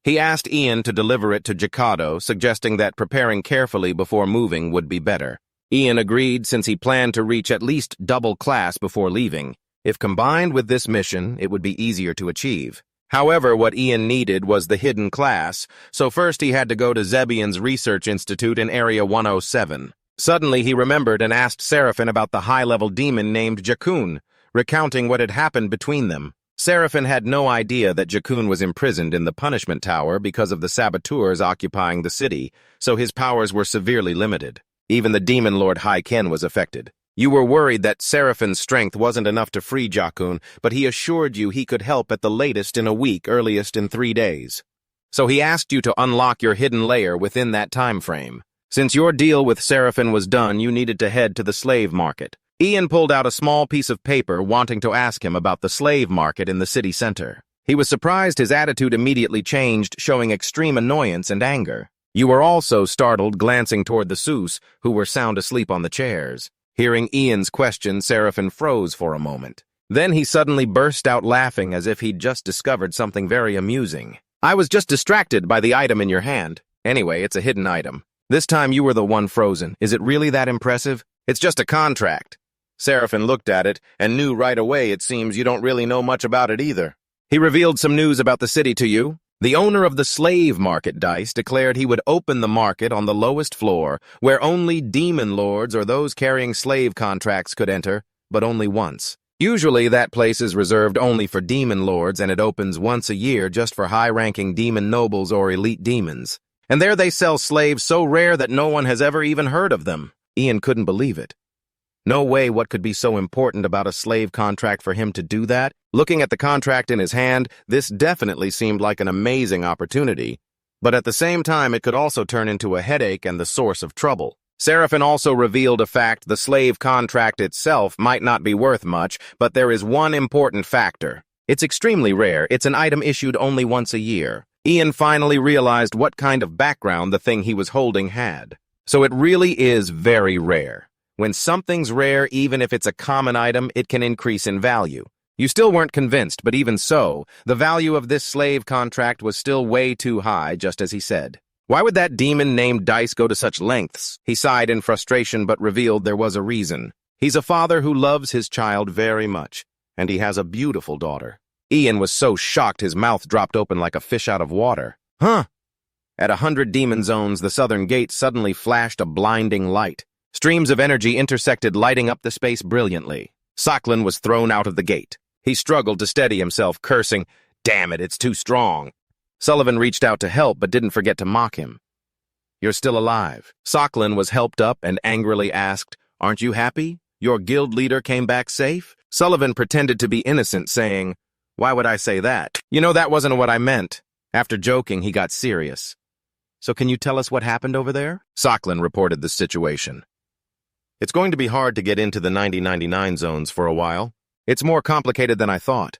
He asked Ian to deliver it to Jikado, suggesting that preparing carefully before moving would be better. Ian agreed since he planned to reach at least double class before leaving. If combined with this mission, it would be easier to achieve. However, what Ian needed was the hidden class, so first he had to go to Zebion's Research Institute in Area 107. Suddenly he remembered and asked Seraphin about the high-level demon named Jakun, recounting what had happened between them. Seraphin had no idea that Jakun was imprisoned in the punishment tower because of the saboteurs occupying the city, so his powers were severely limited. Even the demon lord Haiken was affected. You were worried that Seraphin's strength wasn't enough to free Jakun, but he assured you he could help at the latest in a week, earliest in 3 days. So he asked you to unlock your hidden layer within that time frame. Since your deal with Seraphin was done, you needed to head to the slave market. Ian pulled out a small piece of paper, wanting to ask him about the slave market in the city center. He was surprised his attitude immediately changed, showing extreme annoyance and anger. You were also startled, glancing toward the Seuss, who were sound asleep on the chairs. Hearing Ian's question, Seraphin froze for a moment. Then he suddenly burst out laughing as if he'd just discovered something very amusing. I was just distracted by the item in your hand. Anyway, it's a hidden item. This time you were the one frozen. Is it really that impressive? It's just a contract. Seraphin looked at it and knew right away it seems you don't really know much about it either. He revealed some news about the city to you. The owner of the slave market, Dice, declared he would open the market on the lowest floor, where only demon lords or those carrying slave contracts could enter, but only once. Usually that place is reserved only for demon lords, and it opens once a year just for high-ranking demon nobles or elite demons. And there they sell slaves so rare that no one has ever even heard of them. Ian couldn't believe it. No way what could be so important about a slave contract for him to do that. Looking at the contract in his hand, this definitely seemed like an amazing opportunity. But at the same time, it could also turn into a headache and the source of trouble. Seraphin also revealed a fact: the slave contract itself might not be worth much, but there is one important factor. It's extremely rare. It's an item issued only once a year. Ian finally realized what kind of background the thing he was holding had. So it really is very rare. When something's rare, even if it's a common item, it can increase in value. You still weren't convinced, but even so, the value of this slave contract was still way too high, just as he said. Why would that demon named Dice go to such lengths? He sighed in frustration, but revealed there was a reason. He's a father who loves his child very much, and he has a beautiful daughter. Ian was so shocked his mouth dropped open like a fish out of water. Huh? At 100 demon zones, the southern gate suddenly flashed a blinding light. Streams of energy intersected, lighting up the space brilliantly. Saklan was thrown out of the gate. He struggled to steady himself, cursing, "Damn it, it's too strong." Sullivan reached out to help, but didn't forget to mock him. "You're still alive." Saklan was helped up and angrily asked, "Aren't you happy? Your guild leader came back safe?" Sullivan pretended to be innocent, saying, "Why would I say that? You know, that wasn't what I meant." After joking, he got serious. "So can you tell us what happened over there?" Saklan reported the situation. "It's going to be hard to get into the 90-99 zones for a while. It's more complicated than I thought.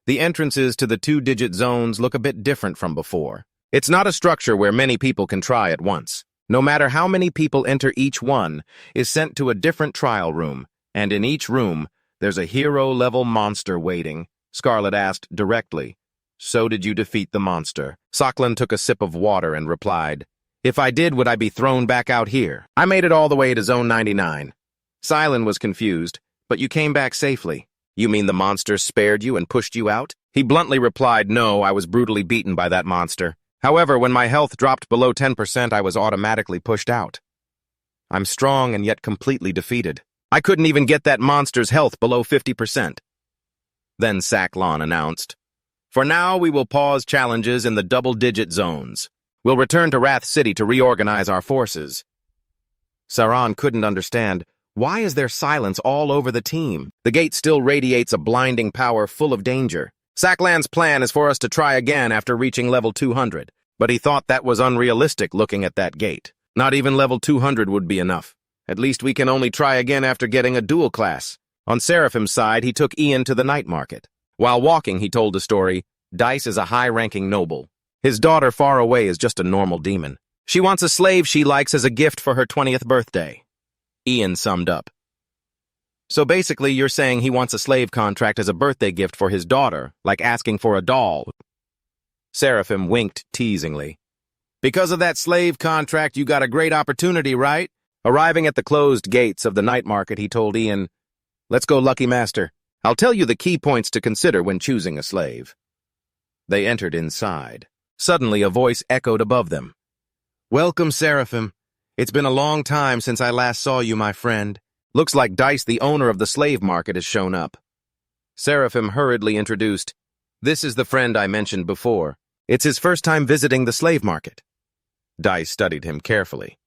The entrances to the 2-digit zones look a bit different from before. It's not a structure where many people can try at once. No matter how many people enter, each one is sent to a different trial room, and in each room, there's a hero-level monster waiting." Scarlet asked directly, "So did you defeat the monster?" Saklan took a sip of water and replied, "If I did, would I be thrown back out here? I made it all the way to Zone 99. Silen was confused, "But you came back safely. You mean the monster spared you and pushed you out?" He bluntly replied, "No, I was brutally beaten by that monster. However, when my health dropped below 10%, I was automatically pushed out. I'm strong and yet completely defeated. I couldn't even get that monster's health below 50%. Then Saklan announced, "For now, we will pause challenges in the double-digit zones. We'll return to Wrath City to reorganize our forces." Saran couldn't understand. Why is there silence all over the team? The gate still radiates a blinding power full of danger. Saklan's plan is for us to try again after reaching level 200, but he thought that was unrealistic looking at that gate. Not even level 200 would be enough. At least we can only try again after getting a dual class. On Seraphim's side, he took Ian to the night market. While walking, he told the story. Dice is a high-ranking noble. His daughter far away is just a normal demon. She wants a slave she likes as a gift for her 20th birthday. Ian summed up. "So basically, you're saying he wants a slave contract as a birthday gift for his daughter, like asking for a doll." Seraphim winked teasingly. "Because of that slave contract, you got a great opportunity, right?" Arriving at the closed gates of the night market, he told Ian, "Let's go, Lucky Master. I'll tell you the key points to consider when choosing a slave." They entered inside. Suddenly, a voice echoed above them. "Welcome, Seraphim. It's been a long time since I last saw you, my friend. Looks like Dice, the owner of the slave market, has shown up." Seraphim hurriedly introduced, "This is the friend I mentioned before. It's his first time visiting the slave market." Dice studied him carefully.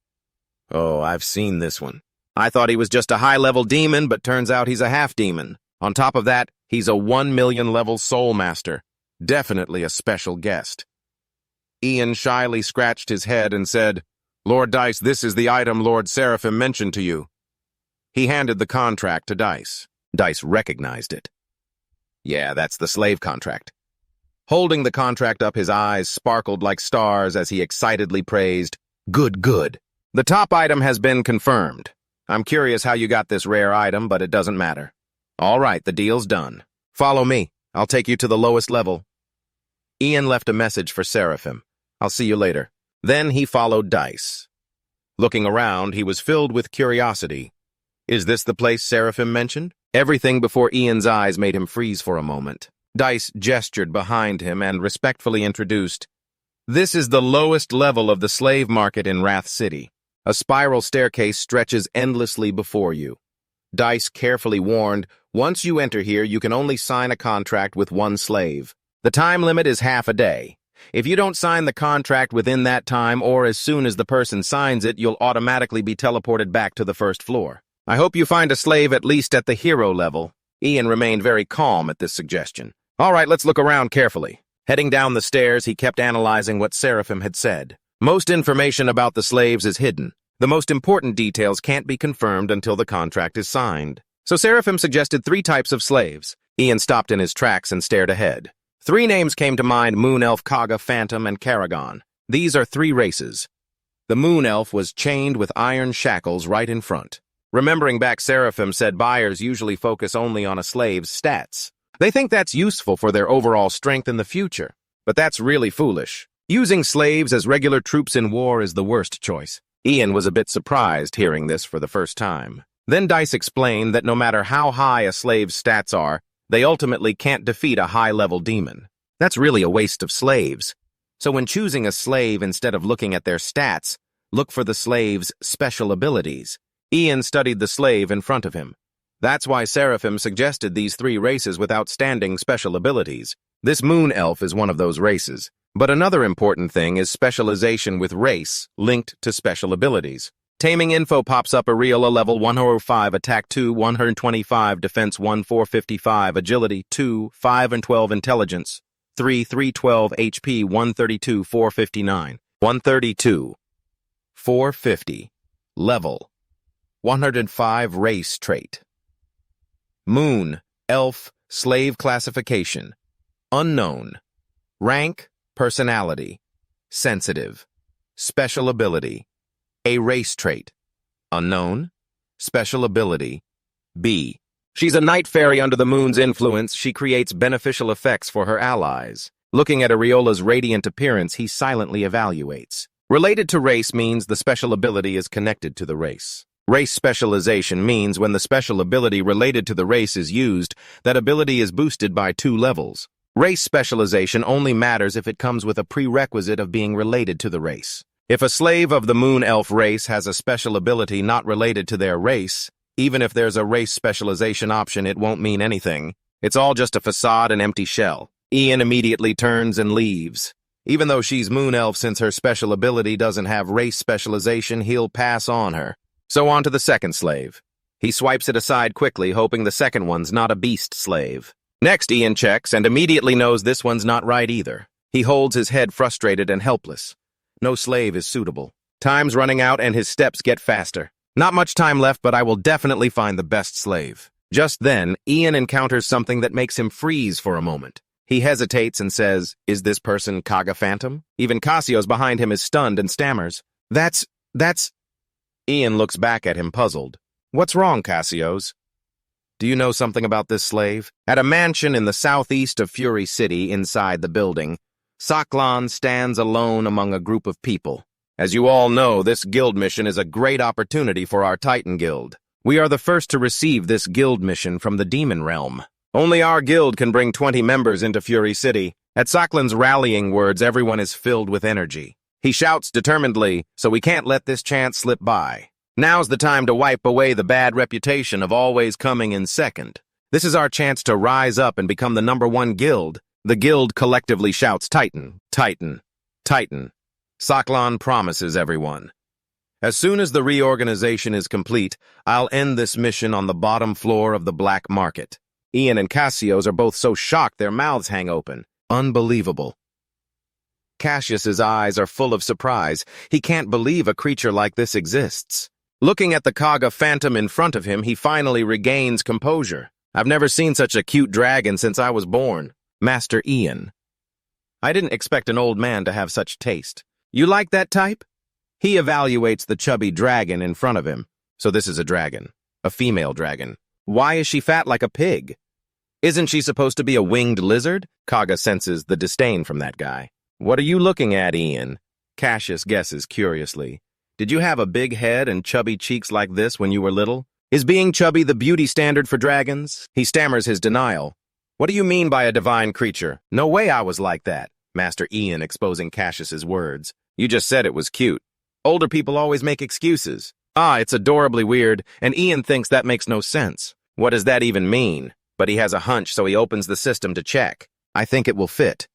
"Oh, I've seen this one. I thought he was just a high-level demon, but turns out he's a half-demon. On top of that, he's a 1 million level soul master. Definitely a special guest. Ian shyly scratched his head and said, "Lord Dice, this is the item Lord Seraphim mentioned to you." He handed the contract to Dice. Dice recognized it. Yeah, that's the slave contract. Holding the contract up, his eyes sparkled like stars as he excitedly praised, "Good, good. The top item has been confirmed. I'm curious how you got this rare item, but it doesn't matter. All right, the deal's done. Follow me. I'll take you to the lowest level." Ian left a message for Seraphim. "I'll see you later." Then he followed Dice. Looking around, he was filled with curiosity. Is this the place Seraphim mentioned? Everything before Ian's eyes made him freeze for a moment. Dice gestured behind him and respectfully introduced, "This is the lowest level of the slave market in Wrath City. A spiral staircase stretches endlessly before you." Dice carefully warned, "Once you enter here, you can only sign a contract with one slave. The time limit is half a day. If you don't sign the contract within that time or as soon as the person signs it, you'll automatically be teleported back to the first floor. I hope you find a slave at least at the hero level." Ian remained very calm at this suggestion. "All right, let's look around carefully." Heading down the stairs, he kept analyzing what Seraphim had said. Most information about the slaves is hidden. The most important details can't be confirmed until the contract is signed. So Seraphim suggested 3 types of slaves. Ian stopped in his tracks and stared ahead. 3 names came to mind: Moon Elf, Kaga, Phantom, and Karagon. These are 3 races. The Moon Elf was chained with iron shackles right in front. Remembering back, Seraphim said buyers usually focus only on a slave's stats. They think that's useful for their overall strength in the future. But that's really foolish. Using slaves as regular troops in war is the worst choice. Ian was a bit surprised hearing this for the first time. Then Dice explained that no matter how high a slave's stats are, they ultimately can't defeat a high-level demon. That's really a waste of slaves. So when choosing a slave, instead of looking at their stats, look for the slave's special abilities. Ian studied the slave in front of him. That's why Seraphim suggested these 3 races with outstanding special abilities. This Moon Elf is one of those races. But another important thing is specialization with race linked to special abilities. Taming info pops up: Areola level 105, attack 2, 125, defense 1, 455, agility 2, 5 and 12, intelligence 3, 312, HP 132, 459, 132, 450, level 105, race trait. Moon, Elf, slave classification. Unknown. Rank, personality. Sensitive. Special ability. A race trait. Unknown. Special ability. B. She's a night fairy under the moon's influence. She creates beneficial effects for her allies. Looking at Areola's radiant appearance, he silently evaluates. Related to race means the special ability is connected to the race. Race specialization means when the special ability related to the race is used, that ability is boosted by 2 levels. Race specialization only matters if it comes with a prerequisite of being related to the race. If a slave of the Moon Elf race has a special ability not related to their race, even if there's a race specialization option, it won't mean anything. It's all just a facade and empty shell. Ian immediately turns and leaves. Even though she's Moon Elf, since her special ability doesn't have race specialization, he'll pass on her. So on to the second slave. He swipes it aside quickly, hoping the second one's not a beast slave. Next, Ian checks and immediately knows this one's not right either. He holds his head, frustrated and helpless. No slave is suitable. Time's running out and his steps get faster. Not much time left, but I will definitely find the best slave. Just then, Ian encounters something that makes him freeze for a moment. He hesitates and says, "Is this person Kaga Phantom?" Even Cassios behind him is stunned and stammers, That's... Ian looks back at him, puzzled. "What's wrong, Cassios? Do you know something about this slave?" At a mansion in the southeast of Fury City, inside the building, Saklan stands alone among a group of people. As you all know, this guild mission is a great opportunity for our Titan Guild. We are the first to receive this guild mission from the Demon Realm. Only our guild can bring 20 members into Fury City. At Saklan's rallying words, everyone is filled with energy. He shouts determinedly, "So we can't let this chance slip by. Now's the time to wipe away the bad reputation of always coming in second. This is our chance to rise up and become the #1 guild." The guild collectively shouts, "Titan, Titan, Titan." Saklan promises everyone, As soon as the reorganization is complete, I'll end this mission on the bottom floor of the black market. Ian and Cassius are both so shocked their mouths hang open. Unbelievable. Cassius's eyes are full of surprise. He can't believe a creature like this exists. Looking at the Kaga phantom in front of him, he finally regains composure. I've never seen such a cute dragon since I was born. Master Ian. I didn't expect an old man to have such taste. You like that type? He evaluates the chubby dragon in front of him. So this is a dragon. A female dragon. Why is she fat like a pig? Isn't she supposed to be a winged lizard? Kaga senses the disdain from that guy. What are you looking at, Ian? Cassius guesses curiously. Did you have a big head and chubby cheeks like this when you were little? Is being chubby the beauty standard for dragons? He stammers his denial. What do you mean by a divine creature? No way I was like that. Master Ian exposing Cassius's words. You just said it was cute. Older people always make excuses. It's adorably weird, and Ian thinks that makes no sense. What does that even mean? But he has a hunch, so he opens the system to check. I think it will fit.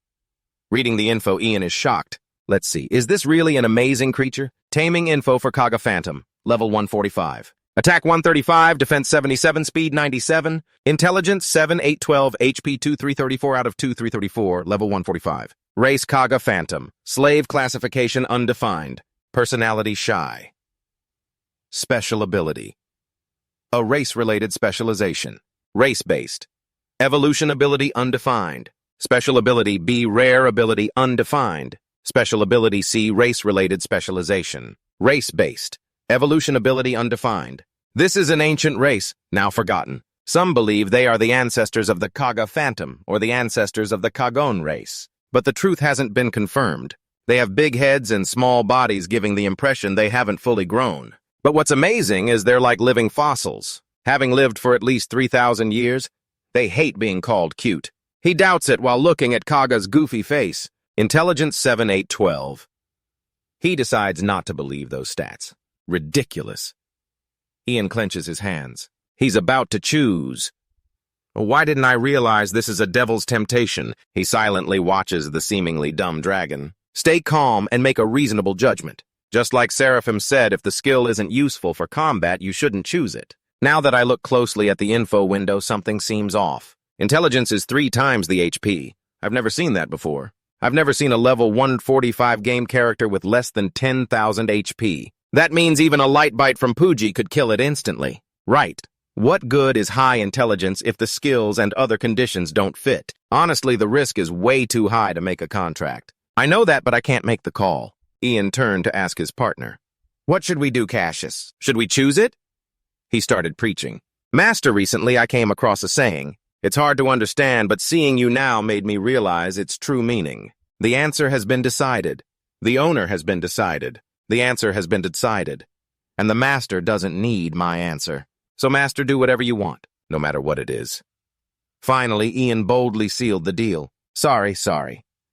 Reading the info, Ian is shocked. Let's see, is this really an amazing creature? Taming info for Kaga Phantom, level 145. Attack 135, defense 77, speed 97, intelligence 7, 8, 12, HP 2, 334 out of 2, 334, level 145. Race Kaga Phantom, slave classification undefined, personality shy. Special ability. A race-related specialization. Race-based. Evolution ability undefined. Special ability B, rare ability undefined. Special ability C, race-related specialization. Race-based. Evolution ability undefined. This is an ancient race, now forgotten. Some believe they are the ancestors of the Kaga Phantom, or the ancestors of the Kagon race. But the truth hasn't been confirmed. They have big heads and small bodies, giving the impression they haven't fully grown. But what's amazing is they're like living fossils. Having lived for at least 3,000 years, they hate being called cute. He doubts it while looking at Kaga's goofy face. Intelligence 7, 8, 12. He decides not to believe those stats. Ridiculous. Ian clenches his hands. He's about to choose. Why didn't I realize this is a devil's temptation? He silently watches the seemingly dumb dragon. Stay calm and make a reasonable judgment. Just like Seraphim said, if the skill isn't useful for combat, you shouldn't choose it. Now that I look closely at the info window, something seems off. Intelligence is 3 times the HP. I've never seen that before. I've never seen a level 145 game character with less than 10,000 HP. That means even a light bite from Pooji could kill it instantly. Right. What good is high intelligence if the skills and other conditions don't fit? Honestly, the risk is way too high to make a contract. I know that, but I can't make the call. Ian turned to ask his partner. What should we do, Cassius? Should we choose it? He started preaching. Master, recently I came across a saying. It's hard to understand, but seeing you now made me realize its true meaning. The answer has been decided. The owner has been decided. The answer has been decided. And the master doesn't need my answer. So master, do whatever you want, no matter what it is. Finally, Ian boldly sealed the deal. Sorry.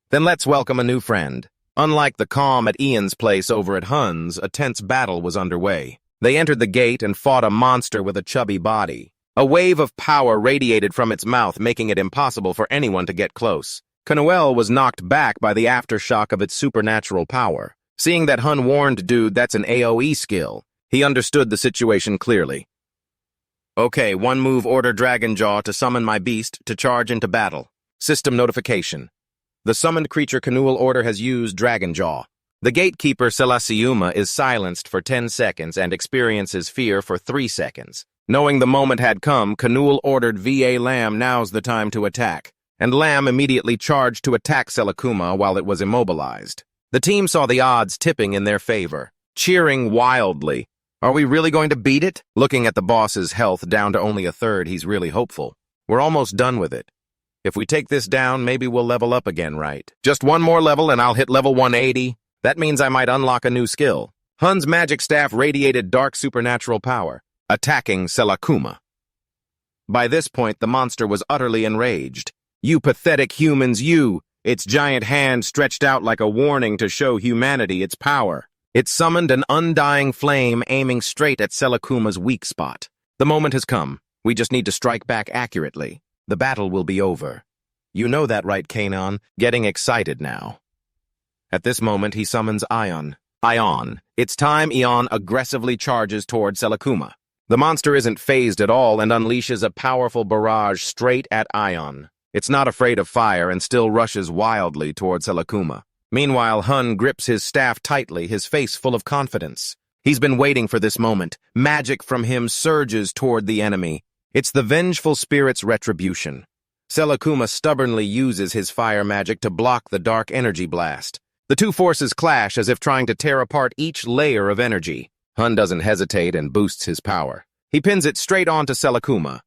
Then let's welcome a new friend. Unlike the calm at Ian's place over at Hun's, a tense battle was underway. They entered the gate and fought a monster with a chubby body. A wave of power radiated from its mouth, making it impossible for anyone to get close. Kanuel was knocked back by the aftershock of its supernatural power. Seeing that Hun warned dude that's an AoE skill, he understood the situation clearly. Okay, one move, order Dragonjaw to summon my beast to charge into battle. System notification. The summoned creature Kanuel order has used Dragonjaw. The gatekeeper Selasiuma is silenced for 10 seconds and experiences fear for 3 seconds. Knowing the moment had come, Kanuel ordered VA Lamb, now's the time to attack. And Lamb immediately charged to attack Selakuma while it was immobilized. The team saw the odds tipping in their favor, cheering wildly. Are we really going to beat it? Looking at the boss's health down to only a third, he's really hopeful. We're almost done with it. If we take this down, maybe we'll level up again, right? Just one more level and I'll hit level 180. That means I might unlock a new skill. Hun's magic staff radiated dark supernatural power, attacking Selakuma. By this point, the monster was utterly enraged. You pathetic humans, you! Its giant hand stretched out like a warning to show humanity its power. It summoned an undying flame aiming straight at Selakuma's weak spot. The moment has come. We just need to strike back accurately. The battle will be over. You know that, right, Kanon? Getting excited now. At this moment, he summons Ion. Ion. It's time Ion aggressively charges toward Selakuma. The monster isn't phased at all and unleashes a powerful barrage straight at Ion. It's not afraid of fire and still rushes wildly toward Selakuma. Meanwhile, Hun grips his staff tightly, his face full of confidence. He's been waiting for this moment. Magic from him surges toward the enemy. It's the vengeful spirit's retribution. Selakuma stubbornly uses his fire magic to block the dark energy blast. The two forces clash as if trying to tear apart each layer of energy. Hun doesn't hesitate and boosts his power. He pins it straight onto Selakuma.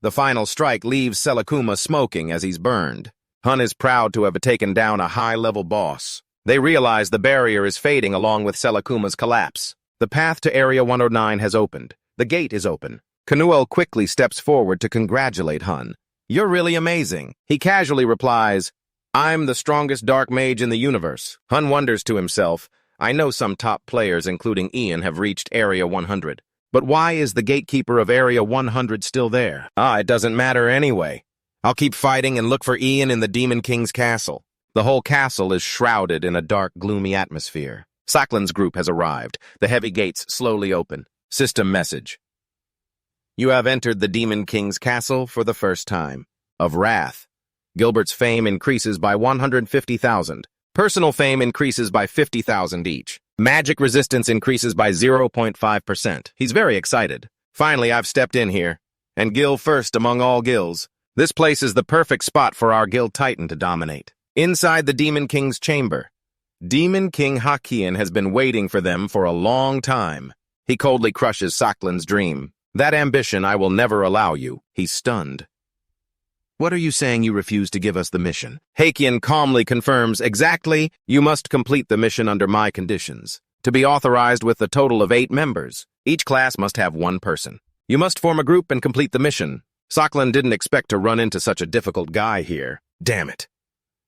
The final strike leaves Selakuma smoking as he's burned. Hun is proud to have taken down a high-level boss. They realize the barrier is fading along with Selakuma's collapse. The path to Area 109 has opened. The gate is open. Kanuel quickly steps forward to congratulate Hun. "You're really amazing." He casually replies, "I'm the strongest dark mage in the universe." Hun wonders to himself, "I know some top players, including Ian, have reached Area 100. But why is the gatekeeper of Area 100 still there? It doesn't matter anyway. I'll keep fighting and look for Ian in the Demon King's castle." The whole castle is shrouded in a dark, gloomy atmosphere. Saklin's group has arrived. The heavy gates slowly open. System message. You have entered the Demon King's castle for the first time. Of Wrath. Gilbert's fame increases by 150,000. Personal fame increases by 50,000 each. Magic resistance increases by 0.5%. He's very excited. Finally, I've stepped in here. And Gil first among all Gils. This place is the perfect spot for our Guild Titan to dominate. Inside the Demon King's chamber, Demon King Hakian has been waiting for them for a long time. He coldly crushes Saklin's dream. That ambition I will never allow you. He's stunned. What are you saying? You refuse to give us the mission? Hakian calmly confirms, exactly, you must complete the mission under my conditions. To be authorized with a total of 8 members. Each class must have 1 person. You must form a group and complete the mission. Saklin didn't expect to run into such a difficult guy here. Damn it.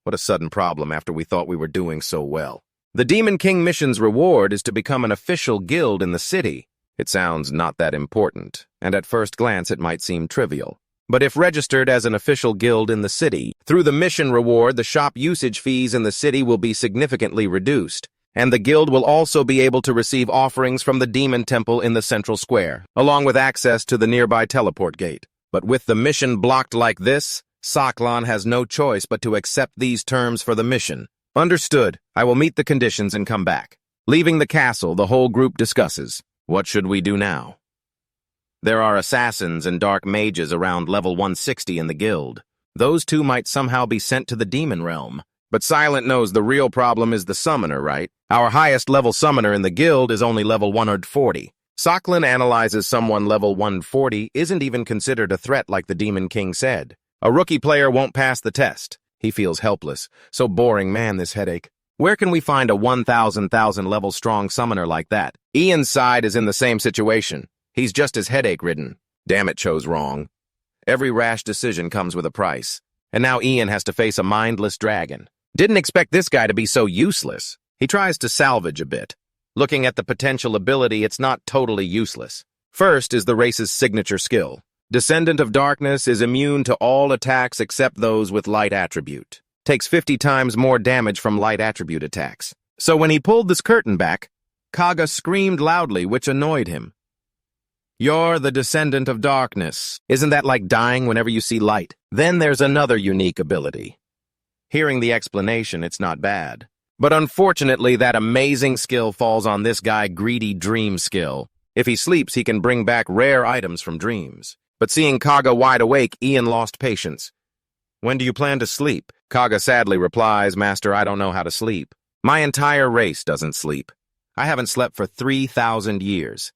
What a sudden problem after we thought we were doing so well. The Demon King mission's reward is to become an official guild in the city. It sounds not that important, and at first glance it might seem trivial. But if registered as an official guild in the city, through the mission reward, the shop usage fees in the city will be significantly reduced, and the guild will also be able to receive offerings from the demon temple in the central square, along with access to the nearby teleport gate. But with the mission blocked like this, Saklan has no choice but to accept these terms for the mission. Understood. I will meet the conditions and come back. Leaving the castle, the whole group discusses. What should we do now? There are assassins and dark mages around level 160 in the guild. Those two might somehow be sent to the demon realm. But Silent knows the real problem is the summoner, right? Our highest level summoner in the guild is only level 140. Saklan analyzes someone level 140 isn't even considered a threat like the Demon King said. A rookie player won't pass the test. He feels helpless. So boring, man, this headache. Where can we find a 1,000 level strong summoner like that? Ian's side is in the same situation. He's just as headache-ridden. Damn it, chose wrong. Every rash decision comes with a price. And now Ian has to face a mindless dragon. Didn't expect this guy to be so useless. He tries to salvage a bit. Looking at the potential ability, it's not totally useless. First is the race's signature skill. Descendant of Darkness is immune to all attacks except those with light attribute. Takes 50 times more damage from light attribute attacks. So when he pulled this curtain back, Kaga screamed loudly, which annoyed him. You're the Descendant of Darkness. Isn't that like dying whenever you see light? Then there's another unique ability. Hearing the explanation, it's not bad. But unfortunately, that amazing skill falls on this guy Greedy Dream skill. If he sleeps, he can bring back rare items from dreams. But seeing Kaga wide awake, Ian lost patience. When do you plan to sleep? Kaga sadly replies, Master, I don't know how to sleep. My entire race doesn't sleep. I haven't slept for 3,000 years.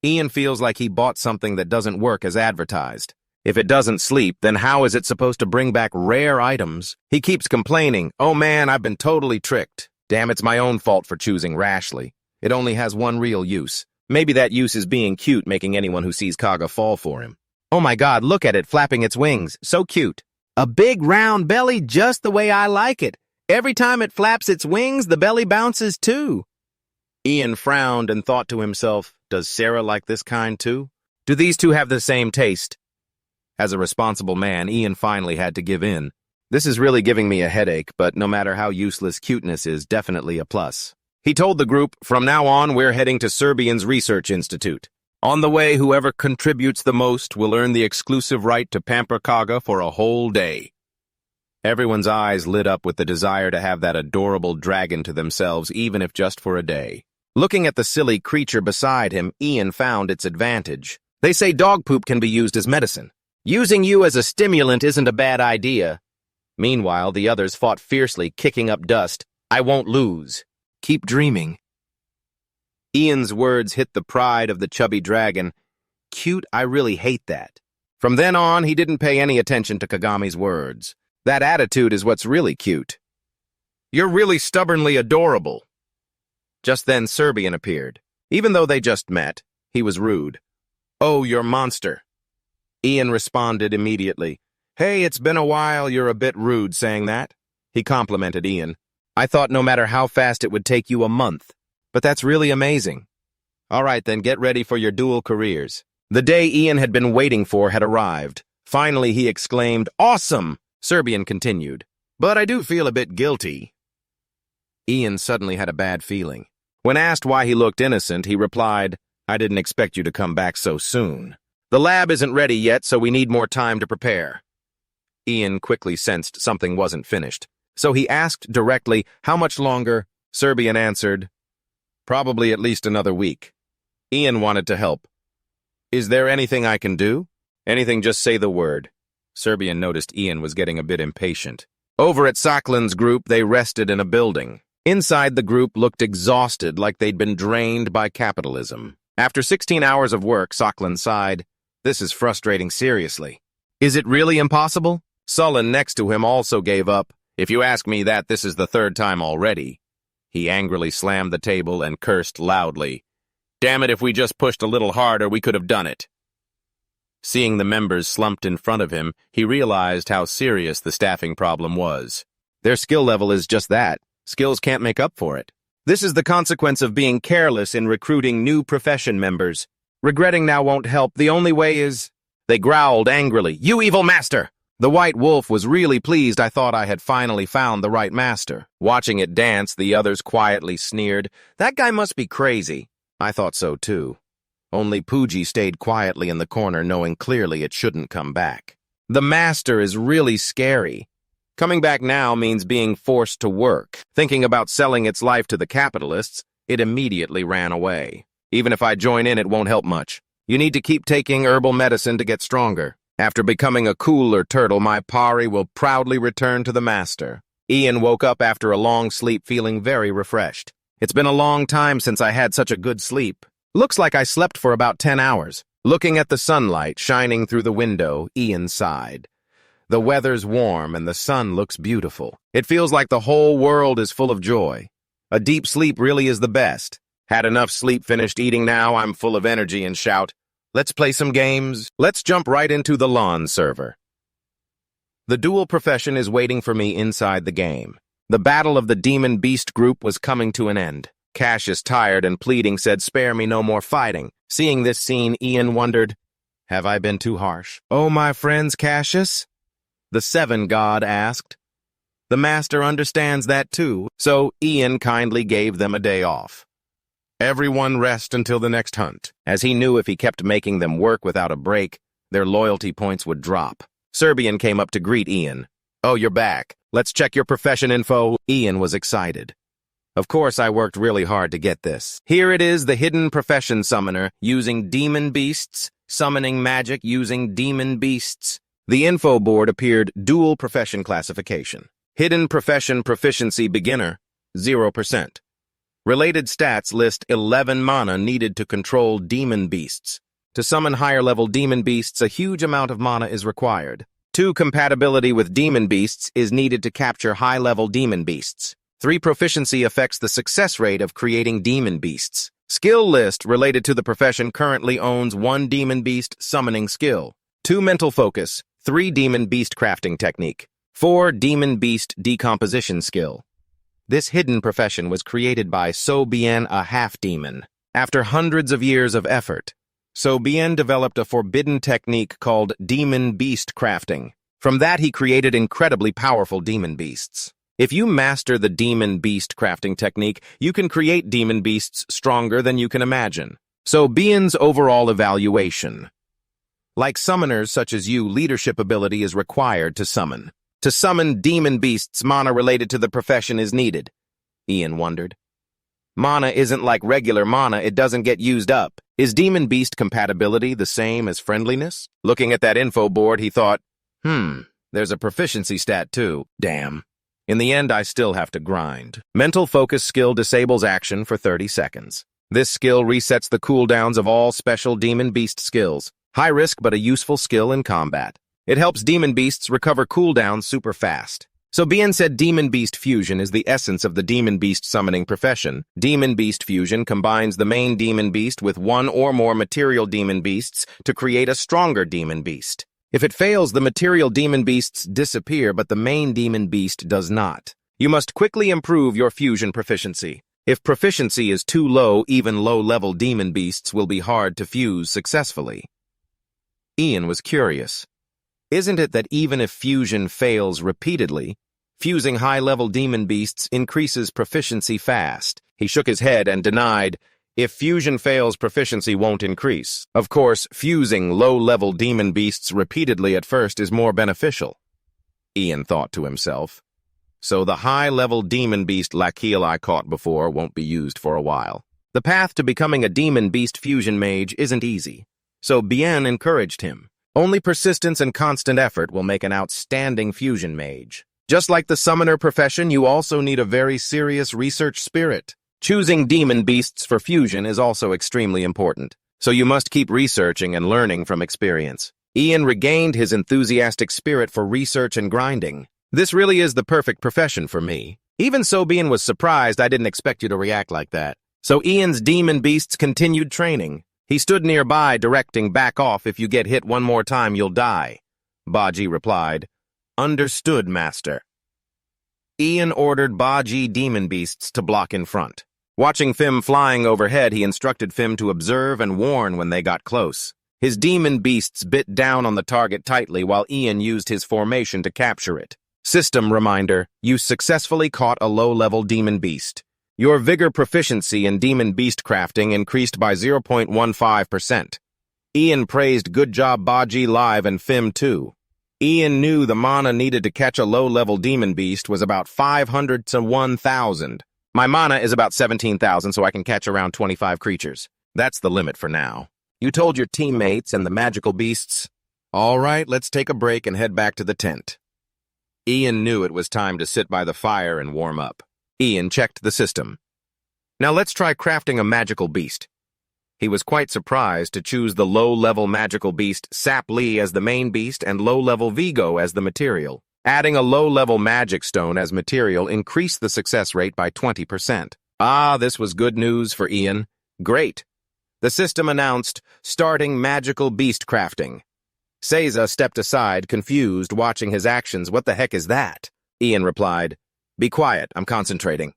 Ian feels like he bought something that doesn't work as advertised. If it doesn't sleep, then how is it supposed to bring back rare items? He keeps complaining, oh man, I've been totally tricked. Damn, it's my own fault for choosing rashly. It only has one real use. Maybe that use is being cute, making anyone who sees Kaga fall for him. Oh my god, look at it flapping its wings. So cute. A big round belly just the way I like it. Every time it flaps its wings, the belly bounces too. Ian frowned and thought to himself, does Sarah like this kind too? Do these two have the same taste? As a responsible man, Ian finally had to give in. This is really giving me a headache, but no matter how useless cuteness is, definitely a plus. He told the group, "From now on, we're heading to Serbian's Research Institute. On the way, whoever contributes the most will earn the exclusive right to pamper Kaga for a whole day." Everyone's eyes lit up with the desire to have that adorable dragon to themselves, even if just for a day. Looking at the silly creature beside him, Ian found its advantage. They say dog poop can be used as medicine. Using you as a stimulant isn't a bad idea. Meanwhile, the others fought fiercely, kicking up dust. "I won't lose. Keep dreaming." Ian's words hit the pride of the chubby dragon. Cute, I really hate that. From then on, he didn't pay any attention to Kagami's words. That attitude is what's really cute. "You're really stubbornly adorable." Just then, Serbian appeared. Even though they just met, he was rude. "Oh, you're monster." Ian responded immediately. "Hey, it's been a while, you're a bit rude saying that." He complimented Ian. "I thought no matter how fast it would take you a month. But that's really amazing." "All right, then get ready for your dual careers." The day Ian had been waiting for had arrived. Finally, he exclaimed, "Awesome!" Serbian continued, "But I do feel a bit guilty." Ian suddenly had a bad feeling. When asked why he looked innocent, he replied, "I didn't expect you to come back so soon. The lab isn't ready yet, so we need more time to prepare." Ian quickly sensed something wasn't finished, so he asked directly, "How much longer?" Serbian answered, "Probably at least another week." Ian wanted to help. "Is there anything I can do?" "Anything, just say the word." Serbian noticed Ian was getting a bit impatient. Over at Saklin's group, they rested in a building. Inside, the group looked exhausted, like they'd been drained by capitalism. After 16 hours of work, Saklin sighed. "This is frustrating, seriously." "Is it really impossible?" Sullen next to him also gave up. "If you ask me that, this is the third time already." He angrily slammed the table and cursed loudly. "Damn it, if we just pushed a little harder, we could have done it." Seeing the members slumped in front of him, he realized how serious the staffing problem was. Their skill level is just that. Skills can't make up for it. This is the consequence of being careless in recruiting new profession members. Regretting now won't help. The only way is... They growled angrily. "You evil master!" The white wolf was really pleased. "I thought I had finally found the right master." Watching it dance, the others quietly sneered. "That guy must be crazy." I thought so too. Only Pooji stayed quietly in the corner, knowing clearly it shouldn't come back. The master is really scary. Coming back now means being forced to work. Thinking about selling its life to the capitalists, it immediately ran away. "Even if I join in, it won't help much. You need to keep taking herbal medicine to get stronger. After becoming a cooler turtle, my Pari will proudly return to the master." Ian woke up after a long sleep feeling very refreshed. "It's been a long time since I had such a good sleep. Looks like I slept for about 10 hours. Looking at the sunlight shining through the window, Ian sighed. The weather's warm and the sun looks beautiful. It feels like the whole world is full of joy. A deep sleep really is the best. Had enough sleep, finished eating now, I'm full of energy and shout, "Let's play some games. Let's jump right into the lawn server." The dual profession is waiting for me inside the game. The battle of the Demon Beast group was coming to an end. Cassius, tired and pleading, said, "Spare me no more fighting." Seeing this scene, Ian wondered, "Have I been too harsh?" "Oh, my friends, Cassius?" the Seven God asked. The master understands that too, so Ian kindly gave them a day off. Everyone rest until the next hunt, as he knew if he kept making them work without a break, their loyalty points would drop. Serbian came up to greet Ian. "Oh, you're back. Let's check your profession info." Ian was excited. "Of course, I worked really hard to get this. Here it is, the hidden profession summoner, using demon beasts, summoning magic using demon beasts." The info board appeared dual profession classification. Hidden profession proficiency beginner, 0%. Related stats list 11 mana needed to control demon beasts. To summon higher-level demon beasts, a huge amount of mana is required. 2 compatibility with demon beasts is needed to capture high-level demon beasts. 3 proficiency affects the success rate of creating demon beasts. Skill list related to the profession currently owns 1 demon beast summoning skill, 2 mental focus, 3 demon beast crafting technique, 4 demon beast decomposition skill. This hidden profession was created by So Bien, a half-demon. After hundreds of years of effort, So Bien developed a forbidden technique called demon beast crafting. From that, he created incredibly powerful demon beasts. If you master the demon beast crafting technique, you can create demon beasts stronger than you can imagine. So, Bian's overall evaluation. Like summoners such as you, leadership ability is required to summon. To summon demon beasts, mana related to the profession is needed. Ian wondered. Mana isn't like regular mana, it doesn't get used up. Is demon beast compatibility the same as friendliness? Looking at that info board, he thought, there's a proficiency stat too. Damn. In the end, I still have to grind. Mental focus skill disables action for 30 seconds. This skill resets the cooldowns of all special demon beast skills. High risk but a useful skill in combat. It helps demon beasts recover cooldowns super fast. So Bian said demon beast fusion is the essence of the demon beast summoning profession. Demon beast fusion combines the main demon beast with one or more material demon beasts to create a stronger demon beast. If it fails, the material demon beasts disappear, but the main demon beast does not. You must quickly improve your fusion proficiency. If proficiency is too low, even low-level demon beasts will be hard to fuse successfully. Ian was curious. Isn't it that even if fusion fails repeatedly, fusing high-level demon beasts increases proficiency fast? He shook his head and denied, if fusion fails, proficiency won't increase. Of course, fusing low-level demon beasts repeatedly at first is more beneficial. Ian thought to himself. So the high-level demon beast Lakil I caught before won't be used for a while. The path to becoming a demon beast fusion mage isn't easy. So Bian encouraged him. Only persistence and constant effort will make an outstanding fusion mage. Just like the summoner profession, you also need a very serious research spirit. Choosing demon beasts for fusion is also extremely important, so you must keep researching and learning from experience. Ian regained his enthusiastic spirit for research and grinding. This really is the perfect profession for me. Even so, Bian was surprised I didn't expect you to react like that. So Ian's demon beasts continued training. He stood nearby, directing, back off, if you get hit one more time, you'll die. Baji replied, understood, master. Ian ordered Baji demon beasts to block in front. Watching Fim flying overhead, he instructed Fim to observe and warn when they got close. His demon beasts bit down on the target tightly while Ian used his formation to capture it. System reminder, you successfully caught a low-level demon beast. Your vigor proficiency in demon beast crafting increased by 0.15%. Ian praised good job Baji live and Fim too. Ian knew the mana needed to catch a low-level demon beast was about 500 to 1,000. My mana is about 17,000, so I can catch around 25 creatures. That's the limit for now. You told your teammates and the magical beasts. All right, let's take a break and head back to the tent. Ian knew it was time to sit by the fire and warm up. Ian checked the system. Now let's try crafting a magical beast. He was quite surprised to choose the low-level magical beast Sap Lee as the main beast and low-level Vigo as the material. Adding a low-level magic stone as material increased the success rate by 20%. Ah, this was good news for Ian. Great. The system announced, starting magical beast crafting. Seiza stepped aside, confused, watching his actions. What the heck is that? Ian replied, be quiet, I'm concentrating.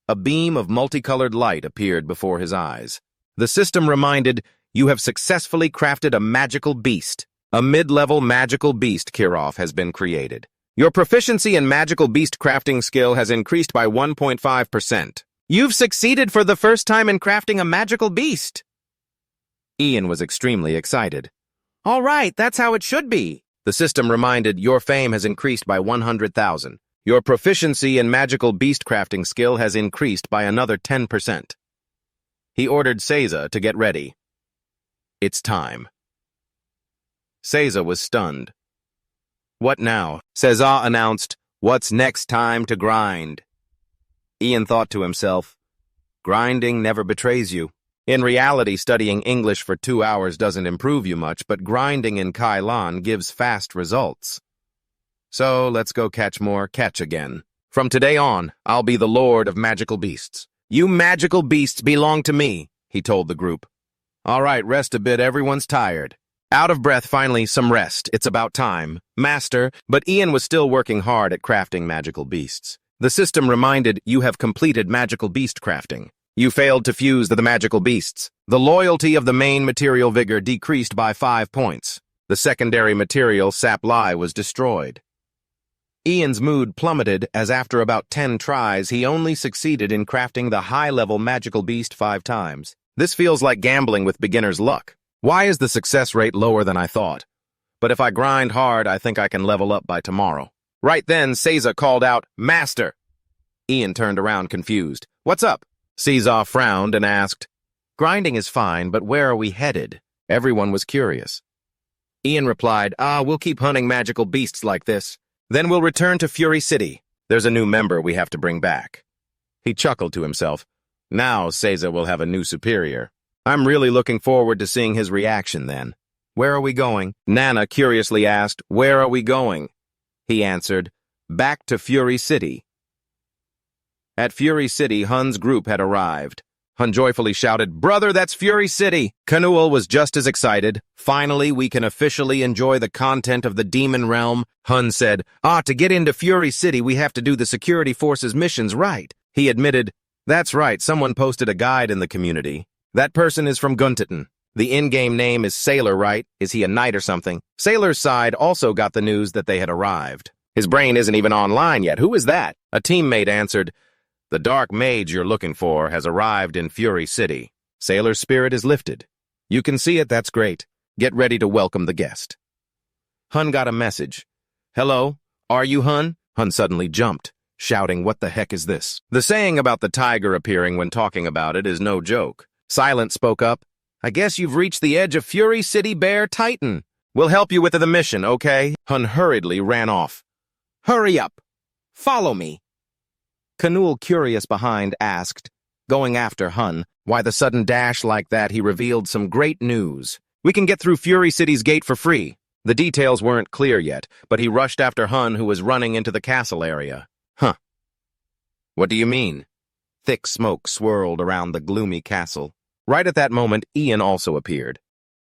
A beam of multicolored light appeared before his eyes. The system reminded, you have successfully crafted a magical beast. A mid-level magical beast, Kirov, has been created. Your proficiency in magical beast crafting skill has increased by 1.5%. You've succeeded for the first time in crafting a magical beast. Ian was extremely excited. All right, that's how it should be. The system reminded, your fame has increased by 100,000. Your proficiency in magical beast crafting skill has increased by another 10%. He ordered Seiza to get ready. It's time. Seiza was stunned. What now? Seiza announced, what's next? Time to grind. Ian thought to himself, grinding never betrays you. In reality, studying English for 2 hours doesn't improve you much, but grinding in Kailan gives fast results. So let's go catch more catch again. From today on, I'll be the Lord of Magical Beasts. You magical beasts belong to me, he told the group. All right, rest a bit, everyone's tired. Out of breath, finally, some rest. It's about time. Master, but Ian was still working hard at crafting magical beasts. The system reminded, you have completed magical beast crafting. You failed to fuse the magical beasts. The loyalty of the main material vigor decreased by 5 points. The secondary material, Sap Lie, was destroyed. Ian's mood plummeted as after about 10 tries, he only succeeded in crafting the high-level magical beast 5 times. This feels like gambling with beginner's luck. Why is the success rate lower than I thought? But if I grind hard, I think I can level up by tomorrow. Right then, Seiza called out, "Master!" Ian turned around confused. "What's up?" Seiza frowned and asked, "Grinding is fine, but where are we headed?" Everyone was curious. Ian replied, "We'll keep hunting magical beasts like this. Then we'll return to Fury City. There's a new member we have to bring back." He chuckled to himself. Now Seiza will have a new superior. I'm really looking forward to seeing his reaction then. "Where are we going?" Nana curiously asked, "Where are we going?" He answered, "Back to Fury City." At Fury City, Hun's group had arrived. Hun joyfully shouted, "Brother, that's Fury City!" Kanuel was just as excited. "Finally, we can officially enjoy the content of the Demon Realm," Hun said. To get into Fury City, we have to do the security force's missions right." He admitted, "That's right, someone posted a guide in the community. That person is from Guntitan. The in-game name is Sailor, right? Is he a knight or something?" Sailor's side also got the news that they had arrived. "His brain isn't even online yet. Who is that?" A teammate answered, "The dark mage you're looking for has arrived in Fury City. Sailor's spirit is lifted. You can see it, that's great. Get ready to welcome the guest." Hun got a message. "Hello, are you Hun?" Hun suddenly jumped, shouting, "What the heck is this?" The saying about the tiger appearing when talking about it is no joke. Silent spoke up, "I guess you've reached the edge of Fury City, Bear Titan. We'll help you with the mission, okay?" Hun hurriedly ran off. "Hurry up! Follow me!" Kanuel, curious behind, asked, going after Hun, why the sudden dash like that. He revealed some great news. "We can get through Fury City's gate for free." The details weren't clear yet, but he rushed after Hun, who was running into the castle area. "Huh. What do you mean?" Thick smoke swirled around the gloomy castle. Right at that moment, Ian also appeared.